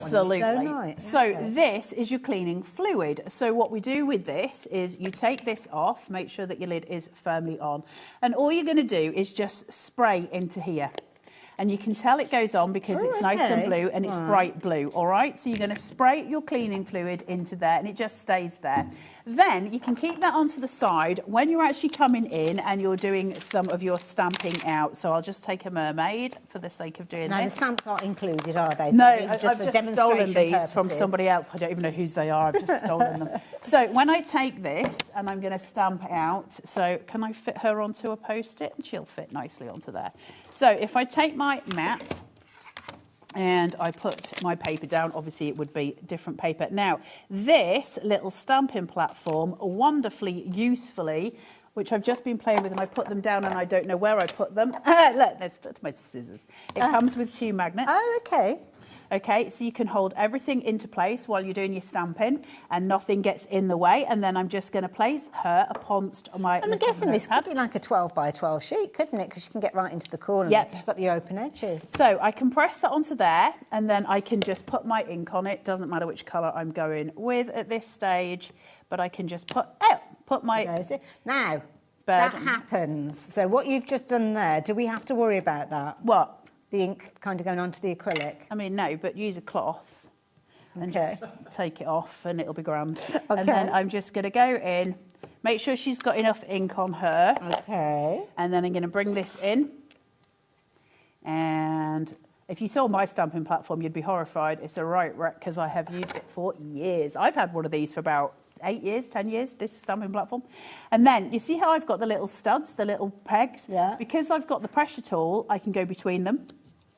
Absolutely. So, right. So this is your cleaning fluid. So what we do with this is you take this off, make sure that your lid is firmly on. And all you're going to do is just spray into here. And you can tell it goes on because it's nice and blue and it's bright blue, all right? So you're going to spray your cleaning fluid into there and it just stays there. Then you can keep that onto the side when you're actually coming in and you're doing some of your stamping out. So I'll just take a mermaid for the sake of doing this. Now, the stamps aren't included, are they? No, I've just stolen these from somebody else. I don't even know whose they are. I've just stolen them. So when I take this and I'm going to stamp out, so can I fit her onto a Post-it? And she'll fit nicely onto there. So if I take my mat and I put my paper down, obviously it would be different paper. Now, this little stamping platform, wonderfully, usefully, which I've just been playing with, and I put them down and I don't know where I put them. Look, there's my scissors. It comes with 2 magnets. Oh, okay. Okay, so you can hold everything into place while you're doing your stamping and nothing gets in the way. And then I'm just going to place her upon my... I'm guessing this could be like a 12 by 12 sheet, couldn't it? Because you can get right into the corner. Yep. You've got the open edges. So I can press that onto there and then I can just put my ink on it. Doesn't matter which colour I'm going with at this stage, but I can just put my... Now, that happens. So what you've just done there, do we have to worry about that? What? The ink kind of going onto the acrylic? I mean, no, but use a cloth and just take it off and it'll be grand. Okay. And then I'm just going to go in, make sure she's got enough ink on her. Okay. And then I'm going to bring this in. And if you saw my stamping platform, you'd be horrified. It's a right wreck because I have used it for years. I've had one of these for about 8 years, 10 years, this stamping platform. And then you see how I've got the little studs, the little pegs? Yeah. Because I've got the pressure tool, I can go between them.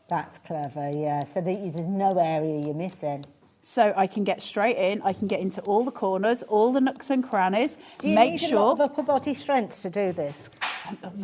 That's clever, yeah. So there's no area you're missing. So I can get straight in, I can get into all the corners, all the nooks and crannies. Do you need a lot of upper body strength to do this?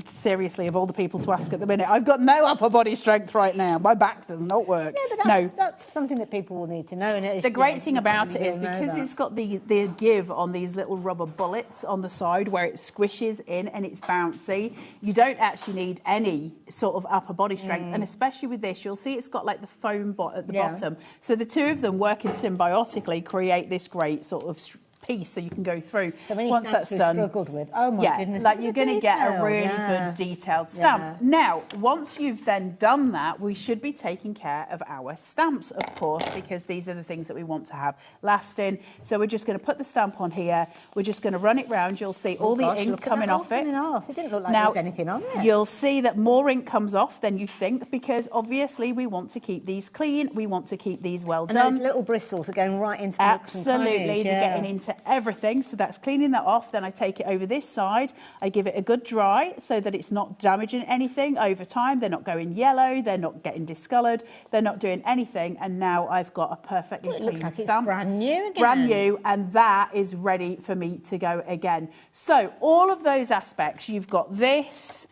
Seriously, of all the people to ask at the minute, I've got no upper body strength right now. My back does not work. Yeah, but that's something that people will need to know. And the great thing about it is because it's got the give on these little rubber bullets on the side where it squishes in and it's bouncy, you don't actually need any sort of upper body strength. And especially with this, you'll see it's got like the foam at the bottom. So the two of them working symbiotically create this great sort of piece so you can go through. So many once that's done, struggled with. Oh my goodness. Like you're going to get a really good detailed stamp. Now, once you've then done that, we should be taking care of our stamps, of course, because these are the things that we want to have lasting. So we're just going to put the stamp on here. We're just going to run it round. You'll see all the ink coming off it. It didn't look like there was anything on it. You'll see that more ink comes off than you think because obviously we want to keep these clean. We want to keep these well done. And those little bristles are going right into the Absolutely, they're getting into everything. So that's cleaning that off. Then I take it over this side. I give it a good dry so that it's not damaging anything over time. They're not going yellow. They're not getting discoloured. They're not doing anything. And now I've got a perfectly clean stamp. It's brand new again. Brand new, and that is ready for me to go again. So all of those aspects, you've got this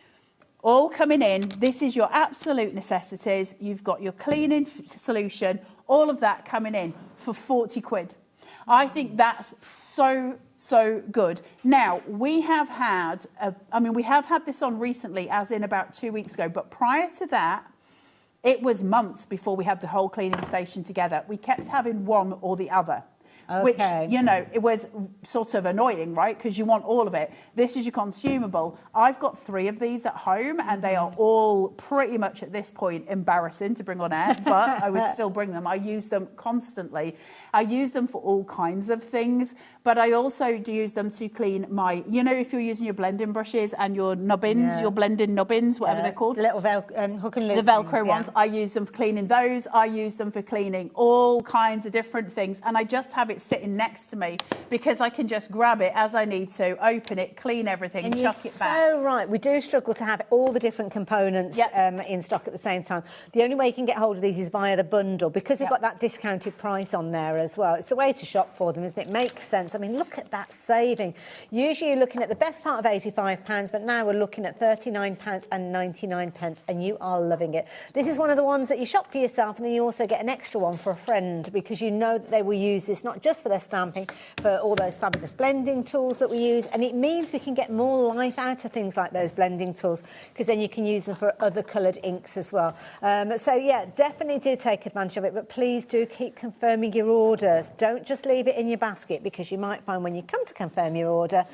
all coming in. This is your absolute necessities. You've got your cleaning solution, all of that coming in for 40 quid. I think that's so good. Now, we have had, we have had this on recently, as in about 2 weeks ago, but prior to that, it was months before we had the whole cleaning station together. We kept having one or the other. Which, it was sort of annoying, right? Because you want all of it. This is your consumable. I've got 3 of these at home and they are all pretty much at this point embarrassing to bring on air, but I would still bring them. I use them constantly. I use them for all kinds of things, but I also do use them to clean my, if you're using your blending brushes and your nubbins, your blending nubbins, whatever they're called. The little hook and loop. The Velcro ones. I use them for cleaning those. I use them for cleaning all kinds of different things. And I just have it sitting next to me because I can just grab it as I need to, open it, clean everything, and chuck it back. So right. We do struggle to have all the different components in stock at the same time. The only way you can get hold of these is via the bundle because we've got that discounted price on there as well. It's the way to shop for them, isn't it? Makes sense. I mean, look at that saving. Usually you're looking at the best part of £85, but now we're looking at £39.99, and you are loving it. This is one of the ones that you shop for yourself, and then you also get an extra one for a friend because you know that they will use this not just just for their stamping, for all those fabulous blending tools that we use. And it means we can get more life out of things like those blending tools, because then you can use them for other coloured inks as well. So yeah, definitely do take advantage of it, but please do keep confirming your orders. Don't just leave it in your basket, because you might find when you come to confirm your order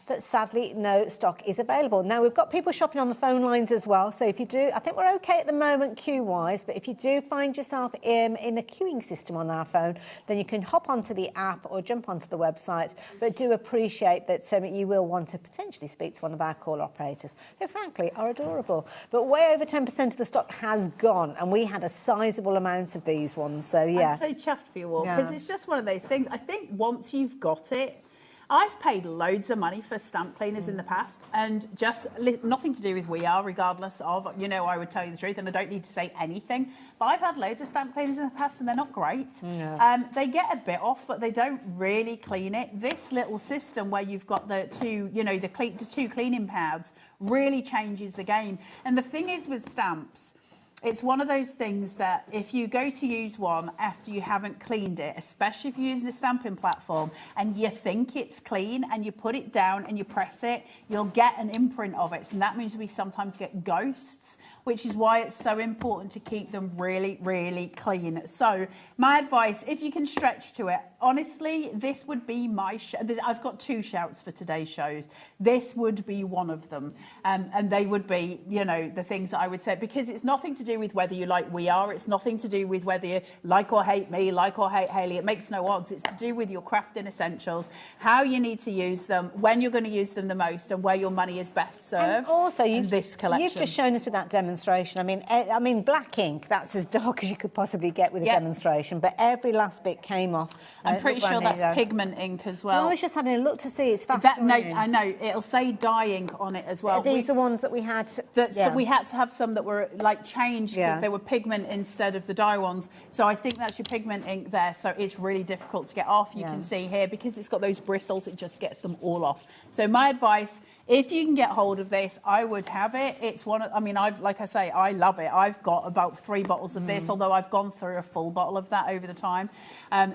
that sadly no stock is available. Now, we've got people shopping on the phone lines as well, so if you do, I think we're okay at the moment queue-wise, but if you do find yourself in a queuing system on our phone, then you can hop onto the app or jump onto the website, but do appreciate that you will want to potentially speak to one of our call operators, who frankly are adorable. But way over 10% of the stock has gone, and we had a sizable amount of these ones, so yeah. I'm so chuffed for you all, because it's just one of those things. I think once you've got it, I've paid loads of money for stamp cleaners in the past, and just nothing to do with We Are, regardless of, you know, I would tell you the truth, and I don't need to say anything, but I've had loads of stamp cleaners in the past, and they're not great. They get a bit off, but they don't really clean it. This little system where you've got the two, you know, the two cleaning pads really changes the game. And the thing is with stamps, it's one of those things that if you go to use one after you haven't cleaned it, especially if you're using a stamping platform and you think it's clean and you put it down and you press it, you'll get an imprint of it. And that means we sometimes get ghosts, which is why it's so important to keep them really, really clean. So my advice, if you can stretch to it, honestly, this would be my I've got 2 shouts for today's shows. This would be one of them. And they would be, you know, the things that I would say, because it's nothing to do with whether you like We Are. It's nothing to do with whether you like or hate me, like or hate Hayley. It makes no odds. It's to do with your crafting essentials, how you need to use them, when you're going to use them the most, and where your money is best served. And also, this collection. You've just shown us with that demonstration. I mean, black ink, that's as dark as you could possibly get with a demonstration, but every last bit came off. I'm pretty sure that's pigment ink as well. I was just having a look to see. It's fast. No, I know. It'll say dye ink on it as well. Are these the ones that we had? So we had to have some that were like changed. They were pigment instead of the dye ones. So I think that's your pigment ink there. So it's really difficult to get off. You can see here, because it's got those bristles, it just gets them all off. So my advice, if you can get hold of this, I would have it. It's one of, I mean, like I say, I love it. I've got about 3 bottles of this, although I've gone through a full bottle of that over the time.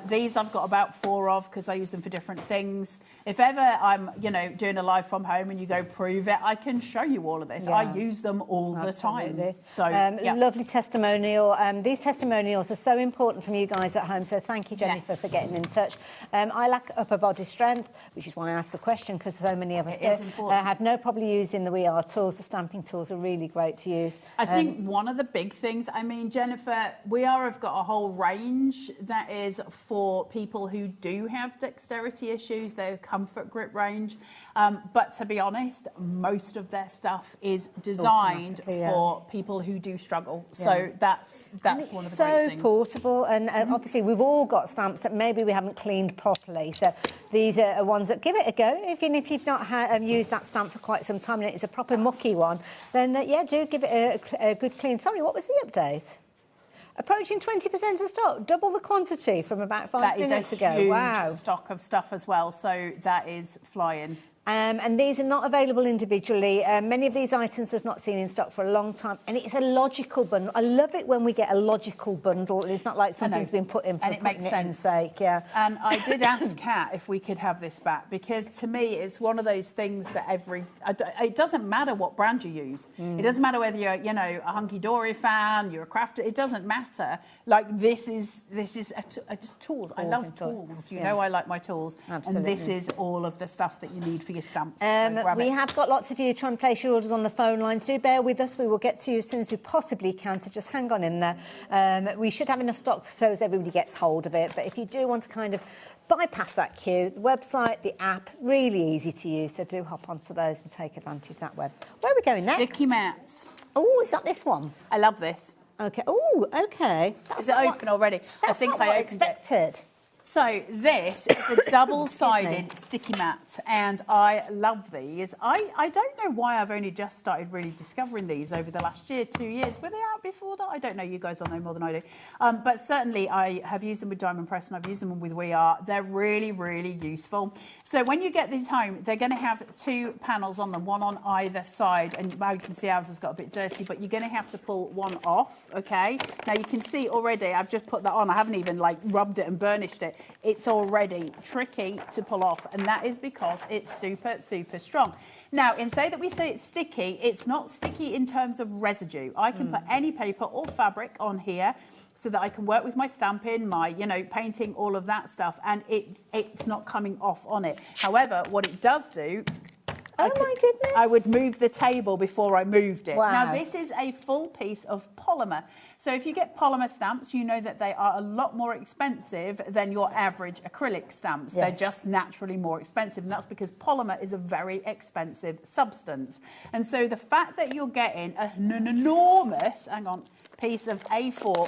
These I've got about 4 of, because I use them for different things. If ever I'm, you know, doing a live from home and you go prove it, I can show you all of this. I use them all the time. So lovely testimonial. These testimonials are so important from you guys at home. So thank you, Jennifer, for getting in touch. I lack upper body strength, which is why I asked the question, because so many of us do. I have no problem using the We Are tools. The stamping tools are really great to use. I think one of the big things, I mean, Jennifer, We Are have got a whole range that is for people who do have dexterity issues, their comfort grip range. But to be honest, most of their stuff is designed for people who do struggle. So that's one of the great things. So portable, and obviously we've all got stamps that maybe we haven't cleaned properly. So these are ones that give it a go. Even if you've not used that stamp for quite some time and it's a proper mucky one, then do give it a good clean. Sorry, what was the update? Approaching 20% of stock, double the quantity from about 5 minutes ago. That is a huge stock of stuff as well, so that is flying. And these are not available individually. Many of these items we've not seen in stock for a long time, and it's a logical bundle. I love it when we get a logical bundle. It's not like something's been put in for putting it in sake. And I did ask Kat if we could have this back, because to me it's one of those things that it doesn't matter what brand you use. It doesn't matter whether you're, you know, a hunky-dory fan, you're a crafter. It doesn't matter. Like this is just tools. I love tools. You know, I like my tools. Absolutely. And this is all of the stuff that you need for your stamps. We have got lots of you trying to place your orders on the phone lines. Do bear with us. We will get to you as soon as we possibly can, so just hang on in there. We should have enough stock so as everybody gets hold of it. But if you do want to kind of bypass that queue, the website, the app, really easy to use. So do hop onto those and take advantage of that web. Where are we going next? Sticky mats. Oh, is that this one? I love this. Okay. Oh, okay. Is it open already? I think I expected. So this is a double-sided sticky mat, and I love these. I don't know why I've only just started really discovering these over the last year, 2 years. Were they out before that? I don't know. You guys will know more than I do. But certainly I have used them with Diamond Press, and I've used them with We Are. They're really, really useful. So when you get these home, they're going to have 2 panels on them, one on either side. And now you can see ours has got a bit dirty, but you're going to have to pull one off, okay? Now you can see already, I've just put that on. I haven't even like rubbed it and burnished it. it's already tricky to pull off, and that is because it's super, super strong. Now, in say that we say it's sticky, it's not sticky in terms of residue. I can put any paper or fabric on here so that I can work with my stamping, my, you know, painting, all of that stuff, and it's not coming off on it. However, what it does do, my goodness. I would move the table before I moved it. Wow. Now, this is a full piece of polymer. So if you get polymer stamps, you know that they are a lot more expensive than your average acrylic stamps. Yes. They're just naturally more expensive, and that's because polymer is a very expensive substance. And so the fact that you're getting an enormous, piece of A4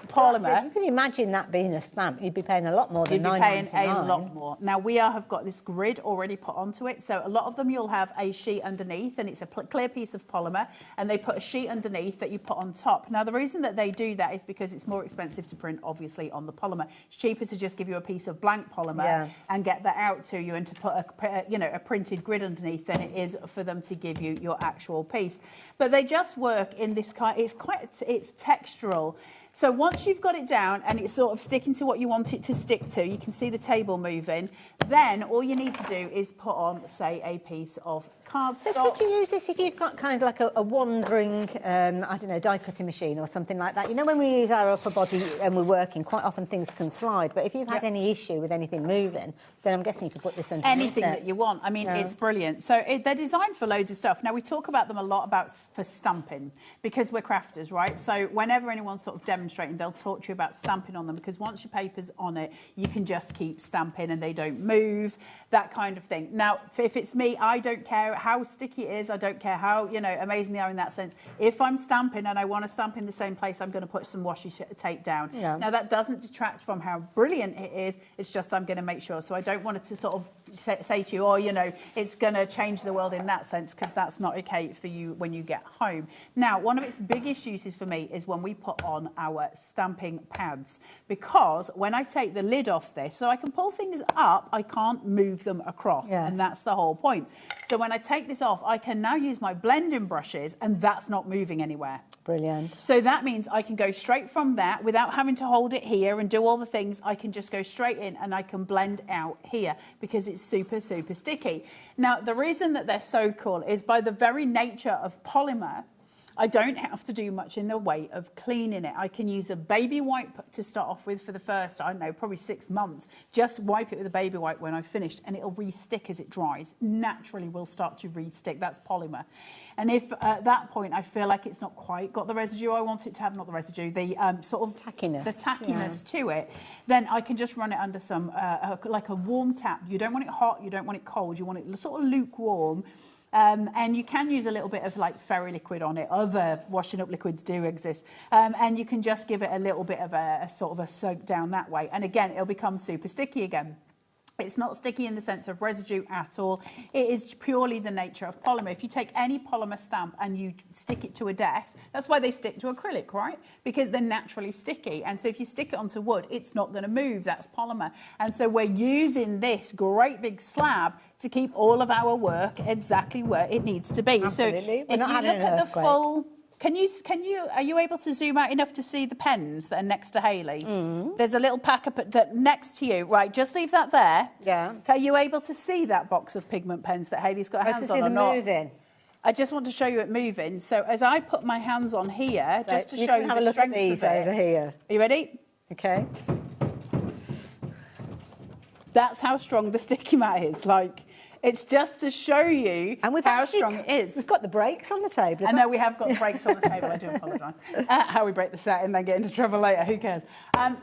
polymer. You could imagine that being a stamp. You'd be paying a lot more than You'd be paying $9.99. a lot more. Now, we have got this grid already put onto it. So a lot of them you'll have a sheet underneath, and it's a clear piece of polymer, and they put a sheet underneath that you put on top. Now, the reason that they do that is because it's more expensive to print, obviously, on the polymer. It's cheaper to just give you a piece of blank polymer and get that out to you, and to put a printed grid underneath than it is for them to give you your actual piece. But they just work in this kind. It's textural. So once you've got it down and it's sort of sticking to what you want it to stick to, you can see the table moving, then all you need to do is put on, say, a piece of cardstock. So could you use this if you've got kind of like a wandering, I don't know, die cutting machine or something like that? You know, when we use our upper body and we're working, quite often things can slide, but if you've had any issue with anything moving, then I'm guessing you could put this underneath anything that you want. I mean, it's brilliant. So they're designed for loads of stuff. Now, we talk about them a lot for stamping, because we're crafters, right? So whenever anyone's sort of demonstrating, they'll talk to you about stamping on them, because once your paper's on it, you can just keep stamping and they don't move, that kind of thing. Now, if it's me, I don't care how sticky it is. I don't care how, amazing they are in that sense. If I'm stamping and I want to stamp in the same place, I'm going to put some washi tape down. Yeah. Now, that doesn't detract from how brilliant it is. It's just I'm going to make sure. So I don't want it to sort of say to you, it's going to change the world in that sense, because that's not okay for you when you get home. Now, one of its biggest uses for me is when we put on our stamping pads, because when I take the lid off this, so I can pull things up, I can't move them across, and that's the whole point. So when I take this off, I can now use my blending brushes, and that's not moving anywhere. Brilliant. So that means I can go straight from that without having to hold it here and do all the things. I can just go straight in and I can blend out here, because it's super, super sticky. Now, the reason that they're so cool is by the very nature of polymer, I don't have to do much in the way of cleaning it. I can use a baby wipe to start off with for the first, I don't know, probably 6 months. Just wipe it with a baby wipe when I've finished, and it'll re-stick as it dries. Naturally will start to re-stick. That's polymer. And if at that point I feel like it's not quite got the residue I want it to have, not the residue, the sort of tackiness to it, then I can just run it under some, like a warm tap. You don't want it hot, you don't want it cold, you want it sort of lukewarm. And you can use a little bit of like fairy liquid on it. Other washing up liquids do exist. And you can just give it a little bit of a sort of a soak down that way. And again, it'll become super sticky again. It's not sticky in the sense of residue at all. It is purely the nature of polymer. If you take any polymer stamp and you stick it to a desk, that's why they stick to acrylic, right? Because they're naturally sticky. And so if you stick it onto wood, it's not going to move. That's polymer. And so we're using this great big slab to keep all of our work exactly where it needs to be. Absolutely. So if you look at the full... Are you able to zoom out enough to see the pens that are next to Hayley? There's a little pack that next to you. Right, just leave that there. Yeah. Are you able to see that box of pigment pens that Hayley's got her hands on or not? Moving. I just want to show you it moving. So as I put my hands on here, so just to show you the strength of it. Over here. Are you ready? Okay. That's how strong the sticky mat is. Like, it's just to show you how strong it is. We've got the brakes on the table. I know we have got the brakes on the table. I do apologise. How we break the set and then get into trouble later. Who cares?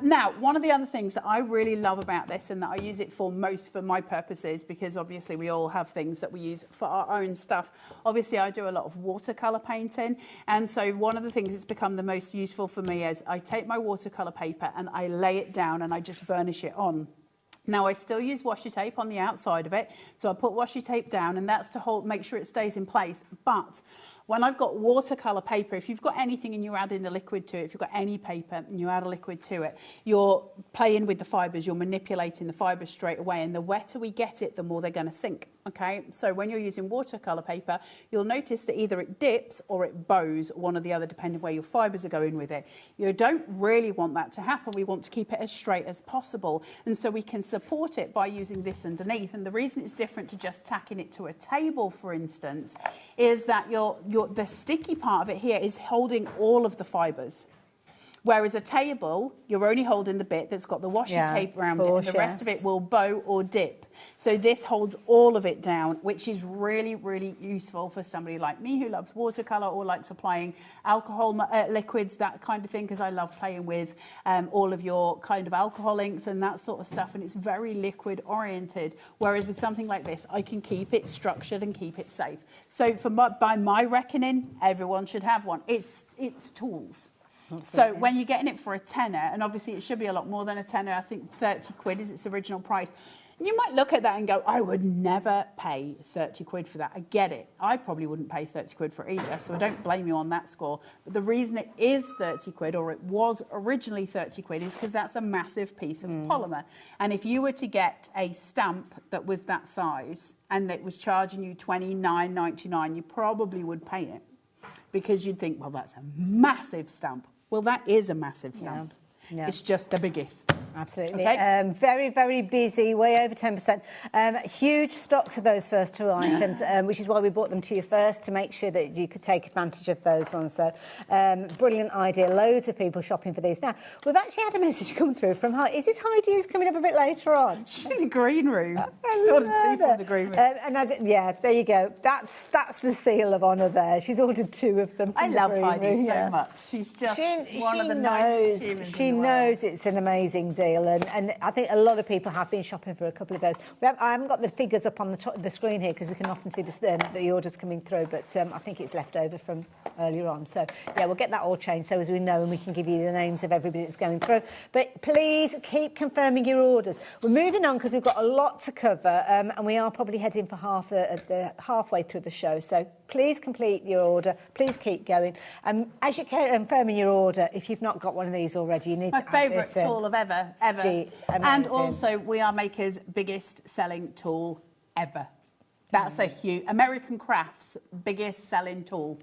Now, one of the other things that I really love about this, and that I use it for most for my purposes, because obviously we all have things that we use for our own stuff. Obviously, I do a lot of watercolour painting. And so one of the things that's become the most useful for me is I take my watercolour paper and I lay it down and I just burnish it on. Now, I still use washi tape on the outside of it, so I put washi tape down, and that's to make sure it stays in place. But when I've got watercolour paper, if you've got anything and you're adding a liquid to it, if you've got any paper and you add a liquid to it, you're playing with the fibres, you're manipulating the fibres straight away, and the wetter we get it, the more they're going to sink. Okay, so when you're using watercolor paper, you'll notice that either it dips or it bows, one or the other, depending where your fibers are going with it. You don't really want that to happen. We want to keep it as straight as possible. And so we can support it by using this underneath. And the reason it's different to just tacking it to a table, for instance, is that the sticky part of it here is holding all of the fibers. Whereas a table, you're only holding the bit that's got the washi tape around it, and the rest of it will bow or dip. So this holds all of it down, which is really, really useful for somebody like me who loves watercolor or likes applying alcohol liquids, that kind of thing, because I love playing with all of your kind of alcohol inks and that sort of stuff, and it's very liquid oriented. Whereas with something like this, I can keep it structured and keep it safe. So by my reckoning, everyone should have one. It's tools. So when you're getting it for a tenner, and obviously it should be a lot more than a tenner, I think 30 quid is its original price. You might look at that and go, I would never pay 30 quid for that. I get it. I probably wouldn't pay 30 quid for it either, so I don't blame you on that score. But the reason it is 30 quid, or it was originally 30 quid, is because that's a massive piece of polymer. And if you were to get a stamp that was that size and that was charging you $29.99, you probably would pay it, because you'd think, well, that's a massive stamp. Well, that is a massive stamp. Yeah. It's just the biggest. Absolutely. Okay. Very, very busy, way over 10%. Huge stock to those first two items, which is why we brought them to you first, to make sure that you could take advantage of those ones. So, brilliant idea. Loads of people shopping for these. Now, we've actually had a message come through from Heidi. Is this Heidi who's coming up a bit later on? She's in the green room. She's ordered two from the green room. Yeah, there you go. That's the seal of honour there. She's ordered two of them. I love Heidi so much. She's just one of the nicest humans. She knows it's an amazing deal, and I think a lot of people have been shopping for a couple of those. I haven't got the figures up on the top of the screen here, because we can often see the orders coming through, but I think it's left over from earlier on. So, yeah, we'll get that all changed so as we know, and we can give you the names of everybody that's going through. But please keep confirming your orders. We're moving on because we've got a lot to cover, and we are probably heading for halfway through the show. So please complete your order. Please keep going. As you're confirming your order, if you've not got one of these already, you need to add favourite tool of ever. And also, we are Maker's biggest selling tool ever. That's a huge, American Crafts biggest selling tool.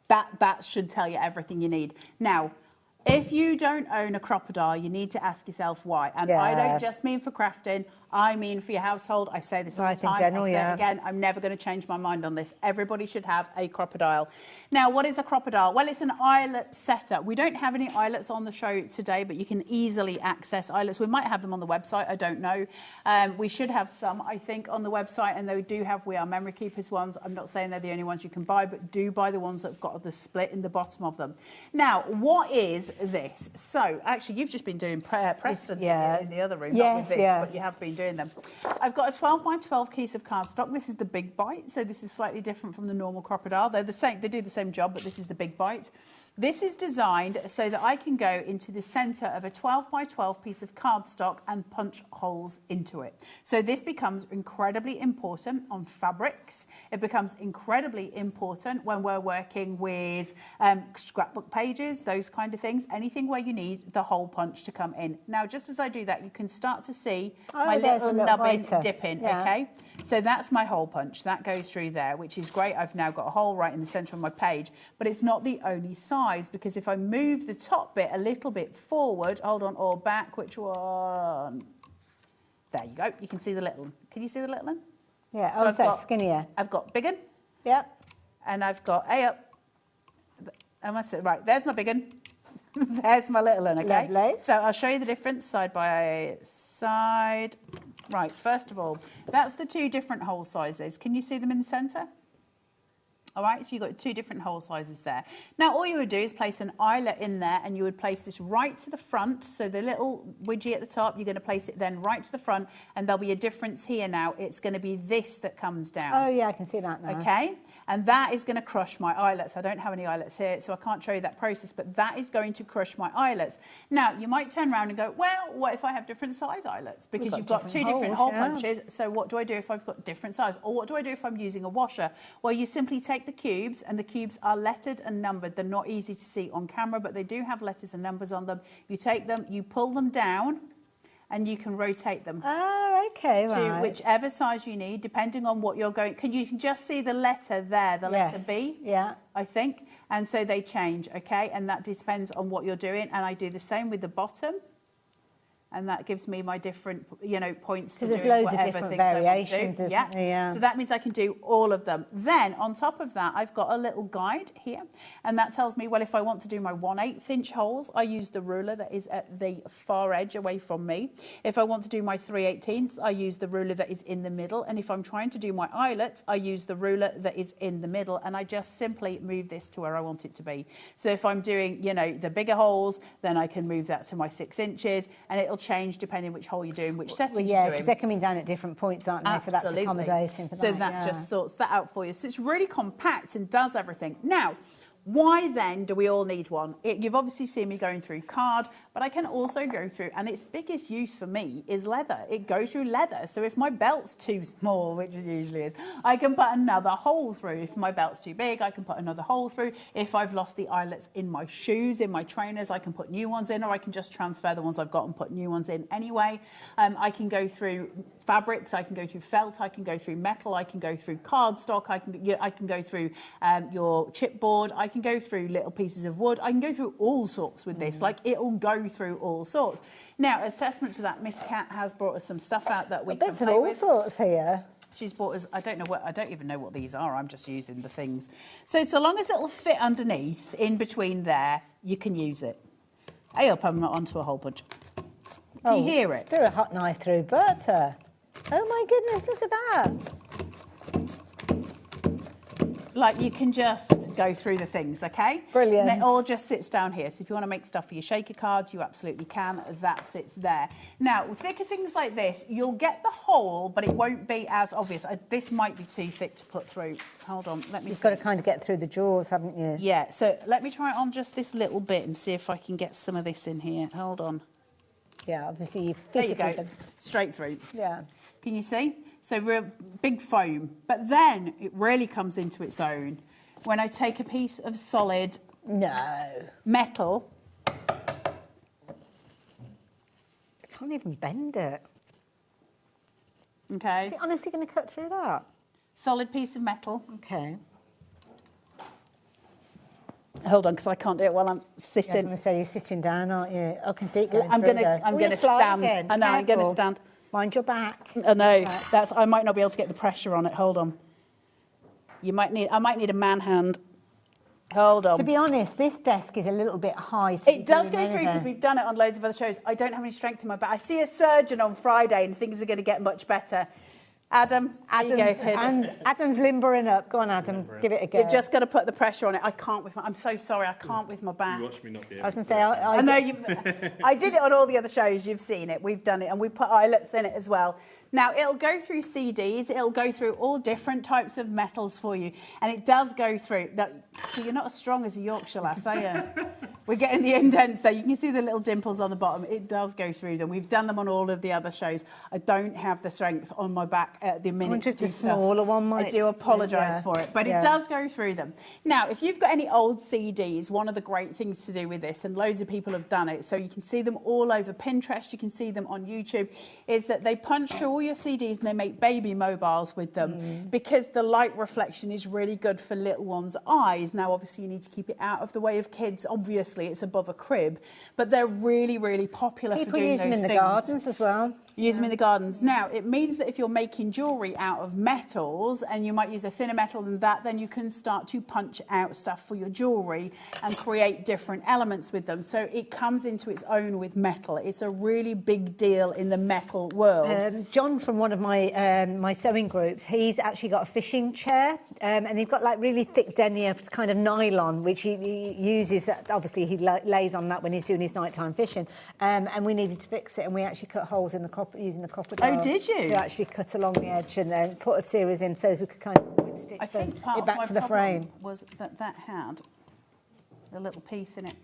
That should tell you everything you need. Now, if you don't own a Crop-A-Dile, you need to ask yourself why. And I don't just mean for crafting, I mean for your household. I say this all the time. General, I'll say it again. I'm never going to change my mind on this. Everybody should have a Crop-A-Dile. Now, what is a Crop-A-Dile? Well, it's an eyelet setter. We don't have any eyelets on the show today, but you can easily access eyelets. We might have them on the website. I don't know. We should have some, I think, on the website, and they do have We Are Memory Keepers ones. I'm not saying they're the only ones you can buy, but do buy the ones that have got the split in the bottom of them. Now, what is this? So, actually, you've just been doing Preston's in the other room, not with this, but you have been doing them. I've got a 12 by 12 piece of cardstock. This is the big bite, so this is slightly different from the normal Crop-A-Dile. They're the same, they do the same job, but this is the big bite. This is designed so that I can go into the centre of a 12 by 12 piece of cardstock and punch holes into it. So this becomes incredibly important on fabrics. It becomes incredibly important when we're working with scrapbook pages, those kind of things, anything where you need the hole punch to come in. Now, just as I do that, you can start to see my little nubbin dipping, okay? So that's my hole punch. That goes through there, which is great. I've now got a hole right in the centre of my page, but it's not the only size, because if I move the top bit a little bit forward, hold on, or back, which one? There you go. You can see the little one. Can you see the little one? Yeah, so I've got skinnier. I've got big one. Yep. And I've got A up. And that's it. Right, there's my big one. There's my little one, okay? Lovely. So I'll show you the difference side by side. Right, first of all, that's the two different hole sizes. Can you see them in the centre? All right, so you've got two different hole sizes there. Now, all you would do is place an eyelet in there, and you would place this right to the front. So the little widget at the top, you're going to place it then right to the front, and there'll be a difference here now. It's going to be this that comes down. Oh, yeah, I can see that now. Okay, and that is going to crush my eyelets. I don't have any eyelets here, so I can't show you that process, but that is going to crush my eyelets. Now, you might turn around and go, well, what if I have different size eyelets? Because you've got two different hole punches, so what do I do if I've got different size? Or what do I do if I'm using a washer? Well, you simply take the cubes, and the cubes are lettered and numbered. They're not easy to see on camera, but they do have letters and numbers on them. You take them, you pull them down, and you can rotate them. Oh, okay, to right. whichever size you need, depending on what you're going. You can just see the letter there, the letter B, I think. And so they change, okay? And that depends on what you're doing. And I do the same with the bottom. And that gives me my different, points for doing loads whatever of different things I want to variations, do. isn't there? Yeah. So that means I can do all of them. Then on top of that, I've got a little guide here, and that tells me, well, if I want to do my 1/8 inch holes, I use the ruler that is at the far edge away from me. If I want to do my 3/18, I use the ruler that is in the middle. And if I'm trying to do my eyelets, I use the ruler that is in the middle, and I just simply move this to where I want it to be. So if I'm doing, the bigger holes, then I can move that to my 6 inches, and it'll change depending which hole you're doing, which setting you're doing. Because they're coming down at different points, aren't they? Absolutely. So that's accommodating for that. So that just sorts that out for you. So it's really compact and does everything. Now, why then do we all need one? You've obviously seen me going through card, but I can also go through, and its biggest use for me is leather. It goes through leather. So if my belt's too small, which it usually is, I can put another hole through. If my belt's too big, I can put another hole through. If I've lost the eyelets in my shoes, in my trainers, I can put new ones in, or I can just transfer the ones I've got and put new ones in anyway. I can go through fabrics, I can go through felt, I can go through metal, I can go through cardstock, I can go through your chipboard, I can go through little pieces of wood, I can go through all sorts with this, like it'll go through all sorts. Now, as testament to that, Miss Cat has brought us some stuff out that we can play with. Bits of all sorts here. She's bought us, I don't even know what these are, I'm just using the things. So long as it'll fit underneath, in between there, you can use it. Hey up, I'm not onto a whole bunch. Can you hear it? Threw a hot knife through butter. Oh my goodness, look at that. Like, you can just go through the things, okay? Brilliant. And it all just sits down here. So if you want to make stuff for your shaker cards, you absolutely can. That sits there. Now, with thicker things like this, you'll get the hole, but it won't be as obvious. This might be too thick to put through. Hold on, let me You've got to kind of get through the jaws, haven't you? Yeah, so let me try it on just this little bit and see if I can get some of this in here. Hold on. Yeah, obviously you've there you go, straight through. Yeah. Can you see? So real big foam, but then it really comes into its own when I take a piece of solid metal. I can't even bend it. Okay. Is it honestly going to cut through that? Solid piece of metal. Okay. Hold on, because I can't do it while I'm sitting. Yeah, I was going to say, you're sitting down, aren't you? I can see it going I'm through going to stand. Again. I know, I'm going to stand. Mind your back. I know. I might not be able to get the pressure on it. Hold on. I might need a man hand. Hold on. To be honest, this desk is a little bit high. It does go through because we've done it on loads of other shows. I don't have any strength in my back. I see a surgeon on Friday and things are going to get much better. Adam's limbering up. Go on, Adam, give it a go. You've just got to put the pressure on it. I can't with my... I'm so sorry, I can't with my back. You watch me not be able I was going to say... I know I did it on all the other shows. You've seen it. We've done it, and we put eyelets in it as well. Now, it'll go through CDs. It'll go through all different types of metals for you. And it does go through... So you're not as strong as a Yorkshire lass, are you? We're getting the indents there. You can see the little dimples on the bottom. It does go through them. We've done them on all of the other shows. I don't have the strength on my back at the minute to do stuff. Smaller one might... I do apologise for it, but it does go through them. Now, if you've got any old CDs, one of the great things to do with this, and loads of people have done it, so you can see them all over Pinterest, you can see them on YouTube, is that they punch through all your CDs and they make baby mobiles with them because the light reflection is really good for little ones' eyes. Now, obviously, you need to keep it out of the way of kids. Obviously, it's above a crib, but they're really, really popular for doing those things. People use them in the gardens as well. Use them in the gardens. Now, it means that if you're making jewellery out of metals, and you might use a thinner metal than that, then you can start to punch out stuff for your jewellery and create different elements with them. So it comes into its own with metal. It's a really big deal in the metal world. John from one of my my sewing groups, he's actually got a fishing chair, and they've got like really thick denier kind of nylon, which he uses. Obviously, he lays on that when he's doing his nighttime fishing. And we needed to fix it, and we actually cut holes in the using the Crop-A-Dile. Oh, did you? To actually cut along the edge and then put a series in so as we could kind of whip stitch it back to the frame. Was that had a little piece in it.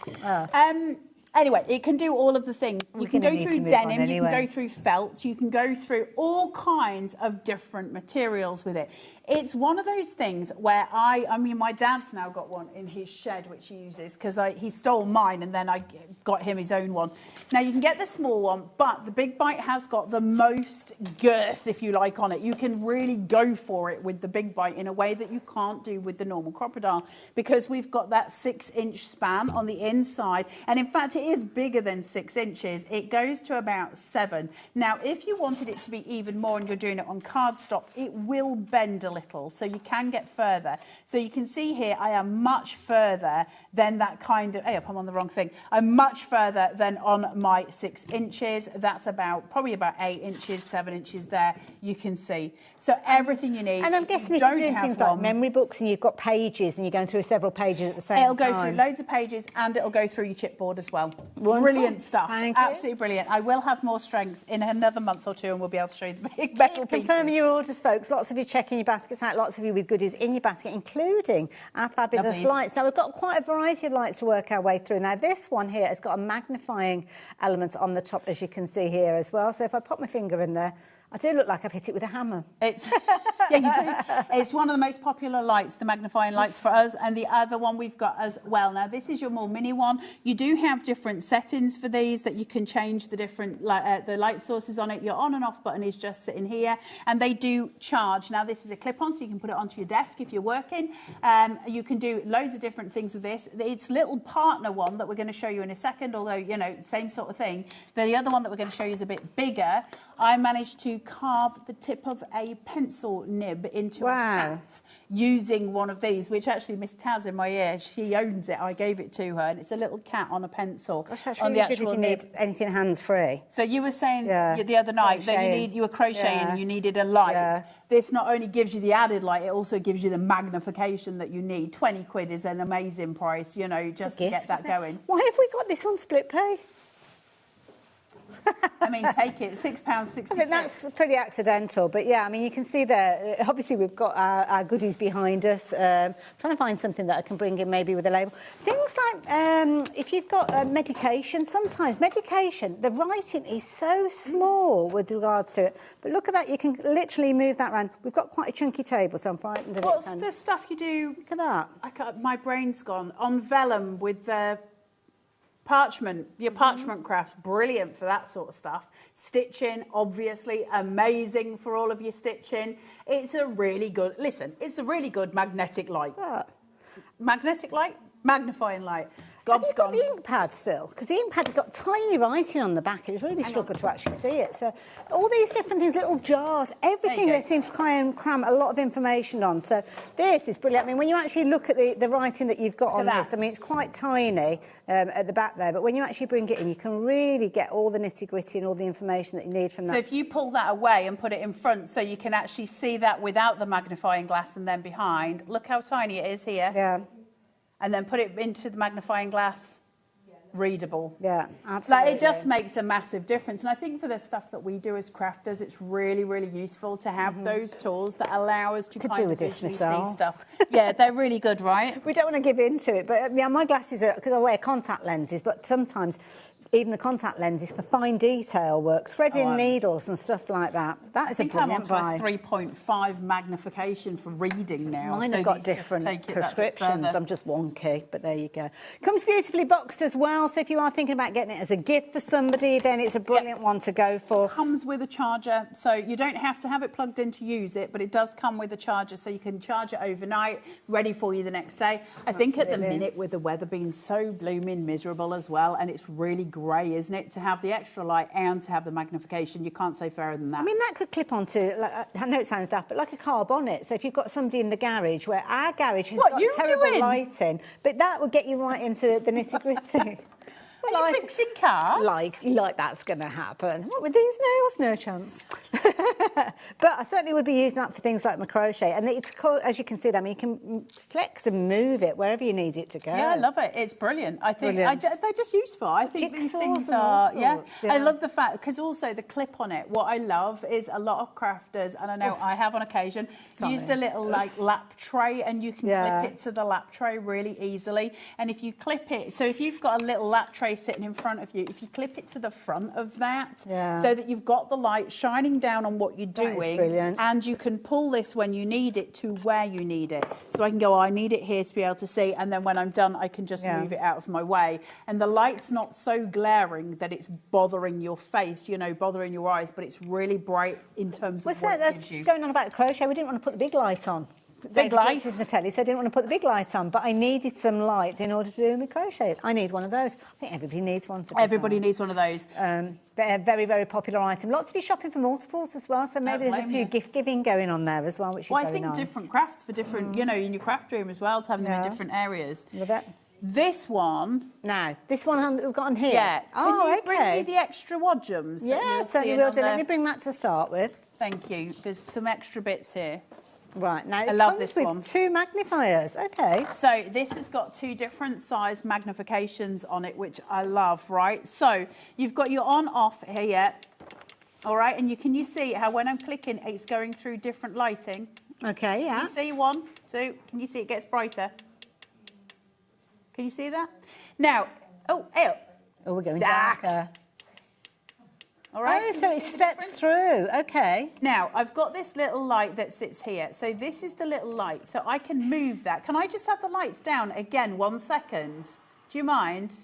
Anyway, it can do all of the things. You can go through denim, you can go through felt, you can go through all kinds of different materials with it. It's one of those things where I mean, my dad's now got one in his shed, which he uses, because he stole mine and then I got him his own one. Now, you can get the small one, but the Big Bite has got the most girth, if you like, on it. You can really go for it with the Big Bite in a way that you can't do with the normal Crop-A-Dile, because we've got that 6-inch span on the inside. And in fact, it is bigger than 6 inches. It goes to about 7. Now, if you wanted it to be even more and you're doing it on cardstock, it will bend a little, so you can get further. So you can see here, I am much further than that kind of, I'm on the wrong thing. I'm much further than on my 6 inches. That's probably about 8 inches, 7 inches there, you can see. So everything you need. And I'm guessing if you're doing things like memory books and you've got pages and you're going through several pages at the same time. It'll go through loads of pages and it'll go through your chipboard as well. Wonderful. Brilliant stuff. Absolutely brilliant. I will have more strength in another month or two and we'll be able to show you the big metal pieces. Confirming your orders, folks. Lots of you checking your baskets out, lots of you with goodies in your basket, including our fabulous lights. Now, we've got quite a variety of lights to work our way through. Now, this one here has got a magnifying element on the top, as you can see here as well. So if I pop my finger in there, I do look like I've hit it with a hammer. It's, yeah, you do. It's one of the most popular lights, the magnifying lights for us, and the other one we've got as well. Now, this is your more mini one. You do have different settings for these that you can change the different the light sources on it. Your on and off button is just sitting here, and they do charge. Now, this is a clip-on, so you can put it onto your desk if you're working. You can do loads of different things with this. It's little partner one that we're going to show you in a second, although, you know, same sort of thing. The other one that we're going to show you is a bit bigger. I managed to carve the tip of a pencil nib into a cat using one of these, which actually Miss Taz in my ear, she owns it. I gave it to her, and it's a little cat on a pencil. Gosh, that's really good if you need anything hands-free. So you were saying the other night that you were crocheting and you needed a light. Yeah. This not only gives you the added light, it also gives you the magnification that you need. 20 quid is an amazing price, you know, just to get that going. Why have we got this on split pay? I mean, take it, £6.66. I mean, that's pretty accidental, but yeah, I mean, you can see there, obviously we've got our goodies behind us. Trying to find something that I can bring in maybe with a label. Things like, if you've got medication, sometimes medication, the writing is so small with regards to it. But look at that, you can literally move that around. We've got quite a chunky table, so I'm frightened of it. What's the stuff you do? Look at that. My brain's gone. On vellum with the parchment, your parchment crafts, brilliant for that sort of stuff. Stitching, obviously, amazing for all of your stitching. It's a really good, it's a really good magnetic light. Magnetic light? Magnifying light. Have you got the ink pad still? Because the ink pad's got tiny writing on the back. It was really struggled to actually see it. So all these different things, little jars, everything they seem to try and cram a lot of information on. So this is brilliant. I mean, when you actually look at the writing that you've got on this, I mean, it's quite tiny at the back there. But when you actually bring it in, you can really get all the nitty-gritty and all the information that you need from that. So if you pull that away and put it in front so you can actually see that without the magnifying glass and then behind, look how tiny it is here. Yeah. And then put it into the magnifying glass, readable. Yeah, absolutely. Like, it just makes a massive difference. And I think for the stuff that we do as crafters, it's really, really useful to have those tools that allow us to kind of visually see stuff. Yeah, they're really good, right? We don't want to give in to it, but yeah, my glasses are, because I wear contact lenses, but sometimes even the contact lenses for fine detail work, threading needles and stuff like that. That is a brilliant buy. I think I'm on to a 3.5 magnification for reading now. Mine have got different prescriptions. I'm just wonky, but there you go. Comes beautifully boxed as well, so if you are thinking about getting it as a gift for somebody, then it's a brilliant one to go for. Comes with a charger, so you don't have to have it plugged in to use it, but it does come with a charger, so you can charge it overnight, ready for you the next day. I think at the minute, with the weather being so blooming miserable as well, and it's really grey, isn't it, to have the extra light and to have the magnification. You can't say fairer than that. I mean, that could clip onto, like, I know it sounds daft, but like a car bonnet. So if you've got somebody in the garage, where our garage has got terrible lighting, but that would get you right into the nitty-gritty. Are you fixing cars? Like that's going to happen. What, with these nails? No chance. But I certainly would be using that for things like my crochet. And it's cool, as you can see, I mean, you can flex and move it wherever you need it to go. Yeah, I love it. It's brilliant. I think they're just useful. I think these things are, I love the fact, because also the clip on it, what I love is a lot of crafters, and I know I have on occasion, used a little like lap tray, and you can clip it to the lap tray really easily. And if you clip it, so if you've got a little lap tray sitting in front of you, if you clip it to the front of that, so that you've got the light shining down on what you're doing. Brilliant. And you can pull this when you need it to where you need it. So I can go, oh, I need it here to be able to see, and then when I'm done, I can just move it out of my way. And the light's not so glaring that it's bothering your face, you know, bothering your eyes, but it's really bright in terms of what it gives you. Going on about the crochet, we didn't want to put the big light on. Big lights. Natalie, so I didn't want to put the big light on, but I needed some lights in order to do my crochet. I need one of those. I think everybody needs one. Everybody needs one of those. They're a very, very popular item. Lots of you shopping for multiples as well, so maybe there's a few gift giving going on there as well, which is very nice. Well, I think different crafts for different, you know, in your craft room as well, to have them in different areas. Love it. This one. Now, this one we've got on here. Yeah. Can you bring me the extra wadgems? Yeah, certainly will do. Let me bring that to start with. Thank you. There's some extra bits here. Right, now I love this one. Two magnifiers, okay. So this has got two different size magnifications on it, which I love, right? So you've got your on-off here, all right? And you see how when I'm clicking, it's going through different lighting. Okay, yeah. Can you see 1, 2? Can you see it gets brighter? Can you see that? Now, oh, we're going darker. All right. Oh, so it steps through. Okay. Now, I've got this little light that sits here. So this is the little light. So I can move that. Can I just have the lights down again 1 second? Do you mind?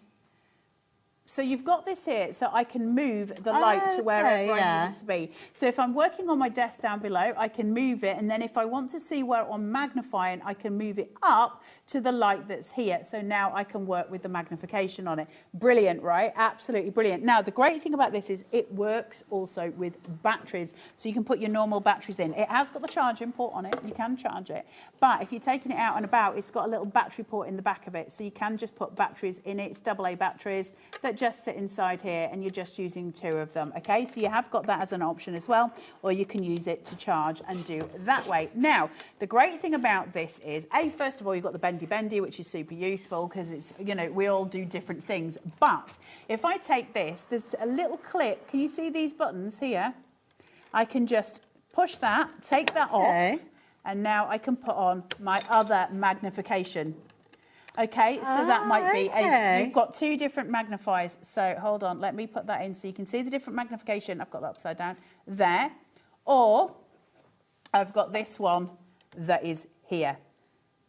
So you've got this here, so I can move the light to wherever I need it to be. So if I'm working on my desk down below, I can move it. And then if I want to see where I'm magnifying, I can move it up to the light that's here. So now I can work with the magnification on it. Brilliant, right? Absolutely brilliant. Now, the great thing about this is it works also with batteries. So you can put your normal batteries in. It has got the charging port on it. You can charge it. But if you're taking it out and about, it's got a little battery port in the back of it. So you can just put batteries in it. It's AA batteries that just sit inside here, and you're just using 2 of them. Okay, so you have got that as an option as well, or you can use it to charge and do that way. Now, the great thing about this is, first of all, you've got the bendy, which is super useful because it's, you know, we all do different things. But if I take this, there's a little clip. Can you see these buttons here? I can just push that, take that off, and now I can put on my other magnification. Okay, so that might be, you've got 2 different magnifiers. So hold on, let me put that in so you can see the different magnification. I've got that upside down there. Or I've got this one that is here.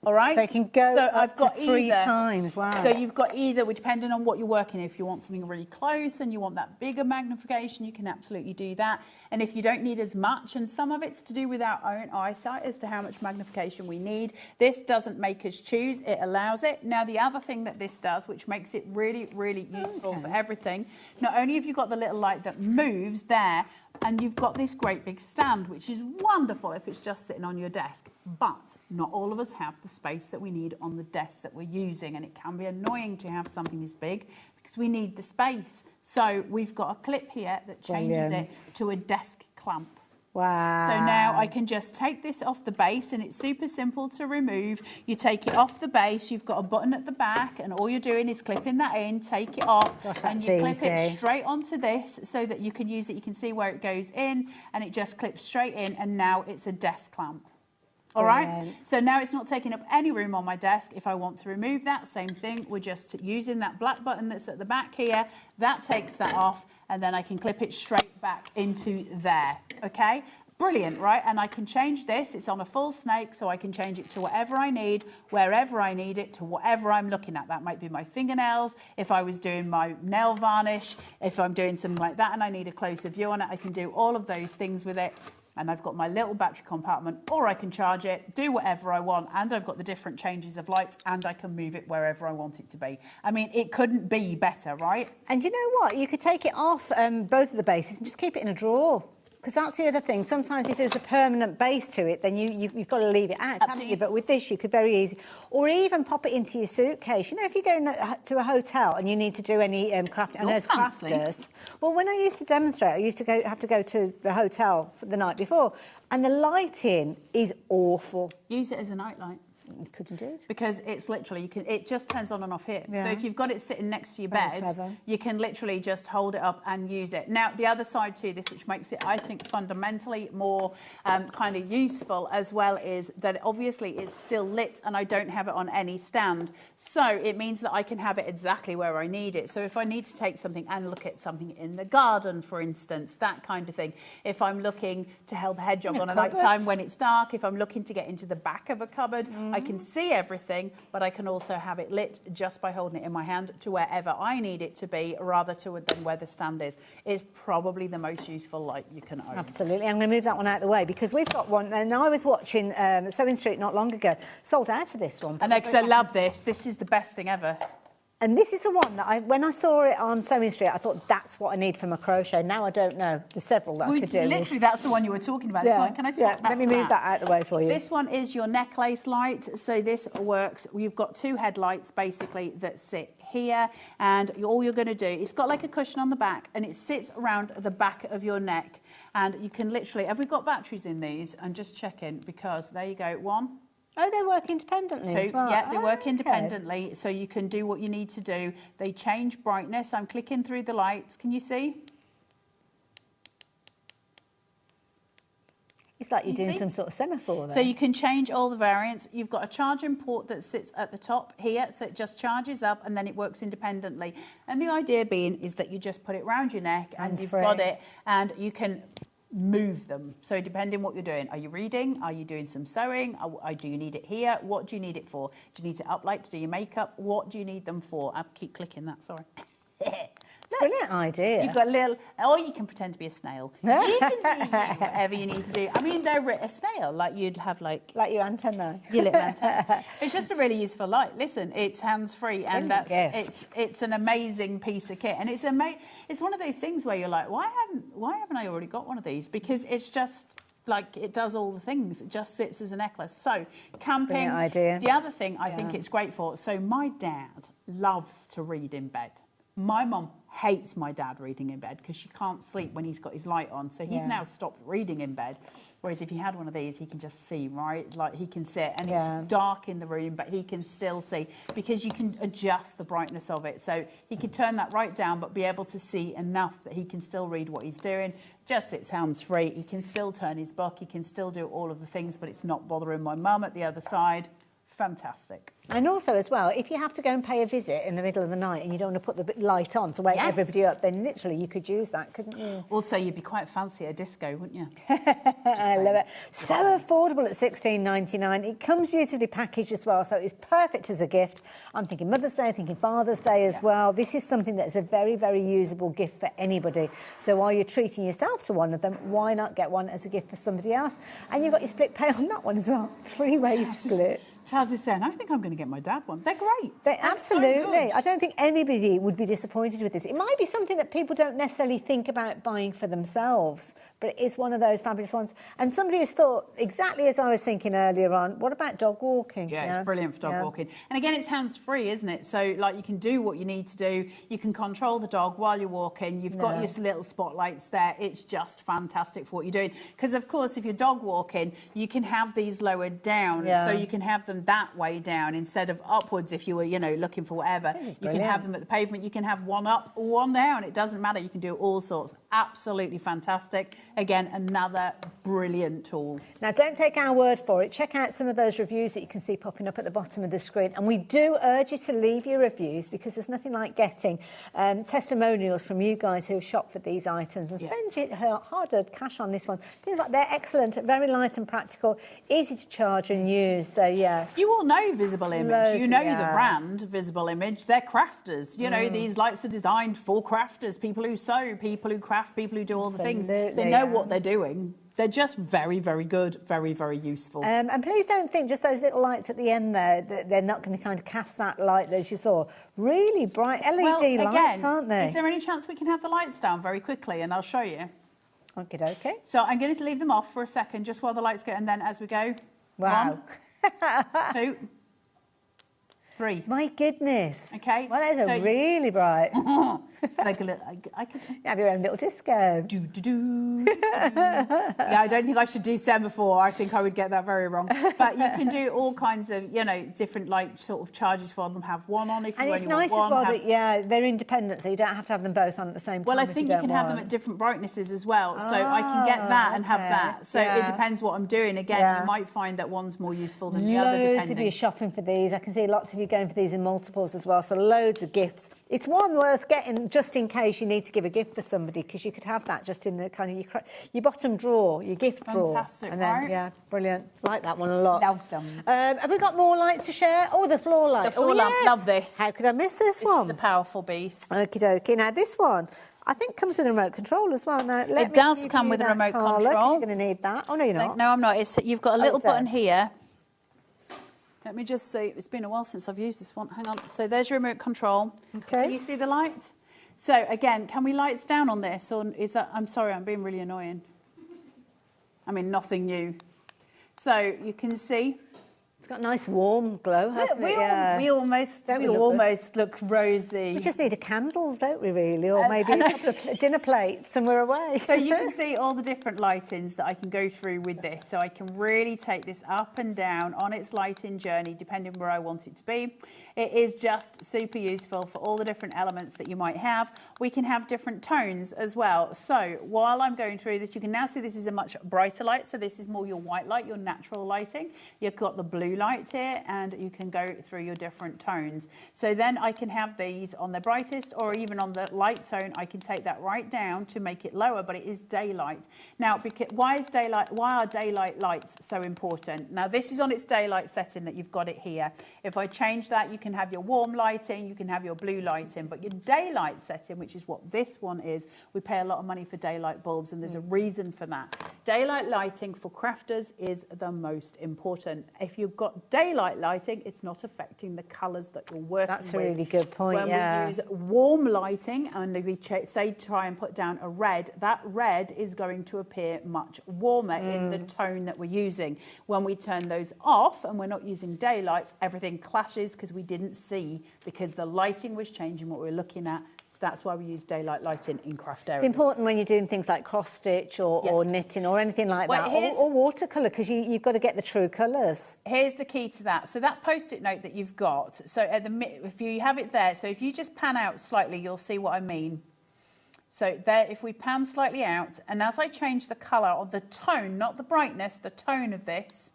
All right. So it can go up to 3 times. Wow. So you've got either, depending on what you're working. If you want something really close and you want that bigger magnification, you can absolutely do that. And if you don't need as much, and some of it's to do with our own eyesight as to how much magnification we need, this doesn't make us choose, it allows it. Now, the other thing that this does, which makes it really, really useful for everything, not only have you got the little light that moves there, and you've got this great big stand, which is wonderful if it's just sitting on your desk. But not all of us have the space that we need on the desk that we're using. And it can be annoying to have something this big because we need the space. So we've got a clip here that changes it to a desk clamp. Wow. So now I can just take this off the base, and it's super simple to remove. You take it off the base, you've got a button at the back, and all you're doing is clipping that in, take it off, and you clip it straight onto this so that you can use it. You can see where it goes in, and it just clips straight in, and now it's a desk clamp. All right, so now it's not taking up any room on my desk. If I want to remove that, same thing. We're just using that black button that's at the back here. That takes that off, and then I can clip it straight back into there, okay? Brilliant, right? And I can change this. It's on a full snake, so I can change it to whatever I need, wherever I need it, to whatever I'm looking at. That might be my fingernails, if I was doing my nail varnish, if I'm doing something like that and I need a closer view on it, I can do all of those things with it. And I've got my little battery compartment, or I can charge it, do whatever I want, and I've got the different changes of lights, and I can move it wherever I want it to be. I mean, it couldn't be better, right? And you know what? You could take it off both of the bases and just keep it in a drawer. Because that's the other thing. Sometimes if there's a permanent base to it, then you've got to leave it out, haven't you? But with this, you could very easy. Or even pop it into your suitcase. You know, if you go to a hotel and you need to do any crafting, and there's crafters. Well, when I used to demonstrate, I used to have to go to the hotel for the night before, and the lighting is awful. Use it as a night light. Could indeed. Because it's literally, it just turns on and off here. Yeah. So if you've got it sitting next to your Very bed, clever. you can literally just hold it up and use it. Now, the other side to this, which makes it, I think, fundamentally more kind of useful as well, is that obviously it's still lit and I don't have it on any stand. So it means that I can have it exactly where I need it. So if I need to take something and look at something in the garden, for instance, that kind of thing. If I'm looking to help a hedgehog on a night time when it's dark, if I'm looking to get into the back of a cupboard, I can see everything, but I can also have it lit just by holding it in my hand to wherever I need it to be, rather than where the stand is. It's probably the most useful light you can own. Absolutely. I'm going to move that one out of the way because we've got one, and I was watching Sewing Street not long ago, sold out of this one. And because I love this. This is the best thing ever. And this is the one that when I saw it on Sewing Street, I thought that's what I need for my crochet. Now I don't know. There's several that I could do. Literally, that's the one you were talking about. Yeah. Can I swap that? Let me move that out of the way for you. This one is your necklace light. So this works. You've got two headlights basically that sit here, and all you're going to do, it's got like a cushion on the back, and it sits around the back of your neck. And you can literally, have we got batteries in these? I'm just checking because there you go. One. Oh, they work independently as well. Yeah, they work okay. independently, so you can do what you need to do. They change brightness. I'm clicking through the lights. Can you see? It's like you're doing some sort of semaphore there. So you can change all the variants. You've got a charging port that sits at the top here, so it just charges up and then it works independently. And the idea being is that you just put it around your neck and you've got it, and you can move them. So depending what you're doing, are you reading? Are you doing some sewing? Do you need it here? What do you need it for? Do you need it up light to do your makeup? What do you need them for? I keep clicking that, sorry. It's a brilliant idea. You've got a little, or you can pretend to be a snail. You can do whatever you need to do. I mean, they're a snail, like you'd have like your antenna. Your little antenna. It's just a really useful light. Listen, it's hands-free, and it's an amazing piece of kit. And it's one of those things where you're like, why haven't I already got one of these? Because it's just like it does all the things. It just sits as a necklace. So camping. Brilliant idea. The other thing I think it's great for. So my dad loves to read in bed. My mum hates my dad reading in bed because she can't sleep when he's got his light on. So he's now stopped reading in bed. Whereas if he had one of these, he can just see, right? Like he can sit, and it's dark in the room, but he can still see because you can adjust the brightness of it. So he could turn that right down, but be able to see enough that he can still read what he's doing. Just sits hands-free. He can still turn his book. He can still do all of the things, but it's not bothering my mum at the other side. Fantastic. And also as well, if you have to go and pay a visit in the middle of the night and you don't want to put the light on to wake everybody up, then literally you could use that, couldn't you? Also, you'd be quite fancy at a disco, wouldn't you? I love it. So affordable at $16.99. It comes beautifully packaged as well, so it's perfect as a gift. I'm thinking Mother's Day, thinking Father's Day as well. This is something that's a very, very usable gift for anybody. So while you're treating yourself to one of them, why not get one as a gift for somebody else? And you've got your split pay on that one as well. Three-way split. Chaz is saying, I think I'm going to get my dad one. They're great. Absolutely. I don't think anybody would be disappointed with this. It might be something that people don't necessarily think about buying for themselves, but it is one of those fabulous ones. And somebody has thought, exactly as I was thinking earlier on, what about dog walking? Yeah, it's brilliant for dog walking. And again, it's hands-free, isn't it? So, like, you can do what you need to do. You can control the dog while you're walking. You've got your little spotlights there. It's just fantastic for what you're doing. Because, of course, if you're dog walking, you can have these lowered down. So you can have them that way down instead of upwards if you were, you know, looking for whatever. You can have them at the pavement. You can have one up or one down. It doesn't matter. You can do all sorts. Absolutely fantastic. Again, another brilliant tool. Now, don't take our word for it. Check out some of those reviews that you can see popping up at the bottom of the screen. And we do urge you to leave your reviews because there's nothing like getting testimonials from you guys who have shopped for these items and spend your hard-earned cash on this one. Things like they're excellent, very light and practical, easy to charge and use. So, yeah. You all know Visible Image. You know the brand, Visible Image. They're crafters. You know, these lights are designed for crafters, people who sew, people who craft, people who do all the things. They know what they're doing. They're just very, very good, very, very useful. And please don't think just those little lights at the end there, that they're not going to kind of cast that light as you saw. Really bright LED lights, aren't they? Is there any chance we can have the lights down very quickly and I'll show you? Okay. So I'm going to leave them off for a second just while the lights go, and then as we go. Wow. 1, 2, 3. My goodness. Okay. Well, those are really bright. Like a little, I could have your own little disco. Yeah, I don't think I should do semaphore. I think I would get that very wrong. But you can do all kinds of, you know, different like sort of charges for them. Have one on if you only want one. And it's nice as well that, yeah, they're independent, so you don't have to have them both on at the same time. Well, I think you can have them at different brightnesses as well. So I can get that and have that. So it depends what I'm doing. Again, you might find that one's more useful than the other, depending. Loads of you shopping for these. I can see lots of you going for these in multiples as well. So loads of gifts. It's one worth getting just in case you need to give a gift for somebody, because you could have that just in the kind of your bottom drawer, your gift drawer. Fantastic, and then, right? Yeah, brilliant. Like that one a lot. Love them. Have we got more lights to share? Oh, the floor light. The floor lamp. Yes. Love this. How could I miss this one? This is a powerful beast. Okie dokie. Now this one, I think comes with a remote control as well. Now, it does come with a remote control. You're going to need that. Oh, no, you're not. No, I'm not. You've got a little button here. Let me just see. It's been a while since I've used this one. Hang on. So there's your remote control. Okay. Can you see the light? So again, can we lights down on this? Or is that, I'm sorry, I'm being really annoying. I mean, nothing new. So you can see. It's got a nice warm glow, hasn't it? We almost look rosy. We just need a candle, don't we, really? Or maybe a couple of dinner plates and we're away. So you can see all the different lightings that I can go through with this. So I can really take this up and down on its lighting journey, depending where I want it to be. It is just super useful for all the different elements that you might have. We can have different tones as well. So while I'm going through this, you can now see this is a much brighter light. So this is more your white light, your natural lighting. You've got the blue light here, and you can go through your different tones. So then I can have these on the brightest, or even on the light tone. I can take that right down to make it lower, but it is daylight. Now, why are daylight lights so important? Now, this is on its daylight setting that you've got it here. If I change that, you can have your warm lighting, you can have your blue lighting, but your daylight setting, which is what this one is, we pay a lot of money for daylight bulbs, and there's a reason for that. Daylight lighting for crafters is the most important. If you've got daylight lighting, it's not affecting the colours that you're working with. That's a really good point, When we use warm lighting, and we say try and put down a red, that red is going to appear much warmer in the tone that we're using. When we turn those off and we're not using daylights, everything clashes because we didn't see, because the lighting was changing what we were looking at. So that's why we use daylight lighting in craft areas. It's important when you're doing things like cross stitch or knitting or anything like that, or watercolour, because you've got to get the true colours. Here's the key to that. So that post-it note that you've got, so if you have it there, so if you just pan out slightly, you'll see what I mean. So there, if we pan slightly out, and as I change the colour or the tone, not the brightness, the tone of this,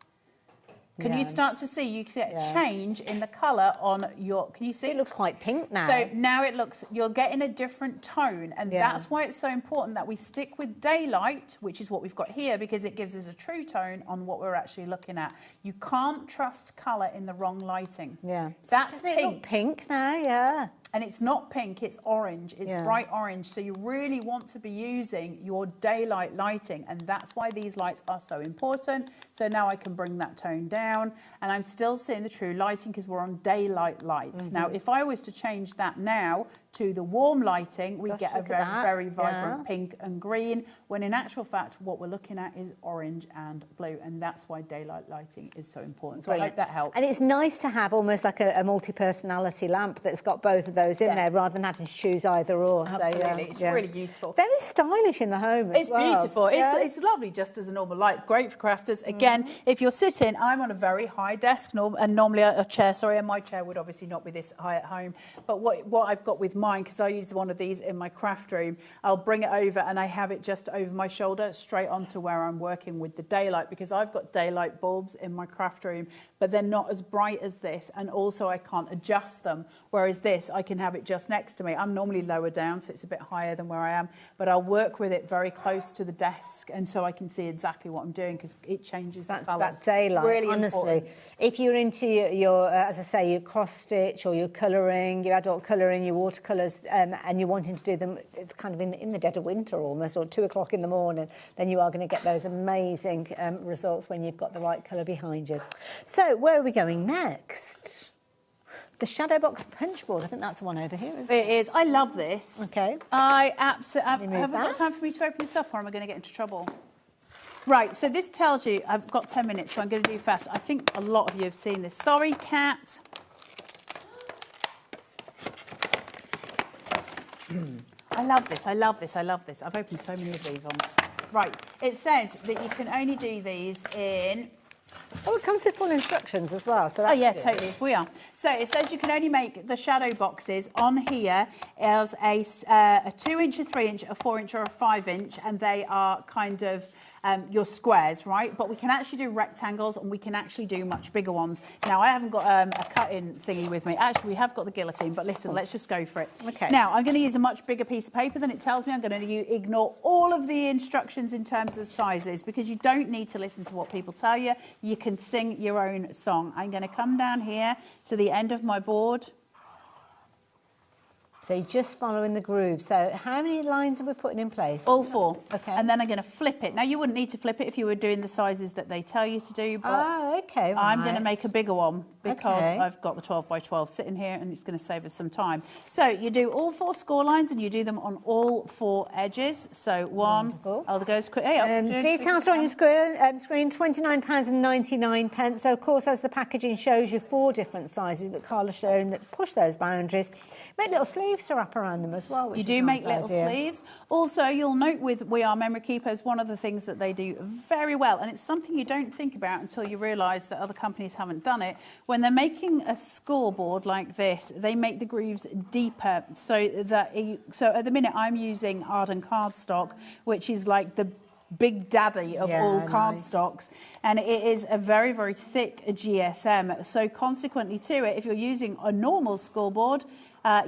can you start to see you get change in the colour on your, can you see? It looks quite pink now. So now it looks, you're getting a different tone, and that's why it's so important that we stick with daylight, which is what we've got here, because it gives us a true tone on what we're actually looking at. You can't trust colour in the wrong lighting. Yeah. That's pink. It look pink now, And it's not pink, it's orange. It's bright orange. So you really want to be using your daylight lighting, and that's why these lights are so important. So now I can bring that tone down, and I'm still seeing the true lighting because we're on daylight lights. Now, if I was to change that now to the warm lighting, we get a very vibrant pink and green, when in actual fact, what we're looking at is orange and blue, and that's why daylight lighting is so important. So I hope that helps. And it's nice to have almost like a multi-personality lamp that's got both of those in there, rather than having to choose either or. Absolutely, it's really useful. Very stylish in the home as well. It's beautiful. It's lovely just as a normal light. Great for crafters. Again, if you're sitting, I'm on a very high desk, and normally a chair, and my chair would obviously not be this high at home, but what I've got with mine, because I use one of these in my craft room, I'll bring it over and I have it just over my shoulder straight onto where I'm working with the daylight, because I've got daylight bulbs in my craft room, but they're not as bright as this, and also I can't adjust them, whereas this I can have it just next to me. I'm normally lower down, so it's a bit higher than where I am, but I'll work with it very close to the desk, and so I can see exactly what I'm doing, because it changes the colours. That daylight, really honestly. Important. If you're into your as I say, your cross stitch or your colouring, your adult colouring, your watercolours, and you're wanting to do them kind of in the dead of winter almost, or 2 o'clock in the morning, then you are going to get those amazing results when you've got the right colour behind you. So where are we going next? The shadow box punch board. I think that's the one over here, isn't it? It is. I love this. Okay. I absolutely haven't got time for me to open this up, or am I going to get into trouble? Right, so this tells you, I've got 10 minutes, so I'm going to do fast. I think a lot of you have seen this. Sorry, cat. I love this, I love this, I love this. I've opened so many of these on. Right, it says that you can only do these in... Oh, it comes with full instructions as well. So oh yeah, totally, we are. So it says you can only make the shadow boxes on here as a 2-inch, a 3-inch, a 4-inch or a 5-inch, and they are kind of your squares, right? But we can actually do rectangles, and we can actually do much bigger ones. Now, I haven't got a cut-in thingy with me. Actually, we have got the guillotine, but listen, let's just go for it. Okay. Now, I'm going to use a much bigger piece of paper than it tells me. I'm going to ignore all of the instructions in terms of sizes, because you don't need to listen to what people tell you. You can sing your own song. I'm going to come down here to the end of my board. So you're just following the groove. So how many lines are we putting in place? All 4. Okay. And then I'm going to flip it. Now, you wouldn't need to flip it if you were doing the sizes that they tell you to do, but okay, right. I'm going to make a bigger one because I've got the 12 by 12 sitting here, and it's going to save us some time. So you do all 4 score lines, and you do them on all 4 edges. So one, wonderful. oh, there goes quick. Hey, Details are on your screen, £29.99. So, of course, as the packaging shows you 4 different sizes, but Carla's showing that push those boundaries. Make little sleeves to wrap around them as well. Which you do make little sleeves. Also, you'll note with We Are Memory Keepers, one of the things that they do very well, and it's something you don't think about until you realise that other companies haven't done it. When they're making a scoreboard like this, they make the grooves deeper, so that so at the minute I'm using Arden cardstock, which is like the big daddy of all cardstocks, and it is a very, very thick GSM. So consequently to it, if you're using a normal scoreboard,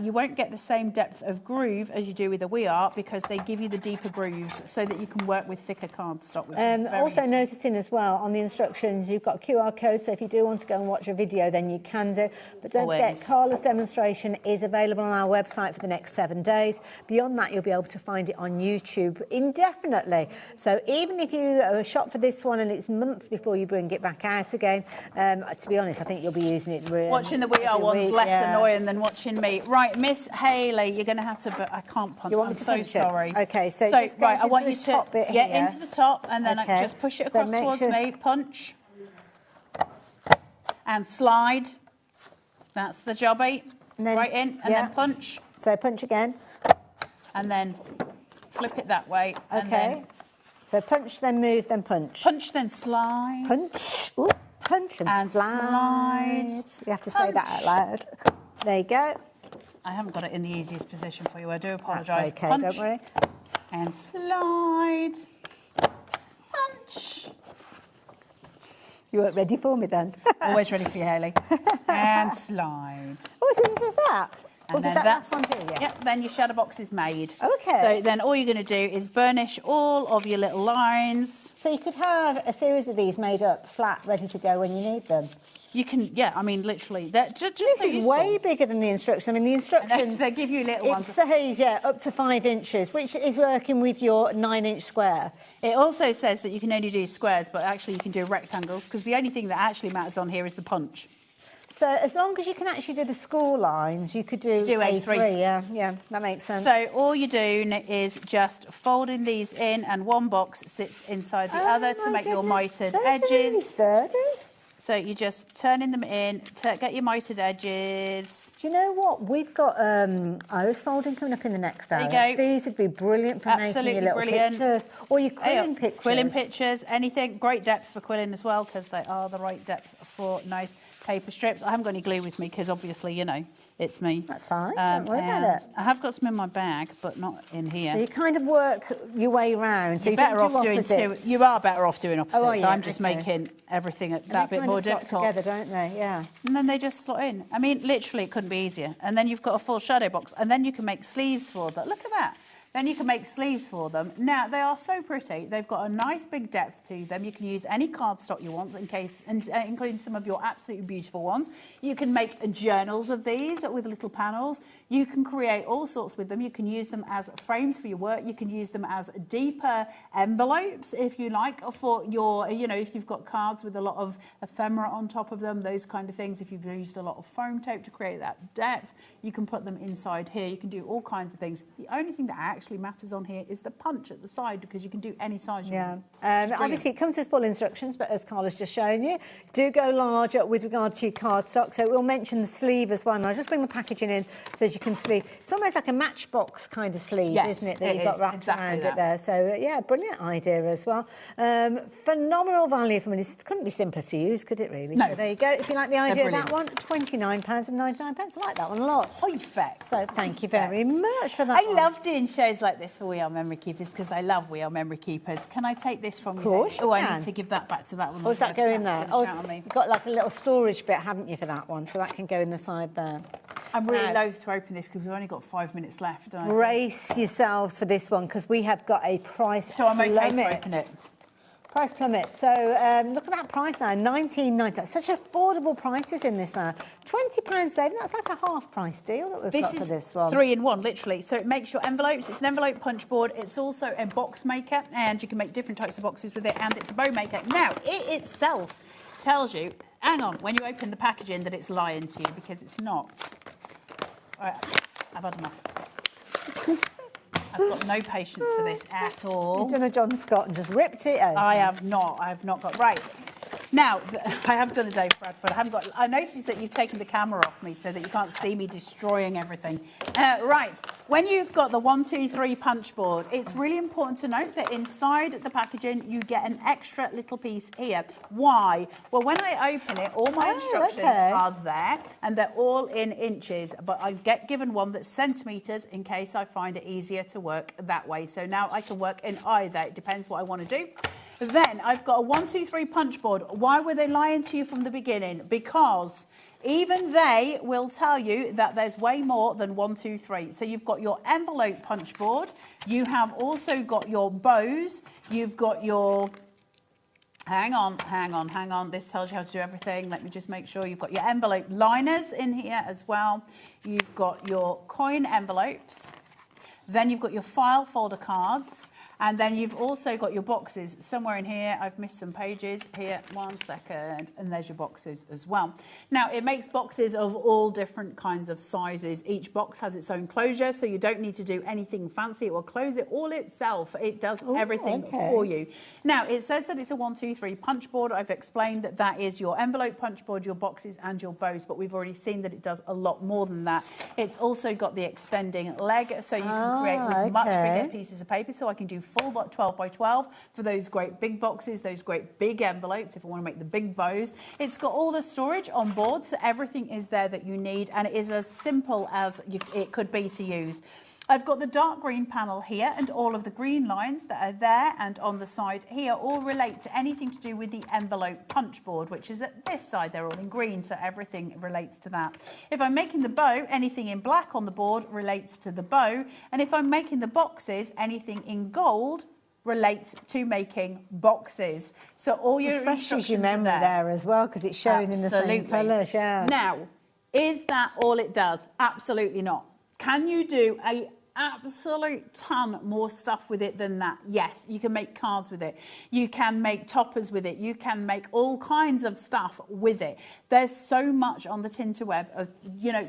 you won't get the same depth of groove as you do with a We Are, because they give you the deeper grooves so that you can work with thicker cardstock. Also noticing as well on the instructions, you've got QR code, so if you do want to go and watch a video, then you can do. But don't forget, Carla's demonstration is available on our website for the next 7 days. Beyond that, you'll be able to find it on YouTube indefinitely. So even if you shop for this one and it's months before you bring it back out again, to be honest, I think you'll be using it really. Watching the We Are one's less annoying than watching me. Right, Miss Haley, you're going to have to, but I can't punch. I'm so sorry. Okay, so right, I want you to get into the top, and then I just push it across towards me. Punch and slide. That's the jobby. Right in, and then punch. So punch again, and then flip it that way. Okay. And then so punch, then move, then punch. Punch, then slide. Punch. Ooh, punch and slide. You have to say that out loud. There you go. I haven't got it in the easiest position for you. I do apologise. That's okay, punch, don't worry. And slide. Punch. You weren't ready for me then. Always ready for you, Haley. And slide. Oh, so this is that. And or did then that one do? Yes. Yep, then your shadow box is made. Okay. So then all you're going to do is burnish all of your little lines. So you could have a series of these made up flat, ready to go when you need them. You can, yeah, I mean, literally. Just this so is useful. way bigger than the instructions. I mean, the instructions... They give you little ones. It says, up to 5 inches, which is working with your 9-inch square. It also says that you can only do squares, but actually you can do rectangles, because the only thing that actually matters on here is the punch. So as long as you can actually do the score lines, you could do A3. Yeah, that makes sense. So all you're doing is just folding these in, and one box sits inside the other to make your mitered edges. Really sturdy. So you're just turning them in to get your mitered edges. Do you know what? We've got iris folding coming up in the next hour. There you go. These would be brilliant for making your little pictures. Or your quilling pictures. Quilling pictures, anything. Great depth for quilling as well, because they are the right depth for nice paper strips. I haven't got any glue with me because obviously, you know, it's me. That's fine. Don't worry about it. I have got some in my bag, but not in here. So you kind of work your way round. So You're better off doing two. You are better off doing opposites. Oh, yeah, so I'm just making everything that bit more difficult. Together, don't they? Yeah. And then they just slot in. I mean, literally, it couldn't be easier. And then you've got a full shadow box, and then you can make sleeves for that. Look at that. Then you can make sleeves for them. Now, they are so pretty. They've got a nice big depth to them. You can use any cardstock you want, including some of your absolutely beautiful ones. You can make journals of these with little panels. You can create all sorts with them. You can use them as frames for your work. You can use them as deeper envelopes, if you like, for your, you know, if you've got cards with a lot of ephemera on top of them, those kind of things. If you've used a lot of foam tape to create that depth, you can put them inside here. You can do all kinds of things. The only thing that actually actually matters on here is the punch at the side, because you can do any size you want. Obviously it comes with full instructions, but as Carla's just shown you, do go larger with regard to your cardstock. So we'll mention the sleeve as well. And I'll just bring the packaging in so as you can see. It's almost like a matchbox kind of sleeve, isn't it, that you've got wrapped around it there. So yeah, brilliant idea as well. Phenomenal value for money. It couldn't be simpler to use, could it really? No. So there you go. If you like the idea of that one, £29.99. I like that one a lot. Perfect. So thank you very much for that. I love doing shows like this for We Are Memory Keepers because I love We Are Memory Keepers. Can I take this from you? Of course you I can. need to give that back to that one. Or does that go in there? Oh, you've got like a little storage bit, haven't you, for that one? So that can go in the side there. I'm really loath to open this because we've only got 5 minutes left. Brace yourselves for this one because we have got a price So I'm okay plummet. to open it. Price plummet. So look at that price now, $19.90. That's such affordable prices in this. £20 saving. That's like a half price deal that we've got for this one. 3-in-1, literally. So it makes your envelopes. It's an envelope punch board. It's also a box maker, and you can make different types of boxes with it. And it's a bow maker. Now, it itself tells you, hang on, when you open the packaging, that it's lying to you because it's not. All right, I've had enough. I've got no patience for this at all. You've done a John Scott and just ripped it open. I have not got. Right. Now, I have done a Dave Bradford. I noticed that you've taken the camera off me so that you can't see me destroying everything. Right. When you've got the 1, 2, 3 punch board, it's really important to note that inside the packaging, you get an extra little piece here. Why? Well, when I open it, all my instructions are there, and they're all in inches, but I get given one that's centimetres in case I find it easier to work that way. So now I can work in either. It depends what I want to do. Then I've got a 1, 2, 3 punch board. Why were they lying to you from the beginning? Because even they will tell you that there's way more than 1, 2, 3. So you've got your envelope punch board. You have also got your bows. You've got your... Hang on. This tells you how to do everything. Let me just make sure. You've got your envelope liners in here as well. You've got your coin envelopes. Then you've got your file folder cards. And then you've also got your boxes somewhere in here. I've missed some pages here. 1 second. And there's your boxes as well. Now, it makes boxes of all different kinds of sizes. Each box has its own closure, so you don't need to do anything fancy. It will close it all itself. It does everything for you. Now, it says that it's a 1, 2, 3 punch board. I've explained that that is your envelope punch board, your boxes, and your bows. But we've already seen that it does a lot more than that. It's also got the extending leg, so you can create with much bigger pieces of paper. So I can do full 12 by 12 for those great big boxes, those great big envelopes if I want to make the big bows. It's got all the storage on board, so everything is there that you need, and it is as simple as it could be to use. I've got the dark green panel here, and all of the green lines that are there and on the side here all relate to anything to do with the envelope punch board, which is at this side. They're all in green, so everything relates to that. If I'm making the bow, anything in black on the board relates to the bow, and if I'm making the boxes, anything in gold relates to making boxes. So all your refreshes your memory there as well, because it's showing in the same colours. Yeah. Now, is that all it does? Absolutely not. Can you do a absolute ton more stuff with it than that? Yes, you can make cards with it. You can make toppers with it. You can make all kinds of stuff with it. There's so much on the Tinterweb of,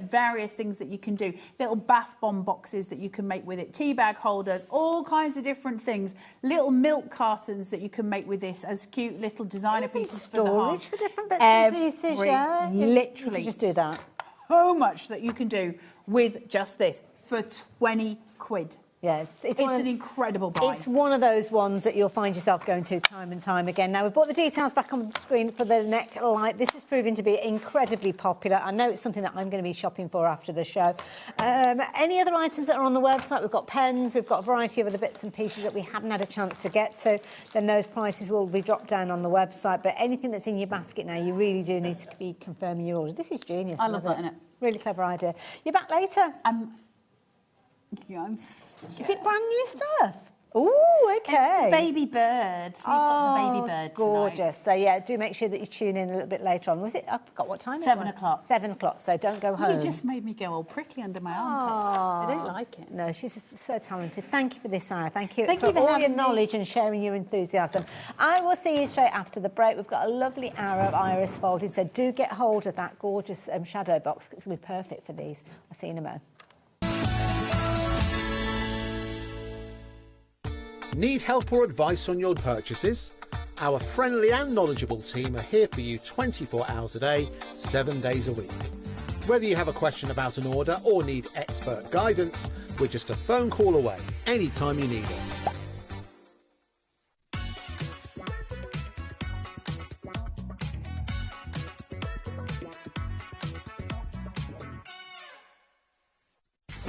various things that you can do. Little bath bomb boxes that you can make with it. Tea bag holders, all kinds of different things. Little milk cartons that you can make with this as cute little designer pieces for the storage for different bits and pieces. Yeah, literally, you can just do that. So much that you can do with just this. For 20 quid. Yeah, it's an incredible buy. It's one of those ones that you'll find yourself going to time and time again. Now, we've brought the details back on the screen for the neck light. This is proving to be incredibly popular. I know it's something that I'm going to be shopping for after the show. Any other items that are on the website? We've got pens, we've got a variety of other bits and pieces that we haven't had a chance to get to. Then those prices will be dropped down on the website. But anything that's in your basket now, you really do need to be confirming your order. This is genius. I love that, innit? Really clever idea. You're back later. Yeah. Is it brand new stuff? Oh, okay. It's the baby bird. We've got the baby bird gorgeous. Tonight. So, yeah, do make sure that you tune in a little bit later on. Was it? I forgot what time 7 it was. o'clock. 7 o'clock, so don't go home. You just made me go all prickly under my armpits. I don't like it. No, she's just so talented. Thank you for this, Sarah. Thank you for all your knowledge and sharing your enthusiasm. I will see you straight after the break. We've got a lovely hour of iris folded, so do get hold of that gorgeous shadow box. It's going to be perfect for these. I'll see you in a moment. Need help or advice on your purchases? Our friendly and knowledgeable team are here for you 24 hours a day, 7 days a week. Whether you have a question about an order or need expert guidance, we're just a phone call away anytime you need us.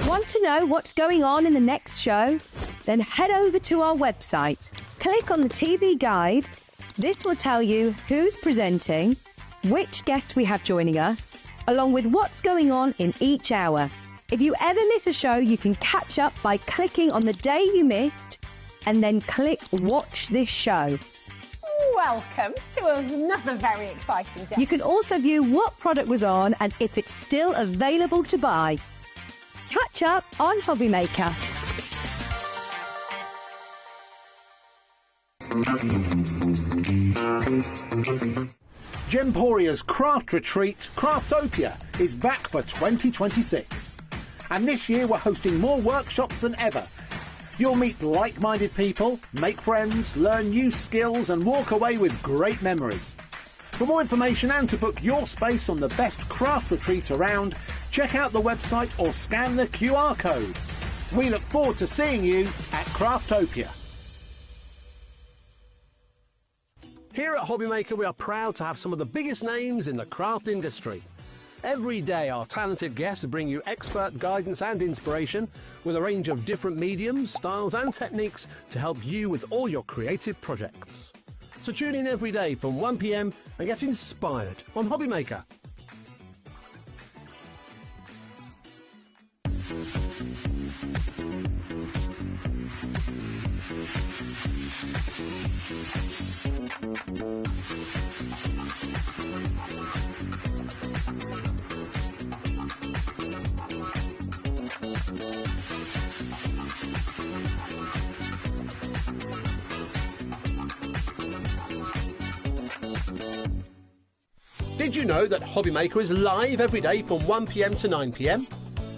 Want to know what's going on in the next show? Then head over to our website. Click on the TV guide. This will tell you who's presenting, which guest we have joining us, along with what's going on in each hour. If you ever miss a show, you can catch up by clicking on the day you missed and then click Watch This Show. Welcome to another very exciting day. You can also view what product was on and if it's still available to buy. Catch up on HobbyMaker. Gemporia's Craft Retreat, Craftopia, is back for 2026. And this year we're hosting more workshops than ever. You'll meet like-minded people, make friends, learn new skills and walk away with great memories. For more information and to book your space on the best craft retreat around, check out the website or scan the QR code. We look forward to seeing you at Craftopia. Here at HobbyMaker, we are proud to have some of the biggest names in the craft industry. Every day, our talented guests bring you expert guidance and inspiration with a range of different mediums, styles and techniques to help you with all your creative projects. So tune in every day from 1 p.m. and get inspired on HobbyMaker. Did you know that HobbyMaker is live every day from 1 p.m. to 9 p.m?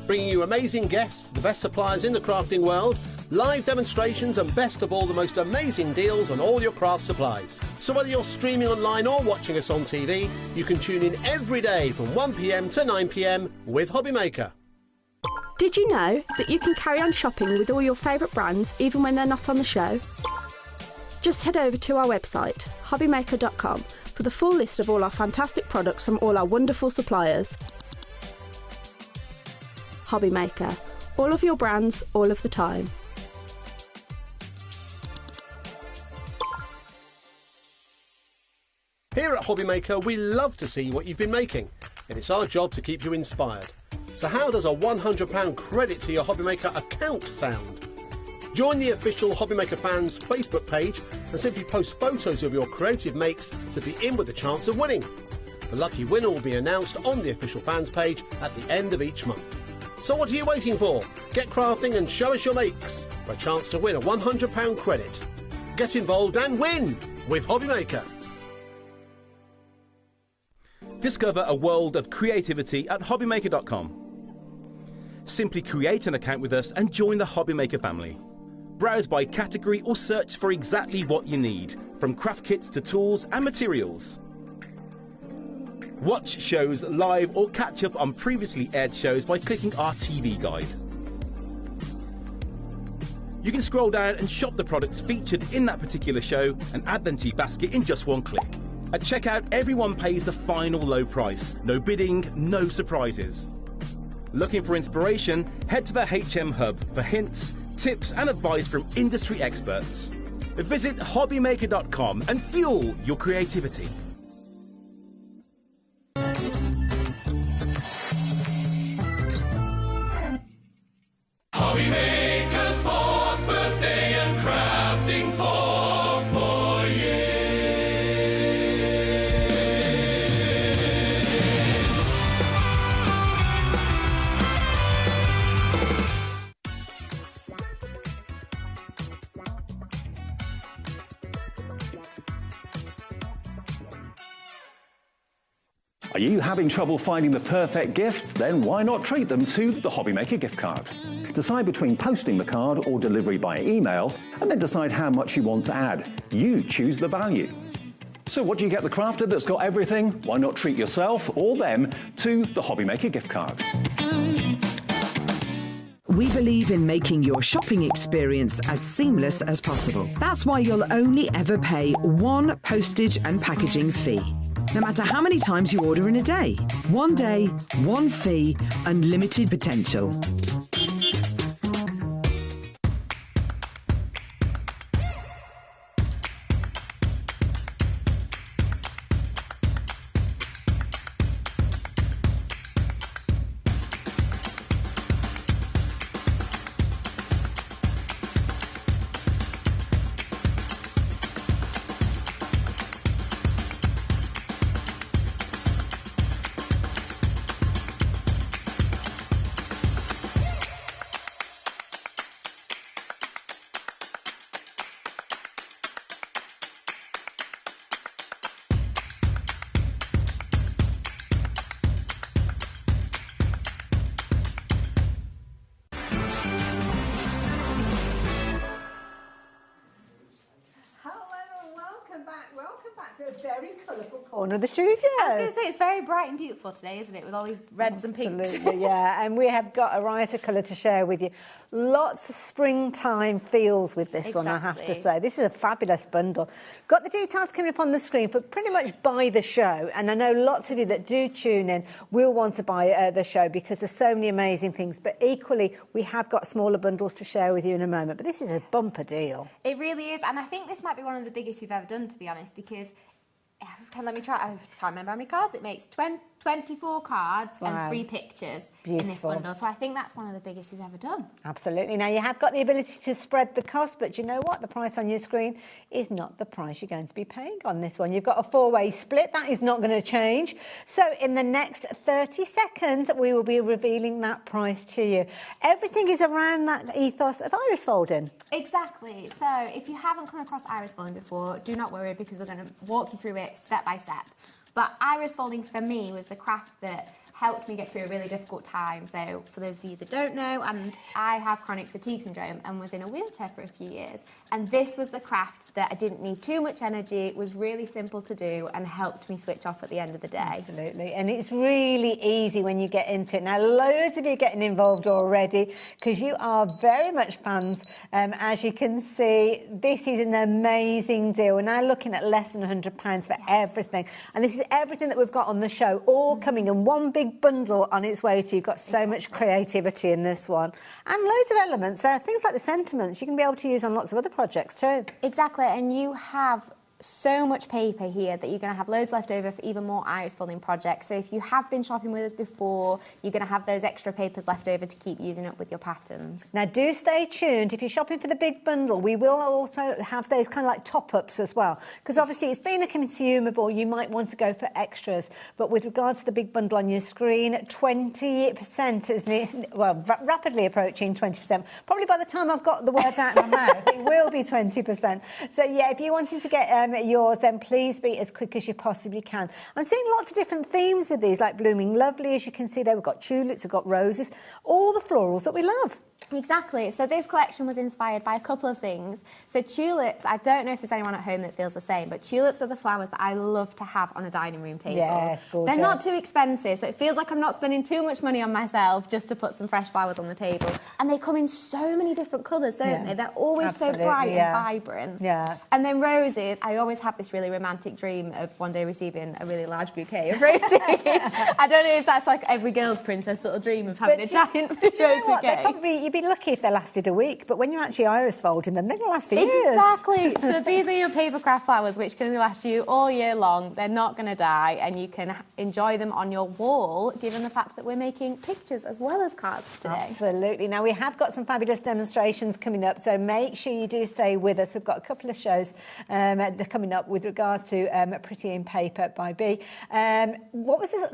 Bringing you amazing guests, the best suppliers in the crafting world, live demonstrations and best of all, the most amazing deals on all your craft supplies. So whether you're streaming online or watching us on TV, you can tune in every day from 1 p.m. to 9 p.m. with HobbyMaker. Did you know that you can carry on shopping with all your favourite brands even when they're not on the show? Just head over to our website, hobbymaker.com, for the full list of all our fantastic products from all our wonderful suppliers. HobbyMaker. All of your brands, all of the time. Here at HobbyMaker, we love to see what you've been making, and it's our job to keep you inspired. So how does a £100 credit to your HobbyMaker account sound? Join the official HobbyMaker fans Facebook page and simply post photos of your creative makes to be in with a chance of winning. The lucky winner will be announced on the official fans page at the end of each month. So what are you waiting for? Get crafting and show us your makes for a chance to win a £100 credit. Get involved and win with HobbyMaker. Discover a world of creativity at hobbymaker.com. Simply create an account with us and join the HobbyMaker family. Browse by category or search for exactly what you need, from craft kits to tools and materials. Watch shows live or catch up on previously aired shows by clicking our TV guide. You can scroll down and shop the products featured in that particular show and add them to your basket in just one click. At checkout, everyone pays the final low price. No bidding, no surprises. Looking for inspiration? Head to the HM Hub for hints, tips and advice from industry experts. Visit hobbymaker.com and fuel your creativity. HobbyMaker's 4th birthday and crafting for 4 years. Are you having trouble finding the perfect gift? Then why not treat them to the HobbyMaker gift card? Decide between posting the card or delivery by email, and then decide how much you want to add. You choose the value. So what do you get the crafter that's got everything? Why not treat yourself or them to the HobbyMaker gift card? We believe in making your shopping experience as seamless as possible. That's why you'll only ever pay one postage and packaging fee, no matter how many times you order in a day. One day, one fee, unlimited potential. Very colourful corner of the studio. I was going to say, it's very bright and beautiful today, isn't it? With all these reds and pinks. Absolutely, yeah. And we have got a riot of colour to share with you. Lots of springtime feels with this one, I have to say. This is a fabulous bundle. Got the details coming up on the screen for pretty much buy the show. And I know lots of you that do tune in will want to buy the show because there's so many amazing things. But equally, we have got smaller bundles to share with you in a moment. But this is a bumper deal. It really is. And I think this might be one of the biggest we've ever done, to be honest, because... let me try. I can't remember how many cards it makes. 24 cards and 3 pictures in this bundle. So I think that's one of the biggest we've ever done. Absolutely. Now, you have got the ability to spread the cost, but you know what? The price on your screen is not the price you're going to be paying on this one. You've got a 4-way split. That is not going to change. So in the next 30 seconds, we will be revealing that price to you. Everything is around that ethos of iris folding. Exactly. So if you haven't come across iris folding before, do not worry because we're going to walk you through it step by step. But iris folding for me was the craft that helped me get through a really difficult time. So for those of you that don't know, I have chronic fatigue syndrome and was in a wheelchair for a few years. And this was the craft that I didn't need too much energy, was really simple to do and helped me switch off at the end of the day. Absolutely. And it's really easy when you get into it. Now, loads of you are getting involved already because you are very much fans. As you can see, this is an amazing deal. We're now looking at less than £100 for everything. And this is everything that we've got on the show, all coming in one big bundle on its way to you. You've got so much creativity in this one. And loads of elements. Things like the sentiments you can be able to use on lots of other projects too. Exactly. And you have so much paper here that you're going to have loads left over for even more iris folding projects. So if you have been shopping with us before, you're going to have those extra papers left over to keep using up with your patterns. Now do stay tuned. If you're shopping for the big bundle, we will also have those kind of like top-ups as well, because obviously it's being a consumable, you might want to go for extras. But with regards to the big bundle on your screen, 20% is rapidly approaching 20%. Probably by the time I've got the words out of my mouth, it will be 20%. So yeah, if you're wanting to get yours, then please be as quick as you possibly can. I'm seeing lots of different themes with these, like Blooming Lovely, as you can see there. We've got tulips, we've got roses, all the florals that we love. Exactly. So this collection was inspired by a couple of things. So tulips, I don't know if there's anyone at home that feels the same, but tulips are the flowers that I love to have on a dining room table. Yes, gorgeous. They're not too expensive, so it feels like I'm not spending too much money on myself just to put some fresh flowers on the table. And they come in so many different colours, don't they? They're always so bright and vibrant. Yeah. And then roses, I always have this really romantic dream of one day receiving a really large bouquet of roses. I don't know if that's like every girl's princess sort of dream of having a giant rose bouquet. You'd be lucky if they lasted a week, but when you're actually iris folding them, they're going to last for years. Exactly. So these are your paper craft flowers, which can last you all year long. They're not going to die, and you can enjoy them on your wall, given the fact that we're making pictures as well as cards today. Absolutely. Now, we have got some fabulous demonstrations coming up, so make sure you do stay with us. We've got a couple of shows coming up with regards to Pretty in Paper by B. What was this?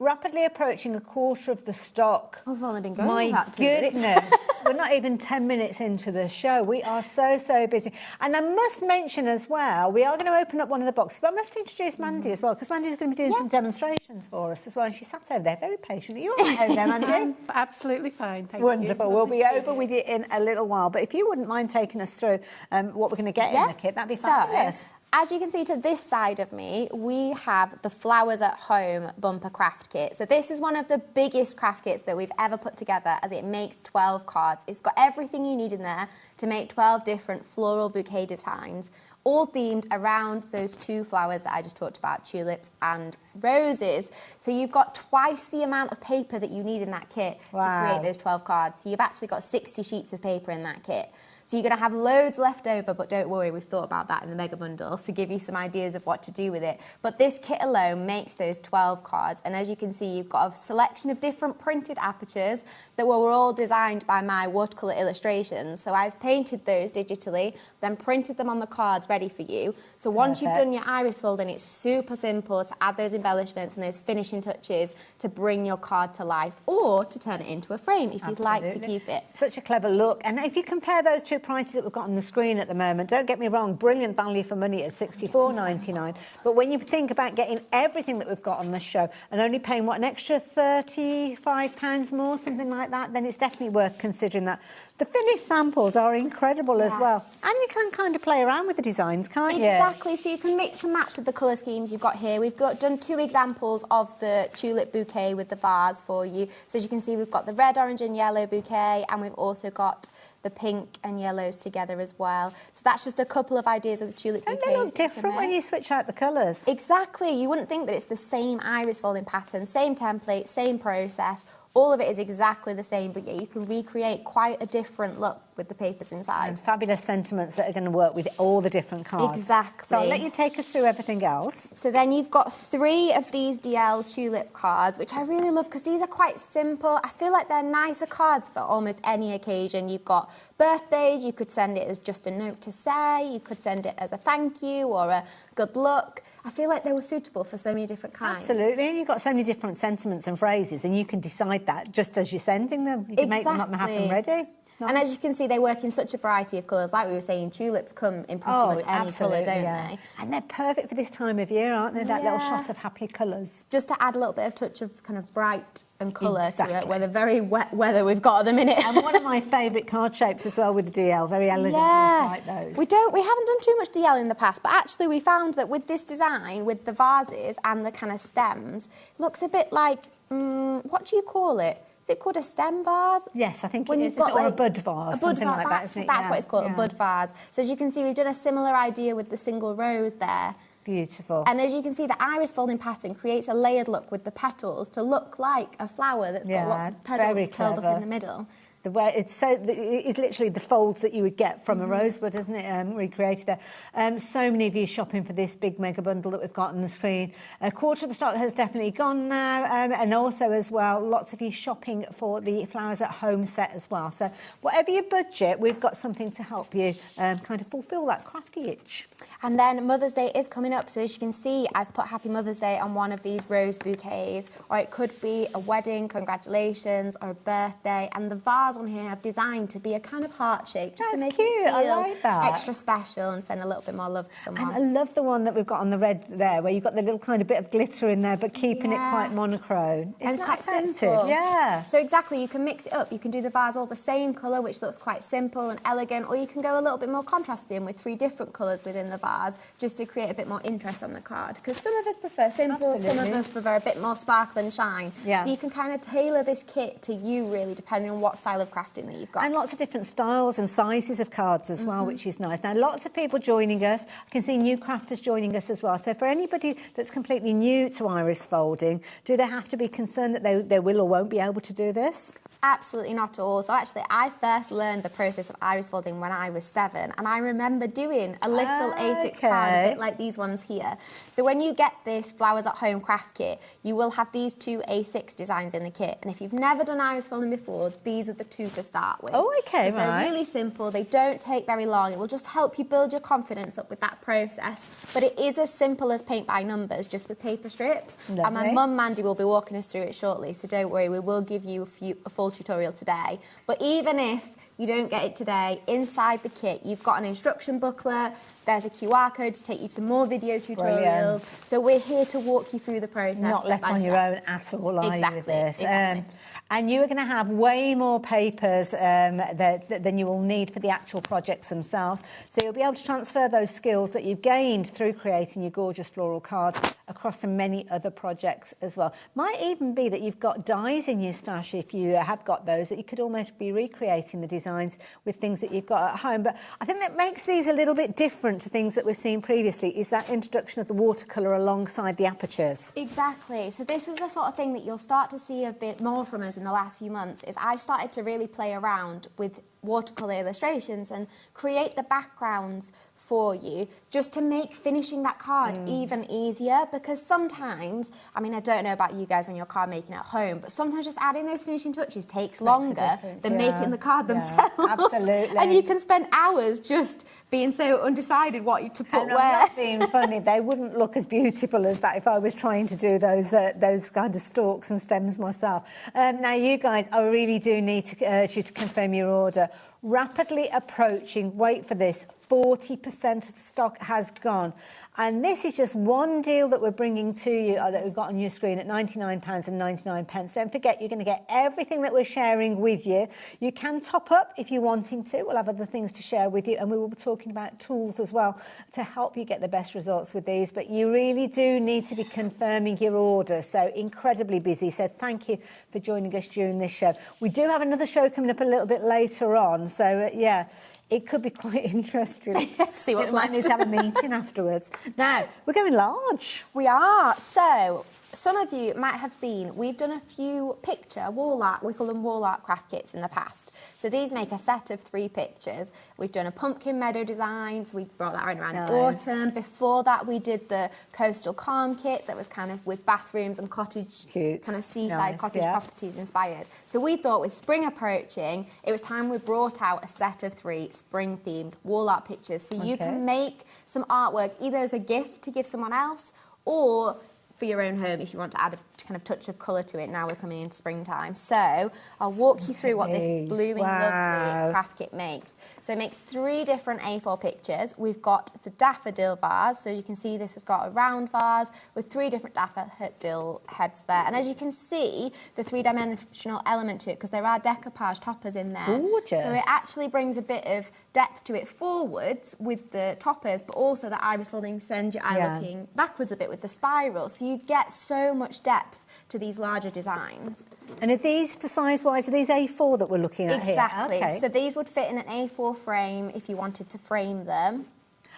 rapidly approaching a quarter of the stock. I've only been going My about 2 minutes. goodness, we're not even 10 minutes into the show. We are so busy. And I must mention as well, we are going to open up one of the boxes, but I must introduce Mandy as well, because Mandy's going to be doing some demonstrations for us as well. And she sat over there very patiently. You're all right over there, Mandy? Absolutely fine, thank you. Wonderful. We'll be over with you in a little while. But if you wouldn't mind taking us through what we're going to get in the kit, that'd be fabulous. As you can see to this side of me, we have the Flowers at Home bumper craft kit. So this is one of the biggest craft kits that we've ever put together, as it makes 12 cards. It's got everything you need in there to make 12 different floral bouquet designs, all themed around those 2 flowers that I just talked about, tulips and roses. So you've got twice the amount of paper that you need in that kit to create those 12 cards. So you've actually got 60 sheets of paper in that kit. So you're going to have loads left over, but don't worry, we've thought about that in the mega bundles to give you some ideas of what to do with it. But this kit alone makes those 12 cards, and as you can see, you've got a selection of different printed apertures that were all designed by my watercolor illustrations. So I've painted those digitally, then printed them on the cards ready for you. So once you've done your iris folding, it's super simple to add those embellishments and those finishing touches to bring your card to life, or to turn it into a frame if you'd like to keep it. Such a clever look. And if you compare those 2 prices that we've got on the screen at the moment, don't get me wrong, brilliant value for money at $64.99. But when you think about getting everything that we've got on the show and only paying, what, an extra £35 more, something like that, then it's definitely worth considering that. The finished samples are incredible as well. And you can kind of play around with the designs, can't you? Exactly, so you can mix and match with the colour schemes you've got here. We've done 2 examples of the tulip bouquet with the vase for you. So as you can see, we've got the red, orange and yellow bouquet, and we've also got the pink and yellows together as well. So that's just a couple of ideas of the tulip bouquets. Don't they look different when you switch out the colours? Exactly. You wouldn't think that it's the same iris folding pattern, same template, same process. All of it is exactly the same, but yeah, you can recreate quite a different look with the papers inside. And fabulous sentiments that are going to work with all the different cards. Exactly. So I'll let you take us through everything else. So then you've got 3 of these DL tulip cards, which I really love because these are quite simple. I feel like they're nicer cards for almost any occasion. You've got birthdays, you could send it as just a note to say, you could send it as a thank you or a good luck. I feel like they were suitable for so many different kinds. Absolutely, and you've got so many different sentiments and phrases, and you can decide that just as you're sending them. You can make them up and have them ready. Nice. And as you can see, they work in such a variety of colours. Like we were saying, tulips come in pretty much any colour, don't they? And they're perfect for this time of year, aren't they? That little shot of happy colours. Just to add a little bit of touch of kind of bright and colour to it, where the very wet weather we've got at the minute. And one of my favourite card shapes as well with the DL, very elegant. Like those. We haven't done too much DL in the past, but actually we found that with this design, with the vases and the kind of stems, it looks a bit like, what do you call it? Is it called a stem vase? Yes, I think it is. Or a bud vase, something like that, isn't it? That's what it's called, a bud vase. So as you can see, we've done a similar idea with the single rose there. Beautiful. And as you can see, the iris folding pattern creates a layered look with the petals to look like a flower that's got lots of petals curled up in the middle. The way it's literally the folds that you would get from a rosebud, isn't it? Recreated there. So many of you shopping for this big mega bundle that we've got on the screen. A quarter of the stock has definitely gone now, and also as well, lots of you shopping for the Flowers at Home set as well. So whatever your budget, we've got something to help you kind of fulfil that crafty itch. And then Mother's Day is coming up, so as you can see, I've put Happy Mother's Day on one of these rose bouquets, or it could be a wedding, congratulations, or a birthday, and the vase on here I've designed to be a kind of heart shape, just to make it feel extra special and send a little bit more love to someone. And I love the one that we've got on the red there, where you've got the little kind of bit of glitter in there, but keeping it quite monochrome. Isn't that effective? Yeah. So exactly, you can mix it up. You can do the vase all the same colour, which looks quite simple and elegant, or you can go a little bit more contrasting with 3 different colours within the vase, just to create a bit more interest on the card. Because some of us prefer simple, some of us prefer a bit more sparkle and shine. So you can kind of tailor this kit to you, really, depending on what style of crafting that you've got. And lots of different styles and sizes of cards as well, which is nice. Now, lots of people joining us. I can see new crafters joining us as well. So for anybody that's completely new to iris folding, do they have to be concerned that they will or won't be able to do this? Absolutely not at all. So actually, I first learned the process of iris folding when I was 7, and I remember doing a little A6 card, a bit like these ones here. So when you get this Flowers at Home craft kit, you will have these 2 A6 designs in the kit, and if you've never done iris folding before, these are the 2 to start with. Oh, okay, right. They're really simple. They don't take very long. It will just help you build your confidence up with that process. But it is as simple as paint by numbers, just with paper strips. Lovely. And my mum, Mandy, will be walking us through it shortly, so don't worry, we will give you a full tutorial today. But even if you don't get it today, inside the kit, you've got an instruction booklet, there's a QR code to take you to more video tutorials. Brilliant. So we're here to walk you through the process. Not left on your own at all, are you, with this? Exactly. And you are going to have way more papers than you will need for the actual projects themselves. So you'll be able to transfer those skills that you've gained through creating your gorgeous floral cards across to many other projects as well. Might even be that you've got dies in your stash, if you have got those, that you could almost be recreating the designs with things that you've got at home. But I think that makes these a little bit different to things that we've seen previously, is that introduction of the watercolour alongside the apertures. Exactly. So this was the sort of thing that you'll start to see a bit more from us in the last few months, is I've started to really play around with watercolour illustrations and create the backgrounds for you, just to make finishing that card even easier. Because sometimes, I mean, I don't know about you guys when you're card making at home, but sometimes just adding those finishing touches takes longer than making the card themselves. Absolutely. And you can spend hours just being so undecided what to put and where. I'm not being funny, they wouldn't look as beautiful as that if I was trying to do those kind of stalks and stems myself. Now, you guys, I really do need to urge you to confirm your order. Rapidly approaching, wait for this, 40% of the stock has gone. And this is just one deal that we're bringing to you, that we've got on your screen at £99.99. Don't forget, you're going to get everything that we're sharing with you. You can top up if you're wanting to. We'll have other things to share with you, and we will be talking about tools as well to help you get the best results with these. But you really do need to be confirming your order. So incredibly busy. So thank you for joining us during this show. We do have another show coming up a little bit later on. So, yeah. It could be quite interesting. See what's left. Might need to have a meeting afterwards. Now, we're going large. We are. So, some of you might have seen, we've done a few picture wall art, we call them wall art craft kits in the past. So these make a set of 3 pictures. We've done a pumpkin meadow design, so we brought that around autumn. Before that, we did the coastal calm kit that was kind of with bathrooms and cottage, kind of seaside cottage properties inspired. So we thought with spring approaching, it was time we brought out a set of 3 spring-themed wall art pictures. So you can make some artwork either as a gift to give someone else or for your own home if you want to add a kind of touch of colour to it. Now we're coming into springtime. So I'll walk you through what this blooming lovely craft kit makes. So it makes 3 different A4 pictures. We've got the daffodil vase. So you can see this has got a round vase with 3 different daffodil heads there. And as you can see, the 3-dimensional element to it, because there are decoupage toppers in there. Gorgeous. So it actually brings a bit of depth to it forwards with the toppers, but also the iris folding sends your eye looking backwards a bit with the spiral. So you get so much depth to these larger designs. And are these, for size-wise, are these A4 that we're looking at here? Exactly. So these would fit in an A4 frame if you wanted to frame them.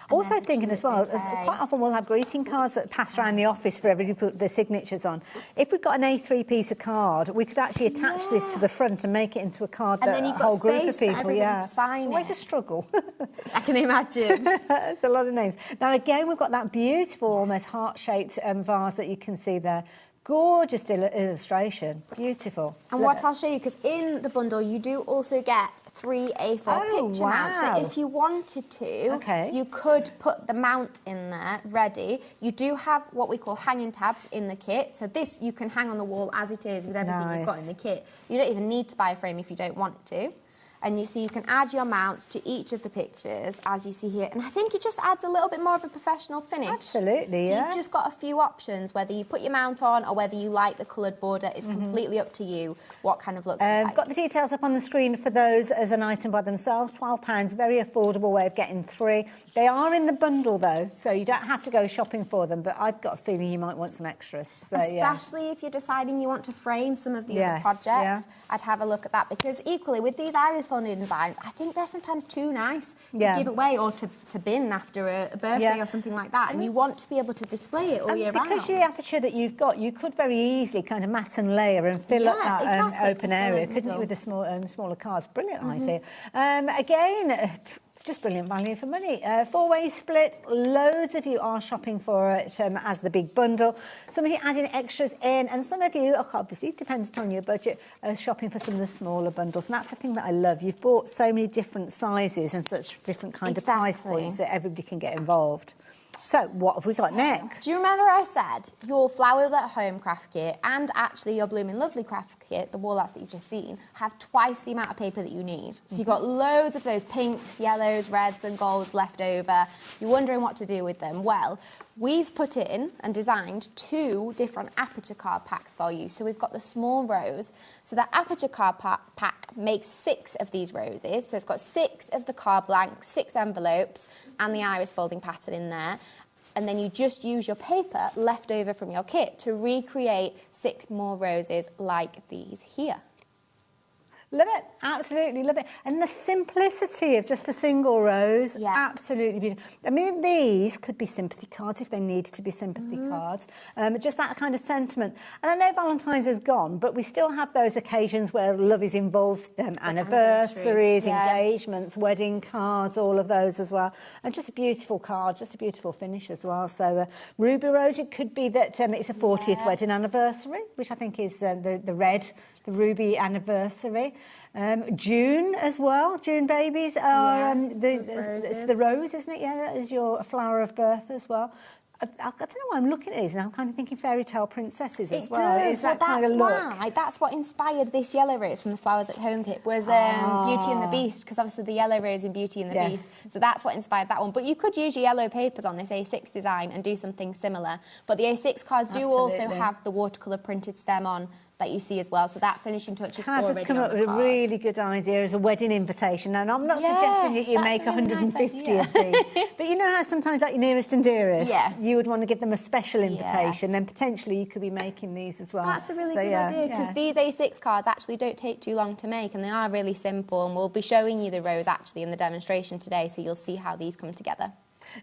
Also thinking as well, quite often we'll have greeting cards that pass around the office for everybody to put their signatures on. If we've got an A3 piece of card, we could actually attach this to the front and make it into a card that a whole group of people, to sign it's always a struggle. I can imagine. It's a lot of names. Now again, we've got that beautiful, almost heart-shaped vase that you can see there. Gorgeous illustration, beautiful. And what I'll show you, because in the bundle you do also get 3 A4 picture mounts. So if you wanted to, you could put the mount in there ready. You do have what we call hanging tabs in the kit. So this you can hang on the wall as it is with everything you've got in the kit. You don't even need to buy a frame if you don't want to. And so you can add your mounts to each of the pictures, as you see here. And I think it just adds a little bit more of a professional finish. Absolutely, so you've just got a few options, whether you put your mount on or whether you like the coloured border. It's completely up to you what kind of look you like. Got the details up on the screen for those as an item by themselves. £12, very affordable way of getting 3. They are in the bundle, though, so you don't have to go shopping for them, but I've got a feeling you might want some extras. So, especially if you're deciding you want to frame some of the other projects. I'd have a look at that, because equally with these iris folding designs, I think they're sometimes too nice to give away or to bin after a birthday or something like that, and you want to be able to display it all year round. Because the aperture that you've got, you could very easily kind of mat and layer and fill up that open area, couldn't you, with the smaller cards? Brilliant idea. Again, just brilliant value for money. 4-way split, loads of you are shopping for it as the big bundle. Some of you adding extras in, and some of you, obviously it depends on your budget, are shopping for some of the smaller bundles. And that's the thing that I love. You've bought so many different sizes and such different kind of price points that everybody can get involved. So what have we got next? Do you remember I said your Flowers at Home craft kit and actually your Blooming Lovely craft kit, the wall arts that you've just seen, have twice the amount of paper that you need. So you've got loads of those pinks, yellows, reds and golds left over. You're wondering what to do with them. Well, we've put in and designed 2 different aperture card packs for you. So we've got the small rose. So the aperture card pack makes 6 of these roses. So it's got 6 of the card blanks, 6 envelopes, and the iris folding pattern in there. And then you just use your paper left over from your kit to recreate 6 more roses like these here. Love it, absolutely love it. And the simplicity of just a single rose, absolutely beautiful. I mean, these could be sympathy cards if they needed to be sympathy cards. Just that kind of sentiment. And I know Valentine's is gone, but we still have those occasions where love is involved, anniversaries, engagements, wedding cards, all of those as well. And just a beautiful card, just a beautiful finish as well. So Ruby Rose, it could be that it's a 40th wedding anniversary, which I think is the red, the ruby anniversary. June as well. June babies are it's the rose, isn't it? Yeah, that is your flower of birth as well. I don't know why I'm looking at these now. I'm kind of thinking fairy tale princesses as well. Does. Is that kind of look? That's what inspired this yellow rose from the Flowers at Home kit was Beauty and the Beast, because obviously the yellow rose in Beauty and the Beast. So that's what inspired that one. But you could use your yellow papers on this A6 design and do something similar. But the A6 cards do also have the watercolour printed stem on that you see as well, so that finishing touch is already on the Kaz has come up with a really good idea as a wedding invitation, and I'm not suggesting that you make 150 of these, but you know how sometimes like your nearest and dearest, you would want to give them a special invitation, then potentially you could be making these as well. That's a really good idea, because these A6 cards actually don't take too long to make, and they are really simple, and we'll be showing you the rose actually in the demonstration today, so you'll see how these come together.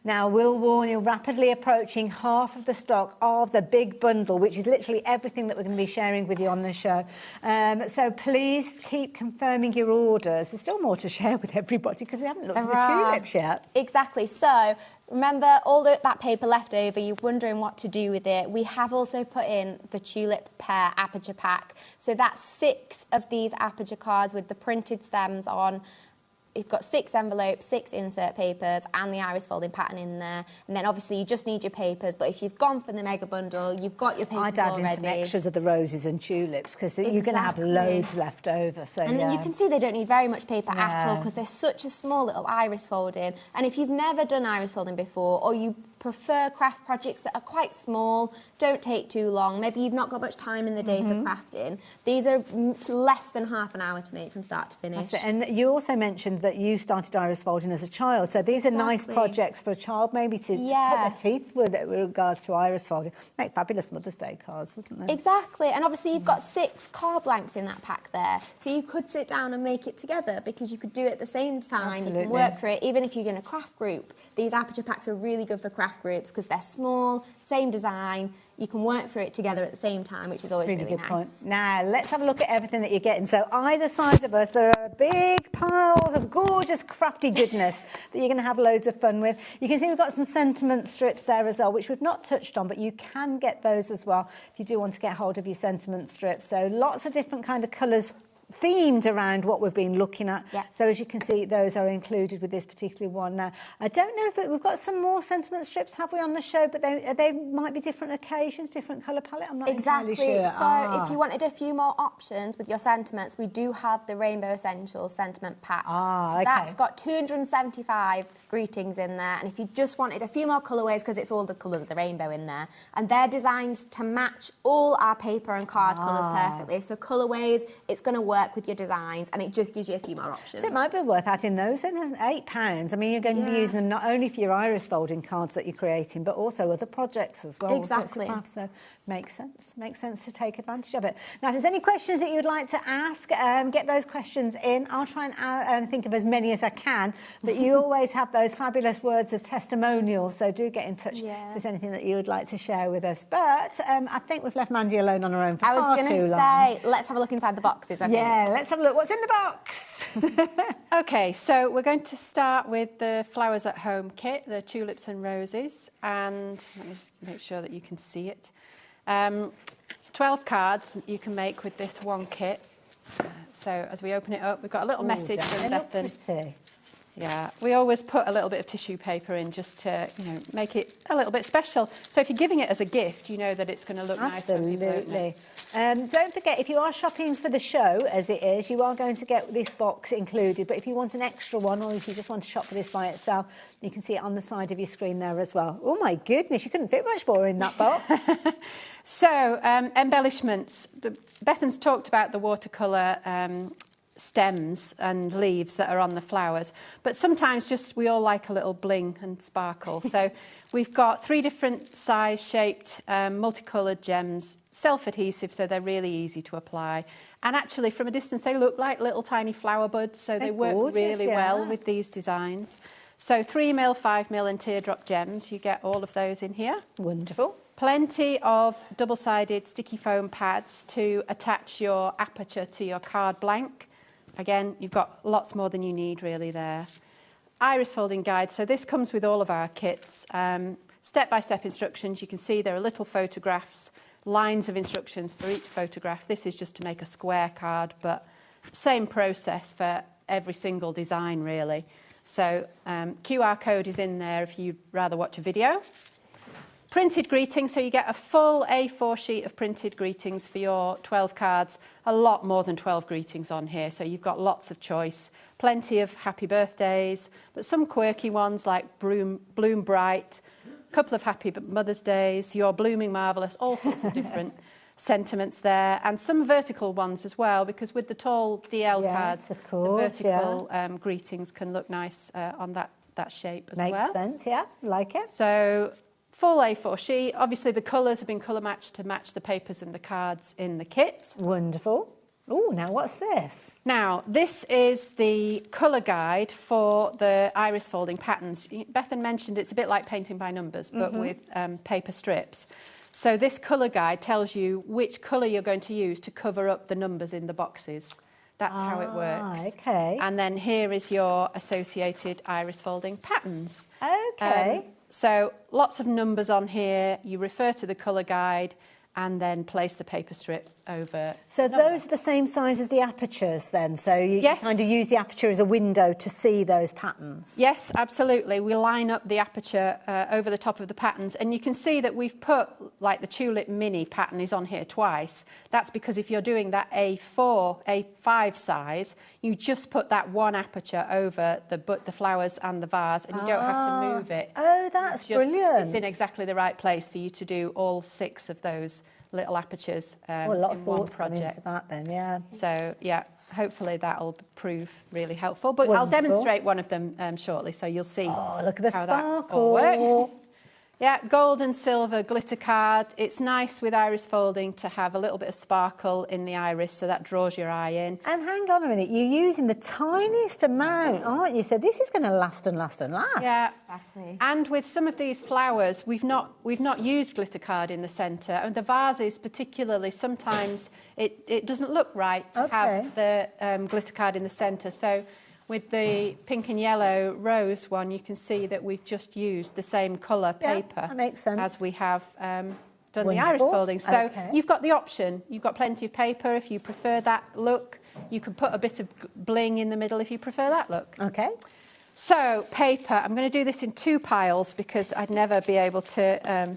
Now, we'll warn you, rapidly approaching half of the stock of the big bundle, which is literally everything that we're going to be sharing with you on the show. So please keep confirming your orders. There's still more to share with everybody because we haven't looked at the tulips yet. Exactly. So remember all that paper left over, you're wondering what to do with it. We have also put in the tulip pear aperture pack. So that's 6 of these aperture cards with the printed stems on. You've got 6 envelopes, 6 insert papers, and the iris folding pattern in there. And then obviously you just need your papers, but if you've gone for the mega bundle, you've got your papers already. I'd add in some extras of the roses and tulips because you're going to have loads left over. So and then you can see they don't need very much paper at all because they're such a small little iris folding. And if you've never done iris folding before, or you prefer craft projects that are quite small, don't take too long, maybe you've not got much time in the day for crafting, these are less than half an hour to make from start to finish. That's it. And you also mentioned that you started iris folding as a child, so these are nice projects for a child maybe to put their teeth with regards to iris folding. Make fabulous Mother's Day cards, wouldn't they? Exactly, and obviously you've got 6 card blanks in that pack there, so you could sit down and make it together because you could do it at the same time. You can work through it, even if you're in a craft group. These aperture packs are really good for craft groups because they're small, same design, you can work through it together at the same time, which is always really good nice. Point. Now, let's have a look at everything that you're getting. So either side of us, there are big piles of gorgeous crafty goodness that you're going to have loads of fun with. You can see we've got some sentiment strips there as well, which we've not touched on, but you can get those as well if you do want to get hold of your sentiment strips. So lots of different kind of colours themed around what we've been looking at. So as you can see, those are included with this particular one. Now, I don't know if we've got some more sentiment strips, have we, on the show, but they might be different occasions, different colour palette. I'm not entirely sure. So if you wanted a few more options with your sentiments, we do have the Rainbow Essentials sentiment pack. So that's got 275 greetings in there, and if you just wanted a few more colourways, because it's all the colours of the rainbow in there, and they're designed to match all our paper and card colours perfectly. So colourways, it's going to work with your designs, and it just gives you a few more options. So it might be worth adding those in, £8. I mean, you're going to be using them not only for your iris folding cards that you're creating, but also other projects as well. Exactly. So makes sense to take advantage of it. Now, if there's any questions that you'd like to ask, get those questions in. I'll try and think of as many as I can, but you always have those fabulous words of testimonial, so do get in touch if there's anything that you would like to share with us. But I think we've left Mandy alone on her own for far too long. I was going to say, let's have a look inside the boxes, I think. Yeah, let's have a look. What's in the box? Okay, so we're going to start with the Flowers at Home kit, the tulips and roses, and let me just make sure that you can see it. 12 cards you can make with this one kit. So as we open it up, we've got a little message from Bethan. Yeah, we always put a little bit of tissue paper in just to, make it a little bit special. So if you're giving it as a gift, you know that it's going to look nice. Absolutely. Don't forget, if you are shopping for the show, as it is, you are going to get this box included. But if you want an extra one, or if you just want to shop for this by itself, you can see it on the side of your screen there as well. Oh my goodness, you couldn't fit much more in that box. So, embellishments. Bethan's talked about the watercolor stems and leaves that are on the flowers, but sometimes we all like a little bling and sparkle. So we've got 3 different size shaped multicolored gems, self-adhesive, so they're really easy to apply, and actually from a distance they look like little tiny flower buds, so they work gorgeous, really well with these designs. So 3mm, 5mm and teardrop gems, you get all of those in here. Wonderful. Plenty of double-sided sticky foam pads to attach your aperture to your card blank. Again, you've got lots more than you need really there. Iris folding guide. So this comes with all of our kits. Step-by-step instructions. You can see there are little photographs, lines of instructions for each photograph. This is just to make a square card, but same process for every single design really. So QR code is in there if you'd rather watch a video. Printed greetings, so you get a full A4 sheet of printed greetings for your 12 cards. A lot more than 12 greetings on here, so you've got lots of choice. Plenty of happy birthdays, but some quirky ones like Bloom Bright, a couple of happy Mother's Days, You're Blooming Marvellous, all sorts of different sentiments there, and some vertical ones as well, because with the tall DL cards, of course, the vertical greetings can look nice on that shape as well. Makes sense, yeah, like it. So, full A4 sheet. Obviously, the colours have been colour matched to match the papers and the cards in the kit. Wonderful. Oh, now what's this? Now, this is the colour guide for the iris folding patterns. Bethan mentioned it's a bit like painting by numbers, but with paper strips. So this colour guide tells you which colour you're going to use to cover up the numbers in the boxes. That's how it works. Okay. And then here is your associated iris folding patterns. Okay. So lots of numbers on here. You refer to the colour guide and then place the paper strip over. So those are the same size as the apertures then? So you kind of use the aperture as a window to see those patterns? Yes, absolutely. We line up the aperture over the top of the patterns, and you can see that we've put, like the tulip mini pattern is on here twice. That's because if you're doing that A4, A5 size, you just put that one aperture over the flowers and the vase, and you don't have to move it. Oh, that's brilliant. It's in exactly the right place for you to do all 6 of those little apertures a lot of one thoughts gone into that then, yeah. So, yeah, hopefully that'll prove really helpful. But Wonderful. I'll demonstrate one of them shortly, so you'll see look at the how sparkle. that all works. Yeah, gold and silver glitter card. It's nice with iris folding to have a little bit of sparkle in the iris, so that draws your eye in. And hang on a minute, you're using the tiniest amount, aren't you? So this is going to last and last and last. Yeah, exactly. And with some of these flowers, we've not used glitter card in the centre. And the vases, particularly, sometimes it doesn't look right to have the glitter card in the centre. So with the pink and yellow rose one, you can see that we've just used the same colour paper that makes sense. as we have done Wonderful. the iris folding. So Okay. you've got the option. You've got plenty of paper if you prefer that look. You can put a bit of bling in the middle if you prefer that look. Okay. So paper, I'm going to do this in 2 piles because I'd never be able to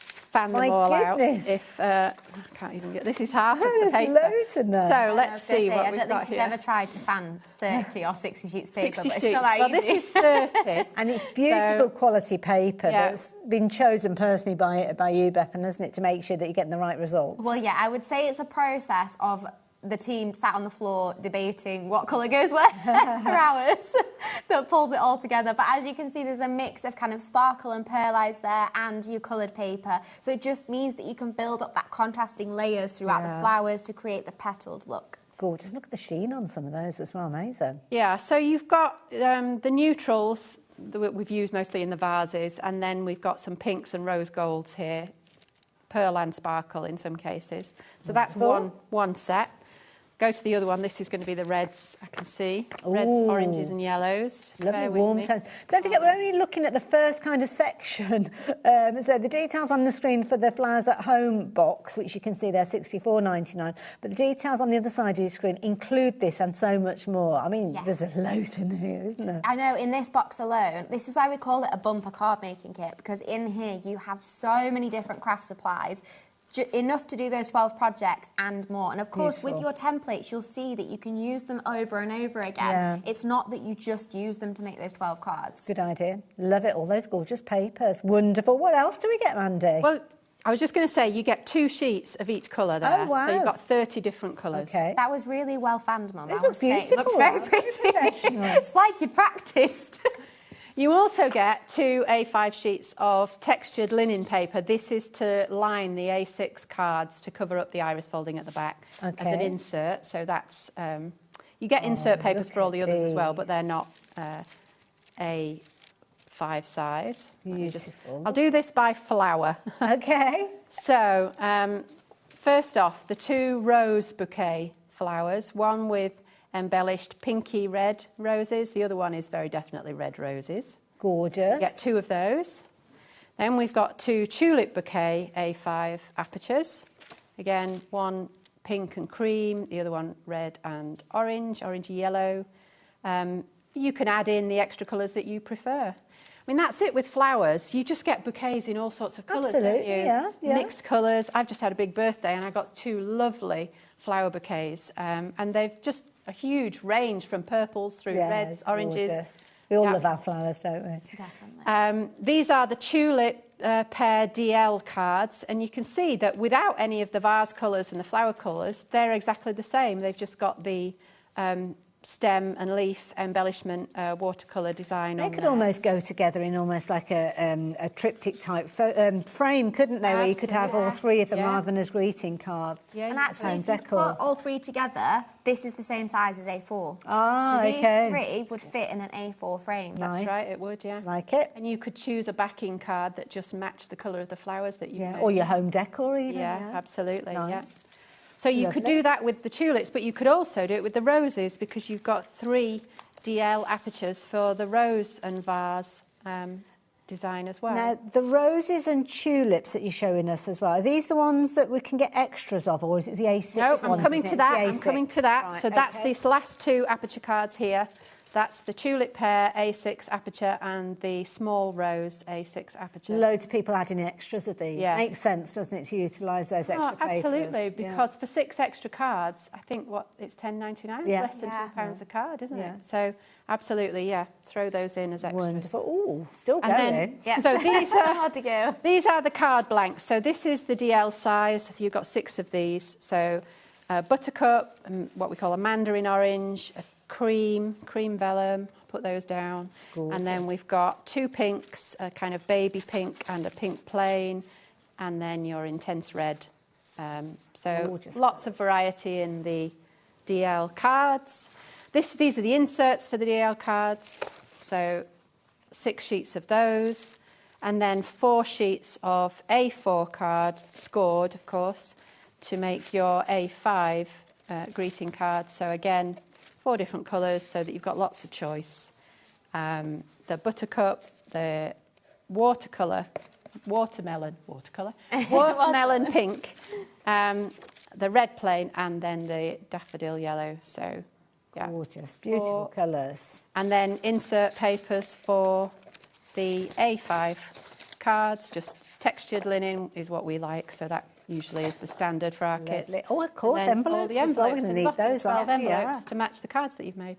fan them all out if I can't even get. This is half of the paper. There's loads in there. So let's see what I we've don't got think here. I've ever tried to fan 30 or 60 sheets of paper, 60 but it's sheets. still that Well, easy. this is 30. And it's beautiful quality paper Yeah. that's been chosen personally by you, Bethan, hasn't it, to make sure that you're getting the right results? Well, yeah, I would say it's a process of the team sat on the floor debating what colour goes where for hours that pulls it all together. But as you can see, there's a mix of kind of sparkle and pearlized there and your coloured paper. So it just means that you can build up that contrasting layers throughout the flowers to create the petalled look. Gorgeous. Look at the sheen on some of those as well. Amazing. Yeah, so you've got the neutrals that we've used mostly in the vases, and then we've got some pinks and rose golds here, pearl and sparkle in some cases. So that's one set. go to the other one. This is going to be the reds, I can see. Reds, oranges and yellows. Just Lovely bear with warm me. tones. Don't forget, we're only looking at the first kind of section. So the details on the screen for the Flowers at Home box, which you can see there, $64.99. But the details on the other side of your screen include this and so much more. I mean, there's a load in here, isn't there? I know, in this box alone, this is why we call it a bumper card making kit, because in here you have so many different craft supplies, enough to do those 12 projects and more. And of course, with your templates, you'll see that you can use them over and over again. Yeah. It's not that you just use them to make those 12 cards. Good idea. Love it. All those gorgeous papers. Wonderful. What else do we get, Mandy? Well, I was just going to say, you get 2 sheets of each colour there. Oh, wow. So you've got 30 different colours. Okay. That was really well fanned, Mum. It looks beautiful. It looks very pretty. It's like you practised. You also get 2 A5 sheets of textured linen paper. This is to line the A6 cards to cover up the iris folding at the back as an insert. So that's, you get insert papers for all the others as well, but they're not A5 size. Beautiful. I'll do this by flower. Okay. So, first off, the 2 rose bouquet flowers, one with embellished pinky red roses. The other one is very definitely red roses. Gorgeous. You get 2 of those. Then we've got 2 tulip bouquet A5 apertures. Again, one pink and cream, the other one red and orange, orangey yellow. You can add in the extra colours that you prefer. I mean, that's it with flowers. You just get bouquets in all sorts of colours, don't you? Yeah. Mixed colours. I've just had a big birthday and I got 2 lovely flower bouquets. And they've just a huge range from purples through reds, oranges. Gorgeous. We all love our flowers, don't we? Definitely. These are the tulip pair DL cards, and you can see that without any of the vase colours and the flower colours, they're exactly the same. They've just got the stem and leaf embellishment watercolour design on They could there. almost go together in almost like a triptych type frame, couldn't they? Where you could have all 3 of them rather than as greeting cards. Yeah, And you actually, if you put all 3 together, this is the same size as A4. Ah, so these okay. 3 would fit in an A4 frame. That's right, it would, yeah. Like it. And you could choose a backing card that just matched the colour of the flowers that you made. Or your home decor even. Yeah, absolutely, Nice. yeah. So you could do that with the tulips, but you could also do it with the roses because you've got 3 DL apertures for the rose and vase design as well. Now, the roses and tulips that you're showing us as well, are these the ones that we can get extras of, or is it the A6 No, ones? I'm coming to that. I'm coming to that. Right, so that's okay. these last 2 aperture cards here. That's the tulip pair A6 aperture and the small rose A6 aperture. Loads of people adding extras of these. Yeah. Makes sense, doesn't it, to utilise those extra papers? Absolutely, because for 6 extra cards, I think it's $10.99, Yeah. less than £2 a card, isn't Yeah. it? So absolutely, yeah, throw those in as extras. Wonderful. Ooh, still going. And then, so these Hard to go. These are the card blanks. So this is the DL size. You've got 6 of these. So buttercup, what we call a mandarin orange, a cream vellum. Put those down. Gorgeous. And then we've got 2 pinks, a kind of baby pink and a pink plain, and then your intense red. So Gorgeous. lots of variety in the DL cards. These are the inserts for the DL cards. So 6 sheets of those, and then 4 sheets of A4 card, scored, of course, to make your A5 greeting card. So again, 4 different colours so that you've got lots of choice. The buttercup, the watermelon pink, the red plain, and then the daffodil yellow. So, yeah. Gorgeous, beautiful colours. And then insert papers for the A5 cards, just textured linen is what we like, so that usually is the standard for our kits. Lovely. Oh, of course, And then all envelopes the as well. We're envelopes going to at need the bottom, those, 12 aren't we? envelopes Yeah. to match the cards that you've made.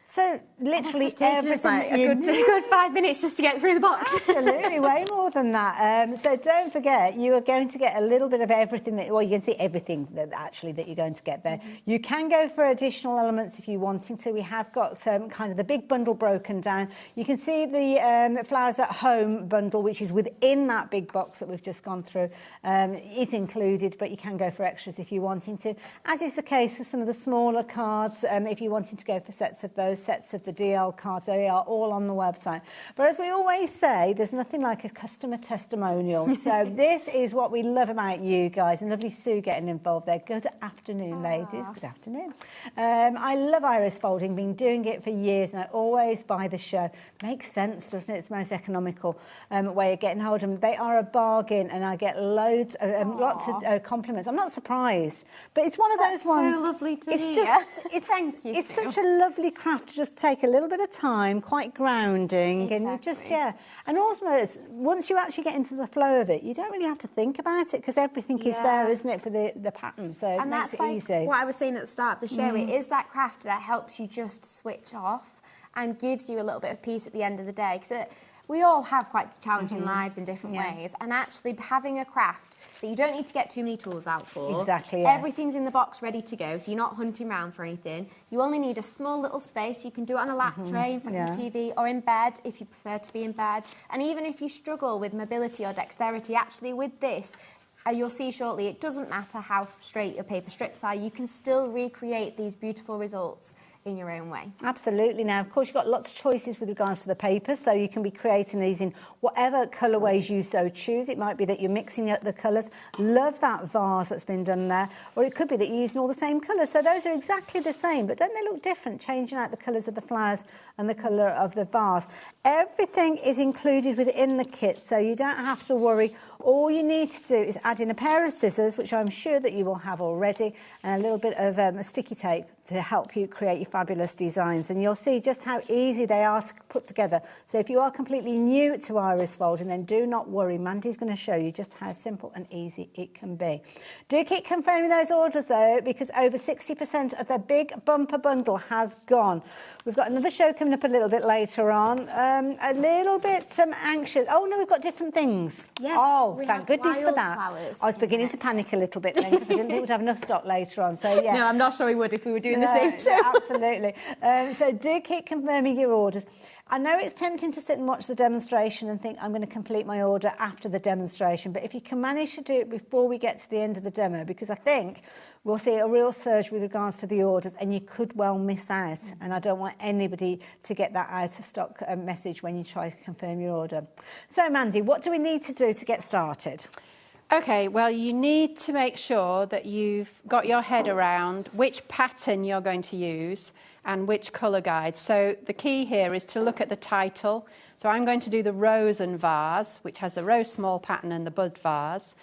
So literally Must have taken us, everything like, that a you good 5 minutes just to get through the box. Absolutely, way more than that. So don't forget, you are going to get a little bit of everything. Well, you can see everything that you're going to get there. You can go for additional elements if you're wanting to. We have got kind of the big bundle broken down. You can see the Flowers at Home bundle, which is within that big box that we've just gone through. It's included, but you can go for extras if you're wanting to, as is the case for some of the smaller cards, if you're wanting to go for sets of those. those sets of the DL cards. They are all on the website. But as we always say, there's nothing like a customer testimonial. So this is what we love about you guys, and lovely Sue getting involved there. Good afternoon, ladies. Good afternoon. I love iris folding, been doing it for years, and I always buy the show. Makes sense, doesn't it? It's the most economical way of getting hold of them. They are a bargain, and I get loads, lots of compliments. I'm not surprised, but it's one of those ones. So lovely to it's hear. just, it's, Thank you. It's such a lovely craft to just take a little bit of time, quite grounding, and you just and also once you actually get into the flow of it, you don't really have to think about it because everything is there, isn't it, for the pattern? So it makes it easy. What I was saying at the start of the show. It is that craft that helps you just switch off and gives you a little bit of peace at the end of the day. Because we all have quite challenging lives in different ways, and actually having a craft that you don't need to get too many tools out for. Exactly, yes. Everything's in the box ready to go, so you're not hunting around for anything. You only need a small little space. You can do it on a lap tray in front of the TV or in bed if you prefer to be in bed. And even if you struggle with mobility or dexterity, actually with this, you'll see shortly, it doesn't matter how straight your paper strips are, you can still recreate these beautiful results in your own way. Absolutely. Now, of course, you've got lots of choices with regards to the paper, so you can be creating these in whatever colourways you so choose. It might be that you're mixing up the colours. Love that vase that's been done there. Or it could be that you're using all the same colours. So those are exactly the same, but don't they look different, changing out the colours of the flowers and the colour of the vase? Everything is included within the kit, so you don't have to worry. All you need to do is add in a pair of scissors, which I'm sure that you will have already, and a little bit of sticky tape to help you create your fabulous designs. And you'll see just how easy they are to put together. So if you are completely new to iris folding, then do not worry. Mandy's going to show you just how simple and easy it can be. Do keep confirming those orders though, because over 60% of the big bumper bundle has gone. We've got another show coming up a little bit later on. A little bit anxious. Oh no, we've got different things. Yes, oh, thank goodness for that. I was beginning to panic a little bit then because I didn't think we'd have enough stock later on. So yeah. No, I'm not sure we would if we were doing the same show. Absolutely. So do keep confirming your orders. I know it's tempting to sit and watch the demonstration and think I'm going to complete my order after the demonstration, but if you can manage to do it before we get to the end of the demo, because I think we'll see a real surge with regards to the orders and you could well miss out, and I don't want anybody to get that out of stock message when you try to confirm your order. So Mandy, what do we need to do to get started? Okay, well, you need to make sure that you've got your head around which pattern you're going to use and which colour guide. So the key here is to look at the title. So I'm going to do the rose and vase, which has the rose small pattern and the bud vase.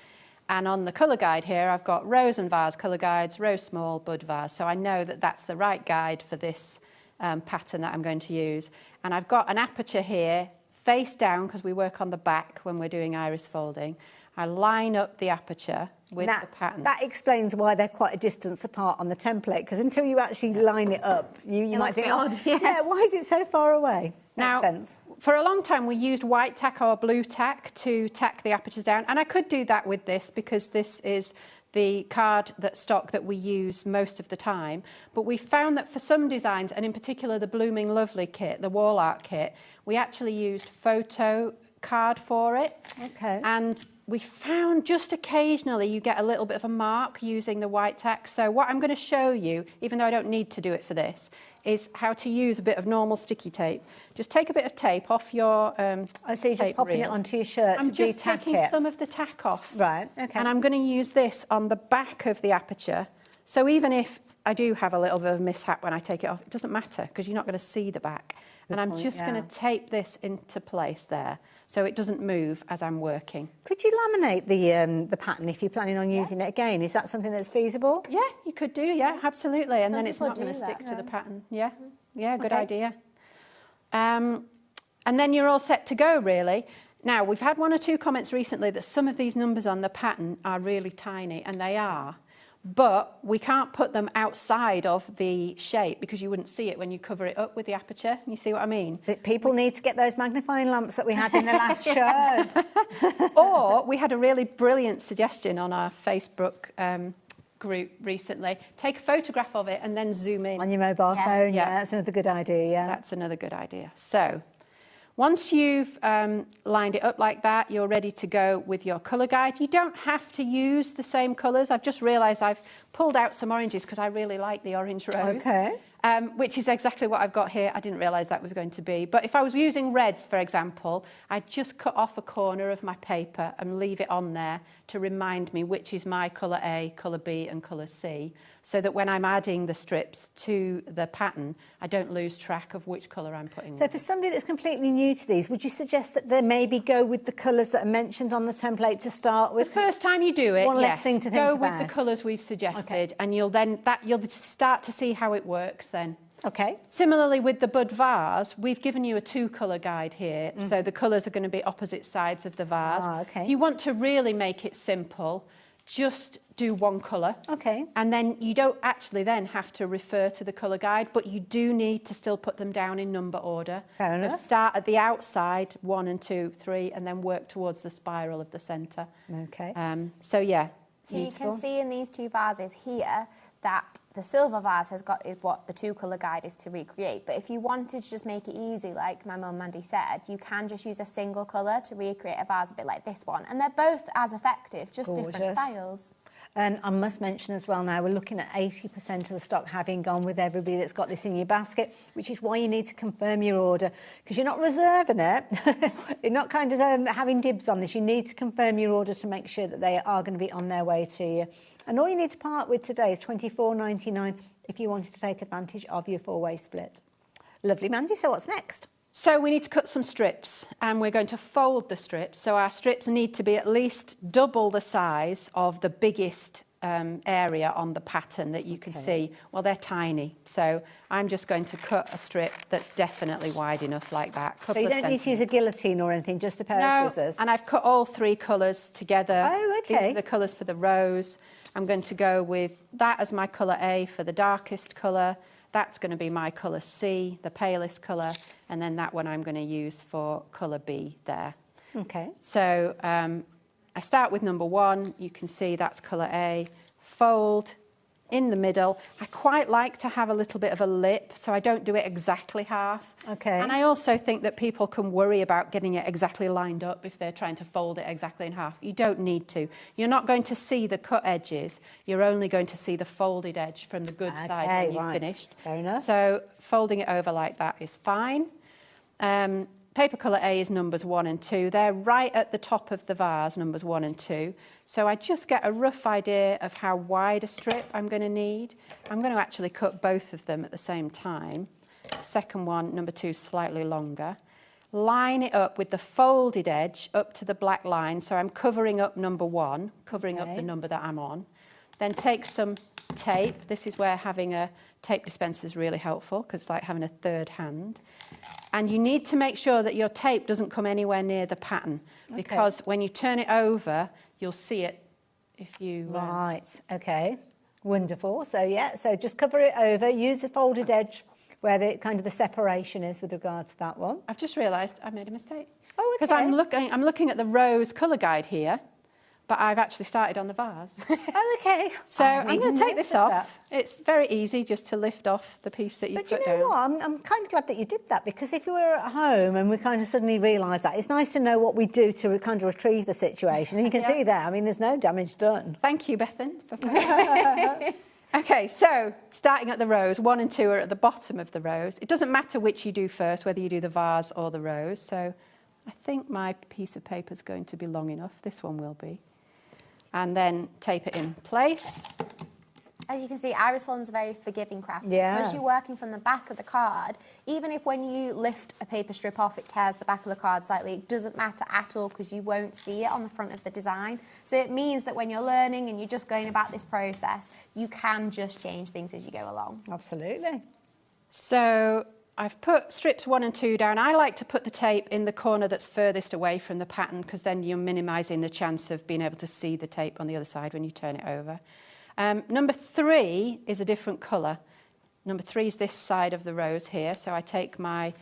And on the colour guide here, I've got rose and vase colour guides, rose small, bud vase. So I know that that's the right guide for this pattern that I'm going to use. And I've got an aperture here, face down, because we work on the back when we're doing iris folding. I line up the aperture with the pattern. That explains why they're quite a distance apart on the template, because until you actually line it up, you might think, odd, yeah, why is it so far away? Now, Makes sense. For a long time, we used white tack or blue tack to tack the apertures down, and I could do that with this because this is the card stock that we use most of the time. But we found that for some designs, and in particular the Blooming Lovely kit, the wall art kit, we actually used photo card for it. Okay. And we found just occasionally you get a little bit of a mark using the white tack. So what I'm going to show you, even though I don't need to do it for this, is how to use a bit of normal sticky tape. Just take a bit of tape off your so you're just popping it onto your shirt I'm to just de-tack taking it. some of the tack off. Right, okay. And I'm going to use this on the back of the aperture. So even if I do have a little bit of mishap when I take it off, it doesn't matter because you're not going to see the back. And I'm just going to tape this into place there so it doesn't move as I'm working. Could you laminate the pattern if you're planning on using it again? Is that something that's feasible? Yeah, you could do, yeah, absolutely. And Some then it's people not going to do stick that, to the yeah. pattern. Yeah, yeah, good Okay. idea. And then you're all set to go, really. Now, we've had one or two comments recently that some of these numbers on the pattern are really tiny, and they are. But we can't put them outside of the shape because you wouldn't see it when you cover it up with the aperture. You see what I mean? People need to get those magnifying lamps that we had in the last show. Or we had a really brilliant suggestion on our Facebook group recently. Take a photograph of it and then zoom in. On your mobile phone, Yeah. that's another good idea, yeah. That's another good idea. So once you've lined it up like that, you're ready to go with your colour guide. You don't have to use the same colours. I've just realised I've pulled out some oranges because I really like the orange rose. Okay. which is exactly what I've got here. I didn't realise that was going to be. But if I was using reds, for example, I'd just cut off a corner of my paper and leave it on there to remind me which is my colour A, colour B and colour C, so that when I'm adding the strips to the pattern, I don't lose track of which colour I'm putting So on. for somebody that's completely new to these, would you suggest that they maybe go with the colours that are mentioned on the template to start with? The first time you do it, One less yes, thing to think go about. with the colours we've suggested, Okay. and you'll start to see how it works then. Okay. Similarly with the bud vase, we've given you a 2-colour guide here, so the colours are going to be opposite sides of the vase. Okay. If you want to really make it simple, just do 1 colour. Okay. And then you don't actually then have to refer to the colour guide, but you do need to still put them down in number order. Fair So enough. start at the outside, 1 and 2, 3, and then work towards the spiral of the centre. Okay. So yeah. So you Useful. can see in these 2 vases here that the silver vase is what the 2-colour guide is to recreate. But if you wanted to just make it easy, like my mum Mandy said, you can just use a single colour to recreate a vase a bit like this one. And they're both as effective, just different Gorgeous. styles. And I must mention as well now, we're looking at 80% of the stock having gone with everybody that's got this in your basket, which is why you need to confirm your order, because you're not reserving it. You're not kind of having dibs on this. You need to confirm your order to make sure that they are going to be on their way to you. And all you need to part with today is $24.99 if you wanted to take advantage of your 4-way split. Lovely, Mandy. So what's next? So we need to cut some strips, and we're going to fold the strips. So our strips need to be at least double the size of the biggest area on the pattern that you can see. Well, they're tiny, so I'm just going to cut a strip that's definitely wide enough like that. So you don't need to use a guillotine or anything, just a pair of scissors? And I've cut all 3 colours together. Oh, okay. These are the colours for the rose. I'm going to go with that as my colour A for the darkest colour. That's going to be my colour C, the palest colour, and then that one I'm going to use for colour B there. Okay. So I start with number 1. You can see that's colour A. Fold in the middle. I quite like to have a little bit of a lip, so I don't do it exactly half. Okay. And I also think that people can worry about getting it exactly lined up if they're trying to fold it exactly in half. You don't need to. You're not going to see the cut edges. You're only going to see the folded edge from the good side when you've finished. Fair enough. So folding it over like that is fine. Paper colour A is numbers 1 and 2. They're right at the top of the vase, numbers 1 and 2. So I just get a rough idea of how wide a strip I'm going to need. I'm going to actually cut both of them at the same time. The second one, number 2, is slightly longer. Line it up with the folded edge up to the black line. So I'm covering up number 1, covering up the number that I'm on. Then take some tape. This is where having a tape dispenser is really helpful, because it's like having a third hand. And you need to make sure that your tape doesn't come anywhere near the pattern, because when you turn it over, you'll see it if you... Right, okay. Wonderful. So, yeah, so just cover it over, use the folded edge where the kind of the separation is with regards to that one. I've just realised I made a mistake. Oh, okay. Because I'm looking at the rose colour guide here, but I've actually started on the vase. Oh, okay. So I'm going to take this off. It's very easy just to lift off the piece that you've But put you know down. what? I'm kind of glad that you did that, because if we were at home and we kind of suddenly realised that, it's nice to know what we do to kind of retrieve the situation. And you can see there, I mean, there's no damage done. Thank you, Bethan. Okay, so starting at the rose, 1 and 2 are at the bottom of the rose. It doesn't matter which you do first, whether you do the vase or the rose. So I think my piece of paper is going to be long enough. This one will be. And then tape it in place. As you can see, iris folding is a very forgiving craft. Yeah. Because you're working from the back of the card, even if when you lift a paper strip off, it tears the back of the card slightly, it doesn't matter at all, because you won't see it on the front of the design. So it means that when you're learning and you're just going about this process, you can just change things as you go along. Absolutely. So I've put strips 1 and 2 down. I like to put the tape in the corner that's furthest away from the pattern, because then you're minimising the chance of being able to see the tape on the other side when you turn it over. Number 3 is a different colour. Number 3 is this side of the rose here. So I take my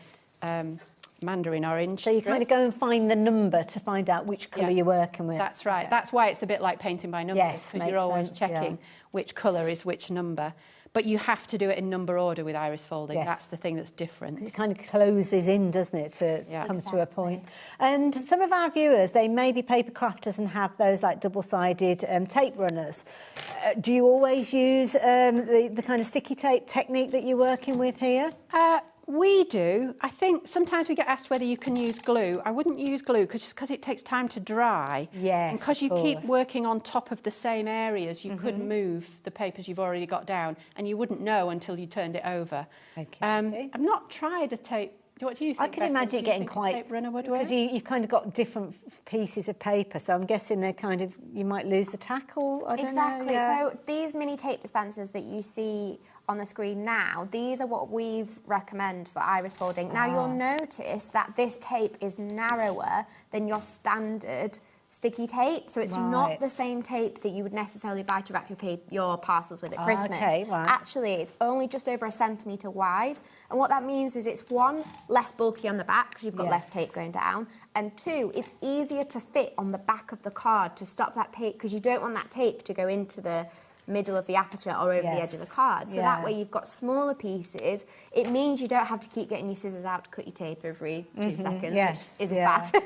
mandarin orange. So you kind of go and find the number to find out which colour you're working with. That's right. That's why it's a bit like painting by numbers, Yes, because you're always makes sense, checking which colour is which number. But you have to do it in number order with iris folding. Yes. That's the thing that's different. It kind of closes in, doesn't it, to comes to a point. And some of our viewers, they may be paper crafters and have those like double-sided tape runners. Do you always use the kind of sticky tape technique that you're working with here? We do. I think sometimes we get asked whether you can use glue. I wouldn't use glue because it takes time to dry. Yes, and because you keep working on top of the same areas, you could move the papers you've already got down, and you wouldn't know until you turned it over. Okay. I've not tried a tape. What do you think? I can imagine it getting quite, tape runner would because work? you've kind of got different pieces of paper, so I'm guessing they're kind of, you might lose the tackle. I don't know. Exactly. So these mini tape dispensers that you see on the screen now, these are what we've recommend for iris folding. Now you'll notice that this tape is narrower than your standard sticky tape, so it's not the same tape that you would necessarily buy to wrap your parcels with at Christmas. Okay, right. Actually, it's only just over 1 centimetre wide, and what that means is it's 1, less bulky on the back because you've got less tape going down, and 2, it's easier to fit on the back of the card to stop that tape, because you don't want that tape to go into the middle of the aperture or over the edge of the card. So that way you've got smaller pieces. It means you don't have to keep getting your scissors out to cut your tape every 2 seconds, which isn't bad.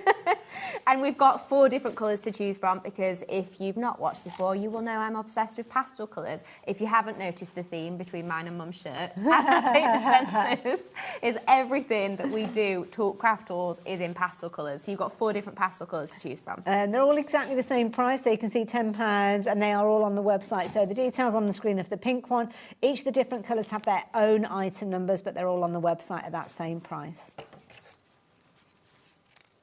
And we've got 4 different colours to choose from, because if you've not watched before, you will know I'm obsessed with pastel colours. If you haven't noticed the theme between mine and Mum's shirts and our tape dispensers is everything that we do, craft tools, is in pastel colours. So you've got 4 different pastel colours to choose from. And they're all exactly the same price. So you can see £10, and they are all on the website. So the details on the screen of the pink one. Each of the different colours have their own item numbers, but they're all on the website at that same price.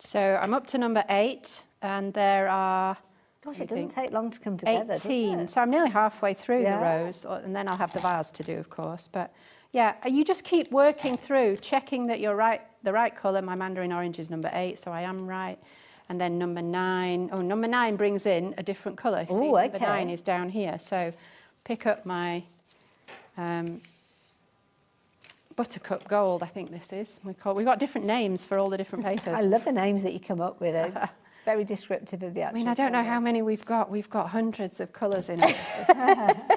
So I'm up to number 8, and there are... Gosh, it doesn't take long to come together, 18. does it? So I'm nearly halfway through the rows, and then I'll have the vase to do, of course. But yeah, you just keep working through, checking that you're the right colour. My mandarin orange is number 8, so I am right. And then number 9. Oh, number 9 brings in a different colour. See, number 9 is down here. So pick up my Buttercup Gold, I think this is. We've got different names for all the different papers. I love the names that you come up with. They're very descriptive of the actual. I mean, I don't know how many we've got. We've got hundreds of colours in it.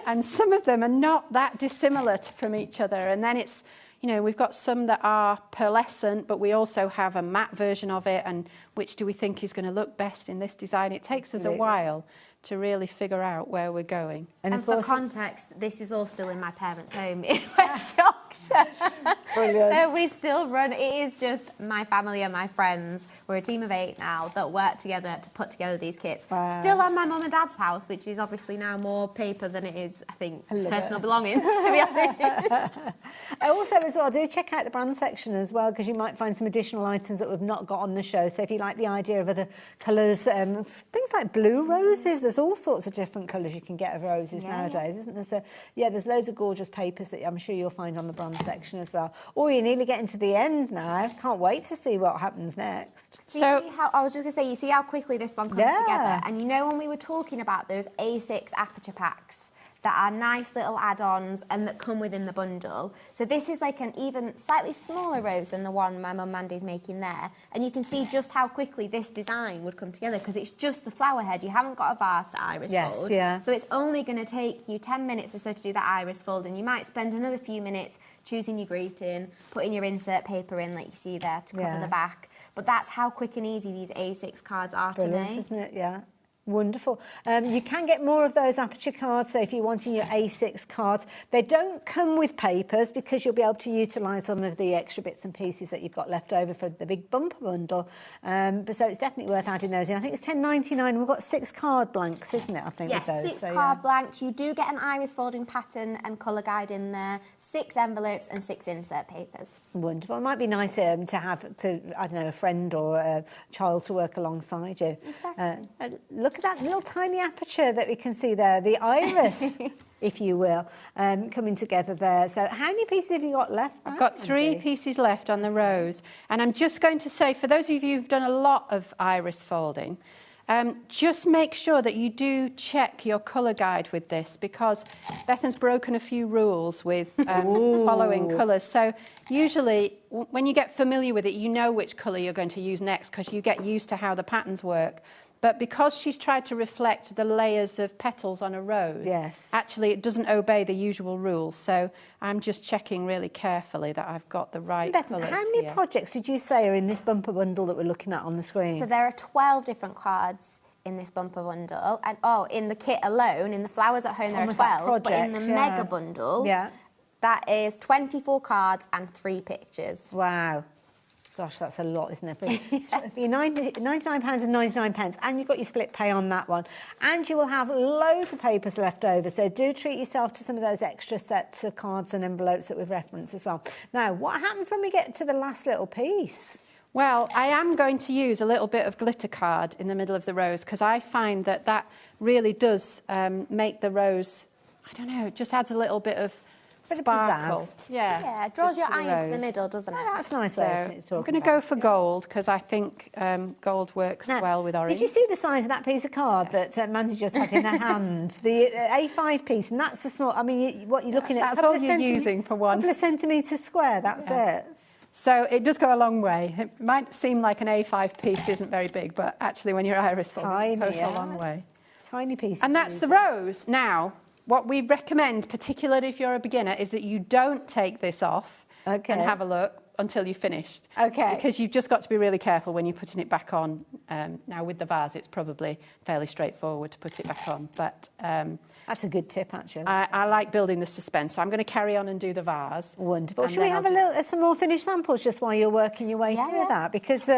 And some of them are not that dissimilar from each other. And then it's, you know, we've got some that are pearlescent, but we also have a matte version of it. And which do we think is going to look best in this design? It takes us a while to really figure out where we're going. And for context, this is all still in my parents' home in West Yorkshire. Brilliant. So we still run, it is just my family and my friends. We're a team of 8 now that work together to put together these kits. Wow. Still on my mum and dad's house, which is obviously now more paper than it is, I think, personal belongings, to be honest. Also, as well, do check out the brand section as well, because you might find some additional items that we've not got on the show. So if you like the idea of other colours, things like blue roses, there's all sorts of different colours you can get of roses nowadays, isn't there? So, yeah, there's loads of gorgeous papers that I'm sure you'll find on the brand section as well. Oh, you're nearly getting to the end now. Can't wait to see what happens next. So you see how, I was just going to say, you see how quickly this one comes together? And you know when we were talking about those A6 aperture packs that are nice little add-ons and that come within the bundle. So this is like an even slightly smaller rose than the one my mum Mandy's making there. And you can see just how quickly this design would come together, because it's just the flower head. You haven't got a vase to iris fold. So it's only going to take you 10 minutes or so to do that iris fold, and you might spend another few minutes choosing your greeting, putting your insert paper in like you see there to cover the back. But that's how quick and easy these A6 cards are to make. Isn't it? Yeah. Wonderful. You can get more of those aperture cards, so if you're wanting your A6 cards, they don't come with papers because you'll be able to utilise some of the extra bits and pieces that you've got left over for the big bumper bundle. But so it's definitely worth adding those in. I think it's $10.99. We've got 6 card blanks, isn't it? I think yes, with those. 6 card blanks. You do get an iris folding pattern and colour guide in there, 6 envelopes and 6 insert papers. Wonderful. It might be nice to have I don't know, a friend or a child to work alongside you. Exactly. Look at that little tiny aperture that we can see there, the iris, if you will, coming together there. So how many pieces have you got left? I've got 3 pieces left on the rose. And I'm just going to say, for those of you who've done a lot of iris folding, just make sure that you do check your colour guide with this, because Bethan's broken a few rules with following colours. So usually when you get familiar with it, you know which colour you're going to use next, because you get used to how the patterns work. But because she's tried to reflect the layers of petals on a rose, actually it doesn't obey the usual rules. So I'm just checking really carefully that I've got the right colours. How many projects did you say are in this bumper bundle that we're looking at on the screen? So there are 12 different cards in this bumper bundle. And in the kit alone, in the flowers at home, there are 12. But in the mega bundle, that is 24 cards and 3 pictures. Wow. Gosh, that's a lot, isn't it? For your £99.99, and you've got your split pay on that one. And you will have loads of papers left over, so do treat yourself to some of those extra sets of cards and envelopes that we've referenced as well. Now, what happens when we get to the last little piece? Well, I am going to use a little bit of glitter card in the middle of the rose, because I find that that really does make the rose, I don't know, it just adds a little bit of sparkle. Yeah, it draws your eye into the middle, doesn't it? Oh, that's nice. So I'm going to go for gold, because I think gold works well with orange. Did you see the size of that piece of card that Mandy just had in her hand? The A5 piece, and that's the small, I mean, what you're looking at. That's all you're using for one. A couple of centimetres square, that's it. So it does go a long way. It might seem like an A5 piece isn't very big, but actually when you're iris folding, it goes a long way. Tiny piece. And that's the rose. Now, what we recommend, particularly if you're a beginner, is that you don't take this off and have a look until you've finished. Because you've just got to be really careful when you're putting it back on. Now, with the vase, it's probably fairly straightforward to put it back on. But that's a good tip, actually. I like building the suspense, so I'm going to carry on and do the vase. Wonderful. Should we have some more finished samples just while you're working your way through that? Because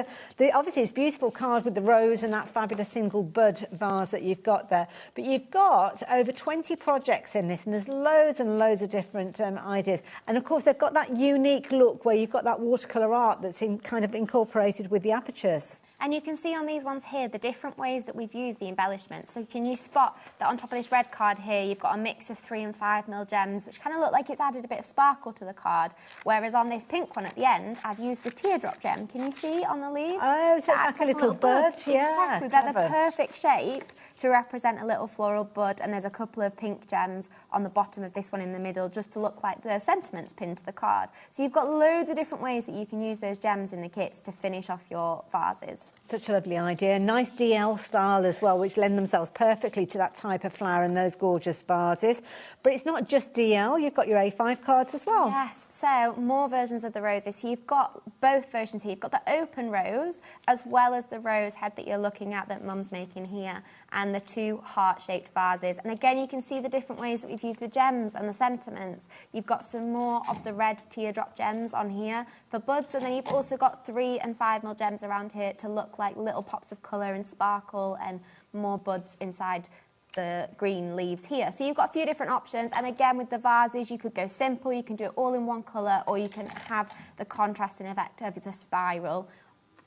obviously it's a beautiful card with the rose and that fabulous single bud vase that you've got there. But you've got over 20 projects in this, and there's loads and loads of different ideas. And of course, they've got that unique look where you've got that watercolour art that's kind of incorporated with the apertures. And you can see on these ones here the different ways that we've used the embellishment. So can you spot that on top of this red card here, you've got a mix of 3 and 5 mil gems, which kind of look like it's added a bit of sparkle to the card. Whereas on this pink one at the end, I've used the teardrop gem. Can you see on the leaves? Oh, so it's like a little bud. Yeah, exactly. They're the perfect shape to represent a little floral bud, and there's a couple of pink gems on the bottom of this one in the middle just to look like the sentiments pinned to the card. So you've got loads of different ways that you can use those gems in the kits to finish off your vases. Such a lovely idea. Nice DL style as well, which lend themselves perfectly to that type of flower and those gorgeous vases. But it's not just DL, you've got your A5 cards as well. Yes, so more versions of the roses. So you've got both versions here. You've got the open rose as well as the rose head that you're looking at that Mum's making here, and the 2 heart-shaped vases. And again, you can see the different ways that we've used the gems and the sentiments. You've got some more of the red teardrop gems on here for buds, and then you've also got 3 and 5 mil gems around here to look like little pops of colour and sparkle and more buds inside the green leaves here. So you've got a few different options, and again with the vases you could go simple, you can do it all in one colour, or you can have the contrasting effect of the spiral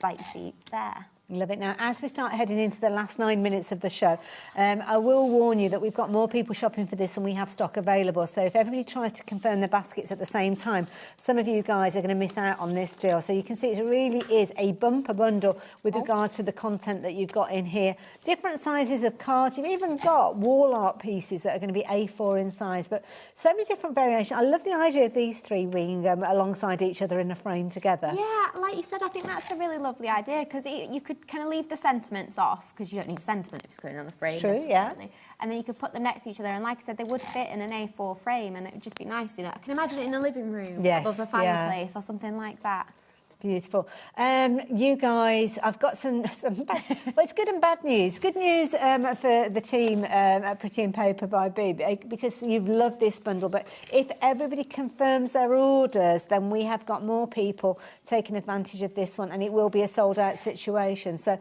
like you see there. Love it. Now, as we start heading into the last 9 minutes of the show, I will warn you that we've got more people shopping for this than we have stock available. So if everybody tries to confirm their baskets at the same time, some of you guys are going to miss out on this deal. So you can see it really is a bumper bundle with regards to the content that you've got in here. Different sizes of cards. You've even got wall art pieces that are going to be A4 in size, but so many different variations. I love the idea of these 3 being alongside each other in a frame together. Yeah, like you said, I think that's a really lovely idea, because you could kind of leave the sentiments off, because you don't need a sentiment if it's going on a frame. True, yeah. And then you could put them next to each other, and like I said, they would fit in an A4 frame, and it would just be nice, you know. I can imagine it in a living room above a fireplace or something like that. Beautiful. You guys, I've got some bad, well, it's good and bad news. Good news for the team at Pretty and Paper by B, because you've loved this bundle. But if everybody confirms their orders, then we have got more people taking advantage of this one, and it will be a sold-out situation. So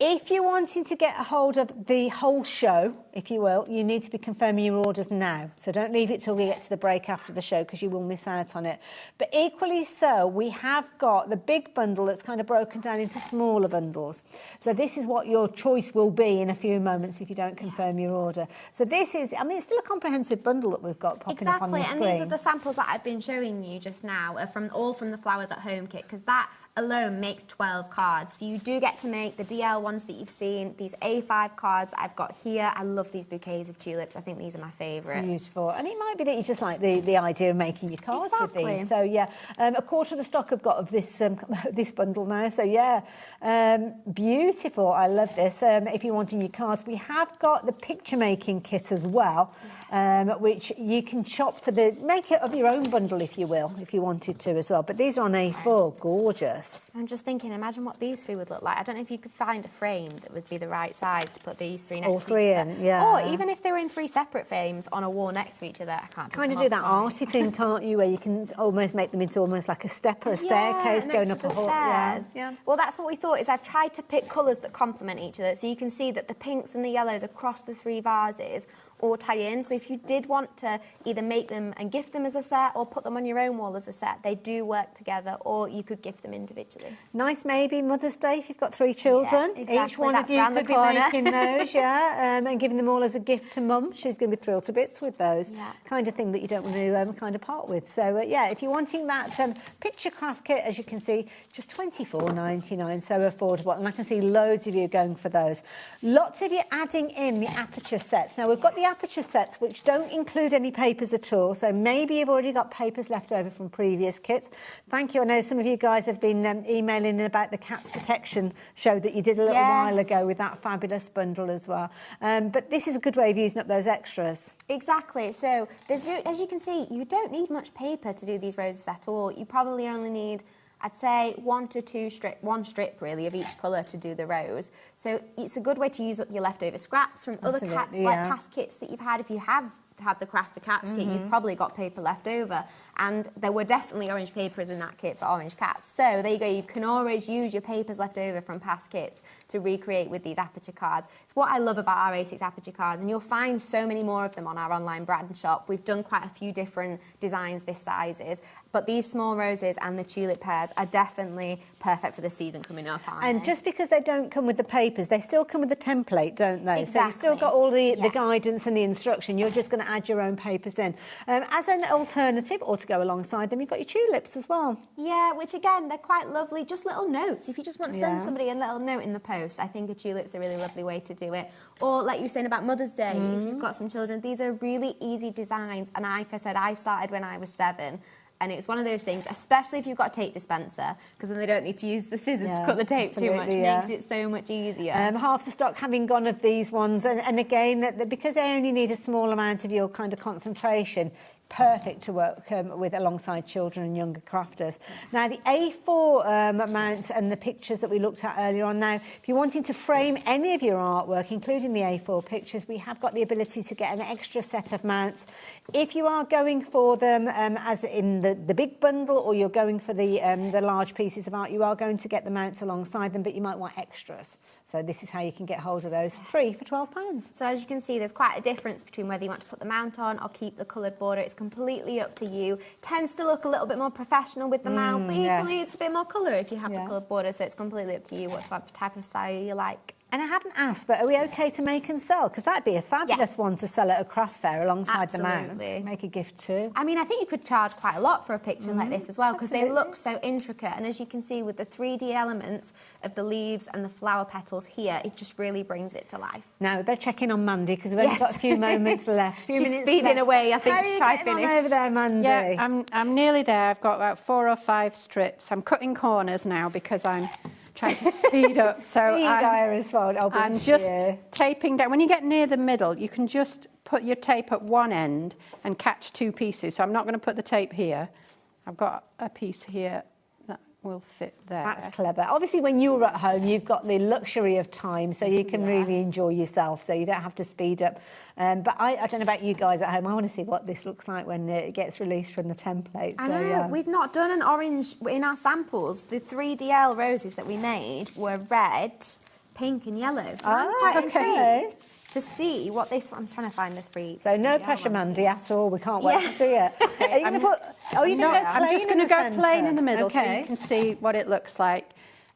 if you're wanting to get a hold of the whole show, if you will, you need to be confirming your orders now. So don't leave it till we get to the break after the show, because you will miss out on it. But equally so, we have got the big bundle that's kind of broken down into smaller bundles. So this is what your choice will be in a few moments if you don't confirm your order. So this is, I mean, it's still a comprehensive bundle that we've got popping up on the screen. And these are the samples that I've been showing you just now, all from the Flowers at Home kit, because that alone makes 12 cards. So you do get to make the DL ones that you've seen, these A5 cards I've got here. I love these bouquets of tulips. I think these are my favourite. Beautiful. And it might be that you just like the idea of making your cards with these. So, yeah, a quarter of the stock I've got of this this bundle now. So, yeah, beautiful. I love this. If you're wanting your cards, we have got the picture making kit as well. Which you can shop for make it of your own bundle if you will, if you wanted to as well. But these are on A4, gorgeous. I'm just thinking, imagine what these three would look like. I don't know if you could find a frame that would be the right size to put these three next to each other. Yeah. Or even if they were in 3 separate frames on a wall next to each other, I can't kind of do that arty thing, can't you, where you can almost make them into almost like a step or a staircase going up a hall. Yeah. Well, that's what we thought, is I've tried to pick colours that complement each other. So you can see that the pinks and the yellows across the 3 vases all tie in. So if you did want to either make them and gift them as a set or put them on your own wall as a set, they do work together, or you could gift them individually. Nice, maybe Mother's Day if you've got 3 children. Yeah, exactly. Each one That's of you around could the be corner. making those, and giving them all as a gift to Mum. She's going to be thrilled to bits with those. Yeah. Kind of thing that you don't want to kind of part with. So, yeah, if you're wanting that picture craft kit, as you can see, just $24.99, so affordable. And I can see loads of you going for those. Lots of you adding in the aperture sets. Now, we've got the aperture sets, which don't include any papers at all. So maybe you've already got papers left over from previous kits. Thank you. I know some of you guys have been emailing in about the Cats Protection show that you did a little while ago with that fabulous bundle as well. But this is a good way of using up those extras. Exactly. So as you can see, you don't need much paper to do these roses at all. You probably only need, I'd say, 1 to 2 one strip really of each colour to do the rose. So it's a good way to use up your leftover scraps from other past kits that you've had. If you have had the Craft for Cats kit, you've probably got paper left over, and there were definitely orange papers in that kit for orange cats. So there you go, you can always use your papers left over from past kits to recreate with these aperture cards. It's what I love about our A6 aperture cards, and you'll find so many more of them on our online brand shop. We've done quite a few different designs this sizes, but these small roses and the tulip pairs are definitely perfect for the season coming up, aren't and they? just because they don't come with the papers, they still come with the template, don't they? Exactly. So you've still got all the guidance and the instruction. You're just going to add your own papers in. As an alternative, or to go alongside them, you've got your tulips as well. Yeah, which again, they're quite lovely. Just little notes. If you just want to send somebody a little note in the post, I think a tulip's a really lovely way to do it. Or like you were saying about Mother's Day, if you've got some children, these are really easy designs. And like I said, I started when I was 7. And it's one of those things, especially if you've got a tape dispenser, because then they don't need to use the scissors to cut the tape too much. Makes it so much easier. Half the stock having gone of these ones, and again, because they only need a small amount of your kind of concentration, perfect to work with alongside children and younger crafters. Now, the A4 mounts and the pictures that we looked at earlier on. Now, if you're wanting to frame any of your artwork, including the A4 pictures, we have got the ability to get an extra set of mounts. If you are going for them as in the big bundle, or you're going for the large pieces of art, you are going to get the mounts alongside them, but you might want extras. So this is how you can get hold of those. 3 for £12. So as you can see, there's quite a difference between whether you want to put the mount on or keep the coloured border. It's completely up to you. Tends to look a little bit more professional with the mount, but equally it's a bit more colour if you have the coloured border. So it's completely up to you what type of style you like. And I haven't asked, but are we okay to make and sell? Because that'd be a fabulous one to sell at a craft fair alongside the mount. Make a gift too. I mean, I think you could charge quite a lot for a picture like this as well, because they look so intricate. And as you can see with the 3D elements of the leaves and the flower petals here, it just really brings it to life. Now, we better check in on Mandy, because we've only got a few moments left. She's speeding away, I think, to try finish. How are you getting on over there, Mandy? Yeah, I'm nearly there. I've got about 4 or 5 strips. I'm cutting corners now because I'm trying to speed up. So I'm just taping down. When you get near the middle, you can just put your tape at one end and catch 2 pieces. So I'm not going to put the tape here. I've got a piece here that will fit there. That's clever. Obviously, when you're at home, you've got the luxury of time, so you can really enjoy yourself, so you don't have to speed up. But I don't know about you guys at home. I want to see what this looks like when it gets released from the template. I know. We've not done an orange in our samples. The 3DL roses that we made were red, pink and yellow. So I'm quite intrigued to see what this... I'm trying to find the 3. So no pressure, Mandy, at all. We can't wait to see it. Are you going to put... Oh, you're going to go plain? I'm just going to go plain in the middle so you can see what it looks like.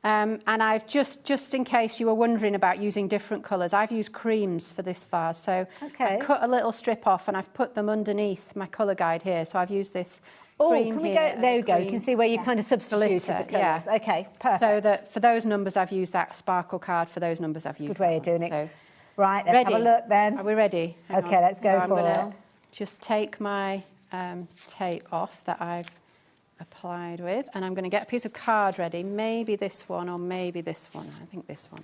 And I've just in case you were wondering about using different colours, I've used creams for this vase. So Okay. I've cut a little strip off and I've put them underneath my colour guide here. So I've used this cream can we here. go? There you go. You cream can see where you kind of substituted the glitter, colours. yeah. Okay, perfect. So that for those numbers, I've used that sparkle card. For those numbers, I've used Good way that of doing one. it. So, Right, let's have a look then. Are we ready? Hang Okay, on. let's go I'm for gonna it. just take my tape off that I've applied with, and I'm going to get a piece of card ready. Maybe this one or maybe this one. I think this one.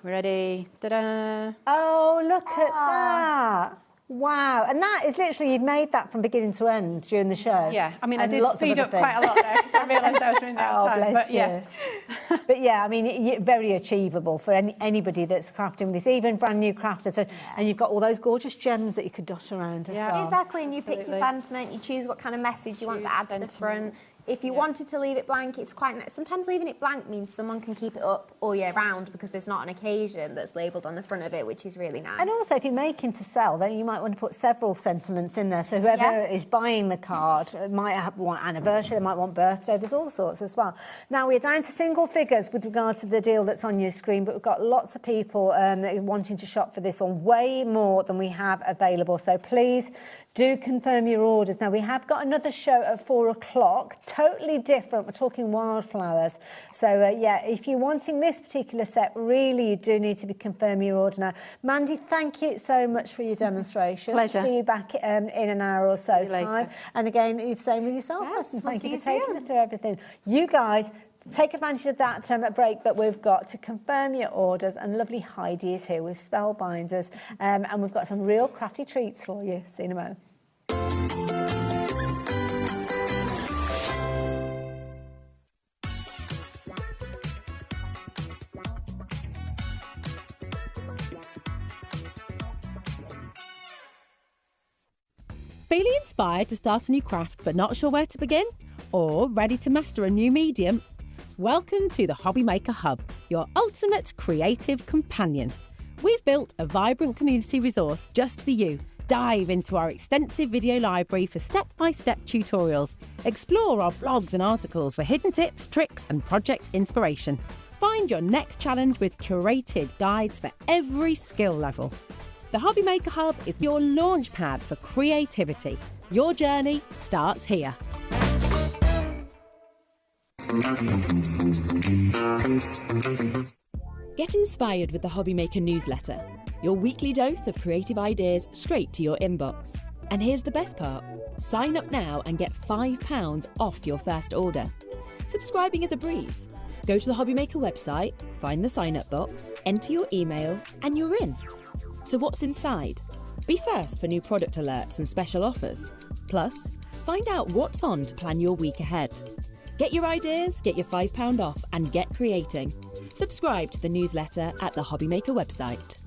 We're ready. Ta-da! Oh, look at that. Wow. And that is literally, you've made that from beginning to end during the show. Yeah, I mean, I And did lots of speed other up quite a lot there because I realised I was running out of time. bless But you. yes. But yeah, I mean, very achievable for anybody that's crafting with this, even brand new crafters. And you've got all those gorgeous gems that you could dot around as well. Exactly, and you pick your Absolutely. sentiment, you choose what kind of message you want to Choose add to the sentiment. front. If you wanted to leave it blank, it's quite nice. Sometimes leaving it blank means someone can keep it up all year round because there's not an occasion that's labelled on the front of it, which is really nice. And also, if you're making to sell, then you might want to put several sentiments in there. So whoever is buying the card might want anniversary, they might want birthday, there's all sorts as well. Now, we're down to single figures with regards to the deal that's on your screen, but we've got lots of people that are wanting to shop for this one, way more than we have available. So please do confirm your orders. Now, we have got another show at 4 o'clock, totally different. We're talking wildflowers. So, yeah, if you're wanting this particular set, really, you do need to confirm your order now. Mandy, thank you so much for your demonstration. Pleasure. See you back in an hour or so See you later. time. And again, the same with yourself, Yes, Alison. we'll Thank see you you for taking soon. us through everything. You guys, take advantage of that break that we've got to confirm your orders. And lovely Heidi is here with Spellbinders. And we've got some real crafty treats for you. See you in a moment. Feeling inspired to start a new craft but not sure where to begin? Or ready to master a new medium? Welcome to the HobbyMaker Hub, your ultimate creative companion. We've built a vibrant community resource just for you. Dive into our extensive video library for step-by-step tutorials. Explore our blogs and articles for hidden tips, tricks and project inspiration. Find your next challenge with curated guides for every skill level. The HobbyMaker Hub is your launch pad for creativity. Your journey starts here. Get inspired with the HobbyMaker newsletter, your weekly dose of creative ideas straight to your inbox. And here's the best part. Sign up now and get £5 off your first order. Subscribing is a breeze. Go to the HobbyMaker website, find the sign-up box, enter your email, and you're in. So what's inside? Be first for new product alerts and special offers. Plus, find out what's on to plan your week ahead. Get your ideas, get your £5 off, and get creating. Subscribe to the newsletter at the HobbyMaker website.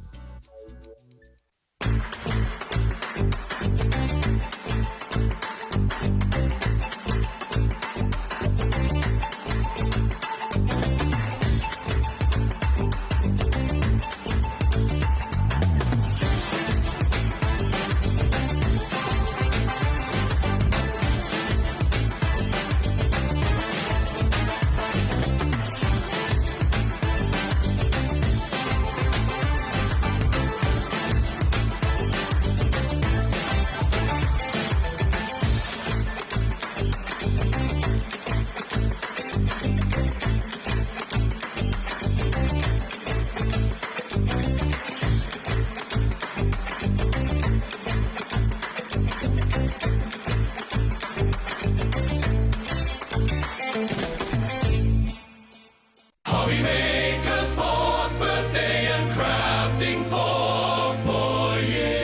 HobbyMaker's 4th birthday and crafting for 4 years.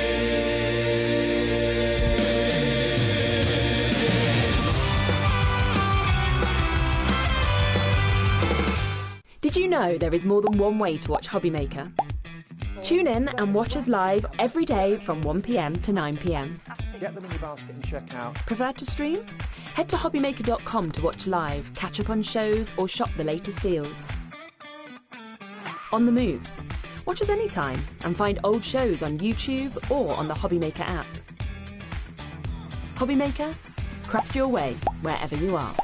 Did you know there is more than one way to watch HobbyMaker? Tune in and watch us live every day from 1 p.m. to 9 p.m. Get them in your basket and check out. Prefer to stream? Head to hobbymaker.com to watch live, catch up on shows, or shop the latest deals. On the move. Watch us anytime and find old shows on YouTube or on the HobbyMaker app. HobbyMaker, craft your way wherever you are.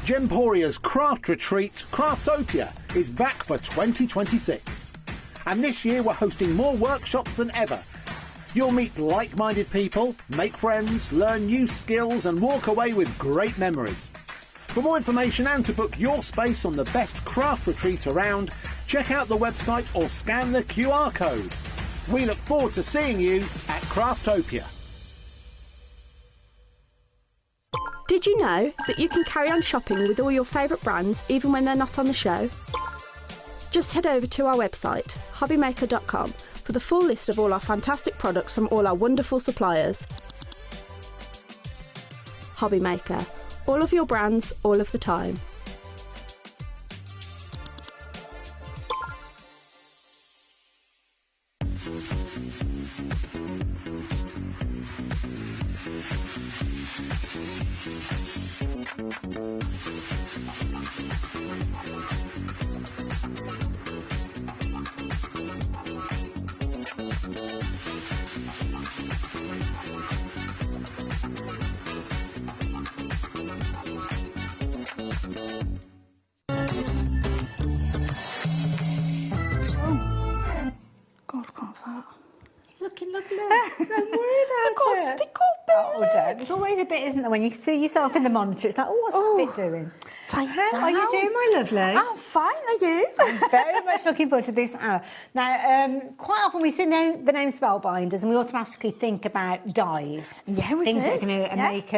Gemporia's craft retreat, Craftopia, is back for 2026. And this year we're hosting more workshops than ever. You'll meet like-minded people, make friends, learn new skills and walk away with great memories. For more information and to book your space on the best craft retreat around, check out the website or scan the QR code. We look forward to seeing you at Craftopia. Did you know that you can carry on shopping with all your favourite brands even when they're not on the show? Just head over to our website, HobbyMaker.com, for the full list of all our fantastic products from all our wonderful suppliers. HobbyMaker. All of your brands, all of the time. God, I can't fart. Looking lovely. Don't worry about I've got it. a stick up bit. Oh, don't. There's always a bit, isn't there, when you can see yourself in the monitor. It's like, oh, what's that bit doing? How are you doing, my lovely? I'm fine, are you? I'm very much looking forward to this hour. Now, quite often we see the name Spellbinders and we automatically think about dyes. Yeah, we Things do. that are going to make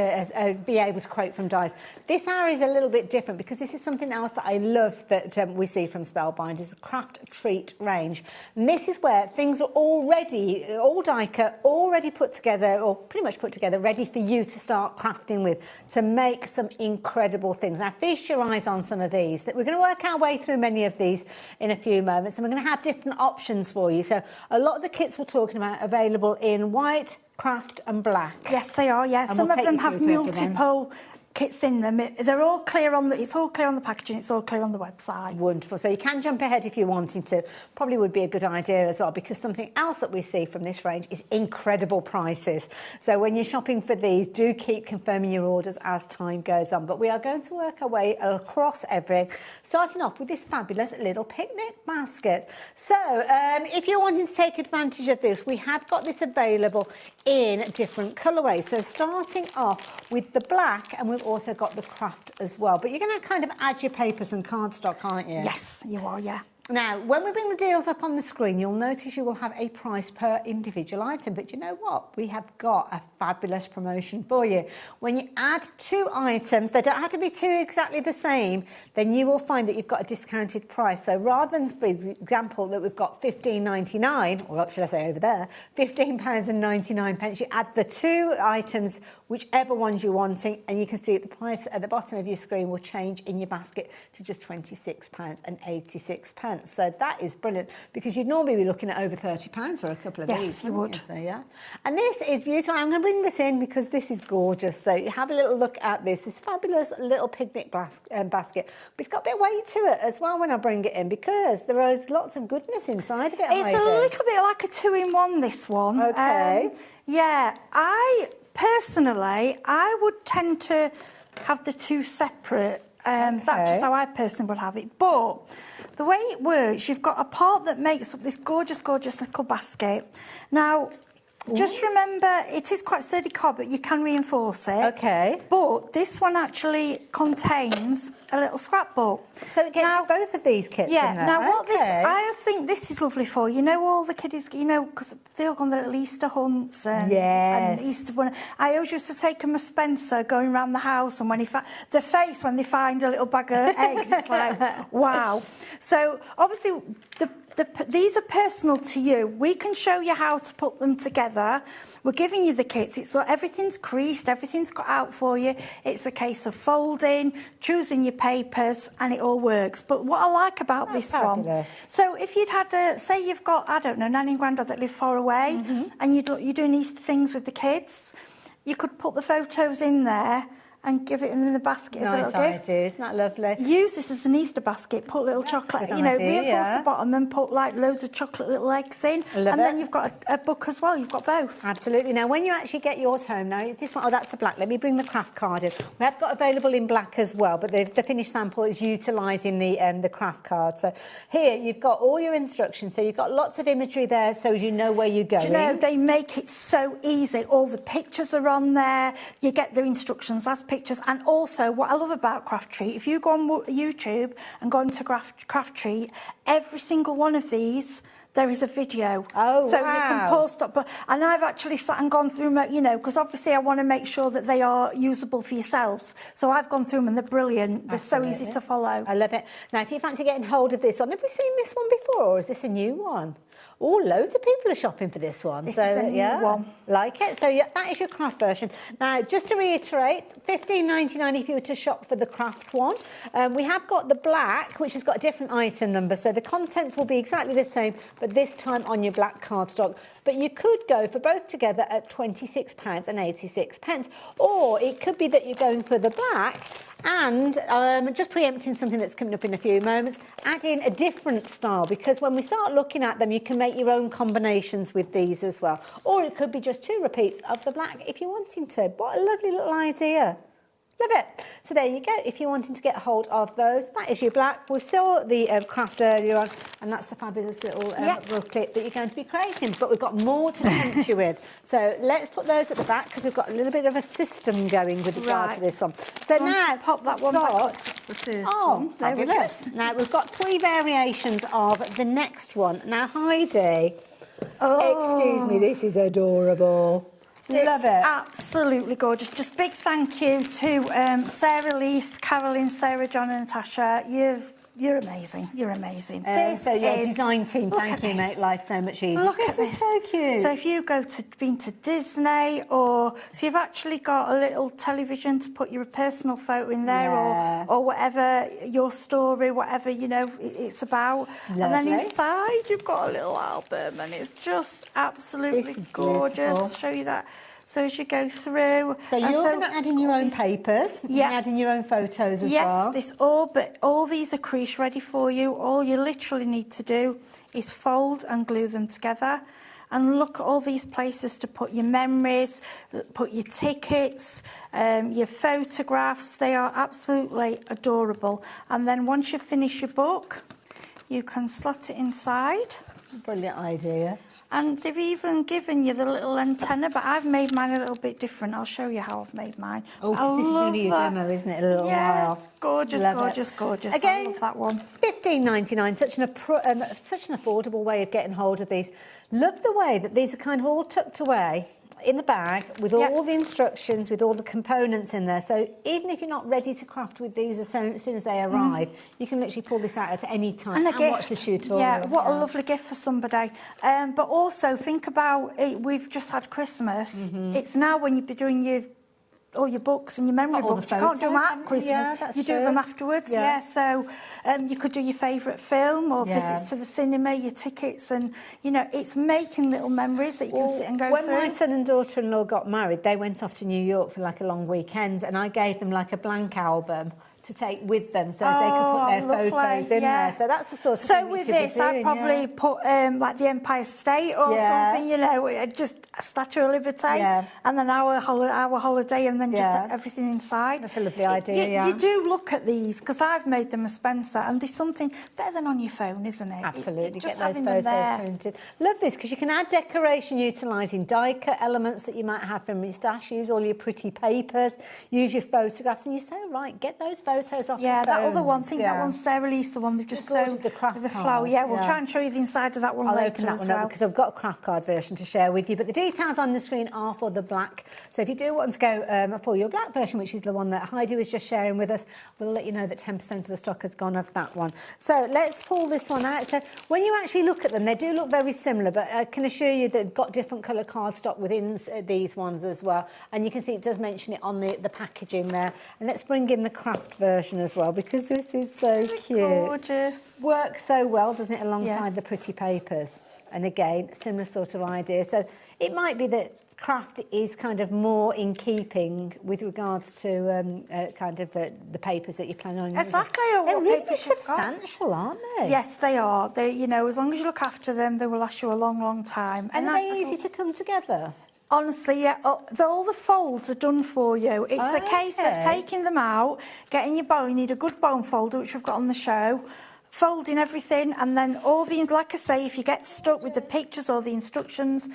be able to create from dyes. This hour is a little bit different because this is something else that I love that we see from Spellbinders, the Craft Treat range. And this is where things are already, all die cut, already put together, or pretty much put together, ready for you to start crafting with, to make some incredible things. Now, feast your eyes on some of these. We're going to work our way through many of these in a few moments, and we're going to have different options for you. So a lot of the kits we're talking about are available in white, craft and black. Yes, they are, yes. And Some we'll of them take you have through to them. multiple kits in them. They're all clear on the, it's all clear on the packaging, it's all clear on the website. Wonderful. So you can jump ahead if you're wanting to. Probably would be a good idea as well, because something else that we see from this range is incredible prices. So when you're shopping for these, do keep confirming your orders as time goes on. But we are going to work our way across everything, starting off with this fabulous little picnic basket. So if you're wanting to take advantage of this, we have got this available in different colourways. So starting off with the black, and we've also got the craft as well. But you're going to kind of add your papers and cardstock, aren't you? Yes, you are, yeah. Now, when we bring the deals up on the screen, you'll notice you will have a price per individual item. But you know what? We have got a fabulous promotion for you. When you add 2 items, they don't have to be 2 exactly the same, then you will find that you've got a discounted price. So rather than, for example, that we've got £15.99, or should I say over there, £15.99, you add the 2 items, whichever ones you're wanting, and you can see the price at the bottom of your screen will change in your basket to just £26.86. So that is brilliant, because you'd normally be looking at over £30 for a couple of these. Yes, you would. So, yeah. And this is beautiful. I'm going to bring this in because this is gorgeous. So you have a little look at this. This fabulous little picnic basket. But it's got a bit of weight to it as well when I bring it in, because there is lots of goodness inside of it. It's a little bit like a 2-in-1, this one. Okay. Yeah, I personally, I would tend to have the 2 separate. That's just how I personally would have it. But the way it works, you've got a part that makes up this gorgeous, gorgeous little basket. Now, just remember, it is quite sturdy card, but you can reinforce it. Okay. But this one actually contains a little scrapbook. So it gets both of these kits in there. Now what this, I think this is lovely for, you know, all the kiddies, you know, because they all go on the little Easter hunts and, and Easter one. I always used to take them a Spencer going around the house, and when he the face when they find a little bag of eggs, it's like, wow. So obviously these are personal to you. We can show you how to put them together. We're giving you the kits. It's so everything's creased, everything's cut out for you. It's a case of folding, choosing your papers, and it all works. But what I like about this one, so if you'd had say you've got, I don't know, Nanny and Grandad that live far away, and you're doing Easter things with the kids, you could put the photos in there, and give it in the basket as a Nice little gift. idea, isn't that lovely? Use this as an Easter basket, put little chocolate, good you know, idea, reinforce yeah. the bottom and put like loads of chocolate little eggs in. Love and it. then you've got a book as well, you've got both. Absolutely. Now, when you actually get yours home, now, is this one? Oh, that's the black. Let me bring the craft card in. We have got available in black as well, but the finished sample is utilising the craft card. So here, you've got all your instructions. So you've got lots of imagery there so as you know where you're going. Do you know, they make it so easy. All the pictures are on there. You get the instructions as pictures. And also, what I love about Craft Treat, if you go on YouTube and go into Craft Treat, every single one of these, there is a video. Oh, so wow. you can post up. And I've actually sat and gone through them, you know, because obviously I want to make sure that they are usable for yourselves. So I've gone through them and they're brilliant. They're so easy to follow. I love it. Now, if you fancy getting hold of this one, have we seen this one before, or is this a new one? Oh, loads of people are shopping for this one. This so, is a new one. Like it. So, yeah, that is your craft version. Now, just to reiterate, $15.99 if you were to shop for the craft one. We have got the black, which has got a different item number. So the contents will be exactly the same, but this time on your black cardstock. But you could go for both together at £26.86. Or it could be that you're going for the black and just preempting something that's coming up in a few moments, add in a different style, because when we start looking at them, you can make your own combinations with these as well. Or it could be just 2 repeats of the black if you're wanting to. What a lovely little idea. Love it. So there you go. If you're wanting to get hold of those, that is your black. We saw the craft earlier on, and that's the fabulous little booklet that you're going to be creating. But we've got more to tempt you with. So let's put those at the back, because we've got a little bit of a system going with regards to this one. So now, pop that one back. That's the first one. Fabulous. Now, we've got 3 variations of the next one. Now, Heidi, excuse me, this is adorable. Love it. Absolutely gorgeous. Just big thank you to Sarah, Lise, Caroline, Sarah, John and Natasha. You're amazing. You're amazing. So your design team, thank you, make life so much easier. Look at this. Is so cute. So if you been to Disney, so you've actually got a little television to put your personal photo in there, or whatever your story, whatever you know it's about. Lovely. And then inside you've got a little album, and it's just absolutely gorgeous. Beautiful. I'll show you that. So as you go through, so you're going to add in your own papers, yeah, add in your own photos as well. Yes, but all these are crease ready for you. All you literally need to do is fold and glue them together, and look at all these places to put your memories, put your tickets, your photographs. They are absolutely adorable. And then once you finish your book, you can slot it inside. Brilliant idea. And they've even given you the little antenna, but I've made mine a little bit different. I'll show you how I've made mine. Oh, because this is only your demo, isn't it? A little while. Gorgeous, gorgeous, gorgeous. Again, I love that one. $15.99, such an affordable way of getting hold of these. Love the way that these are kind of all tucked away in the bag with all the instructions, with all the components in there. So even if you're not ready to craft with these as soon as they arrive, you can literally pull this out at any time and watch the tutorial. Yeah, what a lovely gift for somebody. But also think about it, we've just had Christmas. It's now when you'd be doing all your books and your memory books. You can't do them at Christmas. You do them afterwards. Yeah. So you could do your favourite film or visits to the cinema, your tickets, and you know it's making little memories that you can sit and go through. When my son and daughter-in-law got married, they went off to New York for like a long weekend, and I gave them like a blank album to take with them so they could put their photos in there. So that's the sort of thing with this, I'd probably put like the Empire State or something, you know, just Statue of Liberty, and then our holiday, and then just everything inside. That's a lovely idea. You do look at these, because I've made them a Spencer, and there's something better than on your phone, isn't it? Absolutely, just get those photos printed. Love this, because you can add decoration utilising die cut elements that you might have from your stash. Use all your pretty papers, use your photographs, and you're so right, get those photos off your that other one, I think that one's Sarah Lee's, the one they've just sewn with the craft the flower. Yeah, we'll try and show you the inside of that one later. I'll open that one up because I've got a craft card version to share with you. But the details on the screen are for the black. So if you do want to go for your black version, which is the one that Heidi was just sharing with us, we'll let you know that 10% of the stock has gone of that one. So let's pull this one out. So when you actually look at them, they do look very similar, but I can assure you that they've got different colour cardstock within these ones as well. And you can see it does mention it on the packaging there. And let's bring in the craft version as well, because this is so cute. Gorgeous. Works so well, doesn't it, alongside the pretty papers. And again, similar sort of idea. So it might be that craft is kind of more in keeping with regards to the papers that you plan on using. Exactly. They're really substantial, aren't they? Yes, they are. They, you know, as long as you look after them, they will last you a long, long time. And are they easy to come together? Honestly, yeah, all the folds are done for you. It's a case of taking them out, getting your bow. You need a good bone folder, which we've got on the show, folding everything, and then all these, like I say, if you get stuck with the pictures or the instructions,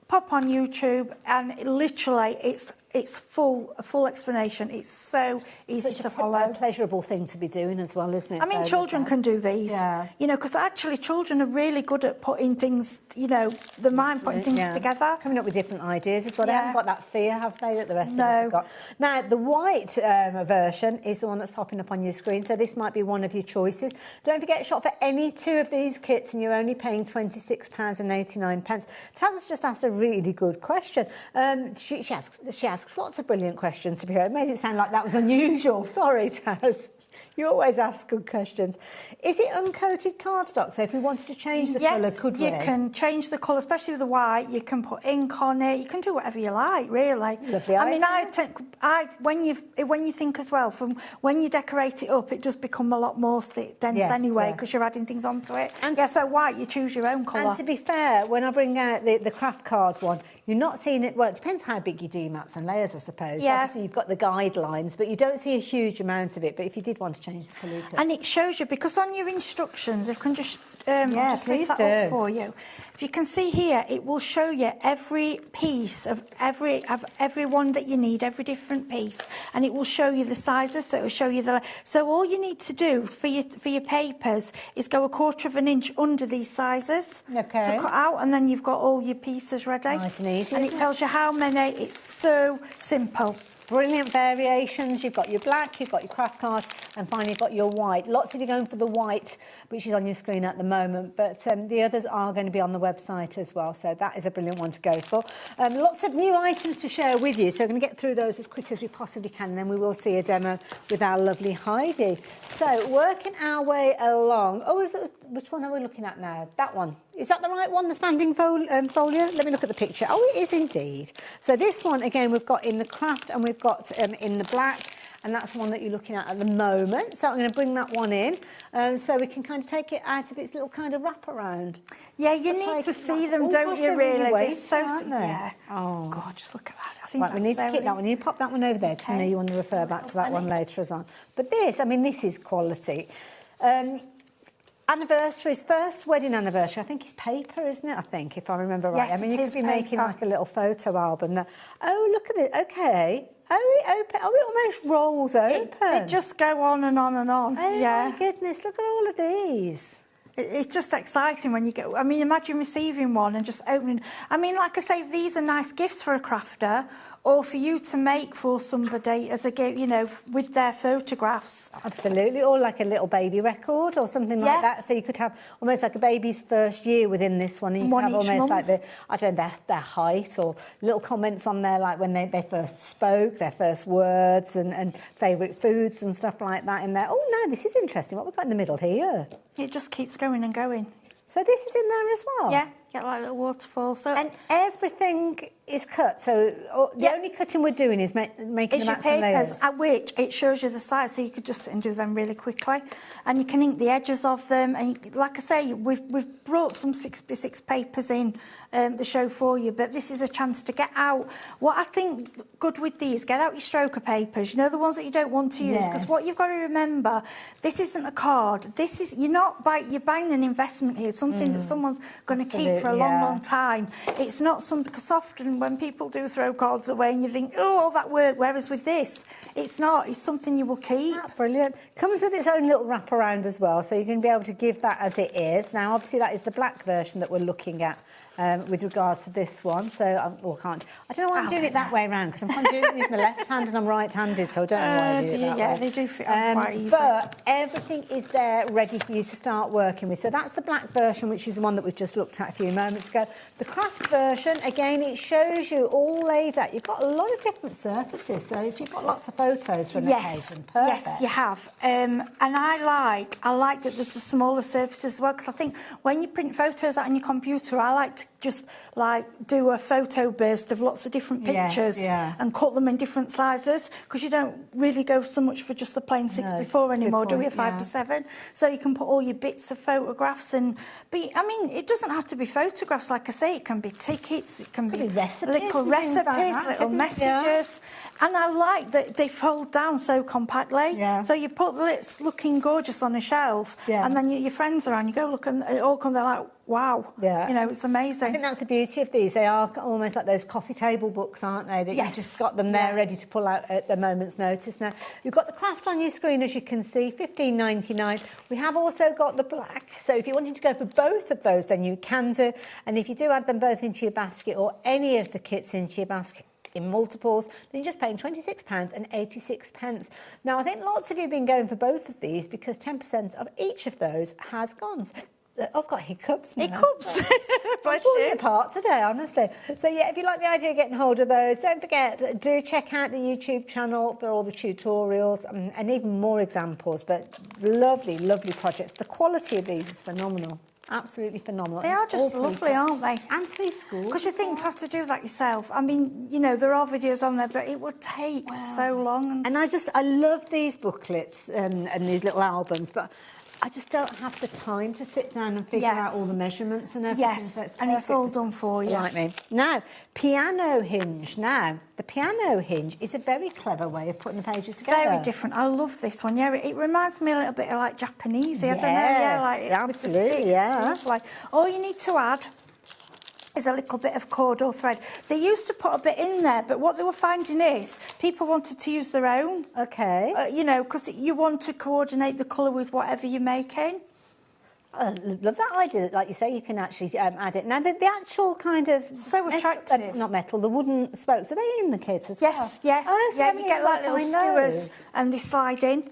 pop on YouTube, and literally, it's a full explanation. It's so easy to follow. A pleasurable thing to be doing as well, isn't it? I mean, children can do these. Yeah. You know, because actually children are really good at putting things, you know, the mind putting things together. Coming up with different ideas as well. They haven't got that fear, have they, that the rest of us No. have got. Now, the white version is the one that's popping up on your screen, so this might be one of your choices. Don't forget, shop for any two of these kits and you're only paying £26.89. Taz has just asked a really good question. She asks lots of brilliant questions, to be fair. It made it sound like that was unusual. Sorry, Taz. You always ask good questions. Is it uncoated cardstock? So if we wanted to change the colour, could we? Yes, you can change the colour, especially with the white. You can put ink on it. You can do whatever you like, really. Lovely I mean, idea. when you think as well, from when you decorate it up, it does become a lot more dense anyway, because you're adding things onto it. And so white, you choose your own colour. And to be fair, when I bring out the craft card one, you're not seeing it, well, it depends how big you do your mats and layers, I suppose. Yeah. Obviously, you've got the guidelines, but you don't see a huge amount of it. But if you did want to change the colour, you could. And it shows you, because on your instructions, if I can just lift that up for you. If you can see here, it will show you every piece of every one that you need, every different piece, and it will show you the sizes. So it will show you So all you need to do for your papers is go 1/4 of an inch under these sizes to cut out, and then you've got all your pieces ready. Nice and easy. And it tells you how many. It's so simple. Brilliant variations. You've got your black, you've got your craft card, and finally you've got your white. Lots of you going for the white, which is on your screen at the moment, but the others are going to be on the website as well, so that is a brilliant one to go for. Lots of new items to share with you, so we're going to get through those as quick as we possibly can, and then we will see a demo with our lovely Heidi. So, working our way along. Which one are we looking at now? That one. Is that the right one, the standing folio? Let me look at the picture. Oh, it is indeed. So this one, again, we've got in the craft and we've got in the black, and that's the one that you're looking at the moment. So I'm going to bring that one in so we can kind of take it out of its little kind of wraparound. Yeah, you need to see them, don't you, really? They're so aren't they? Yeah. Oh, God, just look at that. I think right, we need to keep that one. You pop that one over there, because I know you want to refer back to that one later as well. But this, I mean, this is quality. Anniversaries, first wedding anniversary. I think it's paper, isn't it? I think, if I remember right. Yes, I mean, you it could is be paper. making like a little photo album. Now. Oh, look at it. Okay. Oh, it open. Oh, it almost rolls open. They just go on and on and on. Oh, my goodness. Look at all of these. It's just exciting when you get... I mean, imagine receiving one and just opening... I mean, like I say, these are nice gifts for a crafter, or for you to make for somebody as a gift, you know, with their photographs. Absolutely, or like a little baby record or something like that. So you could have almost like a baby's first year within this one, and you could have almost like their height, or little comments on there, like when they first spoke, their first words, and favourite foods and stuff like that in there. Oh, no, this is interesting. What we've got in the middle here? It just keeps going and going. So this is in there as well? Yeah, get like a little waterfall. So and everything is cut. So the only cutting we're doing is making the mats and layers. At which it shows you the size, so you could just sit and do them really quickly, and you can ink the edges of them. And like I say, we've brought some 6x6 papers in the show for you, but this is a chance to get out. What I think good with these, get out your stroker papers. You know, the ones that you don't want to use, because what you've got to remember, this isn't a card. This is you're buying an investment here, something that someone's going to keep for a long, long time. It's not something, because often when people do throw cards away and you think, oh, all that work, whereas with this, it's not. It's something you will keep. Brilliant. Comes with its own little wraparound as well, so you're going to be able to give that as it is. Now, obviously, that is the black version that we're looking at with regards to this one. So I can't. I don't know why I'm doing it that way around, because I'm kind of doing it with my left hand and I'm right-handed, so I don't know why I do it that way. They do fit on quite easy. But everything is there ready for you to start working with. So that's the black version, which is the one that we've just looked at a few moments ago. The craft version, again, it shows you all laid out. You've got a lot of different surfaces, so if you've got lots of photos for an occasion, perfect. Yes, you have. And I like that there's a smaller surface as well, because I think when you print photos out on your computer, I like to just do a photo burst of lots of different pictures and cut them in different sizes, because you don't really go so much for just the plain 6x4 anymore, do we? 5x7. So you can put all your bits of photographs in. But I mean, it doesn't have to be photographs, like I say. It can be tickets, it can be recipes, little little messages. And I like that they fold down so compactly. So you put it's looking gorgeous on a shelf, and then your friends around, you go look, and it all comes, they're like, wow, you know, it's amazing. I think that's the beauty of these. They are almost like those coffee table books, aren't they? That you've just got them there ready to pull out at the moment's notice. Now, you've got the craft on your screen, as you can see, $15.99. We have also got the black. So if you're wanting to go for both of those, then you can do. And if you do add them both into your basket, or any of the kits into your basket, in multiples, then you're just paying £26.86. Now, I think lots of you have been going for both of these, because 10% of each of those has gone. I've got hiccups now. Hiccups. I'm falling apart today, honestly. So, yeah, if you like the idea of getting hold of those, don't forget, do check out the YouTube channel for all the tutorials and even more examples. But lovely, lovely projects. The quality of these is phenomenal. Absolutely phenomenal. They are just lovely, aren't they? And preschool. Because you think to have to do that yourself. I mean, you know, there are videos on there, but it would take so long. And I love these booklets and these little albums, but I just don't have the time to sit down and figure out all the measurements and everything. Yes, so and it's all done for you. Like me. Now, piano hinge. Now, the piano hinge is a very clever way of putting the pages together. Very different. I love this one. Yeah, it reminds me a little bit of like Japanese. I don't know. Yeah, like absolutely. Yeah. Like all you need to add is a little bit of cord or thread. They used to put a bit in there, but what they were finding is people wanted to use their own. Okay. You know, because you want to coordinate the colour with whatever you're making. I love that idea. Like you say, you can actually add it. Now, the actual kind of... So attractive. Not metal, the wooden spokes, are they in the kits as well? Yes. Oh, so you get like little skewers and they slide in.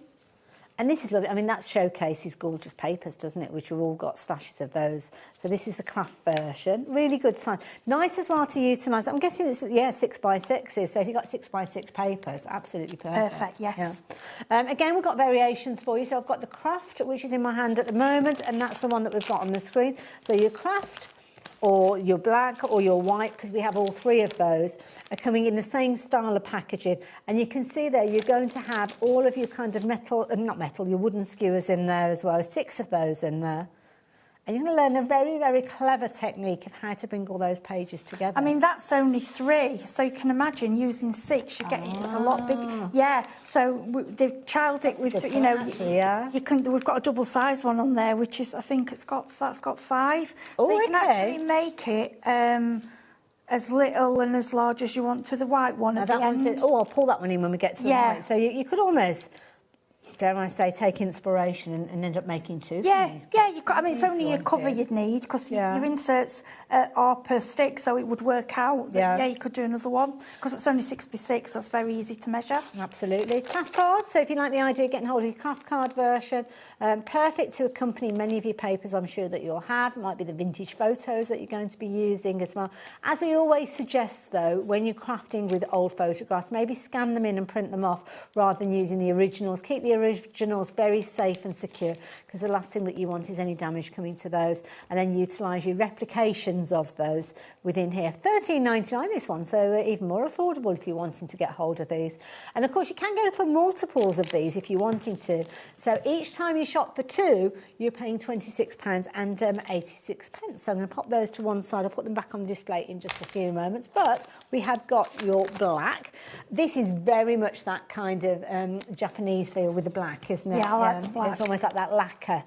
And this is lovely. I mean, that showcases gorgeous papers, doesn't it? Which we've all got stashes of those. So this is the craft version. Really good sign. Nice as well to utilise. I'm guessing it's, 6x6s. So if you've got 6x6 papers, absolutely perfect. Perfect, yes. Yeah. Again, we've got variations for you. So I've got the craft, which is in my hand at the moment, and that's the one that we've got on the screen. So your craft, or your black or your white, because we have all three of those, are coming in the same style of packaging. And you can see there, you're going to have all of your kind of metal, not metal, your wooden skewers in there as well, 6 of those in there. And you're going to learn a very, very clever technique of how to bring all those pages together. I mean, that's only 3, so you can imagine using 6, you're getting it's a lot bigger. Yeah, so they've childed it with, you know, you can. We've got a double-sized one on there, which is, I think that's got 5. Oh, so you can actually make it as little and as large as you want to the white one at the end. I'll pull that one in when we get to the white. So you could almost, dare I say, take inspiration and end up making 2. Yeah, you could, I mean, it's only a cover you'd need, because your inserts are per stick, so it would work out. Yeah, you could do another one, because it's only 6x6, so it's very easy to measure. Absolutely. Craft cards, so if you like the idea of getting hold of your craft card version, perfect to accompany many of your papers I'm sure that you'll have. It might be the vintage photos that you're going to be using as well. As we always suggest, though, when you're crafting with old photographs, maybe scan them in and print them off rather than using the originals. Keep the originals very safe and secure, because the last thing that you want is any damage coming to those, and then utilise your replications of those within here. $13.99 this one, so even more affordable if you're wanting to get hold of these. And of course you can go for multiples of these if you're wanting to. So each time you shop for 2, you're paying £26.86. So I'm going to pop those to one side. I'll put them back on display in just a few moments. But we have got your black. This is very much that kind of Japanese feel with the black, isn't it? Yeah, I like the black. It's almost like that lacquer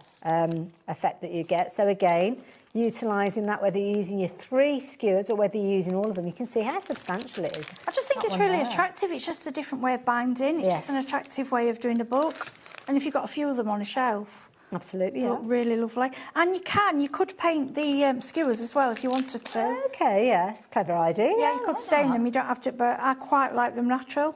effect that you get. So again, utilising that, whether you're using your 3 skewers or whether you're using all of them, you can see how substantial it is. I just think it's really attractive. It's just a different way of binding. It's just an attractive way of doing a book. And if you've got a few of them on a shelf, Absolutely, yeah. Look really lovely. And you could paint the skewers as well if you wanted to. Okay, yes, clever idea. Yeah, you could stain them, you don't have to, but I quite like them natural.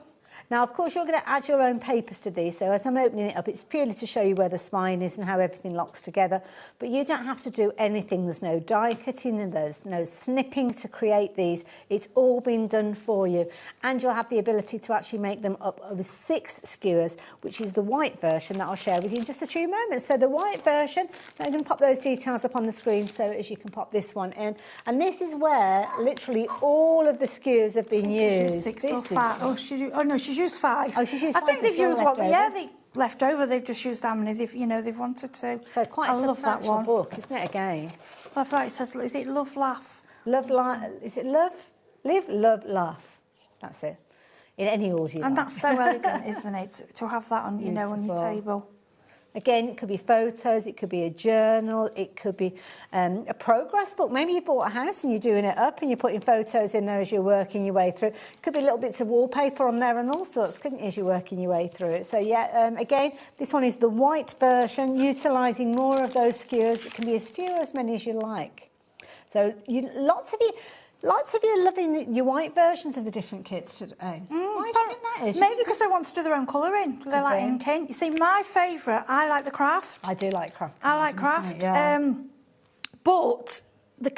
Now, of course, you're going to add your own papers to these, so as I'm opening it up, it's purely to show you where the spine is and how everything locks together, but you don't have to do anything. There's no die cutting and there's no snipping to create these. It's all been done for you, and you'll have the ability to actually make them up with 6 skewers, which is the white version that I'll share with you in just a few moments. So the white version, I'm going to pop those details up on the screen so as you can pop this one in, and this is where literally all of the skewers have been used. 6 or 5. Oh, no, she's used 5. Oh, she's used 5. I think they've used what? Yeah, they left over. They've just used how many they've wanted to. So quite a substantial book, isn't it? Again, I thought it says, is it love, laugh? Love, laugh. Is it love? Live, love, laugh. That's it. In any order. And that's so elegant, isn't it? To have that on, you know, on your table. Again, it could be photos, it could be a journal, it could be a progress book. Maybe you bought a house and you're doing it up and you're putting photos in there as you're working your way through. It could be little bits of wallpaper on there and all sorts, couldn't you, as you're working your way through it. So, yeah, again, this one is the white version, utilising more of those skewers. It can be as few or as many as you like. So, lots of you are loving your white versions of the different kits today. Why do you think that is? Maybe because they want to do their own colouring. They like inking. You see, my favourite, I like the craft. I do like craft. I like craft. Yeah. But the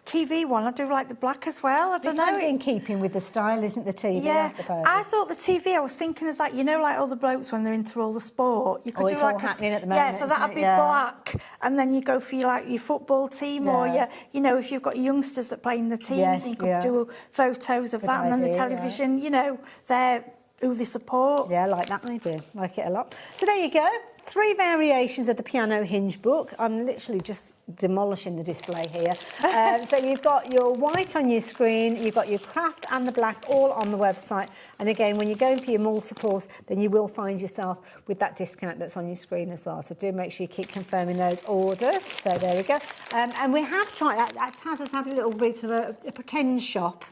TV one, I do like the black as well. I don't know. In keeping with the style, isn't the TV? Yeah. I suppose. I thought the TV, I was thinking as like, you know, like all the blokes when they're into all the sport. You could do it's like all happening at the moment. Yeah, so that'd be black, and then you go for your football team, or you know, if you've got youngsters that play in the teams, you could do photos of that, and then the television, you know, they're who they support. Yeah, I like that idea. Like it a lot. So there you go. 3 variations of the piano hinge book. I'm literally just demolishing the display here. So you've got your white on your screen, you've got your craft and the black all on the website. And again, when you're going for your multiples, then you will find yourself with that discount that's on your screen as well. So do make sure you keep confirming those orders. So there we go. And we have tried, Taz has had a little bit of a pretend shop.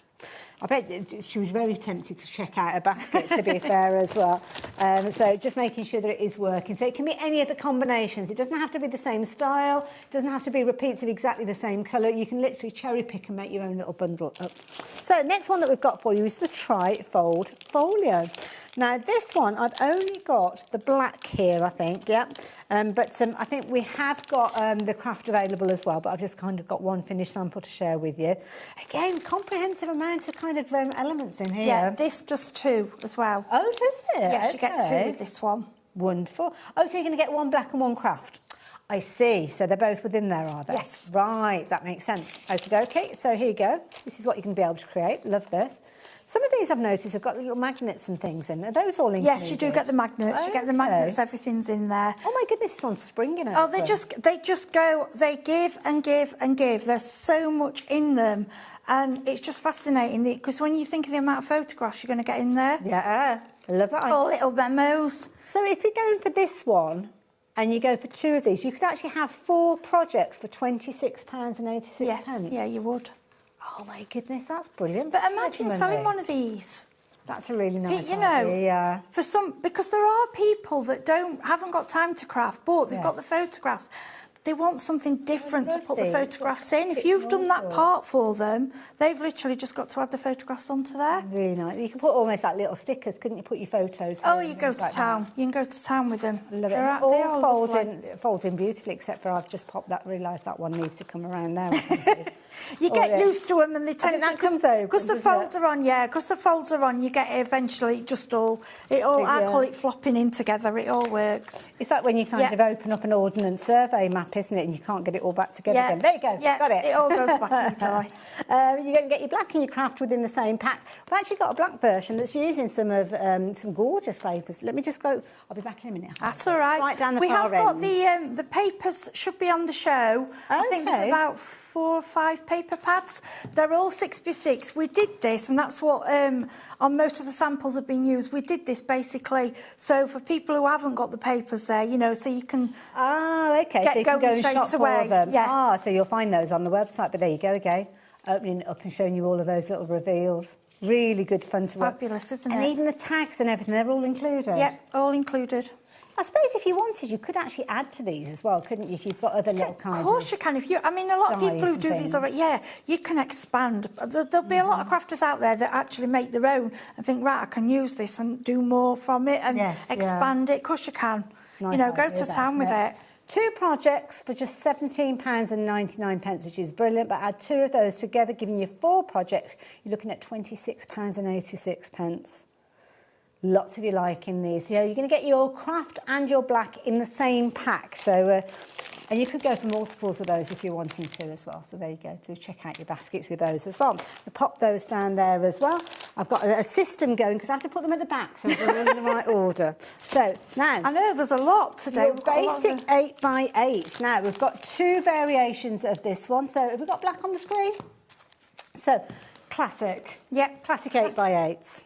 I bet she was very tempted to check out a basket, to be fair, as well. So just making sure that it is working. So it can be any of the combinations. It doesn't have to be the same style. It doesn't have to be repeats of exactly the same colour. You can literally cherry pick and make your own little bundle up. So next one that we've got for you is the Tri-Fold Folio. Now, this one, I've only got the black here, I think, yeah. But I think we have got the craft available as well, but I've just kind of got one finished sample to share with you. Again, comprehensive amount of kind of elements in here. Yeah, this does 2 as well. Oh, does it? Yes, you get 2 with this one. Wonderful. Oh, so you're going to get one black and one craft. I see. So they're both within there, are they? Yes. Right, that makes sense. Okay, so here you go. This is what you're going to be able to create. Love this. Some of these I've noticed have got little magnets and things in. Are those all included? Yes, you do get the magnets. You get the magnets, everything's in there. Oh my goodness, it's on springing out. Oh, they just go, they give and give and give. There's so much in them. And it's just fascinating because when you think of the amount of photographs you're going to get in there. Yeah, I love that. All little memos. So if you're going for this one and you go for 2 of these, you could actually have 4 projects for £26.86. Yes, yeah, you would. Oh my goodness, that's brilliant. But imagine selling one of these. That's a really nice you know, idea, yeah. For some, because there are people that haven't got time to craft, but they've got the photographs. They want something different to put the photographs in. If you've done that part for them, they've literally just got to add the photographs onto there. Really nice. You could put almost like little stickers, couldn't you? Put your photos. Oh, you go to town. You can go to town with them. Love it. All folds in beautifully, except for I've just popped that, realised that one needs to come around there. You get used to them, and they tend to comes over because the folds are on. Yeah, because the folds are on. You get it eventually. Just all. I call it flopping in together. It all works. It's like when you kind of open up an ordnance survey map, isn't it? And you can't get it all back together again. There you go. Yeah, got it. It all goes back easily. You're going to get your black and your craft within the same pack. We've actually got a black version that's using some of some gorgeous papers. Let me just go. I'll be back in a minute. That's all right. Right down the we far have got the papers should be on the show. I think there's about 4 or 5 paper pads. They're all 6x6. We did this, and that's what on most of the samples have been used. We did this basically so for people who haven't got the papers there, you know, so you can get going straight away. Yeah. So you'll find those on the website. But there you go again, opening it up and showing you all of those little reveals. Really good fun to work. Fabulous, isn't it? And even the tags and everything, they're all included. Yeah, all included. I suppose if you wanted, you could actually add to these as well, couldn't you? If you've got other little kind of... Of course you can. I mean, a lot of people who do these already, you can expand. There'll be a lot of crafters out there that actually make their own and think, right, I can use this and do more from it and expand it. Of course you can. Nice, you know, go to town with it. 2 projects for just £17.99, which is brilliant, but add 2 of those together, giving you 4 projects, you're looking at £26.86. Lots of you liking these. You know, you're going to get your craft and your black in the same pack. So, and you could go for multiples of those if you're wanting to as well. So there you go. Do check out your baskets with those as well. You pop those down there as well. I've got a system going because I have to put them at the back so they're in the right order. So now... I know, there's a lot to do. Your basic 8x8. Now, we've got 2 variations of this one. So have we got black on the screen? So, classic. Yep. Classic 8x8s.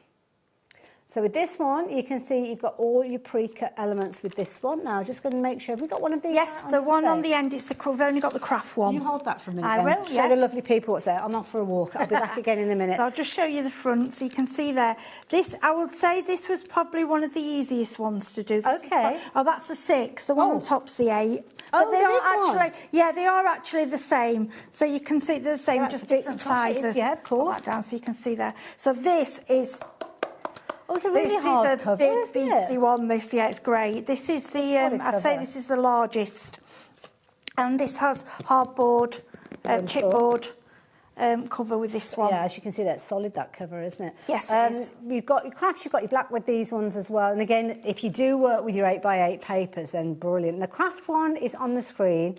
So with this one, you can see you've got all your pre-cut elements with this one. Now, just going to make sure, have we got one of these? Yes, the one on the end, we've only got the craft one. You hold that for a minute. I will, yes. Show the lovely people what's there. I'm off for a walk. I'll be back again in a minute. So I'll just show you the front so you can see there. This, I would say this was probably one of the easiest ones to do. Okay. Oh, that's the 6. The one on top's the 8. Oh, but they are actually, they are actually the same. So you can see they're the same, just different sizes. Yeah, of course. Put that down so you can see there. So this is... Oh, it's a really hard cover, big, beastly one, this, it's great. This is the, I'd say this is the largest. And this has hardboard, chipboard cover with this one. Yeah, as you can see, that's solid, that cover, isn't it? Yes, it is. You've got your craft, you've got your black with these ones as well. And again, if you do work with your 8x8 papers, then brilliant. The craft one is on the screen.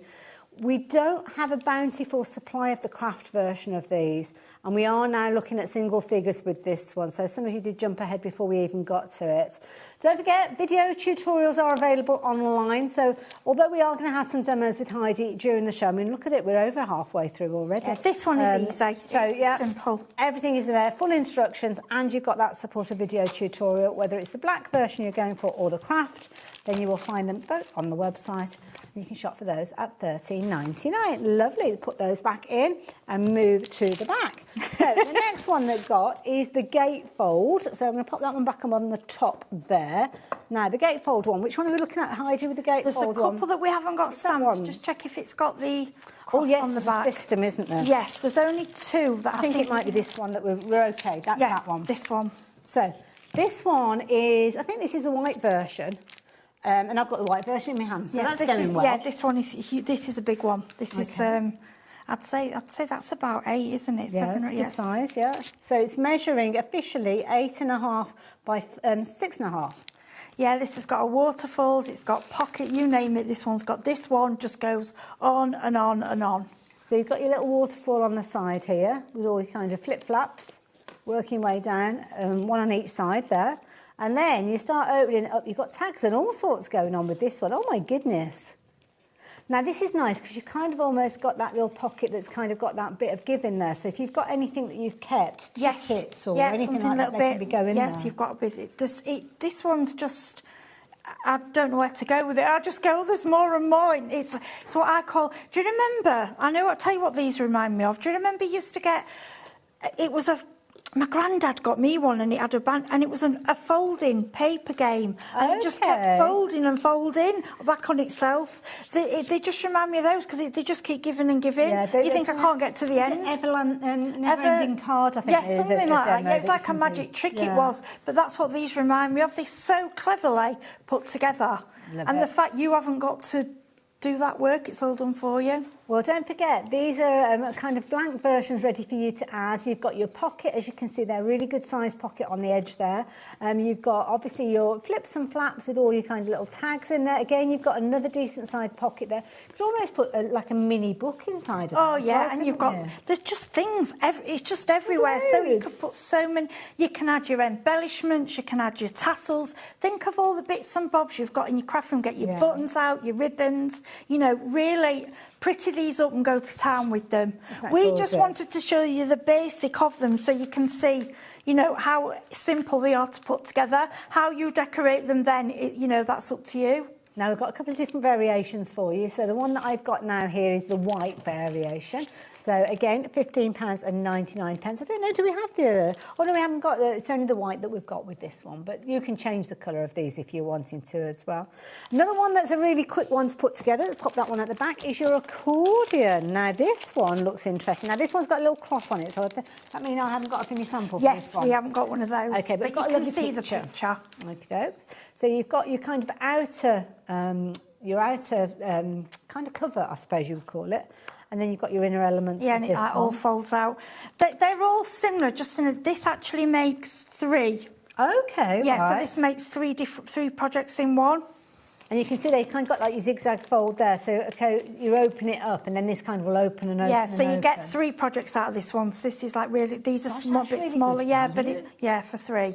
We don't have a bountiful supply of the craft version of these, and we are now looking at single figures with this one. So some of you did jump ahead before we even got to it. Don't forget, video tutorials are available online. So although we are going to have some demos with Heidi during the show, I mean, look at it, we're over halfway through already. Yeah, this one is easy. So yeah, simple. Everything is there, full instructions, and you've got that supported video tutorial, whether it's the black version you're going for or the craft, then you will find them both on the website. You can shop for those at $13.99. Lovely. Put those back in and move to the back. So the next one they've got is the gatefold. So I'm going to pop that one back on the top there. Now, the gatefold one, which one are we looking at, Heidi, with the gatefold one? There's a couple that we haven't got stamped. Just check if it's got the cross on the back. System, isn't there? Yes, there's only 2 that I think it might be this one that we're okay. That's that one. This one. So this one is, I think this is the white version. And I've got the white version in my hand, so that's going well. Yeah, this one is. This is a big one. This is. I'd say that's about 8, isn't it? Yeah, 7 or good size. Yeah. So it's measuring officially 8.5 by 6.5. Yeah, this has got a waterfalls. It's got pocket. You name it. This one's got. This one just goes on and on and on. So you've got your little waterfall on the side here with all your kind of flip flaps, working way down, one on each side there. And then you start opening it up, you've got tags and all sorts going on with this one. Oh, my goodness. Now, this is nice because you kind of almost got that little pocket that's kind of got that bit of give in there. So if you've got anything that you've kept, tickets or anything like that, they can be going there. Yes, you've got a bit. This one's just... I don't know where to go with it. I just go, there's more and more. It's what I call... Do you remember... I'll tell you what these remind me of. Do you remember you used to get... It was a... My granddad got me one and it had a band and it was a folding paper game and it just kept folding and folding back on itself. They just remind me of those because they just keep giving and giving. Yeah, you think I can't get to the end. Never-ending card, I think. Yeah, something like that. Yeah, it was like a magic trick it was. But that's what these remind me of. They're so cleverly put together. And the fact you haven't got to do that work, it's all done for you. Well, don't forget, these are kind of blank versions ready for you to add. You've got your pocket, as you can see there, really good sized pocket on the edge there. You've got, obviously, your flips and flaps with all your kind of little tags in there. Again, you've got another decent sized pocket there. You could almost put like a mini book inside of it. Oh, yeah, and you've got, there's just things, it's just everywhere. So you can put so many, you can add your embellishments, you can add your tassels. Think of all the bits and bobs you've got in your craft room. Get your buttons out, your ribbons, you know, really... pretty these up and go to town with them. We just wanted to show you the basic of them so you can see, you know, how simple they are to put together. How you decorate them then, you know, that's up to you. Now, we've got a couple of different variations for you. So the one that I've got now here is the white variation. So again, £15.99. I don't know, do we have the... Oh no, we haven't got the... It's only the white that we've got with this one, but you can change the colour of these if you're wanting to as well. Another one that's a really quick one to put together, let's pop that one at the back, is your accordion. Now this one looks interesting. Now this one's got a little cross on it, so that means I haven't got a finished sample for this one. Yes, we haven't got one of those. Okay, but you can see the picture. Okay, so you've got your kind of outer... your outer kind of cover, I suppose you would call it. And then you've got your inner elements. Yeah, and it all folds out. They're all similar, just in this actually makes 3. Okay, yeah, right. so this makes 3 projects in one. And you can see they've kind of got like your zigzag fold there. So, okay, you open it up and then this kind of will open and open. Yeah, so you get 3 projects out of this one. So this is like really, these are small, bit really smaller. Yeah, but for 3.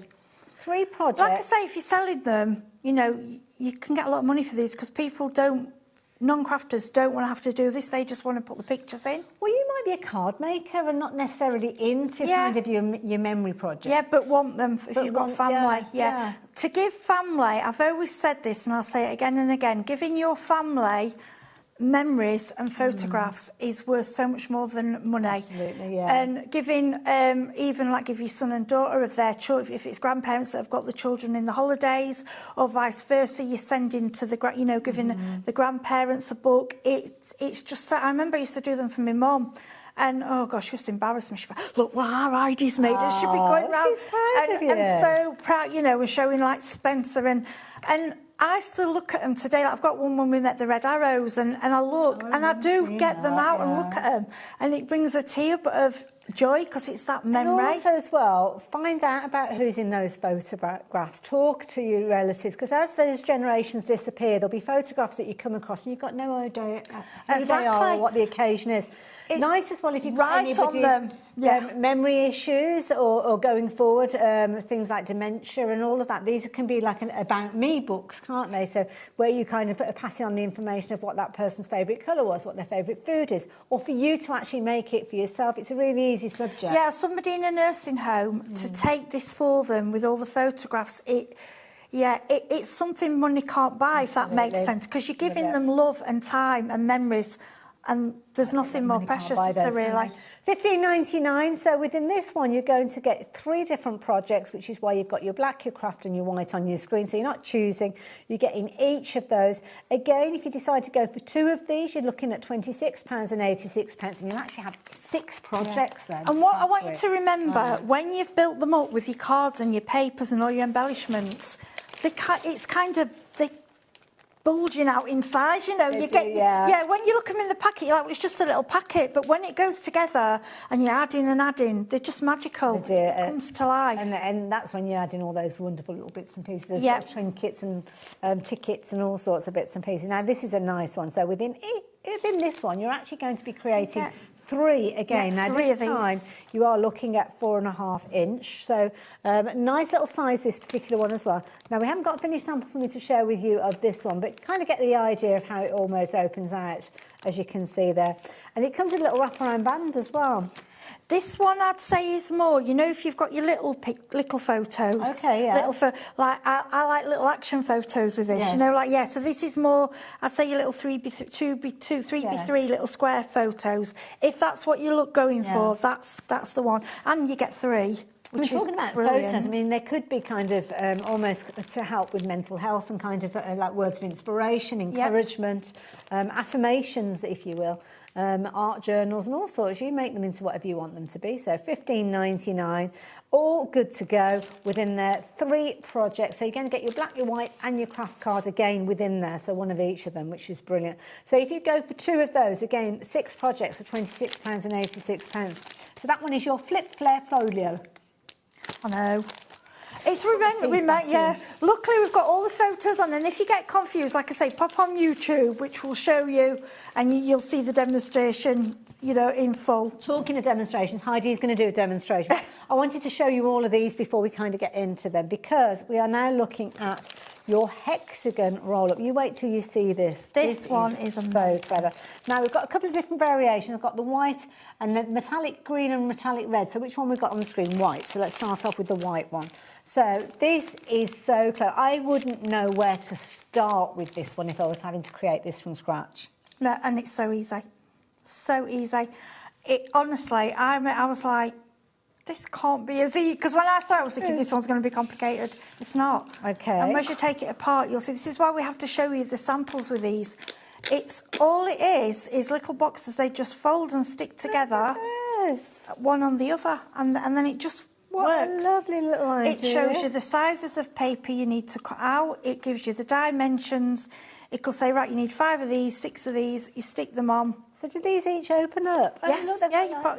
3 projects. Like I say, if you're selling them, you know, you can get a lot of money for these because people non-crafters don't want to have to do this. They just want to put the pictures in. Well, you might be a card maker and not necessarily into kind of your memory project. Yeah, but want them if you've got family. Yeah. To give family, I've always said this and I'll say it again and again, giving your family memories and photographs is worth so much more than money. Absolutely, yeah. And giving, even like give your son and daughter of their children, if it's grandparents that have got the children in the holidays, or vice versa, you're sending to the, you know, giving the grandparents a book. It's just so, I remember I used to do them for my mum. And, oh, gosh, she was embarrassed. She went, look what our ID's made us. She'd be going round. She's proud of you. And so proud, you know, and showing, like, Spencer. And I still look at them today. Like, I've got one when we met the Red Arrows, and I look, and I do get them out and look at them. And it brings a tear of joy, because it's that memory. And also, as well, find out about who's in those photographs. Talk to your relatives, because as those generations disappear, there'll be photographs that you come across, and you've got no idea who they are or what the occasion is. It's nice as well if you've got anybody, memory issues or going forward, things like dementia and all of that. These can be like about me books, can't they? So where you kind of passing on the information of what that person's favourite colour was, what their favourite food is, or for you to actually make it for yourself. It's a really easy subject. Yeah, somebody in a nursing home to take this for them with all the photographs, it's something money can't buy, if that makes sense, because you're giving them love and time and memories. And there's nothing more precious, is there really? $15.99. So within this one, you're going to get 3 different projects, which is why you've got your black, your craft, and your white on your screen. So you're not choosing. You're getting each of those. Again, if you decide to go for 2 of these, you're looking at £26.86, and you'll actually have 6 projects then. And what I want you to remember, when you've built them up with your cards and your papers and all your embellishments, it's kind of... bulging out inside, you know. When you look them in the packet, you're like, well, it's just a little packet. But when it goes together and you're adding and adding, they're just magical. It comes to life. And that's when you're adding all those wonderful little bits and pieces. There's trinkets and tickets and all sorts of bits and pieces. Now, this is a nice one. So within this one, you're actually going to be creating 3 again. Now, this time you are looking at 4.5 inch. So nice little size, this particular one as well. Now, we haven't got a finished sample for me to share with you of this one, but kind of get the idea of how it almost opens out, as you can see there. And it comes with a little wraparound band as well. This one, I'd say, is more, you know, if you've got your little photos. Okay, yeah. I like little action photos with this, you know, like, so this is more, I'd say your little 3x3 little square photos. If that's what you're going for, that's the one. And you get 3. We're talking about photos. I mean, they could be kind of almost to help with mental health and kind of like words of inspiration, encouragement, affirmations, if you will, art journals and all sorts. You make them into whatever you want them to be. So $15.99, all good to go within there. 3 projects. So you're going to get your black, your white and your craft card again within there. So one of each of them, which is brilliant. So if you go for 2 of those, again, 6 projects for £26.86. So that one is your Flip Flare folio. I know. It's Luckily, we've got all the photos on, and if you get confused, like I say, pop on YouTube, which will show you, and you'll see the demonstration, you know, in full. Talking of demonstrations, Heidi's going to do a demonstration. I wanted to show you all of these before we kind of get into them, because we are now looking at your hexagon roll-up. You wait till you see this. This one is so clever. Now, we've got a couple of different variations. I've got the white and the metallic green and metallic red. So which one we've got on the screen? White. So let's start off with the white one. So this is so clever. I wouldn't know where to start with this one if I was having to create this from scratch. No, and it's so easy. So easy. honestly, I was like, this can't be as easy. Because when I saw it, I was thinking, this one's going to be complicated. It's not. Okay. And as you take it apart, you'll see, this is why we have to show you the samples with these. All it is little boxes. They just fold and stick together, one on the other, and then it just works. What a lovely little idea. It shows you the sizes of paper you need to cut out. It gives you the dimensions. It could say, right, you need 5 of these, 6 of these. You stick them on. So do these each open up? Yes,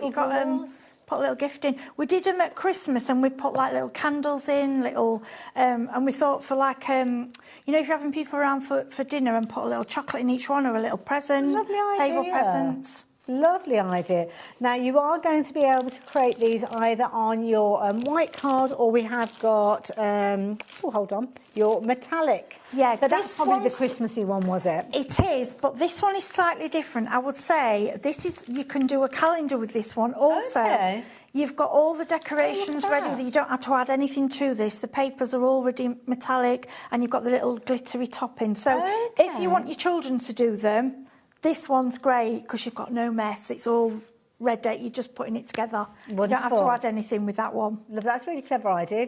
you got put a little gift in. We did them at Christmas, and we put like little candles in, and we thought for like, if you're having people around for dinner, and put a little chocolate in each one or a little present, lovely idea. Table presents. Lovely idea. Now, you are going to be able to create these either on your white card, or we have got, your metallic. Yeah, so that's probably the Christmassy one, was it? It is, but this one is slightly different. I would say you can do a calendar with this one. Also, you've got all the decorations ready. You don't have to add anything to this. The papers are already metallic, and you've got the little glittery topping. So if you want your children to do them, this one's great because you've got no mess. It's all ready. You're just putting it together. Wonderful. You don't have to add anything with that one. That's a really clever idea.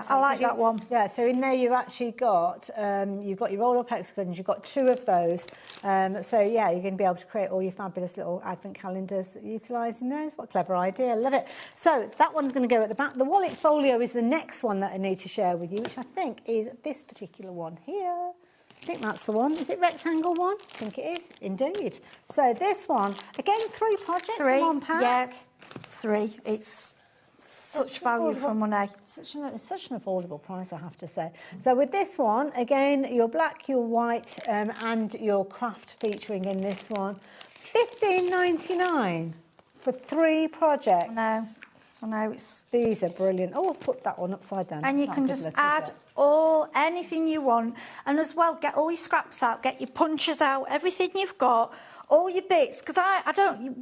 I like that one. Yeah, so in there you've actually got, you've got your roll-up hexagons, you've got 2 of those. So, yeah, you're going to be able to create all your fabulous little advent calendars utilising those. What a clever idea. Love it. So that one's going to go at the back. The wallet folio is the next one that I need to share with you, which I think is this particular one here. I think that's the one. Is it rectangle one? I think it is, indeed. So this one, again, 3 projects in one pack. Yeah, 3. It's such value for money. Such an affordable price, I have to say. So with this one, again, your black, your white, and your craft featuring in this one, $15.99 for 3 projects. I know. These are brilliant. Oh, I've put that one upside down. And you can just add anything you want. And as well, get all your scraps out, get your punches out, everything you've got, all your bits. Because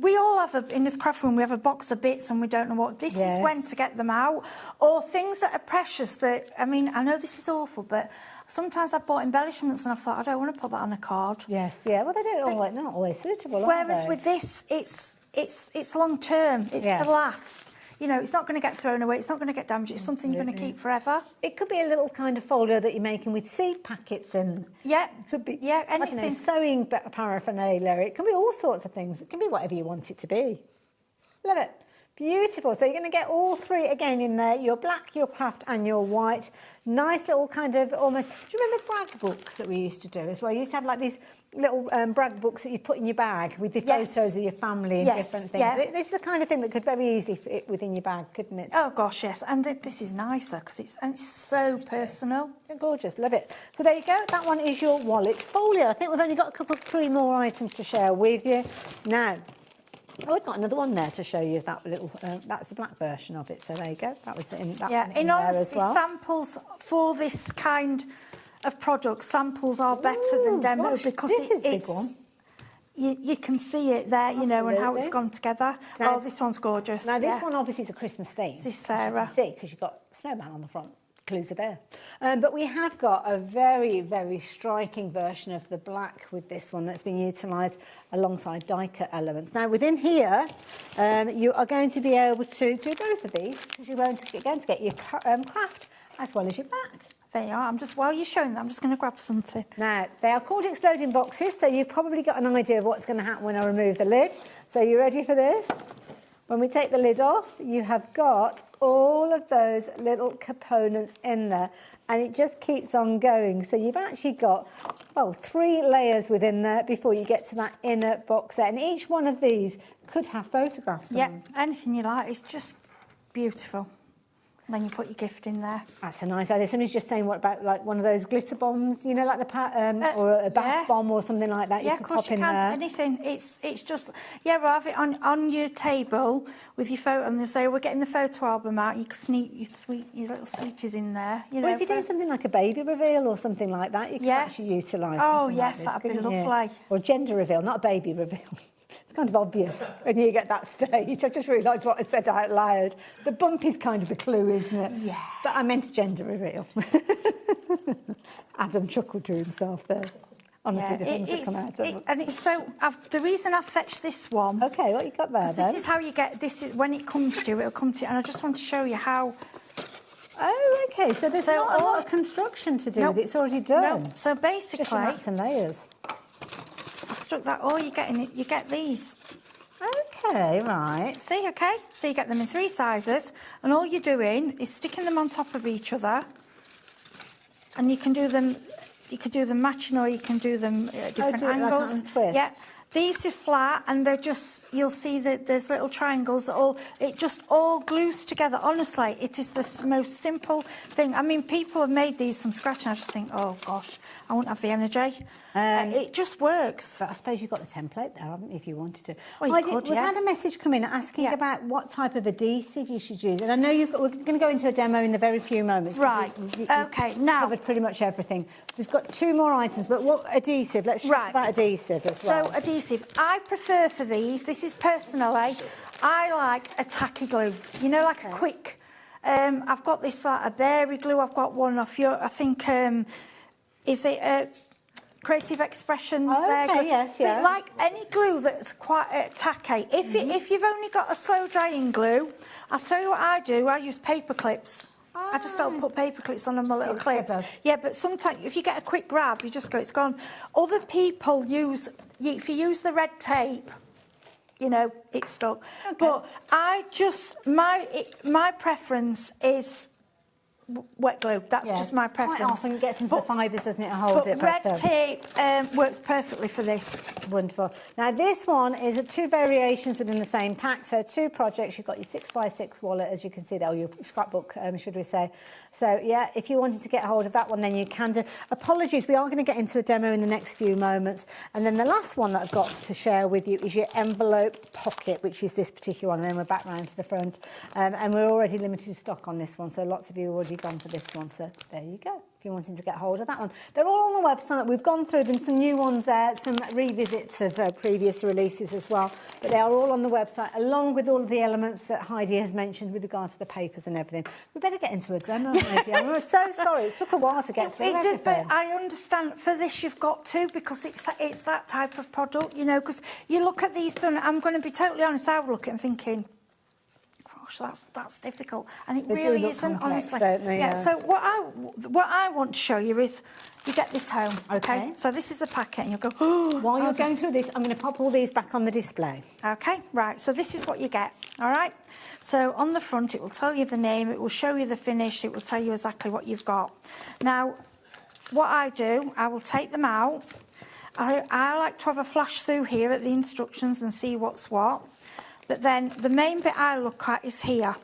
we all have, in this craft room, we have a box of bits and we don't know what. This is when to get them out. Or things that are precious that, I know this is awful, but sometimes I've bought embellishments and I thought, I don't want to put that on a card. Yes, yeah. Well, they're not always suitable, whereas with this, it's long term. It's to last. It's not going to get thrown away. It's not going to get damaged. It's something you're going to keep forever. It could be a little kind of folder that you're making with seed packets and... Yeah. It could be, anything. I don't know, sewing paraphernalia. It can be all sorts of things. It can be whatever you want it to be. Love it. Beautiful. So you're going to get all 3 again in there. Your black, your craft and your white. Nice little kind of almost... Do you remember brag books that we used to do as well? You used to have like these little brag books that you put in your bag with the photos of your family and different things. Yeah. This is the kind of thing that could very easily fit within your bag, couldn't it? Oh, gosh, yes. And this is nicer because it's so personal. They're gorgeous. Love it. So there you go. That one is your wallet folio. I think we've only got 3 more items to share with you. Now... I've got another one there to show you that little. That's the black version of it. So there you go. That was in that. Yeah, in honesty, as well. Samples for this kind of product, samples are better than demo because this is a big one. You can see it there, and how it's gone together. Now, this one's gorgeous. Now this one obviously is a Christmas theme. This is Sarah. See, because you've got snowman on the front. Clues are there. But we have got a very, very striking version of the black with this one that's been utilised alongside die cut elements. Now, within here, you are going to be able to do both of these because you're going to get your craft as well as your black. There you are. While you're showing that, I'm just going to grab something. Now, they are called exploding boxes, so you've probably got an idea of what's going to happen when I remove the lid. So you ready for this? When we take the lid off, you have got all of those little components in there, and it just keeps on going. So you've actually got, 3 layers within there before you get to that inner box there. And each one of these could have photographs on them. Anything you like. It's just beautiful. And then you put your gift in there. That's a nice idea. Somebody's just saying, what about like one of those glitter bombs, like the or a bath bomb or something like that? Yeah, of course you can. Anything. It's just, we'll have it on your table with your photo, and they say, we're getting the photo album out. You can sneak your little sweeties in there. Or if you're doing something like a baby reveal or something like that, you can actually utilise. Oh, yes, that'd be lovely. Or gender reveal, not a baby reveal. It's kind of obvious when you get that stage. I just realised what I said out loud. The bump is kind of the clue, isn't it? Yeah. But I meant gender reveal. Adam chuckled to himself there. Honestly, the things that come out of it. And it's so... the reason I've fetched this one... OK, what you got there, then? This is how you get... This is when it comes to, it'll come to... And I just want to show you how... Oh, OK, so there's not a lot of construction to do. It's already done. No, so basically... Just mats and layers. I've stuck that... All you get in it, you get these. OK, right. See, OK? So you get them in 3 sizes, and all you're doing is sticking them on top of each other, and you can do them... You could do them matching, or you can do them at different angles. Yeah, these are flat, and they're just. You'll see that there's little triangles. It just all glues together. Honestly, it is the most simple thing. I mean, people have made these from scratch, and I just think, oh gosh, I won't have the energy. It just works. But I suppose you've got the template there, haven't you, if you wanted to? Well, we've had a message come in asking about what type of adhesive you should use. And I know we're going to go into a demo in the very few moments. Right, OK, now... covered pretty much everything. We've got 2 more items, but what adhesive? Let's talk about adhesive as well. So, adhesive. I prefer for these, this is personally, I like a tacky glue. You know, like a quick... I've got this, like a berry glue. I've got one off your... I think, is it... Creative Expressions. Okay, yes, so like any glue that's quite tacky. If you've only got a slow drying glue, I'll tell you what I do. I use paper clips. I just don't put paper clips on my little clips. Yeah, but sometimes if you get a quick grab, you just go, it's gone. Other people use, if you use the red tape, you know, it's stuck. Okay. But I just, my preference is wet glue. That's just my preference. Quite often it gets into the fibres, doesn't it, to hold it? But red tape works perfectly for this. Wonderful. Now, this one is 2 variations within the same pack. So 2 projects. You've got your 6x6 wallet, as you can see there, or your scrapbook, should we say. So, yeah, if you wanted to get hold of that one, then you can do. Apologies, we are going to get into a demo in the next few moments. And then the last one that I've got to share with you is your envelope pocket, which is this particular one. And then we're back round to the front. And we're already limited stock on this one, so lots of you have already gone for this one. So there you go, if you're wanting to get hold of that one. They're all on the website. We've gone through them, some new ones there, some revisits of previous releases as well. But they are all on the website, along with all of the elements that Heidi has mentioned with regards to the papers and everything. We better get into a demo, Heidi. I'm so sorry. It took a while to get through everything. Did, but I understand for this you've got to, because it's that type of product, you know, because you look at these done, I'm going to be totally honest, I would look at them thinking, that's difficult, and it really isn't, complex, honestly. Yeah. So what I want to show you is you get this home. Okay. So this is the packet, and you'll go. Oh, while you're going through this, I'm going to pop all these back on the display. Okay. Right. So this is what you get. All right. So on the front, it will tell you the name. It will show you the finish. It will tell you exactly what you've got. Now, what I do, I will take them out. I like to have a flash through here at the instructions and see what's what. But then the main bit I look at is here.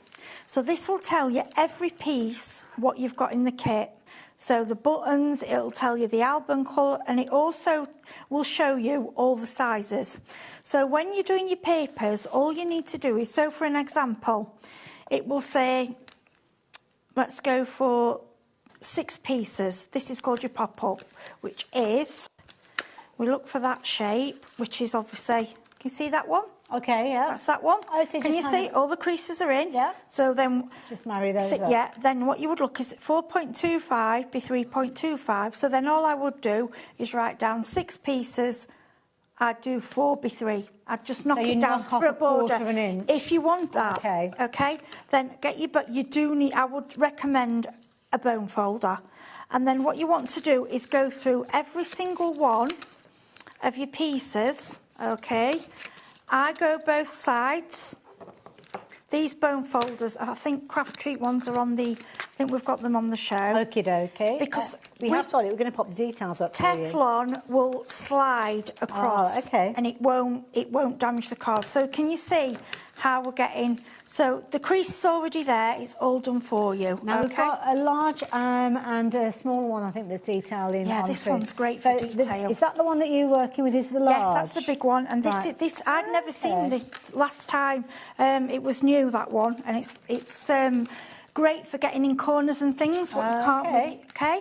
So this will tell you every piece what you've got in the kit. So the buttons, it'll tell you the album colour, and it also will show you all the sizes. So when you're doing your papers, all you need to do is, so for an example, it will say, let's go for 6 pieces. This is called your pop-up, which is, we look for that shape, which is obviously, can you see that one? Okay, yeah. That's that one. Oh, so can you see all the creases are in? Yeah. So then... Just marry those up. Yeah, then what you would look is 4.25 be 3.25. So then all I would do is write down 6 pieces. I'd do 4 be 3. I'd just knock it down for a border. Of an inch. If you want that. Okay. Okay, then get your... But you do need... I would recommend a bone folder. And then what you want to do is go through every single one of your pieces, okay? I go both sides. These bone folders, I think Craft Treat ones are on the... I think we've got them on the show. Okie dokie. Because we have got it. We're going to pop the details up for you. Teflon will slide across. Oh, okay. And it won't damage the card. So can you see how we're getting... So the crease is already there. It's all done for you. Now, we've got a large and a smaller one, I think, there's detail in. Yeah, this one's great for detail. Is that the one that you're working with, is the large? Yes, that's the big one. And this I'd never seen this last time. It was new, that one. And it's great for getting in corners and things, what you can't with it. Okay?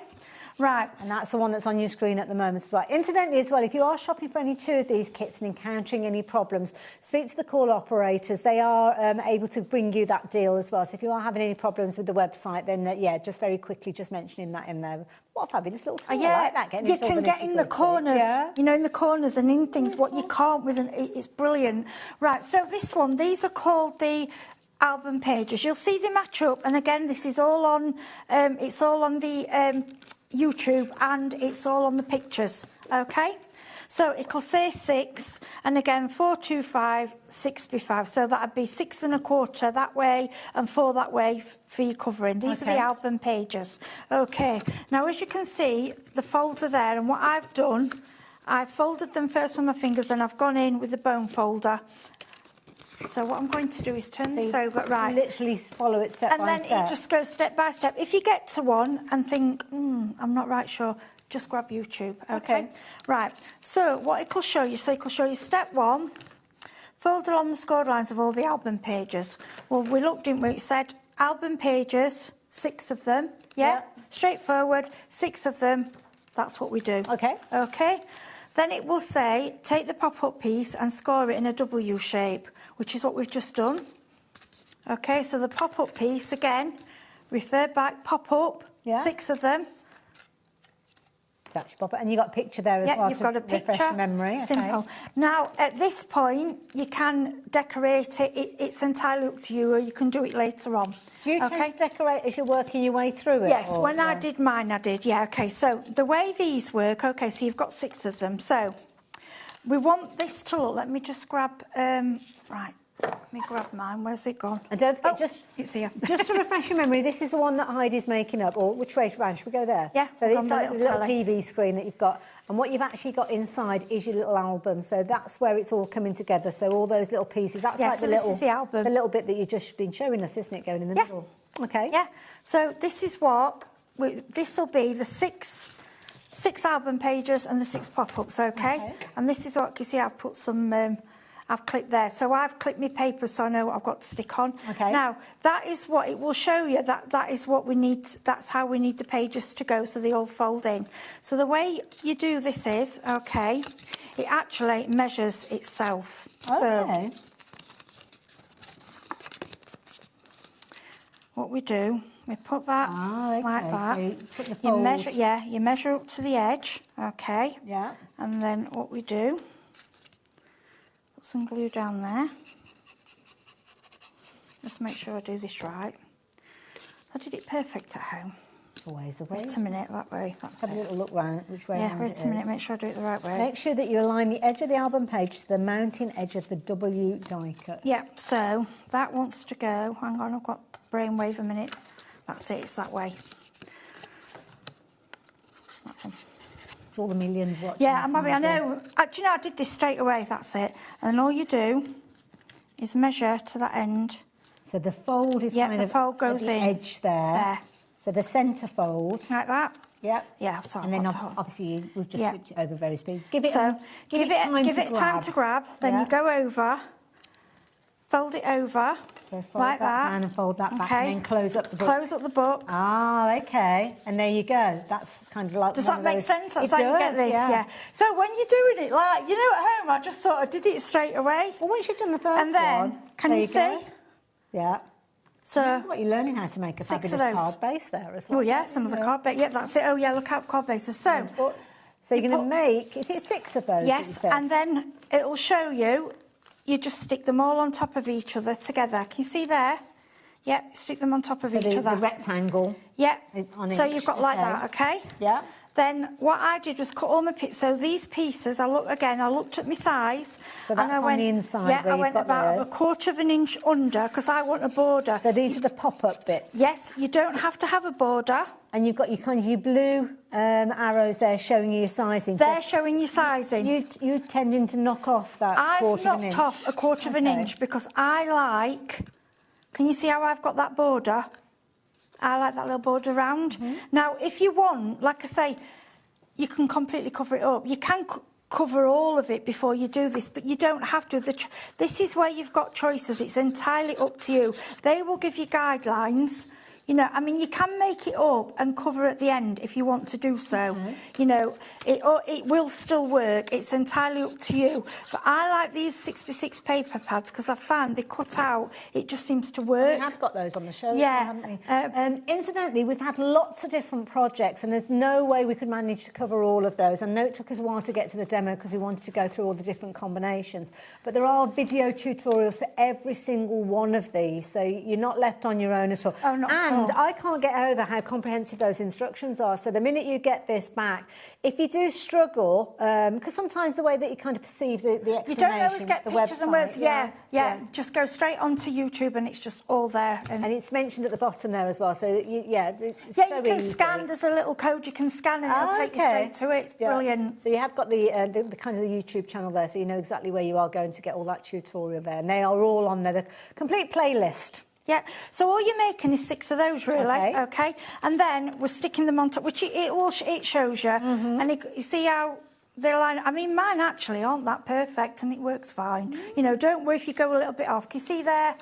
Right. And that's the one that's on your screen at the moment as well. Incidentally as well, if you are shopping for any two of these kits and encountering any problems, speak to the call operators. They are able to bring you that deal as well. So if you are having any problems with the website, then yeah, just very quickly just mentioning that in there. What a fabulous little tool. I like that. Getting you can get in the corners, you know, in the corners and in things what you can't with it's brilliant. Right, so this one, these are called the album pages. You'll see they match up, and again, this is all on, it's all on the YouTube, and it's all on the pictures, okay? So it'll say 6, and again 425, 65. So that'd be 6 1/4 that way and 4 that way for your covering. These are the album pages. Okay. Now, as you can see, the folds are there, and what I've done, I've folded them first with my fingers, then I've gone in with the bone folder. So what I'm going to do is turn this over, right? Literally follow it step by step. And then it just goes step by step. If you get to one and think, I'm not right sure, just grab YouTube, okay? Right, so what it will show you, step 1, fold along the scored lines of all the album pages. Well, we looked, didn't we? It said album pages, 6 of them, yeah? Straightforward, 6 of them, that's what we do. Okay. Okay, then it will say, take the pop-up piece and score it in a W shape, which is what we've just done. Okay, so the pop-up piece, again, refer back, pop-up, 6 of them. And you've got a picture there as well. You've got a picture. Refresh your memory. Simple. Now, at this point, you can decorate it. It's entirely up to you, or you can do it later on. Do you tend to decorate as you're working your way through it? Yes, when I did mine, I did. Yeah, okay. So the way these work, okay, so you've got 6 of them. So we want this to look, let me just grab, right. Let me grab mine. Where's it gone? And don't forget, it's here. Just to refresh your memory, this is the one that Heidi's making up. Or which way round? Should we go there? Yeah. So it's like the little TV screen that you've got. And what you've actually got inside is your little album. So that's where it's all coming together. So all those little pieces. That's like the little, this is the album. The little bit that you've just been showing us, isn't it? Going in the middle. Okay. Yeah. So this is what, this will be the 6 album pages and the 6 pop-ups, okay? And this is what, you see, I've put some... I've clipped there. So I've clipped my paper so I know what I've got to stick on. Okay. Now, that is what it will show you. That is what we need. That's how we need the pages to go, so they all fold in. So the way you do this is, okay, it actually measures itself. Okay. So what we do, we put that like that. So you measure, you measure up to the edge, okay? Yeah. And then what we do, some glue down there. Just make sure I do this right. I did it perfect at home. Always the way. Wait a minute, that way. That's Have a little look round which way round wait a minute, make sure I do it the right way. Make sure that you align the edge of the album page to the mounting edge of the W die cut. Yeah, so that wants to go. Hang on, I've got brainwave a minute. That's it, it's that way. That one. It's all the millions watching. Yeah, I know. Do you know, I did this straight away, that's it. And all you do is measure to that end. So the fold is kind of fold goes at the edge there. So the centre fold. Like that? Yep. Yeah, sorry. And then obviously we've just flipped it over very speed. Give it time to grab. Then you go over, fold it over. So fold like that down and fold that back and then close up the book. Close up the book. Ah, okay. And there you go. That's kind of like Does that make sense? That's how you get this, yeah. So when you're doing it, like, you know, at home, I just sort of did it straight away. Well, once you've done the first one... And then, can you see? Yeah. So... What, you're learning how to make a fabulous card base there as well. Well, yeah, some of the card base. Yeah, that's it. Oh, yeah, look out for card bases. So you're going to make... Is it 6 of those? Yes, and then it'll show you... You just stick them all on top of each other together. Can you see there? Yeah, stick them on top of each other. The rectangle. Yeah. So you've got like that, okay? Yeah. Then what I did was cut all my pieces. So these pieces, I looked at my size. So that's on the inside. Yeah, I went about 1/4 of an inch under because I want a border. So these are the pop-up bits. Yes, you don't have to have a border. And you've got your blue arrows there showing you your sizing. They're showing you sizing. You're tending to knock off that 1/4 of an inch. I've knocked off 1/4 of an inch because I like... Can you see how I've got that border? I like that little border round. Now, if you want, like I say, you can completely cover it up. You can cover all of it before you do this, but you don't have to. This is where you've got choices. It's entirely up to you. They will give you guidelines. You know, I mean, you can make it up and cover at the end if you want to do so. You know, it will still work. It's entirely up to you. But I like these 6x6 paper pads because I found they cut out. It just seems to work. We have got those on the show, yeah. haven't we? Incidentally, we've had lots of different projects, and there's no way we could manage to cover all of those. I know it took us a while to get to the demo because we wanted to go through all the different combinations. But there are video tutorials for every single one of these, so you're not left on your own at all. Oh, not at all. And I can't get over how comprehensive those instructions are. So the minute you get this back, if you do struggle, because sometimes the way that you kind of perceive the explanation, you don't always get pictures and words. Yeah. Just go straight onto YouTube and it's just all there. And it's mentioned at the bottom there as well. So it's you so can easy. scan. There's a little code you can scan and it'll take you straight to it. It's brilliant. So you have got the kind of the YouTube channel there, so you know exactly where you are going to get all that tutorial there, and they are all on there. The complete playlist. Yeah, so all you're making is 6 of those, really, okay? And then we're sticking them on top, which it shows you, and you see how they line. I mean, mine actually aren't that perfect, and it works fine. You know, don't worry if you go a little bit off. Can you see there?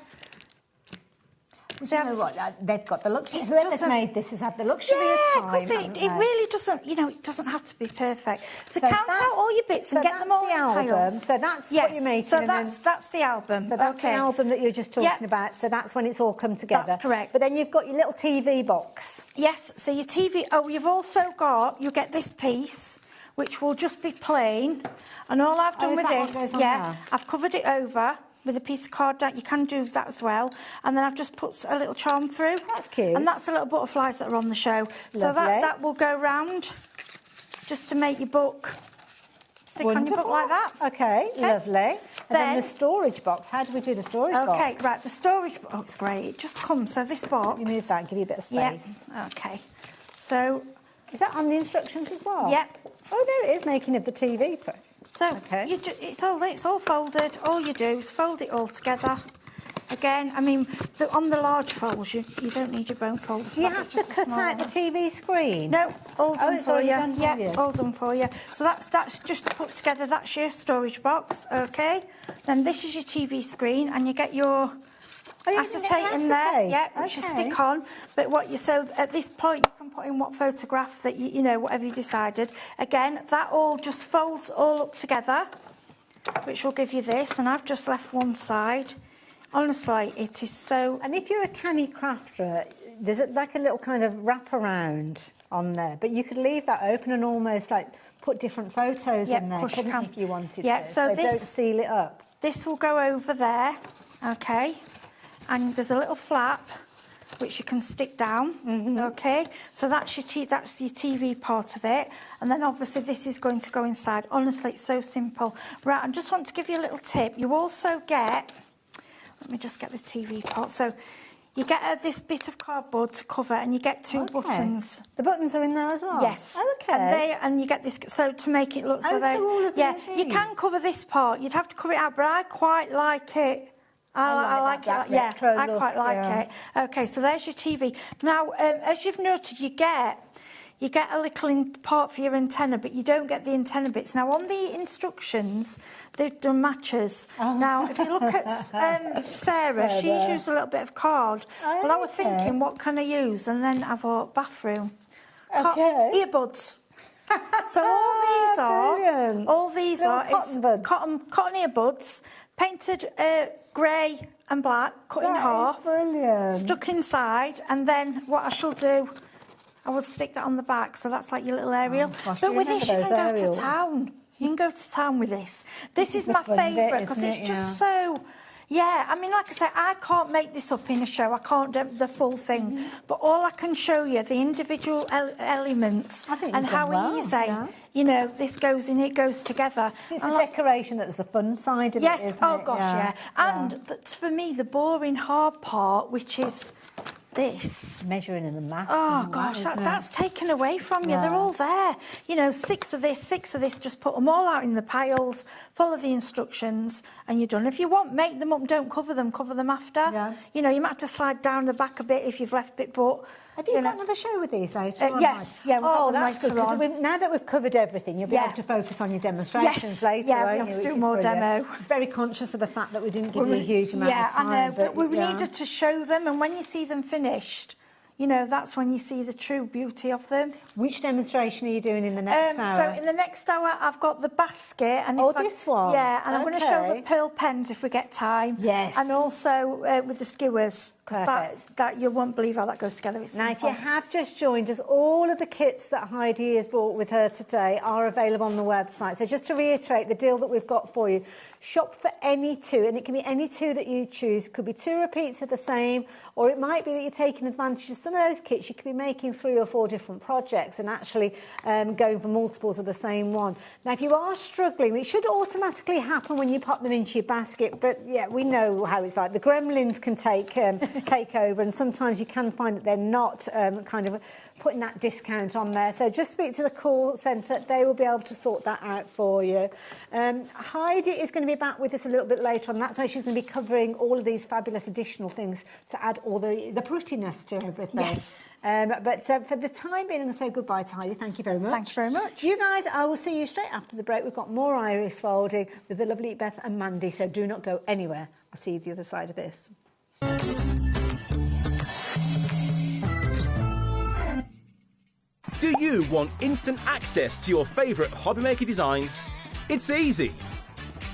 You know what? They've got the luxury. Whoever's made this has had the luxury of time. Because it really doesn't. You know, it doesn't have to be perfect. So count out all your bits and get them all in piles. So that's what you're making. So that's the album. So that's the album that you're just talking about. So that's when it's all come together. That's correct. But then you've got your little TV box. Yes. So your TV. Oh, you've also got. You get this piece, which will just be plain. And all I've done with this, I've covered it over with a piece of card that you can do that as well, and then I've just put a little charm through. That's cute. And that's the little butterflies that are on the show. Lovely. So that will go round just to make your book stick on your book like that. Okay, lovely. And then the storage box. How do we do the storage box? Okay, right. The storage box. Oh, it's great. It just comes. So this box. You move that and give you a bit of space. Yeah. Okay. So is that on the instructions as well? Yep. Oh, there it is. Making of the TV. So it's all folded. All you do is fold it all together. Again, I mean, on the large folds, you don't need your bone folders. Do you have to cut out the TV screen? No, all done for you. Yeah, all done for you. So that's just put together. That's your storage box, okay? Then this is your TV screen, and you get your acetate in there, which you stick on. But so at this point, you can put in what photograph that you know, whatever you decided. Again, that all just folds all up together, which will give you this. And I've just left one side. Honestly, it is so. And if you're a canny crafter, there's like a little kind of wraparound on there, but you could leave that open and almost like put different photos in there, couldn't you, if you wanted to? So this, don't seal it up. This will go over there, okay? And there's a little flap which you can stick down, okay? So that's your TV part of it, and then obviously this is going to go inside. Honestly, it's so simple. Right, I just want to give you a little tip. You also get. Let me just get the TV part. So you get this bit of cardboard to cover, and you get 2 buttons. The buttons are in there as well? Yes. Okay. And you get this, so to make it look so all of you can cover this part. You'd have to cover it out, but I quite like it. I like it. I quite like it. Okay, so there's your TV. Now, as you've noted, you get a little part for your antenna, but you don't get the antenna bits. Now, on the instructions, they've done matches. Now, if you look at Sarah, she's used a little bit of card. Well, I was thinking, what can I use? And then I thought, bathroom. Earbuds. So all these are cotton earbuds, painted grey and black, cut in half, stuck inside, and then what I shall do, I would stick that on the back, so that's like your little aerial. But with this, you can go to town. You can go to town with this. This is my favourite because it's just so. Yeah, I mean, like I say, I can't make this up in a show. I can't do the full thing. But all I can show you, the individual elements and how easy, you know, this goes in, it goes together. It's the decoration that's the fun side of it, isn't it? Yes, And for me, the boring, hard part, which is this. Measuring in the maths. Oh, gosh, that's taken away from you. They're all there. You know, 6 of this, just put them all out in the piles, follow the instructions, and you're done. If you want, make them up, don't cover them after. You know, you might have to slide down the back a bit if you've left it, but... Have you got another show with these later on? Yes, we've got them later on. Now that we've covered everything, you'll be able to focus on your demonstrations later, we have to do more demo. Very conscious of the fact that we didn't give you a huge amount of time. But we needed to show them, and when you see them finished, you know, that's when you see the true beauty of them. Which demonstration are you doing in the next hour? So in the next hour, I've got the basket. And this one? Yeah, and I'm going to show the pearl pens if we get time. Yes. And also with the skewers. Perfect. That you won't believe how that goes together. It's now, if you have just joined us, all of the kits that Heidi has brought with her today are available on the website. So just to reiterate, the deal that we've got for you, shop for any two, and it can be any two that you choose. Could be 2 repeats of the same, or it might be that you're taking advantage of some of those kits. You could be making 3 or 4 different projects and actually going for multiples of the same one. Now, if you are struggling, it should automatically happen when you pop them into your basket, but yeah, we know how it's like. The gremlins can take over, and sometimes you can find that they're not kind of putting that discount on there. So just speak to the call centre. They will be able to sort that out for you. Heidi is going to be back with us a little bit later on. That's why she's going to be covering all of these fabulous additional things to add all the prettiness to everything. Yes. But for the time being, I'm going to say goodbye to Heidi. Thank you very much. Thank you very much. You guys, I will see you straight after the break. We've got more iris folding with the lovely Beth and Mandy, so do not go anywhere. I'll see you the other side of this. Do you want instant access to your favourite HobbyMaker designs? It's easy.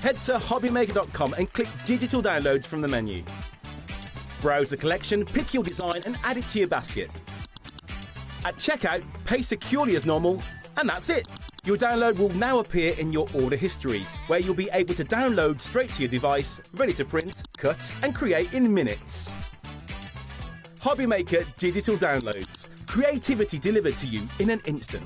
Head to HobbyMaker.com and click Digital Downloads from the menu. Browse the collection, pick your design and add it to your basket. At checkout, pay securely as normal, and that's it. Your download will now appear in your order history, where you'll be able to download straight to your device, ready to print, cut and create in minutes. HobbyMaker Digital Downloads. Creativity delivered to you in an instant.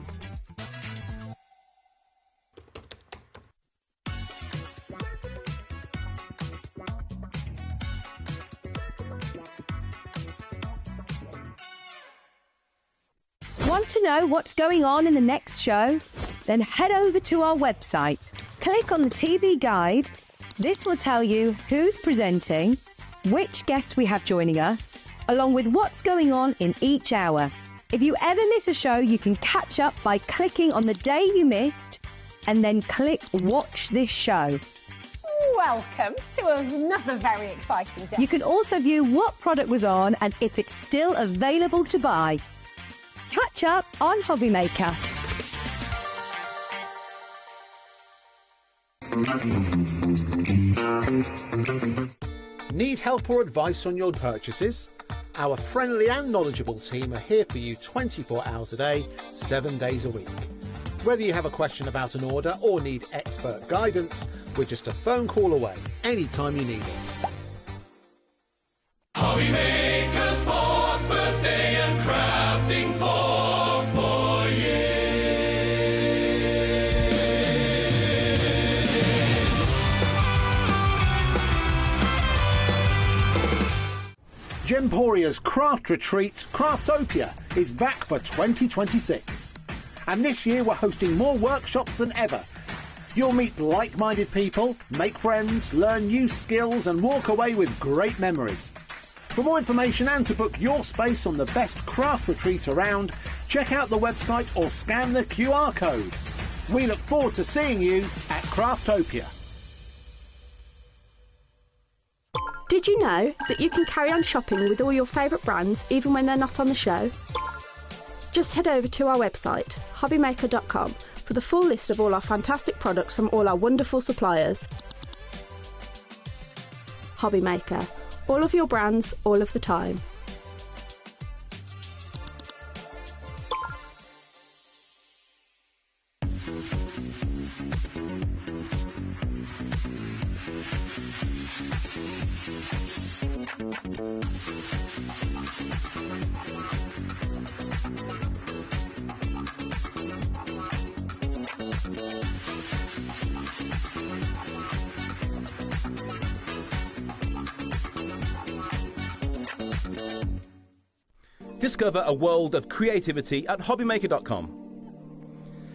Want to know what's going on in the next show? Then head over to our website. Click on the TV guide. This will tell you who's presenting, which guest we have joining us, along with what's going on in each hour. If you ever miss a show, you can catch up by clicking on the day you missed and then click Watch This Show. Welcome to another very exciting day. You can also view what product was on and if it's still available to buy. Catch up on HobbyMaker. Need help or advice on your purchases? Our friendly and knowledgeable team are here for you 24 hours a day, 7 days a week. Whether you have a question about an order or need expert guidance, we're just a phone call away anytime you need us. HobbyMaker's 4th birthday and crafting for years. Gemporia's craft retreat, Craftopia, is back for 2026. And this year we're hosting more workshops than ever. You'll meet like-minded people, make friends, learn new skills and walk away with great memories. For more information and to book your space on the best craft retreat around, check out the website or scan the QR code. We look forward to seeing you at Craftopia. Did you know that you can carry on shopping with all your favourite brands even when they're not on the show? Just head over to our website, HobbyMaker.com, for the full list of all our fantastic products from all our wonderful suppliers. HobbyMaker. All of your brands, all of the time. Discover a world of creativity at HobbyMaker.com.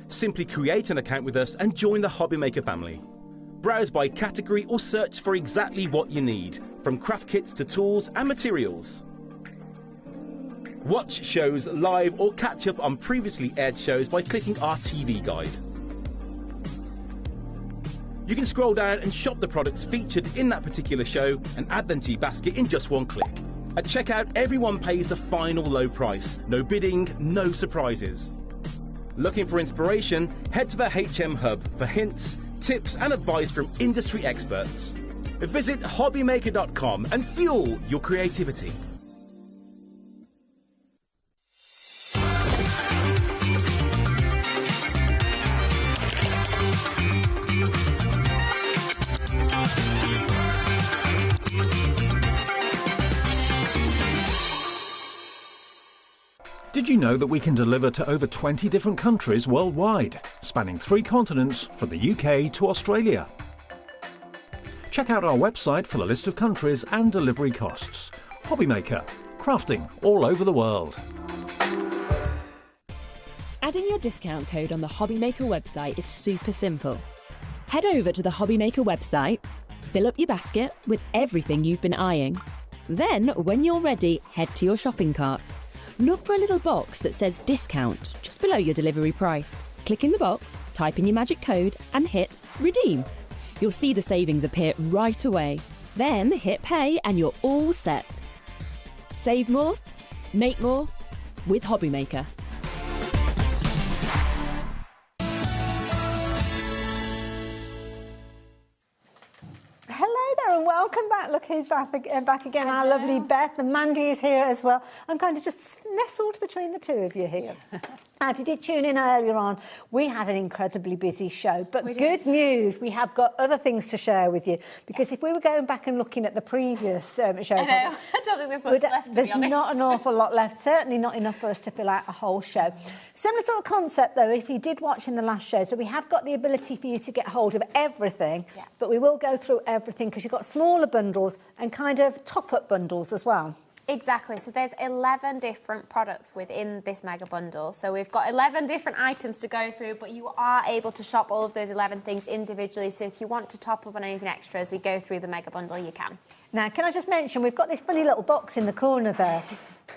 Simply create an account with us and join the HobbyMaker family. Browse by category or search for exactly what you need, from craft kits to tools and materials. Watch shows live or catch up on previously aired shows by clicking our TV guide. You can scroll down and shop the products featured in that particular show and add them to your basket in just one click. At checkout, everyone pays the final low price. No bidding, no surprises. Looking for inspiration? Head to the HM Hub for hints, tips and advice from industry experts. Visit HobbyMaker.com and fuel your creativity. Did you know that we can deliver to over 20 different countries worldwide, spanning 3 continents from the UK to Australia? Check out our website for the list of countries and delivery costs. HobbyMaker, crafting all over the world. Adding your discount code on the HobbyMaker website is super simple. Head over to the HobbyMaker website, fill up your basket with everything you've been eyeing. Then, when you're ready, head to your shopping cart. Look for a little box that says discount just below your delivery price. Click in the box, type in your magic code and hit redeem. You'll see the savings appear right away. Then hit pay and you're all set. Save more, make more with HobbyMaker. Hello there and welcome back. Look who's back again, our lovely Beth, and Mandy is here as well. I'm kind of just nestled between the two of you here. Now, if you did tune in earlier on, we had an incredibly busy show, but good news, we have got other things to share with you, because if we were going back and looking at the previous show, I know, I don't think there's much left, to there's be honest. not an awful lot left, certainly not enough for us to fill out a whole show. Similar sort of concept though, if you did watch in the last show, so we have got the ability for you to get hold of everything, but we will go through everything because you've got smaller bundles and kind of top-up bundles as well. Exactly, so there's 11 different products within this mega bundle. So we've got 11 different items to go through, but you are able to shop all of those 11 things individually. So if you want to top up on anything extra as we go through the mega bundle, you can. Now, can I just mention, we've got this funny little box in the corner there.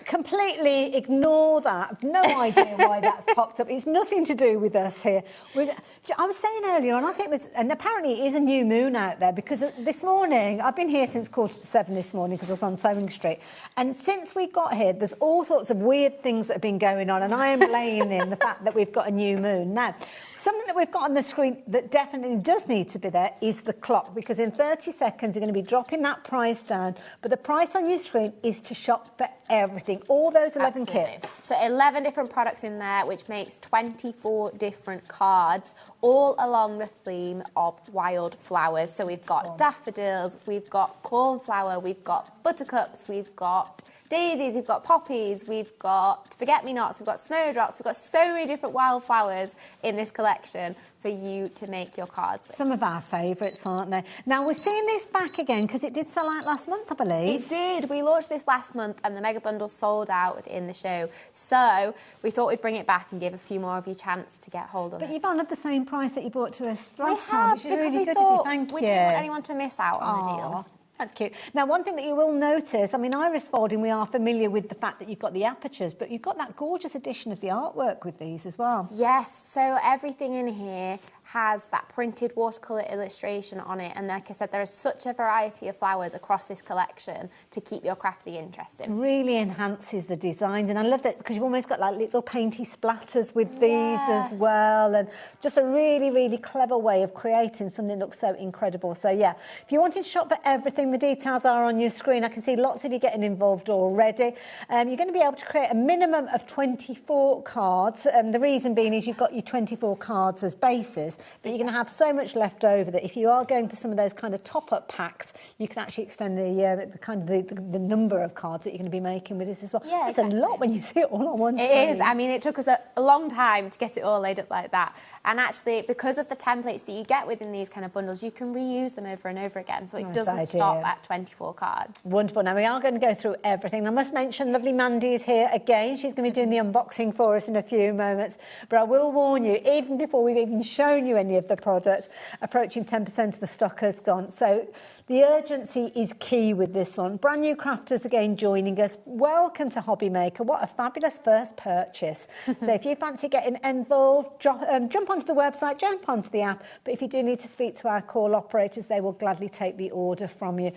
Completely ignore that. No idea why that's popped up. It's nothing to do with us here. I was saying earlier on, I think there's, and apparently it is a new moon out there, because this morning, I've been here since 6:45 this morning because I was on Sewing Street. And since we got here, there's all sorts of weird things that have been going on, and I am blaming the fact that we've got a new moon. Now, something that we've got on the screen that definitely does need to be there is the clock, because in 30 seconds, you're going to be dropping that price down. But the price on your screen is to shop for everything, all those 11 kits. So 11 different products in there, which makes 24 different cards, all along the theme of wild flowers. So we've got daffodils, we've got cornflower, we've got buttercups, we've got daisies, we've got poppies, we've got forget-me-nots, we've got snowdrops, we've got so many different wildflowers in this collection for you to make your cards with. Some of our favourites, aren't they? Now, we're seeing this back again because it did sell out last month, I believe. It did. We launched this last month and the mega bundle sold out within the show. So we thought we'd bring it back and give a few more of you a chance to get hold of it. But you've honoured the same price that you bought to us last time, which is because really we good thought of you. Thank you. We didn't want anyone to miss out on the deal. That's cute. Now, one thing that you will notice, I mean, iris folding, we are familiar with the fact that you've got the apertures, but you've got that gorgeous addition of the artwork with these as well. Yes, so everything in here has that printed watercolour illustration on it, and like I said, there is such a variety of flowers across this collection to keep your crafting interesting. Really enhances the designs, and I love that because you've almost got like little painty splatters with these as well, and just a really, really clever way of creating something that looks so incredible. So yeah, if you wanted to shop for everything, the details are on your screen. I can see lots of you getting involved already. You're going to be able to create a minimum of 24 cards. The reason being is you've got your 24 cards as bases, but you're going to have so much left over that if you are going for some of those kind of top-up packs, you can actually extend the number of cards that you're going to be making with this as well. Yeah, it's a lot when you see it all on one screen. It is. I mean, it took us a long time to get it all laid up like that. And actually, because of the templates that you get within these kind of bundles, you can reuse them over and over again, so it doesn't stop at 24 cards. Wonderful. Now, we are going to go through everything. I must mention lovely Mandy is here again. She's going to be doing the unboxing for us in a few moments. But I will warn you, even before we've even shown shown you any of the product. Approaching 10% of the stock has gone. So the urgency is key with this one. Brand new crafters again joining us. Welcome to HobbyMaker. What a fabulous first purchase. So if you fancy getting involved, jump onto the website, jump onto the app. But if you do need to speak to our call operators, they will gladly take the order from you.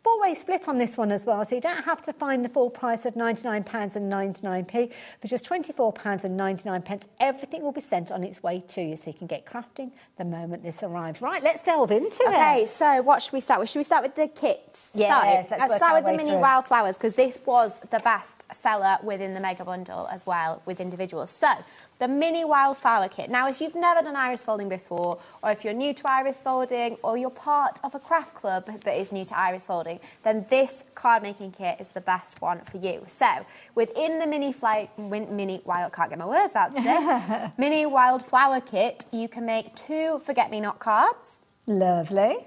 Four-way split on this one as well, so you don't have to find the full price of £99.99p. For just £24.99, everything will be sent on its way to you, so you can get crafting the moment this arrives. Right, let's delve into it. Okay, so what should we start with? Should we start with the kits? Yes, so, let's start with the mini wildflowers, because this was the best seller within the mega bundle as well with individuals. So the mini wildflower kit. Now, if you've never done iris folding before, or if you're new to iris folding, or you're part of a craft club that is new to iris folding, then this card making kit is the best one for you. So within the mini wildflower kit, you can make 2 forget-me-not cards. Lovely.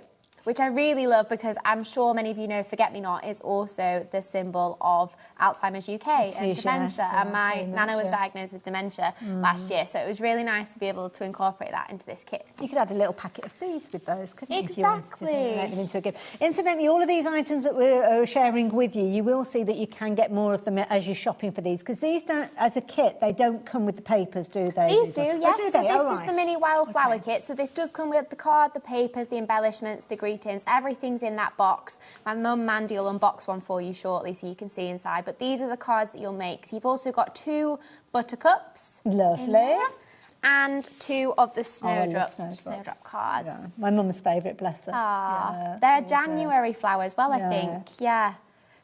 Which I really love, because I'm sure many of you know forget-me-not is also the symbol of Alzheimer's UK and dementia. And my nana was diagnosed with dementia last year, so it was really nice to be able to incorporate that into this kit. You could add a little packet of seeds with those, couldn't you? Exactly. If you wanted to make them into a gift. Incidentally, all of these items that we're sharing with you, you will see that you can get more of them as you're shopping for these, because these don't, as a kit, they don't come with the papers, do they? These do, yes. Oh, do so they? this is the mini wildflower kit. So this does come with the card, the papers, the embellishments, the greetings, everything's in that box. My mum Mandy will unbox one for you shortly so you can see inside, but these are the cards that you'll make. So you've also got 2 buttercups. Lovely. And 2 of the snowdrop cards. Yeah. My mum's favourite, bless her. Yeah. They're January flower as well, I think. Yeah.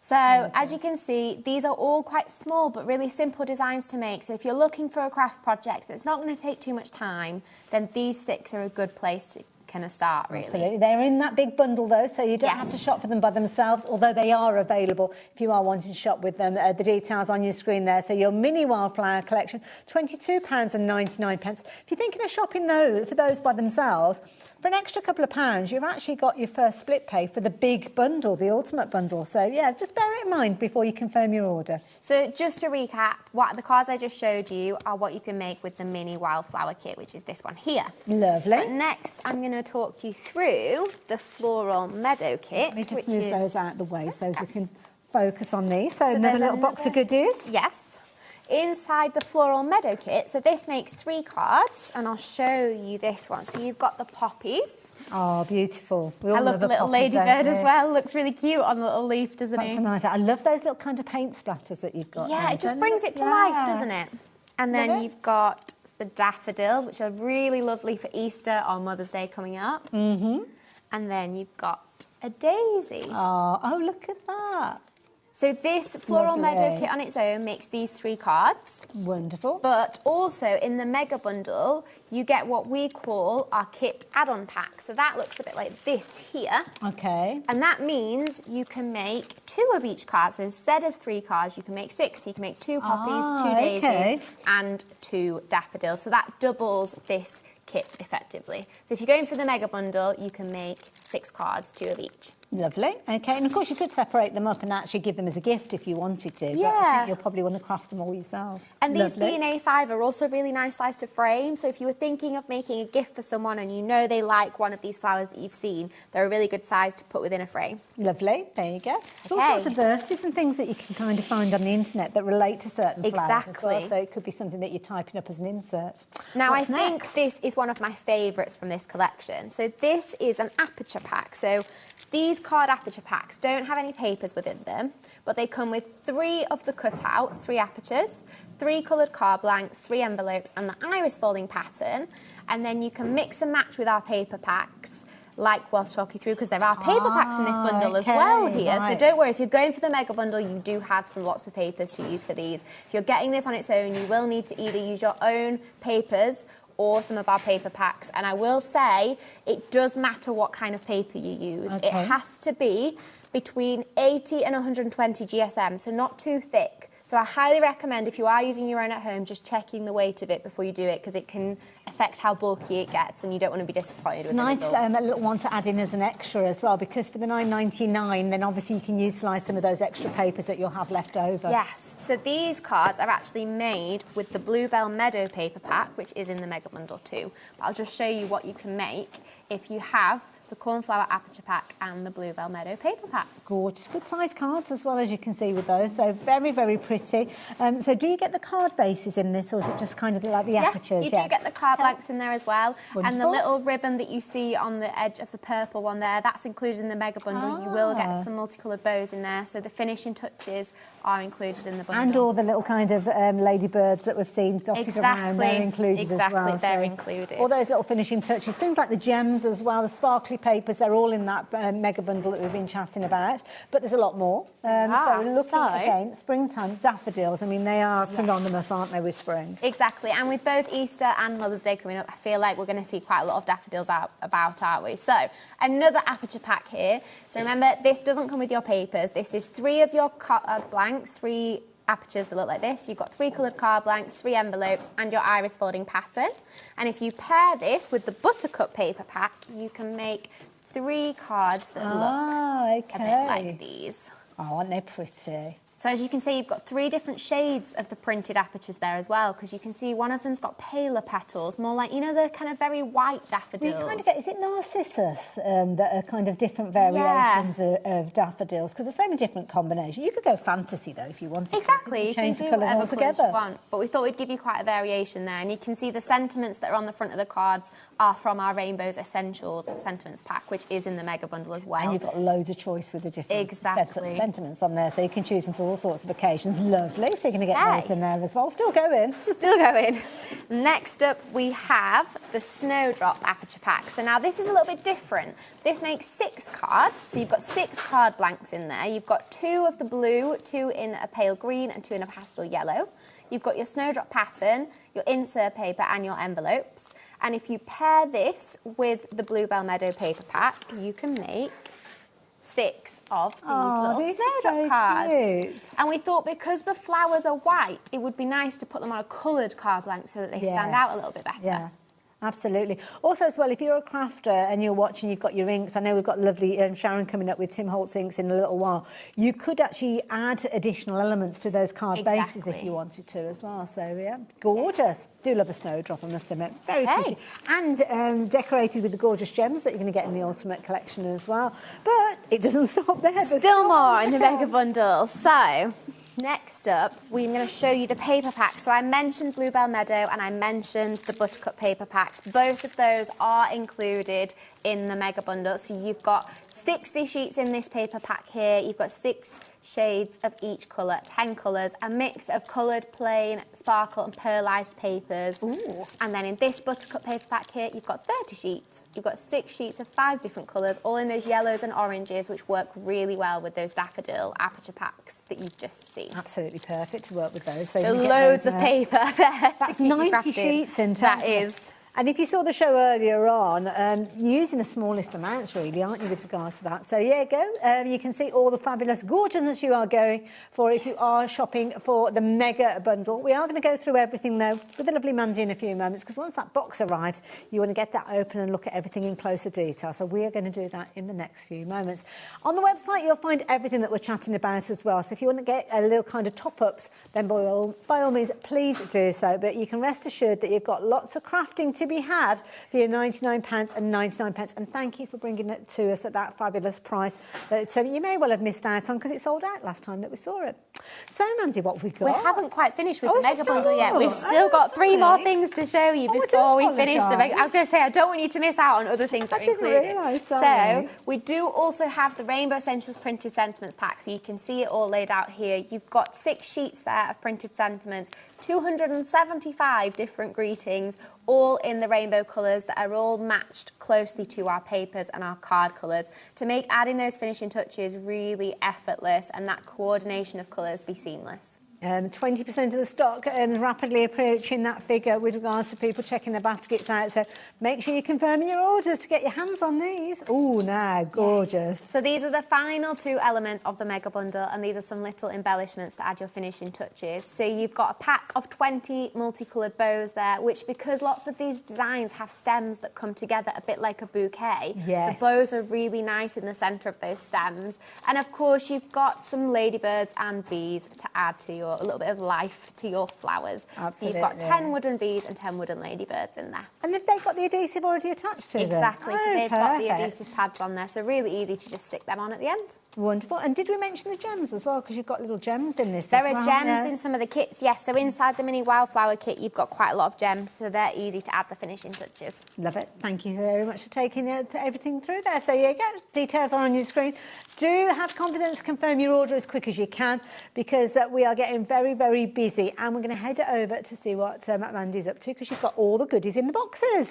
So as you can see, these are all quite small but really simple designs to make. So if you're looking for a craft project that's not going to take too much time, then these 6 are a good place to kind of start, really. Absolutely. They're in that big bundle though, so you don't have to shop for them by themselves, although they are available if you are wanting to shop with them. The details on your screen there. So your mini wildflower collection, £22.99. If you're thinking of shopping for those by themselves, for an extra couple of pounds, you've actually got your first split pay for the big bundle, the ultimate bundle. So, yeah, just bear it in mind before you confirm your order. So, just to recap, the cards I just showed you are what you can make with the mini wildflower kit, which is this one here. Lovely. But next, I'm going to talk you through the floral meadow kit, Let me just move those out of the way so we can focus on these. So another little box of goodies. Yes. Inside the floral meadow kit, so this makes 3 cards, and I'll show you this one. So you've got the poppies. Oh, beautiful. I love the little ladybird as well. Looks really cute on the little leaf, doesn't it? That's nice. I love those little kind of paint splatters that you've got. Yeah, there. it just brings it to life, doesn't it? And then you've got the daffodils, which are really lovely for Easter or Mother's Day coming up. And then you've got a daisy. Oh, look at that. So this floral meadow kit on its own makes these 3 cards. Wonderful. But also in the mega bundle, you get what we call our kit add-on pack. So that looks a bit like this here. Okay. And that means you can make 2 of each card. So instead of 3 cards, you can make 6. So you can make 2 poppies, 2 daisies, and 2 daffodils. So that doubles this kit effectively. So if you're going for the mega bundle, you can make 6 cards, 2 of each. Lovely. Okay, and of course you could separate them up and actually give them as a gift if you wanted to. Yeah. But I think you'll probably want to craft them all yourself. And these B&A5 are also really nice size to frame. So if you were thinking of making a gift for someone and you know they like one of these flowers that you've seen, they're a really good size to put within a frame. Lovely. There you go. There's all sorts of verses and things that you can kind of find on the internet that relate to certain flowers as well. So it could be something that you're typing up as an insert. Now, I think this is one of my favourites from this collection. So this is an aperture pack. So these card aperture packs don't have any papers within them, but they come with 3 of the cutouts, 3 apertures, 3 coloured card blanks, 3 envelopes, and the iris folding pattern. And then you can mix and match with our paper packs, like we'll talk you through, because there are paper packs in this bundle as well here. So don't worry, if you're going for the mega bundle, you do have lots of papers to use for these. If you're getting this on its own, you will need to either use your own papers or some of our paper packs. And I will say, it does matter what kind of paper you use. It has to be between 80 and 120 GSM, so not too thick. So I highly recommend, if you are using your own at home, just checking the weight of it before you do it, because it can affect how bulky it gets, and you don't want to be disappointed with it. It's nice, a little one to add in as an extra as well, because for the $9.99, then obviously you can utilise some of those extra papers that you'll have left over. Yes, so these cards are actually made with the Bluebell Meadow paper pack, which is in the Mega Bundle too. But I'll just show you what you can make if you have the Cornflower Aperture Pack and the Bluebell Meadow paper pack. Gorgeous, good size cards as well, as you can see with those, so very, very pretty. So do you get the card bases in this, or is it just kind of like the apertures? You do get the card blanks in there as well. Wonderful. And the little ribbon that you see on the edge of the purple one there, that's included in the Mega Bundle. You will get some multicoloured bows in there, so the finishing touches are included in the bundle. And all the little kind of ladybirds that we've seen dotted around, they're included as well. They're so included. All those little finishing touches, things like the gems as well, the sparkly papers, they're all in that Mega Bundle that we've been chatting about. But there's a lot more. So looking again, springtime, daffodils, I mean, they are synonymous, aren't they, with spring? Exactly, and with both Easter and Mother's Day coming up, I feel like we're going to see quite a lot of daffodils about, aren't we? So, another aperture pack here. So remember, this doesn't come with your papers. This is 3 of your card blanks, 3 apertures that look like this. You've got 3 coloured card blanks, 3 envelopes, and your iris folding pattern. And if you pair this with the Buttercup paper pack, you can make 3 cards that look a bit like these. Oh, aren't they pretty? So as you can see, you've got 3 different shades of the printed apertures there as well, because you can see one of them's got paler petals, more like, you know, the kind of very white daffodils. We kind of get, is it narcissus that are kind of different variations of daffodils? Because there's so many different combinations. You could go fantasy, though, if you wanted Exactly, to. you Change can the do colours whatever colours altogether. you want. But we thought we'd give you quite a variation there. And you can see the sentiments that are on the front of the cards are from our Rainbows Essentials Sentiments pack, which is in the Mega Bundle as well. And you've got loads of choice with the different sets of Exactly. sentiments on there, so you can choose them for all sorts of occasions. Lovely, so you're going to get those in there as well. Still going. Still going. Next up, we have the Snowdrop Aperture Pack. So now this is a little bit different. This makes 6 cards, so you've got 6 card blanks in there. You've got 2 of the blue, 2 in a pale green, and 2 in a pastel yellow. You've got your Snowdrop pattern, your insert paper, and your envelopes. And if you pair this with the Bluebell Meadow paper pack, you can make 6 of these little snowdrop cards. Cute. And we thought because the flowers are white, it would be nice to put them on a coloured card blank so that they stand out a little bit better. Yeah. Absolutely. Also, as well, if you're a crafter and you're watching, you've got your inks. I know we've got lovely Sharon coming up with Tim Holtz inks in a little while. You could actually add additional elements to those card bases if you wanted to as well. So, yeah, gorgeous. Do love a snowdrop, I must admit. Very pretty. And decorated with the gorgeous gems that you're going to get in the Ultimate Collection as well. But it doesn't stop there. There's Still more in the Mega Bundle. So, next up, we're going to show you the paper pack. So I mentioned Bluebell Meadow and I mentioned the Buttercup paper packs. Both of those are included in the Mega Bundle. So you've got 60 sheets in this paper pack here. You've got 6 shades of each colour, 10 colours, a mix of coloured, plain, sparkle and pearlised papers. Ooh. And then in this Buttercup paper pack here, you've got 30 sheets. You've got 6 sheets of 5 different colours, all in those yellows and oranges, which work really well with those daffodil aperture packs that you've just seen. Absolutely perfect to work with those. So loads of paper there. That's 90 sheets in total. That is. And if you saw the show earlier on, using the smallest amounts really, aren't you, with regards to that? So yeah, go. You can see all the fabulous gorgeousness you are going for if you are shopping for the Mega Bundle. We are going to go through everything though with the lovely Mandy in a few moments, because once that box arrives, you want to get that open and look at everything in closer detail. So we are going to do that in the next few moments. On the website, you'll find everything that we're chatting about as well. So if you want to get a little kind of top-ups, then by all means, please do so. But you can rest assured that you've got lots of crafting to be had for your £99 and 99 pence. And thank you for bringing it to us at that fabulous price that you may well have missed out on, because it sold out last time that we saw it. So Mandy, what have we got? We haven't quite finished with the Mega Bundle yet. We've still got 3 more things to show you before we finish the Mega. I was going to say, I don't want you to miss out on other things that are included. So we do also have the Rainbow Essentials Printed Sentiments pack, so you can see it all laid out here. You've got 6 sheets there of printed sentiments, 275 different greetings, all in the rainbow colours that are all matched closely to our papers and our card colours to make adding those finishing touches really effortless and that coordination of colours be seamless. 20% of the stock rapidly approaching that figure with regards to people checking their baskets out. So make sure you confirm your orders to get your hands on these. Oh, now, gorgeous. So these are the final 2 elements of the mega bundle, and these are some little embellishments to add your finishing touches. So you've got a pack of 20 multicoloured bows there, which, because lots of these designs have stems that come together a bit like a bouquet, the bows are really nice in the centre of those stems. And of course, you've got some ladybirds and bees to add to a little bit of life to your flowers. Absolutely. So you've got 10 wooden bees and 10 wooden ladybirds in there. And have they got the adhesive already attached to them? Exactly. So they've got the perfect. adhesive pads on there, so really easy to just stick them on at the end. Wonderful. And did we mention the gems as well? Because you've got little gems in this There as are well, gems in some of the kits, yes. So inside the mini wildflower kit, you've got quite a lot of gems, so they're easy to add the finishing touches. Love it. Thank you very much for taking everything through there. So you go. Details are on your screen. Do have confidence, confirm your order as quick as you can, because we are getting very, very busy, and we're going to head over to see what Mandy's up to, because you've got all the goodies in the boxes.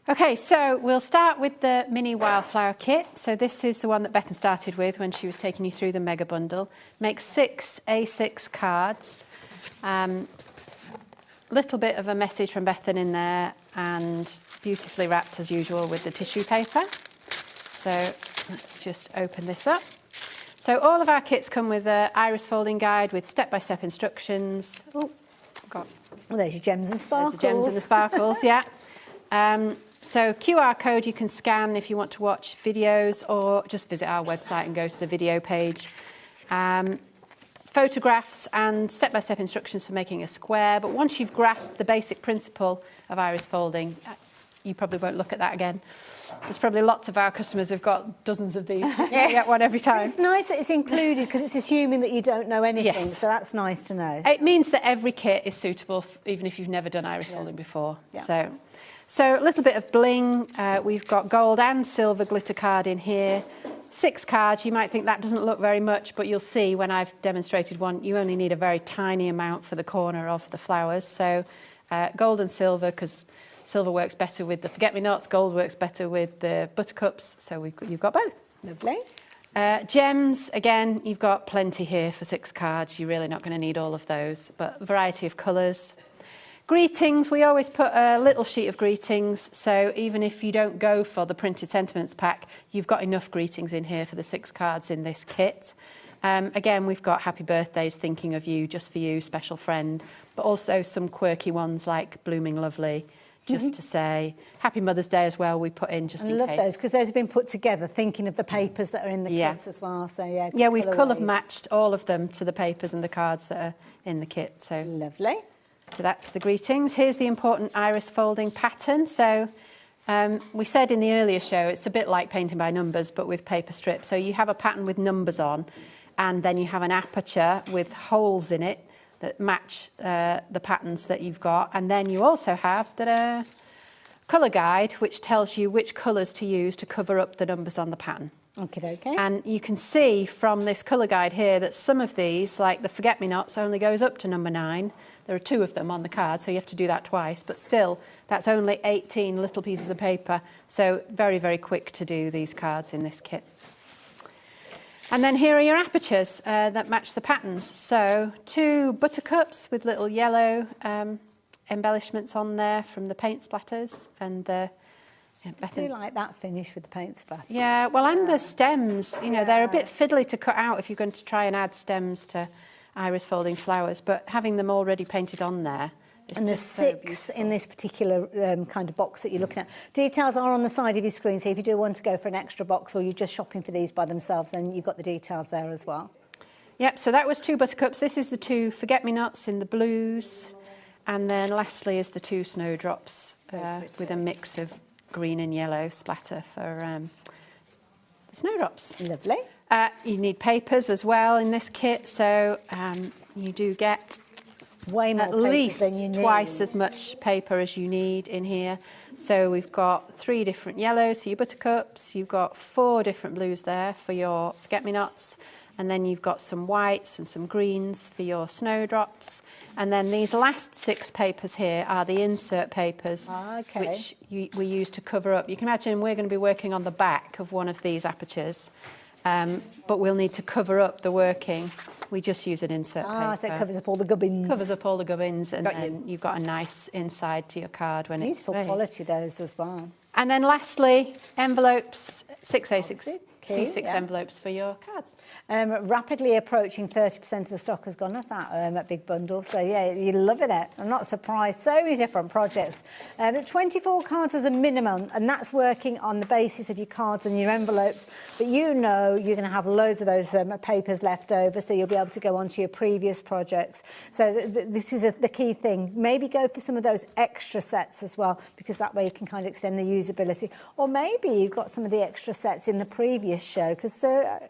Okay, so we'll start with the mini wildflower kit. So this is the one that Bethan started with when she was taking you through the mega bundle. Makes 6 A6 cards. Little bit of a message from Bethan in there, and beautifully wrapped as usual with the tissue paper. So let's just open this up. So all of our kits come with an iris folding guide with step-by-step instructions. Oh, got. Well, there's your gems and sparkles. There's the gems and the sparkles, yeah. So QR code you can scan if you want to watch videos, or just visit our website and go to the video page. Photographs and step-by-step instructions for making a square. But once you've grasped the basic principle of iris folding, you probably won't look at that again. There's probably lots of our customers who've got dozens of these. You get one every time. It's nice that it's included, because it's assuming that you don't know anything. Yes. So that's nice to know. It means that every kit is suitable, even if you've never done iris folding before. Yeah. So a little bit of bling. We've got gold and silver glitter card in here. 6 cards. You might think that doesn't look very much, but you'll see when I've demonstrated one, you only need a very tiny amount for the corner of the flowers. So gold and silver, because silver works better with the forget-me-nots, gold works better with the buttercups. So you've got both. Lovely. Gems, again, you've got plenty here for 6 cards. You're really not going to need all of those, but a variety of colours. Greetings, we always put a little sheet of greetings, so even if you don't go for the printed sentiments pack, you've got enough greetings in here for the 6 cards in this kit. Again, we've got happy birthdays, thinking of you, just for you, special friend, but also some quirky ones like blooming lovely, just to say. Happy Mother's Day as well, we put in just in case. I love those, because those have been put together, thinking of the papers that are in the kits as well. So yeah, we've colour matched all of them to the papers and the cards that are in the kit. So lovely. So that's the greetings. Here's the important iris folding pattern. So we said in the earlier show, it's a bit like painting by numbers, but with paper strips. So you have a pattern with numbers on, and then you have an aperture with holes in it that match the patterns that you've got. And then you also have a colour guide, which tells you which colours to use to cover up the numbers on the pattern. Okay. And you can see from this colour guide here that some of these, like the forget-me-nots, only goes up to number 9. There are 2 of them on the card, so you have to do that twice. But still, that's only 18 little pieces of paper. So very, very quick to do these cards in this kit. And then here are your apertures that match the patterns. So 2 buttercups with little yellow embellishments on there from the paint splatters. And the I do like that finish with the paint splatter. Yeah, well, and the stems, you know, they're a bit fiddly to cut out if you're going to try and add stems to iris folding flowers, but having them already painted on there. And there's 6 in this particular kind of box that you're looking at. Details are on the side of your screen, so if you do want to go for an extra box, or you're just shopping for these by themselves, then you've got the details there as well. Yep, so that was 2 buttercups. This is the 2 forget-me-nots in the blues. And then lastly is the 2 snowdrops with a mix of green and yellow splatter for the snowdrops. Lovely. You need papers as well in this kit, so you do get way more at least than you need. Twice as much paper as you need in here. So we've got 3 different yellows for your buttercups, you've got 4 different blues there for your forget-me-nots, and then you've got some whites and some greens for your snowdrops. And then these last 6 papers here are the insert papers, which we use to cover up. You can imagine we're going to be working on the back of one of these apertures. but we'll need to cover up the working. We just use an insert paper. So it covers up all the gubbins. Covers up all the gubbins, and then you've got a nice inside to your card when it's beautiful quality those as well. And then lastly, envelopes, 6A6 C6 envelopes for your cards. Rapidly approaching 30% of the stock has gone off that big bundle. So yeah, you're loving it. I'm not surprised. So many different projects. 24 cards as a minimum, and that's working on the basis of your cards and your envelopes. But you know you're going to have loads of those papers left over, so you'll be able to go on to your previous projects. So this is the key thing. Maybe go for some of those extra sets as well, because that way you can kind of extend the usability. Or maybe you've got some of the extra sets in the previous show, because a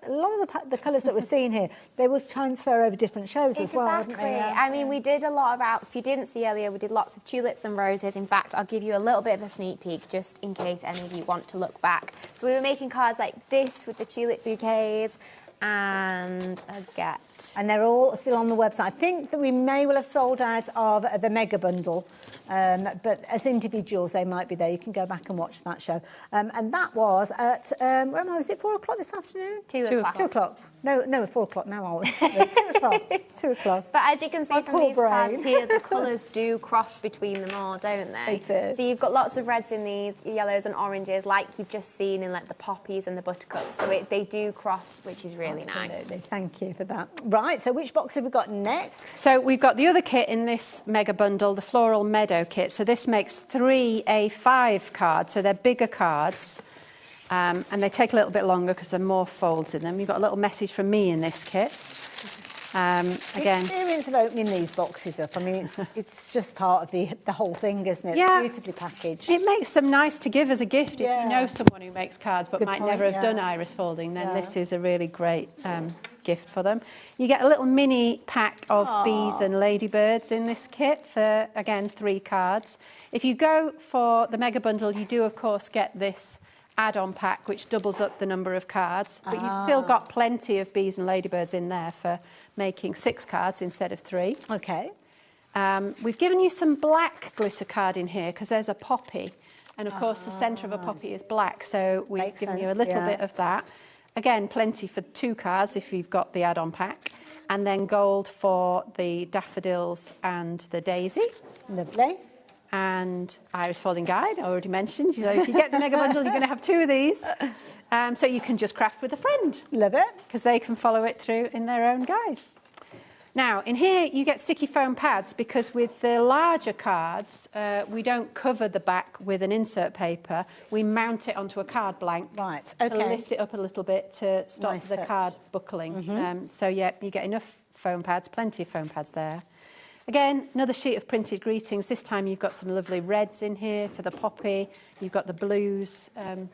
lot of the colours that we're seeing here, they will transfer over different shows as well, wouldn't they? Exactly. I mean, we did a lot about, if you didn't see earlier, we did lots of tulips and roses. In fact, I'll give you a little bit of a sneak peek just in case any of you want to look back. So we were making cards like this with the tulip bouquets and a get. And they're all still on the website. I think that we may well have sold out of the mega bundle, but as individuals they might be there. You can go back and watch that show. And that was at, where am I? Was it 4 o'clock this afternoon? 2 o'clock. 2 o'clock. No, 4 o'clock now. 2 o'clock. 2 o'clock. But as you can see from these cards here, the colours do cross between them all, don't they? They do. So you've got lots of reds in these, yellows and oranges, like you've just seen in like the poppies and the buttercups. So they do cross, which is really nice. Thank you for that. Right, so which box have we got next? So we've got the other kit in this mega bundle, the Floral Meadow kit. So this makes 3 A5 cards, so they're bigger cards. And they take a little bit longer because there are more folds in them. You've got a little message from me in this kit. Again, the experience of opening these boxes up, I mean, it's just part of the whole thing, isn't it? Yeah. It's beautifully packaged. It makes them nice to give as a gift. Yeah. If you know someone who makes cards but Good might point, never have yeah. done iris folding, then this is a really great gift for them. You get a little mini pack of bees and ladybirds in this kit for, again, 3 cards. If you go for the mega bundle, you do, of course, get this add-on pack, which doubles up the number of cards, but you've still got plenty of bees and ladybirds in there for making 6 cards instead of 3. Okay. We've given you some black glitter card in here because there's a poppy, and of course the centre of a poppy is black, so we've given you a little bit of that. Again, plenty for 2 cards if you've got the add-on pack, and then gold for the daffodils and the daisy. Lovely. And iris folding guide, I already mentioned. So if you get the mega bundle, you're going to have 2 of these. So you can just craft with a friend. Love it. Because they can follow it through in their own guide. Now, in here, you get sticky foam pads because with the larger cards, we don't cover the back with an insert paper. We mount it onto a card blank to lift it up a little bit to stop the card buckling. So, yeah, you get enough foam pads, plenty of foam pads there. Again, another sheet of printed greetings. This time you've got some lovely reds in here for the poppy. You've got the blues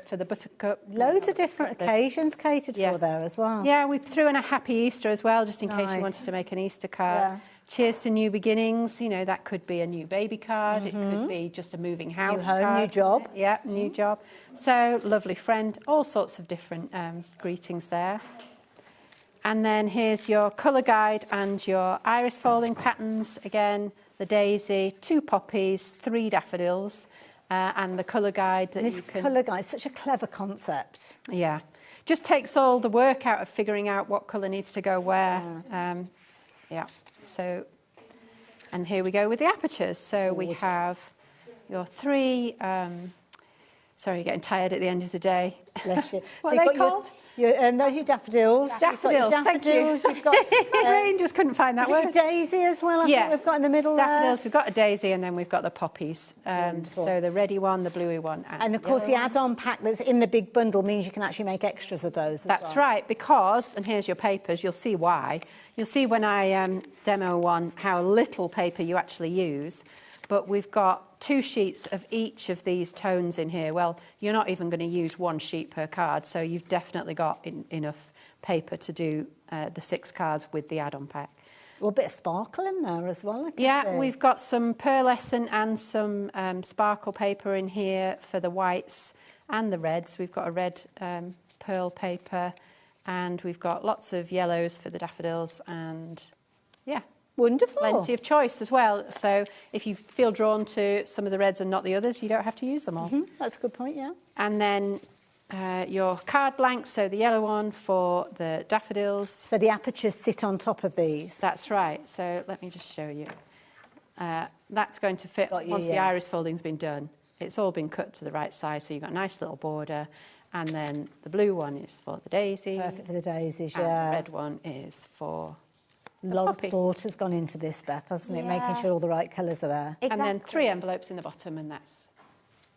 for the buttercup. Loads of different occasions catered for there as well. Yeah, we threw in a happy Easter as well, just in case you wanted to make an Easter card. Yeah. Cheers to new beginnings. You know, that could be a new baby card. It could be just a moving house new home, card. new job. Yeah, new job. So, lovely friend. All sorts of different greetings there. And then here's your colour guide and your iris folding patterns. Again, the daisy, 2 poppies, 3 daffodils, and the colour guide that this you can... colour guide, such a clever concept. Yeah. Just takes all the work out of figuring out what colour needs to go where. Yeah. So, and here we go with the apertures. So we have your 3... sorry, you're getting tired at the end of the day. Bless you. What are they called? Those are your daffodils. Daffodils, thank you. You've got, my brain just couldn't find that word. Daisy as well, I think we've got in the middle daffodils, we've got a daisy, and then we've got the poppies. So the reddy one, the bluey one. And of course, the add-on pack that's in the big bundle means you can actually make extras of those as That's right, because, and here's your papers, you'll see why. You'll see when I demo one how little paper you actually use. But we've got 2 sheets of each of these tones in here. Well, you're not even going to use 1 sheet per card, so you've definitely got enough paper to do the 6 cards with the add-on pack. Well, a bit of sparkle in there as well. We've got some pearlescent and some sparkle paper in here for the whites and the reds. We've got a red pearl paper, and we've got lots of yellows for the daffodils, and yeah. Wonderful. Plenty of choice as well. So if you feel drawn to some of the reds and not the others, you don't have to use them all. That's a good point, yeah. And then your card blanks, so the yellow one for the daffodils. So the apertures sit on top of these? That's right. So let me just show you. That's going to fit once the iris folding's been done. It's all been cut to the right size, so you've got a nice little border. And then the blue one is for the daisy. Perfect for the daisies, and the red one is for a lot of thought has gone into this, Beth, hasn't it? Making sure all the right colours are there. Exactly. And then 3 envelopes in the bottom, and that's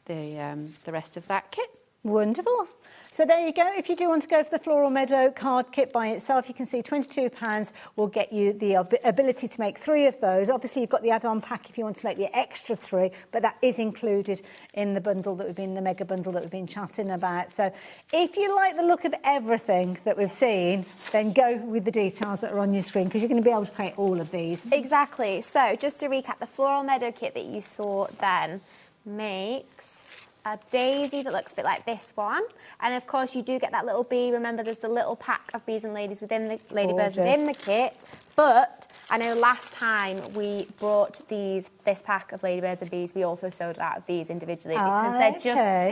the rest of that kit. Wonderful. So there you go. If you do want to go for the Floral Meadow card kit by itself, you can see £22 will get you the ability to make 3 of those. Obviously, you've got the add-on pack if you want to make the extra 3, but that is included in the bundle that the mega bundle that we've been chatting about. So if you like the look of everything that we've seen, then go with the details that are on your screen, because you're going to be able to create all of these. Exactly. So just to recap, the Floral Meadow kit that you saw then makes a daisy that looks a bit like this one, and of course you do get that little bee. Remember, there's the little pack of bees and ladies within the ladybirds within the kit. But I know last time we brought this pack of ladybirds and bees, we also sold out of these individually because they're just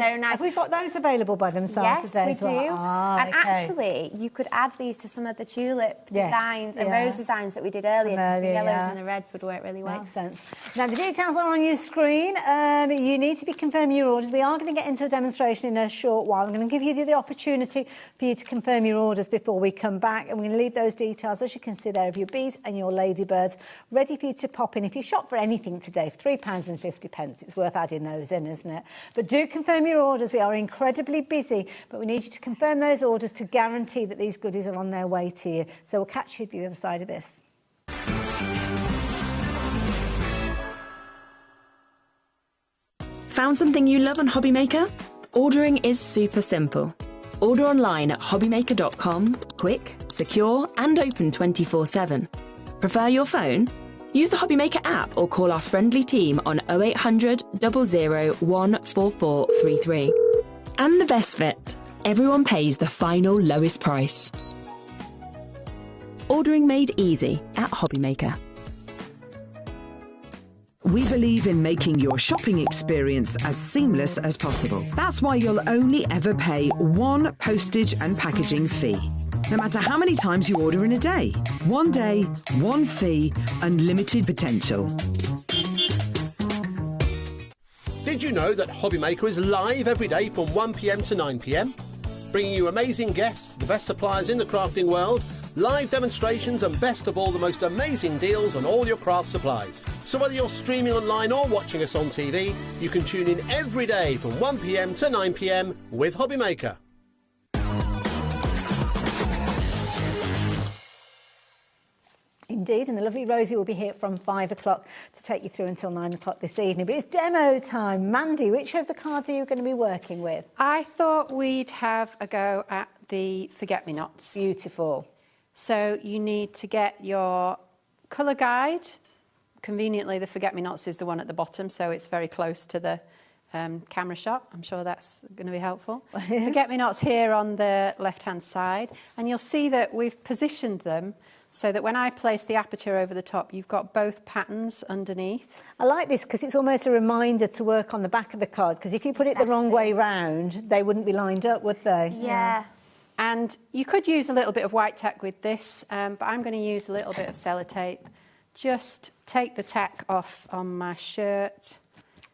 so nice. Have we got those available by themselves today? Yes, we do. And actually, you could add these to some of the tulip designs and rose designs that we did earlier. The yellows and the reds would work really well. Makes sense. Now, the details are on your screen. You need to be confirming your orders. We are going to get into a demonstration in a short while. I'm going to give you the opportunity for you to confirm your orders before we come back, and we're going to leave those details, as you can see there, of your bees and your ladybirds ready for you to pop in. If you shop for anything today for £3.50, it's worth adding those in, isn't it? But do confirm your orders. We are incredibly busy, but we need you to confirm those orders to guarantee that these goodies are on their way to you. So we'll catch you at the other side of this. Found something you love on HobbyMaker? Ordering is super simple. Order online at hobbymaker.com, quick, secure and open 24/7. Prefer your phone? Use the HobbyMaker app or call our friendly team on 0800 00 14433. And the best bit, everyone pays the final lowest price. Ordering made easy at HobbyMaker. We believe in making your shopping experience as seamless as possible. That's why you'll only ever pay one postage and packaging fee. No matter how many times you order in a day. One day, one fee, unlimited potential. Did you know that HobbyMaker is live every day from 1 p.m. to 9 p.m? Bringing you amazing guests, the best suppliers in the crafting world, live demonstrations and best of all, the most amazing deals on all your craft supplies. So whether you're streaming online or watching us on TV, you can tune in every day from 1 p.m. to 9 p.m. with HobbyMaker. Indeed, and the lovely Rosie will be here from 5 o'clock to take you through until 9 o'clock this evening. But it's demo time. Mandy, which of the cards are you going to be working with? I thought we'd have a go at the Forget-Me-Nots. Beautiful. So you need to get your colour guide. Conveniently, the Forget-Me-Nots is the one at the bottom, so it's very close to the camera shot. I'm sure that's going to be helpful. Forget-Me-Nots here on the left-hand side, and you'll see that we've positioned them so that when I place the aperture over the top, you've got both patterns underneath. I like this because it's almost a reminder to work on the back of the card, because if you put it the wrong way round, they wouldn't be lined up, would they? Yeah. And you could use a little bit of white tack with this, but I'm going to use a little bit of sellotape. Just take the tack off on my shirt.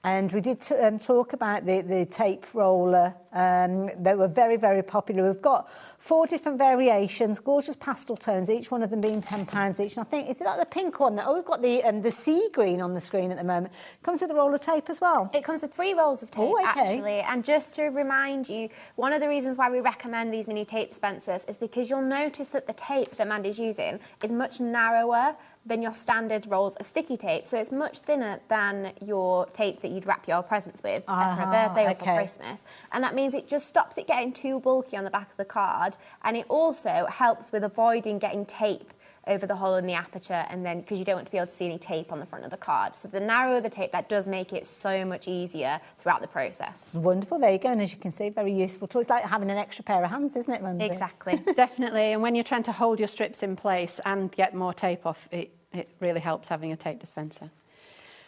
And we did talk about the tape roller. They were very, very popular. We've got 4 different variations, gorgeous pastel tones, each one of them being £10 each. And I think, is it like the pink one? Oh, we've got the sea green on the screen at the moment. Comes with a roll of tape as well. It comes with 3 rolls of tape, actually. And just to remind you, one of the reasons why we recommend these mini tape dispensers is because you'll notice that the tape that Mandy's using is much narrower than your standard rolls of sticky tape. So it's much thinner than your tape that you'd wrap your presents with for a birthday or for Christmas. And that means it just stops it getting too bulky on the back of the card. And it also helps with avoiding getting tape over the hole in the aperture, and then because you don't want to be able to see any tape on the front of the card. So the narrower the tape, that does make it so much easier throughout the process. Wonderful, there you go. And as you can see, very useful tool. It's like having an extra pair of hands, isn't it, Mandy? Exactly. Definitely. And when you're trying to hold your strips in place and get more tape off, it really helps having a tape dispenser.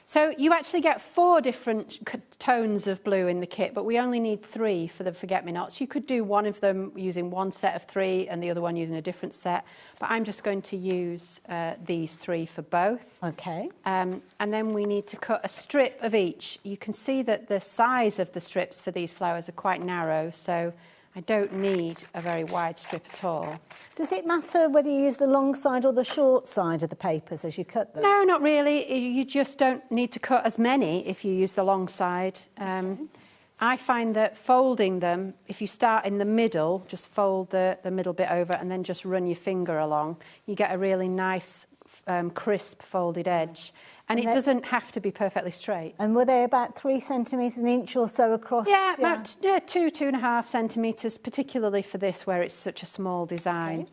So you actually get 4 different tones of blue in the kit, but we only need 3 for the forget-me-nots. You could do one of them using one set of 3 and the other one using a different set, but I'm just going to use these 3 for both. Okay. And then we need to cut a strip of each. You can see that the size of the strips for these flowers are quite narrow, so I don't need a very wide strip at all. Does it matter whether you use the long side or the short side of the papers as you cut them? No, not really. You just don't need to cut as many if you use the long side. I find that folding them, if you start in the middle, just fold the middle bit over and then just run your finger along, you get a really nice crisp folded edge. And it doesn't have to be perfectly straight. And were they about 3 centimetres, an inch or so across? Yeah, about 2.5 centimetres, particularly for this where it's such a small design.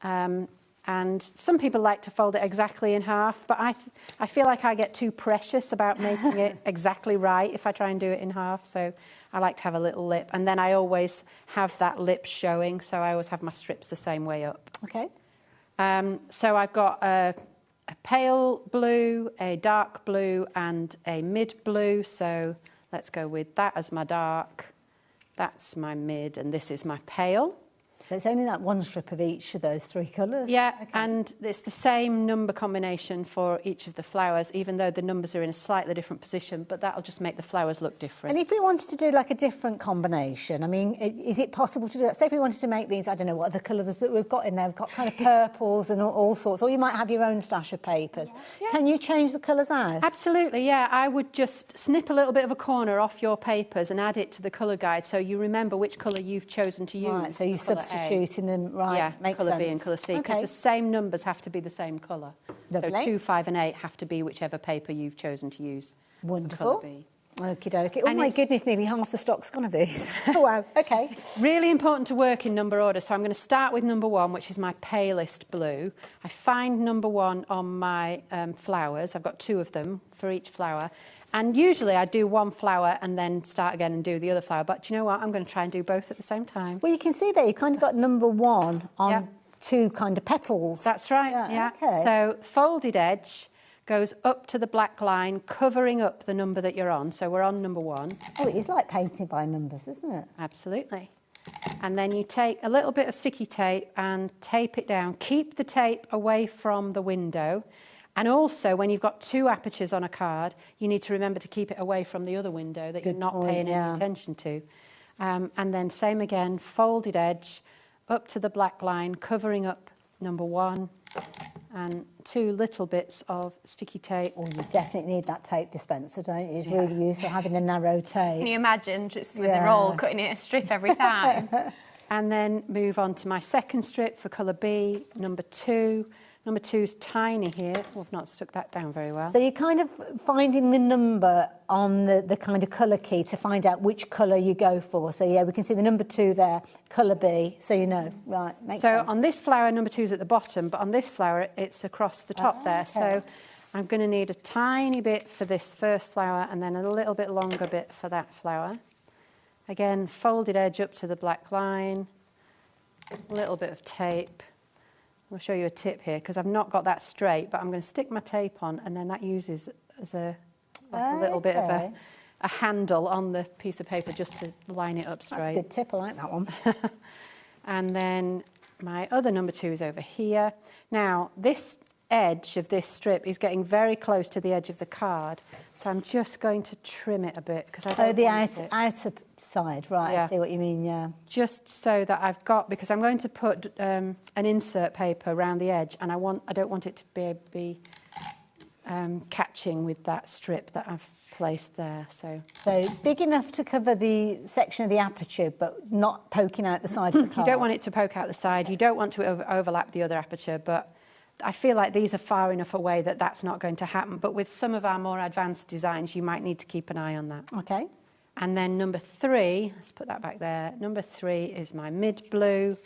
Okay. And some people like to fold it exactly in half, but I feel like I get too precious about making it exactly right if I try and do it in half. So I like to have a little lip. And then I always have that lip showing, so I always have my strips the same way up. Okay. So I've got a pale blue, a dark blue and a mid blue. So let's go with that as my dark. That's my mid and this is my pale. So it's only like 1 strip of each of those 3 colours? Yeah, okay. And it's the same number combination for each of the flowers, even though the numbers are in a slightly different position, but that'll just make the flowers look different. And if we wanted to do like a different combination, I mean, is it possible to do that? Say if we wanted to make these, I don't know what other colours that we've got in there, we've got kind of purples and all sorts, or you might have your own stash of papers. Yeah. Can you change the colours out? Absolutely, yeah. I would just snip a little bit of a corner off your papers and add it to the colour guide so you remember which colour you've chosen to use. Right, so you're substituting them. Right, yeah, makes colour sense. B and colour C, because the same numbers have to be the same colour. Lovely. So 2, 5 and 8 have to be whichever paper you've chosen to use. Wonderful. For colour B. Okie dokie. Oh my goodness, nearly half the stock's gone of these. Oh wow, okay. Really important to work in number order. So I'm going to start with number 1, which is my palest blue. I find number 1 on my flowers. I've got 2 of them for each flower. And usually I do 1 flower and then start again and do the other flower. But do you know what? I'm going to try and do both at the same time. Well, you can see there, you've kind of got number 1 on 2 kind of petals. That's right, yeah. Okay. So folded edge goes up to the black line, covering up the number that you're on. So we're on number 1. Oh, it is like painting by numbers, isn't it? Absolutely. And then you take a little bit of sticky tape and tape it down. Keep the tape away from the window. And also, when you've got 2 apertures on a card, you need to remember to keep it away from the other window that you're not paying any attention to. And then same again, folded edge, up to the black line, covering up number 1, and 2 little bits of sticky tape. Oh, you definitely need that tape dispenser, don't you? It's really useful having the narrow tape. Can you imagine just with the roll cutting it a strip every time? And then move on to my second strip for colour B, number 2. Number 2's tiny here. Oh, I've not stuck that down very well. So you're kind of finding the number on the kind of colour key to find out which colour you go for. So yeah, we can see the number 2 there, colour B, so you know. Right, makes sense. So on this flower, number 2's at the bottom, but on this flower, it's across the top there. Okay. So I'm going to need a tiny bit for this first flower and then a little bit longer bit for that flower. Again, folded edge up to the black line, a little bit of tape. I'll show you a tip here because I've not got that straight, but I'm going to stick my tape on and then that uses as a little bit of a handle on the piece of paper just to line it up straight. That's a good tip, I like that one. And then my other number 2 is over here. Now, this edge of this strip is getting very close to the edge of the card, so I'm just going to trim it a bit because I don't want it. outer side, right, Yeah. I see what you mean, yeah. Just so that I've got, because I'm going to put an insert paper around the edge and I don't want it to be catching with that strip that I've placed there. So big enough to cover the section of the aperture, but not poking out the side of the card. You don't want it to poke out the side. You don't want to overlap the other aperture, but I feel like these are far enough away that that's not going to happen. But with some of our more advanced designs, you might need to keep an eye on that. Okay. And then number 3, let's put that back there. Number 3 is my mid blue.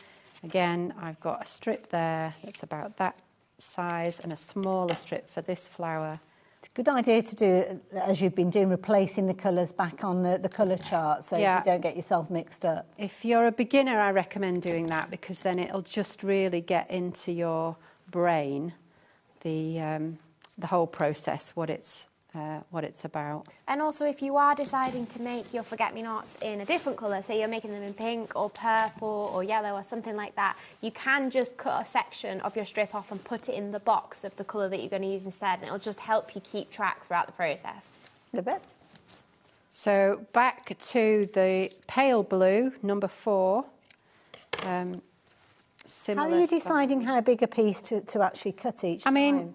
Again, I've got a strip there that's about that size and a smaller strip for this flower. It's a good idea to do, as you've been doing, replacing the colours back on the colour chart so you don't get yourself mixed up. If you're a beginner, I recommend doing that because then it'll just really get into your brain the whole process, what it's what it's about. And also, if you are deciding to make your forget-me-nots in a different colour, say you're making them in pink or purple or yellow or something like that, you can just cut a section of your strip off and put it in the box of the colour that you're going to use instead, and it'll just help you keep track throughout the process. A bit. So back to the pale blue, number 4. Similar how are you deciding how big a piece to actually cut each time? I mean,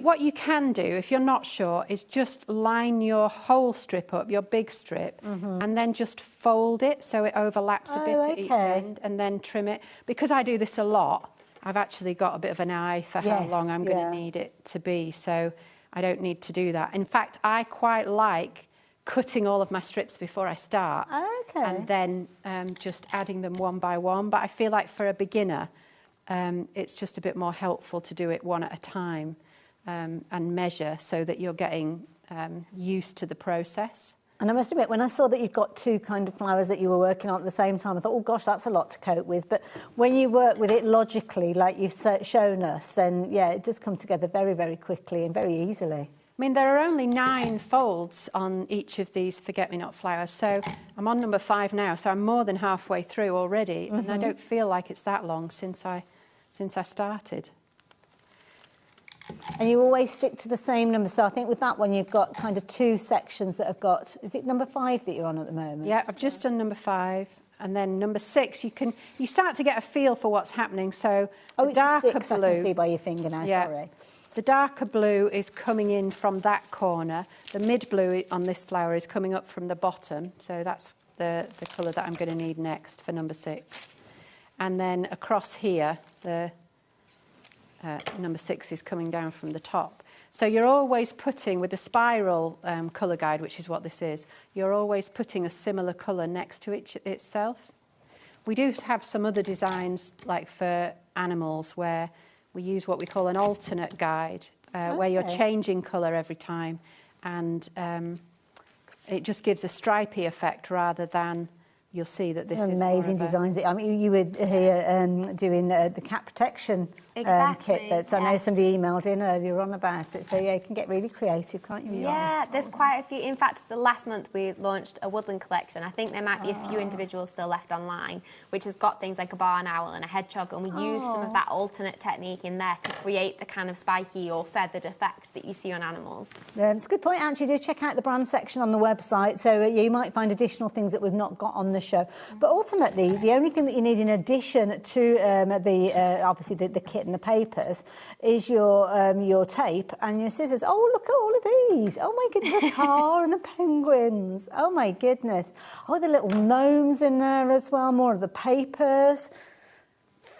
what you can do, if you're not sure, is just line your whole strip up, your big strip, and then just fold it so it overlaps a bit at each end, and then trim it. Because I do this a lot, I've actually got a bit of an eye for how long I'm going to need it to be, so I don't need to do that. In fact, I quite like cutting all of my strips before I start, and then just adding them one by one. But I feel like for a beginner, it's just a bit more helpful to do it one at a time. And measure so that you're getting used to the process. And I must admit, when I saw that you'd got 2 kind of flowers that you were working on at the same time, I thought, oh gosh, that's a lot to cope with. But when you work with it logically, like you've shown us, then yeah, it does come together very, very quickly and very easily. I mean, there are only 9 folds on each of these forget-me-not flowers, so I'm on number 5 now, so I'm more than halfway through already, and I don't feel like it's that long since I started. And you always stick to the same number. So I think with that one, you've got kind of 2 sections that have got, is it number 5 that you're on at the moment? Yeah, I've just done number 5. And then number 6, you start to get a feel for what's happening. So the darker 6, blue. I can see by your finger now, sorry. The darker blue is coming in from that corner. The mid blue on this flower is coming up from the bottom. So that's the colour that I'm going to need next for number 6. And then across here, the number 6 is coming down from the top. So you're always putting, with the spiral colour guide, which is what this is, you're always putting a similar colour next to itself. We do have some other designs, like for animals, where we use what we call an alternate guide, where you're changing colour every time, and it just gives a stripy effect rather than you'll see that this is amazing designs. I mean, you were here doing the cat protection kit that I know somebody emailed in earlier on about it. So yeah, you can get really creative, can't you? Yeah, there's quite a few. In fact, the last month we launched a woodland collection. I think there might be a few individuals still left online, which has got things like a barn owl and a hedgehog, and we use some of that alternate technique in there to create the kind of spiky or feathered effect that you see on animals. It's a good point, actually. Do check out the brand section on the website, so you might find additional things that we've not got on the show. But ultimately, the only thing that you need in addition to obviously the kit and the papers is your tape and your scissors. Oh, look at all of these. Oh my goodness, the car and the penguins. Oh my goodness. Oh, the little gnomes in there as well, more of the papers.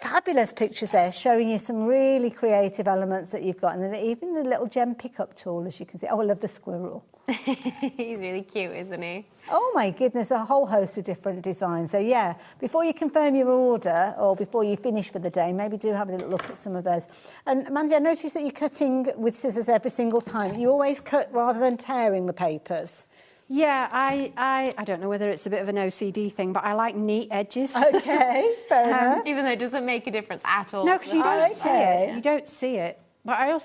Fabulous pictures there, showing you some really creative elements that you've got. And then even the little gem pickup tool, as you can see. Oh, I love the squirrel. He's really cute, isn't he? Oh my goodness, a whole host of different designs. So yeah, before you confirm your order or before you finish for the day, maybe do have a little look at some of those. And Mandy, I noticed that you're cutting with scissors every single time. You always cut rather than tearing the papers. Yeah, I don't know whether it's a bit of an OCD thing, but I like neat edges. Okay, fair enough. Even though it doesn't make a difference at all. No, because you don't see it. You don't see it. But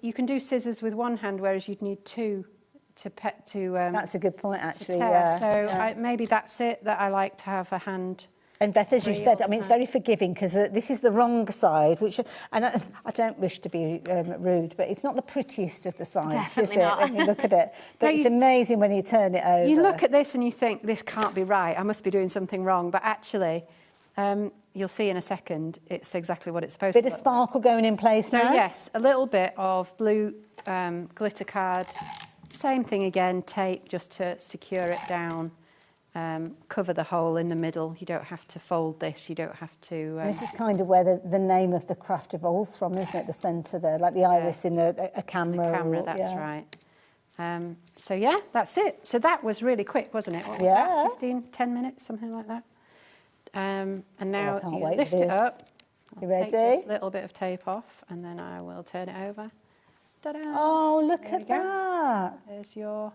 you can do scissors with one hand, whereas you'd need 2 to that's a good point, actually. Yeah. So maybe that's it, that I like to have a hand. And Beth, as you said, I mean, it's very forgiving because this is the wrong side, and I don't wish to be rude, but it's not the prettiest of the sides, Definitely is it, not. when you look at it? But it's amazing when you turn it over. You look at this and you think, this can't be right, I must be doing something wrong, but actually, you'll see in a second, it's exactly what it's supposed to be. Bit of sparkle going in place now? So yes, a little bit of blue glitter card. Same thing again, tape just to secure it down. Cover the hole in the middle. You don't have to fold this. You don't have to... This is kind of where the name of the craft evolves from, isn't it? The centre there, like the iris in a camera. The camera, that's right. So yeah, that's it. So that was really quick, wasn't it? What was that? 15, 10 minutes, something like that. And now you lift it up. You ready? Take this little bit of tape off, and then I will turn it over. Ta-da! Oh, look at that. There's your...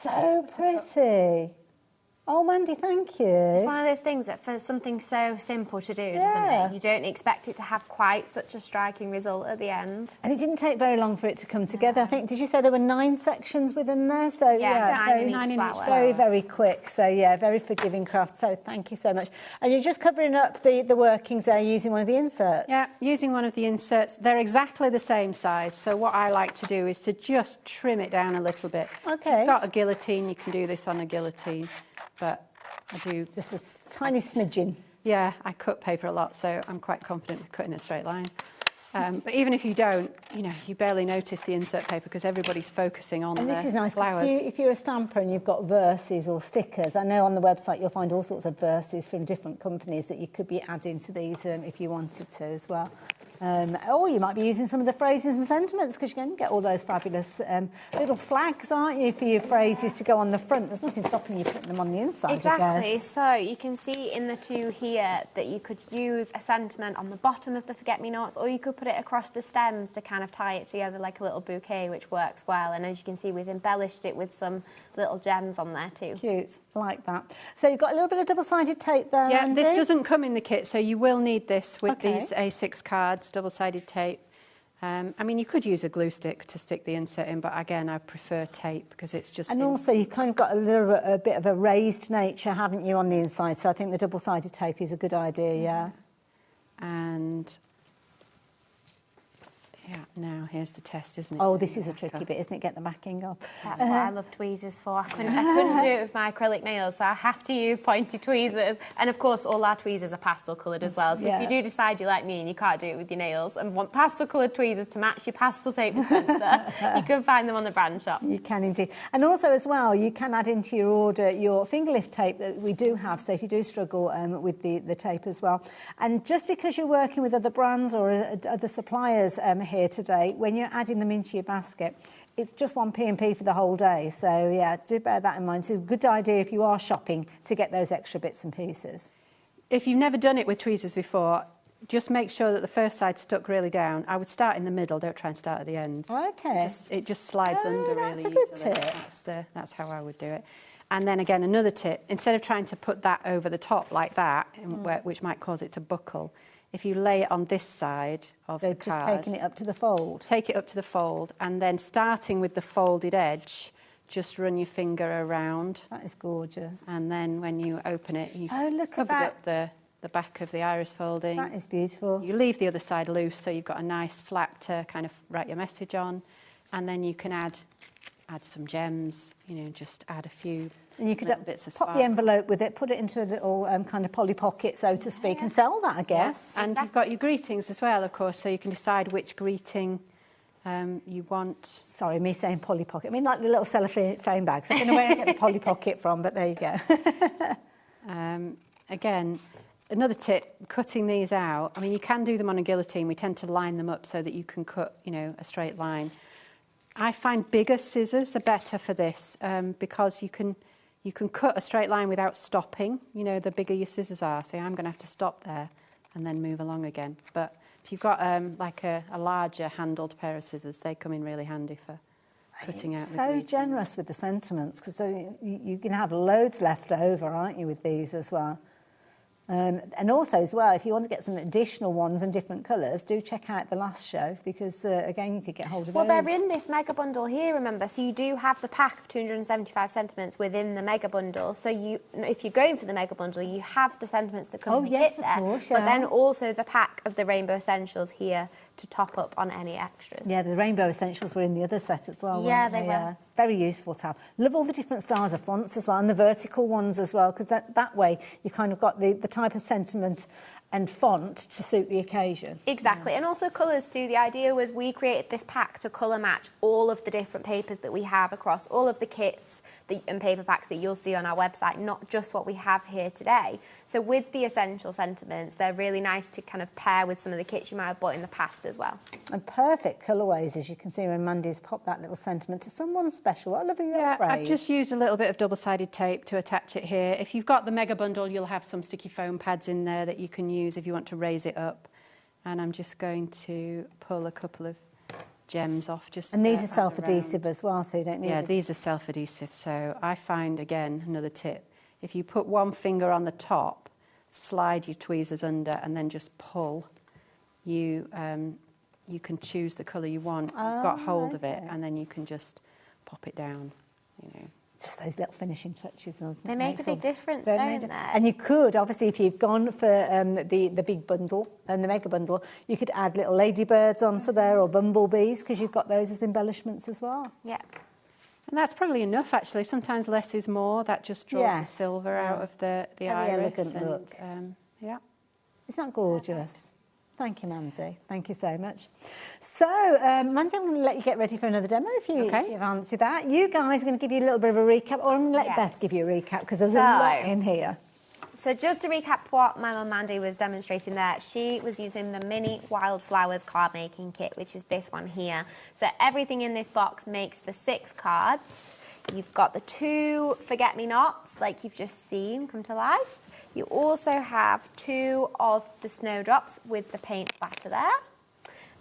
So pretty. Oh, Mandy, thank you. It's one of those things that for something so simple to do, isn't it? You don't expect it to have quite such a striking result at the end. And it didn't take very long for it to come together. I think, did you say there were 9 sections within there? So very, very quick. So yeah, very forgiving craft. So thank you so much. And you're just covering up the workings there using one of the inserts. Yeah, using one of the inserts. They're exactly the same size. So what I like to do is to just trim it down a little bit. Okay. If you've got a guillotine, you can do this on a guillotine. But I do... Just a tiny smidgen. Yeah, I cut paper a lot, so I'm quite confident with cutting a straight line. But even if you don't, you know, you barely notice the insert paper because everybody's focusing on the flowers. And this is nice. If you're a stamper and you've got verses or stickers, I know on the website you'll find all sorts of verses from different companies that you could be adding to these if you wanted to as well. Or you might be using some of the phrases and sentiments because you can get all those fabulous little flags, aren't you, for your phrases to go on the front. There's nothing stopping you putting them on the inside, Exactly. I guess. So you can see in the 2 here that you could use a sentiment on the bottom of the forget-me-nots, or you could put it across the stems to kind of tie it together like a little bouquet, which works well. And as you can see, we've embellished it with some little gems on there too. Cute. Like that. So you've got a little bit of double-sided tape there, Yeah, Andy? this doesn't come in the kit, so you will need this with these A6 cards, double-sided tape. I mean, you could use a glue stick to stick the insert in, but again, I prefer tape because it's just... And also, you've kind of got a bit of a raised nature, haven't you, on the inside? So I think the double-sided tape is a good idea, yeah. And... yeah, now here's the test, isn't it? Oh, this is a tricky bit, isn't it? Get the backing off. That's what I love tweezers for. I couldn't do it with my acrylic nails, so I have to use pointy tweezers. And of course, all our tweezers are pastel coloured as well. So if you do decide you're like me and you can't do it with your nails and want pastel coloured tweezers to match your pastel tape dispenser, you can find them on the brand shop. You can indeed. And also as well, you can add into your order your finger lift tape that we do have. So if you do struggle with the tape as well. And just because you're working with other brands or other suppliers here today, when you're adding them into your basket, it's just 1 P&P for the whole day. So yeah, do bear that in mind. It's a good idea if you are shopping to get those extra bits and pieces. If you've never done it with tweezers before, just make sure that the first side's stuck really down. I would start in the middle, don't try and start at the end. Okay. It just slides under really easily. That's a good tip. That's how I would do it. And then again, another tip, instead of trying to put that over the top like that, which might cause it to buckle, if you lay it on this side of the card... just taking it up to the fold. Take it up to the fold, and then starting with the folded edge, just run your finger around. That is gorgeous. And then when you open it, you've look covered at up the back of the iris folding. That is beautiful. You leave the other side loose, so you've got a nice flap to kind of write your message on. And then you can add some gems, you know, just add a few... And you could bits of pop the envelope with it, put it into a little kind of Polly Pocket, so to speak, and sell that, I guess. Yeah. And you've got your greetings as well, of course, so you can decide which greeting you want. Sorry, me saying Polly Pocket. I mean, like the little cellophane bags. I don't know where I get the Polly Pocket from, but there you go. Again, another tip, cutting these out. I mean, you can do them on a guillotine. We tend to line them up so that you can cut, you know, a straight line. I find bigger scissors are better for this because you can cut a straight line without stopping, you know, the bigger your scissors are. So I'm going to have to stop there and then move along again. But if you've got like a larger handled pair of scissors, they come in really handy for cutting out. So generous with the sentiments, because you can have loads left over, aren't you, with these as well. And also as well, if you want to get some additional ones in different colours, do check out the last show because, again, you could get hold of those. Well, they're in this mega bundle here, remember, so you do have the pack of 275 sentiments within the mega bundle. So if you're going for the mega bundle, you have the sentiments that come in the kit there. Course, but then also the pack of the Rainbow Essentials here to top up on any extras. Yeah, the Rainbow Essentials were in the other set as well. Yeah, weren't they were. Very useful to have. Love all the different styles of fonts as well, and the vertical ones as well, because that way you kind of got the type of sentiment and font to suit the occasion. Exactly, and also colours too. The idea was we created this pack to colour match all of the different papers that we have across all of the kits and paper packs that you'll see on our website, not just what we have here today. So with the essential sentiments, they're really nice to kind of pair with some of the kits you might have bought in the past as well. And perfect colourways, as you can see when Mandy's popped that little sentiment to someone special. I love your phrase. I've just used a little bit of double-sided tape to attach it here. If you've got the mega bundle, you'll have some sticky foam pads in there that you can use if you want to raise it up. And I'm just going to pull a couple of gems off. And these are self-adhesive as well, so you don't need these are self-adhesive. So I find, again, another tip, If you put one finger on the top, slide your tweezers under and then just pull, you can choose the colour you want. You've got hold of it and then you can just pop it down, you know. Just those little finishing touches. They make a big difference, don't they? And you could, obviously, if you've gone for the big bundle and the mega bundle, you could add little ladybirds onto there or bumblebees because you've got those as embellishments as well. Yeah. And that's probably enough, actually. Sometimes less is more. That just draws the silver out of the iris. Elegant look. Yeah. Isn't that gorgeous? Thank you, Mandy. Thank you so much. So, Mandy, I'm going to let you get ready for another demo if you fancy that. You guys are going to give you a little bit of a recap, or I'm going to let Beth give you a recap because there's a lot in here. So just to recap what my mum Mandy was demonstrating there, she was using the mini wildflowers card making kit, which is this one here. So everything in this box makes the 6 cards. You've got the 2 forget-me-nots, like you've just seen come to life. You also have 2 of the snowdrops with the paint splatter there.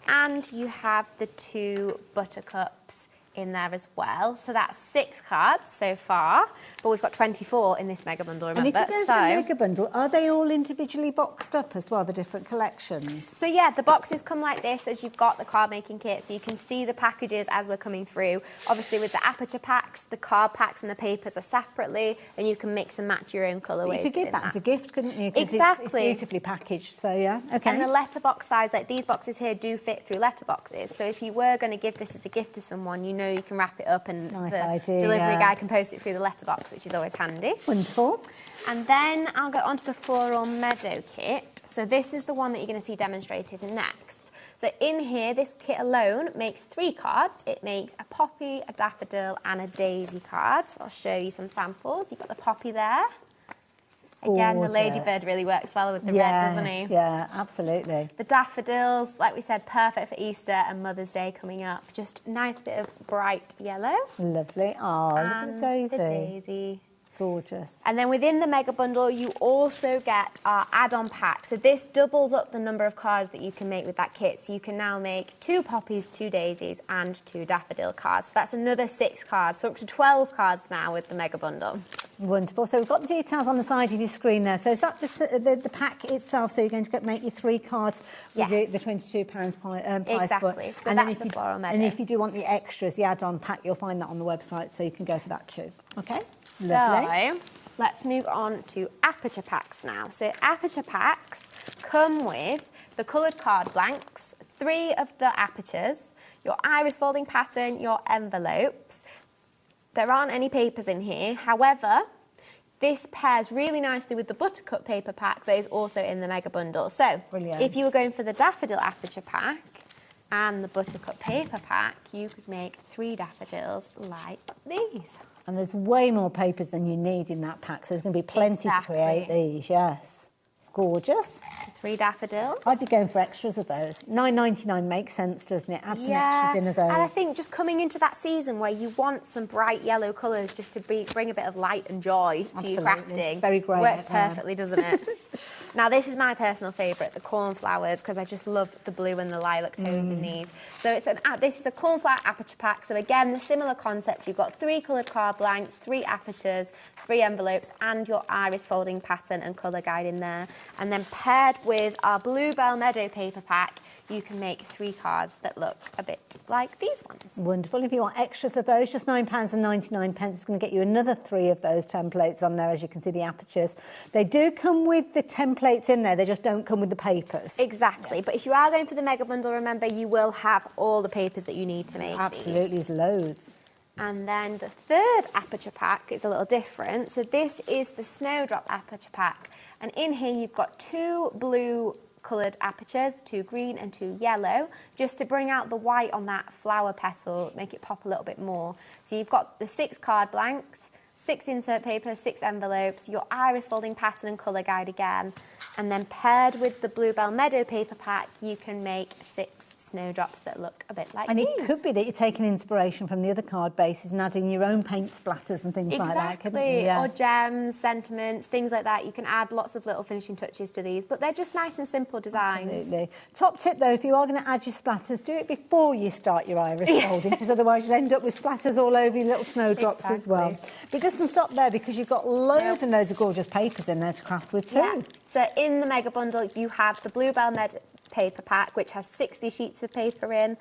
And you have the 2 buttercups in there as well. So that's 6 cards so far, but we've got 24 in this mega bundle, remember? And if you go for a mega bundle, are they all individually boxed up as well, the different collections? So yeah, the boxes come like this as you've got the card making kit, so you can see the packages as we're coming through. Obviously with the aperture packs, the card packs and the papers are separately, and you can mix and match your own colourways. You could give that as a gift, couldn't you? Exactly. It's beautifully packaged, so yeah, okay. And the letterbox size, like these boxes here, do fit through letterboxes. So if you were going to give this as a gift to someone, you know you can wrap it up and delivery guy can post it through the letterbox, which is always handy. Wonderful. And then I'll go on to the Floral Meadow kit. So this is the one that you're going to see demonstrated next. So in here, this kit alone makes 3 cards. It makes a poppy, a daffodil and a daisy card. So I'll show you some samples. You've got the poppy there. Again, Gorgeous. the ladybird really works well with the red, doesn't he? Yeah, absolutely. The daffodils, like we said, perfect for Easter and Mother's Day coming up. Just nice bit of bright yellow. Lovely. Oh, and look at the daisy. the daisy. Gorgeous. And then within the mega bundle, you also get our add-on pack. So this doubles up the number of cards that you can make with that kit. So you can now make 2 poppies, 2 daisies, and 2 daffodil cards. So that's another 6 cards. So up to 12 cards now with the mega bundle. Wonderful. So we've got the details on the side of your screen there. So is that the pack itself? So you're going to make your 3 cards with the £22 price exactly. point. So that's the Floral Meadow. And if you do want the extras, the add-on pack, you'll find that on the website, so you can go for that too. Okay. So let's move on to aperture packs now. So aperture packs come with the coloured card blanks, 3 of the apertures, your iris folding pattern, your envelopes. There aren't any papers in here. However, this pairs really nicely with the buttercup paper pack that is also in the mega bundle. So if you were going for the daffodil aperture pack and the buttercup paper pack, you could make 3 daffodils like these. And there's way more papers than you need in that pack, so there's going to be plenty to create these, yes. Gorgeous. 3 daffodils. I'd be going for extras of those. £9.99 makes sense, doesn't it? Add some extras in of those. And I think just coming into that season where you want some bright yellow colours just to bring a bit of light and joy to your crafting. Very great. Works perfectly, doesn't it? Now, this is my personal favourite, the cornflowers, because I just love the blue and the lilac tones in these. So this is a cornflower aperture pack. So again, the similar concept. You've got 3 coloured card blanks, 3 apertures, 3 envelopes, and your iris folding pattern and colour guide in there. And then paired with our Bluebell Meadow paper pack, you can make 3 cards that look a bit like these ones. Wonderful. If you want extras of those, just £9.99. It's going to get you another 3 of those templates on there, as you can see, the apertures. They do come with the templates in there, they just don't come with the papers. Exactly. But if you are going for the mega bundle, remember, you will have all the papers that you need to make Absolutely, these. there's loads. And then the 3rd aperture pack is a little different. So this is the Snowdrop aperture pack. And in here you've got 2 blue coloured apertures, 2 green and 2 yellow, just to bring out the white on that flower petal, make it pop a little bit more. So you've got the 6 card blanks, 6 insert papers, 6 envelopes, your iris folding pattern and colour guide again, and then paired with the Bluebell Meadow paper pack, you can make 6 snowdrops that look a bit like and these. it could be that you're taking inspiration from the other card bases and adding your own paint splatters and things like that, couldn't you? Exactly, or gems, sentiments, things like that. You can add lots of little finishing touches to these, but they're just nice and simple designs. Absolutely. Top tip though, if you are going to add your splatters, do it before you start your iris folding, because otherwise you'll end up with splatters all over your little snowdrops as well. But just doesn't stop there because you've got loads and loads of gorgeous papers in there to craft with too. Yeah. So in the mega bundle, you have the Bluebell paper pack, which has 60 sheets of paper in,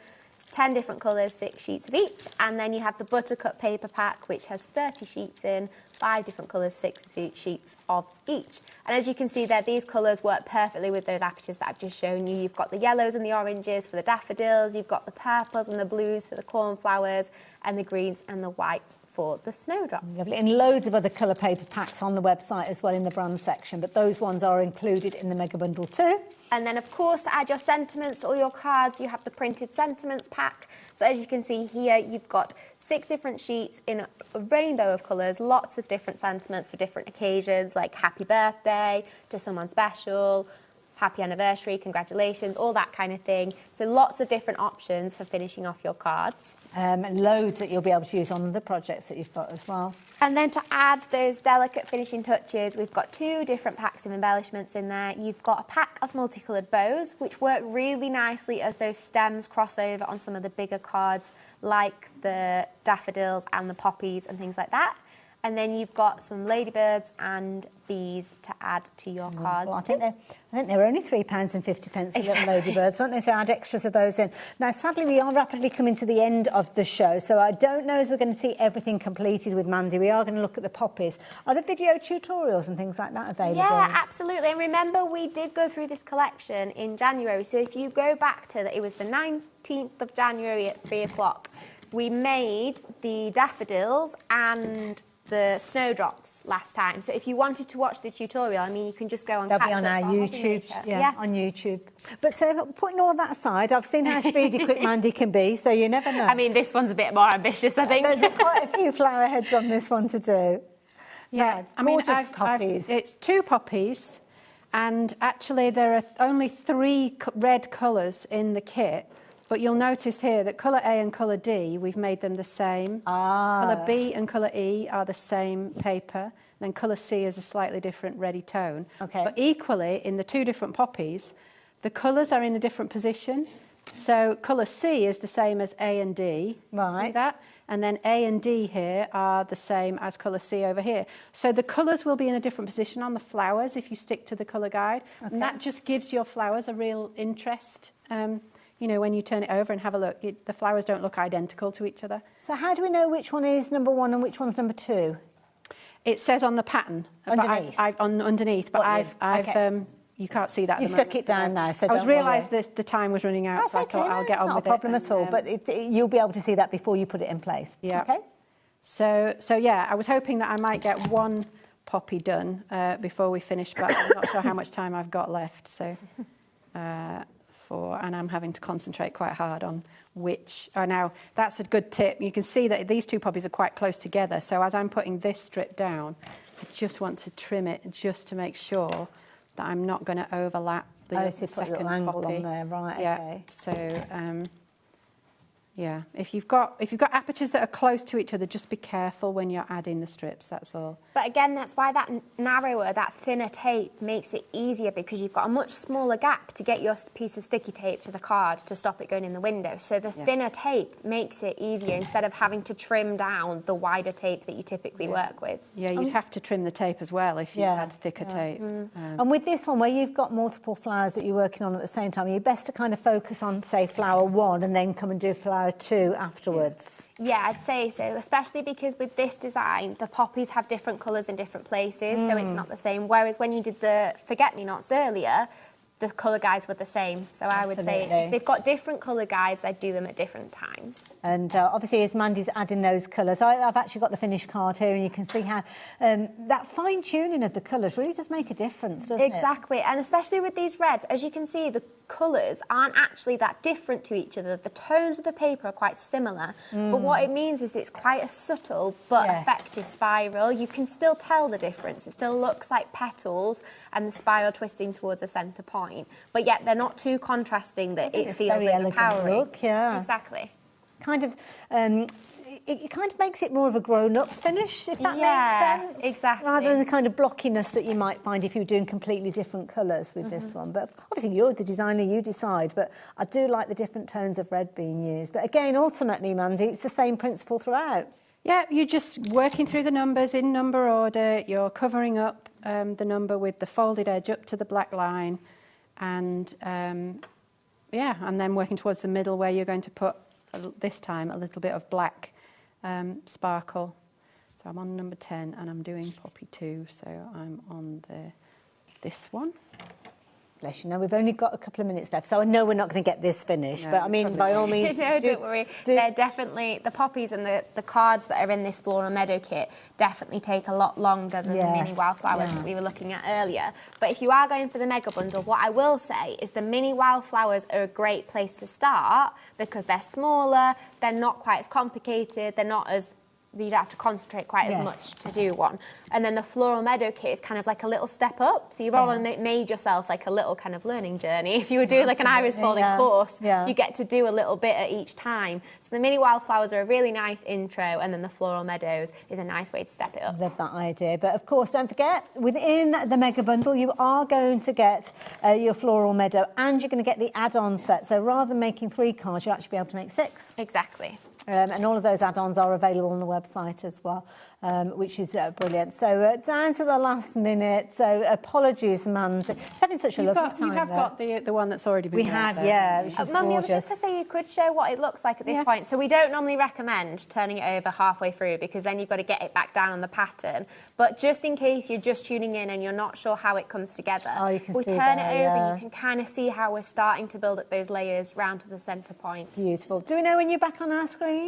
10 different colours, 6 sheets of each, and then you have the Buttercup paper pack, which has 30 sheets in, 5 different colours, 6 sheets of each. And as you can see there, these colours work perfectly with those apertures that I've just shown you. You've got the yellows and the oranges for the daffodils, you've got the purples and the blues for the cornflowers, and the greens and the whites for the snowdrops. Lovely. And loads of other colour paper packs on the website as well in the brand section, but those ones are included in the mega bundle too. And then, of course, to add your sentiments to all your cards, you have the printed sentiments pack. So as you can see here, you've got 6 different sheets in a rainbow of colours, lots of different sentiments for different occasions, like happy birthday, to someone special, happy anniversary, congratulations, all that kind of thing. So lots of different options for finishing off your cards. Loads that you'll be able to use on the projects that you've got as well. And then to add those delicate finishing touches, we've got 2 different packs of embellishments in there. You've got a pack of multicoloured bows, which work really nicely as those stems cross over on some of the bigger cards, like the daffodils and the poppies and things like that. And then you've got some ladybirds and bees to add to your cards. Well, I think they were only £3.50, the little ladybirds, weren't they? So add extras of those in. Now, sadly, we are rapidly coming to the end of the show, so I don't know as we're going to see everything completed with Mandy. We are going to look at the poppies. Are there video tutorials and things like that available? Yeah, absolutely. And remember, we did go through this collection in January. So if you go back to it was the 19th of January at 3 o'clock. We made the daffodils and the snowdrops last time. So if you wanted to watch the tutorial, I mean, you can just go and They'll catch be on up our YouTube, on YouTube. But so putting all that aside, I've seen how speedy quick Mandy can be, so you never know. I mean, this one's a bit more ambitious, I think. There's quite a few flower heads on this one to do. Yeah, I mean, poppies. It's 2 poppies, and actually there are only 3 red colours in the kit. But you'll notice here that colour A and colour D, we've made them the same. Colour B and colour E are the same paper. Then colour C is a slightly different reddy tone. Okay. But equally, in the 2 different poppies, the colours are in a different position. So colour C is the same as A and D. Right. See that? And then A and D here are the same as colour C over here. So the colours will be in a different position on the flowers if you stick to the colour guide. Okay. And that just gives your flowers a real interest. You know, when you turn it over and have a look, the flowers don't look identical to each other. So how do we know which one is number 1 and which one's number 2? It says on the pattern. Underneath? Underneath, but I've you can't see that. You've stuck it down now, so I was realised the time was running out, so I thought I'll get on with it. Not a problem at all, but you'll be able to see that before you put it in place. Yeah. Okay. So yeah, I was hoping that I might get 1 poppy done before we finish, but I'm not sure how much time I've got left. So. And I'm having to concentrate quite hard on which. Now, that's a good tip. You can see that these 2 poppies are quite close together. So as I'm putting this strip down, I just want to trim it just to make sure that I'm not going to overlap the second angle poppy. On there, right? Yeah. Okay. So. Yeah, if you've got apertures that are close to each other, just be careful when you're adding the strips, that's all. But again, that's why that narrower, that thinner tape makes it easier, because you've got a much smaller gap to get your piece of sticky tape to the card to stop it going in the window. So the thinner tape makes it easier instead of having to trim down the wider tape that you typically work with. Yeah, you'd have to trim the tape as well if you had thicker tape. And with this one, where you've got multiple flowers that you're working on at the same time, you're best to kind of focus on, say, flower 1 and then come and do flower 2 afterwards. Yeah, I'd say so, especially because with this design, the poppies have different colours in different places, so it's not the same. Whereas when you did the forget-me-nots earlier, the colour guides were the same. So I would say if they've got different colour guides, I'd do them at different times. And obviously, as Mandy's adding those colours, I've actually got the finished card here, and you can see how that fine-tuning of the colours really does make a difference, doesn't it? Exactly, and especially with these reds, as you can see, the colours aren't actually that different to each other. The tones of the paper are quite similar, but what it means is it's quite a subtle but effective spiral. You can still tell the difference. It still looks like petals and the spiral twisting towards a centre point, but yet they're not too contrasting that it feels overpowering. Look, yeah. Exactly. Kind of, it kind of makes it more of a grown-up finish, if that makes sense. Exactly. Rather than the kind of blockiness that you might find if you're doing completely different colours with this one. But obviously, you're the designer, you decide. But I do like the different tones of red being used. But again, ultimately, Mandy, it's the same principle throughout. Yeah, you're just working through the numbers in number order. You're covering up the number with the folded edge up to the black line, and yeah, and then working towards the middle where you're going to put, this time, a little bit of black sparkle. So I'm on number 10 and I'm doing poppy 2, so I'm on this one. Bless you. Now, we've only got a couple of minutes left, so I know we're not going to get this finished, but I mean, by all means... No, don't worry. They're definitely, the poppies and the cards that are in this Floral Meadow kit definitely take a lot longer than the mini wildflowers that we were looking at earlier. But if you are going for the mega bundle, what I will say is the mini wildflowers are a great place to start because they're smaller, they're not quite as complicated, they're not as... you don't have to concentrate quite as much to do one. And then the Floral Meadow kit is kind of like a little step up. So you've already made yourself like a little kind of learning journey. If you were doing like an iris folding course, you get to do a little bit at each time. So the mini wildflowers are a really nice intro, and then the Floral Meadows is a nice way to step it up. Love that idea. But of course, don't forget, within the mega bundle, you are going to get your Floral Meadow, and you're going to get the add-on set. So rather than making 3 cards, you'll actually be able to make 6. Exactly. And all of those add-ons are available on the website as well, which is brilliant. So down to the last minute. So apologies, Mandy. It's having such a lovely time. You have got the one that's already been We have, yeah. Which is Mummy, I was gorgeous. just to say you could show what it looks like at this point. So we don't normally recommend turning it over halfway through because then you've got to get it back down on the pattern. But just in case you're just tuning in and you're not sure how it comes together, if we turn it over, you can kind of see how we're starting to build up those layers round to the centre point. Beautiful. Do we know when you're back on our screens?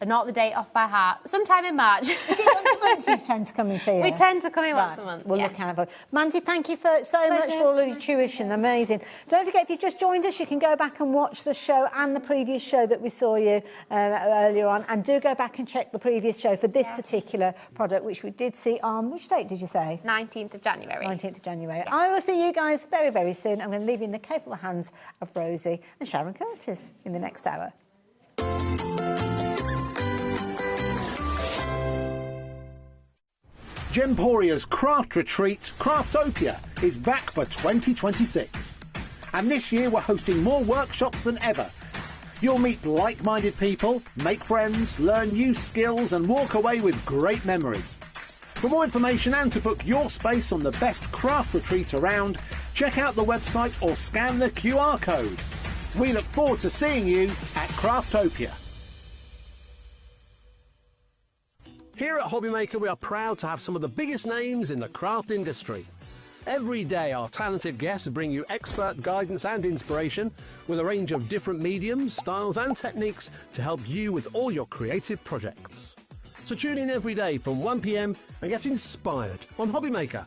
Not the date off by heart. Sometime in March. Is it once a month you tend to come and see us? We tend to come in once a month. We'll look out for it. Mandy, thank you so much for all of your tuition. Amazing. Don't forget, if you've just joined us, you can go back and watch the show and the previous show that we saw you earlier on. And do go back and check the previous show for this particular product, which we did see on, which date did you say? 19th of January. 19th of January. I will see you guys very, very soon. I'm going to leave you in the capable hands of Rosie and Sharon Curtis in the next hour. Gemporia's craft retreat, Craftopia, is back for 2026. And this year we're hosting more workshops than ever. You'll meet like-minded people, make friends, learn new skills and walk away with great memories. For more information and to book your space on the best craft retreat around, check out the website or scan the QR code. We look forward to seeing you at Craftopia. Here at HobbyMaker, we are proud to have some of the biggest names in the craft industry. Every day, our talented guests bring you expert guidance and inspiration with a range of different mediums, styles and techniques to help you with all your creative projects. So tune in every day from 1 p.m. and get inspired on HobbyMaker.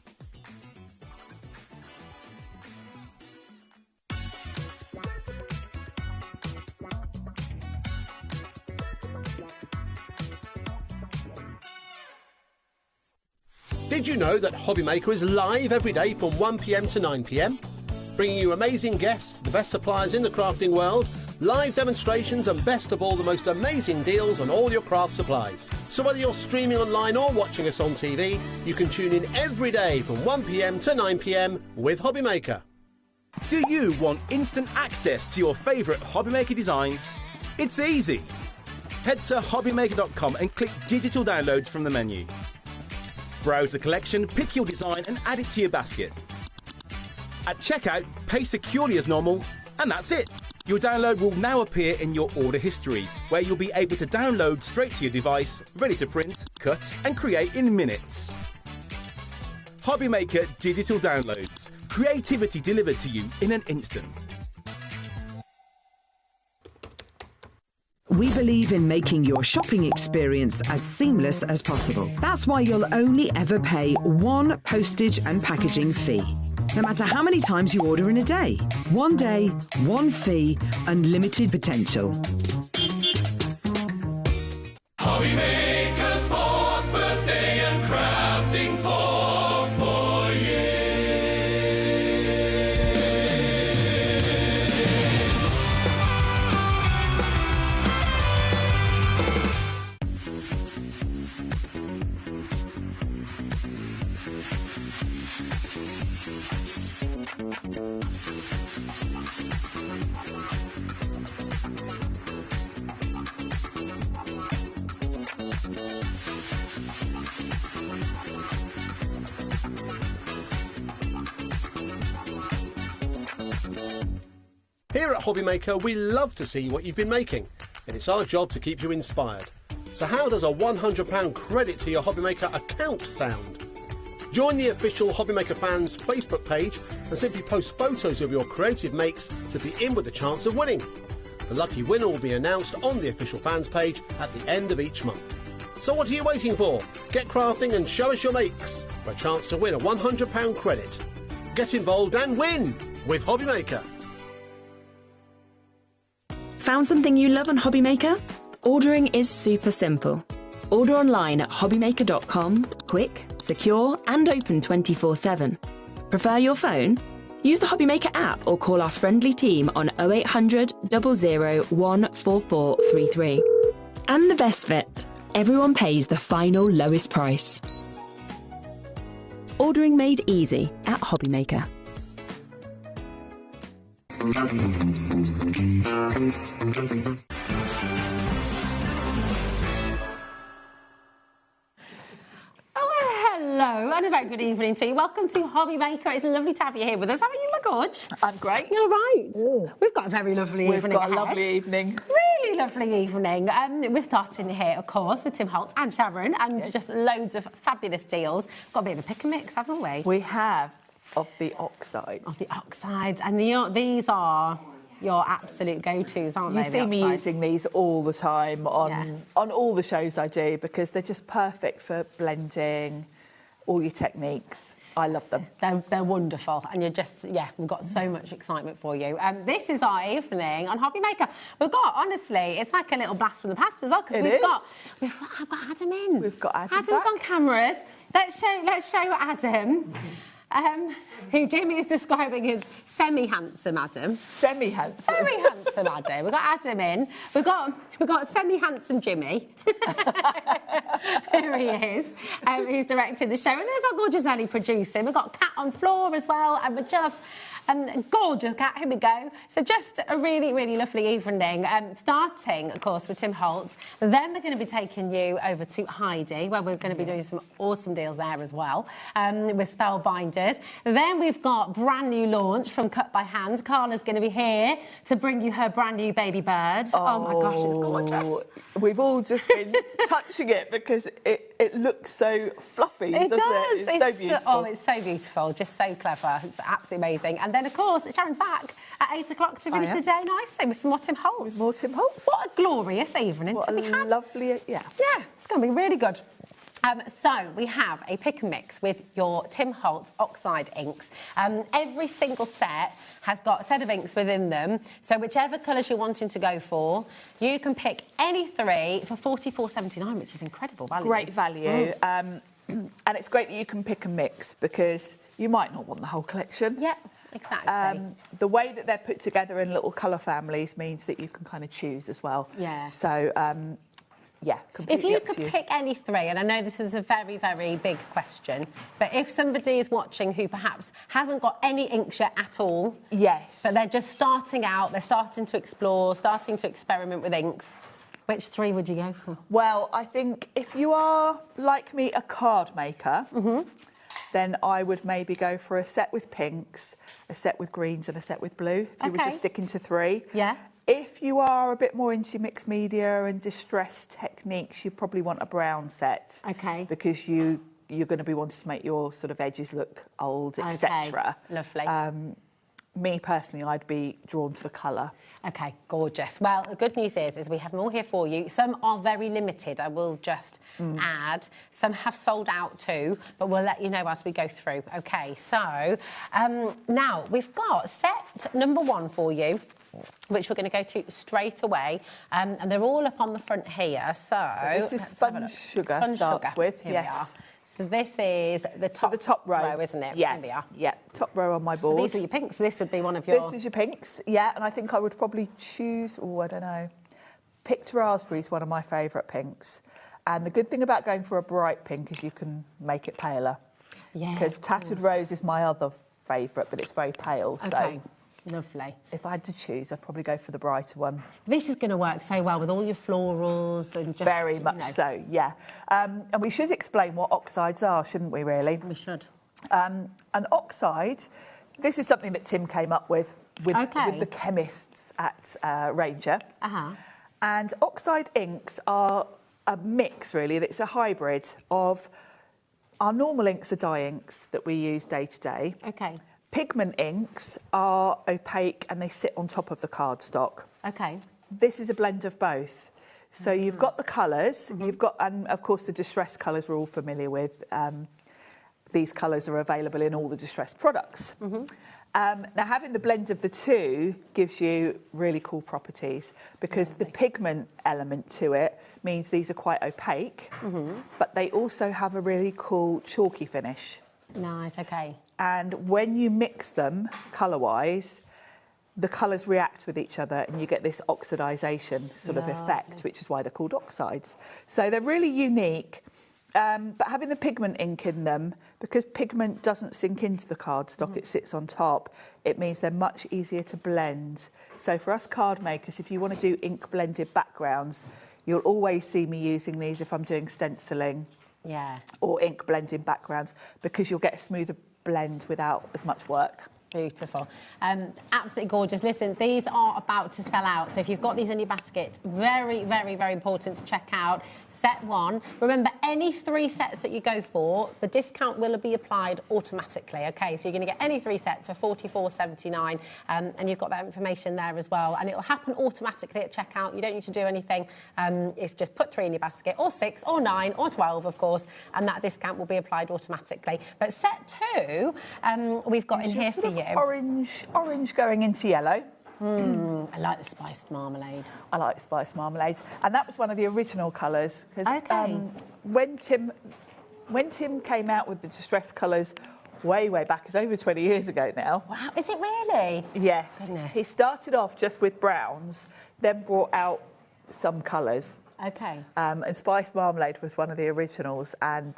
Did you know that HobbyMaker is live every day from 1 p.m. to 9 p.m? Bringing you amazing guests, the best suppliers in the crafting world, live demonstrations and best of all, the most amazing deals on all your craft supplies. So whether you're streaming online or watching us on TV, you can tune in every day from 1 p.m. to 9 p.m. with HobbyMaker. Do you want instant access to your favourite HobbyMaker designs? It's easy. Head to hobbymaker.com and click digital downloads from the menu. Browse the collection, pick your design and add it to your basket. At checkout, pay securely as normal, and that's it. Your download will now appear in your order history, where you'll be able to download straight to your device, ready to print, cut and create in minutes. HobbyMaker Digital Downloads. Creativity delivered to you in an instant. We believe in making your shopping experience as seamless as possible. That's why you'll only ever pay 1 postage and packaging fee. No matter how many times you order in a day. 1 day, 1 fee, unlimited potential. HobbyMaker's 4th birthday and crafting for 4 years. Here at HobbyMaker, we love to see what you've been making, and it's our job to keep you inspired. So how does a £100 credit to your HobbyMaker account sound? Join the official HobbyMaker fans Facebook page and simply post photos of your creative makes to be in with the chance of winning. The lucky winner will be announced on the official fans page at the end of each month. So what are you waiting for? Get crafting and show us your makes for a chance to win a £100 credit. Get involved and win with HobbyMaker. Found something you love on HobbyMaker? Ordering is super simple. Order online at hobbymaker.com, quick, secure and open 24/7. Prefer your phone? Use the HobbyMaker app or call our friendly team on 0800 00 14433. And the best bit, everyone pays the final lowest price. Ordering made easy at HobbyMaker. Hello and a very good evening to you. Welcome to HobbyMaker. It's lovely to have you here with us. How are you, my gorge? I'm great. You're right. We've got a very lovely evening We've got a ahead. lovely evening. Really lovely evening. We're starting here, of course, with Tim Holtz and Sharon, and just loads of fabulous deals. Got a bit of a pick and mix, haven't we? We have, of the Oxides. Of the Oxides. And these are your absolute go-tos, aren't they? You see me using these all the time on all the shows I do because they're just perfect for blending all your techniques. I love them. They're wonderful, and you're just, we've got so much excitement for you. This is our evening on HobbyMaker. We've got, honestly, it's like a little blast from the past as well, because I've got Adam in. We've got Adam Adam's back. on cameras. Let's show Adam. Who Jamie is describing as semi-handsome Adam. Semi-handsome. Very handsome Adam. We've got Adam in. We've got semi-handsome Jimmy. Here he is. He's directing the show. And there's our gorgeous Ellie producing. We've got Kat on floor as well. And we're just... gorgeous Kat, here we go. So just a really, really lovely evening. Starting, of course, with Tim Holtz. Then we're going to be taking you over to Heidi, where we're going to be doing some awesome deals there as well, with Spellbinders. Then we've got brand new launch from Cut by Hand. Carla's going to be here to bring you her brand new baby bird. Oh my gosh, it's gorgeous. We've all just been touching it because it looks so fluffy, doesn't it? It's so beautiful. Oh, it's so beautiful, just so clever. It's absolutely amazing. And then, of course, Sharon's back at 8 o'clock to finish the day nicely with some more Tim Holtz. With more Tim Holtz. What a glorious evening to be had. Lovely, Yeah, it's going to be really good. So we have a pick and mix with your Tim Holtz Oxide inks. Every single set has got a set of inks within them. So whichever colours you're wanting to go for, you can pick any three for $44.79, which is incredible value. Great value. And it's great that you can pick and mix because you might not want the whole collection. Yeah, exactly. The way that they're put together in little colour families means that you can kind of choose as well. Yeah. So, if you could pick any three, and I know this is a very, very big question, but if somebody is watching who perhaps hasn't got any inks yet at all, yes, but they're just starting out, they're starting to explore, starting to experiment with inks, which three would you go for? Well, I think if you are, like me, a card maker, then I would maybe go for a set with pinks, a set with greens and a set with blue, if you were just sticking to three. Yeah. If you are a bit more into mixed media and distressed techniques, you probably want a brown set. Okay. Because you're going to be wanting to make your sort of edges look old, etc. Lovely. Me personally, I'd be drawn to the colour. Okay, gorgeous. Well, the good news is we have them all here for you. Some are very limited, I will just add. Some have sold out too, but we'll let you know as we go through. Okay, so now we've got set number one for you, which we're going to go to straight away. And they're all up on the front here. So this is Sponge Sugar starts with. Here we are. So this is the top row, isn't it? Yeah, Here we are. Yeah, top row on my board. So these are your pinks. This would be one of your... This is your pinks, yeah. And I think I would probably choose, I don't know. Picked Raspberry is one of my favourite pinks. And the good thing about going for a bright pink is you can make it paler. Yeah. Because Tattered Rose is my other favourite, but it's very pale. Okay. Lovely. If I had to choose, I'd probably go for the brighter one. This is going to work so well with all your florals and just... Very much so, yeah. And we should explain what oxides are, shouldn't we, really? We should. An oxide, this is something that Tim came up with the chemists at Ranger. And oxide inks are a mix, really. It's a hybrid of... Our normal inks are dye inks that we use day to day. Okay. Pigment inks are opaque and they sit on top of the cardstock. Okay. This is a blend of both. So you've got the colours, you've got, and of course the distress colours we're all familiar with. These colours are available in all the distress products. Now, having the blend of the two gives you really cool properties because the pigment element to it means these are quite opaque, but they also have a really cool chalky finish. Nice, okay. And when you mix them colour-wise, the colours react with each other and you get this oxidisation sort of effect, which is why they're called oxides. So they're really unique. But having the pigment ink in them, because pigment doesn't sink into the cardstock, it sits on top, it means they're much easier to blend. So for us card makers, if you want to do ink blended backgrounds, you'll always see me using these if I'm doing stenciling or ink blending backgrounds, because you'll get a smoother blend without as much work. Beautiful. Absolutely gorgeous. Listen, these are about to sell out. So if you've got these in your basket, very, very, very important to check out. Set 1. Remember, any 3 sets that you go for, the discount will be applied automatically. Okay, so you're going to get any 3 sets for $44.79, and you've got that information there as well. And it'll happen automatically at checkout. You don't need to do anything. It's just put 3 in your basket, or 6, or 9, or 12, of course, and that discount will be applied automatically. But set 2, we've got in here for you. Orange going into yellow. I like the spiced marmalade. I like spiced marmalade, and that was one of the original colours. Okay. When Tim came out with the distress colours way back, it's over 20 years ago now. Wow, is it really? Yes. Goodness. He started off just with browns, then brought out some colours. Okay. And spiced marmalade was one of the originals, and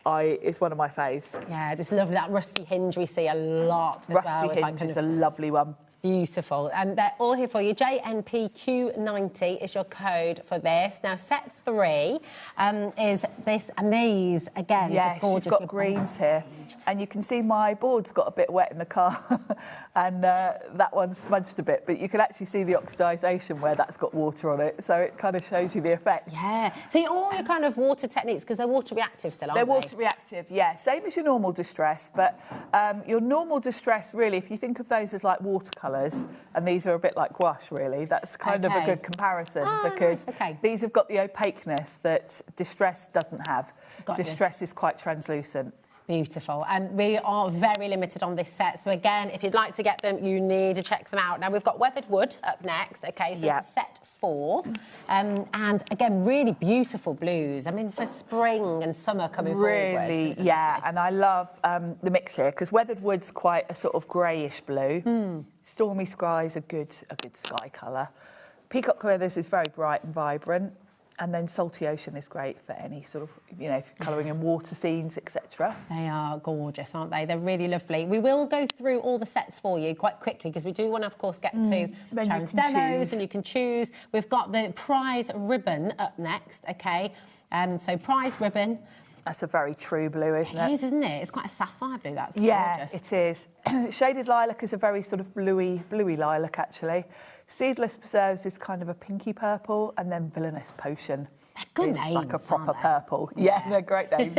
it's one of my faves. Yeah, it's lovely. That rusty hinge we see a lot as well. Rusty hinge is a lovely one. Beautiful. And they're all here for you. JNPQ90 is your code for this. Now, set 3 is this, and these, again, just gorgeous. You've got greens here. And you can see my board's got a bit wet in the car, and that one's smudged a bit, but you can actually see the oxidisation where that's got water on it, so it kind of shows you the effect. Yeah. So all your kind of water techniques, because they're water reactive still, aren't they? They're water reactive, yeah. Same as your normal distress, but your normal distress, really, if you think of those as like watercolours, and these are a bit like gouache, really, that's kind of a good comparison, because these have got the opaqueness that distress doesn't have. Distress is quite translucent. Beautiful. And we are very limited on this set. So again, if you'd like to get them, you need to check them out. Now, we've got weathered wood up next. OK, so this is set 4. And again, really beautiful blues. I mean, for spring and summer coming forward. Really, yeah. And I love the mix here, because weathered wood's quite a sort of greyish blue. Stormy sky's a good sky colour. Peacock weathers is very bright and vibrant. And then salty ocean is great for any sort of, you know, colouring in water scenes, etc. They are gorgeous, aren't they? They're really lovely. We will go through all the sets for you quite quickly, because we do want to, of course, get to Sharon's demos, and you can choose. We've got the prize ribbon up next, OK? So prize ribbon. That's a very true blue, isn't it? It is, isn't it? It's quite a sapphire blue, that's gorgeous. It is. Shaded lilac is a very sort of bluey lilac, actually. Seedless preserves is kind of a pinky purple, and then villainous potion good is names, like a proper purple. Yeah, they're great names.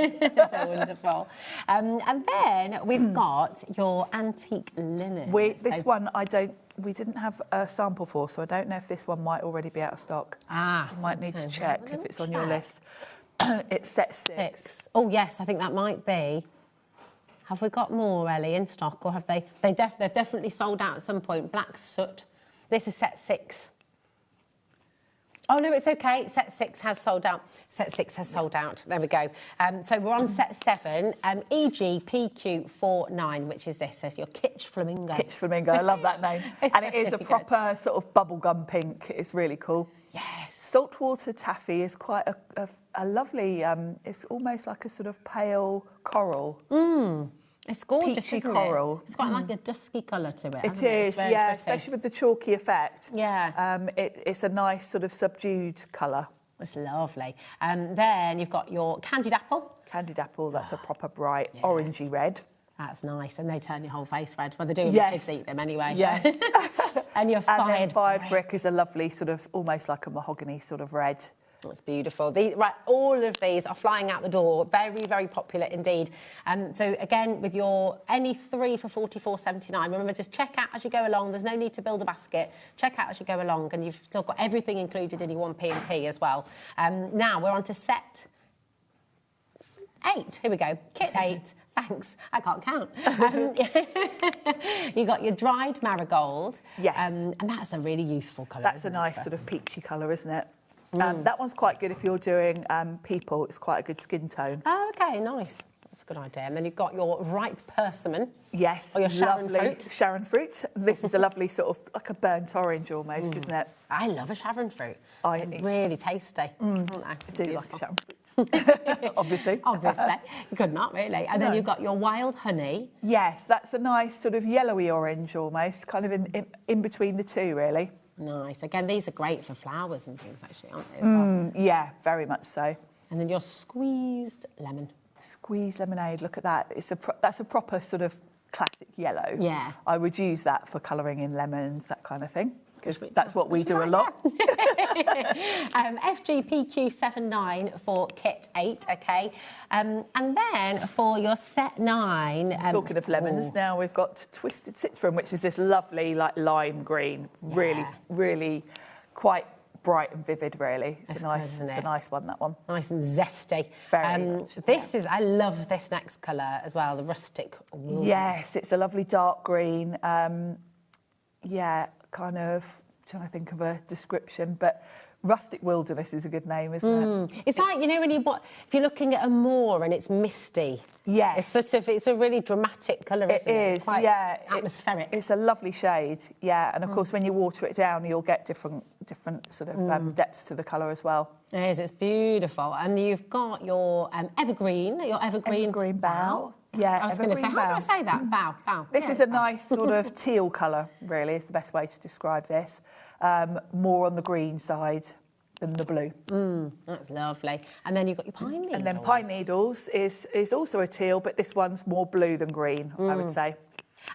Wonderful. And then we've got your antique linen. This one we didn't have a sample for, so I don't know if this one might already be out of stock. You might need to check if it's on your list. It's set 6. Oh yes, I think that might be. Have we got more, Ellie, in stock, or have they? They've definitely sold out at some point. Black soot. This is set 6. Oh, no, it's OK. Set 6 has sold out. Set 6 has sold out. There we go. So we're on set 7, EGPQ49, which is this.'s your Kitsch Flamingo. Kitsch Flamingo. I love that name. And it is a proper sort of bubblegum pink. It's really cool. Yes. Saltwater taffy is quite a lovely, it's almost like a sort of pale coral. It's gorgeous, peachy isn't coral. It's quite like a dusky colour to it. It hasn't is, It's very yeah, pretty. especially with the chalky effect. Yeah. It's a nice sort of subdued colour. It's lovely. Then you've got your candied apple. Candied apple, that's a proper bright orangey red. That's nice, and they turn your whole face red. Well, they do if Yes. kids eat them anyway. Yes. And your And then fired brick is a lovely sort of, almost like a mahogany sort of red. It's beautiful. Right, all of these are flying out the door. Very, very popular indeed. So again, with your any three for $44.79. Remember, just check out as you go along. There's no need to build a basket. Check out as you go along, and you've still got everything included in your 1P&P as well. Now we're on to set 8. Here we go. Kit 8. Thanks. I can't count. You got your dried marigold. Yes. And that's a really useful colour. That's a nice sort of peachy colour, isn't it? That one's quite good if you're doing people. It's quite a good skin tone. Oh, OK, nice. That's a good idea. And then you've got your ripe persimmon. Yes. Or your Sharon lovely fruit. Sharon fruit. This is a lovely sort of, like a burnt orange almost, isn't it? I love a Sharon fruit. They're really tasty. I do like a Sharon fruit. Obviously. Obviously. You could not, really. And then you've got your wild honey. Yes, that's a nice sort of yellowy orange almost, kind of in between the two, really. Nice. Again, these are great for flowers and things, actually, aren't they? As well? Yeah, very much so. And then your squeezed lemon. Squeezed lemonade, look at that. That's a proper sort of classic yellow. Yeah. I would use that for colouring in lemons, that kind of thing, because that's what we do a lot. FGPQ79 for kit 8, OK. And then for your set 9... Talking of lemons, now we've got Twisted Citron, which is this lovely, like, lime green. Really, really quite bright and vivid, really. It's a nice one, that one. Nice and zesty. Very much, I love this next colour as well, the rustic wool. Yes, it's a lovely dark green. Yeah, kind of trying to think of a description, but rustic wilderness is a good name, isn't it? It's like, you know, if you're looking at a moor and it's misty. Yes. It's a really dramatic colour, isn't it? It is, it's quite atmospheric. It's a lovely shade, yeah, and of course when you water it down you'll get different sort of depths to the colour as well. It is, it's beautiful. And you've got your evergreen bow. Yeah, I was going to say, how do I say that? Bow. This is a nice sort of teal colour, really, is the best way to describe this. More on the green side than the blue. That's lovely. And then you've got your pine needles. And then pine needles is also a teal, but this one's more blue than green, I would say.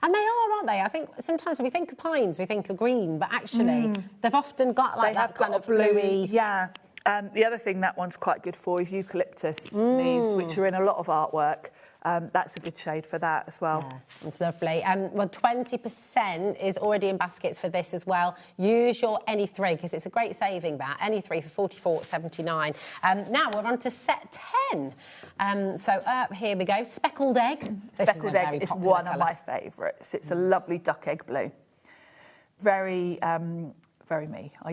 And they are, aren't they? I think sometimes when we think of pines, we think of green, but actually they've often got like that kind of bluey... Yeah. The other thing that one's quite good for is eucalyptus leaves, which are in a lot of artwork. That's a good shade for that as well. Yeah, it's lovely. Well, 20% is already in baskets for this as well. Use your any 3 because it's a great saving that. Any 3 for $44.79. Now we're on to set 10. Here we go. Speckled egg. Speckled egg is one of my favourites. It's a lovely duck egg blue. Very me. I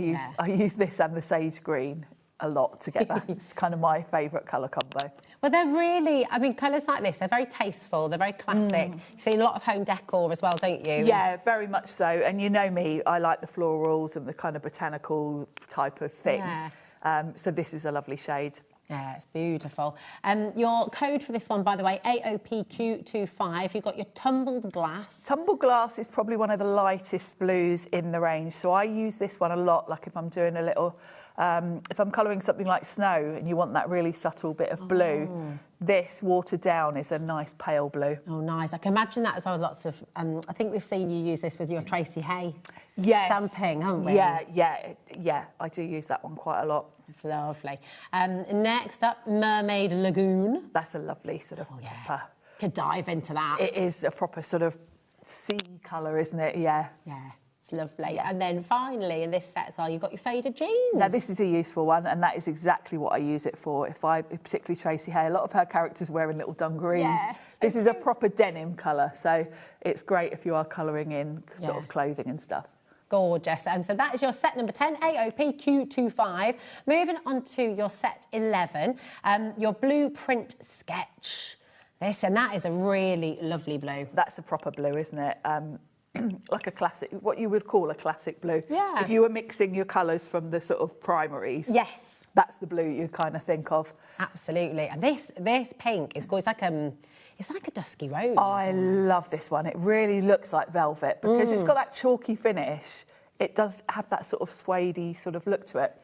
use this and the sage green a lot together. It's kind of my favourite colour combo. Well, they're really, colours like this, they're very tasteful, they're very classic. You see a lot of home decor as well, don't you? Yeah, very much so. And you know me, I like the florals and the kind of botanical type of thing. Yeah. So this is a lovely shade. Yeah, it's beautiful. Your code for this one, by the way, AOPQ25. You've got your tumbled glass. Tumbled glass is probably one of the lightest blues in the range. So I use this one a lot, like if I'm doing a little... if I'm colouring something like snow and you want that really subtle bit of blue, this watered down is a nice pale blue. Oh, nice. I can imagine that as well. Lots of... I think we've seen you use this with your Tracy Hay stamping, haven't we? Yeah. I do use that one quite a lot. It's lovely. Next up, Mermaid Lagoon. That's a lovely sort of proper... Could dive into that. It is a proper sort of sea colour, isn't it? Yeah. Yeah. Lovely. Yeah. And then finally in this set as well, you've got your faded jeans. Now this is a useful one and that is exactly what I use it for. Particularly Tracy Hay, a lot of her characters wearing little dungarees. Yeah, this is a proper denim colour, so it's great if you are colouring in sort of clothing and stuff. Gorgeous. So that is your set number 10, AOPQ25. Moving on to your set 11, your blueprint sketch. That is a really lovely blue. That's a proper blue, isn't it? Like a classic, what you would call a classic blue. Yeah. If you were mixing your colours from the sort of primaries. Yes. That's the blue you kind of think of. Absolutely. And this pink is gorgeous. It's like a dusky rose. I love this one. It really looks like velvet because it's got that chalky finish. It does have that sort of suede-y sort of look to it.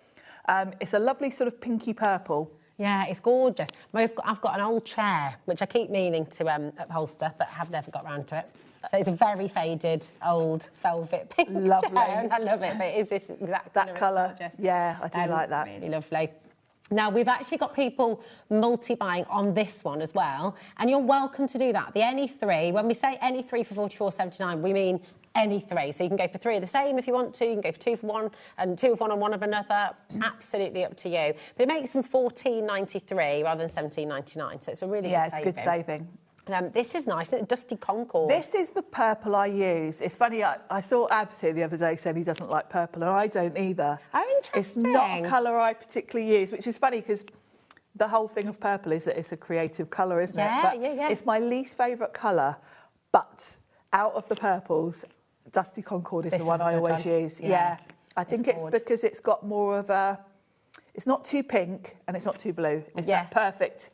It's a lovely sort of pinky purple. Yeah, it's gorgeous. I've got an old chair, which I keep meaning to upholster, but have never got around to it. So it's a very faded, old velvet pink Lovely. chair, and I love it, but it is this exact that colour. Gorgeous. Yeah, I do like that. Really lovely. Now, we've actually got people multi-buying on this one as well, and you're welcome to do that. The any three, when we say any three for £44.79, we mean any three. So you can go for three of the same if you want to. You can go for two for one and two of one and one of another. Absolutely up to you. But it makes them £14.93 rather than £17.99. So it's a really good saving. Yeah, it's good saving. This is nice, isn't it? Dusty Concord. This is the purple I use. It's funny, I saw Abs here the other day saying he doesn't like purple, and I don't either. Oh, interesting. It's not a colour I particularly use, which is funny because the whole thing of purple is that it's a creative colour, isn't it? But yeah. It's my least favourite colour, but out of the purples, Dusty Concord is the one I always use. Yeah. I think it's because it's got more of a... It's not too pink and it's not too blue. It's that perfect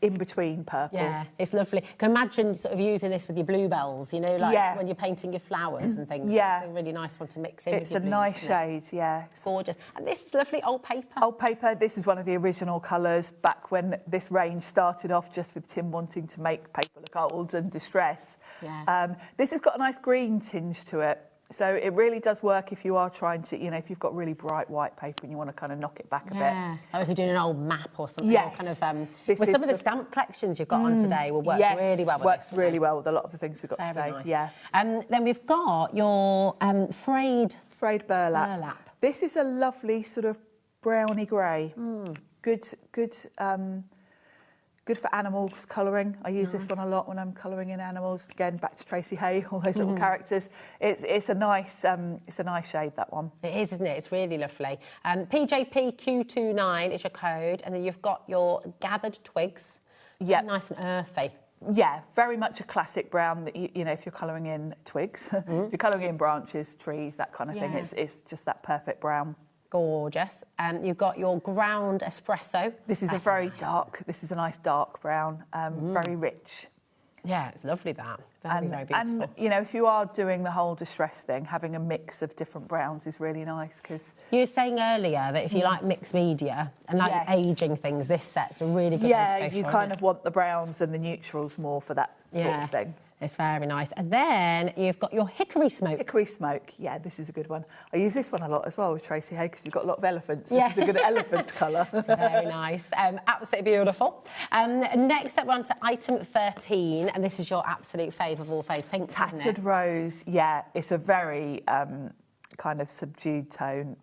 in-between purple. Yeah, it's lovely. Can imagine sort of using this with your bluebells, you know, like when you're painting your flowers and things. Yeah. It's a really nice one to mix in with It's your a blues, nice isn't it? shade, yeah. It's gorgeous. And this is lovely old paper. Old paper, this is one of the original colours back when this range started off just with Tim wanting to make paper look old and distress. Yeah. This has got a nice green tinge to it. So it really does work if you are trying to, you know, if you've got really bright white paper and you want to kind of knock it back a bit. Or if you're doing an old map or something. Yes. Or kind of, with some of the stamp collections you've got on today will work really well with works this. really well with a lot of the things we've got Very today. nice. Yeah. Then we've got your frayed burlap. This is a lovely sort of browny grey. Good for animals colouring. I use this one a lot when I'm colouring in animals. Again, back to Tracy Hay, all those little characters. It's a nice shade, that one. It is, isn't it? It's really lovely. PJP Q29 is your code, and then you've got your gathered twigs. Yeah, nice and earthy. Yeah, very much a classic brown that you know if you're colouring in twigs, if you're colouring in branches, trees, that kind of thing. It's just that perfect brown. Gorgeous. You've got your ground espresso. This is This is a nice dark brown, very rich. Yeah, it's lovely that. Very beautiful. And, you know, if you are doing the whole distress thing, having a mix of different browns is really nice because... You were saying earlier that if you like mixed media and like ageing things, this set's a really good one to go for. You kind of want the browns and the neutrals more for that sort of thing. It's very nice. And then you've got your hickory smoke. Hickory smoke, yeah, this is a good one. I use this one a lot as well with Tracy Hay because you've got a lot of elephants. This is a good elephant colour. It's very nice. Absolutely beautiful. Next up, we're on to item 13, and this is your absolute fave of all fave pinks, isn't it? Tattered rose, yeah. It's a very kind of subdued tone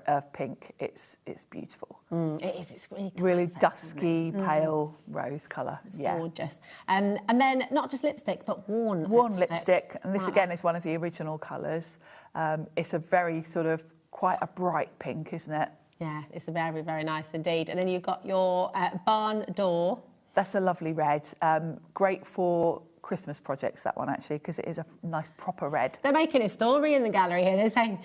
of pink. It's beautiful. It is. It's really dusky, pale rose colour. It's gorgeous. And then not just lipstick, but worn lipstick. And this again is one of the original colours. It's a very sort of quite a bright pink, isn't it? Yeah, it's very, very nice indeed. And then you've got your barn door. That's a lovely red. Great for Christmas projects, that one actually, because it is a nice proper red. They're making a story in the gallery here. They're saying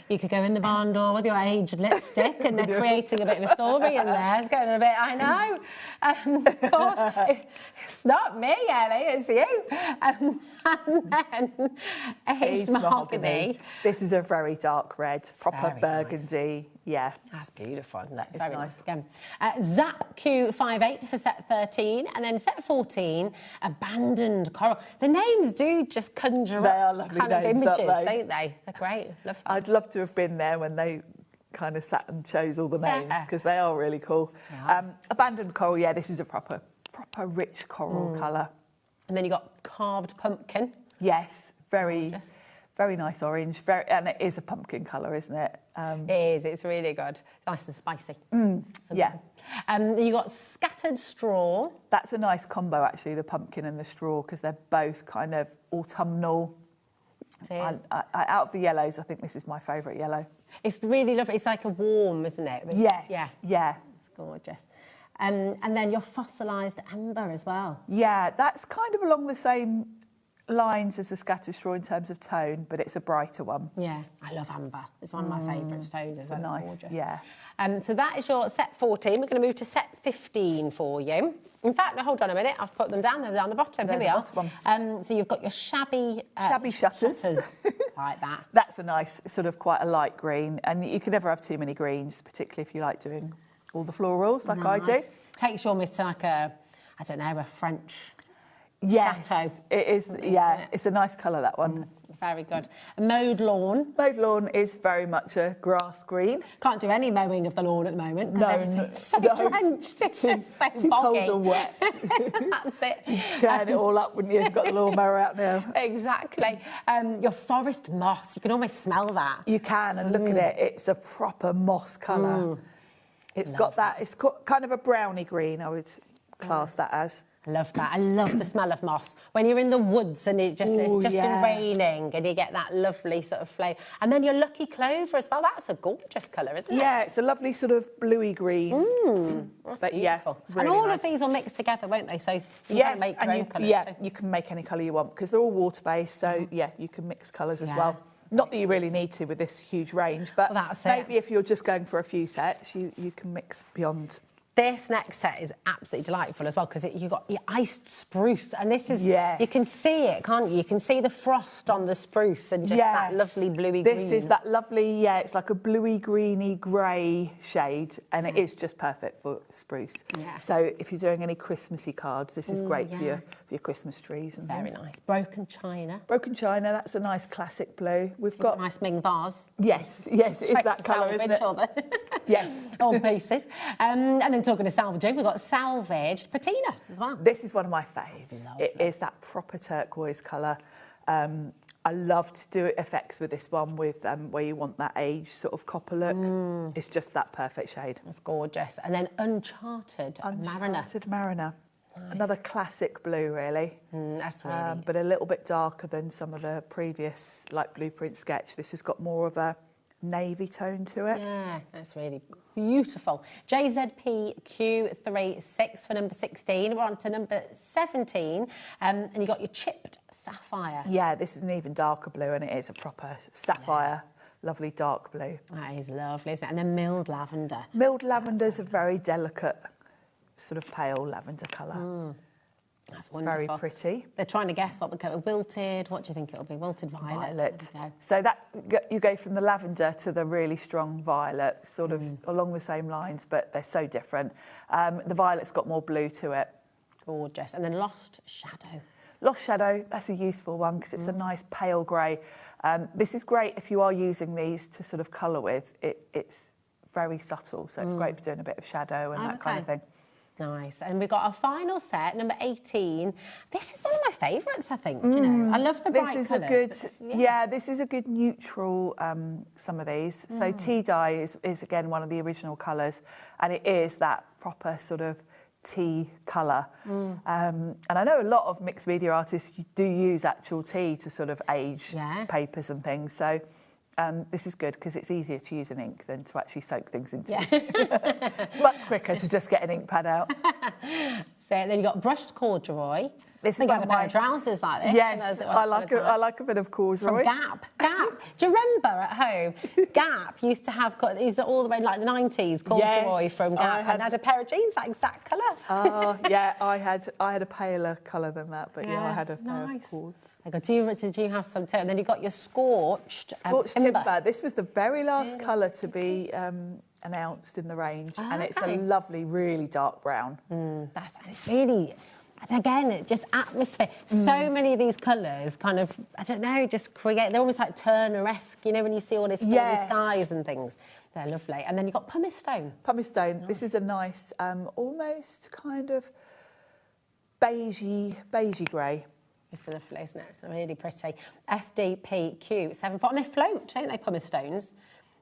you could go in the barn door with your aged lipstick, and they're creating a bit of a story in there. It's going a bit, I know. Of course, it's not me, Ellie, it's you. And then aged mahogany. This is a very dark red, proper burgundy. Nice. Yeah. That's beautiful, isn't it? It's very nice. Again. Zap Q58 for set 13, and then set 14, abandoned coral. The names do just conjure up kind of images, don't they? They're great. Love that. I'd love to have been there when they kind of sat and chose all the names because they are really cool. Yeah. Abandoned coral, yeah, this is a proper rich coral colour. And then you got carved pumpkin. Yes, very nice orange. And it is a pumpkin colour, isn't it? It is. It's really good. It's nice and spicy. Yeah. You got scattered straw. That's a nice combo, actually, the pumpkin and the straw, because they're both kind of autumnal. Out of the yellows, I think this is my favourite yellow. It's really lovely. It's like a warm, isn't it? Yes. Yeah. It's gorgeous. And then your fossilised amber as well. Yeah, that's kind of along the same lines as a scatter straw in terms of tone, but it's a brighter one. Yeah, I love amber. It's one of my favourite stones as well. Nice, It's gorgeous. yeah. So that is your set 14. We're going to move to set 15 for you. In fact, now hold on a minute. I've put them down. They're down the bottom. Here we are. So you've got your shabby shutters. Like that. That's a nice sort of quite a light green, and you can never have too many greens, particularly if you like doing all the florals like I do. Takes you almost to like a, I don't know, a French chateau. It is, yeah. It's a nice colour, that one. Very good. A mowed lawn. Mowed lawn is very much a grass green. Can't do any mowing of the lawn at the moment. No, everything's so drenched. It's just so too boggy. cold and wet. That's it. Churn it all up when you've got the lawnmower out now. Exactly. Your forest moss. You can almost smell that. You can, and look at it. It's a proper moss colour. It's got that. It's got kind of a browny green, I would class that as. I love that. I love the smell of moss. When you're in the woods and it's just been raining and you get that lovely sort of flavour. And then your lucky clover as well. That's a gorgeous colour, isn't it? Yeah, it's a lovely sort of bluey green. That's but beautiful. Yeah, really and all nice. of these will mix together, won't they? So you can make your own colours too. You can make any colour you want because they're all water-based. So, yeah, you can mix colours as well. Not that you really need to with this huge range, but maybe if you're just going for a few sets, you can mix beyond. This next set is absolutely delightful as well because you've got your iced spruce, and this is you can see it, can't you? You can see the frost on the spruce and just that lovely bluey green. This is that lovely, it's like a bluey greeny grey shade, and it is just perfect for spruce. Yeah. So if you're doing any Christmassy cards, this is great for your Christmas trees and very things. nice. Broken china. Broken china, that's a nice classic blue. We've got a nice Ming vase. Yes, it is that colour, isn't it? Yes. All pieces. And then talking of salvaging, we've got salvaged patina as well. This is one of my faves. It is that proper turquoise colour. I love to do effects with this one with where you want that aged sort of copper look. It's just that perfect shade. It's gorgeous. And then Uncharted Mariner. Uncharted Mariner. Nice. Another classic blue, really. That's really... but a little bit darker than some of the previous, like Blueprint Sketch. This has got more of a navy tone to it. Yeah, that's really beautiful. JZPQ36 for number 16. We're on to number 17. And you got your chipped sapphire. Yeah, this is an even darker blue, and it is a proper sapphire. Lovely dark blue. That is lovely, isn't it? And then milled lavender. Milled lavender's a very delicate, sort of pale lavender colour. That's wonderful. Very pretty. They're trying to guess what the colour. Wilted. What do you think it'll be? Wilted violet. So that you go from the lavender to the really strong violet, sort of along the same lines, but they're so different. The violet's got more blue to it. Gorgeous. And then Lost Shadow. Lost Shadow, that's a useful one because it's a nice pale grey. This is great if you are using these to sort of colour with. It's very subtle, so it's great for doing a bit of shadow and that kind of thing. Nice. And we've got our final set, number 18. This is one of my favourites, I think. You know, I love the bright colours. This is a good neutral, some of these. So Tea-Dye is, again, one of the original colours, and it is that proper sort of tea colour. And I know a lot of mixed media artists do use actual tea to sort of age papers and things. So this is good because it's easier to use an ink than to actually soak things into it. Much quicker to just get an ink pad out. So then you've got brushed corduroy. This is got a pair of trousers like this. Yes, I like a bit of corduroy. From Gap. Do you remember at home, Gap used to have, all the way like the 90s, corduroy from Gap, and had a pair of jeans that exact colour. I had a paler colour than that, but I had a pair of cords. Did you have some too? And then you got your scorched timber. This was the very last colour to be announced in the range, and it's a lovely, really dark brown. And it's really... And again, just atmosphere. So many of these colours kind of, I don't know, just create... They're almost like Turner-esque, you know, when you see all these stormy skies and things. They're lovely. And then you've got pumice stone. Pumice stone. Nice. This is a nice, almost kind of beigey grey. It's lovely, isn't it? It's really pretty. SDPQ74. And they float, don't they, pumice stones?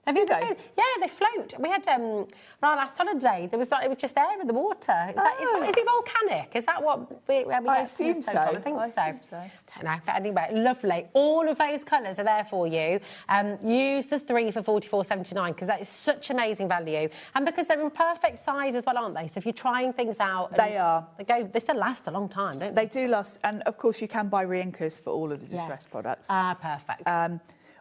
Have you ever seen? Yeah, they float. We had on our last holiday. It was just there in the water. Is it volcanic? Is that what we I get assume from? so. I think so. Don't know, but anyway, lovely. All of those colours are there for you. Use the 3 for $44.79 because that is such amazing value, and because they're in perfect size as well, aren't they? So if you're trying things out, they are. They still last a long time, don't they? They do last, and of course you can buy re-inkers for all of the distressed products. Perfect.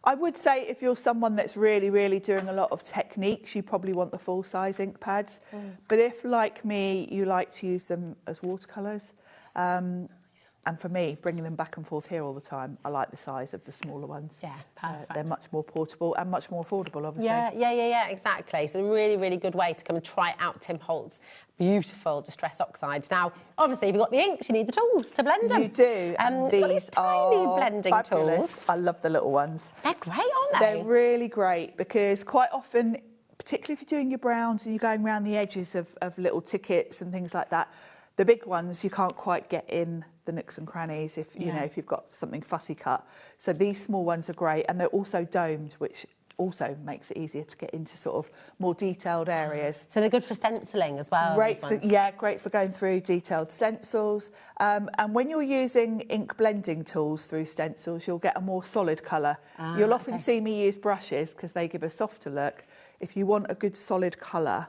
I would say if you're someone that's really, really doing a lot of techniques, you probably want the full-size ink pads. But if, like me, you like to use them as watercolours, and for me, bringing them back and forth here all the time, I like the size of the smaller ones. Yeah, perfect. They're much more portable and much more affordable, obviously. Yeah, exactly. It's a really, really good way to come and try out Tim Holt's beautiful distress oxides. Now, obviously, if you've got the inks, you need the tools to blend them. You do. And these tiny blending fabulous. tools. I love the little ones. They're great, aren't they? They're really great because quite often, particularly if you're doing your browns and you're going around the edges of little tickets and things like that, the big ones you can't quite get in the nooks and crannies if you know if you've got something fussy cut. So these small ones are great, and they're also domed, which also makes it easier to get into sort of more detailed areas. So they're good for stenciling as well. Great for going through detailed stencils. And when you're using ink blending tools through stencils, you'll get a more solid colour. You'll often see me use brushes because they give a softer look. If you want a good solid colour,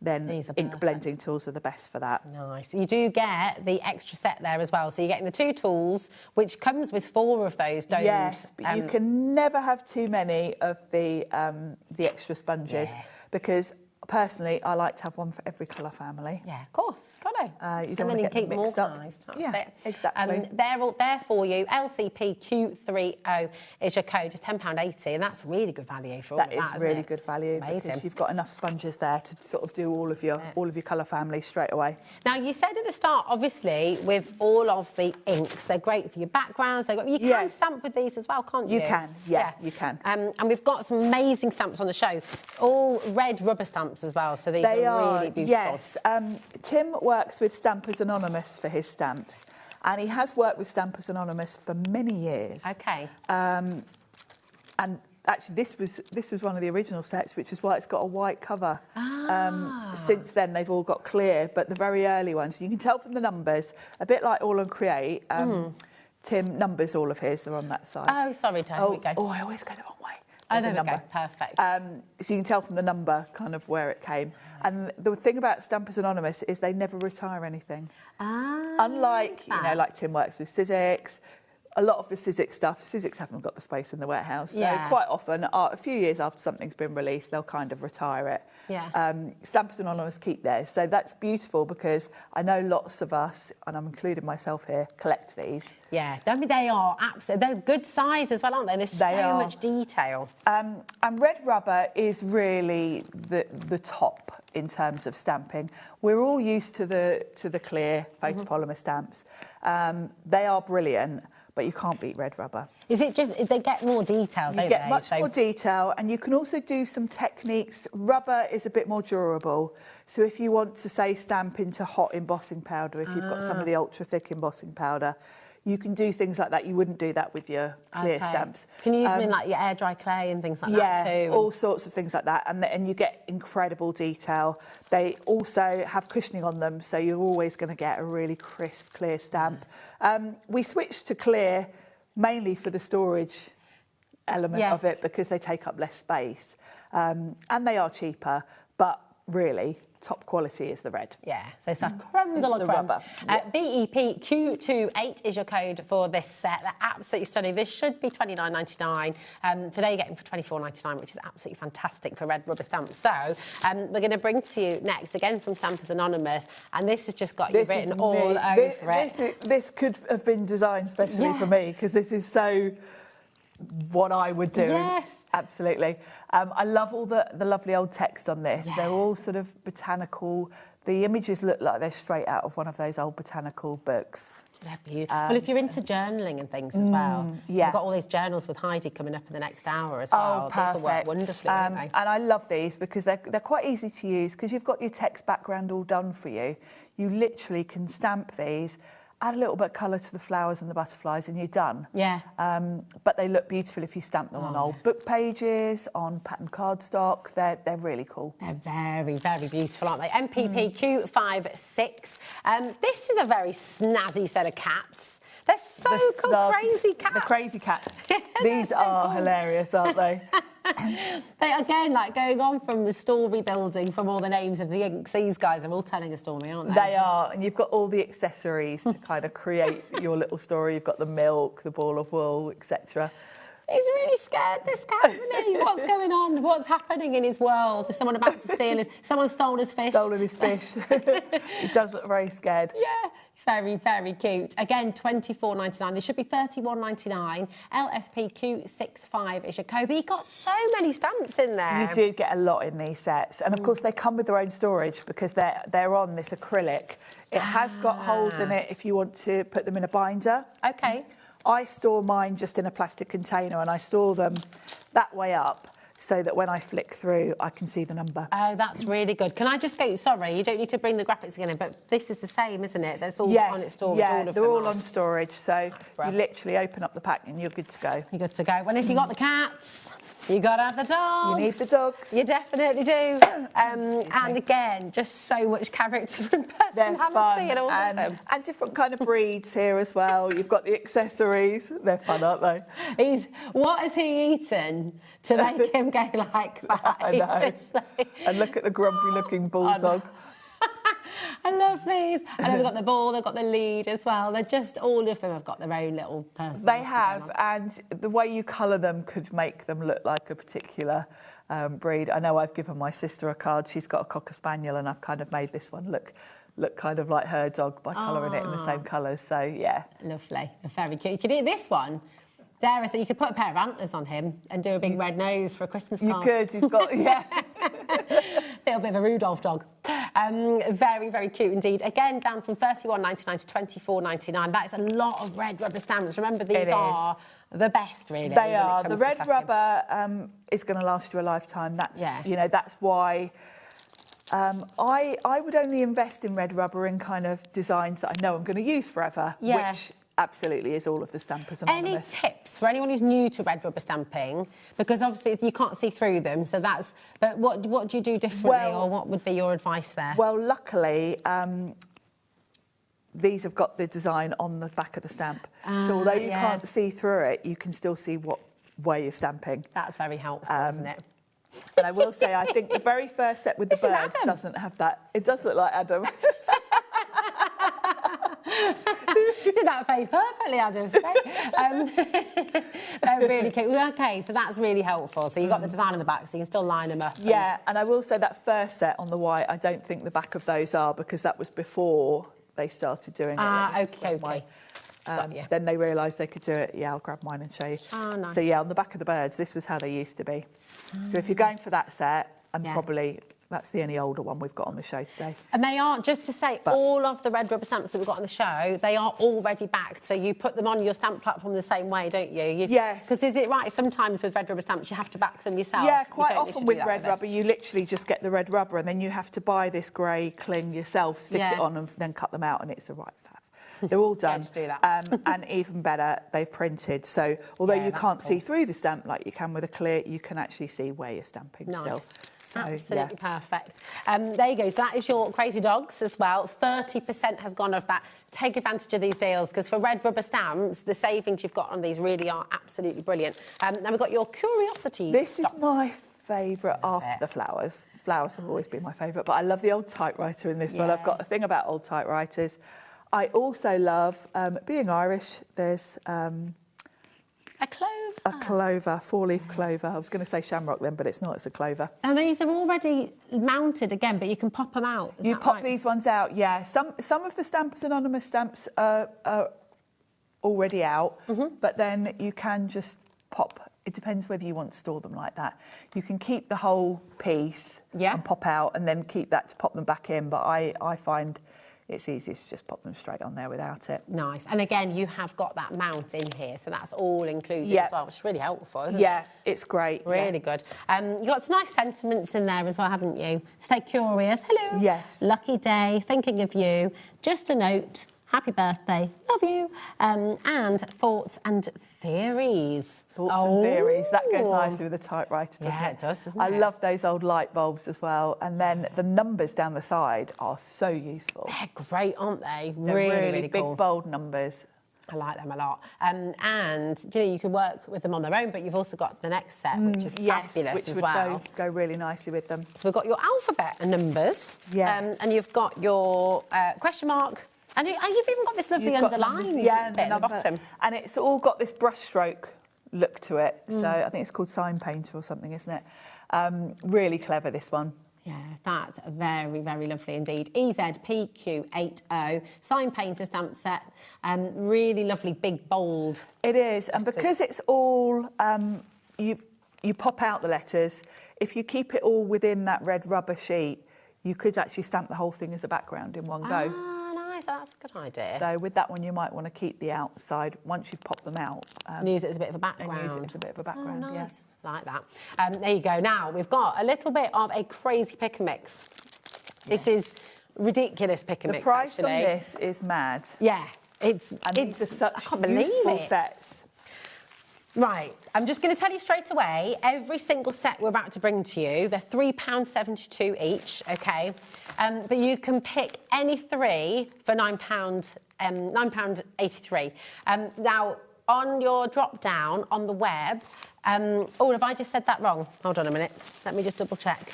then ink blending tools are the best for that. Nice. You do get the extra set there as well. So you're getting the 2 tools, which comes with 4 of those domed. Yes, but you can never have too many of the extra sponges because personally, I like to have one for every colour family. Yeah, of course. Got to. You don't and then want you to keep them mixed up. organised. That's Yeah, it. exactly. They're all there for you. LCPQ30 is your code. It's £10.80, and that's really good value for all of that. That is really good value Amazing. because you've got enough sponges there to sort of do all of your colour family straight away. Now, you said at the start, obviously, with all of the inks, they're great for your backgrounds. You can stamp with these as well, can't you? You can, yeah. You can. And we've got some amazing stamps on the show, all red rubber stamps as well. So these are really beautiful. Yes. Tim works with Stampers Anonymous for his stamps, and he has worked with Stampers Anonymous for many years. Okay. And actually, this was one of the original sets, which is why it's got a white cover. Since then, they've all got clear, but the very early ones, you can tell from the numbers, a bit like All and Create. Tim numbers all of his, they're on that side. Oh, sorry, Tony. Oh, I always go the wrong way. Oh, there we go. Perfect. So you can tell from the number kind of where it came. And the thing about Stampers Anonymous is they never retire anything. Unlike, like Tim works with Sizzix, a lot of the Sizzix haven't got the space in the warehouse. So quite often, a few years after something's been released, they'll kind of retire it. Yeah. Stampers Anonymous keep theirs. So that's beautiful because I know lots of us, and I'm including myself here, collect these. Yeah, I mean, they are absolutely, they're good size as well, aren't they? There's so much detail. And red rubber is really the top in terms of stamping. We're all used to the clear photopolymer stamps. They are brilliant, but you can't beat red rubber. Is it just, they get more detail, don't they? You get much more detail, and you can also do some techniques. Rubber is a bit more durable. So if you want to, say, stamp into hot embossing powder, if you've got some of the ultra-thick embossing powder, you can do things like that. You wouldn't do that with your clear stamps. Can you use them in like your air dry clay and things like that too? Yeah, all sorts of things like that. And you get incredible detail. They also have cushioning on them, so you're always going to get a really crisp, clear stamp. We switched to clear mainly for the storage element of it because they take up less space. And they are cheaper, but really, top quality is the red. Yeah, so it's a creme de la creme. BEP Q28 is your code for this set. They're absolutely stunning. This should be $29.99. Today you're getting for $24.99, which is absolutely fantastic for red rubber stamps. So we're going to bring to you next, again from Stampers Anonymous, and this has just got you written all over it. This could have been designed specially for me because this is so what I would do. Yes. Absolutely. I love all the lovely old text on this. They're all sort of botanical. The images look like they're straight out of one of those old botanical books. They're beautiful. Well, if you're into journaling and things as well, we've got all these journals with Heidi coming up in the next hour as well. Oh, perfect. These will work wonderfully, won't they? And I love these because they're quite easy to use because you've got your text background all done for you. You literally can stamp these add a little bit of colour to the flowers and the butterflies and you're done. Yeah. But they look beautiful if you stamp them on old book pages, on pattern cardstock. They're really cool. They're very, very beautiful, aren't they? MPP Q56. This is a very snazzy set of cats. They're so cool, crazy cats. The crazy cats. Yeah, These so are cool. hilarious, aren't they? They, again, like going on from the story building from all the names of the inks, these guys are all telling a story, aren't they? They are, and you've got all the accessories to kind of create your little story. You've got the milk, the ball of wool, etc. He's really scared, this cat, isn't he? What's going on? What's happening in his world? Is someone about to steal his... Someone stole his fish? Stolen his fish. He does look very scared. Yeah, it's very, very cute. Again, $24.99. There should be $31.99. LSPQ65 is your code. But you've got so many stamps in there. You do get a lot in these sets. And, of course, they come with their own storage because they're on this acrylic. It has got holes in it if you want to put them in a binder. OK. I store mine just in a plastic container and I store them that way up so that when I flick through, I can see the number. Oh, that's really good. Can I just go, sorry, you don't need to bring the graphics again, but this is the same, isn't it? That's all on its storage. Yeah, all of they're them all are. on storage. So you literally open up the pack and you're good to go. You're good to go. Well, if you got the cats, you got to have the dogs. You need the dogs. You definitely do. And again, just so much character and They're personality fun. in all of them. And different kind of breeds here as well. You've got the accessories. They're fun, aren't they? What has he eaten to make him go like that? I know. He's just like... And look at the grumpy-looking bulldog. I love these. And they've got the ball, they've got the lead as well. They're just, all of them have got their own little personality. They have, and the way you colour them could make them look like a particular breed. I know I've given my sister a card. She's got a Cocker Spaniel, and I've kind of made this one look kind of like her dog by colouring it in the same colours. So, yeah. Lovely. Very cute. You could do this one. Dare I say, you could put a pair of antlers on him and do a big red nose for a Christmas card. You could. He's got, yeah. Little bit of a Rudolph dog. Very, very cute indeed. Again, down from $31.99 to $24.99. That is a lot of red rubber stamps. Remember, these are the best, really. They are. The red rubber is going to last you a lifetime. That's, you know, that's why I would only invest in red rubber in kind of designs that I know I'm going to use forever, which absolutely is all of the Stampers Anonymous. Any tips for anyone who's new to red rubber stamping? Because obviously you can't see through them, so that's... But what do you do differently, or what would be your advice there? Well, luckily, these have got the design on the back of the stamp. So although you can't see through it, you can still see what way you're stamping. That's very helpful, isn't it? And I will say, I think the very first set with the birds doesn't have that. It does look like Adam. You did that face perfectly, Adam. They're really cute. OK, so that's really helpful. So you've got the design on the back, so you can still line them up. Yeah, and I will say that first set on the white, I don't think the back of those are, because that was before they started doing it. OK. Then they realised they could do it. Yeah, I'll grab mine and show you. Oh, nice. So, yeah, on the back of the birds, this was how they used to be. So if you're going for that set, and probably... That's the only older one we've got on the show today. And they are, just to say, all of the red rubber stamps that we've got on the show, they are already backed. So you put them on your stamp platform the same way, don't you? Yes. Because is it right, sometimes with red rubber stamps, you have to back them yourself? Yeah, quite often with red rubber, you literally just get the red rubber and then you have to buy this grey cling yourself, stick it on and then cut them out, and it's a right faff. They're all done. To do that. And even better, they've printed. So although you can't see through the stamp like you can with a clear, you can actually see where you're stamping still. So, absolutely perfect. There you go. So that is your Crazy Dogs as well. 30% has gone off that. Take advantage of these deals, because for red rubber stamps, the savings you've got on these really are absolutely brilliant. Then we've got your Curiosity. This is my favourite after the flowers. Flowers have always been my favourite, but I love the old typewriter in this one. I've got a thing about old typewriters. I also love, being Irish, there's... a clover. A clover, four-leaf clover. I was going to say shamrock then, but it's not, it's a clover. And these are already mounted again, but you can pop them out. You pop these ones out, yeah. Some of the Stampers Anonymous stamps are already out, but then you can just pop. It depends whether you want to store them like that. You can keep the whole piece and pop out, and then keep that to pop them back in, but I find... it's easy to just pop them straight on there without it. Nice. And again, you have got that mount in here, so that's all included as well, which is really helpful, isn't it? Yeah, it's great. Really good. You've got some nice sentiments in there as well, haven't you? Stay curious. Hello. Yes. Lucky day. Thinking of you. Just a note. happy birthday, love you, and thoughts and theories. Thoughts and theories. That goes nicely with a typewriter, doesn't it? Yeah, it does, doesn't I it? love those old light bulbs as well. And then the numbers down the side are so useful. They're great, aren't they? They're really big, cool. bold numbers. I like them a lot. And you know, you can work with them on their own, but you've also got the next set, which is fabulous which as would well. go really nicely with them. So we've got your alphabet and numbers. Yes. And you've got your question mark. And you've even got this lovely underlined bit at the bottom. And it's all got this brushstroke look to it. So I think it's called Sign Painter or something, isn't it? Really clever, this one. Yeah, that's very, very lovely indeed. EZPQ80 Sign Painter stamp set. Really lovely, big, bold. It is, and because it's all, you pop out the letters. If you keep it all within that red rubber sheet, you could actually stamp the whole thing as a background in one go. Ah, nice, that's a good idea. So with that one, you might want to keep the outside once you've popped them out. And use it as a bit of a background. And use it as a bit of a background, nice. yes. Like that. There you go. Now, we've got a little bit of a crazy pick and mix. This is ridiculous pick and mix, price actually. on this is mad. Yeah, these are such I can't believe useful it. sets. Right, I'm just going to tell you straight away, every single set we're about to bring to you, they're £3.72 each, OK? But you can pick any three for £9.83. Now, on your drop-down on the web, oh, have I just said that wrong? Hold on a minute, let me just double-check.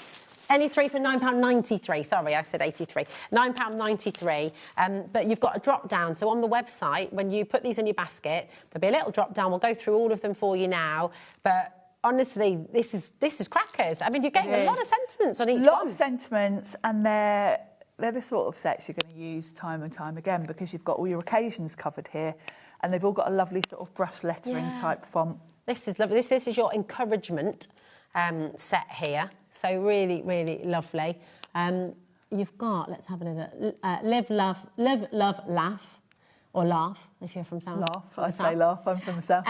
Any three for £9.93. Sorry, I said 83. £9.93. But you've got a drop down. So on the website, when you put these in your basket, there'll be a little drop down. We'll go through all of them for you now. But honestly, this is crackers. I mean, you're getting a lot of sentiments on each one. A lot of sentiments, and they're the sort of sets you're going to use time and time again because you've got all your occasions covered here, and they've all got a lovely sort of brush lettering type font. This is lovely. This is your encouragement set here. So really, really lovely. You've got, let's have a look, live, love, laugh. Or laugh, if you're from South. Laugh, I say laugh, I'm from the South.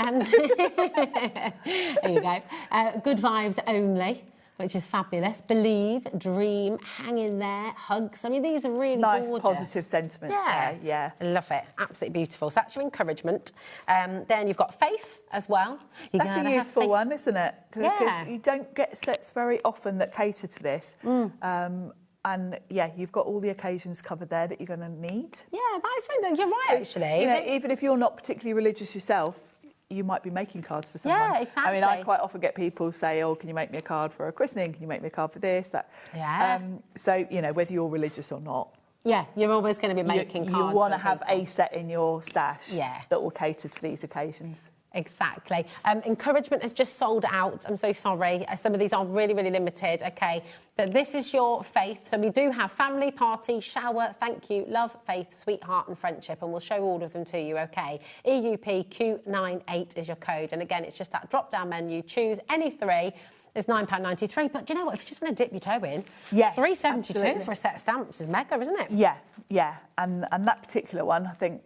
There you go. Good vibes only, which is fabulous. Believe, dream, hang in there, hugs. I mean, these are really nice, gorgeous. positive sentiments there, yeah. I love it. Absolutely beautiful. So that's your encouragement. Then you've got faith as well. That's a useful one, isn't it? Because you don't get sets very often that cater to this. And yeah, you've got all the occasions covered there that you're going to need. Yeah, that's right. You're right, actually. You know, even if you're not particularly religious yourself, you might be making cards for someone. Yeah, exactly. I mean, I quite often get people say, "Oh, can you make me a card for a christening? Can you make me a card for this, that?" Yeah. So you know, whether you're religious or not. Yeah, you're always going to be making cards. You want to for have people. a set in your stash. Yeah. That will cater to these occasions. Exactly. Encouragement has just sold out. I'm so sorry. Some of these are really, really limited. OK, but this is your faith. So we do have family, party, shower, thank you, love, faith, sweetheart and friendship. And we'll show all of them to you, OK? EUPQ98 is your code. And again, it's just that drop-down menu. Choose any three. It's £9.93. But do you know what? If you just want to dip your toe in, yeah, £3.72 for a set of stamps is mega, isn't it? Yeah, yeah. And that particular one, I think,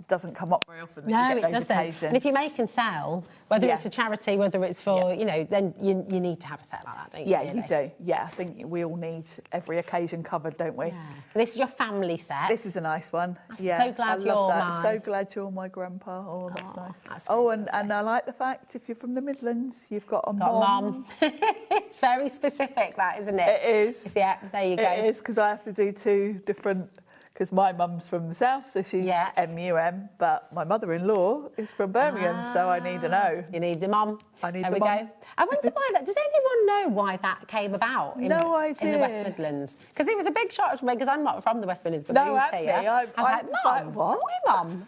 doesn't come up very often. No, it doesn't. And if you make and sell, whether it's for charity, whether it's for, you know, then you need to have a set like that, don't you? Yeah, really? you do. Yeah, I think we all need every occasion covered, don't we? Yeah. And this is your family set. This is a nice one. I'm yeah, so glad I you're love that. mine. So glad you're my grandpa. Oh, that's nice. That's and I like the fact if you're from the Midlands, you've got a mom. It's very specific, that, isn't it? It is. Yeah, there you go. It is, because I have to do two different... Because my mum's from the south, so she's MUM, but my mother-in-law is from Birmingham, so I need to know. You need the mum. I need there the we mum. go. I wonder why that... Does anyone know why that came about in No idea. in the West Midlands? Because it was a big shock to me, because I'm not from the West Midlands, but No, moved actually, here. I was like, Mum, what? Why Mum?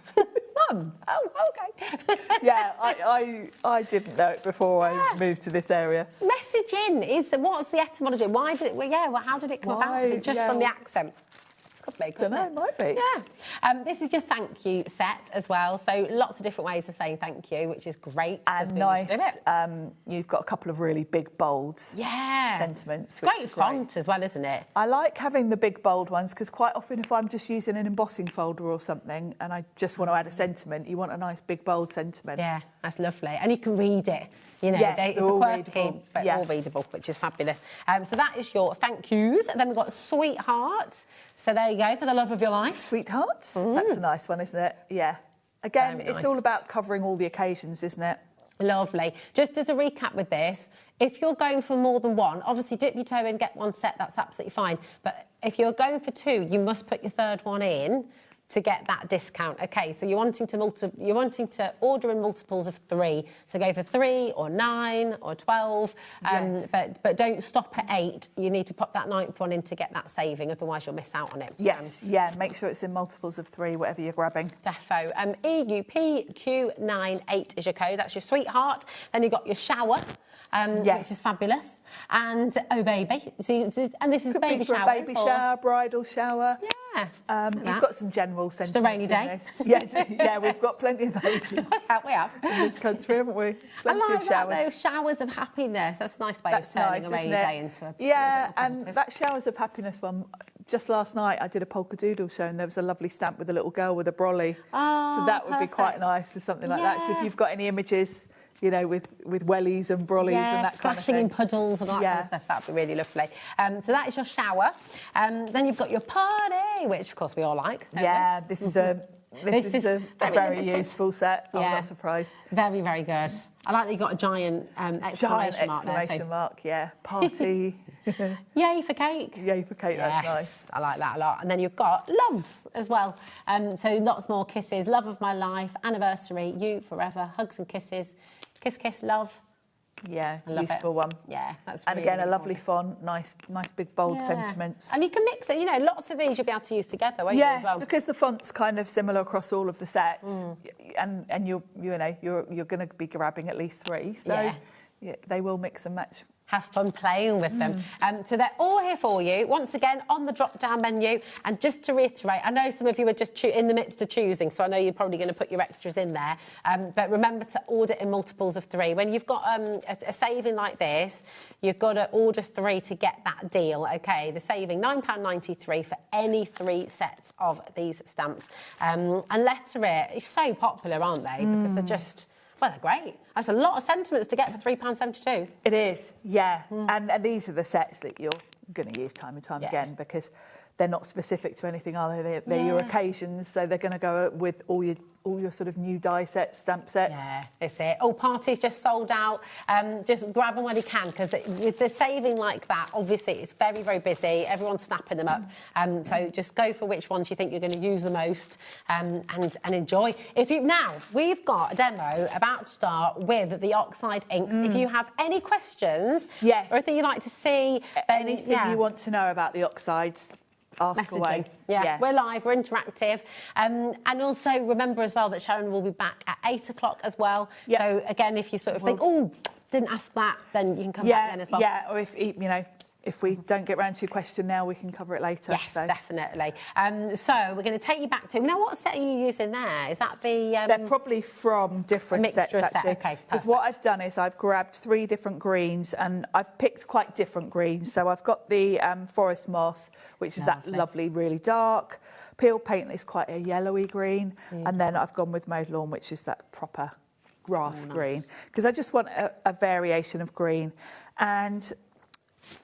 Mum? Oh, OK. Yeah, I didn't know it before I moved to this area. Message in. What's the etymology? Why did it... Well, yeah, well, how did it come about? Is it just from the accent? I don't know, it might be. Yeah. This is your thank you set as well. So lots of different ways of saying thank you, which is great. And nice. You've got a couple of really big, bold sentiments. Great font as well, isn't it? I like having the big, bold ones because quite often if I'm just using an embossing folder or something and I just want to add a sentiment, you want a nice, big, bold sentiment. Yeah, that's lovely. And you can read it. You know, yes, it's a quirky, but all readable, which is fabulous. So that is your thank yous. And then we've got sweetheart. So there you go. go, for the love of your life. Sweethearts. That's a nice one, isn't it? Yeah. Again, Very it's nice. all about covering all the occasions, isn't it? Lovely. Just as a recap with this, if you're going for more than one, obviously dip your toe in, get one set, that's absolutely fine. But if you're going for two, you must put your third one in to get that discount. Okay, so you're wanting to order in multiples of 3. So go for 3 or 9 or 12, Yes. but don't stop at 8. You need to pop that 9th one in to get that saving, otherwise you'll miss out on it. Yes, yeah, make sure it's in multiples of 3, whatever you're grabbing. Defo. EUPQ98 is your code. That's your sweetheart. Then you've got your shower, which is fabulous. And oh baby. And this is Could baby be for shower. a baby shower, bridal shower. Yeah. You've got some general sentiments. Just a rainy in day. this. Yeah, we've got plenty of those we have. in this country, haven't we? Plenty I like of showers. that, though. Showers of happiness. That's a nice way That's of turning nice, a rainy isn't it? day into a Yeah, a and positive. that showers of happiness one. Just last night, I did a polka-doodle show, and there was a lovely stamp with a little girl with a brolly. Oh, so that would be quite nice, or something like that. So if you've got any images, you know, with wellies and brollies and that kind of splashing thing. in puddles and all that kind of stuff, that'd be really lovely. So that is your shower. Then you've got your party, which of course we all like. don't Yeah, we? this is a very limited. useful set. I'm Yeah. not surprised. Very, very good. I like that you got a giant exclamation mark there too. Exclamation mark, yeah. Party. Yay for cake. Yay for cake, Yes, that's nice. I like that a lot. And then you've got loves as well. So lots more kisses. Love of my life, anniversary, you forever, hugs and kisses. Kiss, kiss, love. Yeah, I love useful it. one. Yeah, that's And really, again, really a lovely nice. font, nice big bold Yeah. sentiments. And you can mix it, you know, lots of these you'll be able to use together, won't you, Yes, as well? because the font's kind of similar across all of the sets, and you're going to be grabbing at least 3, so yeah, they will mix and match. Have fun playing with them. So they're all here for you, once again, on the drop-down menu. And just to reiterate, I know some of you are just in the midst of choosing, so I know you're probably going to put your extras in there. But remember to order in multiples of 3. When you've got a saving like this, you've got to order 3 to get that deal, OK? The saving, £9.93 for any 3 sets of these stamps. And Letter It is so popular, aren't they? Because they're just... Well, they're great. That's a lot of sentiments to get for £3.72. It is, yeah. And these are the sets that you're going to use time and time again, because they're not specific to anything, are they? They're your occasions, so they're going to go with all your sort of new die sets, stamp sets. Yeah, that's it. All parties just sold out. Just grab them when you can, because with the saving like that, obviously it's very, very busy. Everyone's snapping them up. So just go for which ones you think you're going to use the most, and enjoy. Now we've got a demo about to start with the Oxide inks. If you have any questions, or anything you'd like to see, then anything you want to know about the Oxides, ask away. Yeah, we're live, we're interactive. And also remember as well that Sharon will be back at 8 o'clock as well. So again, if you sort of think, oh, didn't ask that, then you can come back then as well. Yeah, or if we don't get round to your question now, we can cover it later. Yes, definitely. So we're going to take you back to... Now, what set are you using there? Is that the... They're probably from different sets, actually. Okay, because what I've done is I've grabbed 3 different greens, and I've picked quite different greens. So I've got the Forest Moss, which is that lovely, really dark. Peel Paint is quite a yellowy green. And then I've gone with Mowed Lawn, which is that proper grass green. Because I just want a variation of green. And...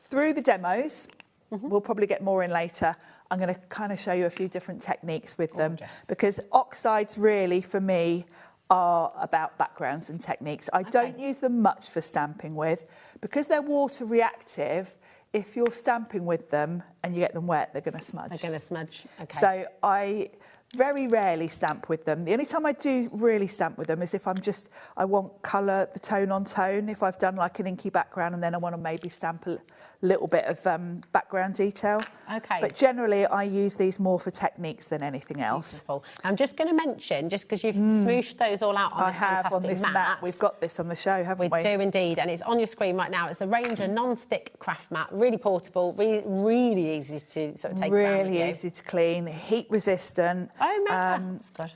through the demos, we'll probably get more in later, I'm going to kind of show you a few different techniques with them, because Oxides really, for me, are about backgrounds and techniques. I don't use them much for stamping with, because they're water reactive. If you're stamping with them and you get them wet, they're going to smudge. They're going to smudge, OK. So I very rarely stamp with them. The only time I do really stamp with them is if I want colour, the tone on tone, if I've done like an inky background and then I want to maybe stamp a little bit of background detail. OK. But generally, I use these more for techniques than anything else. Beautiful. I'm just going to mention, just because you've smooshed those all out on this fantastic on this mat. We've got this on the show, haven't we? We do indeed, and it's on your screen right now. It's the Ranger non-stick craft mat, really portable, really easy to sort of take around with you. Really easy to clean, heat resistant. Oh, that's good.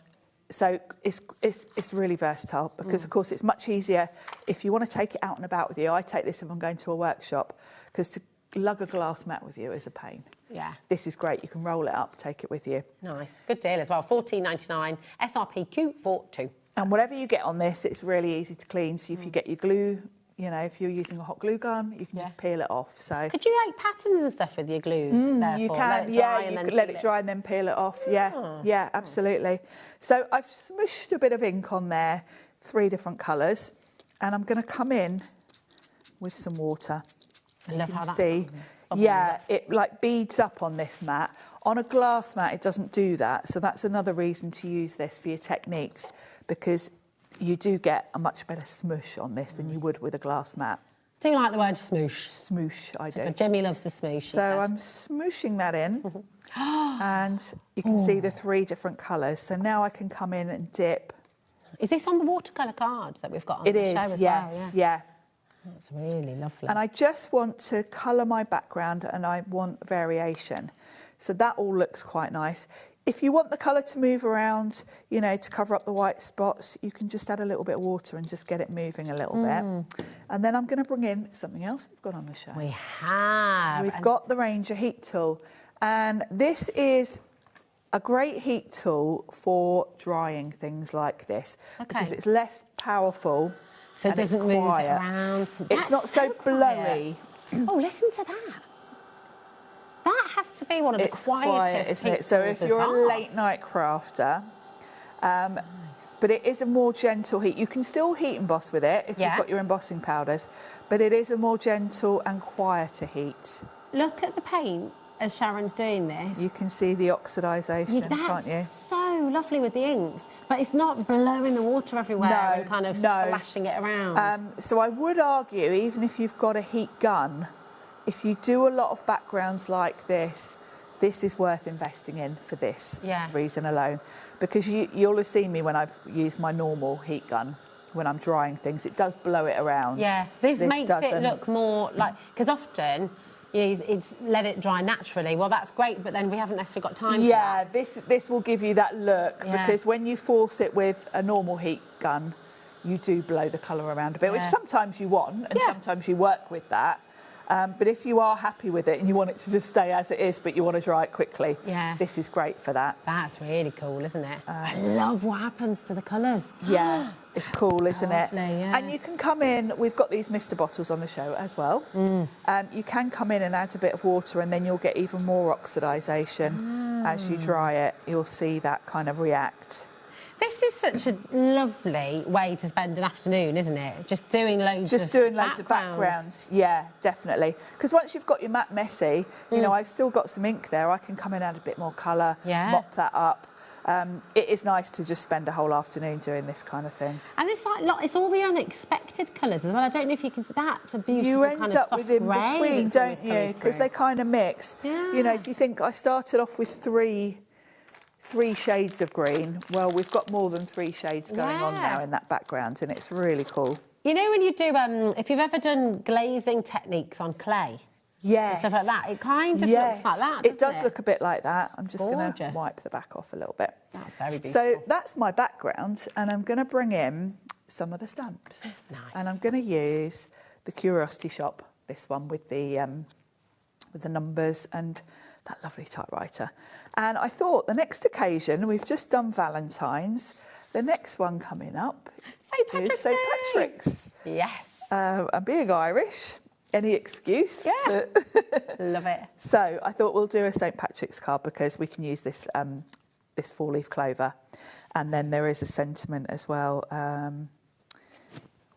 So it's really versatile, because of course it's much easier if you want to take it out and about with you. I take this if I'm going to a workshop, because to lug a glass mat with you is a pain. Yeah. This is great. You can roll it up, take it with you. Nice. Good deal as well. $14.99, SRP Q42. And whatever you get on this, it's really easy to clean. So if you get your glue you know, if you're using a hot glue gun, you can just peel it off. So could you make patterns and stuff with your glues? you can, you could let it dry and then peel it off. Yeah, yeah, absolutely. So I've smushed a bit of ink on there, 3 different colours, and I'm going to come in with some water. I love how that see. Yeah, it like beads up on this mat. On a glass mat, it doesn't do that. So that's another reason to use this for your techniques, because you do get a much better smoosh on this than you would with a glass mat. Do you like the word smoosh? Smoosh, I do. Jimmy loves the smoosh. So I'm smooshing that in, and you can see the 3 different colours. So now I can come in and dip. Is this on the watercolour card that we've got on it the is, show as yes, well? yeah. That's really lovely. And I just want to colour my background, and I want variation. So that all looks quite nice. If you want the colour to move around, you know, to cover up the white spots, you can just add a little bit of water and just get it moving a little bit. And then I'm going to bring in something else we've got on the show. We have. We've got the Ranger heat tool. And this is a great heat tool for drying things like this, because it's less powerful. So it doesn't move around. It's not so blowy. Oh, listen to that. That has to be one of the quietest, isn't it? So if you're a late night crafter, but it is a more gentle heat. You can still heat emboss with it if you've got your embossing powders, but it is a more gentle and quieter heat. Look at the paint as Sharon's doing this. You can see the oxidisation, can't you? That's so lovely with the inks, but it's not blowing the water everywhere and kind of splashing it around. So I would argue, even if you've got a heat gun, if you do a lot of backgrounds like this, this is worth investing in for this reason alone. Because you'll have seen me when I've used my normal heat gun, when I'm drying things, it does blow it around. Yeah, this makes it look more like, because often it's let it dry naturally. Well, that's great, but then we haven't necessarily got time for that. Yeah, this will give you that look, because when you force it with a normal heat gun, you do blow the colour around a bit, which sometimes you want, and sometimes you work with that. But if you are happy with it and you want it to just stay as it is, but you want to dry it quickly, this is great for that. That's really cool, isn't it? I love what happens to the colours. Yeah, it's cool, isn't it? Yeah. And you can come in, we've got these mister bottles on the show as well. You can come in and add a bit of water, and then you'll get even more oxidisation. As you dry it, you'll see that kind of react. This is such a lovely way to spend an afternoon, isn't it? Just doing loads of backgrounds. Yeah, definitely. Because once you've got your mat messy, you know, I've still got some ink there. I can come in and add a bit more colour, mop that up. It is nice to just spend a whole afternoon doing this kind of thing. And it's like it's all the unexpected colours as well. I don't know if you can see that's a beautiful you end kind of up soft with in grey between, don't you? Because they kind of mix. Yeah. You know, if you think I started off with three shades of green, well, we've got more than 3 shades going on now in that background, and it's really cool. You know, when you do, if you've ever done glazing techniques on clay, and stuff like that, it kind of looks like that, it does look a bit like that. I'm just going to wipe the back off a little bit. That's very beautiful. So that's my background, and I'm going to bring in some of the stamps. Nice. And I'm going to use the Curiosity Shop, this one with the numbers and that lovely typewriter. And I thought the next occasion, we've just done Valentine's, the next one coming up is St Patrick's. Yes. And being Irish, any excuse. To... Love it. So I thought we'll do a St Patrick's card, because we can use this this 4-leaf clover. And then there is a sentiment as well.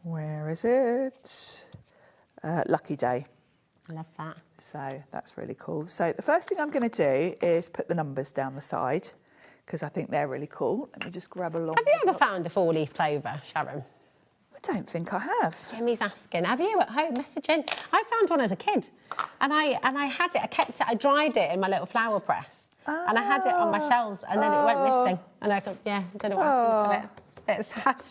Where is it? Lucky Day. Love that. So that's really cool. So the first thing I'm going to do is put the numbers down the side, because I think they're really cool. Let me just grab a long... Have you ever found a 4-leaf clover, Sharon? I don't think I have. Jimmy's asking, have you at home? Message in. I found one as a kid, and I had it. I kept it. I dried it in my little flower press, and I had it on my shelves, and then it went missing. And I thought, I don't know what happened to it. It's a bit sad.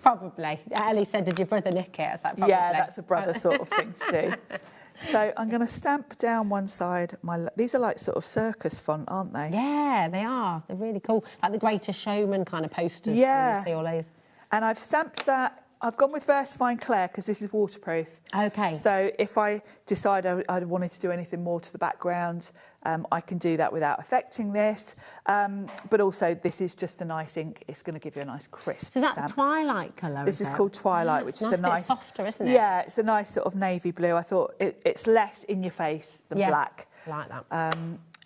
Probably. Ellie said, did your brother nick it? I was like, probably. Yeah, that's a brother sort of thing to do. So I'm going to stamp down one side. These are like sort of circus font, aren't they? Yeah, they are. They're really cool. Like the Greatest Showman kind of posters. Yeah. You see all those. And I've stamped that I've gone with VersaFine Clair because this is waterproof. Okay. So if I decide I wanted to do anything more to the background, I can do that without affecting this. But also, this is just a nice ink. It's going to give you a nice crisp So that's stamp. Twilight colour. This is called Twilight, which is a nice, softer, isn't it? Yeah, it's a nice sort of navy blue. I thought it's less in your face than black. Like that.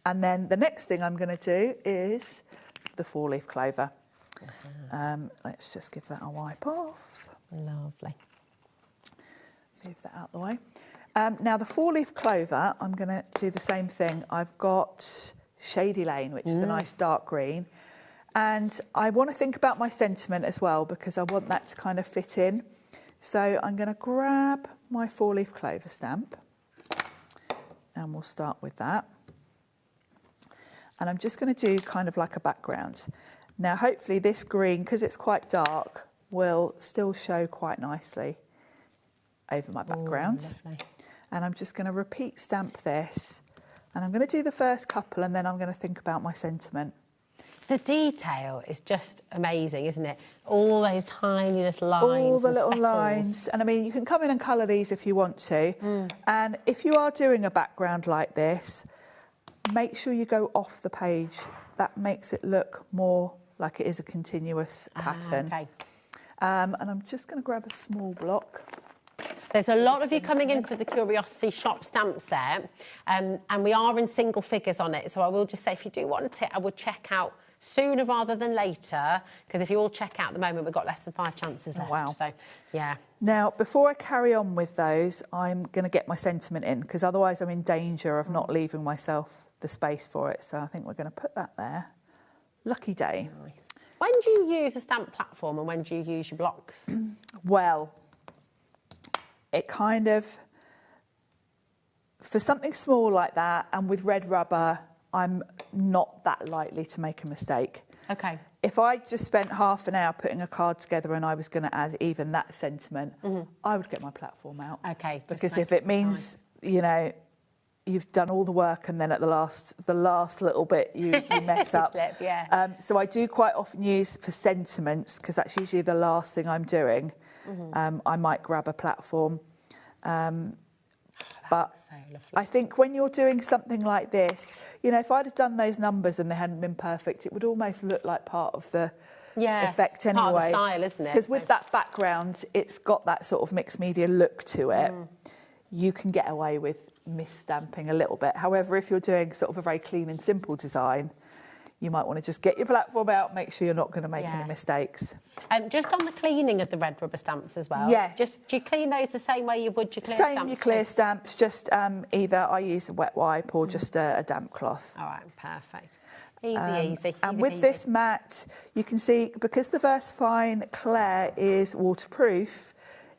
And then the next thing I'm going to do is the 4-leaf clover. Let's just give that a wipe off. Lovely. Move that out the way. Now the 4-leaf clover, I'm going to do the same thing. I've got Shady Lane, which is a nice dark green. And I want to think about my sentiment as well, because I want that to kind of fit in. So I'm going to grab my 4-leaf clover stamp, and we'll start with that. And I'm just going to do kind of like a background. Now, hopefully this green, because it's quite dark, will still show quite nicely over my background. Ooh, and I'm just going to repeat stamp this. And I'm going to do the first couple, and then I'm going to think about my sentiment. The detail is just amazing, isn't it? All those tiny little lines. All the and little speckles. lines. And I mean, you can come in and colour these if you want to. And if you are doing a background like this, make sure you go off the page. That makes it look more like it is a continuous pattern. Okay. And I'm just going to grab a small block. There's a lot of you coming in for the Curiosity Shop stamp set, and we are in single figures on it. So I will just say, if you do want it, I would check out sooner rather than later, because if you all check out at the moment, we've got less than 5 chances left. Wow. So, yeah. Now, before I carry on with those, I'm going to get my sentiment in, because otherwise I'm in danger of not leaving myself the space for it. So I think we're going to put that there. Lucky day. Nice. When do you use a stamp platform and when do you use your blocks? Well, it kind of, for something small like that and with red rubber, I'm not that likely to make a mistake. Okay. If I just spent half an hour putting a card together and I was going to add even that sentiment, I would get my platform out. Okay. Because if it means, you know, you've done all the work and then at the last little bit you mess up. Slip, yeah. So I do quite often use for sentiments, because that's usually the last thing I'm doing. I might grab a platform. But so I think when you're doing something like this, you know, if I'd have done those numbers and they hadn't been perfect, it would almost look like part of the effect anyway. Part of the style, isn't it? Because with that background, it's got that sort of mixed media look to it. You can get away with misstamping a little bit. However, if you're doing sort of a very clean and simple design, you might want to just get your platform out, make sure you're not going to make any mistakes. Just on the cleaning of the red rubber stamps as well. Yes. Just, do you clean those the same way you would your clear Same stamps? your clear stamps, just either I use a wet wipe or just a damp cloth. All right, perfect. Easy. And with this mat, you can see, because the VersaFine Clair is waterproof,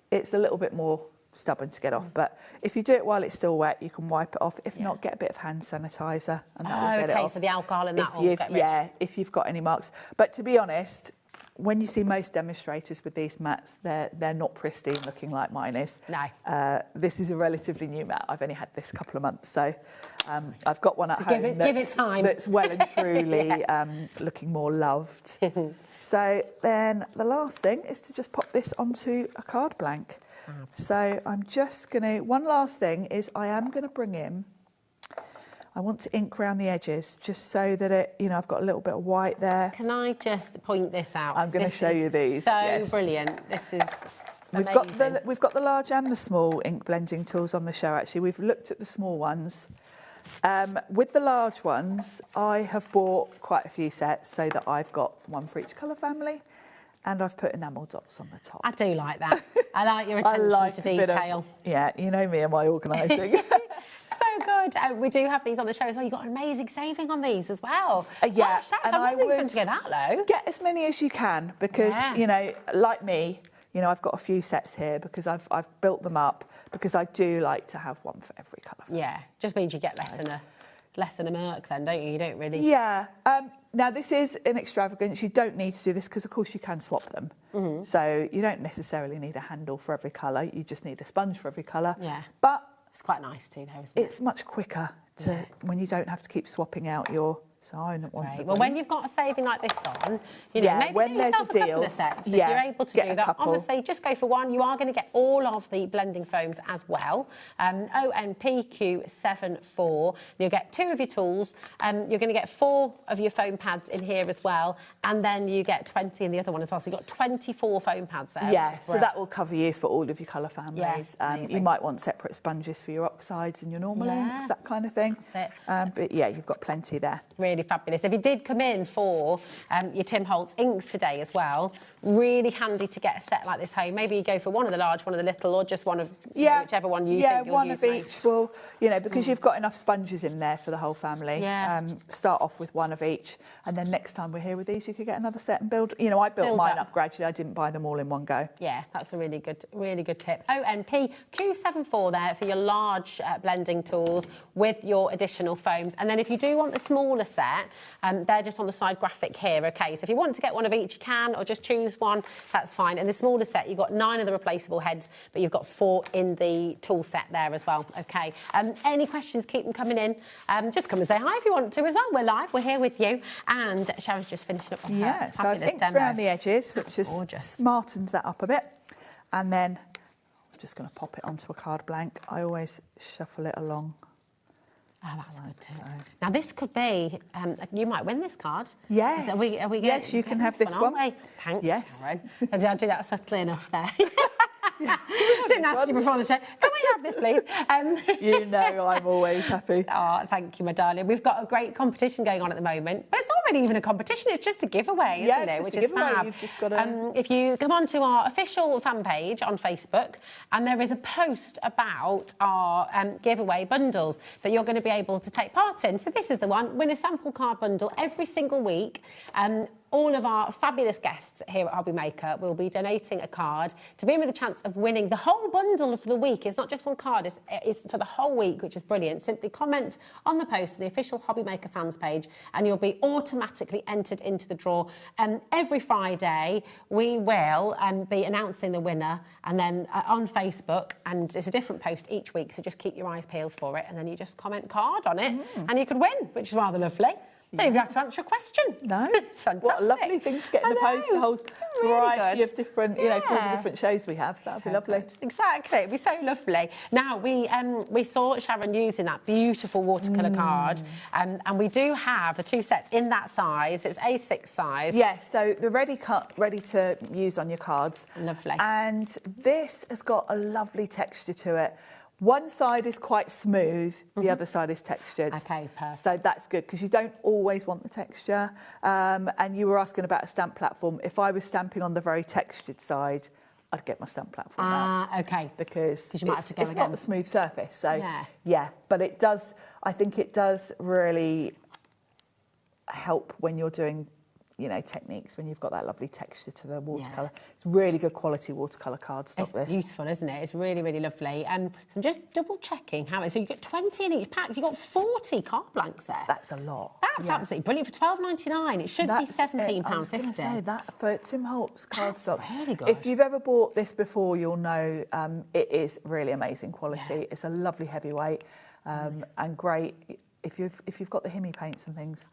it's a little bit more stubborn to get off. But if you do it while it's still wet, you can wipe it off. If not, get a bit of hand sanitizer and that will get it off. So the alcohol in that will get rid. Yeah, if you've got any marks. But to be honest, when you see most demonstrators with these mats, they're not pristine looking like mine is. No. This is a relatively new mat. I've only had this a couple of months, so I've got one at home give it time. that's well and truly looking more loved. So then the last thing is to just pop this onto a card blank. So I'm just going to, one last thing is I am going to bring in, I want to ink around the edges just so that it, you know, I've got a little bit of white there. Can I just point this out? I'm going to show you these. So brilliant. This is amazing. We've got the large and the small ink blending tools on the show, actually. We've looked at the small ones. With the large ones, I have bought quite a few sets so that I've got one for each colour family. And I've put enamel dots on the top. I do like that. I like your attention to detail. Yeah, you know me and my organising. So good. We do have these on the show as well. You've got an amazing saving on these as well. Yeah. Gosh, I wasn't expecting to go that low. Get as many as you can because, you know, like me, you know, I've got a few sets here because I've built them up because I do like to have one for every colour. Yeah, just means you get less than a merc then, don't you? You don't really... Yeah. Now, this is an extravagance. You don't need to do this because, of course, you can swap them. So you don't necessarily need a handle for every colour. You just need a sponge for every colour. Yeah. But it's quite nice too, though, isn't it? It's much quicker when you don't have to keep swapping out your So I don't want the Well, when you've got a saving like this on, you know, maybe when get there's yourself a a couple deal, of sets. If yeah, you're able to get do a that, couple. obviously just go for one. You are going to get all of the blending foams as well. ONPQ74. You'll get 2 of your tools. You're going to get 4 of your foam pads in here as well, and then you get 20 in the other one as well. So you've got 24 foam pads there. Yeah, so that will cover you for all of your colour families. Yeah, you might want separate sponges for your oxides and your normal inks, that kind of thing. That's it. But yeah, you've got plenty there. Really fabulous. If you did come in for your Tim Holtz inks today as well, really handy to get a set like this home. Maybe you go for one of the large, one of the little, or just one of whichever one you think you'll one use of most. each will, you know, because you've got enough sponges in there for the whole family. Yeah. Start off with one of each, and then next time we're here with these, you could get another set and build. You know, I built mine up gradually. I didn't buy them all in one go. Yeah, that's a really good tip. ONPQ74 there for your large blending tools with your additional foams. And then if you do want the smaller set, they're just on the side graphic here, okay? So if you want to get one of each, you can, or just choose one, that's fine. And the smaller set, you've got 9 of the replaceable heads, but you've got 4 in the tool set there as well, okay? Any questions, keep them coming in. Just come and say hi if you want to as well. We're live, we're here with you. And Sharon's just finishing up with her So I've fabulous inked demo. around the edges, which just smartens that up a bit. And then I'm just going to pop it onto a card blank. I always shuffle it along. Oh, that's good too. Now this could be, you might win this card. Yes. Are we yes, you can have this one. Aren't we? Thanks, yes. Karen. Did I do that subtly enough there? Didn't ask you before the show. Can we have this, please? You know I'm always happy. Oh, thank you, my darling. We've got a great competition going on at the moment, but it's not really even a competition. It's just a giveaway, isn't it? Which is fab. You've just got to... if you come onto our official fan page on Facebook, and there is a post about our giveaway bundles that you're going to be able to take part in. So this is the one: win a sample card bundle every single week. All of our fabulous guests here at HobbyMaker will be donating a card to be in with a chance of winning the whole bundle for the week. It's not just one card, it's for the whole week, which is brilliant. Simply comment on the post on the official HobbyMaker fans page and you'll be automatically entered into the draw. Every Friday, we will be announcing the winner and then on Facebook, and it's a different post each week, so just keep your eyes peeled for it, and then you just comment card on it and you could win, which is rather lovely. Don't even have to answer a question. No. It's fantastic. What a lovely thing to get in the post, a whole variety of different, you know, for all the different shows we have. That would be lovely. Good. Exactly. It'd be so lovely. Now, we saw Sharon using that beautiful watercolour card, and we do have the 2 sets in that size. It's A6 size. Yes, so the ready to use on your cards. Lovely. And this has got a lovely texture to it. One side is quite smooth, the other side is textured. Okay, perfect. So that's good, because you don't always want the texture. And you were asking about a stamp platform. If I was stamping on the very textured side, I'd get my stamp platform out. Okay. Because you might have to go it's again. not a smooth surface. So, yeah, but it does, I think it does really help when you're doing, you know, techniques, when you've got that lovely texture to the watercolour. It's really good quality watercolour cardstock. It's beautiful, isn't it? It's really, really lovely. So I'm just double checking how so you get 20 in each pack. You've got 40 card blanks there. That's a lot. That's absolutely brilliant for £12.99. It should be £17.50. I was going to say that for Tim Holtz cardstock. Really good. If you've ever bought this before, you'll know it is really amazing quality. It's a lovely heavyweight and great. If you've got the Himi paints and things,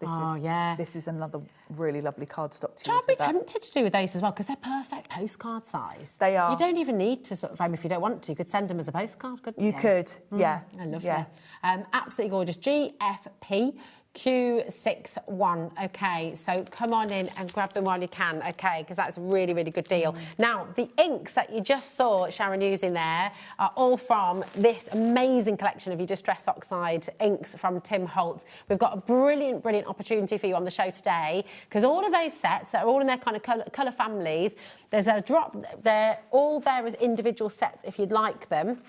this is another really lovely cardstock to use. I'd be tempted to do with those as well, because they're perfect postcard size. They are. You don't even need to sort of frame if you don't want to. You could send them as a postcard, couldn't you? You could, yeah. Lovely. Yeah. Absolutely gorgeous. GFP Q61. Okay, so come on in and grab them while you can, okay, because that's a really, really good deal. Now, the inks that you just saw Sharon using there are all from this amazing collection of your Distress Oxide inks from Tim Holtz. We've got a brilliant, brilliant opportunity for you on the show today, because all of those sets that are all in their kind of colour families, there's a drop, they're all there as individual sets if you'd like them.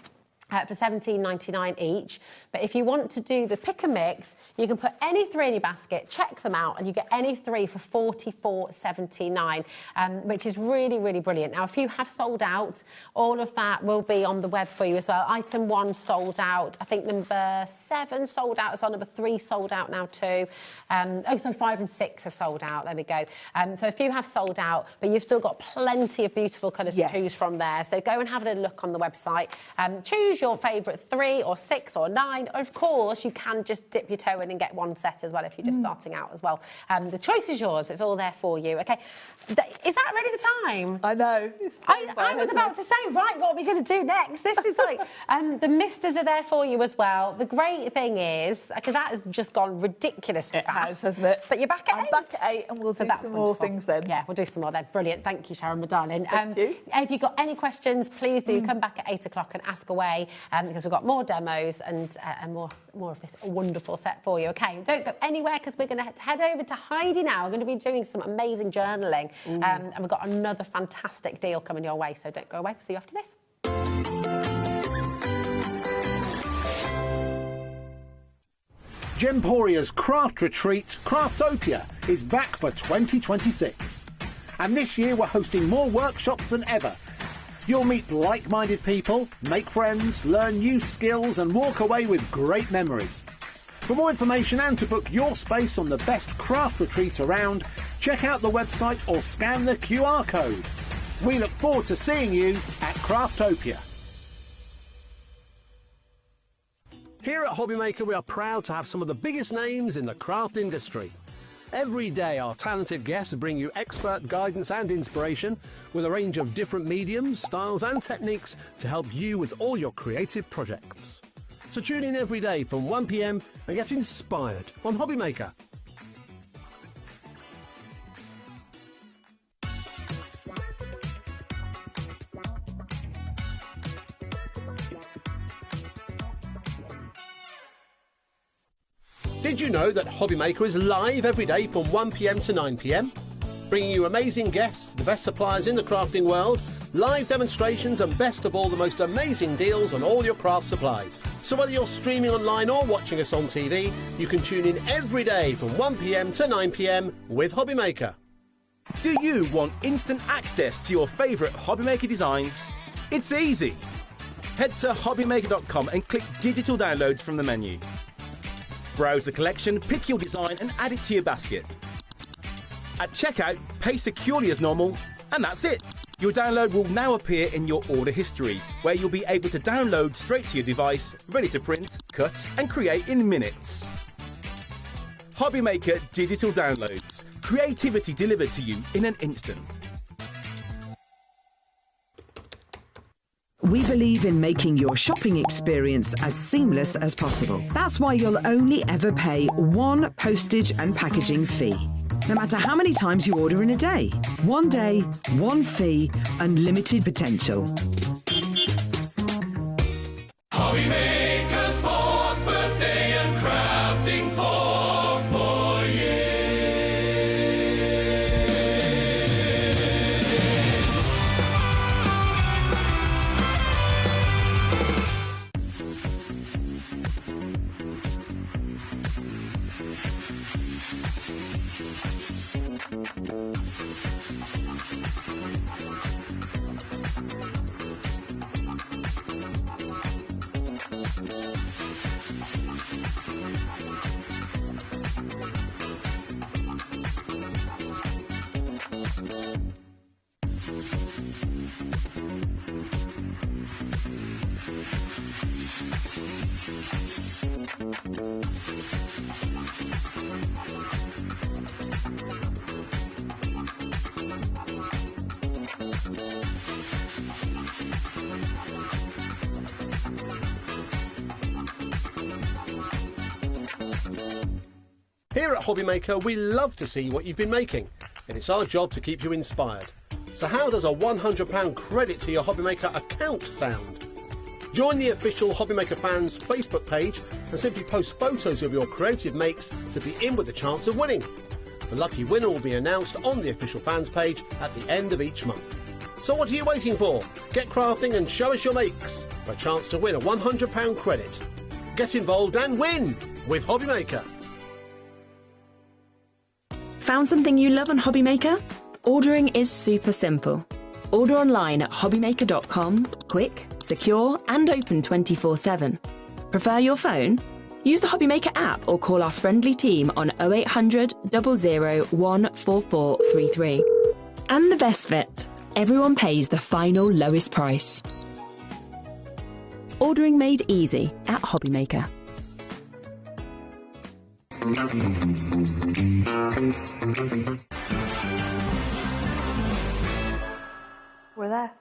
For $17.99 each. But if you want to do the pick and mix, you can put any 3 in your basket, check them out, and you get any 3 for $44.79, which is really, really brilliant. Now, a few have sold out. All of that will be on the web for you as well. Item 1 sold out. I think number 7 sold out as well. Number 3 sold out now too. So 5 and 6 have sold out. There we go. So a few have sold out, but you've still got plenty of beautiful colours to choose from there. So go and have a little look on the website. Choose your favourite 3 or 6 or 9. Of course, you can just dip your toe in and get one set as well if you're just starting out as well. The choice is yours. It's all there for you. Okay, is that already the time? I know. I was about to say, right, what are we going to do next? This is like, the misters are there for you as well. The great thing is, okay, that has just gone ridiculously fast. It has, hasn't it? But you're back at 8. I'm back at 8 and we'll do some more things then. Yeah, we'll do some more then. Brilliant. Thank you, Sharon, my darling. Thank you. If you've got any questions, please do come back at 8 o'clock and ask away, because we've got more demos and more of this wonderful set for you. Okay, don't go anywhere because we're going to head over to Heidi now. We're going to be doing some amazing journaling, and we've got another fantastic deal coming your way, so don't go away. See you after this. Gemporia's craft retreat, Craftopia, is back for 2026. And this year we're hosting more workshops than ever. You'll meet like-minded people, make friends, learn new skills and walk away with great memories. For more information and to book your space on the best craft retreat around, check out the website or scan the QR code. We look forward to seeing you at Craftopia. Here at HobbyMaker, we are proud to have some of the biggest names in the craft industry. Every day, our talented guests bring you expert guidance and inspiration with a range of different mediums, styles and techniques to help you with all your creative projects. So tune in every day from 1 p.m. and get inspired on HobbyMaker. Did you know that HobbyMaker is live every day from 1 p.m. to 9 p.m? Bringing you amazing guests, the best suppliers in the crafting world, live demonstrations and best of all, the most amazing deals on all your craft supplies. So whether you're streaming online or watching us on TV, you can tune in every day from 1 p.m. to 9 p.m. with HobbyMaker. Do you want instant access to your favourite HobbyMaker designs? It's easy. Head to hobbymaker.com and click digital downloads from the menu. Browse the collection, pick your design and add it to your basket. At checkout, pay securely as normal, and that's it. Your download will now appear in your order history, where you'll be able to download straight to your device, ready to print, cut and create in minutes. HobbyMaker Digital Downloads. Creativity delivered to you in an instant. We believe in making your shopping experience as seamless as possible. That's why you'll only ever pay one postage and packaging fee. No matter how many times you order in a day. One day, one fee, unlimited potential. HobbyMaker's 4th birthday and crafting for 4 years. Here at HobbyMaker, we love to see what you've been making, and it's our job to keep you inspired. So how does a £100 credit to your HobbyMaker account sound? Join the official HobbyMaker fans Facebook page and simply post photos of your creative makes to be in with the chance of winning. The lucky winner will be announced on the official fans page at the end of each month. So what are you waiting for? Get crafting and show us your makes for a chance to win a £100 credit. Get involved and win with HobbyMaker. Found something you love on HobbyMaker? Ordering is super simple. Order online at hobbymaker.com, quick, secure and open 24/7. Prefer your phone? Use the HobbyMaker app or call our friendly team on 0800 00 14433. And the best bit, everyone pays the final lowest price. Ordering made easy at HobbyMaker. We're there.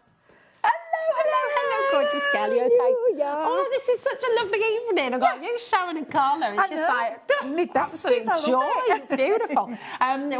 Gorgeous girl, you okay? Oh, this is such a lovely evening. I've got you, Sharon and Carla. It's just like absolute joy. It's beautiful.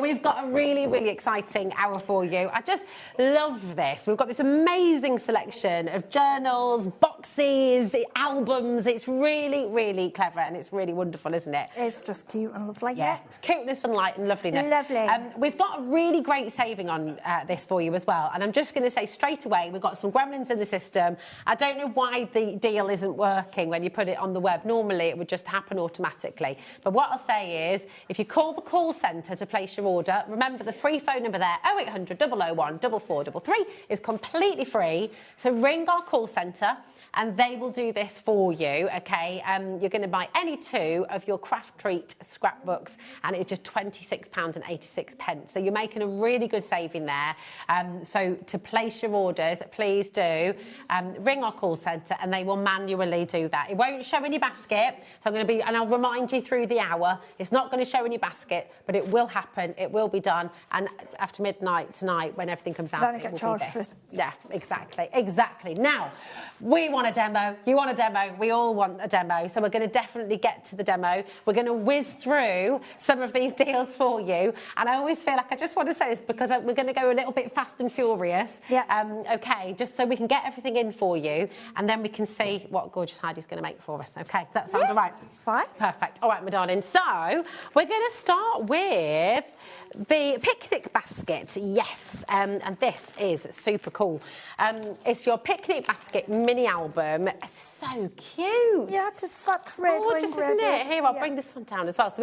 We've got a really, really exciting hour for you. I just love this. We've got this amazing selection of journals, boxes, albums. It's really, really clever and it's really wonderful, isn't it? It's just cute and lovely. Yeah, it's cuteness and light and loveliness. Lovely. We've got a really great saving on this for you as well. And I'm just going to say straight away, we've got some gremlins in the system. I don't know why the deal isn't working when you put it on the web. Normally, it would just happen automatically. But what I'll say is, if you call the call centre to place your order, remember the free phone number there, 0800 001 4433, is completely free. So ring our call centre and they will do this for you, OK? You're going to buy any 2 of your Craft Treat scrapbooks and it's just £26.86. So you're making a really good saving there. So to place your orders, please do ring our call centre and they will manually do that. It won't show in your basket. So I'm going to be, and I'll remind you through the hour, it's not going to show in your basket, but it will happen. It will be done. And after midnight tonight, when everything comes out, it will be this. Yeah, exactly, exactly. Now, we want a demo, you want a demo, we all want a demo, so we're going to definitely get to the demo. We're going to whiz through some of these deals for you, and I always feel like I just want to say this because we're going to go a little bit fast and furious, OK, just so we can get everything in for you, and then we can see what gorgeous Heidi's going to make for us, OK? Does that sound all right? Fine. Perfect. All right, my darling, so we're going to start with the picnic basket, yes, and this is super cool. It's your picnic basket mini album. It's so cute. Yeah, it's that red gorgeous, isn't it? Here, I'll bring this one down as well. So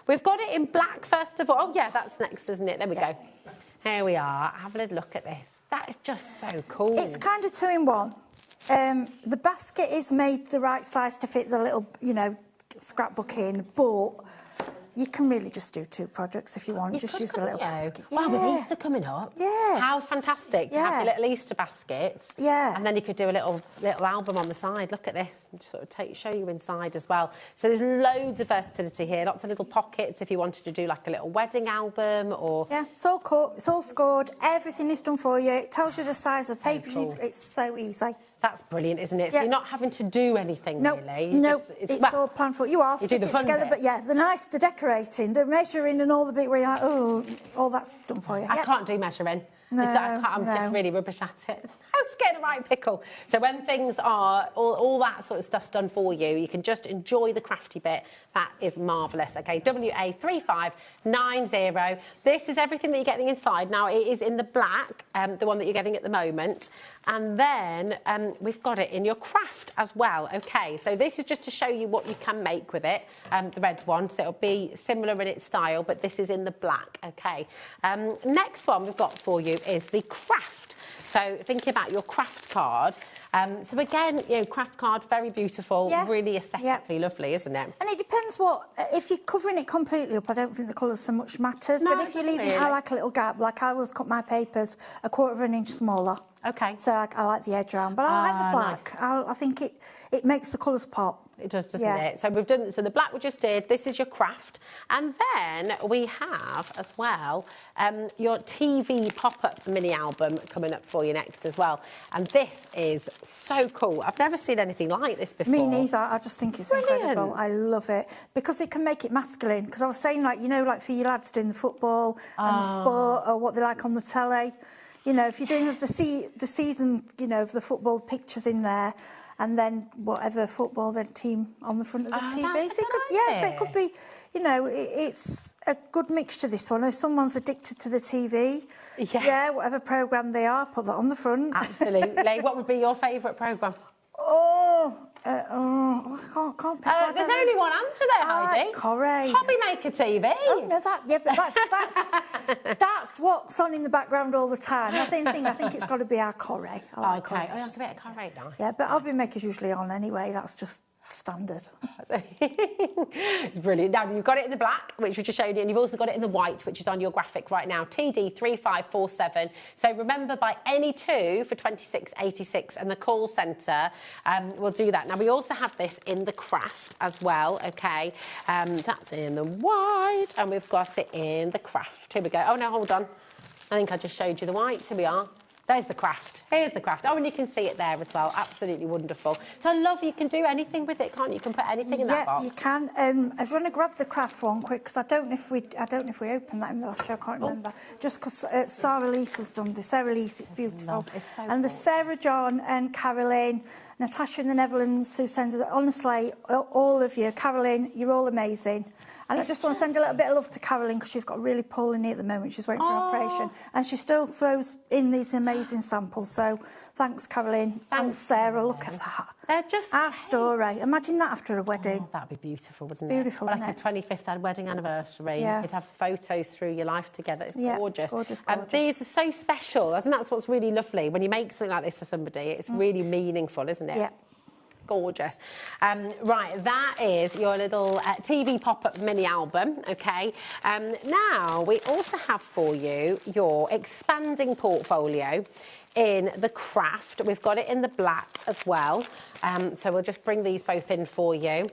we've got it in black first of all. Oh yeah, that's next, isn't it? There we go. Here we are. Have a little look at this. That is just so cool. It's kind of 2 in 1. The basket is made the right size to fit the little, scrapbook in, but you can really just do 2 projects if you want. Just use the little basket. Wow, with Easter coming up. Yeah. How fantastic to have your little Easter baskets. Yeah. And then you could do a little album on the side. Look at this. And sort of show you inside as well. So there's loads of versatility here. Lots of little pockets if you wanted to do like a little wedding album or... Yeah, it's all cut, it's all scored. Everything is done for you. It tells you the size of paper. Cool. It's so easy. That's brilliant, isn't it? So you're not having to do anything, really. No, it's all planned for you. Are you do the fun together, bit. but yeah, the decorating, the measuring and all the bit where you're like, oh, all that's done for you. I can't do measuring. No, I'm just really rubbish at it. I was getting a right pickle. So when things are, all that sort of stuff's done for you, you can just enjoy the crafty bit. That is marvellous. OK, WA3590. This is everything that you're getting inside. Now, it is in the black, the one that you're getting at the moment. And then we've got it in your craft as well. OK, so this is just to show you what you can make with it, the red one. So it'll be similar in its style, but this is in the black. OK, next one we've got for you is the craft. So thinking about your craft card. So again, craft card, very beautiful, really aesthetically lovely, isn't it? And it depends if you're covering it completely up, I don't think the colour so much matters. No, but if you leave it, I like a little gap. Like I always cut my papers 1/4 inch smaller. OK. So I like the edge round, but I like the black. Nice. I think it makes the colours pop. It does, doesn't it? So we've done, so the black we just did, this is your craft. And then we have as well your TV pop-up mini album coming up for you next as well. And this is so cool. I've never seen anything like this before. Me neither. I just think it's incredible. I love it because it can make it masculine. Because I was saying, like for your lads doing the football and the sport or what they like on the telly. If you're doing the season, of the football pictures in there, and then whatever football team on the front of the TV. So it could be, it's a good mixture, this one. If someone's addicted to the TV, whatever programme they are, put that on the front. Absolutely. What would be your favourite programme? I can't pick one. There's only one answer there, Heidi. Corrie. HobbyMaker TV. Oh, no, but that's what's on in the background all the time. That's the same thing. I think it's got to be our Corrie. I like Corrie. Oh, that's a bit of Corrie now. Yeah, but HobbyMaker's usually on anyway. That's just Standard. It's brilliant. Now, you've got it in the black, which we just showed you, and you've also got it in the white, which is on your graphic right now, TD3547. So remember, buy any two for £26.86, and the call centre will do that. Now, we also have this in the craft as well, OK? That's in the white, and we've got it in the craft. Here we go. Oh, no, hold on. I think I just showed you the white. Here we are. There's the craft. Here's the craft. Oh, and you can see it there as well. Absolutely wonderful. So I love you can do anything with it, can't you? You can put anything in that box. Yeah, you can. If you want to grab the craft one quick, because I don't know if we opened that in the last show. I can't remember. Just because Sarah Lise has done this. Sarah Lise, it's beautiful. It's so and cool. there's Sarah John and Caroline, Natasha in the Netherlands who sends us. Honestly, all of you, Caroline, you're all amazing. And I just want to send a little bit of love to Caroline because she's got a really poorly knee at the moment. She's waiting for an operation. And she still throws in these amazing samples. So thanks, Caroline. Thanks, Sarah. Look at that. They're just our story. Imagine that after a wedding. Oh, that'd be beautiful, wouldn't it? Beautiful, like a 25th wedding anniversary. Yeah. You'd have photos through your life together. It's gorgeous. Gorgeous. These are so special. I think that's what's really lovely. When you make something like this for somebody, it's really meaningful, isn't it? Yeah. Gorgeous. Right, that is your little TV pop-up mini album, OK? Now, we also have for you your expanding portfolio in the craft. We've got it in the black as well. So we'll just bring these both in for you.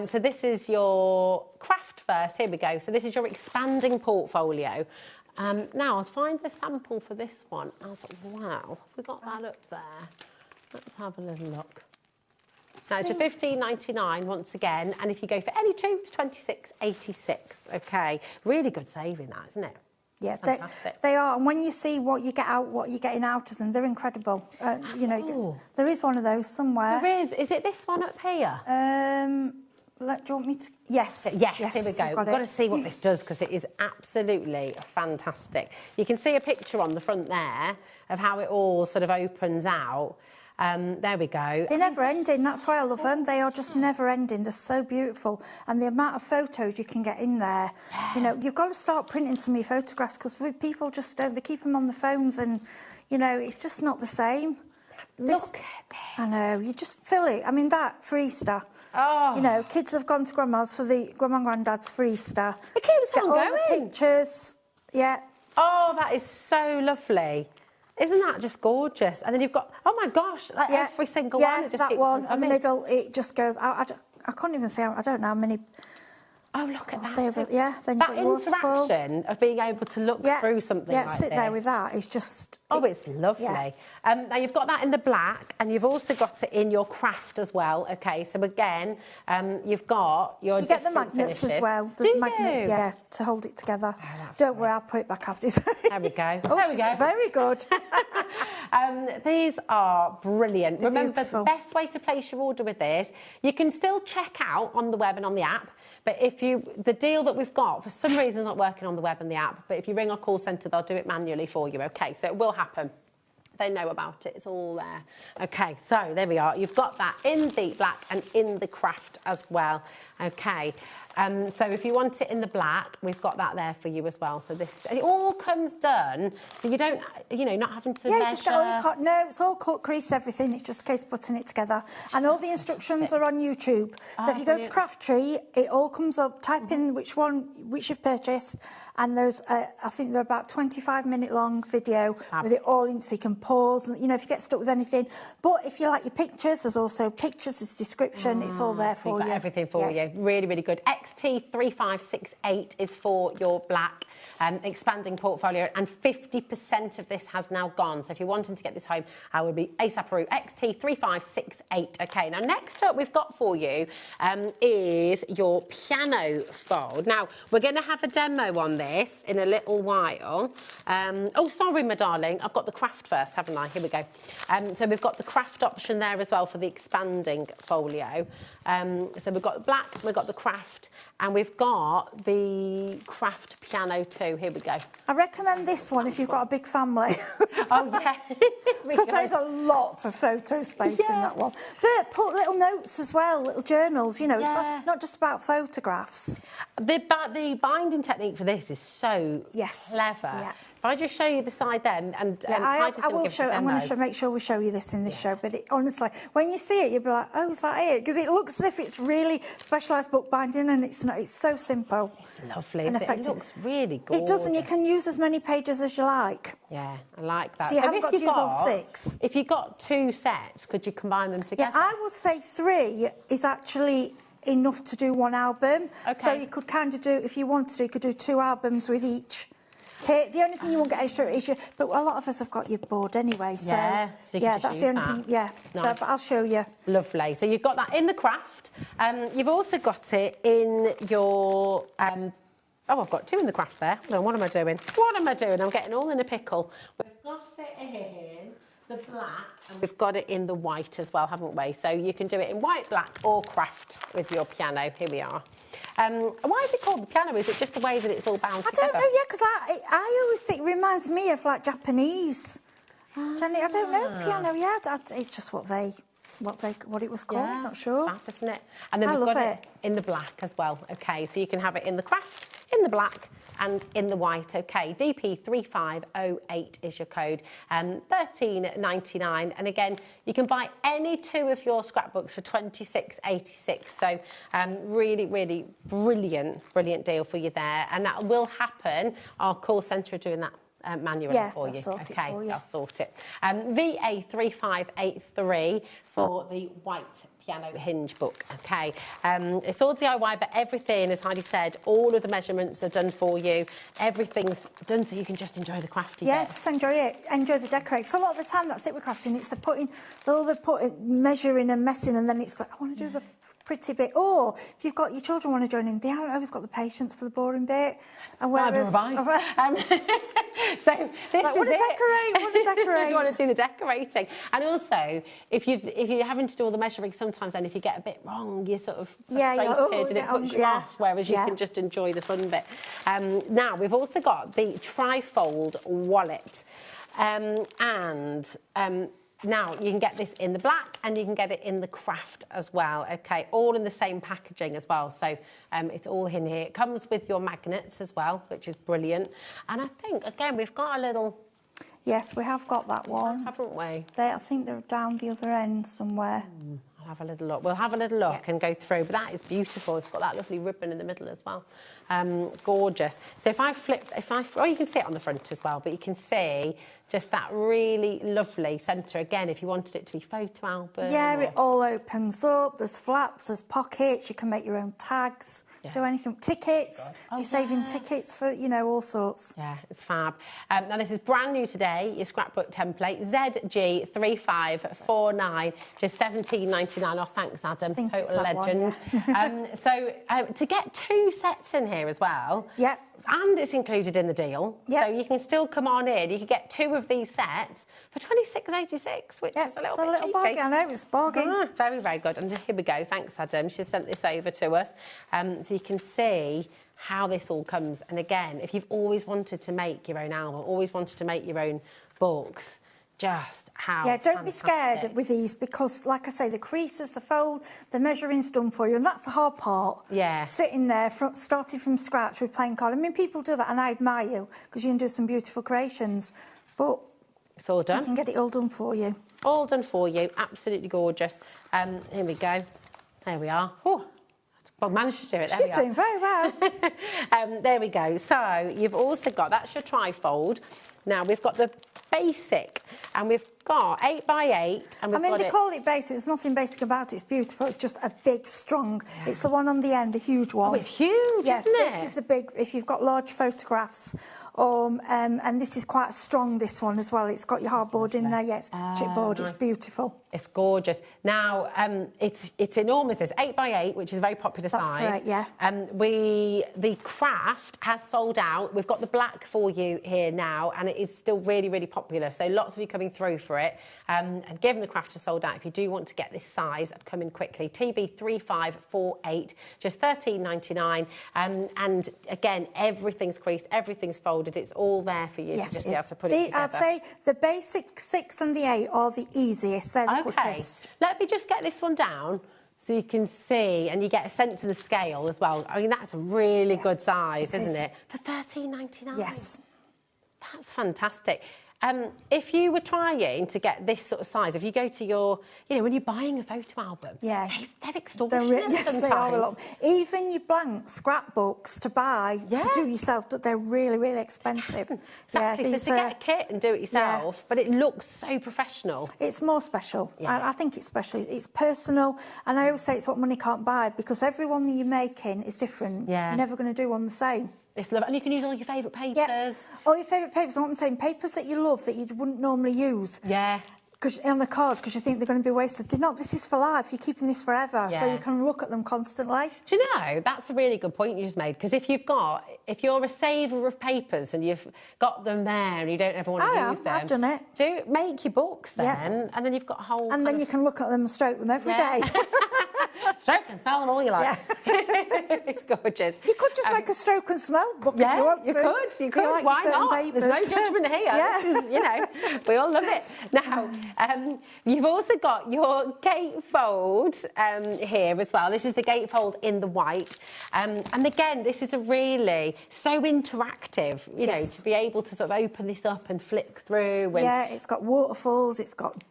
So this is your craft first. Here we go. So this is your expanding portfolio. Now, I'll find the sample for this one as well. Have we got that up there? Let's have a little look. Now, it's your £15.99 once again, and if you go for any two, it's £26.86. OK, really good saving that, isn't it? Yeah, fantastic. They are. And when you see what you get out, what you're getting out of them, they're incredible. You know, there is one of those somewhere. There is. Is it this one up here? Do you want me to? Yes. Yes, here we go. We've got to see what this does because it is absolutely fantastic. You can see a picture on the front there of how it all sort of opens out. There we go. They're never ending. That's why I love them. They are just never ending. They're so beautiful. And the amount of photos you can get in there. Yeah. You know, you've got to start printing some of your photographs because people just don't. They keep them on the phones and, you know, it's just not the same. Look. I know. You just fill it. I mean, that for Easter. Oh. You know, kids have gone to grandma's for the grandma and granddad's for Easter. It keeps on going. All the pictures. Yeah. Oh, that is so lovely. Isn't that just gorgeous? And then you've got, oh my gosh, like every single one. It just that keeps one on in the middle, it just goes. I can't even say. I don't know how many. Oh, look at that. Then that interaction of being able to look through something like this. Yeah, sit there with that. It's just... Oh, it's lovely. Yeah. Now, you've got that in the black, and you've also got it in your craft as well. OK, so again, you've got your You get the magnets finishes. As well. There's magnets, to hold it together. Oh, don't worry, I'll put it back after. There we go. Oh, there we go. Very good. These are brilliant. They're Remember, beautiful. The best way to place your order with this, you can still check out on the web and on the app. But if the deal that we've got, for some reason, is not working on the web and the app, but if you ring our call centre, they'll do it manually for you, OK? So it will happen. They know about it. It's all there. OK, so there we are. You've got that in the black and in the craft as well. OK. So if you want it in the black, we've got that there for you as well. So this, it all comes done, so you don't, you know, not having to measure. No, it's all cut, crease, everything. It's just a case of putting it together. And all the instructions are on YouTube. So if you go to Craft Tree, it all comes up. Type in which you've purchased, and there's, I think they're about 25-minute long video with it all in, so you can pause. And, you know, if you get stuck with anything. But if you like your pictures, there's also pictures, there's description. It's all there for you. Got everything for you. Really, really good. XT3568 is for your black expanding portfolio, and 50% of this has now gone. So if you're wanting to get this home, I would be ASAP XT3568. OK, now next up we've got for you is your piano fold. Now, we're going to have a demo on this in a little while. Oh, sorry, my darling. I've got the craft first, haven't I? Here we go. So we've got the craft option there as well for the expanding folio. So we've got the black, we've got the craft, and we've got the craft piano too. Here we go. I recommend this one if you've got a big family. Oh, yeah. Because there's a lot of photo space in that one. But put little notes as well, little journals, you know, it's not just about photographs. The binding technique for this is so clever. Yeah. If I just show you the side then, and I will show. I'm going to make sure we show you this in this show. But honestly, when you see it, you'll be like, "Oh, is that it?" Because it looks as if it's really specialised bookbinding, and it's not. It's so simple. It's lovely. And it looks really gorgeous. It does, and you can use as many pages as you like. Yeah, I like that. So you haven't got to use all 6. If you got 2 sets, could you combine them together? Yeah, I would say 3 is actually enough to do 1 album. Okay. So you could kind of do, if you wanted to, you could do 2 albums with each kit. The only thing you won't get extra is but a lot of us have got your board anyway. So yeah, that's the only thing. Yeah, nice. So, but I'll show you. Lovely. So you've got that in the craft. You've also got it in your. Oh, I've got 2 in the craft there. No, what am I doing? What am I doing? I'm getting all in a pickle. We've got it in the black, and we've got it in the white as well, haven't we? So you can do it in white, black, or craft with your piano. Here we are. Why is it called the piano? Is it just the way that it's all bound together? I don't know, yeah, because I always think it reminds me of like Japanese. Jenny, I don't know, piano, yeah, it's just what it was called, not sure. Fab, isn't it? And then we've got it in the black as well. Okay, so you can have it in the craft, in the black, and in the white. Okay, DP3508 is your code, $13.99. And again, you can buy any 2 of your scrapbooks for $26.86. So really, really brilliant deal for you there. And that will happen. Our call centre are doing that manually for you. Okay, I'll sort it. VA3583 for the white piano hinge book. Okay, it's all DIY, but everything, as Heidi said, all of the measurements are done for you. Everything's done so you can just enjoy the crafty bit. Just enjoy it, enjoy the decorating. So a lot of the time that's it with crafting. It's the measuring and messing, and then it's like, I want to do the pretty bit. Or if you've got your children want to join in, they haven't always got the patience for the boring bit. And whereas, so this is want to decorate. You want to do the decorating, and also if you're having to do all the measuring, sometimes then if you get a bit wrong, you're sort of frustrated and it puts you off. Whereas you can just enjoy the fun bit. Now we've also got the trifold wallet, now, you can get this in the black and you can get it in the craft as well, okay? All in the same packaging as well, so it's all in here. It comes with your magnets as well, which is brilliant. And I think, again, we've got a little... Yes, we have got that one. Haven't we? I think they're down the other end somewhere. I'll have a little look. We'll have a little look and go through, but that is beautiful. It's got that lovely ribbon in the middle as well. Gorgeous. So if I you can see it on the front as well, but you can see just that really lovely centre again if you wanted it to be photo album. Yeah, it all opens up. There's flaps, there's pockets. You can make your own tags. Do anything. Tickets. You're saving tickets for, all sorts. Yeah, it's fab. Now, this is brand new today, your scrapbook template, ZG3549, just $17.99 off. Thanks, Adam. Total legend. So to get 2 sets in here as well. Yep. And it's included in the deal. Yep. So you can still come on in. You can get 2 of these sets for $26.86, which is a little bit cheeky. Bargain. I know, it's bargain. Very, very good. And here we go. Thanks, Adam. She sent this over to us. So you can see how this all comes. And again, if you've always wanted to make your own album, always wanted to make your own books, just how don't be scared with these because, like I say, the creases, the fold, the measuring's done for you, and that's the hard part. Yeah. Sitting there, starting from scratch with plain card. I mean, people do that, and I admire you because you can do some beautiful creations, but it's all done. I can get it all done for you. All done for you. Absolutely gorgeous. Here we go. There we are. Oh, well, managed to do it. There She's doing very well. There we go. So you've also got, that's your trifold. Now we've got the basic, and we've got 8x8, and we've got they call it basic. There's nothing basic about it. It's beautiful. It's just a big, strong. Yeah. It's the one on the end, the huge one. Oh, it's huge, yes, isn't it? This is the big. If you've got large photographs, and this is quite strong. This one as well. It's got your hardboard in there. Yes, chipboard. It's beautiful. It's gorgeous. Now it's enormous. It's 8x8, which is a very popular size. That's correct. Yeah. The craft has sold out. We've got the black for you here now, and it is still really, really popular. So lots of you coming through for it. And given the craft has sold out, if you do want to get this size, I'd come in quickly. TB3548, just $13.99. And again, everything's creased, everything's folded. It's all there for you to just be able to put it together. I'd say the basic 6 and the 8 are the easiest. They're the quickest. Let me just get this one down so you can see, and you get a sense of the scale as well. I mean, that's a really good size, isn't it? For $13.99. Yes. That's fantastic. If you were trying to get this sort of size, if you go to your, when you're buying a photo album, they're extortionate Yes, sometimes. they are a lot. Even your blank scrapbooks to buy, to do yourself, they're really, really expensive. Exactly, Yeah, so to get a kit and do it yourself, but it looks so professional. It's more special. I think it's special. It's personal, and I always say it's what money can't buy, because every one that you're making is different. Yeah. You're never going to do one the same. It's lovely. And you can use all your favourite papers. Yeah. All your favourite papers, and what I'm saying, papers that you love that you wouldn't normally use. Yeah. Because on the card, because you think they're going to be wasted. They're not. This is for life. You're keeping this forever, so you can look at them constantly. Do you know, that's a really good point you just made, because if you're a saver of papers and you've got them there and you don't ever want to use them, I've done it. Make your books then, and then you've got a whole. And then you can look at them and stroke them every day. Stroke and smell them all you like. It's gorgeous. You could just make a stroke and smell book if you want to. You could. Like Why not? papers. There's no judgment here. This is, we all love it. Now, you've also got your gatefold here as well. This is the gatefold in the white. And again, this is a really so interactive, you know, to be able to sort of open this up and flick through. And it's got waterfalls, it's got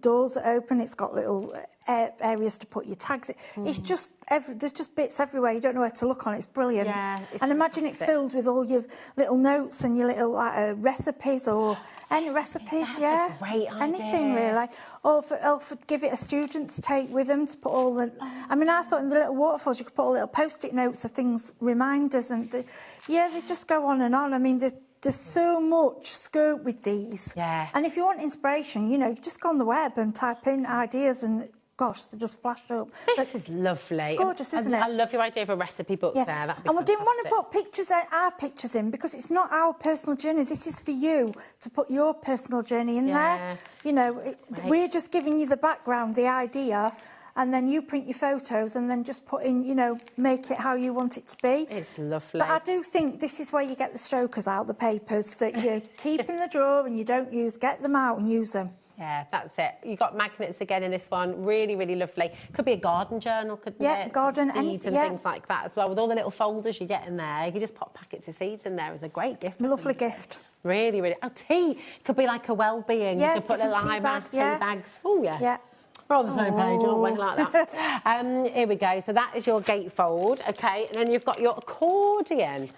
doors that open, it's got little areas to put your tags in. It's just there's just bits everywhere. You don't know where to look on. It's brilliant. And imagine it filled with all your little notes and your little recipes or any recipes. That's a great idea. Anything really. Or for give it a student's take with them to put all the. I mean, I thought in the little waterfalls you could put all little post-it notes of things, reminders, and they just go on and on. I mean, there's so much scope with these. And if you want inspiration, you just go on the web and type in ideas and, gosh, they just flash up. This is lovely. It's gorgeous, isn't it? I love your idea of a recipe book there. That'd be and we didn't want to fantastic. put our pictures in because it's not our personal journey. This is for you to put your personal journey in there. We're just giving you the background, the idea, and then you print your photos and then just put in, make it how you want it to be. It's lovely. But I do think this is where you get the strokers out, the papers that you keep in the drawer and you don't use. Get them out and use them. Yeah, that's it. You've got magnets again in this one. Really, really lovely. Could be a garden journal, couldn't it? Yeah, garden. Seeds and things like that as well. With all the little folders you get in there, you can just pop packets of seeds in there as a great gift. Lovely gift. Really, really. Oh, tea. Could be like a well-being. Yeah, you could put little eye bags, tea bags. Oh, yeah. Yeah. We're on the same page, aren't we? Like that. Here we go. So that is your gatefold, okay? And then you've got your accordion.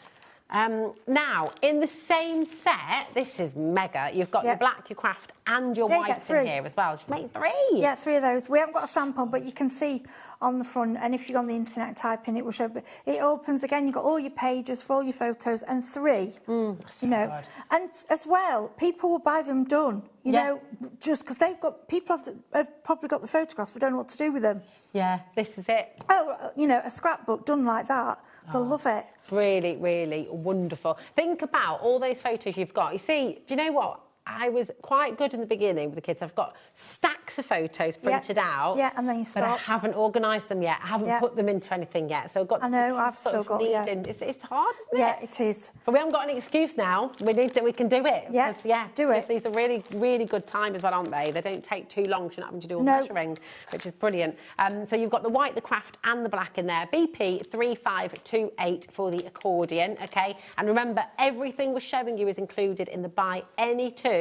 Now, in the same set, this is mega. You've got your black, your craft, and your white in here as well. So you make 3. Yeah, 3 of those. We haven't got a sample, but you can see on the front, and if you go on the internet and type in, it will show. But it opens again. You've got all your pages for all your photos, and 3. So good. And as well, people will buy them done. You know, just because people have probably got the photographs, but don't know what to do with them. Yeah, this is it. Oh, a scrapbook done like that. They'll love it. It's really, really wonderful. Think about all those photos you've got. You see, do you know what? I was quite good in the beginning with the kids. I've got stacks of photos printed out. Yeah, and then you stop. But I haven't organised them yet. I haven't put them into anything yet. So I've got. I know. I've still got. It's hard, isn't it? Yeah, it is. But we haven't got an excuse now. We can do it. Yeah, do it. These are really, really good time as well, aren't they? They don't take too long. So you're not having to do all measuring, which is brilliant. So you've got the white, the craft, and the black in there. BP 3528 for the accordion. Okay, and remember, everything we're showing you is included in the buy any 2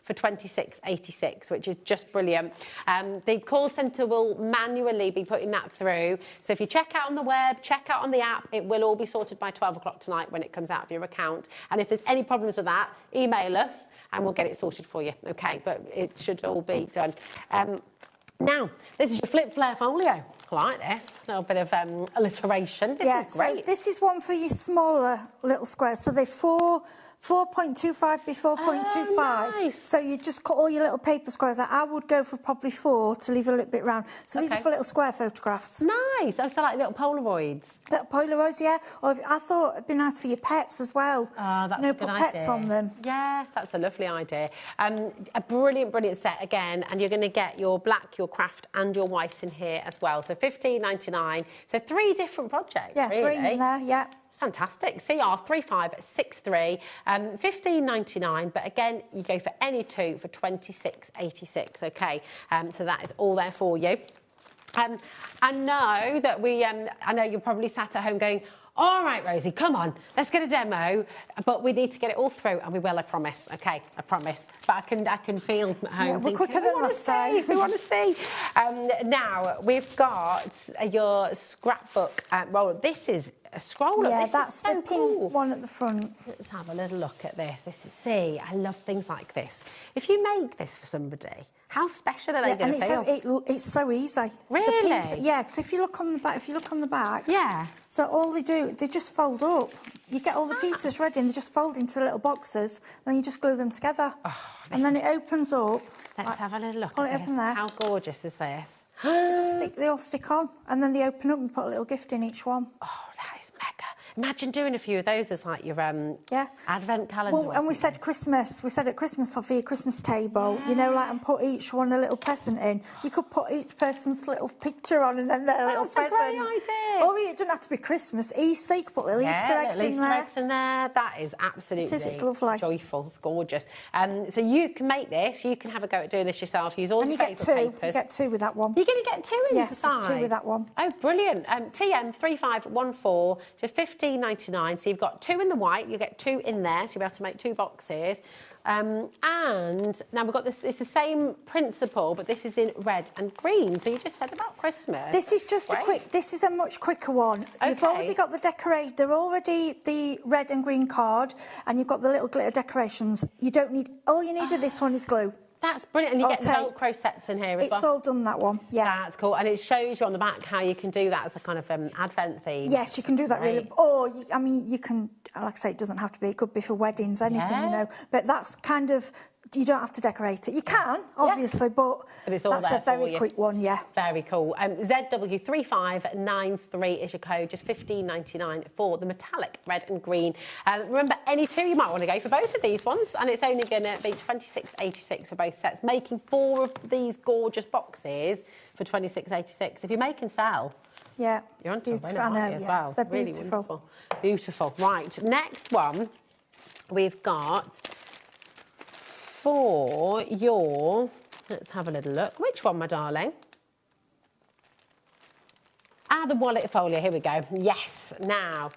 for $26.86, which is just brilliant. The call centre will manually be putting that through. So if you check out on the web, check out on the app, it will all be sorted by 12 o'clock tonight when it comes out of your account. And if there's any problems with that, email us and we'll get it sorted for you. Okay, but it should all be done. Now, this is your flip flare folio. I like this. A little bit of alliteration. This is great. So this is one for your smaller little squares. So they're 4.25 by 4.25. Oh, nice. So you just cut all your little paper squares out. I would go for probably 4 to leave a little bit round. So these are for little square photographs. Nice. Oh, so like little Polaroids. Little Polaroids, yeah. Or I thought it'd be nice for your pets as well. Oh, that's a good put idea. Pets on them. Yeah, that's a lovely idea. A brilliant, brilliant set again, and you're going to get your black, your craft, and your white in here as well. So $15.99. So 3 different projects. Yeah, really. 3 in there. Yeah. Fantastic. CR 3563, $15.99. But again, you go for any 2 for $26.86. Okay, so that is all there for you. I know that I know you're probably sat at home going, All right, Rosie, come on. Let's get a demo, but we need to get it all through, and we will, I promise. Okay, I promise. But I can feel at home. Yeah, we're quicker than last time. We want to see. Now, we've got your scrapbook roller. This is a scroller. Yeah, this that's is so the cool. pink one at the front. Let's have a little look at this. See, I love things like this. If you make this for somebody, how special are they going to feel? It's so easy. Really? Yeah, because if you look on the back, yeah. So all they do, they just fold up. You get all the pieces ready, and they just fold into the little boxes. Then you just glue them together, and then it opens up. Let's have a little look Pull at it this. open there. How gorgeous is this? They all stick on, and then they open up and put a little gift in each one. Oh, that is mega. Imagine doing a few of those as like your advent calendar. Well, and we said Christmas. We said at Christmas for your Christmas table, you know, like, and put each one a little present in. You could put each person's little picture on and then their little present. That's a great idea. Or it doesn't have to be Christmas. Easter, you could put little Easter eggs in there. Easter eggs in there. That is absolutely It's lovely. Joyful. It's gorgeous. So you can make this. You can have a go at doing this yourself. Use all your favourite papers. You get two with that one. You're going to get two in Yes, the there's two with that one. Oh, brilliant. TM3514, just $15.99. So you've got two in the white, you get two in there, so you'll be able to make two boxes. And now we've got this, it's the same principle, but this is in red and green. So you just said about Christmas. This is just this is a much quicker one. Okay. You've already got the decoration, they're already the red and green card, and you've got the little glitter decorations. You don't need, all you need with this one is glue. That's brilliant. And you get the Velcro sets in here as well. It's all done, that one, yeah. That's cool. And it shows you on the back how you can do that as a kind of advent theme. Yes, you can do that really. Or, you can, like I say, it doesn't have to be. It could be for weddings, anything, you know. But that's kind of, you don't have to decorate it. You can, obviously, but it's all that's there a very for quick one, yeah. Very cool. ZW3593 is your code, just $15.99 for the metallic red and green. Remember, any two, you might want to go for both of these ones, and it's only going to be $26.86 for both sets, making 4 of these gorgeous boxes for $26.86. If you make and sell, yeah, you're onto a winner, I know, aren't you, as well? They're really beautiful. Wonderful. Beautiful. Right, next one we've got for your, let's have a little look. Which one, my darling? The wallet folio, here we go. Yes, now,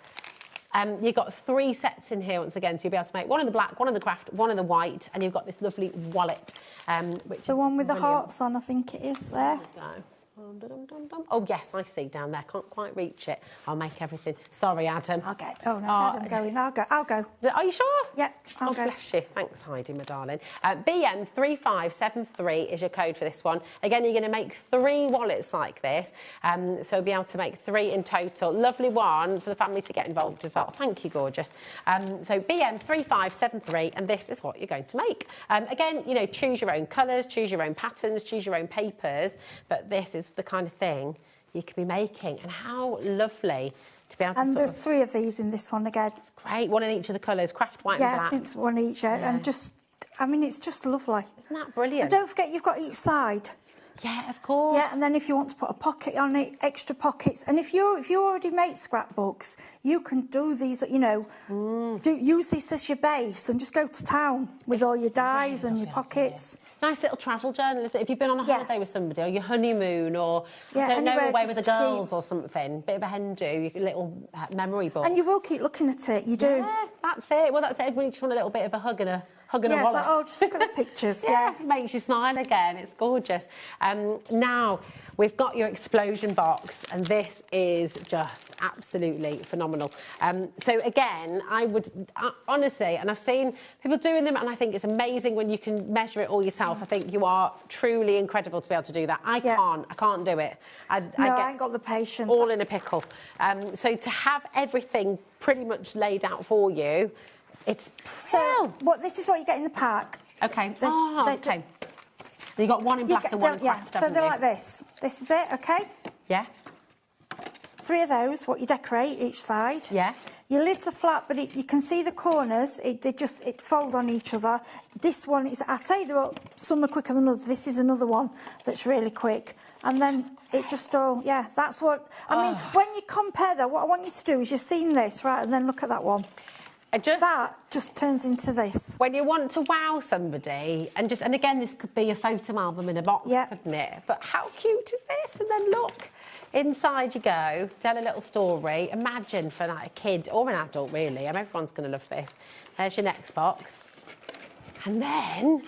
you've got 3 sets in here once again, so you'll be able to make one in the black, one in the craft, one in the white, and you've got this lovely wallet. The one with the hearts on, I think it is there. Oh, yes, I see down there. Can't quite reach it. I'll make everything. Sorry, Adam. Oh, no, it's Adam going. I'll go. Are you sure? Yeah, I'll go. Bless you. Thanks, Heidi, my darling. BM3573 is your code for this one. Again, you're going to make 3 wallets like this. So you'll be able to make 3 in total. Lovely one for the family to get involved as well. Thank you, gorgeous. So BM3573, and this is what you're going to make. Again, you know, choose your own colours, choose your own patterns, choose your own papers, but this is the kind of thing you could be making, and how lovely to be able to. And there's 3 of these in this one again. Great, one in each of the colours, craft white and black. Yeah, I think it's one each, and just, I mean, it's just lovely. Isn't that brilliant? And don't forget, you've got each side. Yeah, of course. Yeah, and then if you want to put a pocket on it, extra pockets. And if you already make scrapbooks, you can do these, you know, use this as your base and just go to town with all your dies and your pockets. Nice little travel journal, isn't it? If you've been on a holiday with somebody, or your honeymoon, or I don't know, away with the girls or something, bit of a hen do, your little memory book. And you will keep looking at it, you do. Yeah, that's it. Well, that's it. We just want a little bit of a hug and a wallet. It's like, oh, just look at the pictures. It makes you smile again. It's gorgeous. Now, we've got your explosion box, and this is just absolutely phenomenal. So again, I would honestly, and I've seen people doing them, and I think it's amazing when you can measure it all yourself. I think you are truly incredible to be able to do that. I can't do it. I ain't got the patience. All in a pickle. So to have everything pretty much laid out for you, it's this is what you get in the pack. Okay. Okay. You got one in black and one in craft, so they're like this. This is it, okay? Yeah. 3 of those, what you decorate each side. Yeah. Your lids are flat, but you can see the corners. They fold on each other. This one is, I say some are quicker than others. This is another one that's really quick. And then it just all, that's what, I mean, when you compare that, what I want you to do is you've seen this, right, and then look at that one. That just turns into this. When you want to wow somebody, and again, this could be a photo album in a box, couldn't it? But how cute is this? And then look, inside you go. Tell a little story. Imagine for like a kid or an adult, really. Everyone's going to love this. There's your next box. And then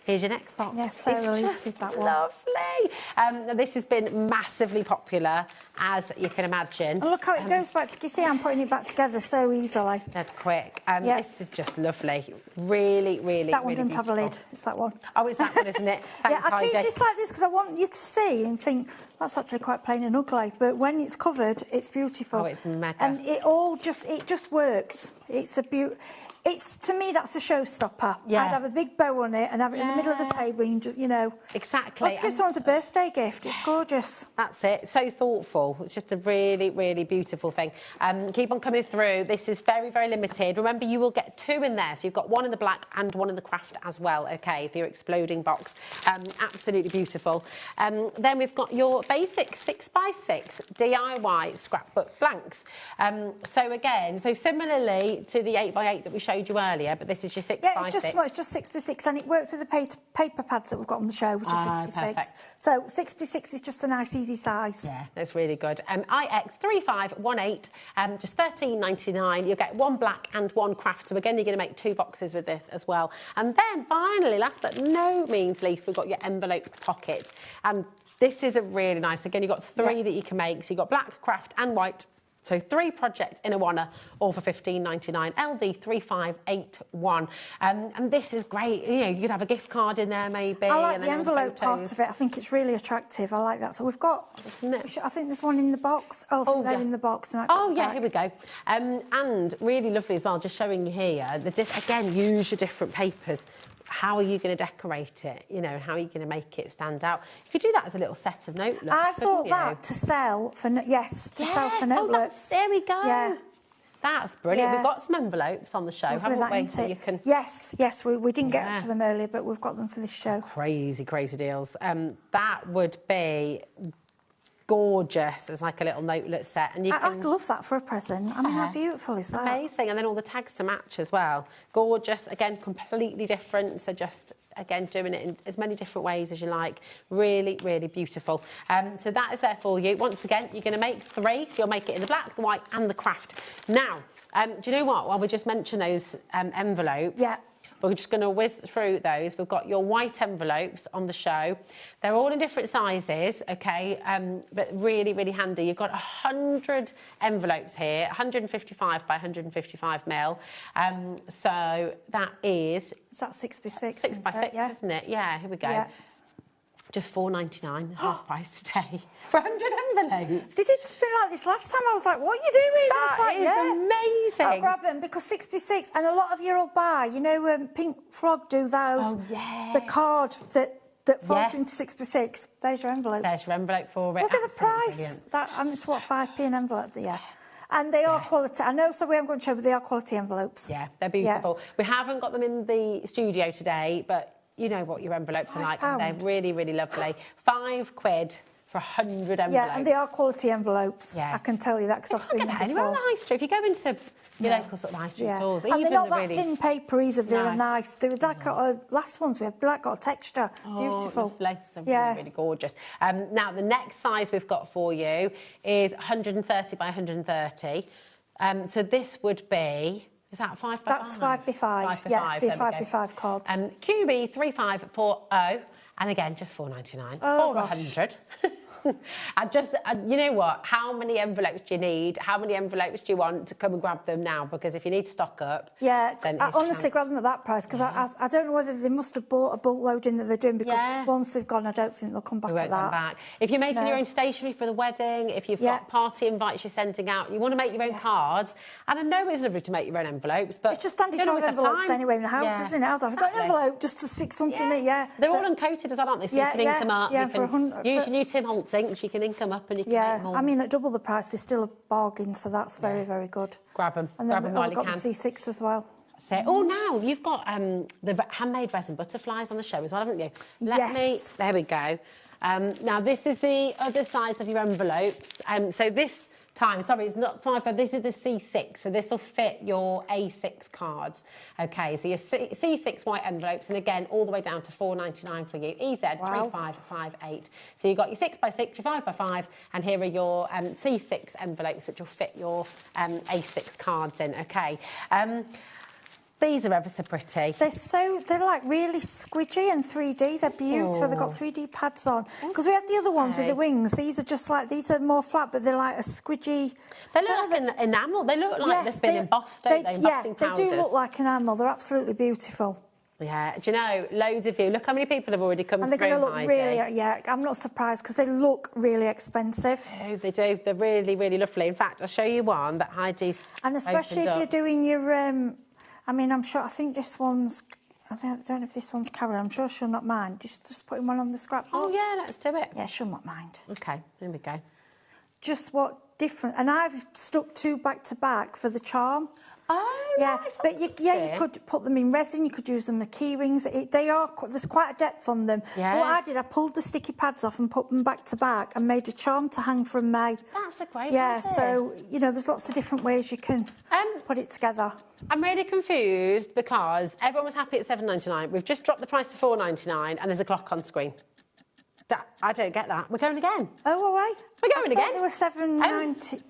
here's your next box. Yes, Sarah it's did just that one. Lovely. This has been massively popular, as you can imagine. And look how it goes back. You see, I'm putting it back together so easily. Dead quick. This is just lovely. Really, really, that one really doesn't have a lid. It's that one. Oh, it's that one, isn't it? Thanks, yeah, I keep Heidi. this like this because I want you to see and think that's actually quite plain and ugly. But when it's covered, it's beautiful. Oh, it's mega. And it just works. It's a to me, that's a showstopper. Yeah. I'd have a big bow on it and have it in the middle of the table and just, Exactly. Let's give someone a birthday gift. It's gorgeous. That's it. So thoughtful. It's just a really, really beautiful thing. Keep on coming through. This is very, very limited. Remember, you will get 2 in there. So you've got 1 in the black and 1 in the craft as well, OK, for your exploding box. Absolutely beautiful. Then we've got your basic 6x6 DIY scrapbook blanks. So similarly to the 8x8 that we showed you earlier, but this is your 6x6. Yeah, it's just 6x6 and it works with the paper pads that we've got on the show, which is 6x6. Perfect. So 6x6 is just a nice, easy size. Yeah, that's really good. IX3518, just $13.99. You'll get 1 black and 1 craft. So again, you're going to make 2 boxes with this as well. And then finally, last but no means least, we've got your envelope pocket. And this is a really nice, again, you've got 3 that you can make. So you've got black, craft and white. So 3 projects in a one-er, all for $15.99, LD3581. And this is great. You could have a gift card in there, maybe. I like and the then envelope photos. part of it. I think it's really attractive. I like that. So we've got, I think there's one in the box. They're in the box. Here we go. And really lovely as well, just showing you here, again, use your different papers. How are you going to decorate it? How are you going to make it stand out? You could do that as a little set of note looks. I thought that to sell for sell for note looks. There we go. Yeah. That's brilliant. Yeah. We've got some envelopes on the show, haven't we? So you can. Yes, we didn't get to them earlier, but we've got them for this show. Crazy, crazy deals. That would be gorgeous as like a little notelet set, and I'd love that for a present. I mean, how beautiful is that? Amazing. And then all the tags to match as well. Gorgeous. Again, completely different. So just again doing it in as many different ways as you like. Really, really beautiful. So that is there for you. Once again, you're going to make 3. So you'll make it in the black, the white, and the craft. Now, do you know what? While we just mention those envelopes. Yeah. We're just going to whiz through those. We've got your white envelopes on the show. They're all in different sizes, OK, but really, really handy. You've got 100 envelopes here, 155 by 155 mil. So that is... Is that 6x6? 6x6, isn't it? Yeah, here we go. Yeah. Just $4.99, half price today for 100 envelopes. They did something like this last time. I was like, what are you doing? That is amazing. I'll grab them because 6x6, and a lot of you will buy, Pink Frog do those. Oh, yeah. The card that folds into 6x6. There's your envelope. There's your envelope for it. Look at the price. It's what, 5p an envelope? Yeah. And they are quality. I know, so we haven't got to show, but they are quality envelopes. Yeah, they're beautiful. Yeah. We haven't got them in the studio today, but you know what your envelopes are like. They're really, really lovely. £5 for 100 envelopes. Yeah, and they are quality envelopes. Yeah. I can tell you that because I've seen them before. Anywhere on the high street. If you go into your local sort of high street stores, and even they're not that really thin paper either. They're nice. They're like last ones we had got a texture. Beautiful. Lovely. So really, really gorgeous. Now the next size we've got for you is 130 by 130. So this would be. Is that 5 by 5? That's 5 by 5. Yeah, 5 by 5 cards. QB3540, and again, just $4.99 or 100. You know what? How many envelopes do you need? How many envelopes do you want to come and grab them now? Because if you need to stock up, then I honestly chance. Grab them at that price because I don't know whether they must have bought a bulk load in that they're doing because once they've gone, I don't think they'll come back. They won't come back. If you're making your own stationery for the wedding, if you've got party invites you're sending out, you want to make your own cards. And I know it's lovely to make your own envelopes, but it's just handy to have envelopes anyway in the house, isn't it? I've got an envelope just to stick something in. Yeah, they're all uncoated as well, aren't they? So you can ink them up. You can use your new Tim Holtz inks. You can ink them up and you can make more. I mean, at double the price, they're still a bargain, so that's very, very good. Grab them. And Grab then them while we've you got can. the C6 as well. Oh, now you've got the handmade resin butterflies on the show as well, haven't you? There we go. Now, this is the other size of your envelopes. So this time. Sorry, it's not 5. This is the C6, so this will fit your A6 cards. Okay, so your C6 white envelopes, and again, all the way down to £4.99 for you. EZ 3558. So you've got your 6x6, your 5x5, and here are your C6 envelopes, which will fit your A6 cards in. Okay. These are ever so pretty. They're like really squidgy and 3D. They're beautiful. They've got 3D pads on. Because we had the other ones with the wings. These are just like, these are more flat, but they're like a squidgy. They look like an enamel. They look like they've been embossed, don't they? Embossing powders. They do look like enamel. They're absolutely beautiful. Yeah, do you know, loads of you. Look how many people have already come through, and they're going to look Heidi. really, I'm not surprised because they look really expensive. They do. They're really, really lovely. In fact, I'll show you one that Heidi's And especially if you're doing your, I mean, I think this one's, I don't know if this one's Carol, I'm sure she'll not mind. Just putting one on the scrapbook. Oh, yeah, let's do it. Yeah, she'll not mind. OK, here we go. Just what different, and I've stuck 2 back to back for the charm. Oh, yeah, right, but you could put them in resin. You could use them as key rings. There's quite a depth on them. Yeah. What I did, I pulled the sticky pads off and put them back to back and made a charm to hang from May. That's a great idea. idea. So you know, there's lots of different ways you can put it together. I'm really confused because everyone was happy at £7.99. We've just dropped the price to £4.99, and there's a clock on screen. I don't get that. We're going again. Oh, away. We're going again. They were £7.90.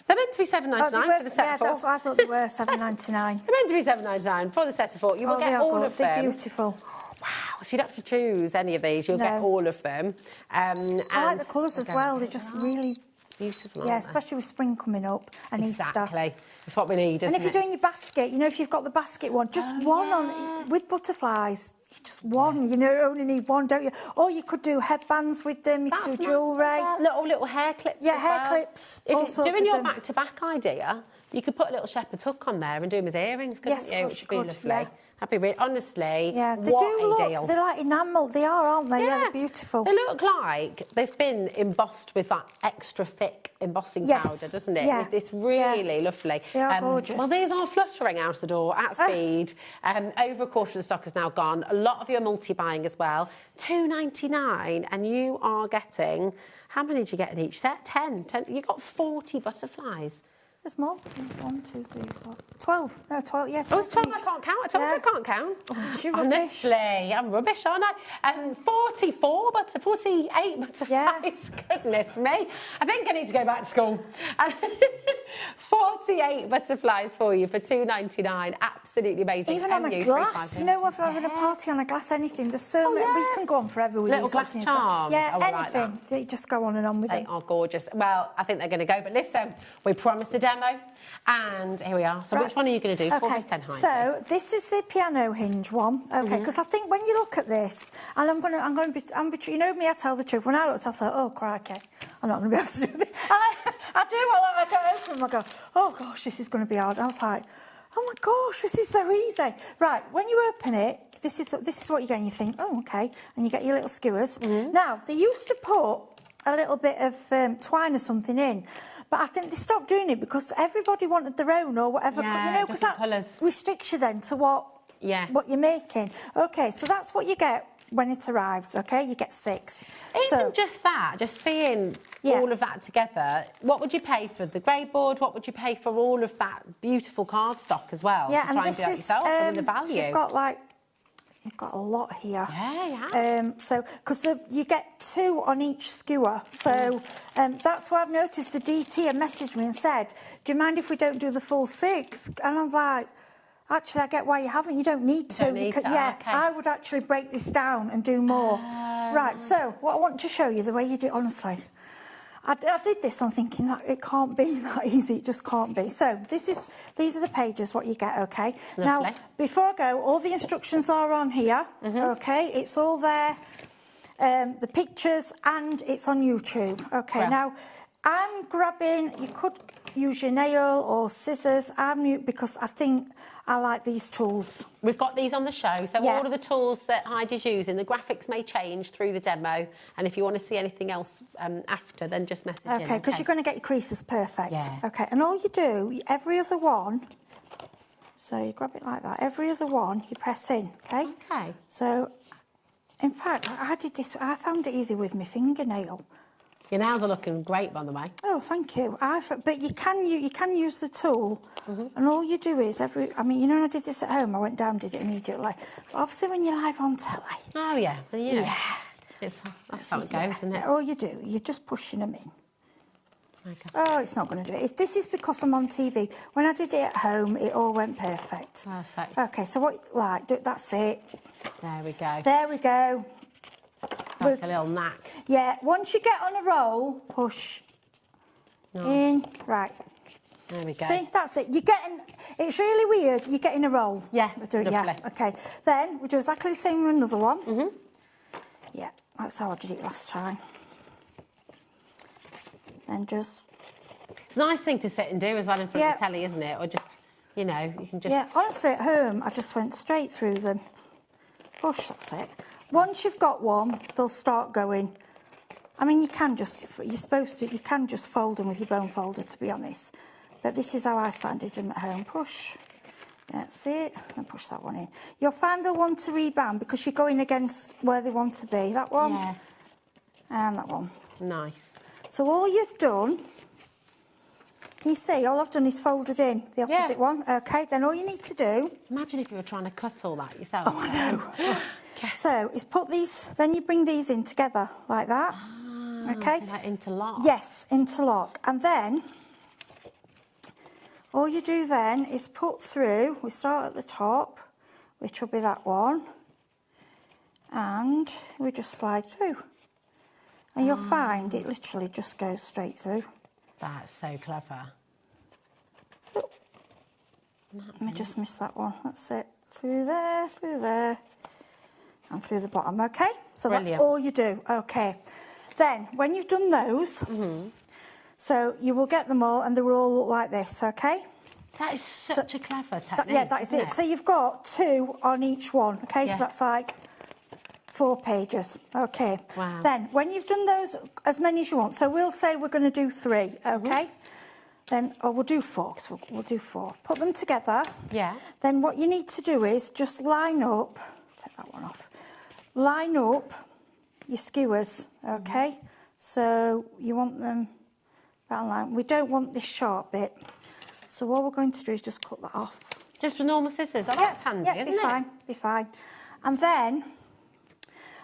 They're meant to be £7.99 for the set of 4. That's what I thought they were, £7.99. They're meant to be £7.99 for the set of 4. You will get all of them. They're beautiful. Wow, so you don't have to choose any of these. You'll get all of them. I like the colours as well. They're just really beautiful. Yeah, especially with spring coming up and Easter. Exactly. It's what we need, isn't it? And if you're doing your basket, you know, if you've got the basket one, just one on with butterflies. Just one, you know, you only need one, don't you? Or you could do headbands with them, you could do jewellery. Little hair clips. Yeah, hair clips. If you're doing your back-to-back idea, you could put a little shepherd's hook on there and do them as earrings, couldn't you? Which would be lovely. Yeah. That'd be really, honestly, yeah, they what do a look, deal. They're like enamel, they are, aren't they? Yeah, they're beautiful. They look like they've been embossed with that extra thick embossing powder, doesn't it? Yeah. It's really lovely. They are gorgeous. Well, these are fluttering out the door at speed. Over a quarter of the stock has now gone. A lot of you are multi-buying as well. £2.99, and you are getting, how many did you get in each set? 10. You got 40 butterflies. There's more. 1, 2, 3, 4, 12. No, 12. Yeah, 12. Oh, it's 12. I can't count. I told you I can't count. Oh, you're rubbish. Honestly, I'm rubbish, aren't I? 48 butterflies. Goodness me. I think I need to go back to school. 48 butterflies for you for £2.99. Absolutely amazing. Even on a glass. You know, if I'm having a party on a glass, anything. There's so many. We can go on forever with little these. Glass charms. Yeah, anything. They just go on and on with them. They are gorgeous. Well, I think they're going to go. But listen, we promised a demo, and here we are. So which one are you going to do? Okay, so this is the piano hinge one. Okay, because I think when you look at this, and I'm going to be, you know me, I tell the truth. When I looked, I thought, oh crikey, I'm not going to be able to do this. I do. I go open them. I go, oh gosh, this is going to be hard. I was like, oh my gosh, this is so easy. Right, when you open it, this is what you get, and you think, oh okay, and you get your little skewers. Now they used to put a little bit of twine or something in. But I think they stopped doing it because everybody wanted their own or whatever. Yeah, you know, because that restricts you then to what you're making. Okay, so that's what you get when it arrives, okay? You get 6. Even just that, just seeing all of that together, what would you pay for the grey board? What would you pay for all of that beautiful cardstock as well? Yeah, to try and do that yourself, and the value. You've got a lot here. Yeah, you so, because you get 2 on each skewer. So that's why I've noticed the DT messaged me and said, do you mind if we don't do the full 6? And I'm like, actually, I get why you haven't. You don't need to. I would actually break this down and do more. Right, so what I want to show you, the way you do it, honestly. I did this, I'm thinking that it can't be that easy, it just can't be. So these are the pages, what you get, okay? Lovely. Now, before I go, all the instructions are on here, okay? It's all there, the pictures, and it's on YouTube, okay? Well. Now, I'm grabbing, you could use your nail or scissors, because I think I like these tools. We've got these on the show, so all of the tools that Heidi's using, the graphics may change through the demo, and if you want to see anything else after, then just message in. Okay, because you're going to get your creases perfect. Yeah. Okay, and all you do, every other one, so you grab it like that, every other one you press in, okay? Okay. So, in fact, I did this, I found it easy with my fingernail. Your nails are looking great, by the way. Oh, thank you. But you can use the tool, and all you do is I mean, you know, when I did this at home, I went down, did it immediately. But obviously, when you're live on telly. Oh yeah, yeah. That's how it goes, isn't it? All you do, you're just pushing them in. Okay. Oh, it's not going to do it. This is because I'm on TV. When I did it at home, it all went perfect. Perfect. Okay, so that's it. There we go. There we go. Like a little knack. Yeah, once you get on a roll, push in. Right. There we go. See, that's it. You're getting, it's really weird. You're getting a roll. Yeah, yeah, okay. Then we do exactly the same with another one. Yeah, that's how I did it last time. Then just... It's a nice thing to sit and do as well in front of the telly, isn't it? Or just, you know, you can just... Yeah, honestly, at home, I just went straight through them. Push, that's it. Once you've got one, they'll start going. I mean, you can just fold them with your bone folder, to be honest. But this is how I did them at home. Push. That's it. And push that one in. You'll find they'll want to rebound because you're going against where they want to be. That one. Yeah. And that one. Nice. So all you've done, can you see, all I've done is folded in the opposite one. Okay, then all you need to do... Imagine if you were trying to cut all that yourself. Oh, I know. So, is put these, then you bring these in together, like that. Okay? So like interlock. Yes, interlock. And then, all you do then is put through, we start at the top, which will be that one, and we just slide through. And you'll find it literally just goes straight through. That's so clever. Let me just miss that one. That's it. Through there, and through the bottom. Okay? So Brilliant. That's all you do. Okay. Then, when you've done those, so you will get them all, and they will all look like this, okay? That is such a clever technique. Yeah, that is it. So you've got 2 on each one, okay? So that's like 4 pages. Okay. Wow. Then, when you've done those, as many as you want, so we'll say we're going to do 3, okay? Then, we'll do 4, because we'll do 4. Put them together. Yeah. Then what you need to do is just line up, take that one off, line up your skewers, okay? So you want them that line. We don't want this sharp bit. So what we're going to do is just cut that off. Just with normal scissors? Oh, that's handy, isn't it? Be fine. And then,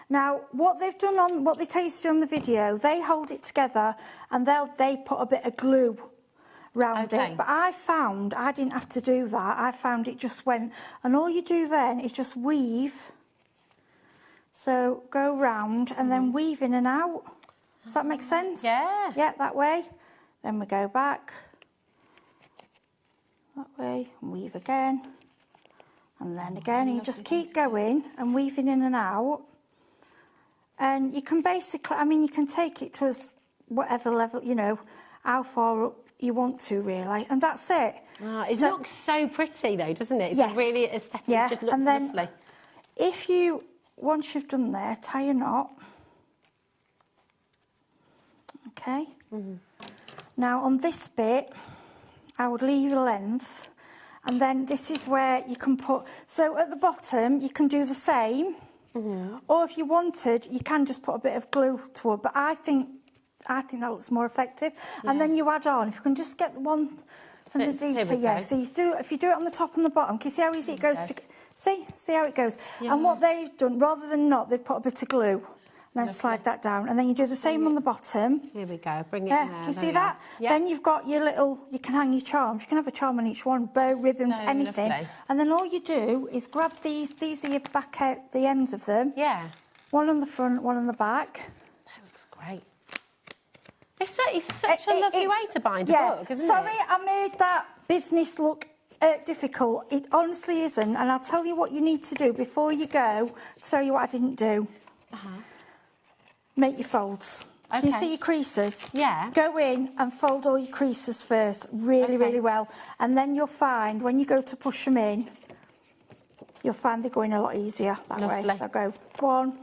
now what they've done on, what they tell you to do on the video, they hold it together and they put a bit of glue round it. But I found I didn't have to do that. I found it just went, and all you do then is just weave. So go round and then weave in and out. Does that make sense? Yeah. Yeah, that way. Then we go back. That way, and weave again. And then again, and you just keep going and weaving in and out. And you can basically, I mean, you can take it to as whatever level, you know, how far up you want to, really. And that's it. It looks so pretty, though, doesn't it? It's yes. really aesthetic. Yeah. It just looks and then, lovely. if you, once you've done there, tie a knot. Okay. Now, on this bit, I would leave a length. And then this is where you can put... So, at the bottom, you can do the same. Or if you wanted, you can just put a bit of glue to it. But I think that looks more effective. Yeah. And then you add on. If you can just get the one from the detail. Yeah, so if you do it on the top and the bottom, can you see how easy it goes to... See how it goes? Yeah. And what they've done, rather than not, they've put a bit of glue. And then slide that down. And then you do the same on the bottom. Here we go. Bring it in there. Can you see that? Yeah. Then you've got your little... You can hang your charms. You can have a charm on each one, bow, ribbons, anything. Lovely. And then all you do is grab these. These are your back, the ends of them. Yeah. One on the front, one on the back. That looks great. It's such a lovely way to bind a book, isn't it? Sorry, I made that business look difficult. It honestly isn't. And I'll tell you what you need to do before you go. Show you what I didn't do. Make your folds. Okay. Can you see your creases? Yeah. Go in and fold all your creases first, really well. And then you'll find, when you go to push them in, you'll find they're going a lot easier that way. So go 1,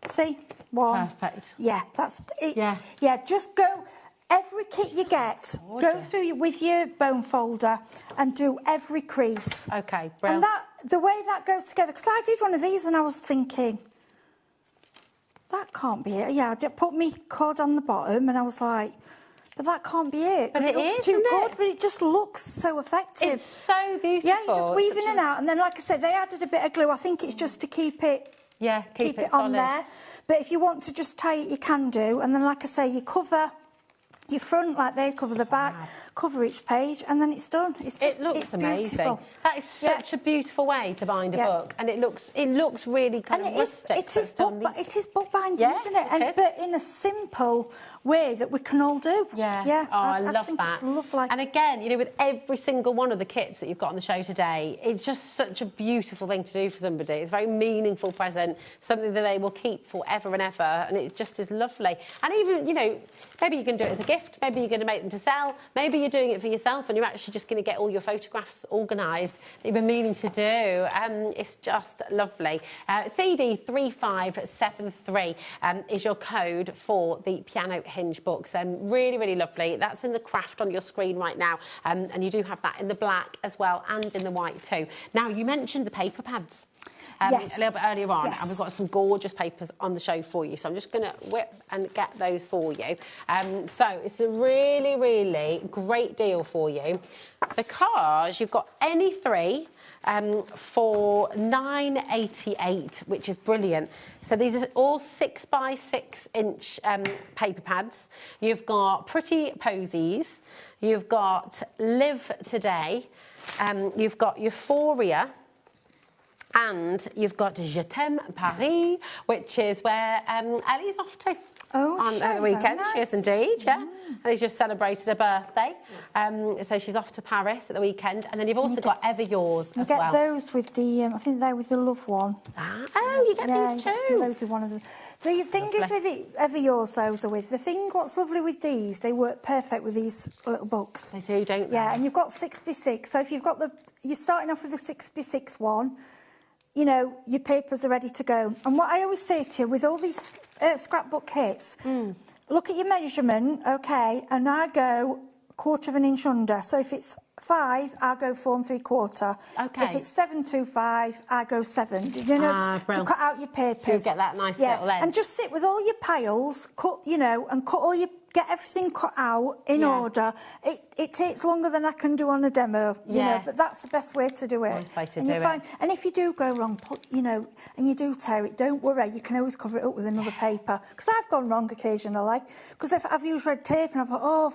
see? 1. Perfect. Yeah, that's it. Yeah, just go, every kit you get, go through with your bone folder and do every crease. Okay, brilliant. And the way that goes together, because I did one of these and I was thinking, that can't be it. Yeah, I put me cord on the bottom and I was like, but that can't be it. But it looks is, too isn't good, it? but it just looks so effective. It's so beautiful. Yeah, you're just weaving Such it out. And then, like I said, they added a bit of glue. I think it's just to keep it... Yeah, keep it on solid. there. But if you want to just tie it, you can do. And then, like I say, you cover your front like they cover the back, cover each page, and then it's done. It's just, it looks it's amazing. Beautiful. That is such a beautiful way to bind a book, and it looks really kind of rustic. It is bookbinding, Yeah, isn't it? But in a simple way that we can all do. Yeah. Oh, I love think that. It's lovely. And again, you know, with every single one of the kits that you've got on the show today, it's just such a beautiful thing to do for somebody. It's a very meaningful present, something that they will keep forever and ever, and it just is lovely. And even, you know, maybe you can do it as a gift, maybe you're going to make them to sell, maybe you're doing it for yourself and you're actually just going to get all your photographs organised that you've been meaning to do. It's just lovely. CD3573 is your code for the piano hinge books. Really lovely. That's in the craft on your screen right now, and you do have that in the black as well and in the white too. Now, you mentioned the paper pads. Yes. A little bit earlier on, Yes. and we've got some gorgeous papers on the show for you. So I'm just going to whip and get those for you. So it's a really great deal for you because you've got any three for £9.88, which is brilliant. So these are all 6x6 inch paper pads. You've got Pretty Posies. You've got Live Today. You've got Euphoria. And you've got Je t'aime Paris, which is where Ellie's off to on the weekend. Nice. She is indeed, yeah. Ellie's just celebrated her birthday. So she's off to Paris at the weekend. And then you've also got Ever Yours as well. You get those with the, I think they're with the Love one. Oh, you get these too. You get some of those with one of them. The thing is with it, Ever Yours, those are with. The thing, what's lovely with these, they work perfect with these little books. They do, don't they? Yeah, and you've got 6x6. So if you've got you're starting off with the 6x6 one, you know, your papers are ready to go. And what I always say to you, with all these scrapbook kits, look at your measurement, OK, and I go 1/4 of an inch under. So if it's 5, I'll go 4 3/4. OK. If it's 725, I go 7. You know, to cut out your papers. So you get that nice little end. And just sit with all your piles, cut, you know, and cut all your... Get everything cut out in order. It takes longer than I can do on a demo, you know, but that's the best way to do it. Nice way to and do you're it. fine. And if you do go wrong, you know, and you do tear it, don't worry. You can always cover it up with another paper. Because I've gone wrong occasionally. Because I've used red tape and I've thought, oh,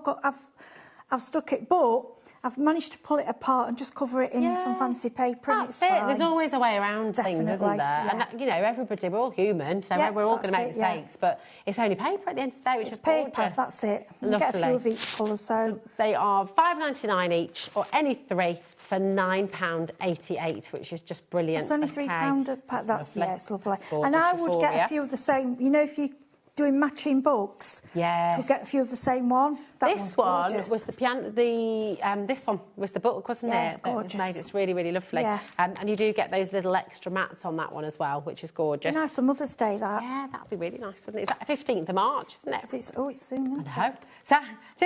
I've stuck it, but I've managed to pull it apart and just cover it in some fancy paper, and it's fine. There's always a way around things, isn't there? Yeah. And that, you know, everybody, we're all human, so we're all going to make mistakes. But it's only paper at the end of the day, which is paper. gorgeous. That's it. You Lovely. get a few of each colour, so they are £5.99 each, or any three for £9.88, which is just brilliant. It's only £3 a pack. That's lovely. Yeah, it's lovely. Gorgeous And I would get Euphoria. a few of the same. You know, if you doing matching books, you'll get a few of the same one. This one was the piano. This one was the book, wasn't it? It's gorgeous. It's really lovely. Yeah. And you do get those little extra mats on that one as well, which is gorgeous. Nice for Mother's Day, that. Yeah, that'd be really nice, wouldn't it? It's like 15th of March, isn't it? It's soon, isn't I know. So,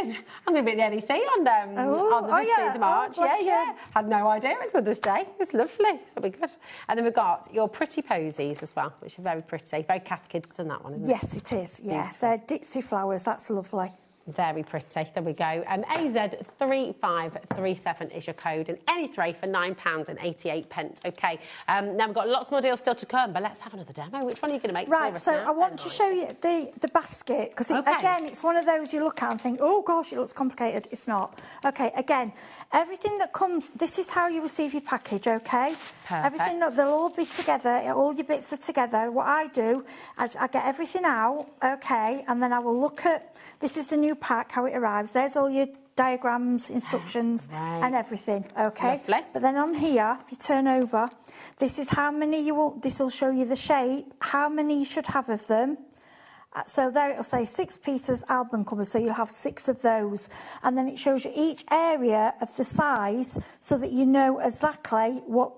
I'm going to be at the NEC on the 15th of March. Yeah. Had no idea it was Mother's Day. It was lovely. It'll be good. And then we've got your Pretty Posies as well, which are very pretty. Very Kath Kidston, that one, isn't it? Yes, it is. Yeah, they're Dixie flowers. That's lovely. Very pretty. There we go. AZ3537 is your code, and any three for £9.88. OK. Now we've got lots more deals still to come, but let's have another demo. Which one are you going to make for Right, us so now? I want to show you the basket, because again, it's one of those you look at and think, oh gosh, it looks complicated. It's not. OK, again, everything that comes, this is how you receive your package, OK? Perfect. Everything, they'll all be together, all your bits are together. What I do is I get everything out, OK, and then I will look at, this is the new pack, how it arrives. There's all your diagrams, instructions, and everything, OK? Lovely. But then on here, if you turn over, this is how many you want, this will show you the shape, how many you should have of them. So there it'll say 6 pieces album covers, so you'll have 6 of those. And then it shows you each area of the size so that you know exactly what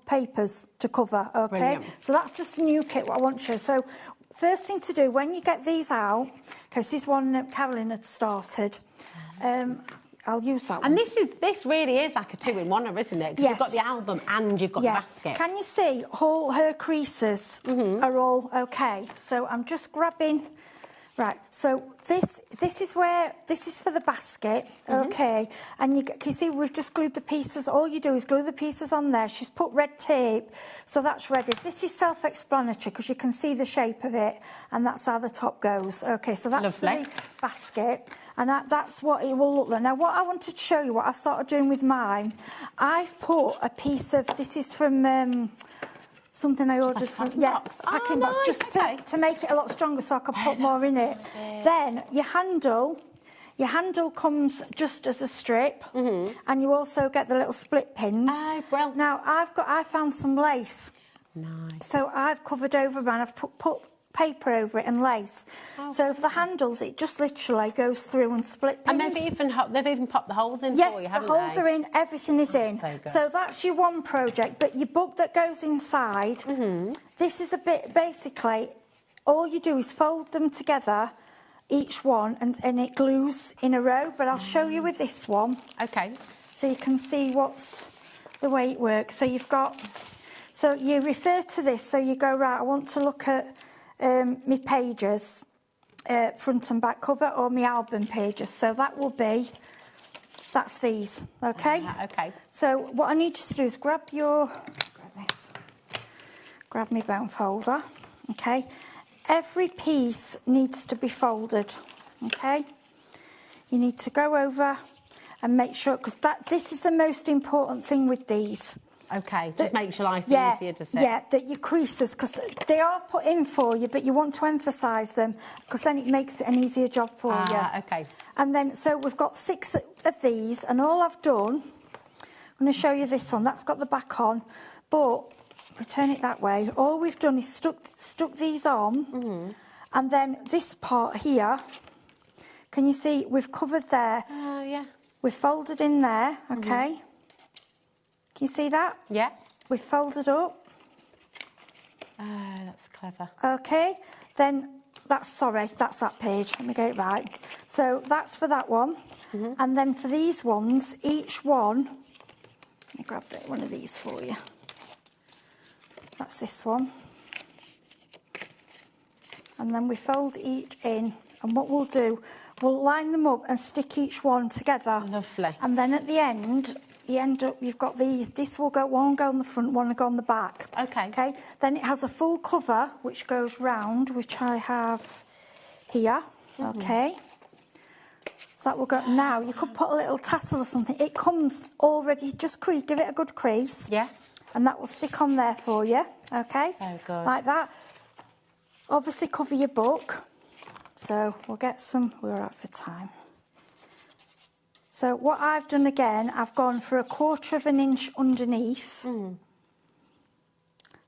papers to cover, OK? Brilliant. So that's just a new kit, what I want to show. So first thing to do, when you get these out, because this one Carolyn had started, I'll use that And one. this really is like a two-in-one, isn't it? Because Yes. you've got the album and you've got the basket. Can you see all her creases are all okay? So I'm just grabbing. Right, so this is for the basket, okay, and you can see we've just glued the pieces. All you do is glue the pieces on there. She's put red tape, so that's ready. This is self-explanatory because you can see the shape of it, and that's how the top goes. Okay, so that's for the basket, and that's what it will look like. Now, what I wanted to show you, what I started doing with mine, I've put a piece of, this is from... something I ordered from packing box, just to make it a lot stronger, so I can put more in it. Then your handle comes just as a strip, and you also get the little split pins. Now I found some lace, so I've covered over and I've put paper over it and lace. So for the handles, it just literally goes through and split pins. And they've even popped the holes in yes, for you, haven't the holes are in, everything is in. So that's your one project, but your book that goes inside, this is a bit, basically, all you do is fold them together, each one, and it glues in a row, but I'll show you with this one. Okay. So you can see what's the way it works. So you've got, so you refer to this, so you go, right, I want to look at my pages, front and back cover, or my album pages. So that will be, that's these, okay? Okay. So what I need you to do is grab my bone folder, okay? Every piece needs to be folded, okay? You need to go over and make sure, because this is the most important thing with these. Okay, just makes your life easier, does it? Yeah, that your creases, because they are put in for you, but you want to emphasise them, because then it makes it an easier job for you. Okay. And then, so we've got 6 of these, and all I've done, I'm going to show you this one, that's got the back on, but if we turn it that way, all we've done is stuck these on, and then this part here, can you see, we've covered there. Oh, yeah. We've folded in there, okay? Can you see that? Yeah. We've folded up. Oh, that's clever. Okay, then that's that page. Let me get it right. So that's for that one. And then for these ones, each one, let me grab one of these for you. That's this one. And then we fold each in. And what we'll do, we'll line them up and stick each one together. Lovely. And then at the end, you end up, you've got these, this will go, one will go on the front, one will go on the back. Okay. Okay, then it has a full cover, which goes round, which I have here, okay. So that will go, now you could put a little tassel or something, it comes already, just give it a good crease. Yeah. And that will stick on there for you, okay. So good. Like that. Obviously cover your book, so we'll get some, we're out for time. So what I've done again, I've gone for 1/4 of an inch underneath.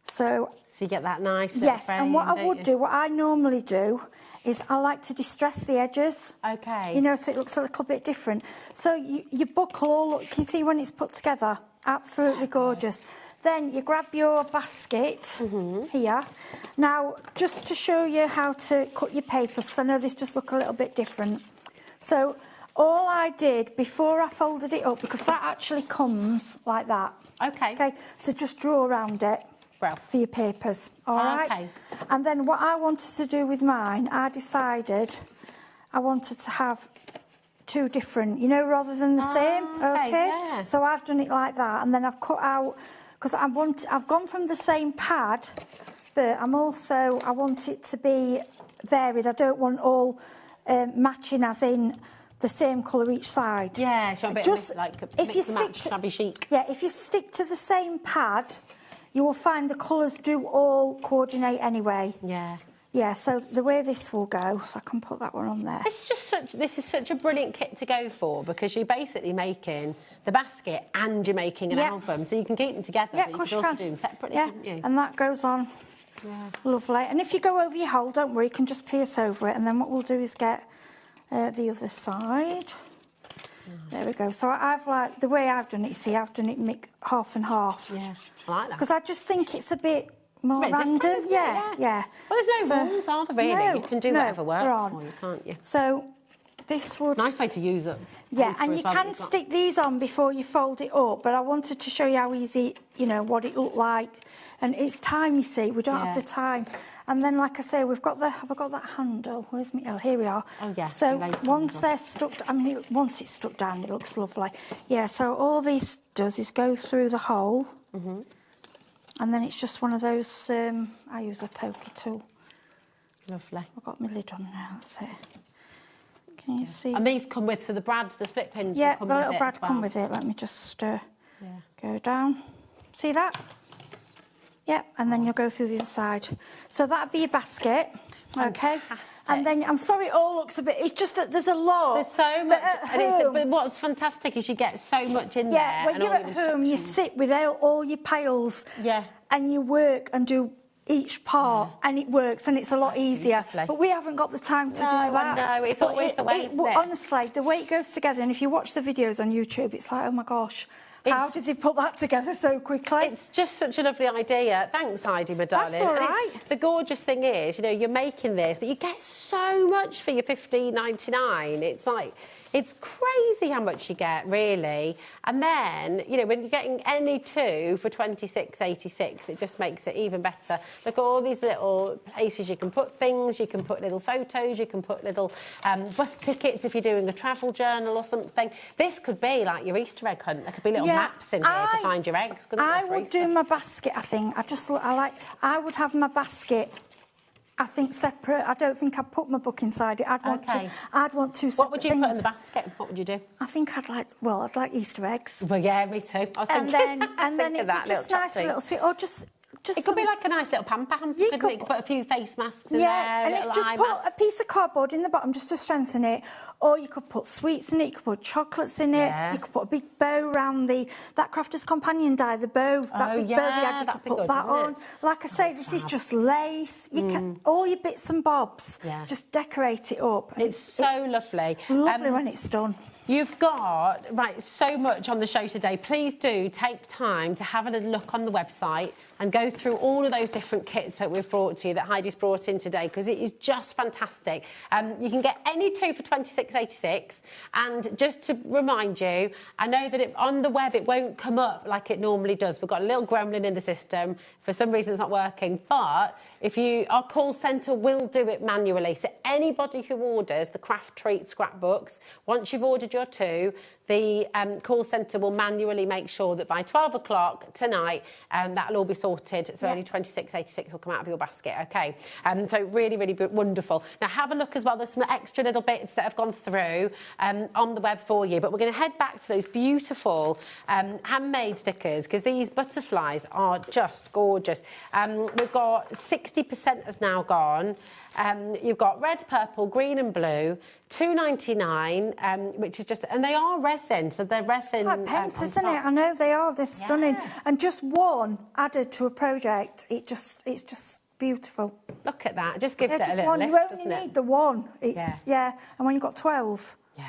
So you get that nice yes, frame, and what I don't would you? do, what I normally do, is I like to distress the edges. Okay. You know, so it looks a little bit different. So your book will all look, can you see when it's put together? Absolutely gorgeous. Then you grab your basket here. Now, just to show you how to cut your papers, because I know this just look a little bit different. So all I did before I folded it up, because that actually comes like that. Okay. Okay, so just draw around it for your papers, all right? Okay. And then what I wanted to do with mine, I decided I wanted to have 2 different, you know, rather than the same, okay? Yeah. So I've done it like that, and then I've cut out, because I've gone from the same pad, but I want it to be varied. I don't want all matching, as in the same colour each side. Yeah, so a bit Just, of like a if you mix and match, shabby chic. Yeah, if you stick to the same pad, you will find the colours do all coordinate anyway. Yeah. Yeah, so the way this will go, so I can put that one on there. This is such a brilliant kit to go for, because you're basically making the basket and you're making an album, so you can keep them together, Yeah, but of course you you can also can. do them separately, Yeah, couldn't you? and that goes on. Yeah. Lovely. And if you go over your hole, don't worry, you can just pierce over it, and then what we'll do is get the other side. There we go. So the way I've done it, see, I've done it half and half. Yeah, I like that. Because I just think it's a bit more random. Different, isn't it? Yeah. Well, there's no rules, are there, really? No, you can do whatever there works aren't. for you, can't you? So this would... Nice way to use it. Yeah, and you can stick these on before you fold it up, but I wanted to show you how easy, you know, what it looked like. And it's time, you see, we don't have the time. And then, like I say, we've got the... Have I got that handle? Where's me? Oh, here we are. Oh, yeah. So once they're stuck... I mean, once it's stuck down, it looks lovely. Yeah, so all this does is go through the hole. Mm-hmm. And then it's just one of those... I use a pokey tool. Lovely. I've got my lid on now, that's it. Can you see? And these come with, so the brads, the split pins yeah, will come the with little it brad as well. come with it. Let me just go down. See that? Yep, and then you'll go through the other side. So that'd be your basket. Fantastic. Okay. And then, I'm sorry, it all looks a bit... It's just that there's a lot. There's so much. But what's fantastic is you get so much in there. Yeah, when you're at home, you sit with all your piles. Yeah. And you work and do each part, and it works, and it's a lot easier. But we haven't got the time to do that. No, it's always the way, isn't it? Honestly, the way it goes together, and if you watch the videos on YouTube, it's like, oh my gosh, how did they put that together so quickly? It's just such a lovely idea. Thanks, Heidi, my darling. That's all right. The gorgeous thing is, you know, you're making this, but you get so much for your $15.99. It's like... It's crazy how much you get, really. And then, you know, when you're getting any two for $26.86, it just makes it even better. Look at all these little places you can put things, you can put little photos, you can put little bus tickets if you're doing a travel journal or something. This could be like your Easter egg hunt. There could be little maps in here to find your eggs, couldn't there, I would do my basket, I think. I would have my basket... I think separate. I don't think I'd put my book inside it. I'd want two separate What would you things. put in the basket? What would you do? I think I'd like Easter eggs. Well, yeah, me too. I was thinking, and then it would just nice little sweet, or just it could be like a nice little pamper hamper, couldn't it? You could put a few face masks in there, and little just eye put masks. a piece of cardboard in the bottom just to strengthen it, or you could put sweets in it, you could put chocolates in it, you could put a big bow around that Crafter's Companion die, the bow, that big bow they had, you could put that on. Like I say, this is just lace. You can all your bits and bobs, just decorate it up. It's so lovely. Lovely when it's done. You've got, so much on the show today. Please do take time to have a little look on the website and go through all of those different kits that we've brought to you, that Heidi's brought in today, because it is just fantastic. You can get any two for $26.86. And just to remind you, I know that on the web it won't come up like it normally does. We've got a little gremlin in the system. For some reason it's not working. But our call centre will do it manually. So anybody who orders the Craft Treat scrapbooks, once you've ordered your two, the call centre will manually make sure that by 12 o'clock tonight, that'll all be sorted. So only $26.86 will come out of your basket, OK? So really, really wonderful. Now, have a look as well. There's some extra little bits that have gone through on the web for you. But we're going to head back to those beautiful handmade stickers, because these butterflies are just gorgeous. We've got 60% has now gone. You've got red, purple, green and blue, $2.99, which is just... And they are resin, so they're resin... It's like pence, isn't it? I know they are. They're stunning. And just one added to a project, it's just beautiful. Look at that. It just gives it a little one. lift, You only doesn't it? need the one. It's, and when you've got 12... Yeah.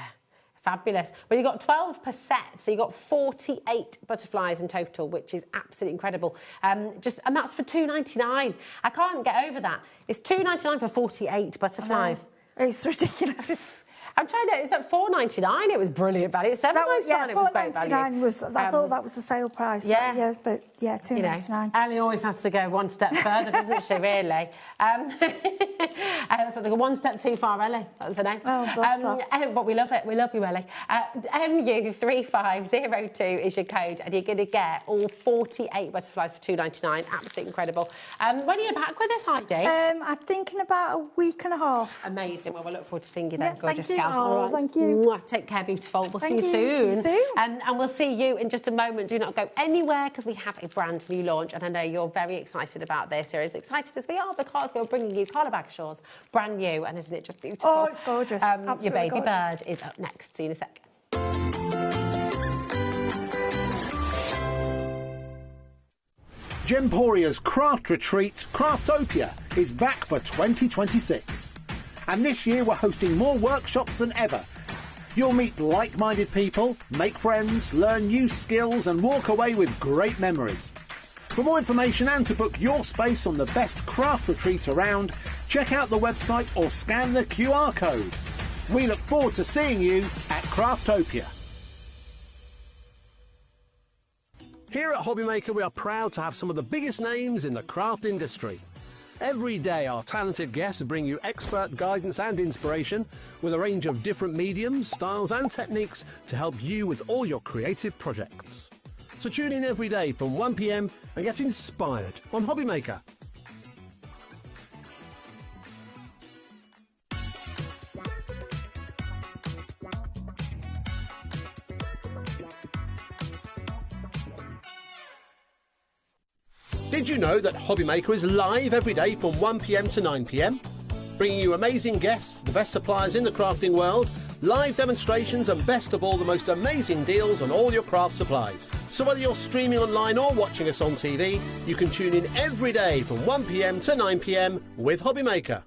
Fabulous. Well, you got 12 per set, so you got 48 butterflies in total, which is absolutely incredible. And that's for $2.99. I can't get over that. It's $2.99 for 48 butterflies. It's ridiculous. I'm trying to... It's at $4.99. It was brilliant value. $7.99. It was great value. I thought that was the sale price. Yeah. But $2.99. Ellie always has to go one step further, doesn't she? Really. That's what they go. One step too far, Ellie. That's her name. Oh, bless her. But we love it. We love you, Ellie. MU3502 is your code, and you're going to get all 48 butterflies for $2.99. Absolutely incredible. When are you back with us, Heidi? I'm thinking about a week and a half. Amazing. Well, we'll look forward to seeing you then, gorgeous thank you. gal. All right. Thank you. Take care, beautiful. We'll Thank see you you. soon. See you soon. And we'll see you in just a moment. Do not go anywhere, because we have a brand new launch, and I know you're very excited about this. You're as excited as we are, because we're bringing you Carla Bagshaw's brand new, and isn't it just beautiful? Oh, it's gorgeous. Absolutely your baby gorgeous. bird is up next. See you in a sec. Gemporia's Craft Retreat, Craftopia, is back for 2026. And this year we're hosting more workshops than ever. You'll meet like-minded people, make friends, learn new skills and walk away with great memories. For more information and to book your space on the best craft retreat around, check out the website or scan the QR code. We look forward to seeing you at Craftopia. Here at HobbyMaker, we are proud to have some of the biggest names in the craft industry. Every day, our talented guests bring you expert guidance and inspiration with a range of different mediums, styles and techniques to help you with all your creative projects. So tune in every day from 1 p.m. and get inspired on HobbyMaker. Did you know that HobbyMaker is live every day from 1 p.m. to 9 p.m? Bringing you amazing guests, the best suppliers in the crafting world, live demonstrations and best of all, the most amazing deals on all your craft supplies. So whether you're streaming online or watching us on TV, you can tune in every day from 1 p.m. to 9 p.m. with HobbyMaker.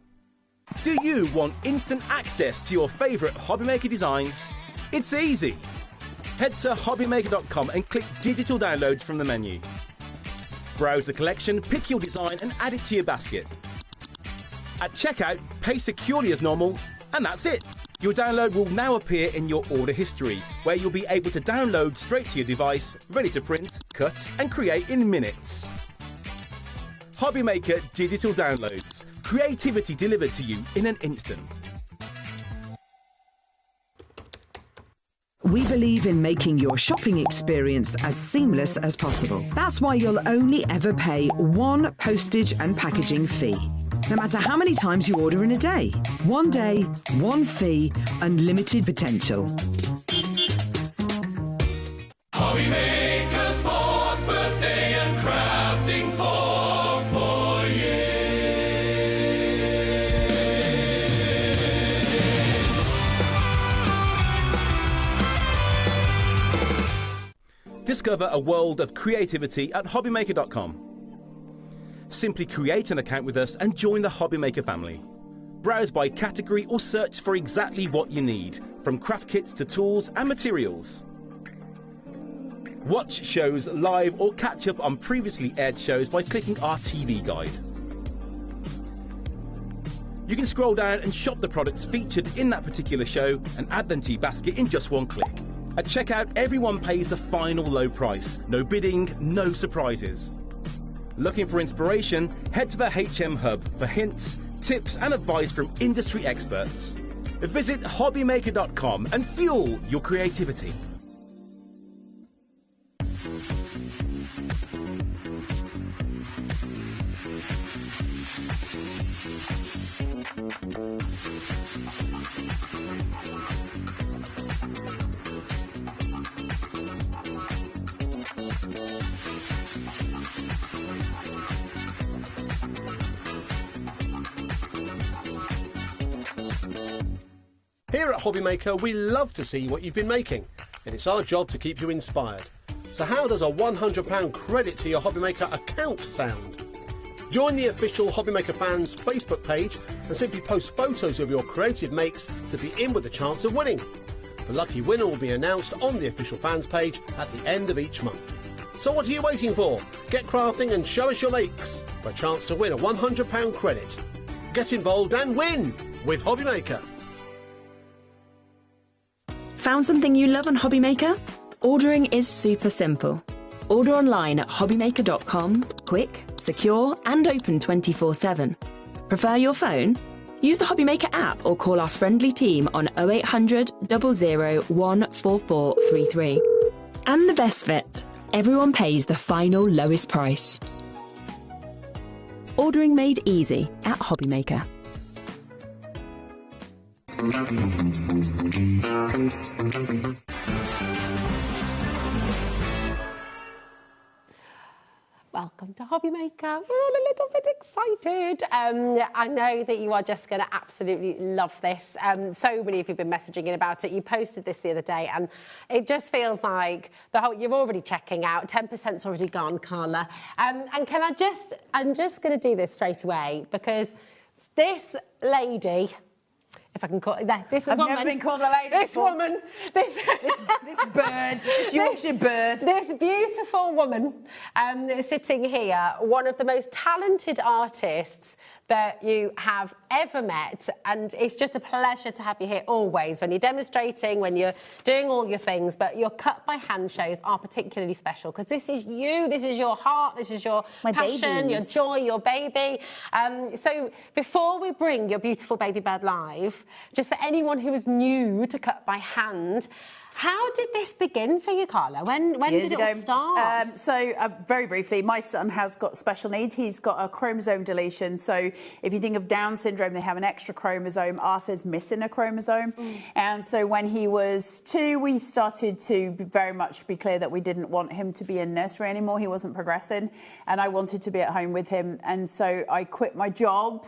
Do you want instant access to your favourite HobbyMaker designs? It's easy. Head to hobbymaker.com and click digital downloads from the menu. Browse the collection, pick your design and add it to your basket. At checkout, pay securely as normal, and that's it. Your download will now appear in your order history, where you'll be able to download straight to your device, ready to print, cut and create in minutes. HobbyMaker Digital Downloads. Creativity delivered to you in an instant. We believe in making your shopping experience as seamless as possible. That's why you'll only ever pay one postage and packaging fee. No matter how many times you order in a day. One day, one fee, unlimited potential. HobbyMaker's 4th birthday and crafting for 4 years. Discover a world of creativity at hobbymaker.com. Simply create an account with us and join the HobbyMaker family. Browse by category or search for exactly what you need, from craft kits to tools and materials. Watch shows live or catch up on previously aired shows by clicking our TV guide. You can scroll down and shop the products featured in that particular show and add them to your basket in just one click. At checkout, everyone pays the final low price. No bidding, no surprises. Looking for inspiration? Head to the HM Hub for hints, tips and advice from industry experts. Visit hobbymaker.com and fuel your creativity. Here at HobbyMaker, we love to see what you've been making, and it's our job to keep you inspired. So how does a £100 credit to your HobbyMaker account sound? Join the official HobbyMaker fans Facebook page and simply post photos of your creative makes to be in with a chance of winning. The lucky winner will be announced on the official fans page at the end of each month. So what are you waiting for? Get crafting and show us your makes for a chance to win a £100 credit. Get involved and win with HobbyMaker. Found something you love on HobbyMaker? Ordering is super simple. Order online at hobbymaker.com, quick, secure and open 24/7. Prefer your phone? Use the HobbyMaker app or call our friendly team on 0800 00 14433. And the best bit, everyone pays the final lowest price. Ordering made easy at HobbyMaker. Welcome to HobbyMaker. We're all a little bit excited. I know that you are just going to absolutely love this. So many of you have been messaging in about it. You posted this the other day, and it just feels like you're already checking out. 10%'s already gone, Carla. And I'm just going to do this straight away because this lady if I can call it that. This I've woman, never been called a lady This before. woman, this bird, this Yorkshire bird. This beautiful woman sitting here, one of the most talented artists that you have ever met, and it's just a pleasure to have you here always when you're demonstrating, when you're doing all your things, but your cut by hand shows are particularly special because this is you, this is your heart, this is your passion, your joy, your baby. So before we bring your beautiful baby bird live, just for anyone who is new to cut by hand, how did this begin for you, Carla? When did it all start? Very briefly, my son has got special needs. He's got a chromosome deletion. So if you think of Down syndrome, they have an extra chromosome. Arthur's missing a chromosome. And so when he was 2, we started to very much be clear that we didn't want him to be in nursery anymore. He wasn't progressing. And I wanted to be at home with him. And so I quit my job.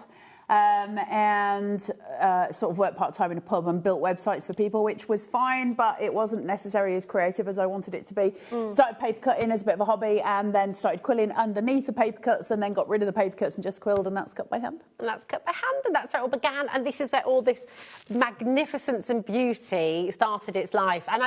And sort of worked part-time in a pub and built websites for people, which was fine, but it wasn't necessarily as creative as I wanted it to be. Started paper cutting as a bit of a hobby, and then started quilling underneath the paper cuts, and then got rid of the paper cuts and just quilled, and that's cut by hand. And that's cut by hand, and that's where it all began, and this is where all this magnificence and beauty started its life. And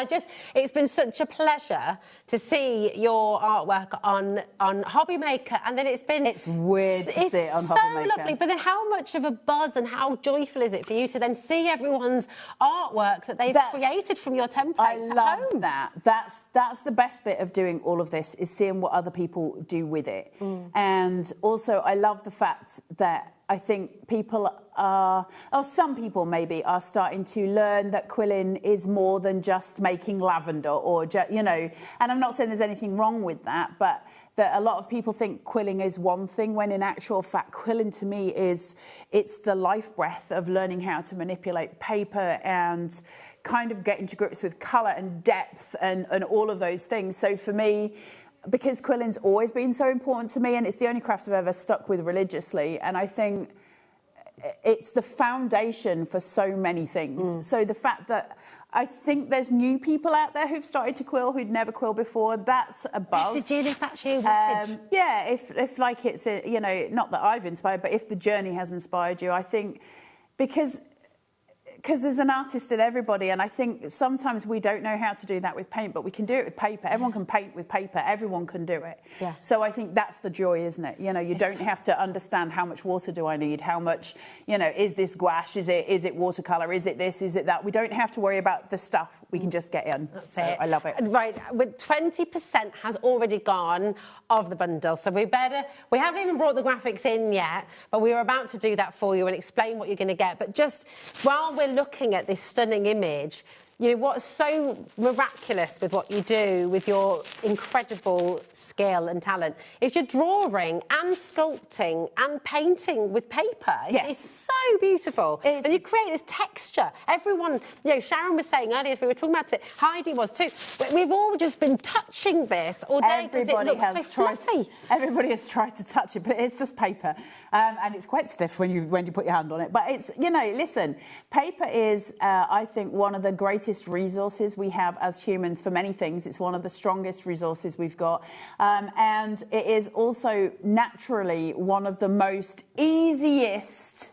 it's been such a pleasure to see your artwork on HobbyMaker, and then it's weird to see it on HobbyMaker. It's so lovely, but then how much of a buzz and how joyful is it for you to then see everyone's artwork that they've created from your templates I at love home? that. That's the best bit of doing all of this, is seeing what other people do with it. And also I love the fact that I think people are, or some people maybe, are starting to learn that quilling is more than just making lavender or, you know, and I'm not saying there's anything wrong with that, but that a lot of people think quilling is one thing, when in actual fact, quilling to me it's the life breath of learning how to manipulate paper and kind of getting to grips with colour and depth and all of those things. So for me, because quilling's always been so important to me, and it's the only craft I've ever stuck with religiously, and I think it's the foundation for so many things. So the fact that I think there's new people out there who've started to quill who'd never quilled before, that's a buzz. Message if that's you, message. Yeah, if like it's, you know, not that I've inspired, but if the journey has inspired you, I think, because there's an artist in everybody, and I think sometimes we don't know how to do that with paint, but we can do it with paper. Everyone can paint with paper. Everyone can do it. Yeah. So I think that's the joy, isn't it? You know, you don't have to understand how much water do I need, how much, you know, is this gouache, is it watercolor, is it this, is it that? We don't have to worry about the stuff. We can just get in. That's so it. I love it. Right, with 20% has already gone of the bundle, so we haven't even brought the graphics in yet, but we are about to do that for you and explain what you're going to get. But just while we're looking at this stunning image, you know, what's so miraculous with what you do, with your incredible skill and talent, is you're drawing and sculpting and painting with paper. Yes. It's so beautiful. And you create this texture. Everyone, you know, Sharon was saying earlier, as we were talking about it, Heidi was too, we've all just been touching this all day because it looks so fluffy. Everybody has tried to touch it, but it's just paper. And it's quite stiff when you put your hand on it. But it's, you know, listen, paper is, I think, one of the greatest resources we have as humans for many things. It's one of the strongest resources we've got. And it is also naturally one of the most easiest,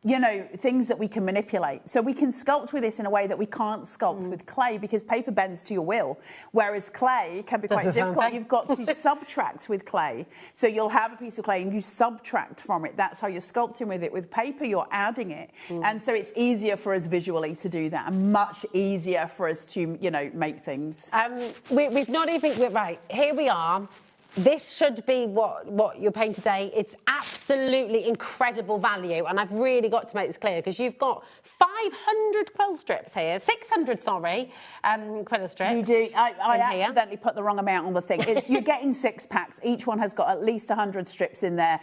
you know, things that we can manipulate. So we can sculpt with this in a way that we can't sculpt with clay, because paper bends to your will, whereas clay can be quite difficult. You've got to subtract with clay. So you'll have a piece of clay and you subtract from it. That's how you're sculpting with it. With paper, you're adding it. And so it's easier for us visually to do that, and much easier for us to, you know, make things. We've not even, right, here we are. This should be what you're paying today. It's absolutely incredible value, and I've really got to make this clear, because you've got 500 quill strips here, 600, sorry, quill strips. You do. I accidentally put the wrong amount on the thing. You're getting 6 packs. Each one has got at least 100 strips in there.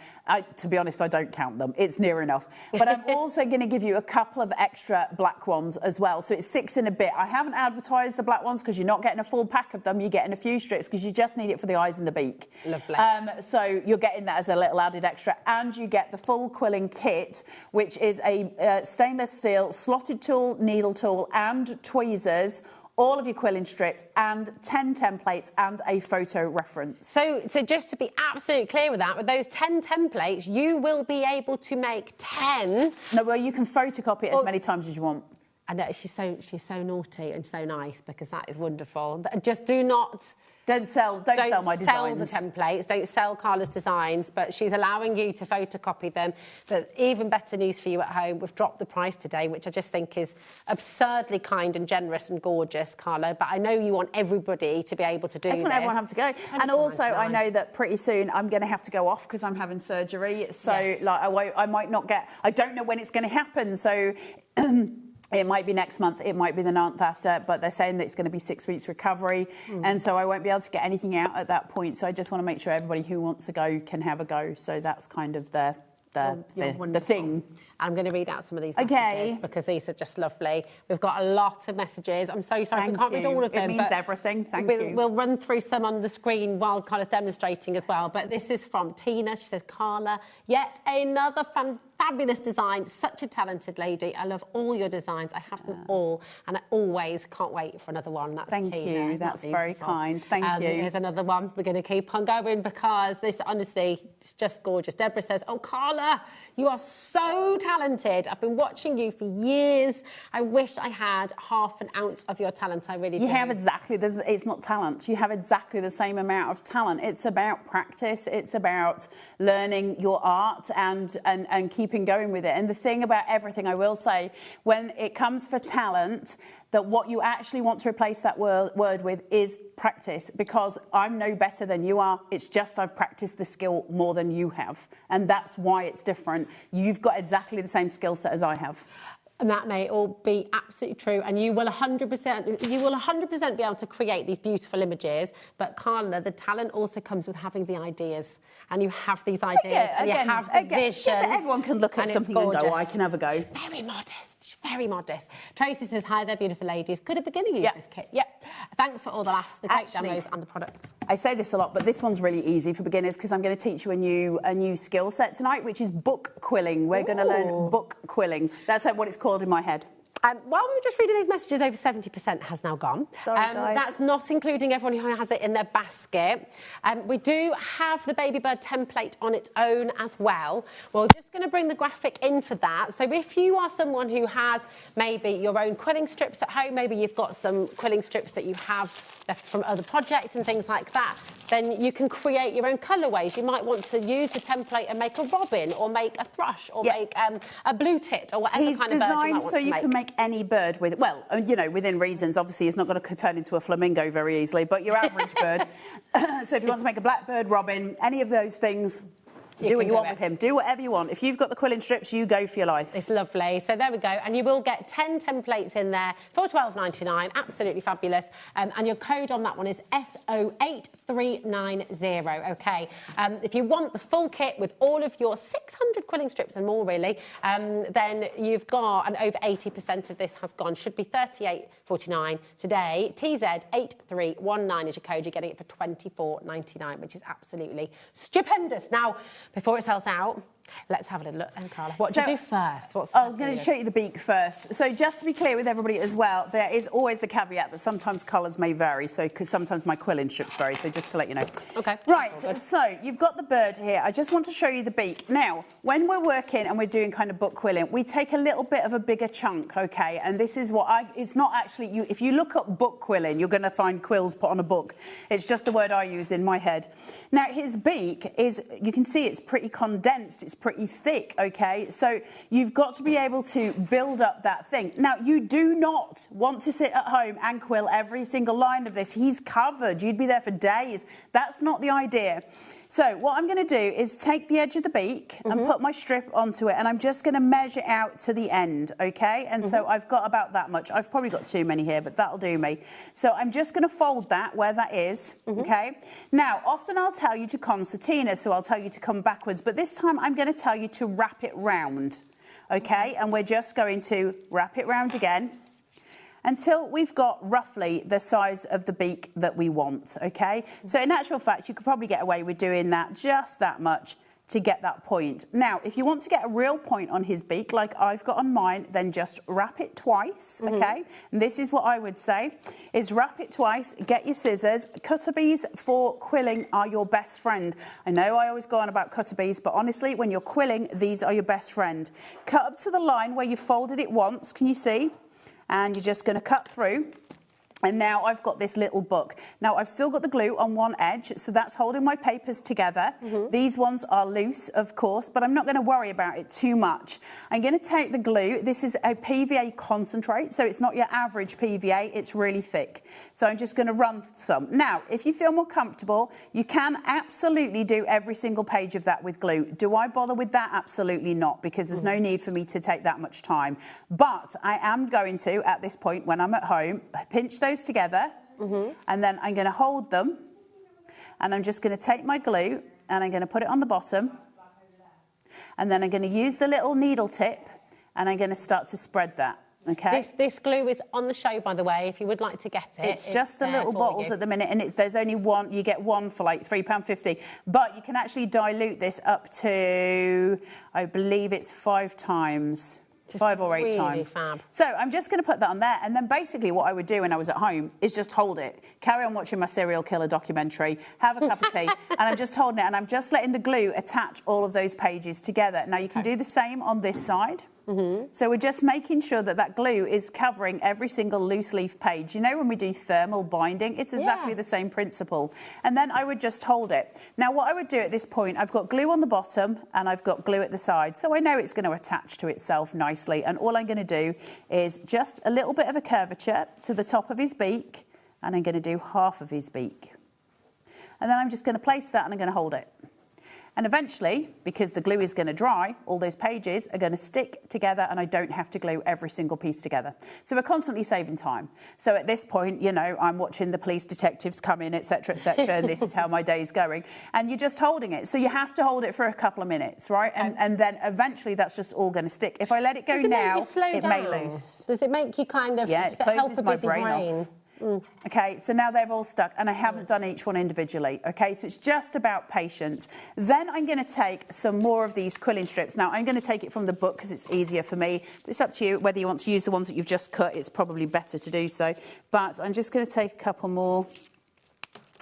To be honest, I don't count them. It's near enough. But I'm also going to give you a couple of extra black ones as well. So it's 6 and a bit. I haven't advertised the black ones because you're not getting a full pack of them. You're getting a few strips because you just need it for the eyes and the beak. Lovely. So you're getting that as a little added extra, and you get the full quilling kit, which is a stainless steel slotted tool, needle tool and tweezers, all of your quilling strips, and 10 templates and a photo reference. So just to be absolutely clear with that, with those 10 templates, you will be able to make 10. No, well, you can photocopy it as many times as you want. I know, she's so naughty and so nice, because that is wonderful. Just do not... Don't sell my designs. Don't sell the templates, don't sell Carla's designs, but she's allowing you to photocopy them. But even better news for you at home, we've dropped the price today, which I just think is absurdly kind and generous and gorgeous, Carla. But I know you want everybody to be able to do this. I just want everyone to have to go. And also, I know that pretty soon I'm going to have to go off because I'm having surgery. So, I might not get... I don't know when it's going to happen, so... It might be next month, it might be the month after, but they're saying that it's going to be 6 weeks recovery, and so I won't be able to get anything out at that point. So I just want to make sure everybody who wants to go can have a go. So that's kind of the thing. I'm going to read out some of these messages because these are just lovely. We've got a lot of messages. I'm so sorry we can't read all of them. It means everything. Thank you. We'll run through some on the screen while Carla's demonstrating as well. But this is from Tina. She says, Carla, yet another fabulous design. Such a talented lady. I love all your designs. I have them all, and I always can't wait for another one. That's Thank Tina. you. That's very kind. Thank you. Here's another one. We're going to keep on going because this, honestly, it's just gorgeous. Deborah says, oh, Carla, you are so talented. I've been watching you for years. I wish I had half an ounce of your talent. I really do. You have exactly, it's not talent. You have exactly the same amount of talent. It's about practice. It's about learning your art and keeping going with it. And the thing about everything, I will say, when it comes for talent, that what you actually want to replace that word with is practice, because I'm no better than you are. It's just I've practiced the skill more than you have. And that's why it's different. You've got exactly the same skill set as I have. And that may all be absolutely true, and you will 100% be able to create these beautiful images. But Carla, the talent also comes with having the ideas, and you have these ideas, and you have the vision. Yeah, everyone can look at something and go, I can have a go. She's very modest, very modest. Tracy says, hi there, beautiful ladies. Could a beginner use this kit? Yep. Thanks for all the laughs, the great demos, and the products. I say this a lot, but this one's really easy for beginners because I'm going to teach you a new skill set tonight, which is book quilling. We're going to learn book quilling. That's what it's called in my head. While we were just reading these messages, over 70% has now gone. Sorry, guys. That's not including everyone who has it in their basket. We do have the baby bird template on its own as well. We're just going to bring the graphic in for that. So if you are someone who has maybe your own quilling strips at home, maybe you've got some quilling strips that you have left from other projects and things like that, then you can create your own colourways. You might want to use the template and make a robin, or make a thrush, or make a blue tit, or whatever kind of bird you might want to make. He's designed so you can make any bird with, well, you know, within reasons. Obviously, it's not going to turn into a flamingo very easily, but your average bird. So if you want to make a blackbird, robin, any of those things, do what you want with him. Do whatever you want. If you've got the quilling strips, you go for your life. It's lovely. So there we go. And you will get 10 templates in there for £12.99. Absolutely fabulous. And your code on that one is SO8390. OK. If you want the full kit with all of your 600 quilling strips and more, really, then you've got, and over 80% of this has gone, should be £38.49 today. TZ8319 is your code. You're getting it for £24.99, which is absolutely stupendous. Now, before it sells out, let's have a little look. And Carla, what do you do first? I'm going to show you the beak first. So just to be clear with everybody as well, there is always the caveat that sometimes colours may vary. So because sometimes my quilling strips vary. So just to let you know. Okay. Right. So you've got the bird here. I just want to show you the beak. Now, when we're working and we're doing kind of book quilling, we take a little bit of a bigger chunk. Okay. And this is what it's not actually you. If you look up book quilling, you're going to find quills put on a book. It's just the word I use in my head. Now his beak is, you can see it's pretty condensed. It's pretty thick, okay? So you've got to be able to build up that thing. Now, you do not want to sit at home and quill every single line of this. He's covered. You'd be there for days. That's not the idea. So what I'm going to do is take the edge of the beak and put my strip onto it, and I'm just going to measure out to the end, okay? And so I've got about that much. I've probably got too many here, but that'll do me. So I'm just going to fold that where that is, okay? Now, often I'll tell you to concertina, so I'll tell you to come backwards, but this time I'm going to tell you to wrap it round, okay? And we're just going to wrap it round again until we've got roughly the size of the beak that we want, okay? So in actual fact, you could probably get away with doing that, just that much, to get that point. Now, if you want to get a real point on his beak, like I've got on mine, then just wrap it twice, okay? And this is what I would say, is wrap it twice, get your scissors. Cutter bees for quilling are your best friend. I know I always go on about cutter bees, but honestly, when you're quilling, these are your best friend. Cut up to the line where you folded it once, can you see? And you're just gonna cut through. And now I've got this little book. Now I've still got the glue on one edge, so that's holding my papers together. These ones are loose, of course, but I'm not going to worry about it too much. I'm going to take the glue. This is a PVA concentrate, so it's not your average PVA, it's really thick. So I'm just going to run some. Now, if you feel more comfortable, you can absolutely do every single page of that with glue. Do I bother with that? Absolutely not, because there's no need for me to take that much time. But I am going to, at this point, when I'm at home, pinch those together, and then I'm going to hold them, and I'm just going to take my glue and I'm going to put it on the bottom, and then I'm going to use the little needle tip and I'm going to start to spread that. Okay. This glue is on the show, by the way, if you would like to get it. It's just the little bottles at the minute, and there's only one. You get one for like £3.50, but you can actually dilute this up to, I believe it's 5 times. 5 or 8 really times. Fab. So I'm just going to put that on there, and then basically what I would do when I was at home is just hold it, carry on watching my serial killer documentary, have a cup of tea, and I'm just holding it, and I'm just letting the glue attach all of those pages together. Now you can do the same on this side. So we're just making sure that that glue is covering every single loose leaf page. You know when we do thermal binding, it's exactly the same principle. And then I would just hold it. Now what I would do at this point, I've got glue on the bottom and I've got glue at the side. So I know it's going to attach to itself nicely. And all I'm going to do is just a little bit of a curvature to the top of his beak, and I'm going to do half of his beak. And then I'm just going to place that and I'm going to hold it. And eventually, because the glue is going to dry, all those pages are going to stick together and I don't have to glue every single piece together. So we're constantly saving time. So at this point, you know, I'm watching the police detectives come in, etc., and this is how my day is going. And you're just holding it. So you have to hold it for a couple of minutes, right? And then eventually that's just all going to stick. If I let it go now, it may lose. Does it make you kind of... Yeah, it closes my brain off. Okay, so now they've all stuck, and I haven't done each one individually. Okay, so it's just about patience. Then I'm going to take some more of these quilling strips. Now I'm going to take it from the book because it's easier for me. It's up to you whether you want to use the ones that you've just cut. It's probably better to do so. But I'm just going to take a couple more.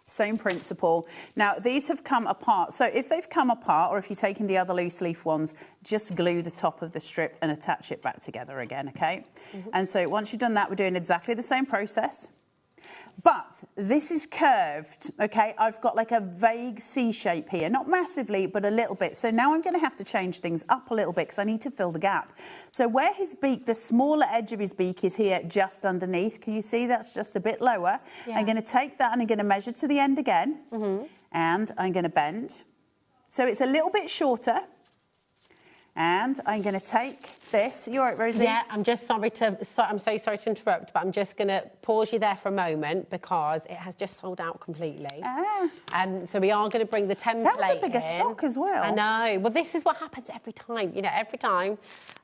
Same principle. Now these have come apart. So if they've come apart, or if you're taking the other loose leaf ones, just glue the top of the strip and attach it back together again. Okay. And so once you've done that, we're doing exactly the same process. But this is curved, okay? I've got like a vague C shape here, not massively, but a little bit. So now I'm going to have to change things up a little bit because I need to fill the gap. So where his beak, the smaller edge of his beak is here just underneath. Can you see that's just a bit lower? Yeah. I'm going to take that and I'm going to measure to the end again. And I'm going to bend. So it's a little bit shorter. And I'm going to take this. You all right, Rosie? Yeah, I'm so sorry to interrupt, but I'm just going to pause you there for a moment because it has just sold out completely. So we are going to bring the template in. That was a bigger stock as well. I know. Well, this is what happens every time. You know, every time,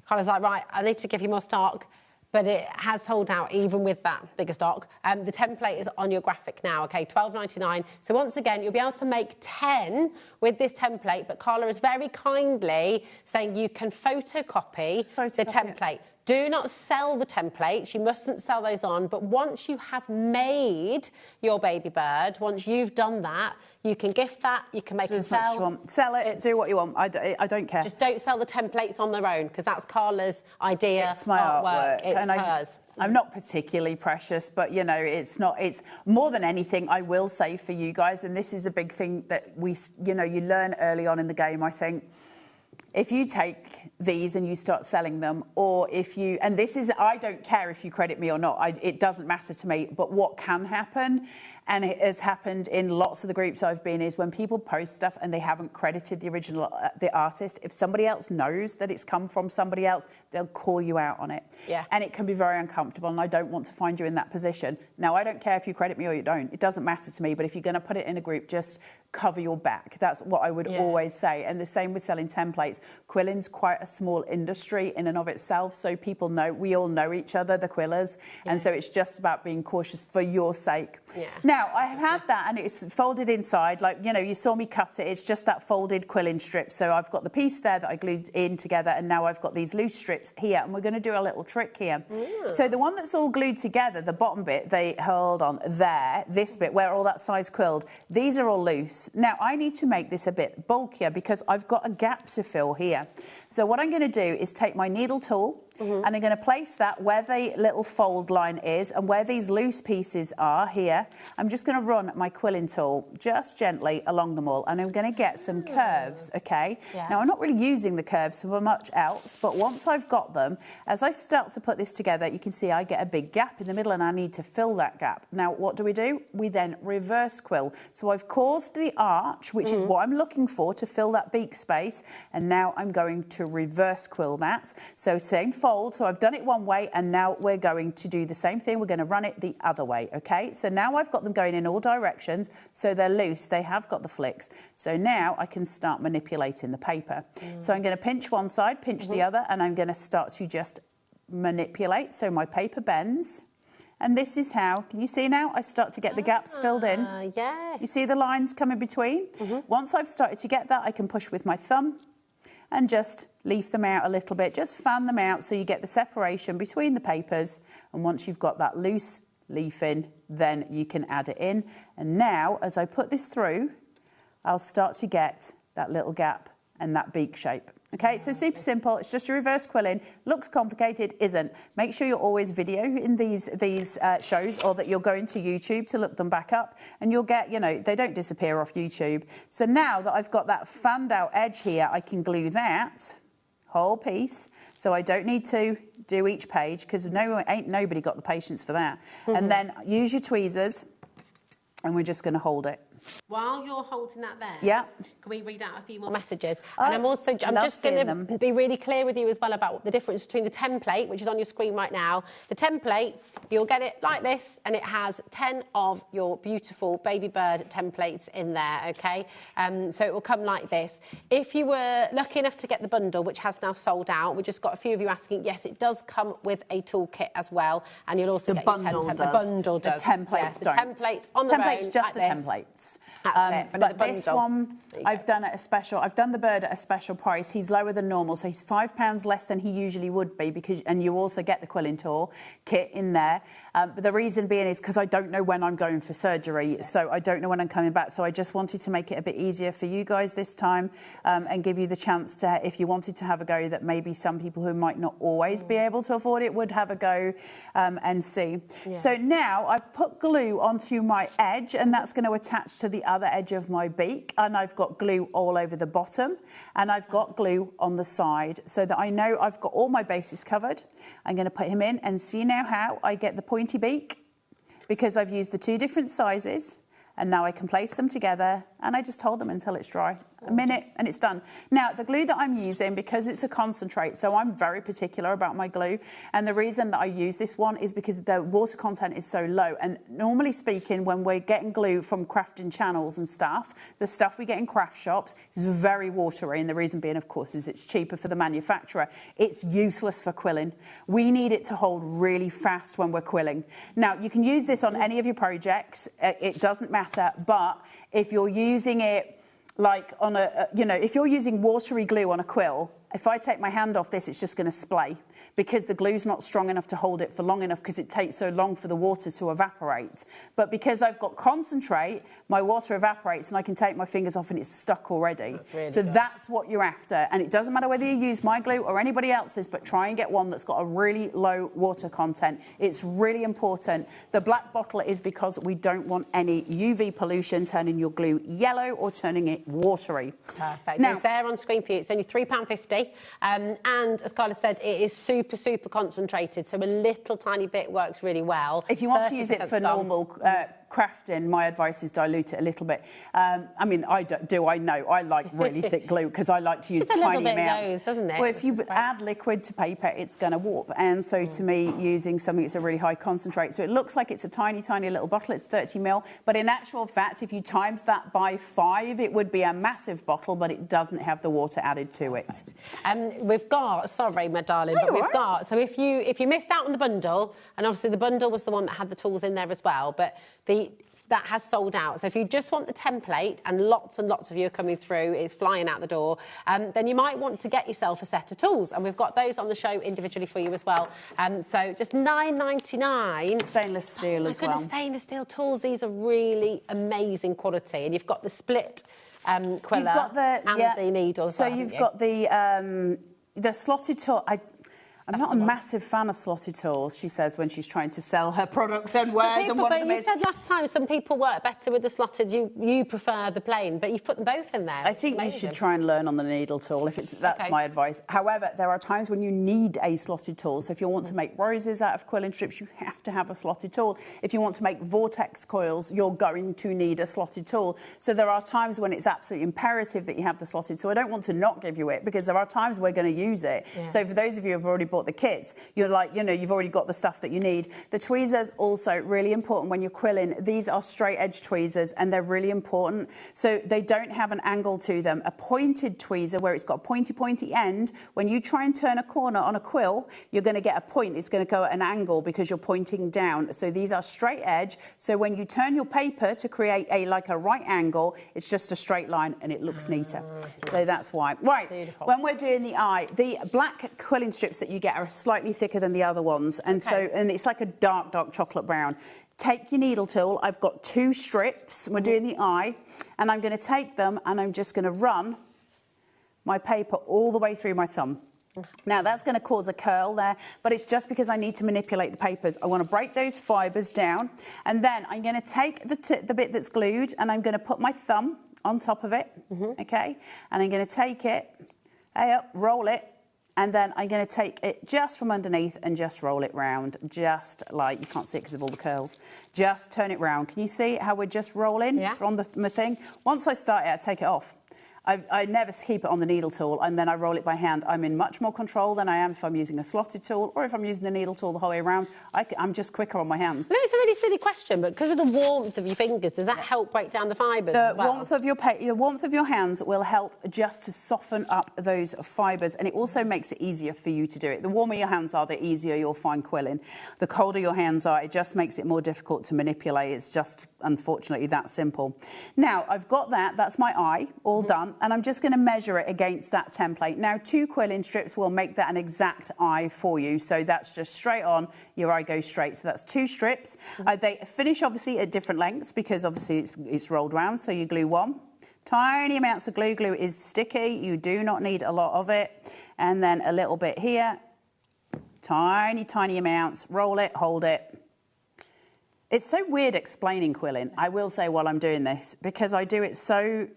Carla's like, right, I need to give you more stock. But it has sold out even with that bigger stock. The template is on your graphic now, okay, $12.99. So once again, you'll be able to make 10 with this template, but Carla is very kindly saying you can photocopy the template. Do not sell the templates. You mustn't sell those on. But once you have made your baby bird, once you've done that, you can gift that, you can make it sell. Sell it, do what you want. I don't care. Just don't sell the templates on their own, because that's Carla's idea. It's my artwork. It's hers. I'm not particularly precious, but, you know, it's more than anything, I will say for you guys, and this is a big thing that you learn early on in the game, I think. If you take these and you start selling them, or if you, and this is, I don't care if you credit me or not, it doesn't matter to me, but what can happen, and it has happened in lots of the groups I've been, is when people post stuff and they haven't credited the original, the artist, if somebody else knows that it's come from somebody else, they'll call you out on it. Yeah. And it can be very uncomfortable, and I don't want to find you in that position. Now, I don't care if you credit me or you don't. It doesn't matter to me, but if you're going to put it in a group, just cover your back. That's what I would always say. And the same with selling templates. Quilling's quite a small industry in and of itself, so people know, we all know each other, the quillers, and so it's just about being cautious for your sake. Now, I have had that, and it's folded inside, like, you know, you saw me cut it, it's just that folded quilling strip. So I've got the piece there that I glued in together, and now I've got these loose strips here, and we're going to do a little trick here. So the one that's all glued together, the bottom bit, they hold on there, this bit where all that side's quilled, these are all loose. Now, I need to make this a bit bulkier because I've got a gap to fill here. So what I'm going to do is take my needle tool, and I'm going to place that where the little fold line is and where these loose pieces are here. I'm just going to run my quilling tool just gently along them all, and I'm going to get some curves, okay? Now, I'm not really using the curves for much else, but once I've got them, as I start to put this together, you can see I get a big gap in the middle, and I need to fill that gap. Now, what do? We then reverse quill. So I've caused the arch, which is what I'm looking for to fill that beak space, and now I'm going to reverse quill that. So same fold, so I've done it one way, and now we're going to do the same thing. We're going to run it the other way, okay? So now I've got them going in all directions, so they're loose, they have got the flicks. So now I can start manipulating the paper. So I'm going to pinch one side, pinch the other, and I'm going to start to just manipulate. So my paper bends. And this is how, can you see now? I start to get the gaps filled in. You see the lines coming between? Once I've started to get that, I can push with my thumb and just leaf them out a little bit. Just fan them out so you get the separation between the papers. And once you've got that loose leaf in, then you can add it in. And now, as I put this through, I'll start to get that little gap and that beak shape. Okay, so super simple. It's just a reverse quilling. Looks complicated, isn't. Make sure you're always videoing these shows, or that you're going to YouTube to look them back up, and you'll get, you know, they don't disappear off YouTube. So now that I've got that fanned out edge here, I can glue that whole piece. So I don't need to do each page, because ain't nobody got the patience for that. And then use your tweezers, and we're just going to hold it. While you're holding that there, can we read out a few more messages? And I'm just going to be really clear with you as well about the difference between the template, which is on your screen right now. The template, you'll get it like this, and it has 10 of your beautiful baby bird templates in there, okay? So it will come like this. If you were lucky enough to get the bundle, which has now sold out, we just got a few of you asking, yes, it does come with a toolkit as well, and you'll also get your 10 templates. The bundle does. The templates don't. The template on the templates, just the templates. But this one, I've done at a special. I've done the bird at a special price. He's lower than normal, so he's £5 less than he usually would be, and you also get the quilling tool kit in there. But the reason being is because I don't know when I'm going for surgery, so I don't know when I'm coming back. So I just wanted to make it a bit easier for you guys this time, and give you the chance to, if you wanted to have a go, that maybe some people who might not always be able to afford it would have a go and see. So now I've put glue onto my edge, and that's going to attach to the other edge of my beak, and I've got glue all over the bottom, and I've got glue on the side, so that I know I've got all my bases covered. I'm going to put him in, and see now how I get the pointy beak, because I've used the two different sizes, and now I can place them together, and I just hold them until it's dry. A minute and it's done. Now, the glue that I'm using, because it's a concentrate, so I'm very particular about my glue, and the reason that I use this one is because the water content is so low. And normally speaking, when we're getting glue from crafting channels and stuff, the stuff we get in craft shops is very watery, and the reason being, of course, is it's cheaper for the manufacturer. It's useless for quilling. We need it to hold really fast when we're quilling. Now, you can use this on any of your projects. It doesn't matter, but if you're using it like on if you're using watery glue on a quill, if I take my hand off this, it's just going to splay, because the glue's not strong enough to hold it for long enough, because it takes so long for the water to evaporate. But because I've got concentrate, my water evaporates, and I can take my fingers off and it's stuck already. That's what you're after. And it doesn't matter whether you use my glue or anybody else's, but try and get one that's got a really low water content. It's really important. The black bottle is because we don't want any UV pollution turning your glue yellow or turning it watery. Perfect. Now, it's there on screen for you. It's only £3.50. And as Carla said, it is super, super concentrated, so a little tiny bit works really well. If you want to use it for normal crafting, my advice is dilute it a little bit. I mean, I know. I like really thick glue because I like to use Just a tiny little bit amounts. goes, doesn't it? Well, if you add liquid to paper, it's going to warp. And so to me, using something that's a really high concentrate, so it looks like it's a tiny, tiny little bottle. It's 30 ml, but in actual fact, if you times that by 5, it would be a massive bottle, but it doesn't have the water added to it. We've got, sorry, my darling, but we've got, so if you missed out on the bundle, and obviously the bundle was the one that had the tools in there as well, but that has sold out. So if you just want the template, and lots of you are coming through, it's flying out the door, then you might want to get yourself a set of tools. And we've got those on the show individually for you as well. So just $9.99. Stainless steel as well. Stainless steel tools. These are really amazing quality. And you've got the split quiller and the needles. So you've got the slotted tool. I'm not a massive fan of slotted tools, she says, when she's trying to sell her products and wares. But you said last time some people work better with the slotted. You prefer the plain, but you've put them both in there. I think you should try and learn on the needle tool. That's my advice. However, there are times when you need a slotted tool. So if you want to make roses out of quilling strips, you have to have a slotted tool. If you want to make vortex coils, you're going to need a slotted tool. So there are times when it's absolutely imperative that you have the slotted. So I don't want to not give you it, because there are times we're going to use it. Yeah. So for those of you who have already bought the kits, you're like, you've already got the stuff that you need. The tweezers also really important when you're quilling. These are straight edge tweezers, and they're really important. So they don't have an angle to them. A pointed tweezer where it's got a pointy end, when you try and turn a corner on a quill, you're going to get a point. It's going to go at an angle because you're pointing down. So these are straight edge. So when you turn your paper to create a right angle, it's just a straight line and it looks neater. So that's why. Right. Beautiful. When we're doing the eye, the black quilling strips that you get are slightly thicker than the other ones, and and it's like a dark chocolate brown. Take your needle tool. I've got 2 strips. We're doing the eye, and I'm going to take them and I'm just going to run my paper all the way through my thumb. Now that's going to cause a curl there, but it's just because I need to manipulate the papers. I want to break those fibres down, and then I'm going to take the bit that's glued, and I'm going to put my thumb on top of it, okay? And I'm going to take it, roll it, and then I'm going to take it just from underneath and just roll it round, just like, you can't see it because of all the curls. Just turn it round. Can you see how we're just rolling on the thing? Once I start it, I take it off. I never keep it on the needle tool, and then I roll it by hand. I'm in much more control than I am if I'm using a slotted tool, or if I'm using the needle tool the whole way around. I'm just quicker on my hands. No, it's a really silly question, but because of the warmth of your fingers, does that help break down the fibres as well? The warmth of your hands will help just to soften up those fibres, and it also makes it easier for you to do it. The warmer your hands are, the easier you'll find quilling. The colder your hands are, it just makes it more difficult to manipulate. It's just, unfortunately, that simple. Now, I've got that's my eye, all done. And I'm just going to measure it against that template. Now, 2 quilling strips will make that an exact eye for you. So that's just straight on, your eye goes straight. So that's 2 strips. They finish, obviously, at different lengths because, obviously, it's rolled round. So you glue 1. Tiny amounts of glue. Glue is sticky. You do not need a lot of it. And then a little bit here. Tiny, tiny amounts. Roll it, hold it. It's so weird explaining quilling, I will say, while I'm doing this, because I do it so...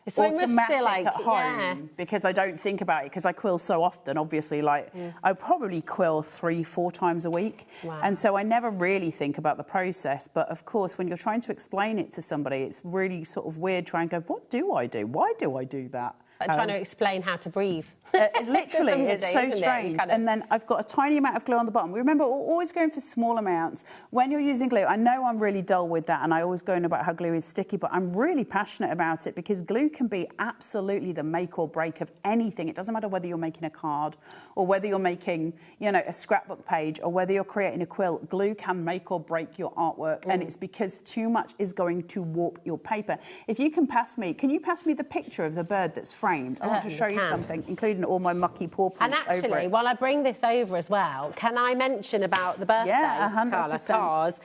It's automatic at home because I don't think about it, because I quill so often, obviously. I probably quill 3-4 times a week. Wow. And so I never really think about the process. But of course, when you're trying to explain it to somebody, it's really sort of weird trying to go, what do I do? Why do I do that? Like trying to explain how to breathe. Literally, it's so strange. And then I've got a tiny amount of glue on the bottom. Remember, always going for small amounts. When you're using glue, I know I'm really dull with that, and I always go on about how glue is sticky, but I'm really passionate about it because glue can be absolutely the make or break of anything. It doesn't matter whether you're making a card or whether you're making, a scrapbook page or whether you're creating a quill. Glue can make or break your artwork, and it's because too much is going to warp your paper. If you can pass me the picture of the bird that's framed? I want to show you something, including all my mucky paw prints over it. And actually, while I bring this over as well, can I mention about the birthday, Carla? Because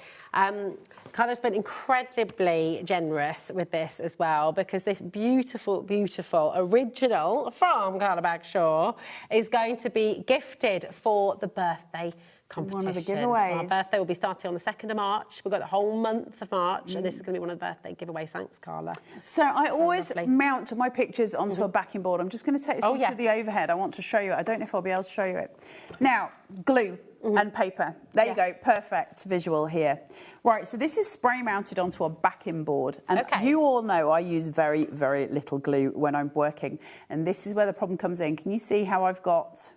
Carla's been incredibly generous with this as well, because this beautiful, beautiful original from Carla Bagshaw is going to be gifted for the birthday competition. One of the giveaways. So our birthday will be starting on the 2nd of March. We've got the whole month of March, and this is going to be one of the birthday giveaways. Thanks, Carla. So I always mount my pictures onto a backing board. I'm just going to take this onto the overhead. I want to show you it. I don't know if I'll be able to show you it. Now, glue. and paper. There you go, perfect visual here. Right, so this is spray mounted onto a backing board. And you all know I use very, very little glue when I'm working. And this is where the problem comes in. Can you see how I've got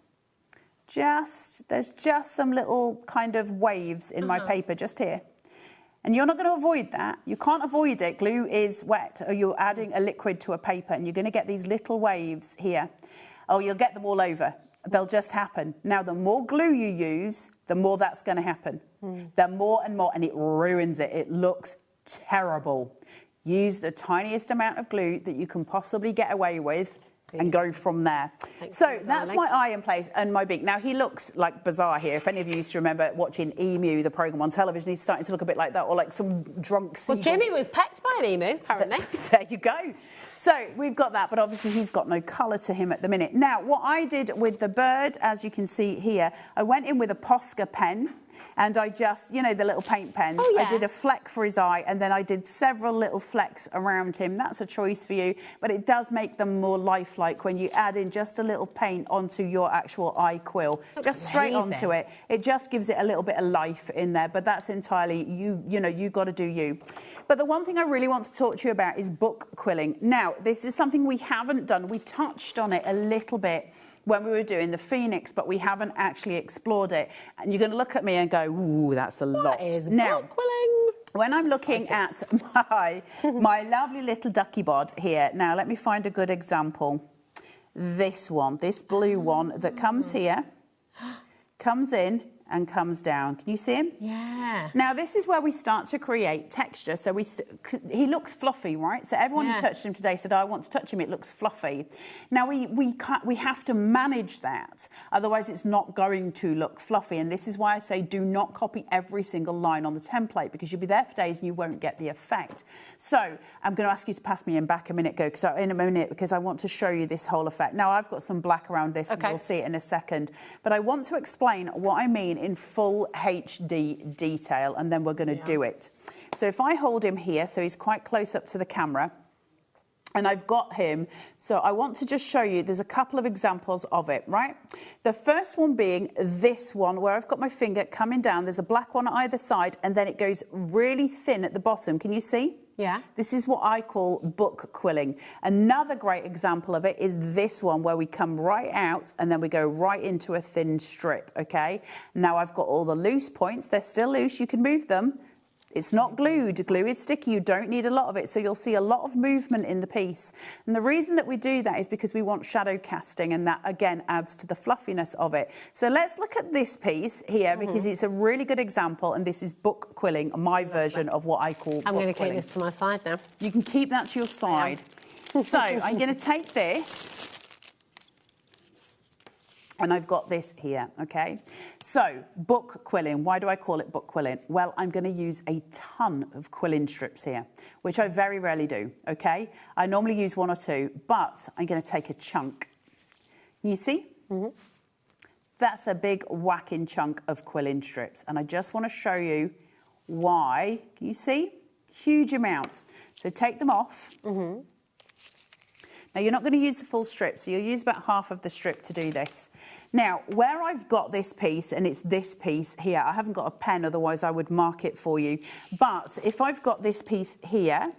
there's just some little kind of waves in my paper just here. And you're not going to avoid that. You can't avoid it. Glue is wet, or you're adding a liquid to a paper, and you're going to get these little waves here. Oh, you'll get them all over. They'll just happen. Now, the more glue you use, the more that's going to happen. The more and more, and it ruins it. It looks terrible. Use the tiniest amount of glue that you can possibly get away with and go from there. So that's my eye in place and my beak. Now, he looks like bizarre here. If any of you used to remember watching Emu, the programme on television, he's starting to look a bit like that, or like some drunk seagull. Well, Jimmy was pecked by an emu, apparently. There you go. So we've got that, but obviously he's got no colour to him at the minute. Now, what I did with the bird, as you can see here, I went in with a Posca pen, and I just, you know, the little paint pens. Oh, yeah. I did a fleck for his eye, and then I did several little flecks around him. That's a choice for you, but it does make them more lifelike when you add in just a little paint onto your actual eye quill. That's just straight amazing. onto it. It just gives it a little bit of life in there, but that's entirely, you know, you've got to do you. But the one thing I really want to talk to you about is book quilling. Now, this is something we haven't done. We touched on it a little bit when we were doing the Phoenix, but we haven't actually explored it. And you're going to look at me and go, ooh, that's a lot. What is now, book quilling? When I'm looking at my lovely little ducky bod here, now let me find a good example. This one, this blue one that comes here, comes in and comes down. Can you see him? Yeah. Now, this is where we start to create texture. So he looks fluffy, right? So everyone who touched him today said, I want to touch him, it looks fluffy. Now, we have to manage that. Otherwise, it's not going to look fluffy. And this is why I say do not copy every single line on the template, because you'll be there for days and you won't get the effect. So I'm going to ask you to pass me in back a minute, because I want to show you this whole effect. Now, I've got some black around this, and you'll see it in a second. But I want to explain what I mean in full HD detail, and then we're going to do it. So if I hold him here, so he's quite close up to the camera, and I've got him, so I want to just show you, there's a couple of examples of it, right? The first one being this one, where I've got my finger coming down, there's a black one on either side, and then it goes really thin at the bottom. Can you see? Yeah. This is what I call book quilling. Another great example of it is this one, where we come right out and then we go right into a thin strip, okay? Now I've got all the loose points. They're still loose. You can move them. It's not glued. Glue is sticky. You don't need a lot of it. So you'll see a lot of movement in the piece. And the reason that we do that is because we want shadow casting, and that, again, adds to the fluffiness of it. So let's look at this piece here, because it's a really good example, and this is book quilling, my version of what I call I'm book going to keep quilling. this to my side now. You can keep that to your side. So I'm going to take this, and I've got this here, okay? So, book quilling. Why do I call it book quilling? Well, I'm going to use a ton of quilling strips here, which I very rarely do, okay? I normally use one or two, but I'm going to take a chunk. You see? That's a big whacking chunk of quilling strips, and I just want to show you why. Can you see? Huge amount. So take them off. Now, you're not going to use the full strip, so you'll use about half of the strip to do this. Now, where I've got this piece, and it's this piece here, I haven't got a pen, otherwise I would mark it for you. But if I've got this piece here,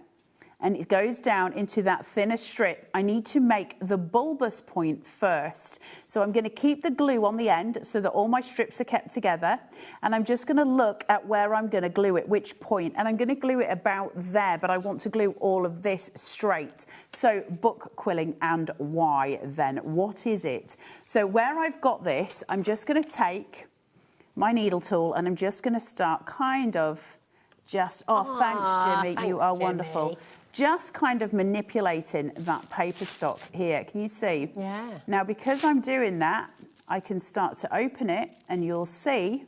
and it goes down into that thinner strip, I need to make the bulbous point first. So I'm going to keep the glue on the end so that all my strips are kept together. And I'm just going to look at where I'm going to glue it, which point. And I'm going to glue it about there, but I want to glue all of this straight. So book quilling, and why then? What is it? So where I've got this, I'm just going to take my needle tool, and I'm just going to start kind of just, thanks, Jimmy, you are wonderful. Just kind of manipulating that paper stock here. Can you see? Yeah. Now, because I'm doing that, I can start to open it, and you'll see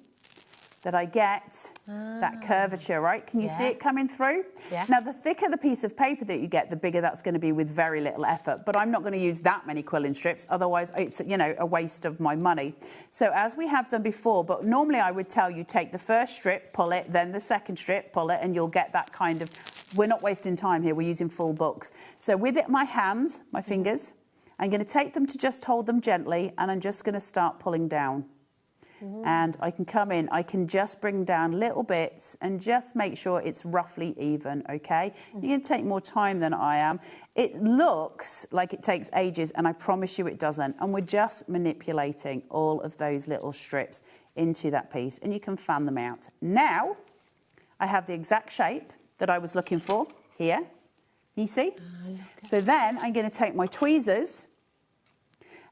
that I get that curvature, right? Can you see it coming through? Yeah. Now, the thicker the piece of paper that you get, the bigger that's going to be with very little effort. But I'm not going to use that many quilling strips, otherwise it's, you know, a waste of my money. So as we have done before, but normally I would tell you take the first strip, pull it, then the second strip, pull it, and you'll get that kind of, we're not wasting time here, we're using full books. So with it, my hands, my fingers, I'm going to take them to just hold them gently, and I'm just going to start pulling down. and I can come in, I can just bring down little bits and just make sure it's roughly even, okay? You're going to take more time than I am. It looks like it takes ages, and I promise you it doesn't. And we're just manipulating all of those little strips into that piece, and you can fan them out. Now, I have the exact shape that I was looking for here. You see? So then I'm going to take my tweezers,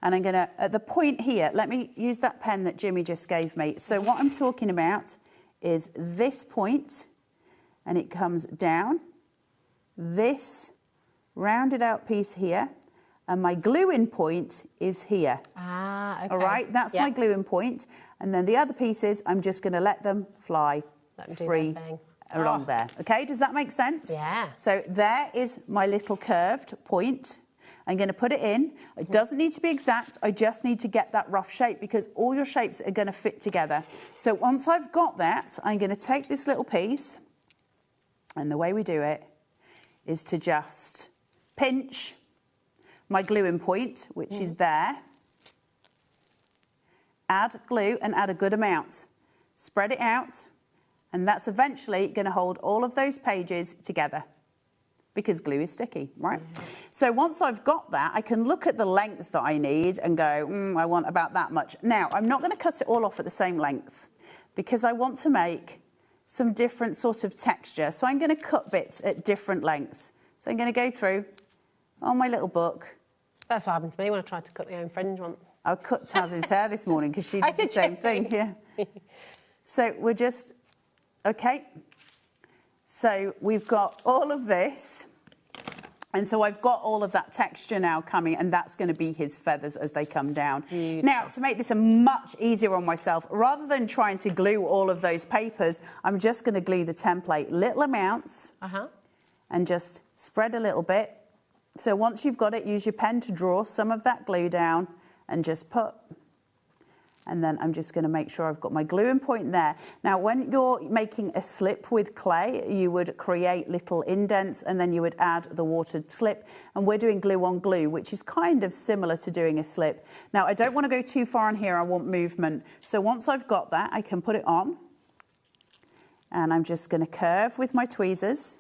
and I'm going to, at the point here, let me use that pen that Jimmy just gave me. So what I'm talking about is this point, and it comes down, this rounded out piece here, and my glue-in point is here. Ah, okay. All right, that's my glue-in point. And then the other pieces, I'm just going to let them fly free along there. Okay, does that make sense? Yeah. So there is my little curved point. I'm going to put it in. It doesn't need to be exact. I just need to get that rough shape because all your shapes are going to fit together. So once I've got that, I'm going to take this little piece, and the way we do it is to just pinch my glue-in point, which is there. Add glue and add a good amount. Spread it out, and that's eventually going to hold all of those pages together because glue is sticky, right? So once I've got that, I can look at the length that I need and go, I want about that much. Now, I'm not going to cut it all off at the same length because I want to make some different sort of texture. So I'm going to cut bits at different lengths. So I'm going to go through on my little book. That's what happened to me when I tried to cut my own fringe once. I cut Taz's hair this morning because she did the same thing. Yeah. So we're just, okay. So we've got all of this. And so I've got all of that texture now coming, and that's going to be his feathers as they come down. Beautiful. Now, to make this a much easier on myself, rather than trying to glue all of those papers, I'm just going to glue the template, little amounts, and just spread a little bit. So once you've got it, use your pen to draw some of that glue down and just put. And then I'm just going to make sure I've got my glue-in point there. Now, when you're making a slip with clay, you would create little indents and then you would add the watered slip. And we're doing glue on glue, which is kind of similar to doing a slip. Now, I don't want to go too far on here. I want movement. So once I've got that, I can put it on. And I'm just going to curve with my tweezers.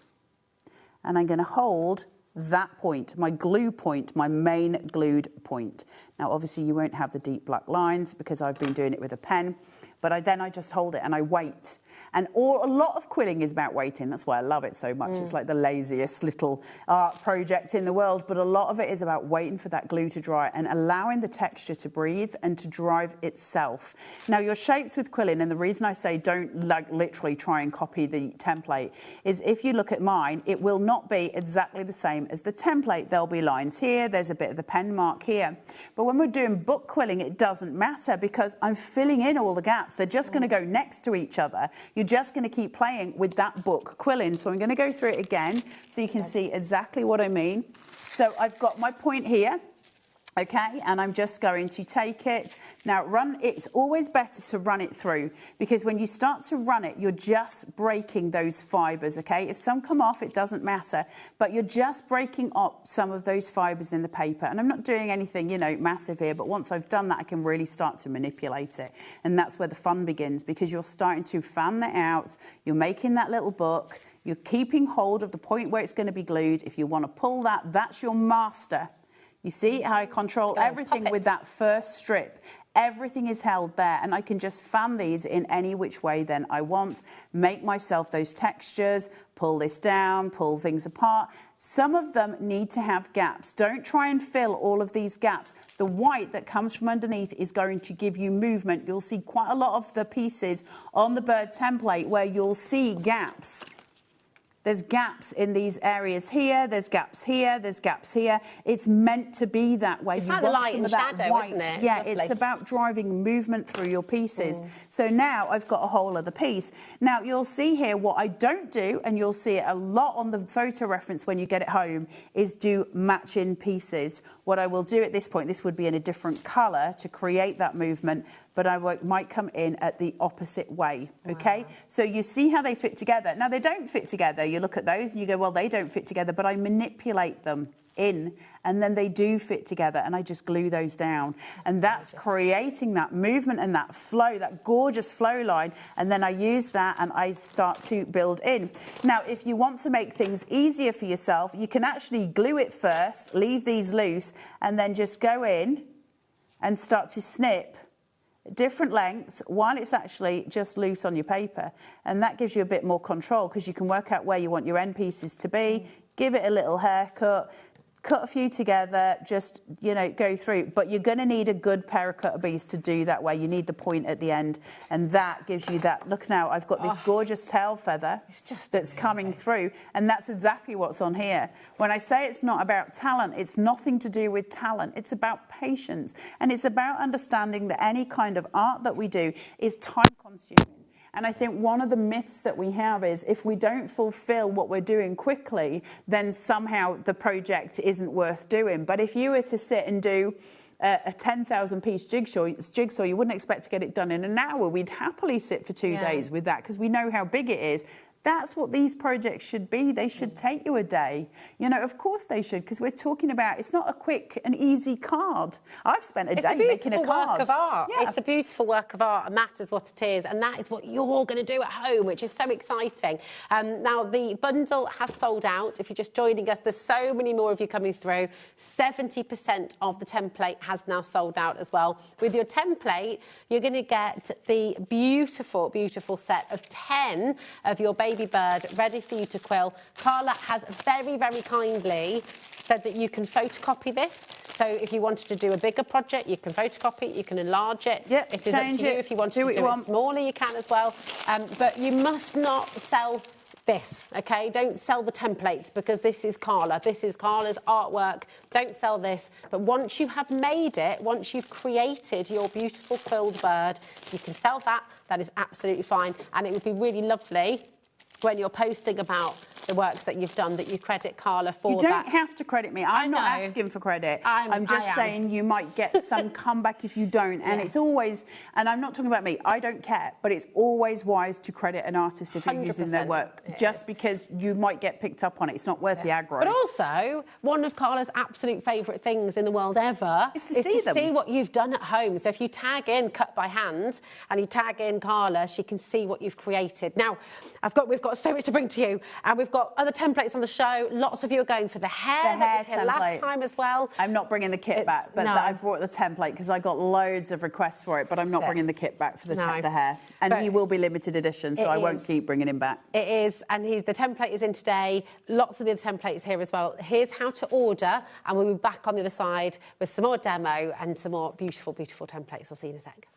And I'm going to hold that point, my glue point, my main glued point. Now, obviously, you won't have the deep black lines because I've been doing it with a pen, but then I just hold it and I wait. And a lot of quilling is about waiting. That's why I love it so much. It's like the laziest little art project in the world, but a lot of it is about waiting for that glue to dry and allowing the texture to breathe and to drive itself. Now, your shapes with quilling, and the reason I say don't like literally try and copy the template, is if you look at mine, it will not be exactly the same as the template. There'll be lines here, there's a bit of the pen mark here. But when we're doing book quilling, it doesn't matter because I'm filling in all the gaps. They're just going to go next to each other. You're just going to keep playing with that book quilling. So I'm going to go through it again so you can see exactly what I mean. So I've got my point here. Okay, and I'm just going to take it. Now, it's always better to run it through because when you start to run it, you're just breaking those fibres, okay? If some come off, it doesn't matter, but you're just breaking up some of those fibres in the paper. And I'm not doing anything, massive here, but once I've done that, I can really start to manipulate it. And that's where the fun begins because you're starting to fan that out. You're making that little book. You're keeping hold of the point where it's going to be glued. If you want to pull that, that's your master. You see how I control everything with that first strip. Everything is held there, and I can just fan these in any which way then I want, make myself those textures, pull this down, pull things apart. Some of them need to have gaps. Don't try and fill all of these gaps. The white that comes from underneath is going to give you movement. You'll see quite a lot of the pieces on the bird template where you'll see gaps. There's gaps in these areas here, there's gaps here, there's gaps here. It's meant to be that way. It's like the light and shadow, isn't it? Yeah, Lovely. it's about driving movement through your pieces. So now I've got a whole other piece. Now you'll see here what I don't do, and you'll see it a lot on the photo reference when you get it home, is do matching pieces. What I will do at this point, this would be in a different colour to create that movement, but I might come in at the opposite way, okay? Wow. So you see how they fit together. Now, they don't fit together. You look at those and you go, well, they don't fit together, but I manipulate them. in, and then they do fit together, and I just glue those down. And that's creating that movement and that flow, that gorgeous flow line, and then I use that and I start to build in. Now, if you want to make things easier for yourself, you can actually glue it first, leave these loose, and then just go in and start to snip different lengths while it's actually just loose on your paper. And that gives you a bit more control because you can work out where you want your end pieces to be, give it a little haircut, cut a few together, just, you know, go through. But you're going to need a good pair of cutter bees to do that, where you need the point at the end. And that gives you that. Look now, I've got this gorgeous tail feather that's coming through. And that's exactly what's on here. When I say it's not about talent, it's nothing to do with talent. It's about patience. And it's about understanding that any kind of art that we do is time-consuming. And I think one of the myths that we have is if we don't fulfill what we're doing quickly, then somehow the project isn't worth doing. But if you were to sit and do a 10,000 piece jigsaw, you wouldn't expect to get it done in an hour. We'd happily sit for 2 days with that because we know how big it is. That's what these projects should be. They should take you a day. You know, of course they should, because we're talking about, it's not a quick and easy card. I've spent a day making a card. It's a beautiful work of art. Yeah. It's a beautiful work of art, and that is what it is. And that is what you're going to do at home, which is so exciting. Now, the bundle has sold out. If you're just joining us, there's so many more of you coming through. 70% of the template has now sold out as well. With your template, you're going to get the beautiful, beautiful set of 10 of your baby bird ready for you to quill. Carla has very, very kindly said that you can photocopy this. So if you wanted to do a bigger project, you can photocopy it, you can enlarge it. Yep, it is up to you. If you wanted to do it smaller, you can as well. But you must not sell this, okay? Don't sell the templates, because this is Carla. This is Carla's artwork. Don't sell this. But once you have made it, once you've created your beautiful quilled bird, you can sell that. That is absolutely fine. And it would be really lovely when you're posting about the works that you've done, that you credit Carla for that. You don't have to credit me. I'm not asking for credit. I'm just saying you might get some comeback if you don't. And it's always, and I'm not talking about me, I don't care, but it's always wise to credit an artist if you're using their work, just because you might get picked up on it. It's not worth the aggro. But also, one of Carla's absolute favourite things in the world ever is to see what you've done at home. So if you tag in Cut by Hand and you tag in Carla, she can see what you've created. Now, we've got so much to bring to you, and we've got other templates on the show. Lots of you are going for the hair that was here last time as well. I'm not bringing the kit back, but I brought the template because I got loads of requests for it, but I'm not bringing the kit back for the hair. And he will be limited edition, so I won't keep bringing him back. It is, and the template is in today. Lots of the other templates here as well. Here's how to order, and we'll be back on the other side with some more demo and some more beautiful, beautiful templates. We'll see you in a sec.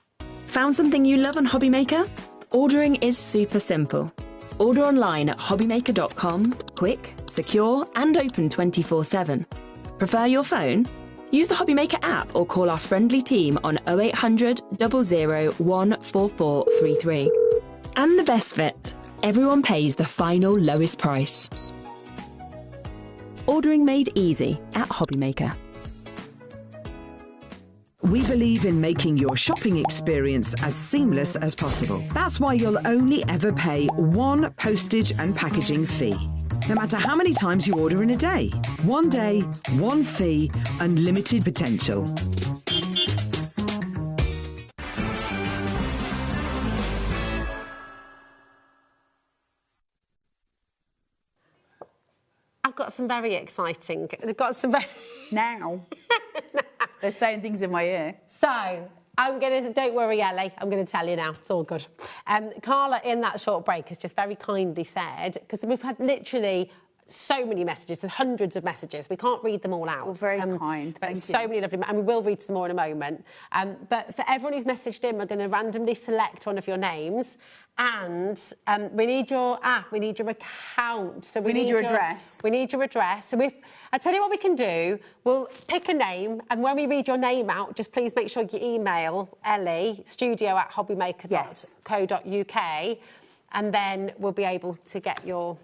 Found something you love on HobbyMaker? Ordering is super simple. Order online at hobbymaker.com, quick, secure and open 24/7. Prefer your phone? Use the HobbyMaker app or call our friendly team on 0800 00 14433. And the best bit, everyone pays the final lowest price. Ordering made easy at HobbyMaker. We believe in making your shopping experience as seamless as possible. That's why you'll only ever pay one postage and packaging fee. No matter how many times you order in a day. One day, one fee, unlimited potential. I've got some very exciting. I've got some very now. They're saying things in my ear. So don't worry, Ellie, I'm going to tell you now. It's all good. Carla, in that short break, has just very kindly said, because we've had literally so many messages, there's hundreds of messages. We can't read them all out. Well, very kind. But so many lovely, and we will read some more in a moment. But for everyone who's messaged in, we're going to randomly select one of your names, and we need your account. So we need your address. We need your address. So I tell you what we can do. We'll pick a name, and when we read your name out, just please make sure you email Ellie, studio@hobbymaker.co.uk, and then we'll be able to get your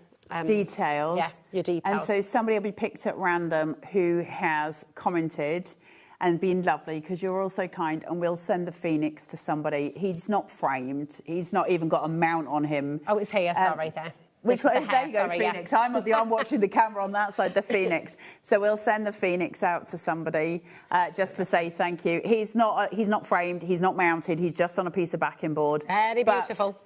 details. Yeah, your details. And so somebody will be picked at random who has commented and been lovely, because you're also kind, and we'll send the Phoenix to somebody. He's not framed. He's not even got a mount on him. Oh, it's here. Sorry, there. Which This is one? the There hair, you go, sorry, yeah. Phoenix. I'm watching the camera on that side, the Phoenix. So we'll send the Phoenix out to somebody just to say thank you. He's not framed, he's not mounted, he's just on a piece of backing board. Very beautiful.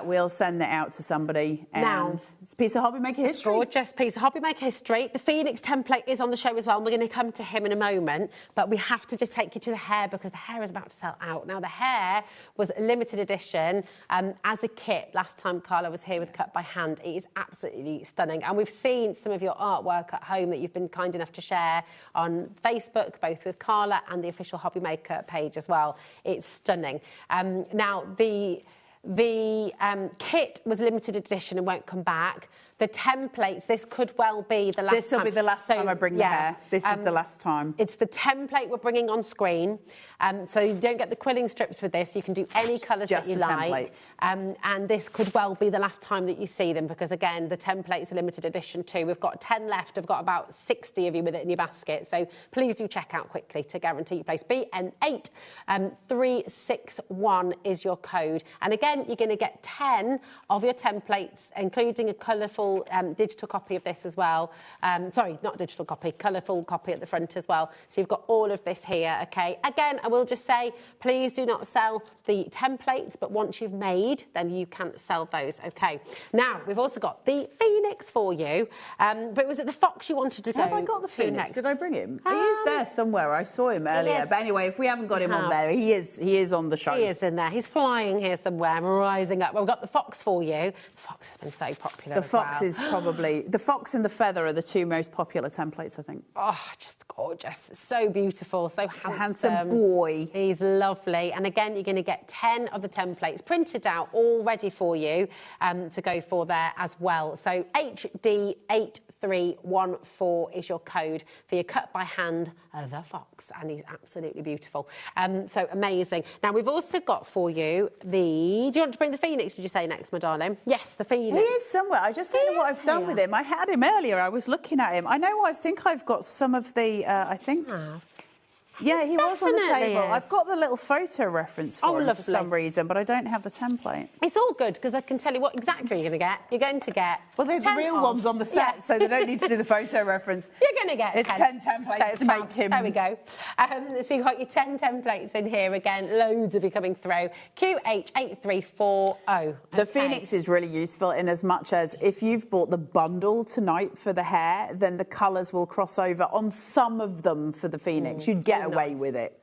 We'll send it out to somebody. Now, and it's a piece of HobbyMaker history. Gorgeous piece of HobbyMaker history. The Phoenix template is on the show as well, and we're going to come to him in a moment. But we have to just take you to the hair because the hair is about to sell out. Now, the hair was a limited edition as a kit. Last time Carla was here with Cut by Hand. It is absolutely stunning. And we've seen some of your artwork at home that you've been kind enough to share on Facebook, both with Carla and the official HobbyMaker page as well. It's stunning. Now, the kit was limited edition and won't come back. The templates, this could well be the last time. This will be the last time I bring the hair. This is the last time. It's the template we're bringing on screen. So you don't get the quilling strips with this. You can do any colours that you like. And this could well be the last time that you see them because, again, the template's a limited edition too. We've got 10 left. I've got about 60 of you with it in your basket. So please do check out quickly to guarantee your place. BN8 361 is your code. And again, you're going to get 10 of your templates, including a colourful digital copy of this as well. Sorry, not digital copy, colourful copy at the front as well. So you've got all of this here, okay? Again, I will just say, please do not sell the templates, but once you've made, then you can sell those, okay? Now, we've also got the Phoenix for you, but was it the Fox you wanted to go Have I got the Phoenix? next? Did I bring him? He is there somewhere. I saw him earlier. But anyway, if we haven't got him on there, he is on the show. He is in there. He's flying here somewhere, rising up. Well, we've got the Fox for you. The Fox has been so popular. The Fox is probably... The Fox and the Feather are the two most popular templates, I think. Oh, just gorgeous. So beautiful, so handsome. A handsome boy. He's lovely. And again, you're going to get 10 of the templates printed out, all ready for you to go for there as well. So HD8314 is your code for your Cut by Hand, the Fox. And he's absolutely beautiful. So amazing. Now, we've also got for you the... Do you want to bring the Phoenix, did you say, next, my darling? Yes, the Phoenix. He is somewhere. I just don't know what I've done with him. I had him earlier. I was looking at him. I think I've got some of the... Yeah, he was on the table. I've got the little photo reference for him for some reason, but I don't have the template. It's all good, because I can tell you what exactly you're going to get. You're going to get... Well, they're the real ones on the set, so they don't need to do the photo reference. You're going to get It's 10 templates to make him... There we go. So you've got your 10 templates in here. Again, loads of you coming through. QH8340. The Phoenix is really useful in as much as if you've bought the bundle tonight for the hair, then the colours will cross over on some of them for the Phoenix. You'd get away with it.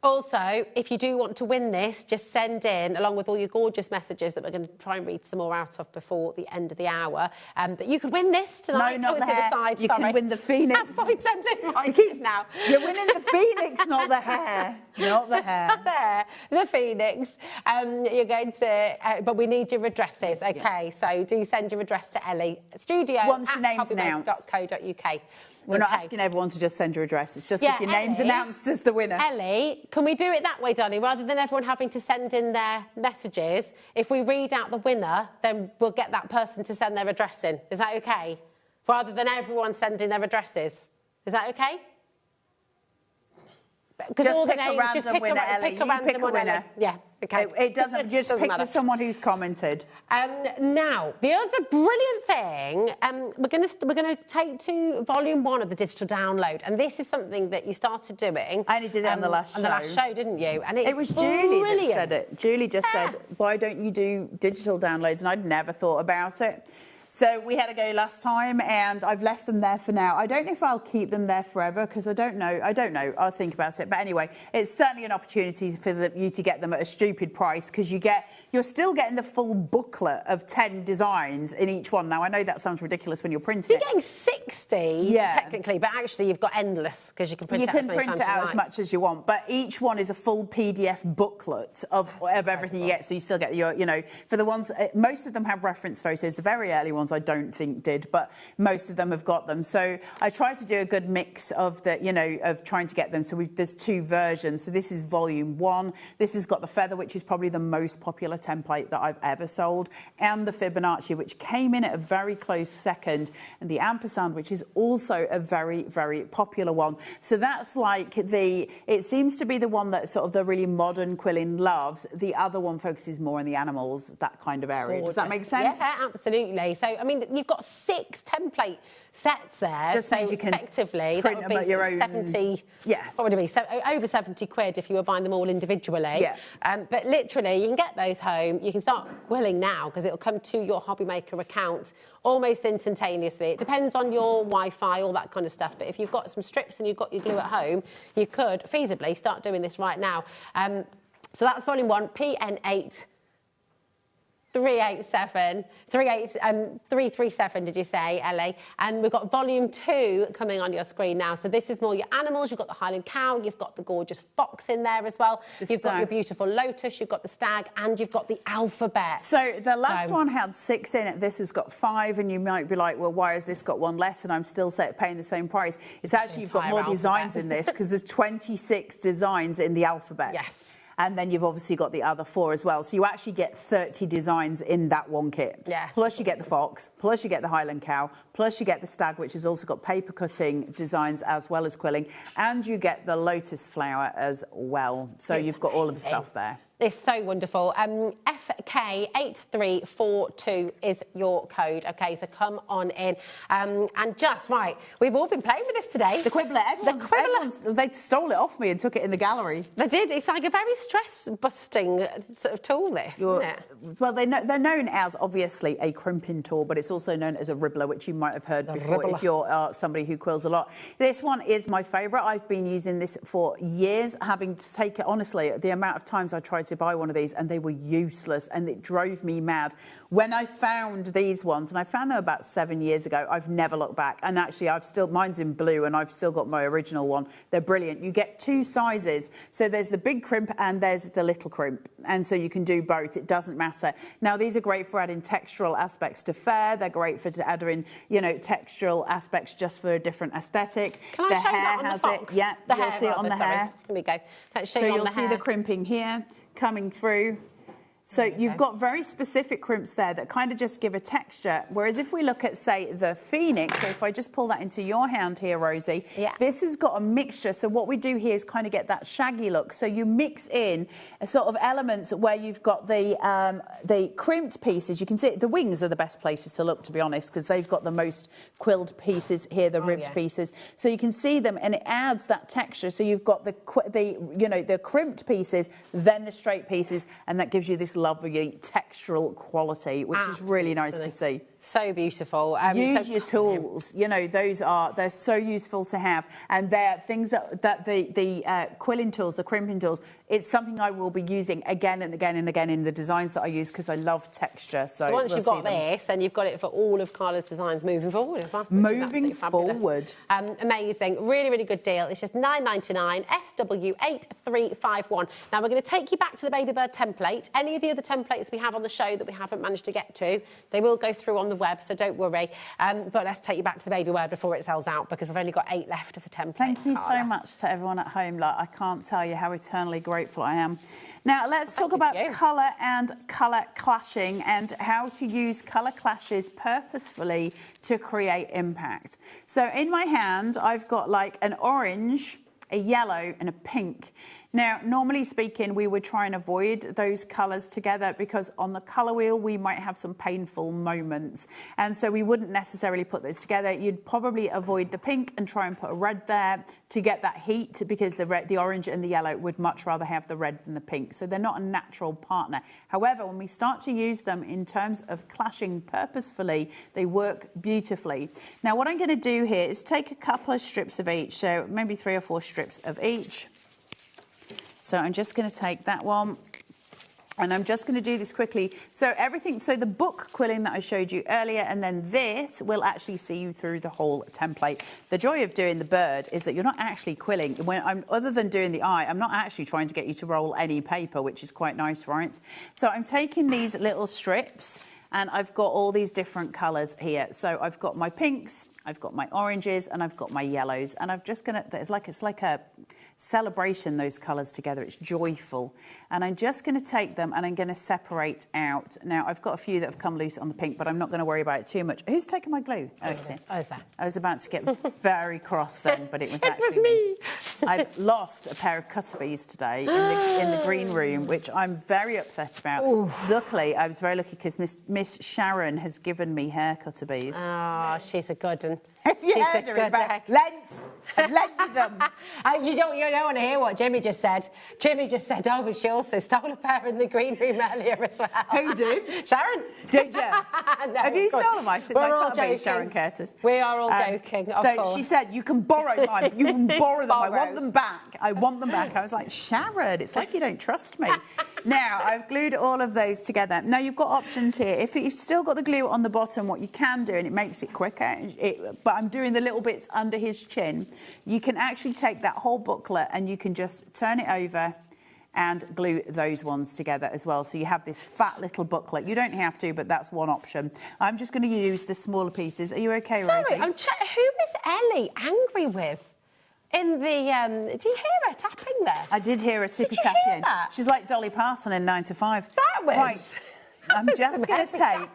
Also, if you do want to win this, just send in, along with all your gorgeous messages that we're going to try and read some more out of before the end of the hour. But you could win this tonight. No, not the hair. You can win the Phoenix. That's what we sent in right now. You're winning the Phoenix, not the hair. Not the hair. Not the hair. The Phoenix. You're going to... but we need your addresses, OK? So do send your address to Ellie. studio@hobbymaker.co.uk. We're not asking everyone to just send your address. It's just if your name's announced as the winner. Ellie, can we do it that way, darling? Rather than everyone having to send in their messages, if we read out the winner, then we'll get that person to send their address in. Is that OK? Rather than everyone sending their addresses. Is that OK? Just pick a random winner, Ellie. Pick a random winner. Yeah, OK. It doesn't... Just pick someone who's commented. Now, the other brilliant thing, we're going to take to volume 1 of the digital download, and this is something that you started doing. I only did it on the last show. On the last show, didn't you? And it was Julie that said it. Julie just said, why don't you do digital downloads? And I'd never thought about it. So we had a go last time, and I've left them there for now. I don't know if I'll keep them there forever, because I don't know. I'll think about it. But anyway, it's certainly an opportunity for you to get them at a stupid price, because you're still getting the full booklet of 10 designs in each one. Now, I know that sounds ridiculous when you're printing it. You're getting 60, technically, but actually you've got endless, because you can print it out as many times as you like. as much as you want, but each one is a full PDF booklet of everything you get, so you still get your, for the ones, most of them have reference photos. The very early ones I don't think did, but most of them have got them. So I try to do a good mix of of trying to get them. So there's 2 versions. So this is volume 1. This has got the feather, which is probably the most popular template that I've ever sold, and the Fibonacci, which came in at a very close second, and the ampersand, which is also a very, very popular one. So that's like it seems to be the one that sort of the really modern quilling loves. The other one focuses more on the animals, that kind of area. Gorgeous. Does that make sense? Yeah, absolutely. So I mean, you've got 6 template sets there. Just so means you can effectively, print that them would at be your own... 70... Yeah. What would it be? So, over 70 quid if you were buying them all individually. Yeah. But literally, you can get those home. You can start quilling now because it'll come to your HobbyMaker account almost instantaneously. It depends on your Wi-Fi, all that kind of stuff. But if you've got some strips and you've got your glue at home, you could feasibly start doing this right now. So that's volume 1, PN8. 337, did you say, Ellie? And we've got volume 2 coming on your screen now. So this is more your animals. You've got the Highland cow, you've got the gorgeous fox in there as well. You've got your beautiful lotus, you've got the stag, and you've got the alphabet. So the last one had 6 in it. This has got 5, and you might be like, well, why has this got 1 less? And I'm still paying the same price. It's actually, you've got more designs in this because there's 26 designs in the alphabet. Yes. And then you've obviously got the other 4 as well. So you actually get 30 designs in that one kit. Yeah. Plus you get the fox, plus you get the Highland cow, plus you get the stag, which has also got paper cutting designs as well as quilling. And you get the lotus flower as well. So you've got all of the stuff there. It's so wonderful. FK8342 is your code. OK, so come on in. And just, right, we've all been playing with this today. The Quibbler. Everyone's, they stole it off me and took it in the gallery. They did. It's like a very stress-busting sort of tool, this, isn't it? Well, they're known as, obviously, a crimping tool, but it's also known as a ribbler, which you might have heard before if you're somebody who quills a lot. This one is my favourite. I've been using this for years, having to take it, honestly, the amount of times I tried to buy one of these and they were useless and it drove me mad. When I found these ones, and I found them about 7 years ago, I've never looked back. And actually, mine's in blue and I've still got my original one. They're brilliant. You get 2 sizes. So there's the big crimp and there's the little crimp. And so you can do both. It doesn't matter. Now, these are great for adding textural aspects to fur. They're great for adding, textural aspects just for a different aesthetic. Can I show that on the fox? Yeah, you'll see it on the hair. Here we go. Let's show so you on you'll the see hair. the crimping here coming through. So you've got very specific crimps there that kind of just give a texture. Whereas if we look at, say, the Phoenix, so if I just pull that into your hand here, Rosie, this has got a mixture. So what we do here is kind of get that shaggy look. So you mix in a sort of elements where you've got the crimped pieces. You can see the wings are the best places to look, to be honest, because they've got the most quilled pieces here, the ribbed pieces. So you can see them, and it adds that texture. So you've got the crimped pieces, then the straight pieces, and that gives you this lovely textural quality, which is really nice to see. So beautiful. Use your tools. They're so useful to have, and they're things that the quilling tools, the crimping tools, it's something I will be using again and again and again in the designs that I use because I love texture. So once you've got this, then you've got it for all of Carla's designs moving forward as well. Moving forward. Amazing. Really, really good deal. It's just $9.99, SW8351. Now, we're going to take you back to the Baby Bird template. Any of the other templates we have on the show that we haven't managed to get to, they will go through on the web, so don't worry. But let's take you back to the Baby Bird before it sells out because we've only got 8 left of the template. Thank you so much to everyone at home. I can't tell you how eternally grateful I am. Now, let's talk about colour and colour clashing and how to use colour clashes purposefully to create impact. So in my hand, I've got like an orange, a yellow and a pink. Now, normally speaking, we would try and avoid those colours together because on the colour wheel, we might have some painful moments. And so we wouldn't necessarily put those together. You'd probably avoid the pink and try and put a red there to get that heat because the orange and the yellow would much rather have the red than the pink. So they're not a natural partner. However, when we start to use them in terms of clashing purposefully, they work beautifully. Now, what I'm going to do here is take a couple of strips of each, so maybe 3 or 4 strips of each. So I'm just going to take that one and I'm just going to do this quickly. So the book quilling that I showed you earlier and then this will actually see you through the whole template. The joy of doing the bird is that you're not actually quilling. Other than doing the eye, I'm not actually trying to get you to roll any paper, which is quite nice, right? So I'm taking these little strips and I've got all these different colours here. So I've got my pinks, I've got my oranges and I've got my yellows and I'm just going to, it's like celebration, those colours together. It's joyful. And I'm just going to take them and I'm going to separate out. Now, I've got a few that have come loose on the pink, but I'm not going to worry about it too much. Who's taken my glue? Oh, it's here. I was about to get very cross then, but it was actually me. I've lost a pair of Cutter-Bees today in the green room, which I'm very upset about. Ooh. Luckily, I was very lucky because Miss Sharon has given me hair Cutter-Bees. Oh, she's a good one. If you heard her about lent, I've lent you them. You don't want to hear what Jimmy just said. Jimmy just said, oh, but she also stole a pair in the green room earlier as well. Who did? Sharon. Did you? No, have you stolen mine? We're all joking. Sharon Curtis. We are all joking, of so course. she said, you can borrow mine. You can borrow them. I want them back. I want them back. I was like, Sharon, it's like you don't trust me. Now, I've glued all of those together. Now, you've got options here. If you've still got the glue on the bottom, what you can do, and it makes it quicker, but I'm doing the little bits under his chin, you can actually take that whole booklet and you can just turn it over and glue those ones together as well. So you have this fat little booklet. You don't have to, but that's one option. I'm just going to use the smaller pieces. Are you okay, Rosie? Sorry, who is Ellie angry with? In the, do you hear her tapping there? I did hear her tippy tapping. She's like Dolly Parton in 9 to 5. That was... Right. I'm just going to take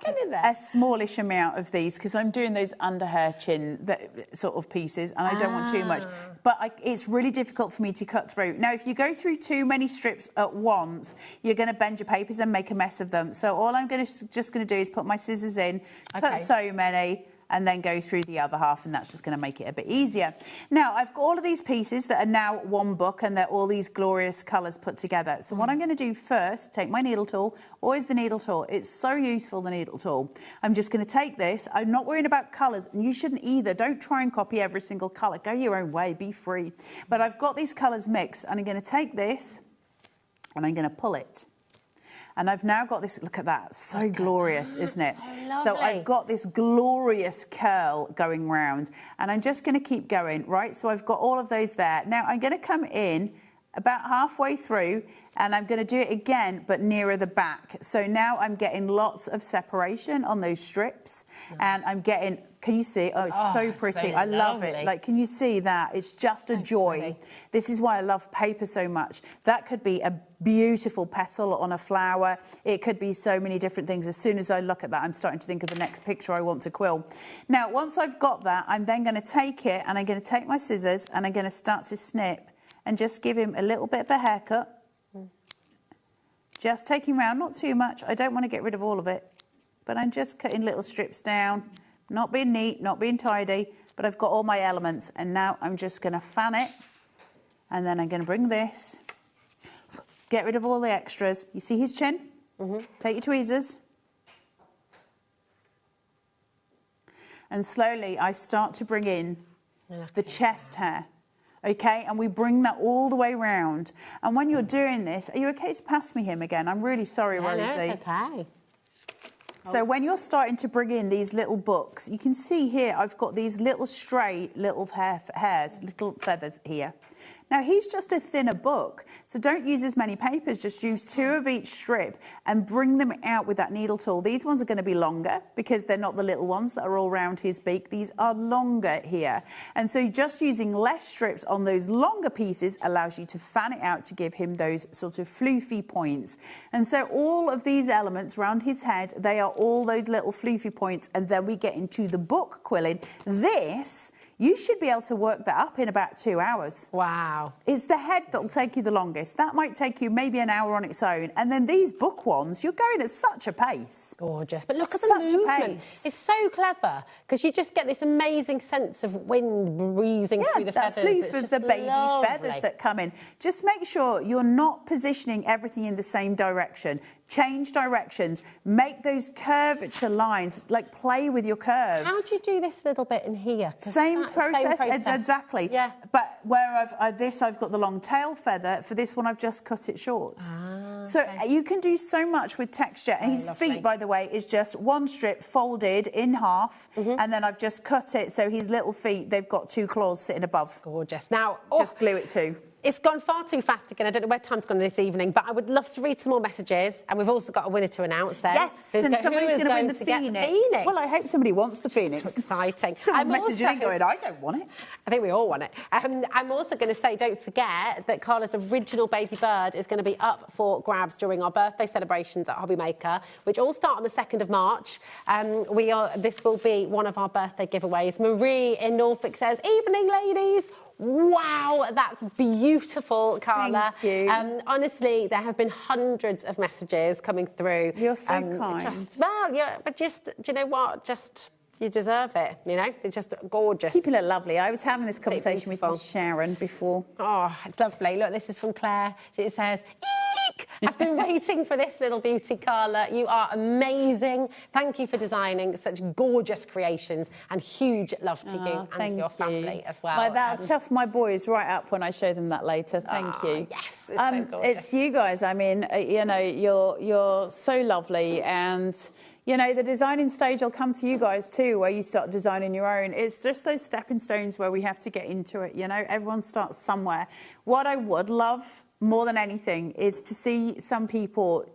a smallish amount of these because I'm doing those under her chin sort of pieces and I don't want too much. But it's really difficult for me to cut through. Now, if you go through too many strips at once, you're going to bend your papers and make a mess of them. So all I'm just going to do is put my scissors in, cut so many, and then go through the other half, and that's just going to make it a bit easier. Now, I've got all of these pieces that are now one book, and they're all these glorious colours put together. So what I'm going to do first, take my needle tool, always the needle tool. It's so useful, the needle tool. I'm just going to take this. I'm not worrying about colours, and you shouldn't either. Don't try and copy every single colour. Go your own way, be free. But I've got these colours mixed, and I'm going to take this, and I'm going to pull it. And I've now got this, look at that, so glorious, isn't it? So I've got this glorious curl going round, and I'm just going to keep going, right? So I've got all of those there. Now I'm going to come in about halfway through, and I'm going to do it again, but nearer the back. So now I'm getting lots of separation on those strips, and I'm getting, can you see? Oh, it's so pretty. I love it. Like, can you see that? It's just a joy. This is why I love paper so much. That could be a beautiful petal on a flower. It could be so many different things. As soon as I look at that, I'm starting to think of the next picture I want to quill. Now, once I've got that, I'm then going to take it, and I'm going to take my scissors, and I'm going to start to snip and just give him a little bit of a haircut. Just taking round, not too much. I don't want to get rid of all of it, but I'm just cutting little strips down, not being neat, not being tidy, but I've got all my elements, and now I'm just going to fan it, and then I'm going to bring this, get rid of all the extras. You see his chin? Take your tweezers. And slowly I start to bring in the chest hair. Okay, and we bring that all the way round. And when you're doing this, are you okay to pass me him again? I'm really sorry, Rosie. No, it's okay. So when you're starting to bring in these little books, you can see here I've got these little straight little hairs, little feathers here. Now, he's just a thinner book, so don't use as many papers, just use 2 of each strip and bring them out with that needle tool. These ones are going to be longer because they're not the little ones that are all round his beak. These are longer here. And so just using less strips on those longer pieces allows you to fan it out to give him those sort of floofy points. And so all of these elements around his head, they are all those little floofy points, and then we get into the book quilling. This... you should be able to work that up in about 2 hours. Wow. It's the head that'll take you the longest. That might take you maybe an hour on its own. And then these book ones, you're going at such a pace. Gorgeous. But look at the movement. It's so clever because you just get this amazing sense of wind breezing through the feathers. Yeah, that floof of the baby feathers that come in. Just make sure you're not positioning everything in the same direction. Change directions, make those curvature lines, like play with your curves. How do you do this little bit in here? Same process, exactly. Yeah. But where I've got the long tail feather, for this one I've just cut it short. So you can do so much with texture. And his feet, by the way, is just one strip folded in half, and then I've just cut it so his little feet, they've got 2 claws sitting above. Gorgeous. Now, just glue it too. It's gone far too fast again. I don't know where time's gone this evening, but I would love to read some more messages. And we've also got a winner to announce there. Yes, and somebody's going to win the Phoenix. Well, I hope somebody wants the Phoenix. So exciting. Someone's messaging in going, I don't want it. I think we all want it. I'm also going to say, don't forget that Carla's original baby bird is going to be up for grabs during our birthday celebrations at HobbyMaker, which all start on the 2nd of March. This will be one of our birthday giveaways. Marie in Norfolk says, evening, ladies. Wow, that's beautiful, Carla. Thank you. Honestly, there have been hundreds of messages coming through. You're so kind. But do you know what? You deserve it, you know? It's just gorgeous. Keeping it lovely. I was having this conversation with Sharon before. Oh, it's lovely. Look, this is from Claire. It says, eek! I've been waiting for this little beauty, Carla. You are amazing. Thank you for designing such gorgeous creations, and huge love to you and to your family as well. Well, that'll chuff my boys right up when I show them that later. Thank you. Yes, it's so gorgeous. It's you guys. I mean, you know, you're so lovely, and you know, the designing stage will come to you guys too, where you start designing your own. It's just those stepping stones where we have to get into it, you know. Everyone starts somewhere. What I would love more than anything is to see some people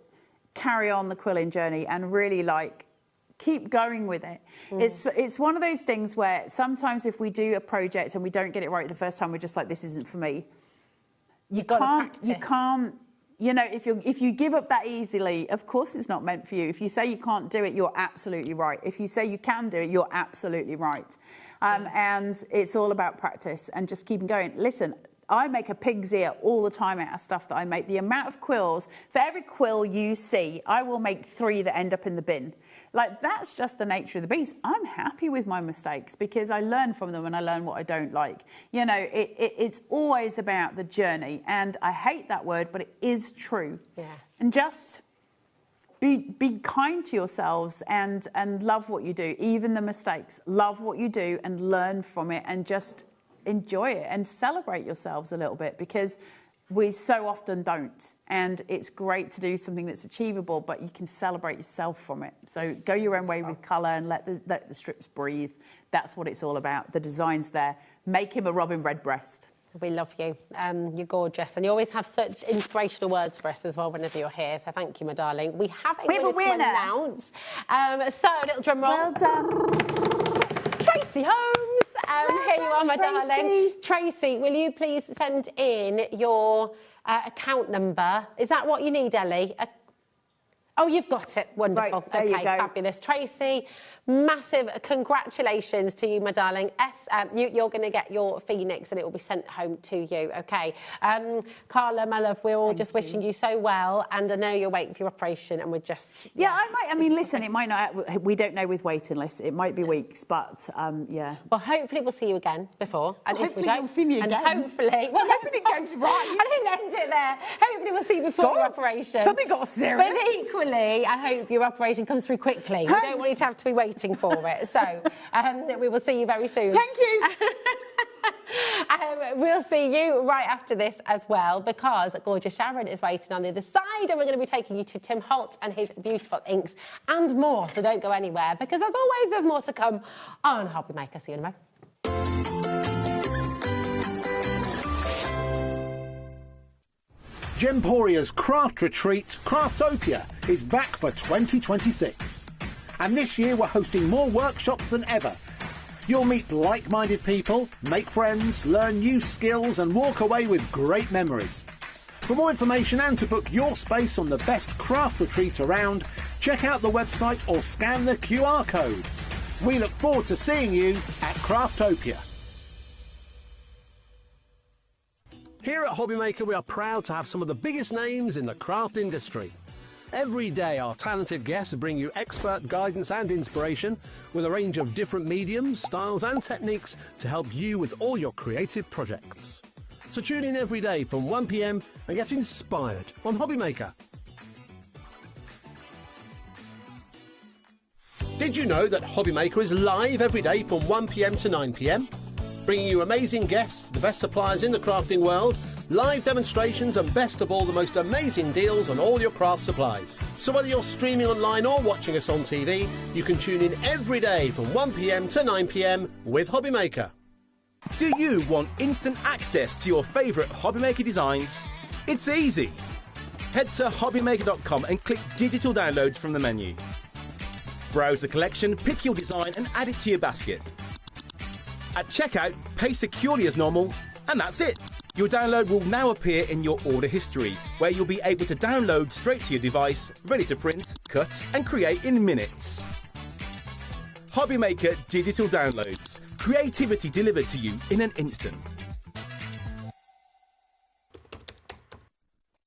carry on the quilling journey and really, like, keep going with it. It's one of those things where sometimes if we do a project and we don't get it right the first time, we're just like, this isn't for me. You can't. You know, if you give up that easily, of course it's not meant for you. If you say you can't do it, you're absolutely right. If you say you can do it, you're absolutely right. And it's all about practice and just keeping going. Listen, I make a pig's ear all the time out of stuff that I make. The amount of quills, for every quill you see, I will make 3 that end up in the bin. Like, that's just the nature of the beast. I'm happy with my mistakes because I learn from them and I learn what I don't like. You know, it's always about the journey. And I hate that word, but it is true. Yeah. And just be kind to yourselves and love what you do, even the mistakes. Love what you do and learn from it and just enjoy it and celebrate yourselves a little bit, because we so often don't. And it's great to do something that's achievable, but you can celebrate yourself from it. So go your own way with colour and let the strips breathe. That's what it's all about. The design's there. Make him a robin redbreast. We love you. You're gorgeous. And you always have such inspirational words for us as well whenever you're here. So thank you, my darling. We have a winner to announce. So, a little drum roll. Well done. Tracy Holmes. Here you are, my darling. Tracy, will you please send in your account number? Is that what you need, Ellie? Oh, you've got it. Wonderful. Right, there you go. Fabulous. Tracy, massive congratulations to you, my darling. You're going to get your Phoenix and it will be sent home to you, OK? Carla, my love, we're all just wishing you so well, and I know you're waiting for your operation and we're just... Yeah, I mean, listen, it might not... We don't know with waiting lists. It might be weeks, but, yeah. Well, hopefully we'll see you again before. And well, if we don't... You'll see me again. And hopefully... Well, I'm hoping it goes right. I didn't end it there. Hopefully we'll see you before your operation. Something got serious. But equally, I hope your operation comes through quickly. We don't want you to have to be waiting for it. So we will see you very soon. Thank you. We'll see you right after this as well, because gorgeous Sharon is waiting on the other side, and we're going to be taking you to Tim Holt and his beautiful inks and more. So don't go anywhere, because as always, there's more to come on HobbyMaker. See you in a moment. Gemporia's craft retreat, Craftopia, is back for 2026. And this year we're hosting more workshops than ever. You'll meet like-minded people, make friends, learn new skills and walk away with great memories. For more information and to book your space on the best craft retreat around, check out the website or scan the QR code. We look forward to seeing you at Craftopia. Here at HobbyMaker, we are proud to have some of the biggest names in the craft industry. Every day, our talented guests bring you expert guidance and inspiration with a range of different mediums, styles and techniques to help you with all your creative projects. So tune in every day from 1 p.m. and get inspired on HobbyMaker. Did you know that HobbyMaker is live every day from 1 p.m. to 9 p.m? Bringing you amazing guests, the best suppliers in the crafting world, live demonstrations and best of all, the most amazing deals on all your craft supplies. So whether you're streaming online or watching us on TV, you can tune in every day from 1 p.m. to 9 p.m. with HobbyMaker. Do you want instant access to your favourite HobbyMaker designs? It's easy. Head to HobbyMaker.com and click Digital Downloads from the menu. Browse the collection, pick your design and add it to your basket. At checkout, pay securely as normal, and that's it. Your download will now appear in your order history, where you'll be able to download straight to your device, ready to print, cut and create in minutes. HobbyMaker Digital Downloads. Creativity delivered to you in an instant.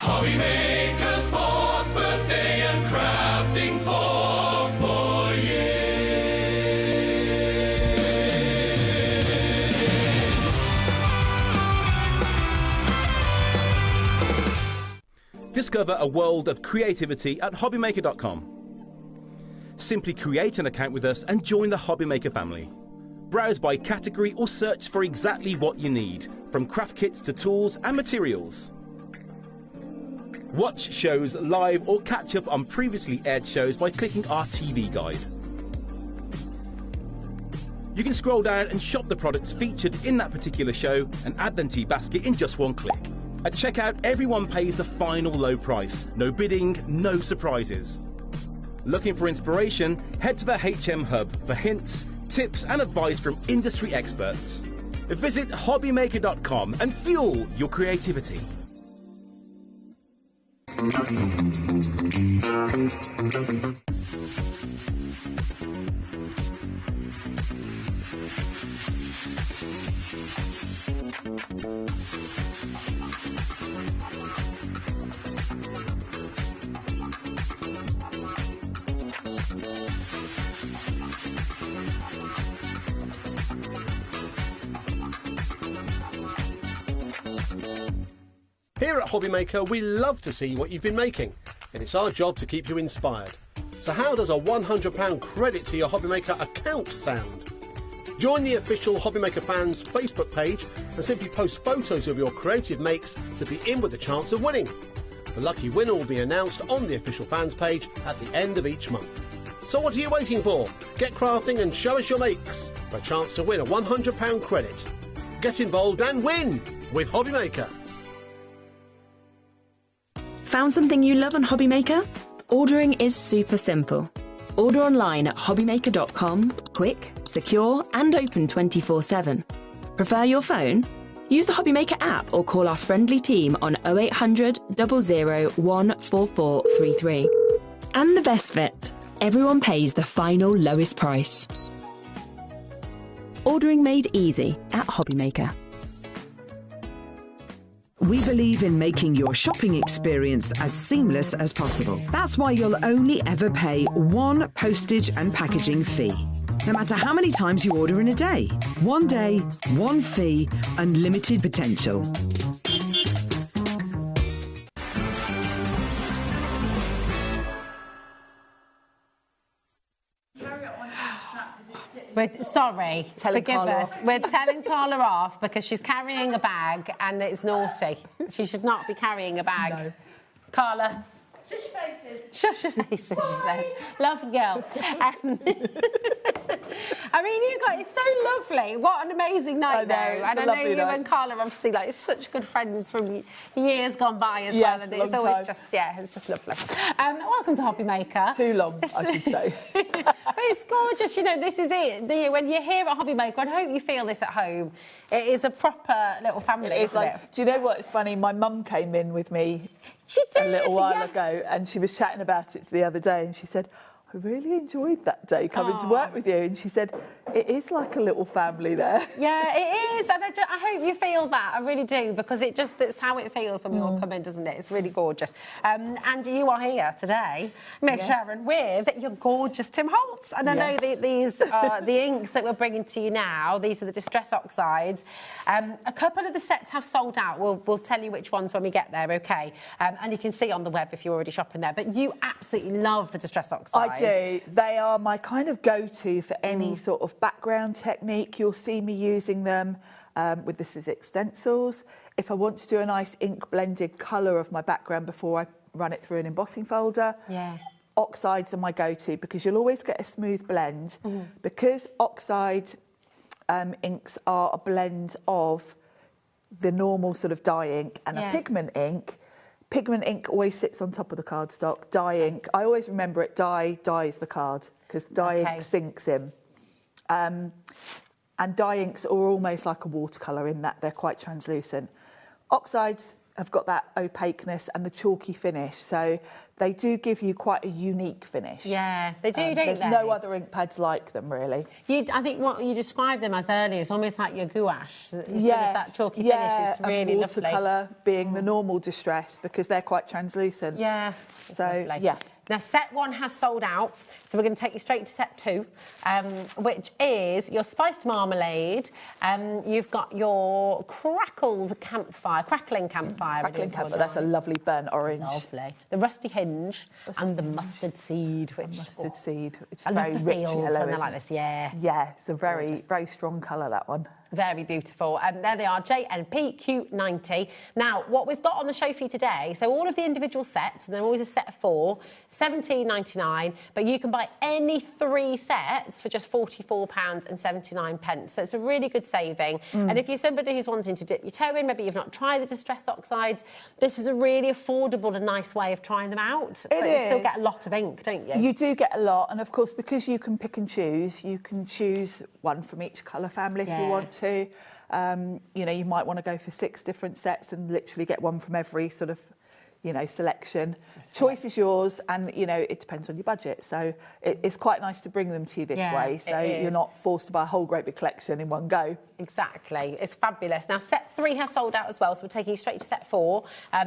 HobbyMaker's 4th birthday and crafting for 4 years. Discover a world of creativity at HobbyMaker.com. Simply create an account with us and join the HobbyMaker family. Browse by category or search for exactly what you need, from craft kits to tools and materials. Watch shows live or catch up on previously aired shows by clicking our TV guide. You can scroll down and shop the products featured in that particular show and add them to your basket in just one click. At checkout, everyone pays the final low price. No bidding, no surprises. Looking for inspiration? Head to the HM Hub for hints, tips and advice from industry experts. Visit HobbyMaker.com and fuel your creativity. Here at HobbyMaker, we love to see what you've been making, and it's our job to keep you inspired. So how does a £100 credit to your HobbyMaker account sound? Join the official HobbyMaker fans Facebook page and simply post photos of your creative makes to be in with a chance of winning. The lucky winner will be announced on the official fans page at the end of each month. So what are you waiting for? Get crafting and show us your makes for a chance to win a £100 credit. Get involved and win with HobbyMaker. Found something you love on HobbyMaker? Ordering is super simple. Order online at hobbymaker.com, quick, secure and open 24/7. Prefer your phone? Use the HobbyMaker app or call our friendly team on 0800 00 14433. And the best bit, everyone pays the final lowest price. Ordering made easy at HobbyMaker. We believe in making your shopping experience as seamless as possible. That's why you'll only ever pay one postage and packaging fee. No matter how many times you order in a day. One day, one fee, unlimited potential. Sorry, forgive us. We're telling Carla off because she's carrying a bag and it's naughty. She should not be carrying a bag. No. Carla. Shush your faces. Shush your faces, she says. Love girl. I mean, you guys, it's so lovely. What an amazing night, though. And I know you and Carla are obviously like such good friends from years gone by as well. And it's always just, it's just lovely. Welcome to HobbyMaker. Too long, I should say. But it's gorgeous, you know, this is it. When you're here at HobbyMaker, I hope you feel this at home. It is a proper little family, isn't it? Do you know what? It's funny, my mum came in with me a little while ago and she was chatting about it the other day and she said, I really enjoyed that day coming to work with you. And she said, it is like a little family there. Yeah, it is. And I hope you feel that. I really do, because it's how it feels when we all come in, doesn't it? It's really gorgeous. And you are here today, Miss Sharon, with your gorgeous Tim Holtz. And I know these are the inks that we're bringing to you now. These are the Distress Oxides. A couple of the sets have sold out. We'll tell you which ones when we get there, OK? And you can see on the web if you're already shopping there. But you absolutely love the Distress Oxides. I do. They are my kind of go-to for any sort of background technique. You'll see me using them with this as stencils. If I want to do a nice ink blended colour of my background before I run it through an embossing folder, Oxides are my go-to because you'll always get a smooth blend. Because Oxide inks are a blend of the normal sort of dye ink and Yeah. a pigment ink. Pigment ink always sits on top of the cardstock. Dye ink, I always remember it, dyes the card, because dye ink sinks in. And dye inks are almost like a watercolour in that they're quite translucent. Oxides have got that opaqueness and the chalky finish, so they do give you quite a unique finish. Yeah, they do, don't they? There's no other ink pads like them, really. I think what you described them as earlier is almost like your gouache. Sort of Yes, that chalky finish is really lovely. watercolour being the normal distress because they're quite translucent. Yeah. So, lovely. yeah. Now, set 1 has sold out, so we're going to take you straight to set 2, which is your spiced marmalade. You've got your crackling campfire. That's a lovely burnt orange. Lovely. The rusty hinge and the mustard seed, which It's I love very the rich feels yellow, when they're isn't like it? this. Yeah. Yeah, it's a very strong colour, that one. Very beautiful. There they are, JNPQ90. Now, what we've got on the show for you today, so all of the individual sets, and they're always a set of 4, £17.99, but you can buy any 3 sets for just £44.79. So it's a really good saving. And if you're somebody who's wanting to dip your toe in, maybe you've not tried the Distress Oxides, this is a really affordable and nice way of trying them out. But you still get a lot of ink, don't you? You do get a lot, and of course, because you can pick and choose, you can choose one from each colour family if you want to. You know, you might want to go for 6 different sets and literally get one from every sort of, selection. Choice is yours, and, it depends on your budget. So it's quite nice to bring them to you this way, so you're not forced to buy a whole great big collection in one go. Exactly. It's fabulous. Now, set 3 has sold out as well, so we're taking you straight to set 4,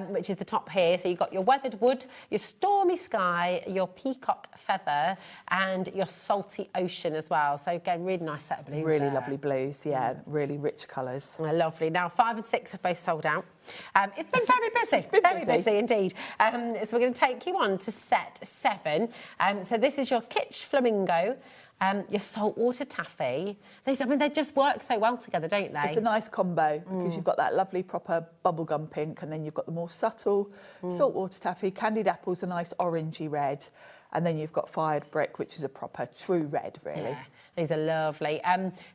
which is the top here. So you've got your weathered wood, your stormy sky, your peacock feather, and your salty ocean as well. So, again, really nice set of blues. Really lovely blues, really rich colours. Lovely. Now, 5 and 6 have both sold out. It's been very busy. Very busy indeed. So we're going to take you on to set 7. So this is your kitsch flamingo. Your saltwater taffy. They just work so well together, don't they? It's a nice combo because you've got that lovely proper bubblegum pink, and then you've got the more subtle saltwater taffy. Candied apple's a nice orangey red, and then you've got fired brick, which is a proper true red, really. Yeah. These are lovely.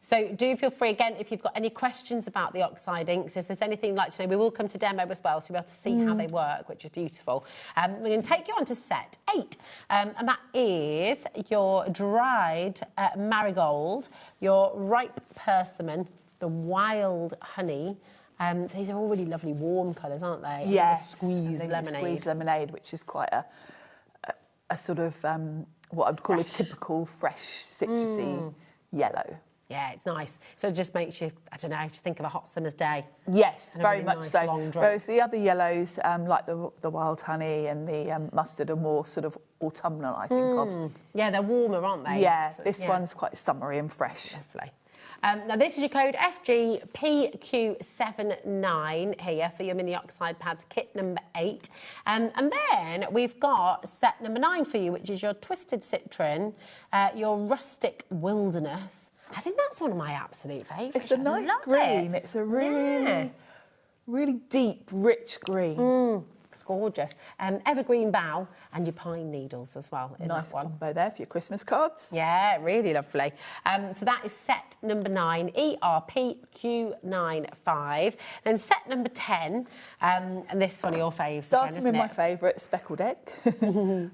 So do feel free, again, if you've got any questions about the Oxide inks, if there's anything you'd like to know, we will come to demo as well, so you'll be able to see how they work, which is beautiful. We're going to take you on to set 8, and that is your dried marigold, your ripe persimmon, the wild honey. So these are all really lovely warm colours, aren't they? Yeah. And the squeezed lemonade. Squeezed lemonade, which is quite a sort of... what I'd call a typical fresh citrusy yellow. Yeah, it's nice. So it just makes you, I don't know, just think of a hot summer's day. Yes, and very really much nice so. long drink. Whereas the other yellows, like the wild honey and the mustard, are more sort of autumnal, I think of. Yeah, they're warmer, aren't they? Yeah, this one's quite summery and fresh. Lovely. Now, this is your code FGPQ79 here for your mini Oxide pads, kit number 8. And then we've got set number 9 for you, which is your Twisted Citron, your Rustic Wilderness. I think that's one of my absolute favourites. It's a nice green. It's a really deep, rich green. It's gorgeous. Evergreen bough and your pine needles as well. Nice combo there for your Christmas cards. Yeah, really lovely. So that is set number 9, ERPQ95. Then set number 10, and this is one of your faves. Starting with my favourite, speckled egg.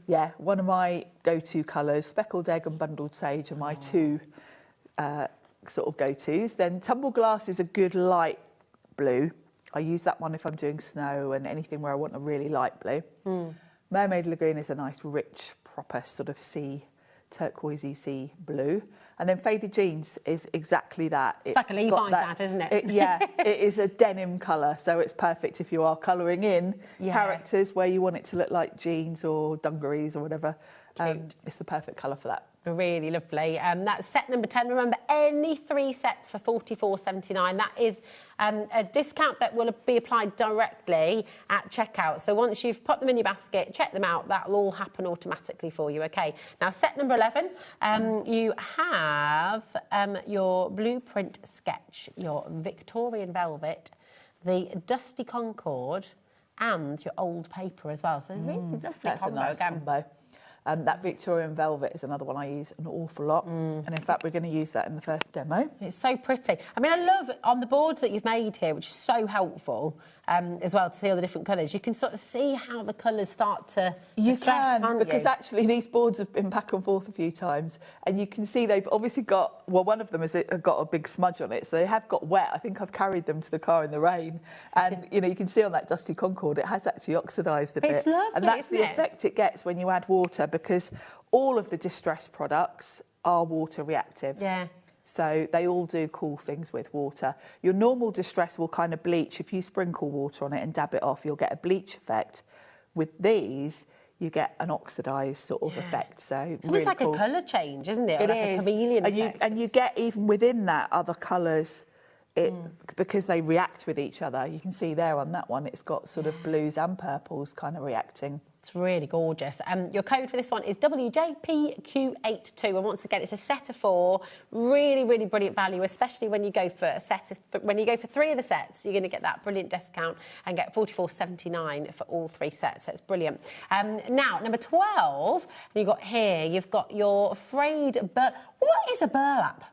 Yeah, one of my go-to colours. Speckled egg and bundled sage are my 2 sort of go-tos. Then tumble glass is a good light blue. I use that one if I'm doing snow and anything where I want a really light blue. Mermaid Lagoon is a nice, rich, proper sort of turquoisey sea blue. And then Faded Jeans is exactly that. It's like a Levi's ad, isn't it? It is a denim colour, so it's perfect if you are colouring in characters where you want it to look like jeans or dungarees or whatever. It's the perfect colour for that. Really lovely. That's set number 10. Remember, any 3 sets for £44.79. That is a discount that will be applied directly at checkout. So once you've put them in your basket, check them out, that will all happen automatically for you. OK. Now, set number 11, you have your blueprint sketch, your Victorian Velvet, the Dusty Concord, and your old paper as well. So really lovely That's combo a nice combo. That Victorian velvet is another one I use an awful lot. And in fact, we're going to use that in the first demo. It's so pretty. I mean, I love on the boards that you've made here, which is so helpful as well to see all the different colours. You can sort of see how the colours start to stress, can't because you? actually these boards have been back and forth a few times, and you can see they've obviously got, well, one of them has got a big smudge on it, so they have got wet. I think I've carried them to the car in the rain, and you know, you can see on that dusty Concord it has actually oxidised a bit. It's lovely, and that's isn't the it? effect it gets when you add water, because all of the distress products are water reactive. Yeah. So they all do cool things with water. Your normal distress will kind of bleach. If you sprinkle water on it and dab it off, you'll get a bleach effect. With these, you get an oxidised sort of effect. So It's really almost like cool. a colour change, isn't it? Or It like is. a chameleon effect. And you get even within that other colours, because they react with each other. You can see there on that one, it's got sort of blues and purples kind of reacting. It's really gorgeous. Your code for this one is WJPQ82, and once again, it's a set of 4. Really, really brilliant value, especially when you go for a set of, when you go for 3 of the sets, you're going to get that brilliant discount and get $44.79 for all 3 sets. So it's brilliant. Now, number 12, you've got here, you've got your frayed What is a burlap?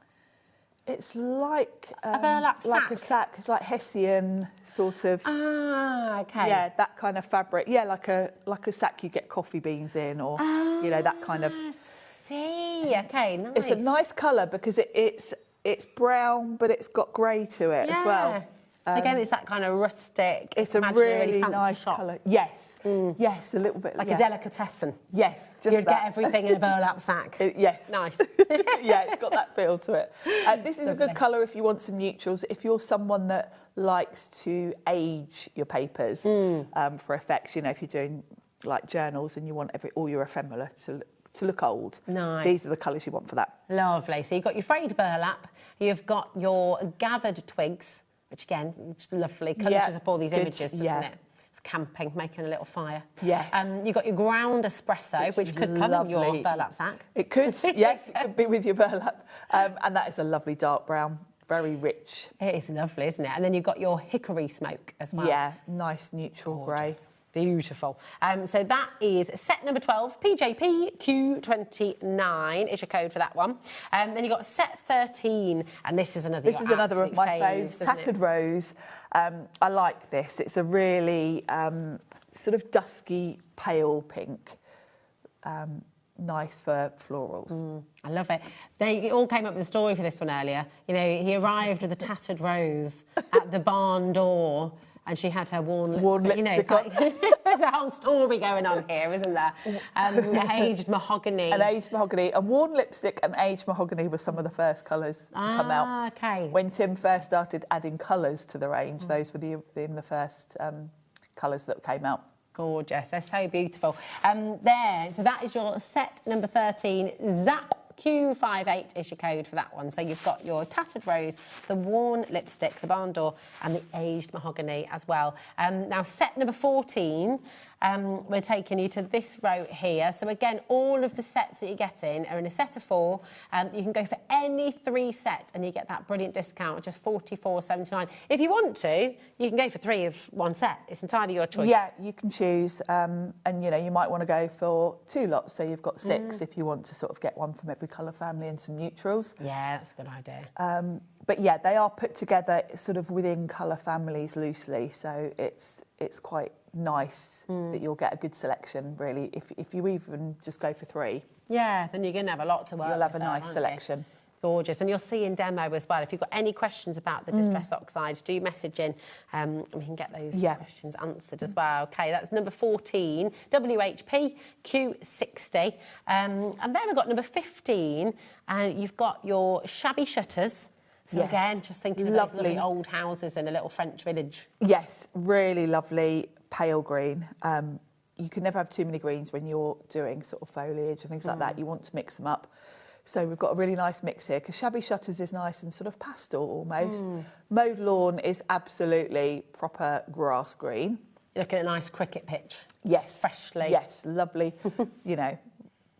It's like a burlap sack. Like a sack. It's like Hessian sort of. Ah, okay. Yeah, that kind of fabric. Yeah, like a sack you get coffee beans in, or you know, that kind of. See, okay, nice. It's a nice colour because it's brown, but it's got grey to it as well. So again, it's that kind of rustic. It's a really fancy nice shop. colour. Yes, yes, a little bit Like a delicatessen. Yes, just You'd that. get everything in a burlap sack. Yes. Nice. Yeah, it's got that feel to it. This is a good colour if you want some neutrals. If you're someone that likes to age your papers for effects, you know, if you're doing like journals and you want all your ephemera to look old. Nice. These are the colours you want for that. Lovely. So you've got your frayed burlap, you've got your gathered twigs, which again, it's lovely. Conjures up all these images, doesn't it? Of camping, making a little fire. Yes. You've got your ground espresso, which could come in your burlap sack. It could, yes, it could be with your burlap. And that is a lovely dark brown, very rich. It is lovely, isn't it? And then you've got your hickory smoke as well. Yeah, nice neutral grey. Beautiful. So that is set number 12, PJPQ29 is your code for that one. Then you've got set 13, and this is another. This is another of my faves, Tattered Rose. I like this. It's a really sort of dusky, pale pink. Nice for florals. I love it. They all came up with a story for this one earlier. You know, he arrived with a tattered rose at the barn door, and she had her worn lipstick. You know, it's like, there's a whole story going on here, isn't there? Aged mahogany. An aged mahogany. And worn lipstick and aged mahogany were some of the first colours to come out. Okay. When Tim first started adding colours to the range, those were the first colours that came out. Gorgeous. They're so beautiful. So that is your set number 13. Zap Q58 is your code for that one. So you've got your tattered rose, the worn lipstick, the barn door, and the aged mahogany as well. Now, set number 14, we're taking you to this row here. So again, all of the sets that you're getting are in a set of 4. You can go for any 3 sets and you get that brilliant discount, just $44.79. If you want to, you can go for 3 of one set. It's entirely your choice. Yeah, you can choose. And, you know, you might want to go for 2 lots. So you've got 6 if you want to sort of get one from every colour family and some neutrals. Yeah, that's a good idea. But yeah, they are put together sort of within colour families loosely. So it's quite nice that you'll get a good selection, really. If you even just go for 3. Yeah, then you're going to have a lot to work with. You'll have a there, nice won't you? selection. Gorgeous. And you'll see in demo as well, if you've got any questions about the Distress Oxides, do message in and we can get those questions answered as well. OK, that's number 14, WHP Q60. And then we've got number 15, and you've got your shabby shutters. So again, just thinking of those lovely old houses in a little French village. Yes, really lovely pale green. You can never have too many greens when you're doing sort of foliage and things like that. You want to mix them up. So we've got a really nice mix here, because shabby shutters is nice and sort of pastel almost. Mowed lawn is absolutely proper grass green. You're looking at a nice cricket pitch. Yes. Freshly. Yes, lovely, you know,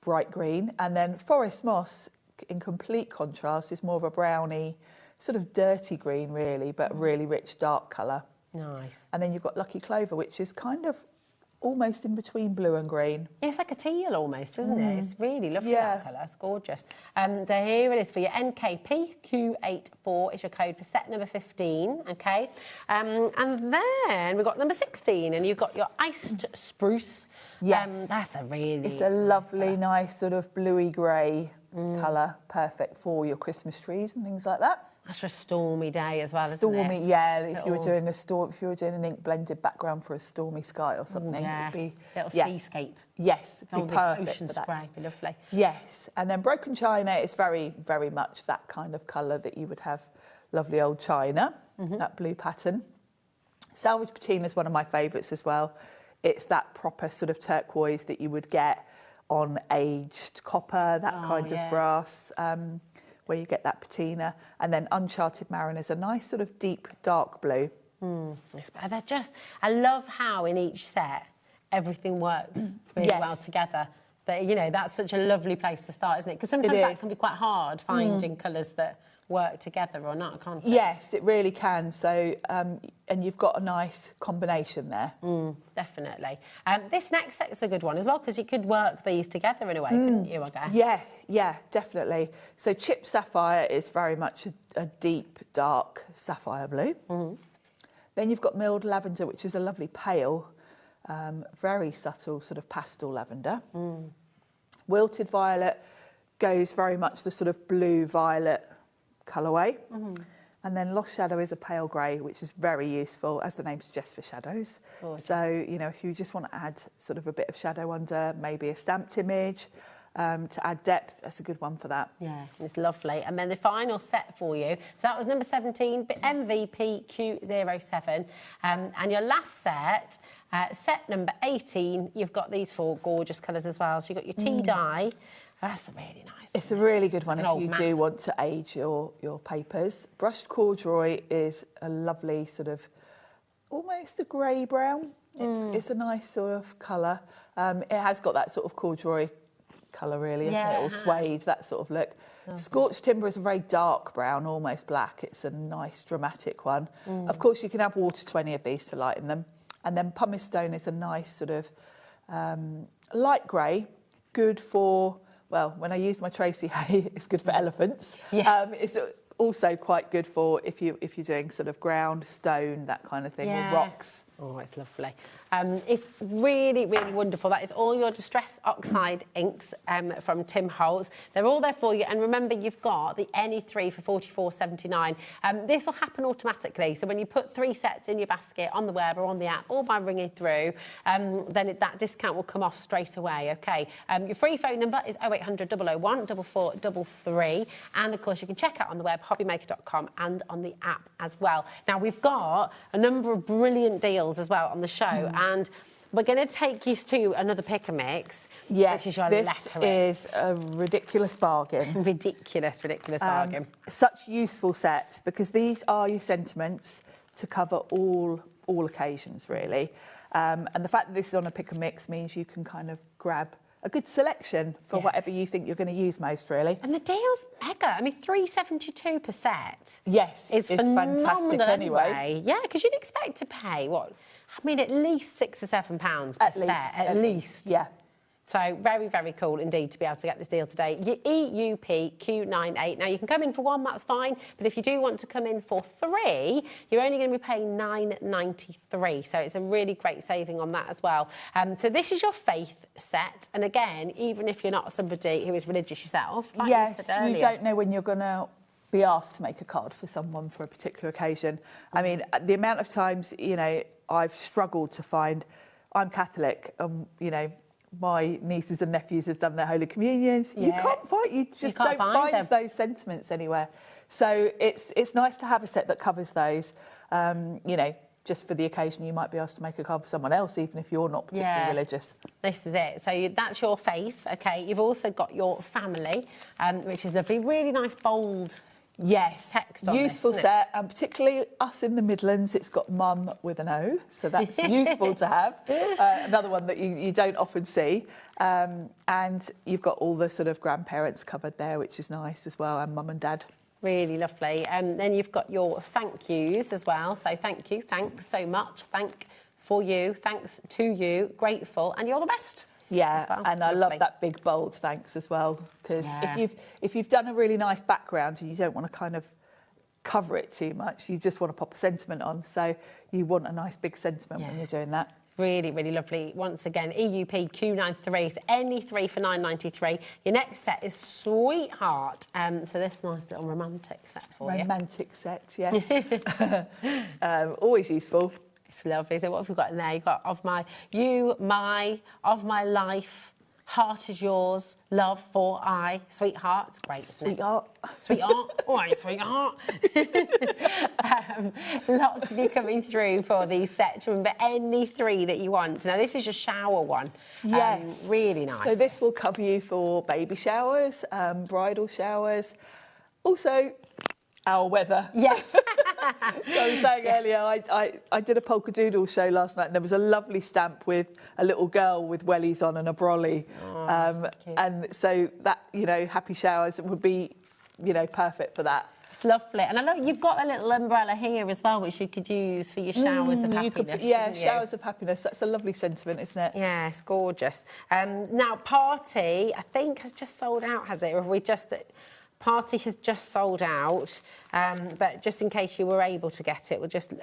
bright green. And then forest moss, in complete contrast, is more of a browny, sort of dirty green really, but really rich dark colour. Nice. And then you've got lucky clover, which is kind of almost in between blue and green. It's like a teal almost, isn't it? It's really lovely, Yeah. that colour. It's gorgeous. So here it is for your NKPQ84 is your code for set number 15, okay? And then we've got number 16, and you've got your iced spruce. Yes. That's a really... It's a lovely, nice sort of bluey grey colour, perfect for your Christmas trees and things like that. That's for a stormy day as well, isn't it? Stormy, yeah. If you were doing if you were doing an ink blended background for a stormy sky or something, yeah. it'd be little seascape. Yes, it'd be Big perfect ocean for that. spray, be lovely. Yes, and then broken china is very, very much that kind of colour that you would have lovely old china, that blue pattern. Salvage patina is one of my favourites as well. It's that proper sort of turquoise that you would get on aged copper, that kind of brass, where you get that patina. And then Uncharted Mariner is a nice sort of deep dark blue. They're just, I love how in each set everything works really well together. But, you know, that's such a lovely place to start, isn't it? Because sometimes that can be quite hard, finding colours that work together or not, can't it? Yes, it really can. So, and you've got a nice combination there. Definitely. This next set's a good one as well, because you could work these together in a way, couldn't you, I guess? Yeah, definitely. So Chip Sapphire is very much a deep, dark sapphire blue. Then you've got Milled Lavender, which is a lovely pale, very subtle sort of pastel lavender. Wilted Violet goes very much the sort of blue-violet colourway. And then Lost Shadow is a pale grey, which is very useful, as the name suggests, for shadows. So, you know, if you just want to add sort of a bit of shadow under maybe a stamped image, to add depth, that's a good one for that. Yeah, it's lovely. And then the final set for you, so that was number 17, MVPQ07. And your last set, set number 18, you've got these four gorgeous colours as well. So you've got your tea dye. That's really nice. It's a really good one if you do want to age your papers. Brushed corduroy is a lovely sort of, almost a grey-brown. It's a nice sort of colour. It has got that sort of corduroy colour really, isn't it? Or suede, that sort of look. Scorched timber is a very dark brown, almost black. It's a nice dramatic one. Of course, you can add water to any of these to lighten them. And then pumice stone is a nice sort of light grey, good for, well, when I use my Tracy Hay, it's good for elephants. It's also quite good for if you're doing sort of ground, stone, that kind of thing, or rocks. Oh, it's lovely. It's really, really wonderful. That is all your Distress Oxide inks from Tim Holtz. They're all there for you. And remember, you've got the any 3 for $44.79. This will happen automatically. So when you put 3 sets in your basket on the web or on the app or by ringing through, then that discount will come off straight away, OK? Your free phone number is 0800 001 4433. And, of course, you can check out on the web, hobbymaker.com, and on the app as well. Now, we've got a number of brilliant deals as well on the show, and we're going to take you to another pick and mix, which is your this letterings. Is a ridiculous bargain. ridiculous bargain. Such useful sets, because these are your sentiments to cover all occasions really, and the fact that this is on a pick and mix means you can kind of grab a good selection for whatever you think you're going to use most, really. And the deal's mega. I mean, $3.72 per set. Yes, it's fantastic anyway. Yeah, because you'd expect to pay, what? I mean, at least £6 or £7 per set. At least. Yeah. So very, very cool indeed to be able to get this deal today. Your EUPQ98. Now, you can come in for 1, that's fine. But if you do want to come in for 3, you're only going to be paying $9.93. So it's a really great saving on that as well. So this is your Faith set. And again, even if you're not somebody who is religious yourself, like you said earlier, you don't know when you're going to be asked to make a card for someone for a particular occasion. I mean, the amount of times, you know, I've struggled to find, I'm Catholic, you know, my nieces and nephews have done their Holy Communions. You can't find, you just don't find those sentiments anywhere. So it's nice to have a set that covers those, you know, just for the occasion you might be asked to make a card for someone else, even if you're not particularly religious. This is it. So that's your Faith, OK? You've also got your Family, which is lovely. Really nice, bold text on useful this, set, and particularly us in the Midlands, it's got Mum with an O, so that's useful to have. Another one that you don't often see. And you've got all the sort of grandparents covered there, which is nice as well, and Mum and Dad. Really lovely. Then you've got your thank yous as well. So thank you, thanks so much, for you, thanks to you, grateful, and you're the best. Yeah, well. and I love that big bold thanks as well, because if you've done a really nice background and you don't want to kind of cover it too much, you just want to pop a sentiment on, so you want a nice big sentiment when you're doing that. Really, really lovely. Once again, EUP Q93, so any 3 for £9.93. Your next set is Sweetheart. So this nice little romantic set for you. Romantic set, yes. Always useful. It's lovely. So what have we got in there? You've got of my life, heart is yours, love for I, sweetheart. It's great, isn't Sweetheart. it? Sweetheart. All right, sweetheart. Lots of you coming through for these sets. Remember, any 3 that you want. Now, this is your shower one. Yes. Really nice. So this will cover you for baby showers, bridal showers, also our weather. Yes. So I was saying earlier, I did a polka doodle show last night, and there was a lovely stamp with a little girl with wellies on and a brolly. And so that, you know, happy showers would be, you know, perfect for that. It's lovely. And I know you've got a little umbrella here as well, which you could use for your showers of happiness. Showers of happiness. That's a lovely sentiment, isn't it? Yeah, it's gorgeous. Now, Party, I think, has just sold out, has it? Or have we just... Party has just sold out, but just in case you were able to get it, we'll just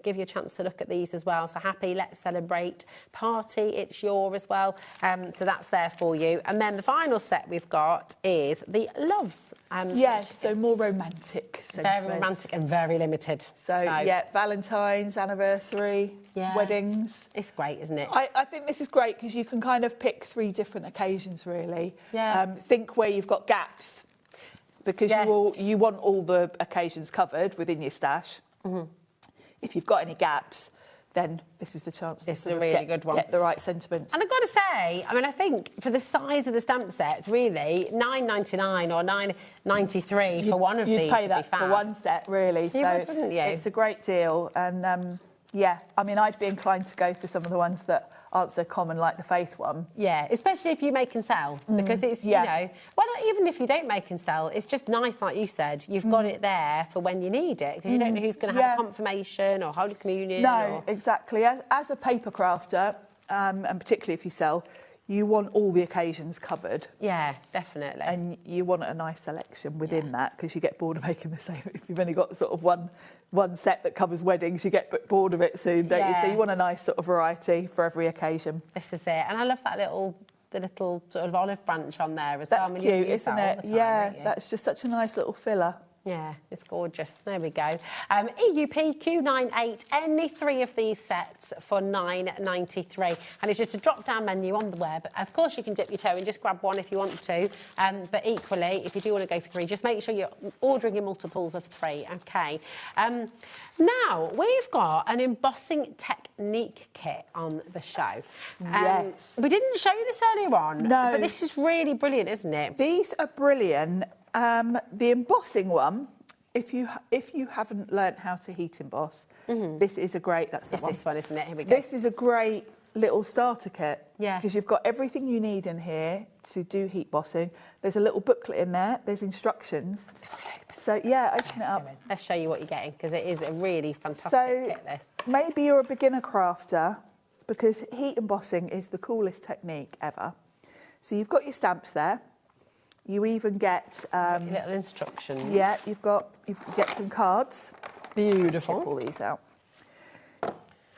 give you a chance to look at these as well. So Happy, Let's Celebrate, Party, it's your as well. So that's there for you. And then the final set we've got is the Loves. Yes, so more romantic sentiments. Very romantic and very limited. So yeah, Valentine's, anniversary, weddings. It's great, isn't it? I think this is great because you can kind of pick 3 different occasions, really. Yeah. Think where you've got gaps, because you want all the occasions covered within your stash. If you've got any gaps, then this is the chance to It's a really good one. Get the right sentiments. And I've got to say, I mean, I think for the size of the stamp sets, really, £9.99 or £9.93 for one of these You'd pay that for one set, really. You would, wouldn't you? It's a great deal. And, yeah, I mean, I'd be inclined to go for some of the ones that aren't so common, like the Faith one. Yeah, especially if you make and sell, because it's, you know... Well, even if you don't make and sell, it's just nice, like you said, you've got it there for when you need it, because you don't know who's going to have confirmation or Holy Communion. No, exactly. As a paper crafter, and particularly if you sell, you want all the occasions covered. Yeah, definitely. And you want a nice selection within that, because you get bored of making the same. If you've only got sort of one set that covers weddings, you get bored of it soon, don't you? So you want a nice sort of variety for every occasion. This is it. And I love that the little sort of olive branch on there as well. That's cute, isn't it? Yeah, that's just such a nice little filler. Yeah, it's gorgeous. There we go. EUP Q98, any 3 of these sets for £9.93. And it's just a drop-down menu on the web. Of course, you can dip your toe and just grab one if you want to. But equally, if you do want to go for 3, just make sure you're ordering in multiples of 3, OK? Now, we've got an embossing technique kit on the show. Yes. We didn't show you this earlier on. No. But this is really brilliant, isn't it? These are brilliant. The embossing one, if you haven't learnt how to heat emboss, this is a great... That's the one. This one, isn't it? Here we go. This is a great little starter kit. Yeah. Because you've got everything you need in here to do heat embossing. There's a little booklet in there. There's instructions. So, yeah, open it up. Let's show you what you're getting, because it is a really fantastic kit, this. Maybe you're a beginner crafter, because heat embossing is the coolest technique ever. So you've got your stamps there. You even get... little instructions. Yeah, you get some cards. Beautiful. Let's all these out.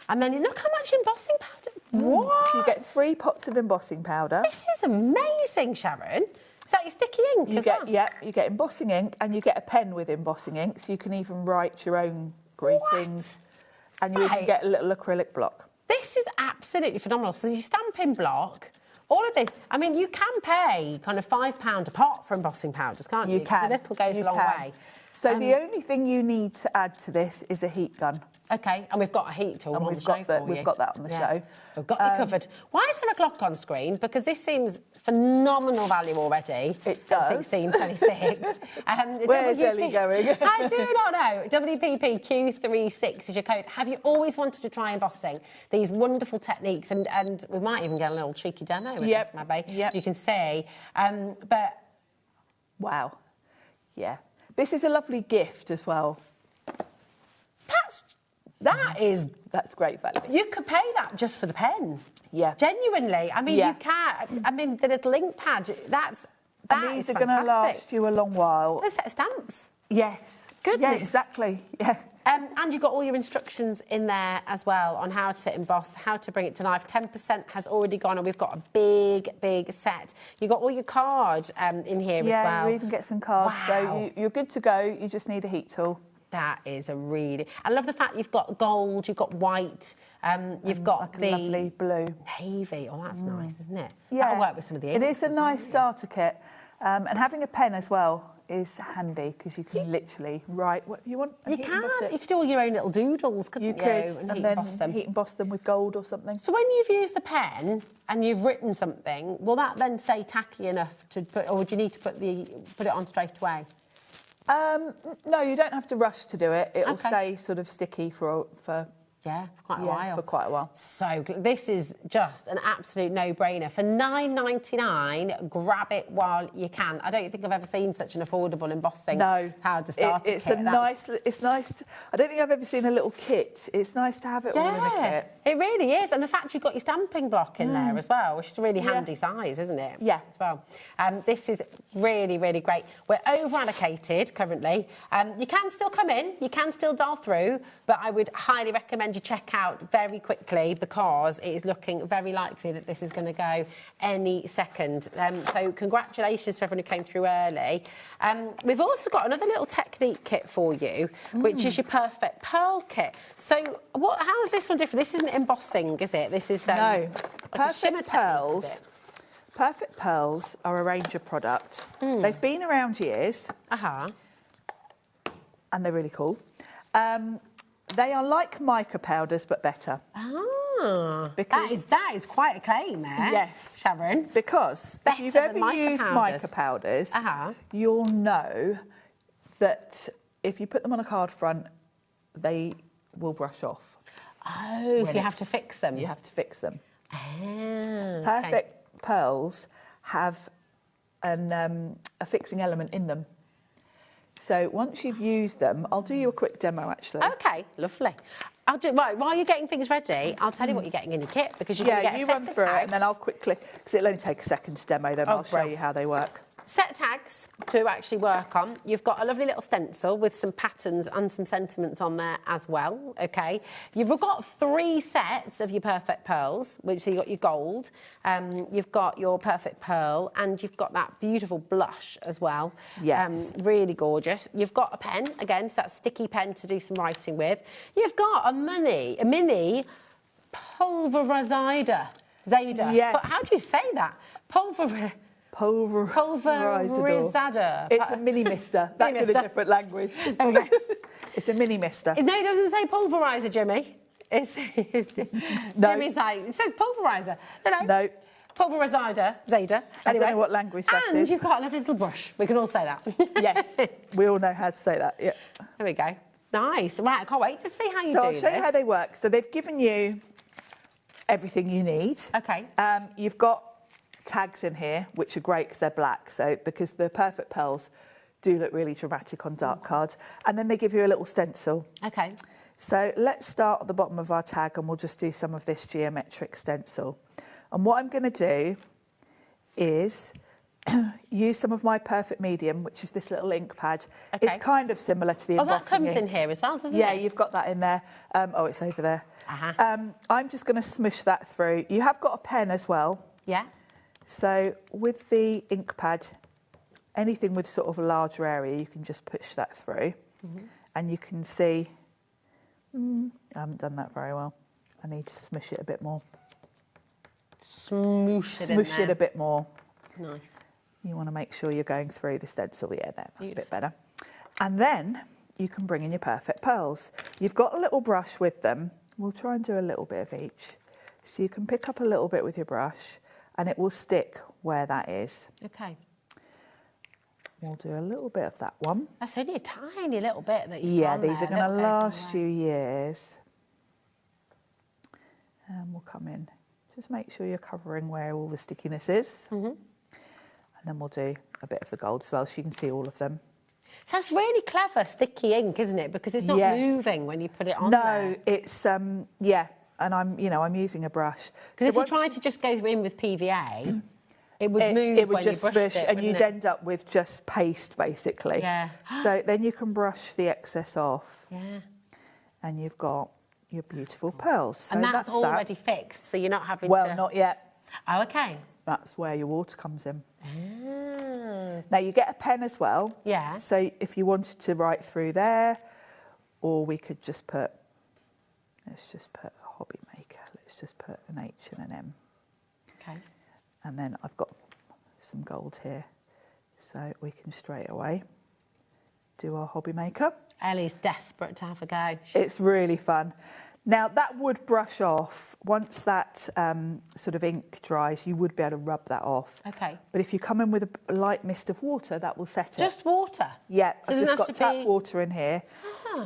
And then look how much embossing powder. What? So you get 3 pots of embossing powder. This is amazing, Sharon. Is that your sticky ink as well? Yeah, you get embossing ink, and you get a pen with embossing ink, so you can even write your own greetings. And you even get a little acrylic block. This is absolutely phenomenal. So you stamp in block. All of this, I mean, you can pay kind of £5 a pot for embossing powders, can't you? You can. A little goes a long way. So the only thing you need to add to this is a heat gun. OK, and we've got a heat tool on the show for you. We've got that on the show. We've got you covered. Why is there a clock on screen? Because this seems phenomenal value already. It does. 16.26. Where's Ellie going? I do not know. WPP Q36 is your code. Have you always wanted to try embossing? These wonderful techniques, and we might even get a little cheeky demo with this, maybe. Yep. You can see. But wow. Yeah. This is a lovely gift as well. Perhaps That's great value. You could pay that just for the pen. Yeah. Genuinely. I mean, Yeah. you can. I mean, the little ink pad, that And these are going to last you a long while. There's a set of stamps. Yes. Goodness. Yeah, exactly. Yeah. And you've got all your instructions in there as well on how to emboss, how to bring it to life. 10% has already gone, and we've got a big, big set. You've got all your card in here as well. Yeah, you even get some cards. Wow. So you're good to go. You just need a heat tool. That is a really... I love the fact you've got gold, you've got white, you've got like the... a lovely blue. Navy. Oh, that's nice, isn't it? Yeah. That'll work with some of the It inks is a as well, nice starter kit. And having a pen as well is handy because you can literally write what you want. And You can. You could do all your own little doodles, couldn't you? You could, and and heat then emboss them. heat emboss them with gold or something. So when you've used the pen and you've written something, will that then stay tacky enough to put, or would you need to put it on straight away? No, you don't have to rush to do it. It'll stay sort of sticky for quite a while. For quite a while. So this is just an absolute no-brainer. For $9.99, grab it while you can. I don't think I've ever seen such an affordable embossing powder starter kit. It's nice. I don't think I've ever seen a little kit. It's nice to have it all in a kit. It really is. And the fact you've got your stamping block in there as well, which is a really handy size, isn't it? Yeah. As well. This is really, really great. We're over-allocated currently. You can still come in, you can still dial through, but I would highly recommend you check out very quickly because it is looking very likely that this is going to go any second. So congratulations to everyone who came through early. We've also got another little technique kit for you, which is your Perfect Pearl kit. So how is this one different? This isn't embossing, is it? This is no. Like a shimmer technique, Perfect Pearls are a Ranger product. They've been around years. And they're really cool. They are like mica powders, but better. Because that is quite a claim there. Yes. Sharon. Because if you've ever used mica powders, you'll know that if you put them on a card front, they will brush off. Oh, so you have to fix them. You have to fix them. Perfect Pearls have a fixing element in them. So once you've used them, I'll do you a quick demo actually. Okay, lovely. I'll do right while you're getting things ready. I'll tell you what you're getting in your kit because you're going to get a set run of through tags. it and then I'll quickly because it'll only take a second to demo them. I'll show you how they work. Set of tags to actually work on. You've got a lovely little stencil with some patterns and some sentiments on there as well, okay? You've got 3 sets of your Perfect Pearls, which so you've got your gold, you've got your Perfect Pearl, and you've got that beautiful blush as well. Yes. Really gorgeous. You've got a pen, again, so that sticky pen to do some writing with. You've got a mini pulverizer. Zada. Yes. How do you say that? Pulverizador. It's a mini mister. That's in a different language. There we go. It's a mini mister. No, it doesn't say pulverizer, Jimmy. No. Jimmy's like, it says pulverizer. No. Pulverizer, Zada. I don't know what language that is. And you've got a lovely little brush. We can all say that. Yes, we all know how to say that, yeah. There we go. Nice. Right, I can't wait to see how you do I'll this. show you how they work. So they've given you everything you need. Okay. You've got tags in here, which are great because they're black. So because the Perfect Pearls do look really dramatic on dark cards. And then they give you a little stencil. Okay. So let's start at the bottom of our tag and we'll just do some of this geometric stencil. And what I'm going to do is use some of my Perfect Medium, which is this little ink pad. Okay. It's kind of similar to the embossing that comes ink. in here as well, doesn't it? Yeah, you've got that in there. Oh, it's over there. I'm just going to smush that through. You have got a pen as well. Yeah. So with the ink pad, anything with sort of a larger area, you can just push that through. And you can see, I haven't done that very well. I need to smush it a bit more. Smoosh it a bit more. Nice. You want to make sure you're going through the stencil. Yeah, there, that's a bit better. And then you can bring in your Perfect Pearls. You've got a little brush with them. We'll try and do a little bit of each. So you can pick up a little bit with your brush and it will stick where that is. Okay. We'll do a little bit of that one. That's only a tiny little bit that you've done these are there. going to last you years. And we'll come in. Just make sure you're covering where all the stickiness is. And then we'll do a bit of the gold as well so you can see all of them. That's really clever, sticky ink, isn't it? Because it's not moving when you put it on there. No, it's, yeah, and I'm using a brush. Because if you tried to just go in with PVA, it would move it would when just you brushed smush, it, and you'd wouldn't it? end up with just paste, basically. Yeah. So then you can brush the excess off. Yeah. And you've got your beautiful pearls. So And that's already fixed, so you're not having to... Well, not yet. Oh, OK. That's where your water comes in. Now, you get a pen as well. Yeah. So if you wanted to write through there, or we could just put, let's just put HobbyMaker. Let's just put an H and an M. OK. And then I've got some gold here. So we can straight away do our HobbyMaker. Ellie's desperate to have a go. It's really fun. Now, that would brush off. Once that sort of ink dries, you would be able to rub that off. OK. But if you come in with a light mist of water, that will set it. Just water? Yeah, So it I've doesn't just have got to tap be- water in here.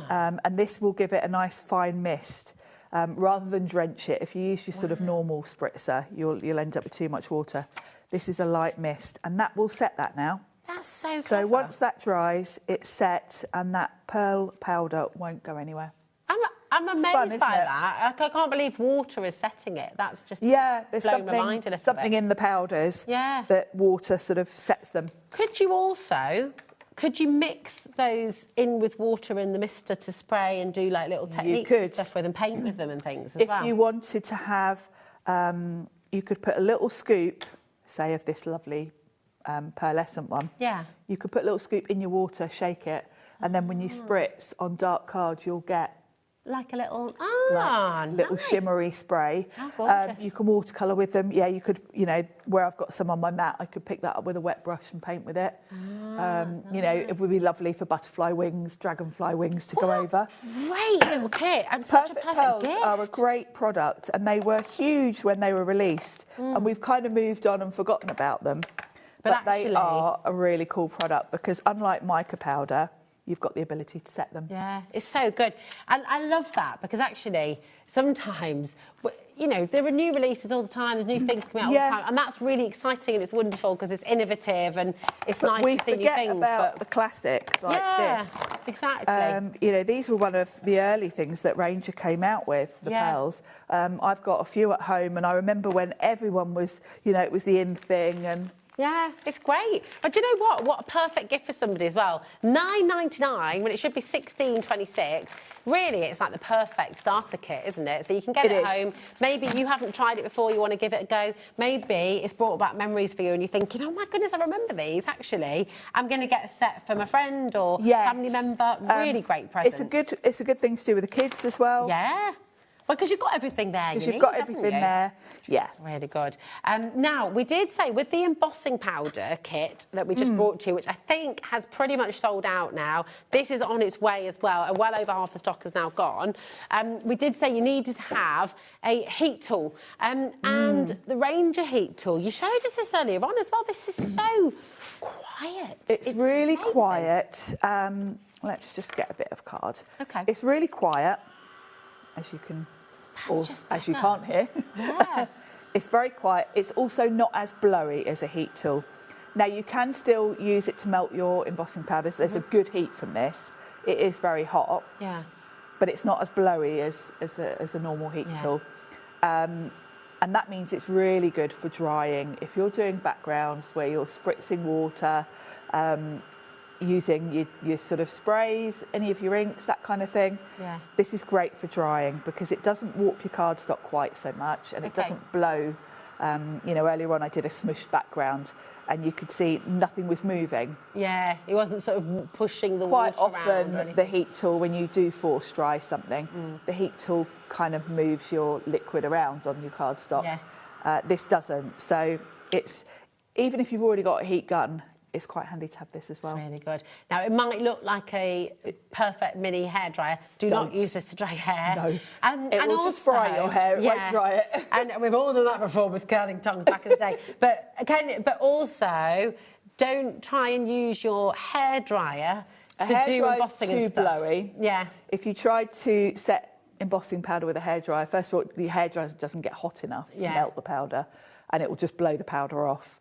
And this will give it a nice fine mist. Rather than drench it, if you use your sort of normal spritzer, you'll end up with too much water. This is a light mist, and that will set that now. That's so clever. So once that dries, it's set, and that pearl powder won't go anywhere. I'm It's amazed fun, isn't by it? that. I can't believe water is setting it. That's just There's blown my mind a little something bit. in the powders Yeah. that water sort of sets them. Could you mix those in with water in the mister to spray and do like little techniques and stuff with and paint with them and things as well? If you wanted to have, you could put a little scoop, say of this lovely pearlescent one. Yeah. You could put a little scoop in your water, shake it, and then when you spritz on dark cards, you'll get like a little little nice. shimmery spray. How gorgeous. You can watercolour with them. Yeah, you could, where I've got some on my mat, I could pick that up with a wet brush and paint with it. It would be lovely for butterfly wings, dragonfly wings to go over. Great little kit. And such a perfect Pearls gift. are a great product, and they were huge when they were released, and we've kind of moved on and forgotten about them. But they actually- are a really cool product because unlike mica powder, you've got the ability to set them. Yeah, it's so good. And I love that because actually sometimes, there are new releases all the time, there's new things coming out all the time, and that's really exciting and it's wonderful because it's innovative and it's But nice we to see new forget things. about the classics like this. Exactly. These were one of the early things that Ranger came out with, the pearls. I've got a few at home, and I remember when everyone was, it was the in thing, and Yeah, it's great. But do you know what? What a perfect gift for somebody as well. $9.99 when it should be $16.26. Really, it's like the perfect starter kit, isn't it? So you can get it at home. Maybe you haven't tried it before, you want to give it a go. Maybe it's brought back memories for you and you're thinking, oh my goodness, I remember these. Actually, I'm going to get a set from a friend or family member. Really great present. It's a good thing to do with the kids as well. Yeah. Because you've got everything there. Because you've got everything there. Yeah. Really good. Now, we did say with the embossing powder kit that we just brought to you, which I think has pretty much sold out now, this is on its way as well, and well over half the stock is now gone. We did say you needed to have a heat tool. And the Ranger heat tool, you showed us this earlier on as well. This is so quiet. It's really amazing. Quiet. Let's just get a bit of card. Okay. It's really quiet, as you can, or as you can't hear. Yeah. It's very quiet. It's also not as blowy as a heat tool. Now, you can still use it to melt your embossing powders. There's a good heat from this. It is very hot. Yeah. But it's not as blowy as a normal heat tool. And that means it's really good for drying. If you're doing backgrounds where you're spritzing water, using your sort of sprays, any of your inks, that kind of thing. Yeah. This is great for drying because it doesn't warp your cardstock quite so much, and it doesn't blow. Earlier on I did a smushed background and you could see nothing was moving. Yeah, it wasn't sort of pushing the Quite water around or often anything. the heat tool, when you do force dry something, the heat tool kind of moves your liquid around on your cardstock. Yeah. This doesn't. So it's, even if you've already got a heat gun, it's quite handy to have this as well. It's really good. Now, it might look like a perfect mini hairdryer. Do not use this to dry hair. No. And will also, just fry your hair, it won't dry it. And we've all done that before with curling tongs back in the day. But also, don't try and use your hairdryer to do embossing and stuff. Too blowy. Yeah. If you try to set embossing powder with a hairdryer, first of all, the hairdryer doesn't get hot enough to melt the powder, and it will just blow the powder off.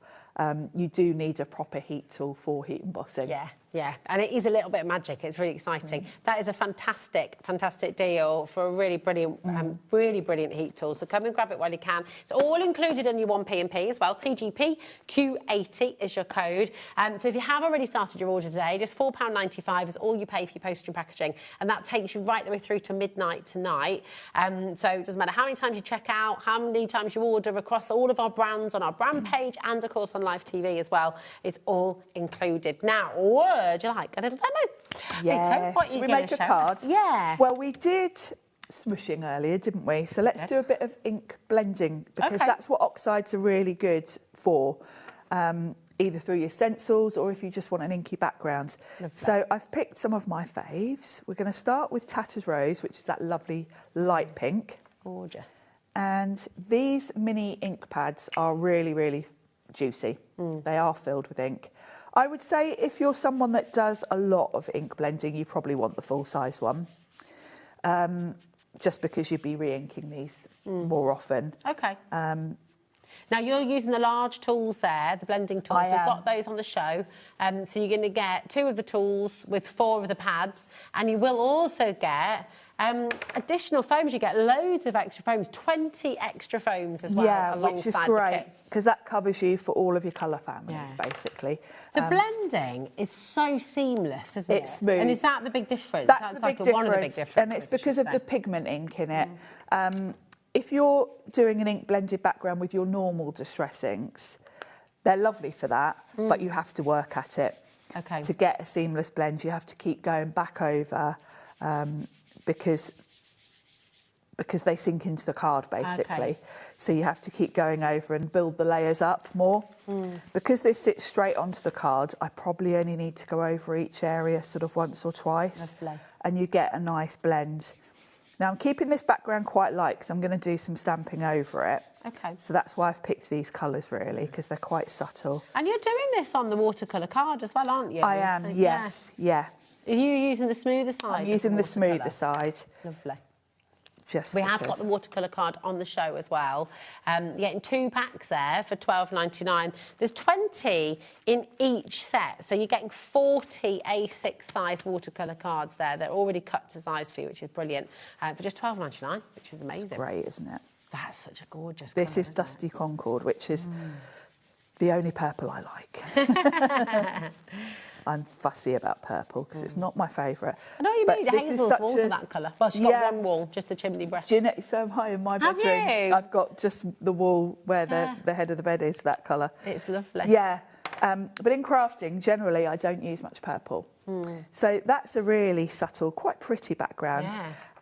You do need a proper heat tool for heat embossing. Yeah. Yeah, and it is a little bit of magic. It's really exciting. That is a fantastic, fantastic deal for a really brilliant, heat tool. So come and grab it while you can. It's all included in your 1P&P as well. TGP Q80 is your code. So if you have already started your order today, just £4.95 is all you pay for your postage and packaging, and that takes you right the way through to midnight tonight. So it doesn't matter how many times you check out, how many times you order across all of our brands on our brand page and of course on live TV as well. It's all included. Now, would you like a little demo? Yes. What are you we gonna make a show card? us? Yeah. Well, we did smushing earlier, didn't we? So let's do a bit of ink blending, because that's what oxides are really good for, either through your stencils or if you just want an inky background. So I've picked some of my faves. We're going to start with Tattered Rose, which is that lovely light pink. Gorgeous. And these mini ink pads are really, really juicy. They are filled with ink. I would say if you're someone that does a lot of ink blending, you probably want the full-size one, just because you'd be re-inking these more often. Okay. Now, you're using the large tools there, the blending tools. We've got those on the show. So you're going to get 2 of the tools with 4 of the pads, and you will also get additional foams. You get loads of extra foams, 20 extra foams as well. Yeah, which is great, because that covers you for all of your colour families, basically. The blending is so seamless, isn't it? It's smooth. And is that the big difference? That's the big difference. One of the big differences. And it's because of the pigment ink in it. If you're doing an ink blended background with your normal distress inks, they're lovely for that, but you have to work at it. To get a seamless blend, you have to keep going back over, because they sink into the card, basically. So you have to keep going over and build the layers up more. Because they sit straight onto the card, I probably only need to go over each area sort of once or twice. And you get a nice blend. Now, I'm keeping this background quite light because I'm going to do some stamping over it. So that's why I've picked these colours, really, because they're quite subtle. And you're doing this on the watercolour card as well, aren't you? I am, yes, yeah. Are you using the smoother side? I'm using the smoother side. Lovely. We have got the watercolour card on the show as well. You're getting 2 packs there for £12.99. There's 20 in each set, so you're getting 40 A6 size watercolour cards there. They're already cut to size for you, which is brilliant, for just £12.99, which is amazing. It's great, isn't it? That's such a gorgeous This colour, is Dusty Concord, which is the only purple I like. I'm fussy about purple because it's not my favourite. I know what you mean. Hazel's walls are that colour. Well, she's got one wall, just the chimney breast. Do you know, so high in my bedroom. Have you? I've got just the wall where the head of the bed is that colour. It's lovely. Yeah. But in crafting, generally, I don't use much purple. So that's a really subtle, quite pretty background.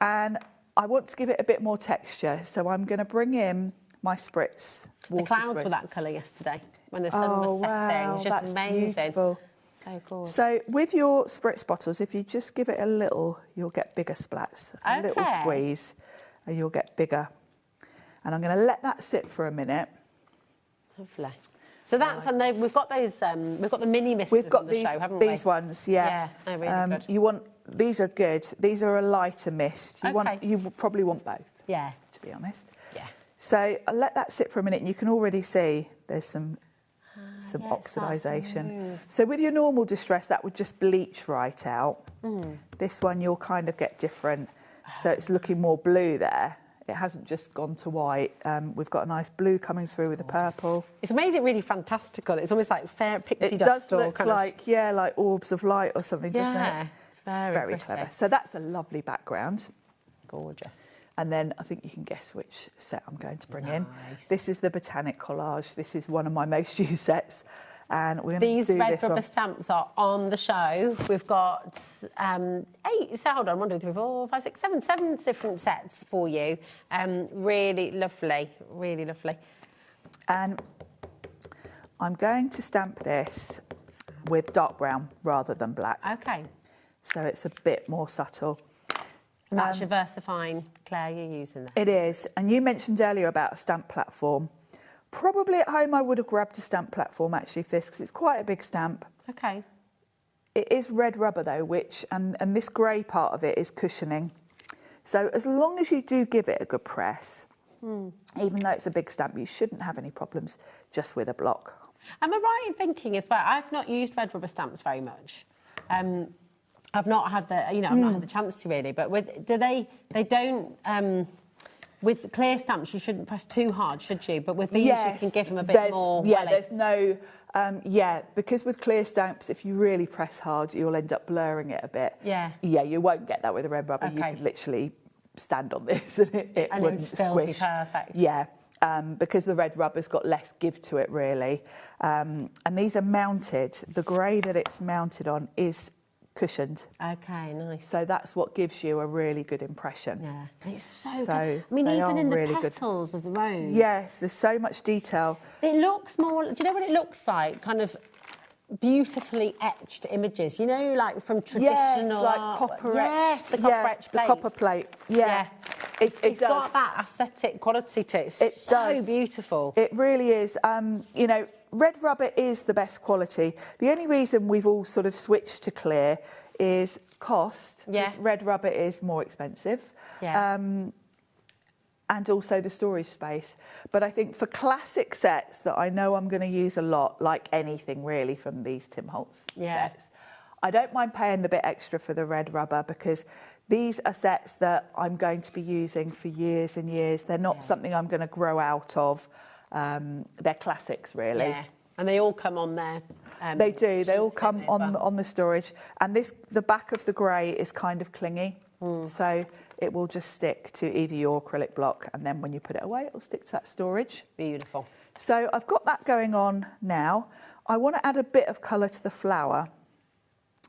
And I want to give it a bit more texture. So I'm going to bring in my spritz. The clouds were that colour yesterday when the sun was setting. It was just amazing. Beautiful. So cool. So with your spritz bottles, if you just give it a little, you'll get bigger splats. A little squeeze, and you'll get bigger. And I'm going to let that sit for a minute. Lovely. So that's, and we've got those, we've got the mini misters on the show, haven't we? These ones, yeah. Yeah, really good. You want, these are good. These are a lighter mist. You probably want both. Yeah. To be honest. Yeah. So I'll let that sit for a minute, and you can already see there's some oxidisation. So with your normal distress, that would just bleach right out. This one you'll kind of get different. So it's looking more blue there. It hasn't just gone to white. We've got a nice blue coming through with the purple. It's made it really fantastical. It's almost like fair pixie dust. It does look like, like orbs of light or something, doesn't it? It's very clever. So that's a lovely background. Gorgeous. And then I think you can guess which set I'm going to bring in. This is the Botanic Collage. This is one of my most used sets. And we're going to do this one. These red rubber stamps are on the show. We've got 8, so hold on, 1, 2, 3, 4, 5, 6, 7 different sets for you. Really lovely, really lovely. And I'm going to stamp this with dark brown rather than black. Okay. So it's a bit more subtle. And that's your VersaFine, Claire, you're using that. It is. And you mentioned earlier about a stamp platform. Probably at home I would have grabbed a stamp platform actually for this because it's quite a big stamp. Okay. It is red rubber though, and this grey part of it is cushioning. So as long as you do give it a good press, even though it's a big stamp, you shouldn't have any problems just with a block. Am I right in thinking as well, I've not used red rubber stamps very much. I've not had the, I've not had the chance to really. But they don't. With clear stamps, you shouldn't press too hard, should you? But with these, you can give them a bit more. Yeah, there's no. Because with clear stamps, if you really press hard, you'll end up blurring it a bit. Yeah. Yeah, you won't get that with a red rubber. Okay. You could literally stand on this and it wouldn't still squish. be perfect. Yeah. Because the red rubber's got less give to it, really. And these are mounted. The grey that it's mounted on is cushioned. Okay, nice. So that's what gives you a really good impression. Yeah, it's so good. I mean, even in the really petals of the rose. Yes, there's so much detail. It looks more. Do you know what it looks like? Kind of beautifully etched images. You know, like from traditional. Like art. copper Yes, the copper etched plate. The copper plate. Yeah. It's does. got that aesthetic quality to it. It's so beautiful. It really is. Red rubber is the best quality. The only reason we've all sort of switched to clear is cost. Yeah. Red rubber is more expensive. Yeah. And also the storage space. But I think for classic sets that I know I'm going to use a lot, like anything really from these Tim Holtz sets, I don't mind paying the bit extra for the red rubber because these are sets that I'm going to be using for years and years. They're not something I'm going to grow out of. They're classics, really. Yeah, and they all come on there. They do. They all come on the storage. And the back of the grey is kind of clingy. So it will just stick to either your acrylic block, and then when you put it away, it will stick to that storage. Beautiful. So I've got that going on now. I want to add a bit of colour to the flower.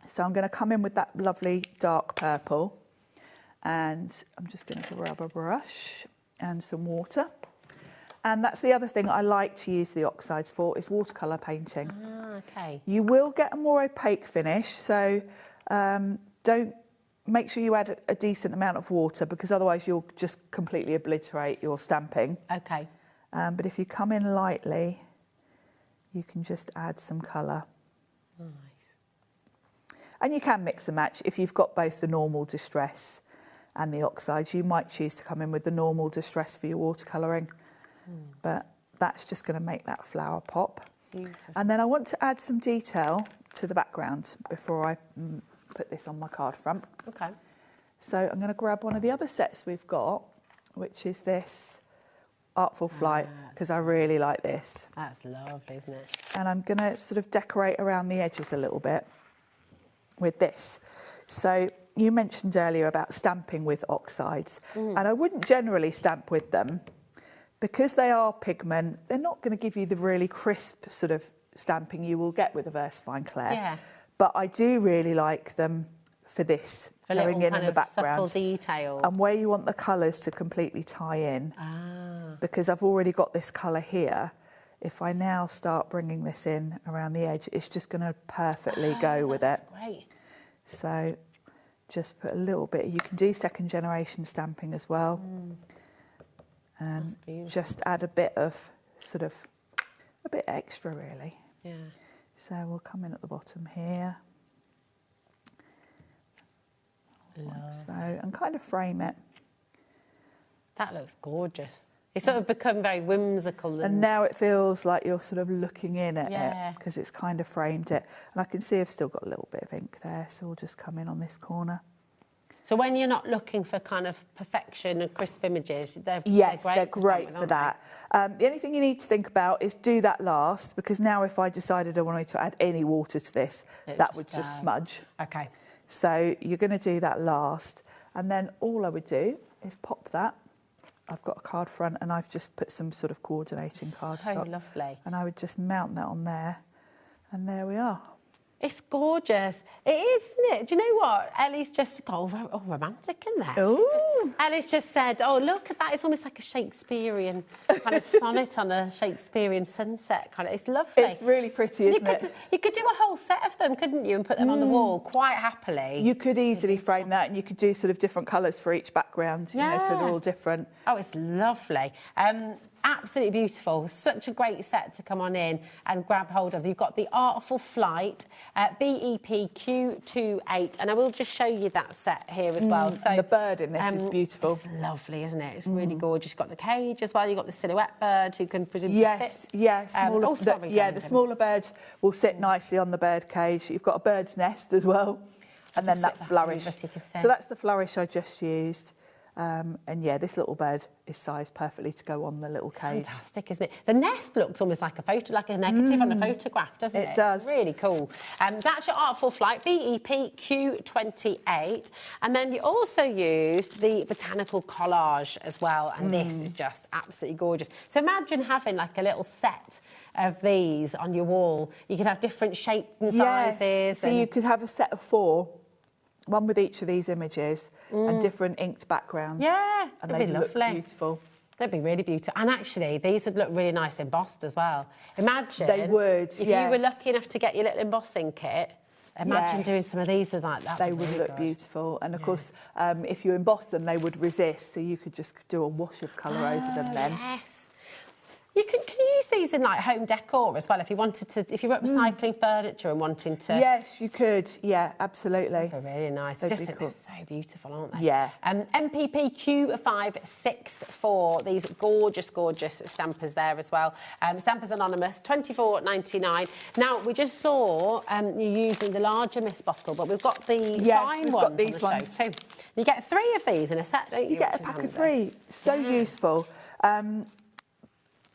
So I'm going to come in with that lovely dark purple. And I'm just going to grab a brush and some water. And that's the other thing I like to use the oxides for, is watercolour painting. Okay. You will get a more opaque finish, so don't make sure you add a decent amount of water, because otherwise you'll just completely obliterate your stamping. Okay. But if you come in lightly, you can just add some colour. Nice. And you can mix and match. If you've got both the normal distress and the oxides, you might choose to come in with the normal distress for your watercolouring. But that's just going to make that flower pop. Beautiful. And then I want to add some detail to the background before I put this on my card front. Okay. So I'm going to grab one of the other sets we've got, which is this Artful Flight, because I really like this. That's lovely, isn't it? And I'm going to sort of decorate around the edges a little bit with this. So you mentioned earlier about stamping with oxides, and I wouldn't generally stamp with them. Because they are pigment, they're not going to give you the really crisp sort of stamping you will get with a Versafine Clair. Yeah. But I do really like them for this, For going little in kind the of background. subtle details. And where you want the colours to completely tie in. Because I've already got this colour here. If I now start bringing this in around the edge, it's just going to perfectly go with it. Great. So just put a little bit. You can do second generation stamping as well. And just add a bit of a bit extra, really. Yeah. So we'll come in at the bottom here. Like so, and kind of frame it. That looks gorgeous. It's sort of become very whimsical. And now it feels like you're sort of looking in at Yeah. it, because it's kind of framed it. And I can see I've still got a little bit of ink there, so we'll just come in on this corner. So when you're not looking for kind of perfection and crisp images, they're great for that. The only thing you need to think about is do that last, because now if I decided I wanted to add any water to this, that would just smudge. Okay. So you're going to do that last, and then all I would do is pop that. I've got a card front, and I've just put some sort of coordinating cardstock. So lovely. And I would just mount that on there, and there we are. It's gorgeous. It is, isn't it? Do you know what? Ellie's just got all romantic in there. Ooh. Ellie's just said, oh, look at that. It's almost like a Shakespearean kind of sonnet on a Shakespearean sunset. Kind of. It's lovely. It's really pretty, isn't it? You could do a whole set of them, couldn't you, and put them on the wall quite happily. You could easily frame that, and you could do sort of different colours for each background, you know, so they're all different. Oh, it's lovely. Absolutely beautiful. Such a great set to come on in and grab hold of. You've got the Artful Flight BEP Q28, and I will just show you that set here as well. So and the bird in this is beautiful. It's lovely, isn't it? It's really gorgeous. You've got the cage as well. You've got the silhouette bird who can presumably sit. Yes, the smaller birds will sit nicely on the bird cage. You've got a bird's nest as well, and then that flourish. So that's the flourish I just used. And yeah, this little bird is sized perfectly to go on the little cage. Fantastic, isn't it? The nest looks almost like a photo, like a negative on a photograph, doesn't it? It does. It's really cool. That's your Artful Flight BEP Q28, and then you also used the Botanical Collage as well, and this is just absolutely gorgeous. So imagine having like a little set of these on your wall. You could have different shapes and sizes. So you could have a set of 4. One with each of these images and different inked backgrounds. Yeah, and it'd they'd be look lovely. Beautiful. They'd be really beautiful. And actually, these would look really nice embossed as well. Imagine they would, if you were lucky enough to get your little embossing kit. Imagine doing some of these with like that. They would look beautiful. And of course, if you emboss them, they would resist. So you could just do a wash of colour over them then. Yes. You can you use these in like home decor as well if you wanted to, if you're upcycling furniture and wanting to. Yes, you could. Yeah, absolutely. They're really nice. I just think they're so beautiful, aren't they? Yeah. MPP Q564. These gorgeous, gorgeous stampers there as well. Stampers Anonymous, $24.99. Now we just saw you using the larger Miss Bottle, but we've got the fine ones. Got these on the ones show too. You get 3 of these in a set, don't you? You get a pack of 3. So useful.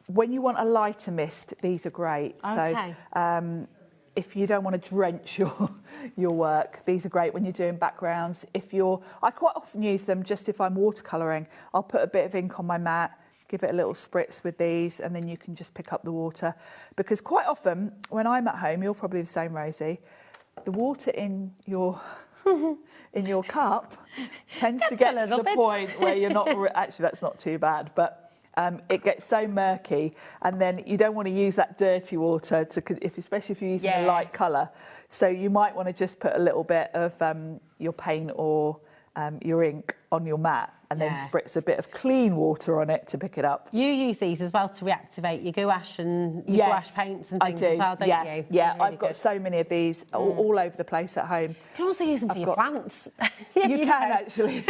When you want a lighter mist, these are great. Okay. So if you don't want to drench your work, these are great when you're doing backgrounds. I quite often use them just if I'm watercolouring. I'll put a bit of ink on my mat, give it a little spritz with these, and then you can just pick up the water. Because quite often, when I'm at home, you're probably the same, Rosie, the water in your in your cup tends to get to the point where you're not... Actually, that's not too bad, but... it gets so murky, and then you don't want to use that dirty water, especially if you're using a light colour. So you might want to just put a little bit of your paint or your ink on your mat, and then spritz a bit of clean water on it to pick it up. You use these as well to reactivate your gouache and your gouache paints and things as well, don't you? Yeah, really I've got so many of these all over the place at home. You can also use them for your plants. You can actually.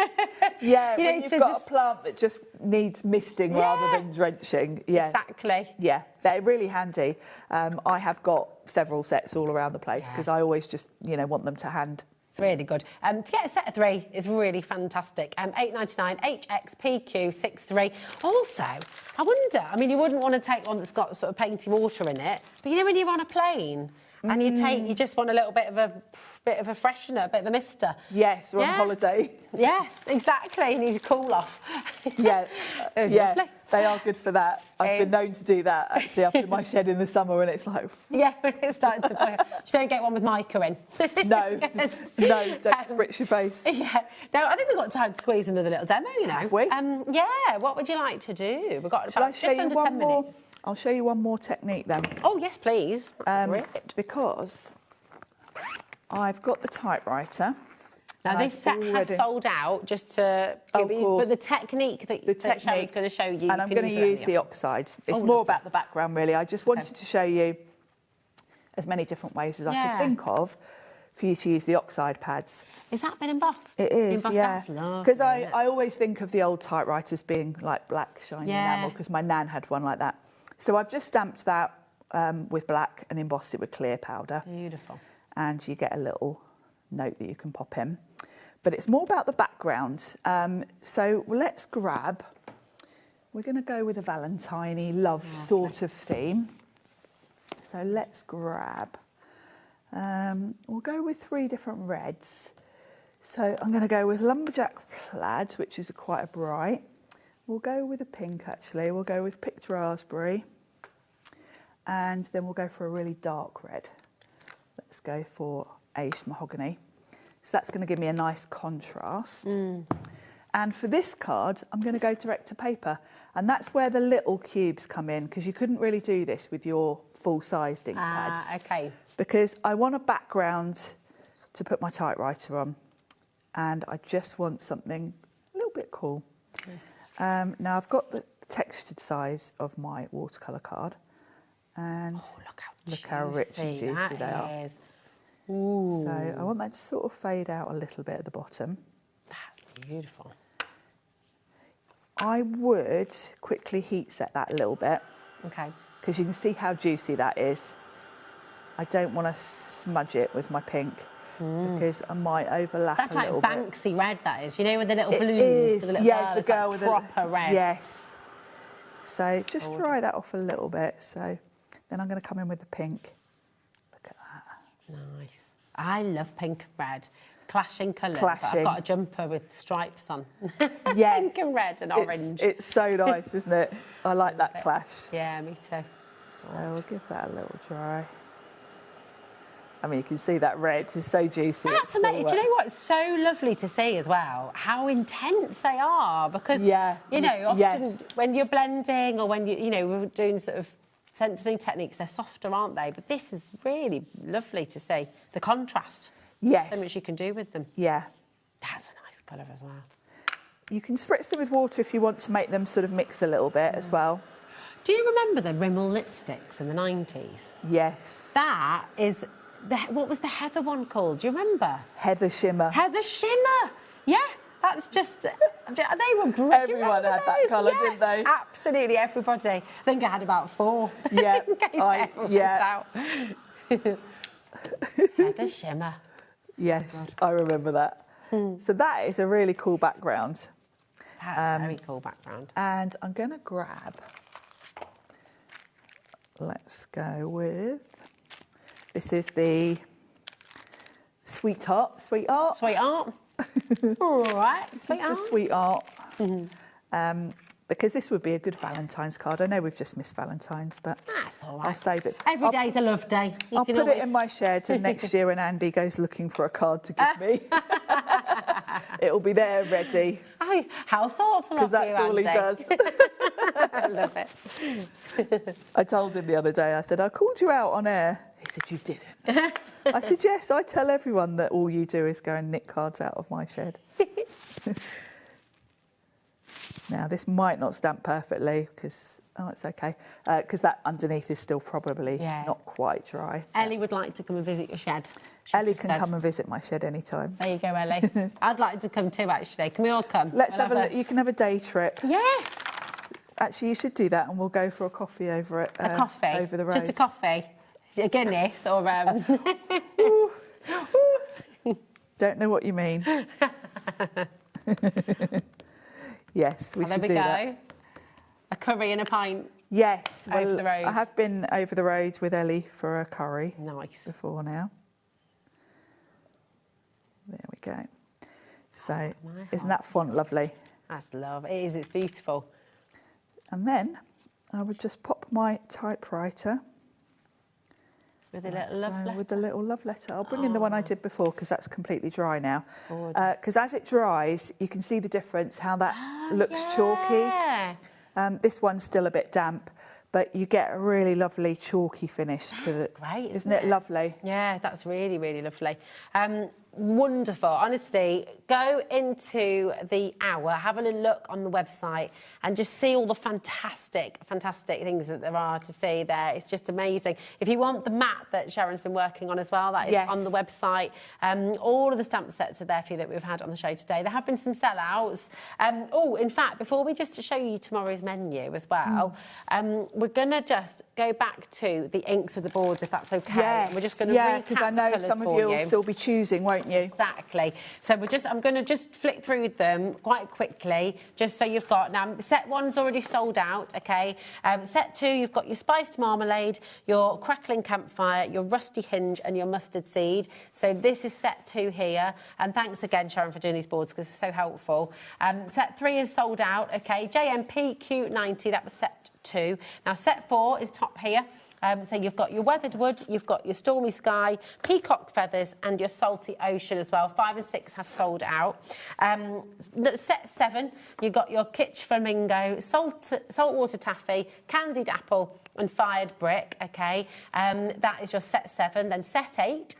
Yeah, when you've got a plant that just needs misting rather than drenching. Yeah, exactly. Yeah, they're really handy. I have got several sets all around the place because I always just, want them to hand. It's really good. To get a set of 3 is really fantastic. $8.99 HXPQ63. Also, I wonder, you wouldn't want to take one that's got sort of painty water in it, but when you're on a plane and you just want a little bit of a freshener, a bit of a mister. Yes, we're on holiday. Yes, exactly. You need to cool off. Lovely. They are good for that. I've been known to do that actually up in my shed in the summer when it's like... Yeah, when it's starting to boil. Just don't get one with mica in. No, don't spritz your face. Yeah. No, I think we've got time to squeeze another little demo, Have we? Yeah, what would you like to do? We've got about just under 10 minutes. I'll show you one more technique then. Oh, yes, please. Because I've got the typewriter. Now, this set has sold out, just to give you, but the technique that Sharon's going to show you. And I'm going to use the Oxides. It's more about the background, really. I just wanted to show you as many different ways as I could think of for you to use the Oxide pads. Is that been embossed? It is, yeah. Because I always think of the old typewriters being like black, shiny enamel, because my nan had one like that. So I've just stamped that with black and embossed it with clear powder. Beautiful. And you get a little note that you can pop in. But it's more about the background. So let's grab... We're going to go with a Valentine-y love sort of theme. So let's grab... we'll go with 3 different reds. So I'm going to go with Lumberjack Plaid, which is quite a bright. We'll go with a pink, actually. We'll go with Picked Raspberry. And then we'll go for a really dark red. Let's go for Aged Mahogany. So that's going to give me a nice contrast. And for this card, I'm going to go direct to paper. And that's where the little cubes come in, because you couldn't really do this with your full-sized ink pads. Okay. Because I want a background to put my typewriter on. And I just want something a little bit cool. Now, I've got the textured size of my watercolour card. And look how rich and juicy they are. Ooh. So I want that to sort of fade out a little bit at the bottom. That's beautiful. I would quickly heat set that a little bit. Okay. Because you can see how juicy that is. I don't want to smudge it with my pink because I might overlap That's a like little bit. Banksy red, that is. You know, with the little balloon. It is. With the little Yes, girl, the it's like girl with proper red. Yes. So just dry that off a little bit. So then I'm going to come in with the pink. Look at that. Nice. I love pink and red. Clashing colours. Clashing. I've got a jumper with stripes on. Yes. Pink and red and orange. It's so nice, isn't it? I like that clash. Yeah, me too. So we'll give that a little dry. I mean, you can see that red is so juicy. That's amazing. Do you know what? It's so lovely to see as well how intense they are, because you know, often when you're blending or when we're doing sort of stenciling techniques, they're softer, aren't they? But this is really lovely to see the contrast. Yes. So much you can do with them. Yeah. That's a nice colour as well. You can spritz them with water if you want to make them sort of mix a little bit as well. Do you remember the Rimmel lipsticks in the 90s? Yes. That is... what was the heather one called? Do you remember? Heather Shimmer. Heather Shimmer! Yeah, that's just... They were great. Everyone had that colour, didn't they? Absolutely, everybody. I think I had about 4. Yeah. In case everyone went out. Heather Shimmer. Yes, I remember that. So that is a really cool background. That's a very cool background. And I'm going to grab... Let's go with... This is the Sweetheart. Sweetheart. All right. The Sweetheart. Because this would be a good Valentine's card. I know we've just missed Valentine's, but that's all right. I'll save it. Every day's a love day. I'll put it in my shed, and next year when Andy goes looking for a card to give me, it'll be there ready. Oh, how thoughtful of you, Because that's all he does. I love it. I told him the other day, I said, I called you out on air. He said, you didn't. I said, yes, I tell everyone that all you do is go and nick cards out of my shed. Now, this might not stamp perfectly because, it's okay, because that underneath is still probably not quite dry. Ellie would like to come and visit your shed. Ellie can come and visit my shed anytime. There you go, Ellie. I'd like to come too, actually. Can we all come? Let's have a look. You can have a day trip. Yes. Actually, you should do that, and we'll go for a coffee over it. A coffee? Over the road. Just a coffee? A Guinness or... Don't know what you mean. Yes, we should do that. There we go. A curry and a pint. Yes. Over the road. I have been over the road with Ellie for a curry. Nice. Before now. There we go. So, isn't that font lovely? That's love. It is. It's beautiful. And then I would just pop my typewriter. With a little love letter? With the little love letter. I'll bring in the one I did before because that's completely dry now. Because as it dries, you can see the difference, how that looks chalky. This one's still a bit damp, but you get a really lovely chalky finish to it. Great, isn't it lovely? Yeah, that's really, really lovely. Wonderful. Honestly, go into the hour, have a little look on the website and just see all the fantastic, fantastic things that there are to see there. It's just amazing. If you want the mat that Sharon's been working on as well, that is on the website. All of the stamp sets are there for you that we've had on the show today. There have been some sellouts. In fact, before we just show you tomorrow's menu as well, we're going to just go back to the inks with the boards, if that's okay. Yes. We're just going to recap because I know some of you will still be choosing, won't you? Exactly. So I'm going to just flick through them quite quickly, just so you've got, now set 1's already sold out, okay? Set 2, you've got your spiced marmalade, your crackling campfire, your rusty hinge and your mustard seed. So this is set 2 here. And thanks again, Sharon, for doing these boards because it's so helpful. Set 3 is sold out, okay? JMP Q90, that was set 2. Now set 4 is top here. So you've got your weathered wood, you've got your stormy sky, peacock feathers and your salty ocean as well. 5 and 6 have sold out. Set 7, you've got your kitsch flamingo, saltwater taffy, candied apple and fired brick, okay? That is your set 7. Then set 8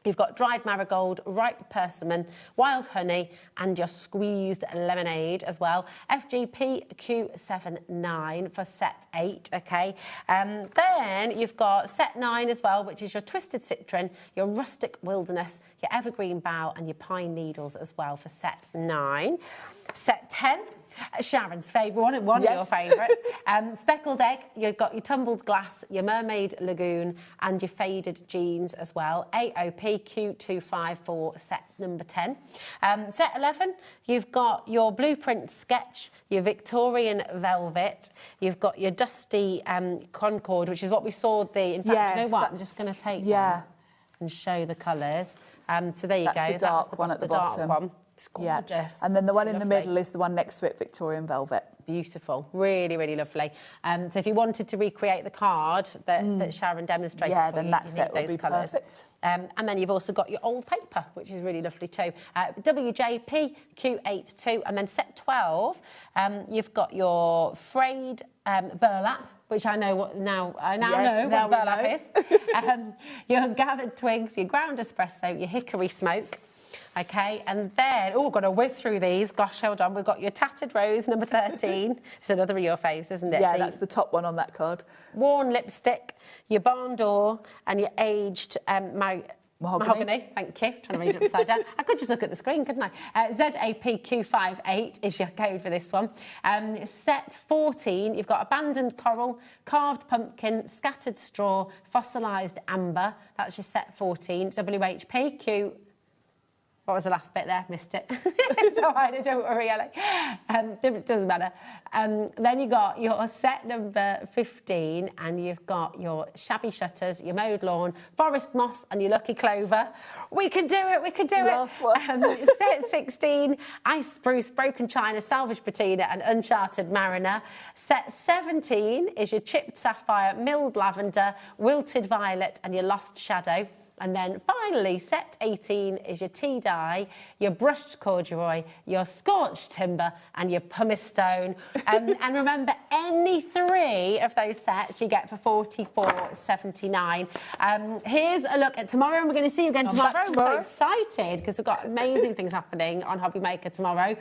You've got dried marigold, ripe persimmon, wild honey, and your squeezed lemonade as well. FGP Q79 for set 8, okay? Then you've got set 9 as well, which is your twisted citron, your rustic wilderness, your evergreen bough, and your pine needles as well for set 9. Set 10. Sharon's favourite, one of your favourites. Speckled egg, you've got your tumbled glass, your mermaid lagoon, and your faded jeans as well. AOP Q25 for set number 10. Set 11, you've got your blueprint sketch, your Victorian velvet, you've got your dusty Concord, which is what we saw in fact, you know what, I'm just going to take one and show the colours. So there you go. That's the dark one at the bottom. Dark one. It's gorgeous. Yeah. And then the one in the middle is the one next to it, Victorian velvet. Beautiful. Really, really lovely. So if you wanted to recreate the card that Sharon demonstrated for then you, that you set need would be those colours. perfect. And then you've also got your old paper, which is really lovely too. WJP Q82, and then set 12, you've got your frayed burlap, which I know what know what burlap is. Your gathered twigs, your ground espresso, your hickory smoke. Okay, and then, got to whiz through these. Gosh, hold on. We've got your tattered rose, number 13. It's another of your faves, isn't it? Yeah, that's the top one on that card. Worn lipstick, your barn door, and your aged mahogany. Thank you. Trying to read it upside down. I could just look at the screen, couldn't I? ZAPQ58 is your code for this one. Set 14, you've got abandoned coral, carved pumpkin, scattered straw, fossilised amber. That's your set 14. WHP What was the last bit there? Missed it. It's all right, don't worry, Ellie. It doesn't matter. Then you got your set number 15, and you've got your shabby shutters, your mowed lawn, forest moss, and your lucky clover. We can do it, we can do it. Set 16, ice spruce, broken china, salvage patina, and uncharted mariner. Set 17 is your chipped sapphire, milled lavender, wilted violet, and your lost shadow. And then finally, set 18 is your tea dye, your brushed corduroy, your scorched timber, and your pumice stone. And remember, any 3 of those sets you get for $44.79. Here's a look at tomorrow, and we're going to see you again tomorrow. I'm so excited because we've got amazing things happening on HobbyMaker tomorrow.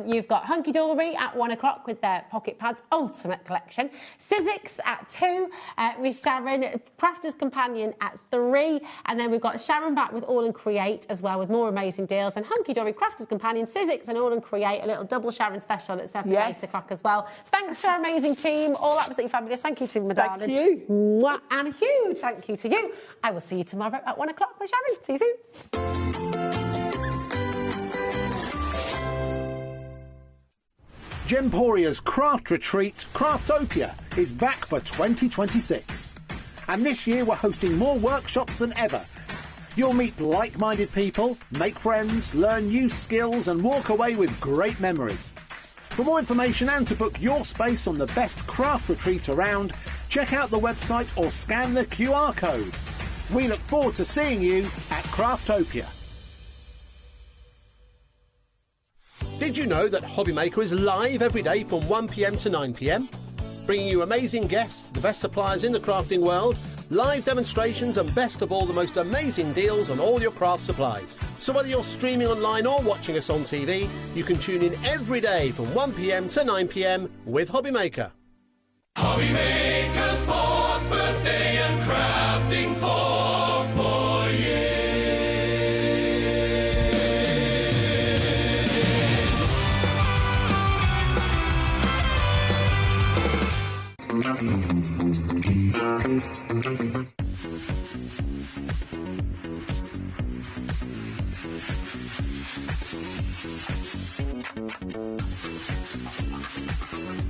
You've got Hunky Dory at 1 o'clock with their Pocket Pads Ultimate Collection. Sizzix at 2 with Sharon, Crafter's Companion at 3. And then we've got Sharon back with All and Create as well, with more amazing deals. And Hunky Dory, Crafter's Companion, Sizzix and All and Create, a little double Sharon special at 7 8 o'clock as well. Thanks to our amazing team, all absolutely fabulous. Thank you to my darling. Thank you. And a huge thank you to you. I will see you tomorrow at 1 o'clock with Sharon. See you soon. Gemporia's craft retreat, Craftopia, is back for 2026. And this year we're hosting more workshops than ever. You'll meet like-minded people, make friends, learn new skills and walk away with great memories. For more information and to book your space on the best craft retreat around, check out the website or scan the QR code. We look forward to seeing you at Craftopia. Did you know that HobbyMaker is live every day from 1 p.m. to 9 p.m? Bringing you amazing guests, the best suppliers in the crafting world, live demonstrations and best of all, the most amazing deals on all your craft supplies. So whether you're streaming online or watching us on TV, you can tune in every day from 1 p.m. to 9 p.m. with HobbyMaker. HobbyMaker's 4th birthday and crafting for 4 years.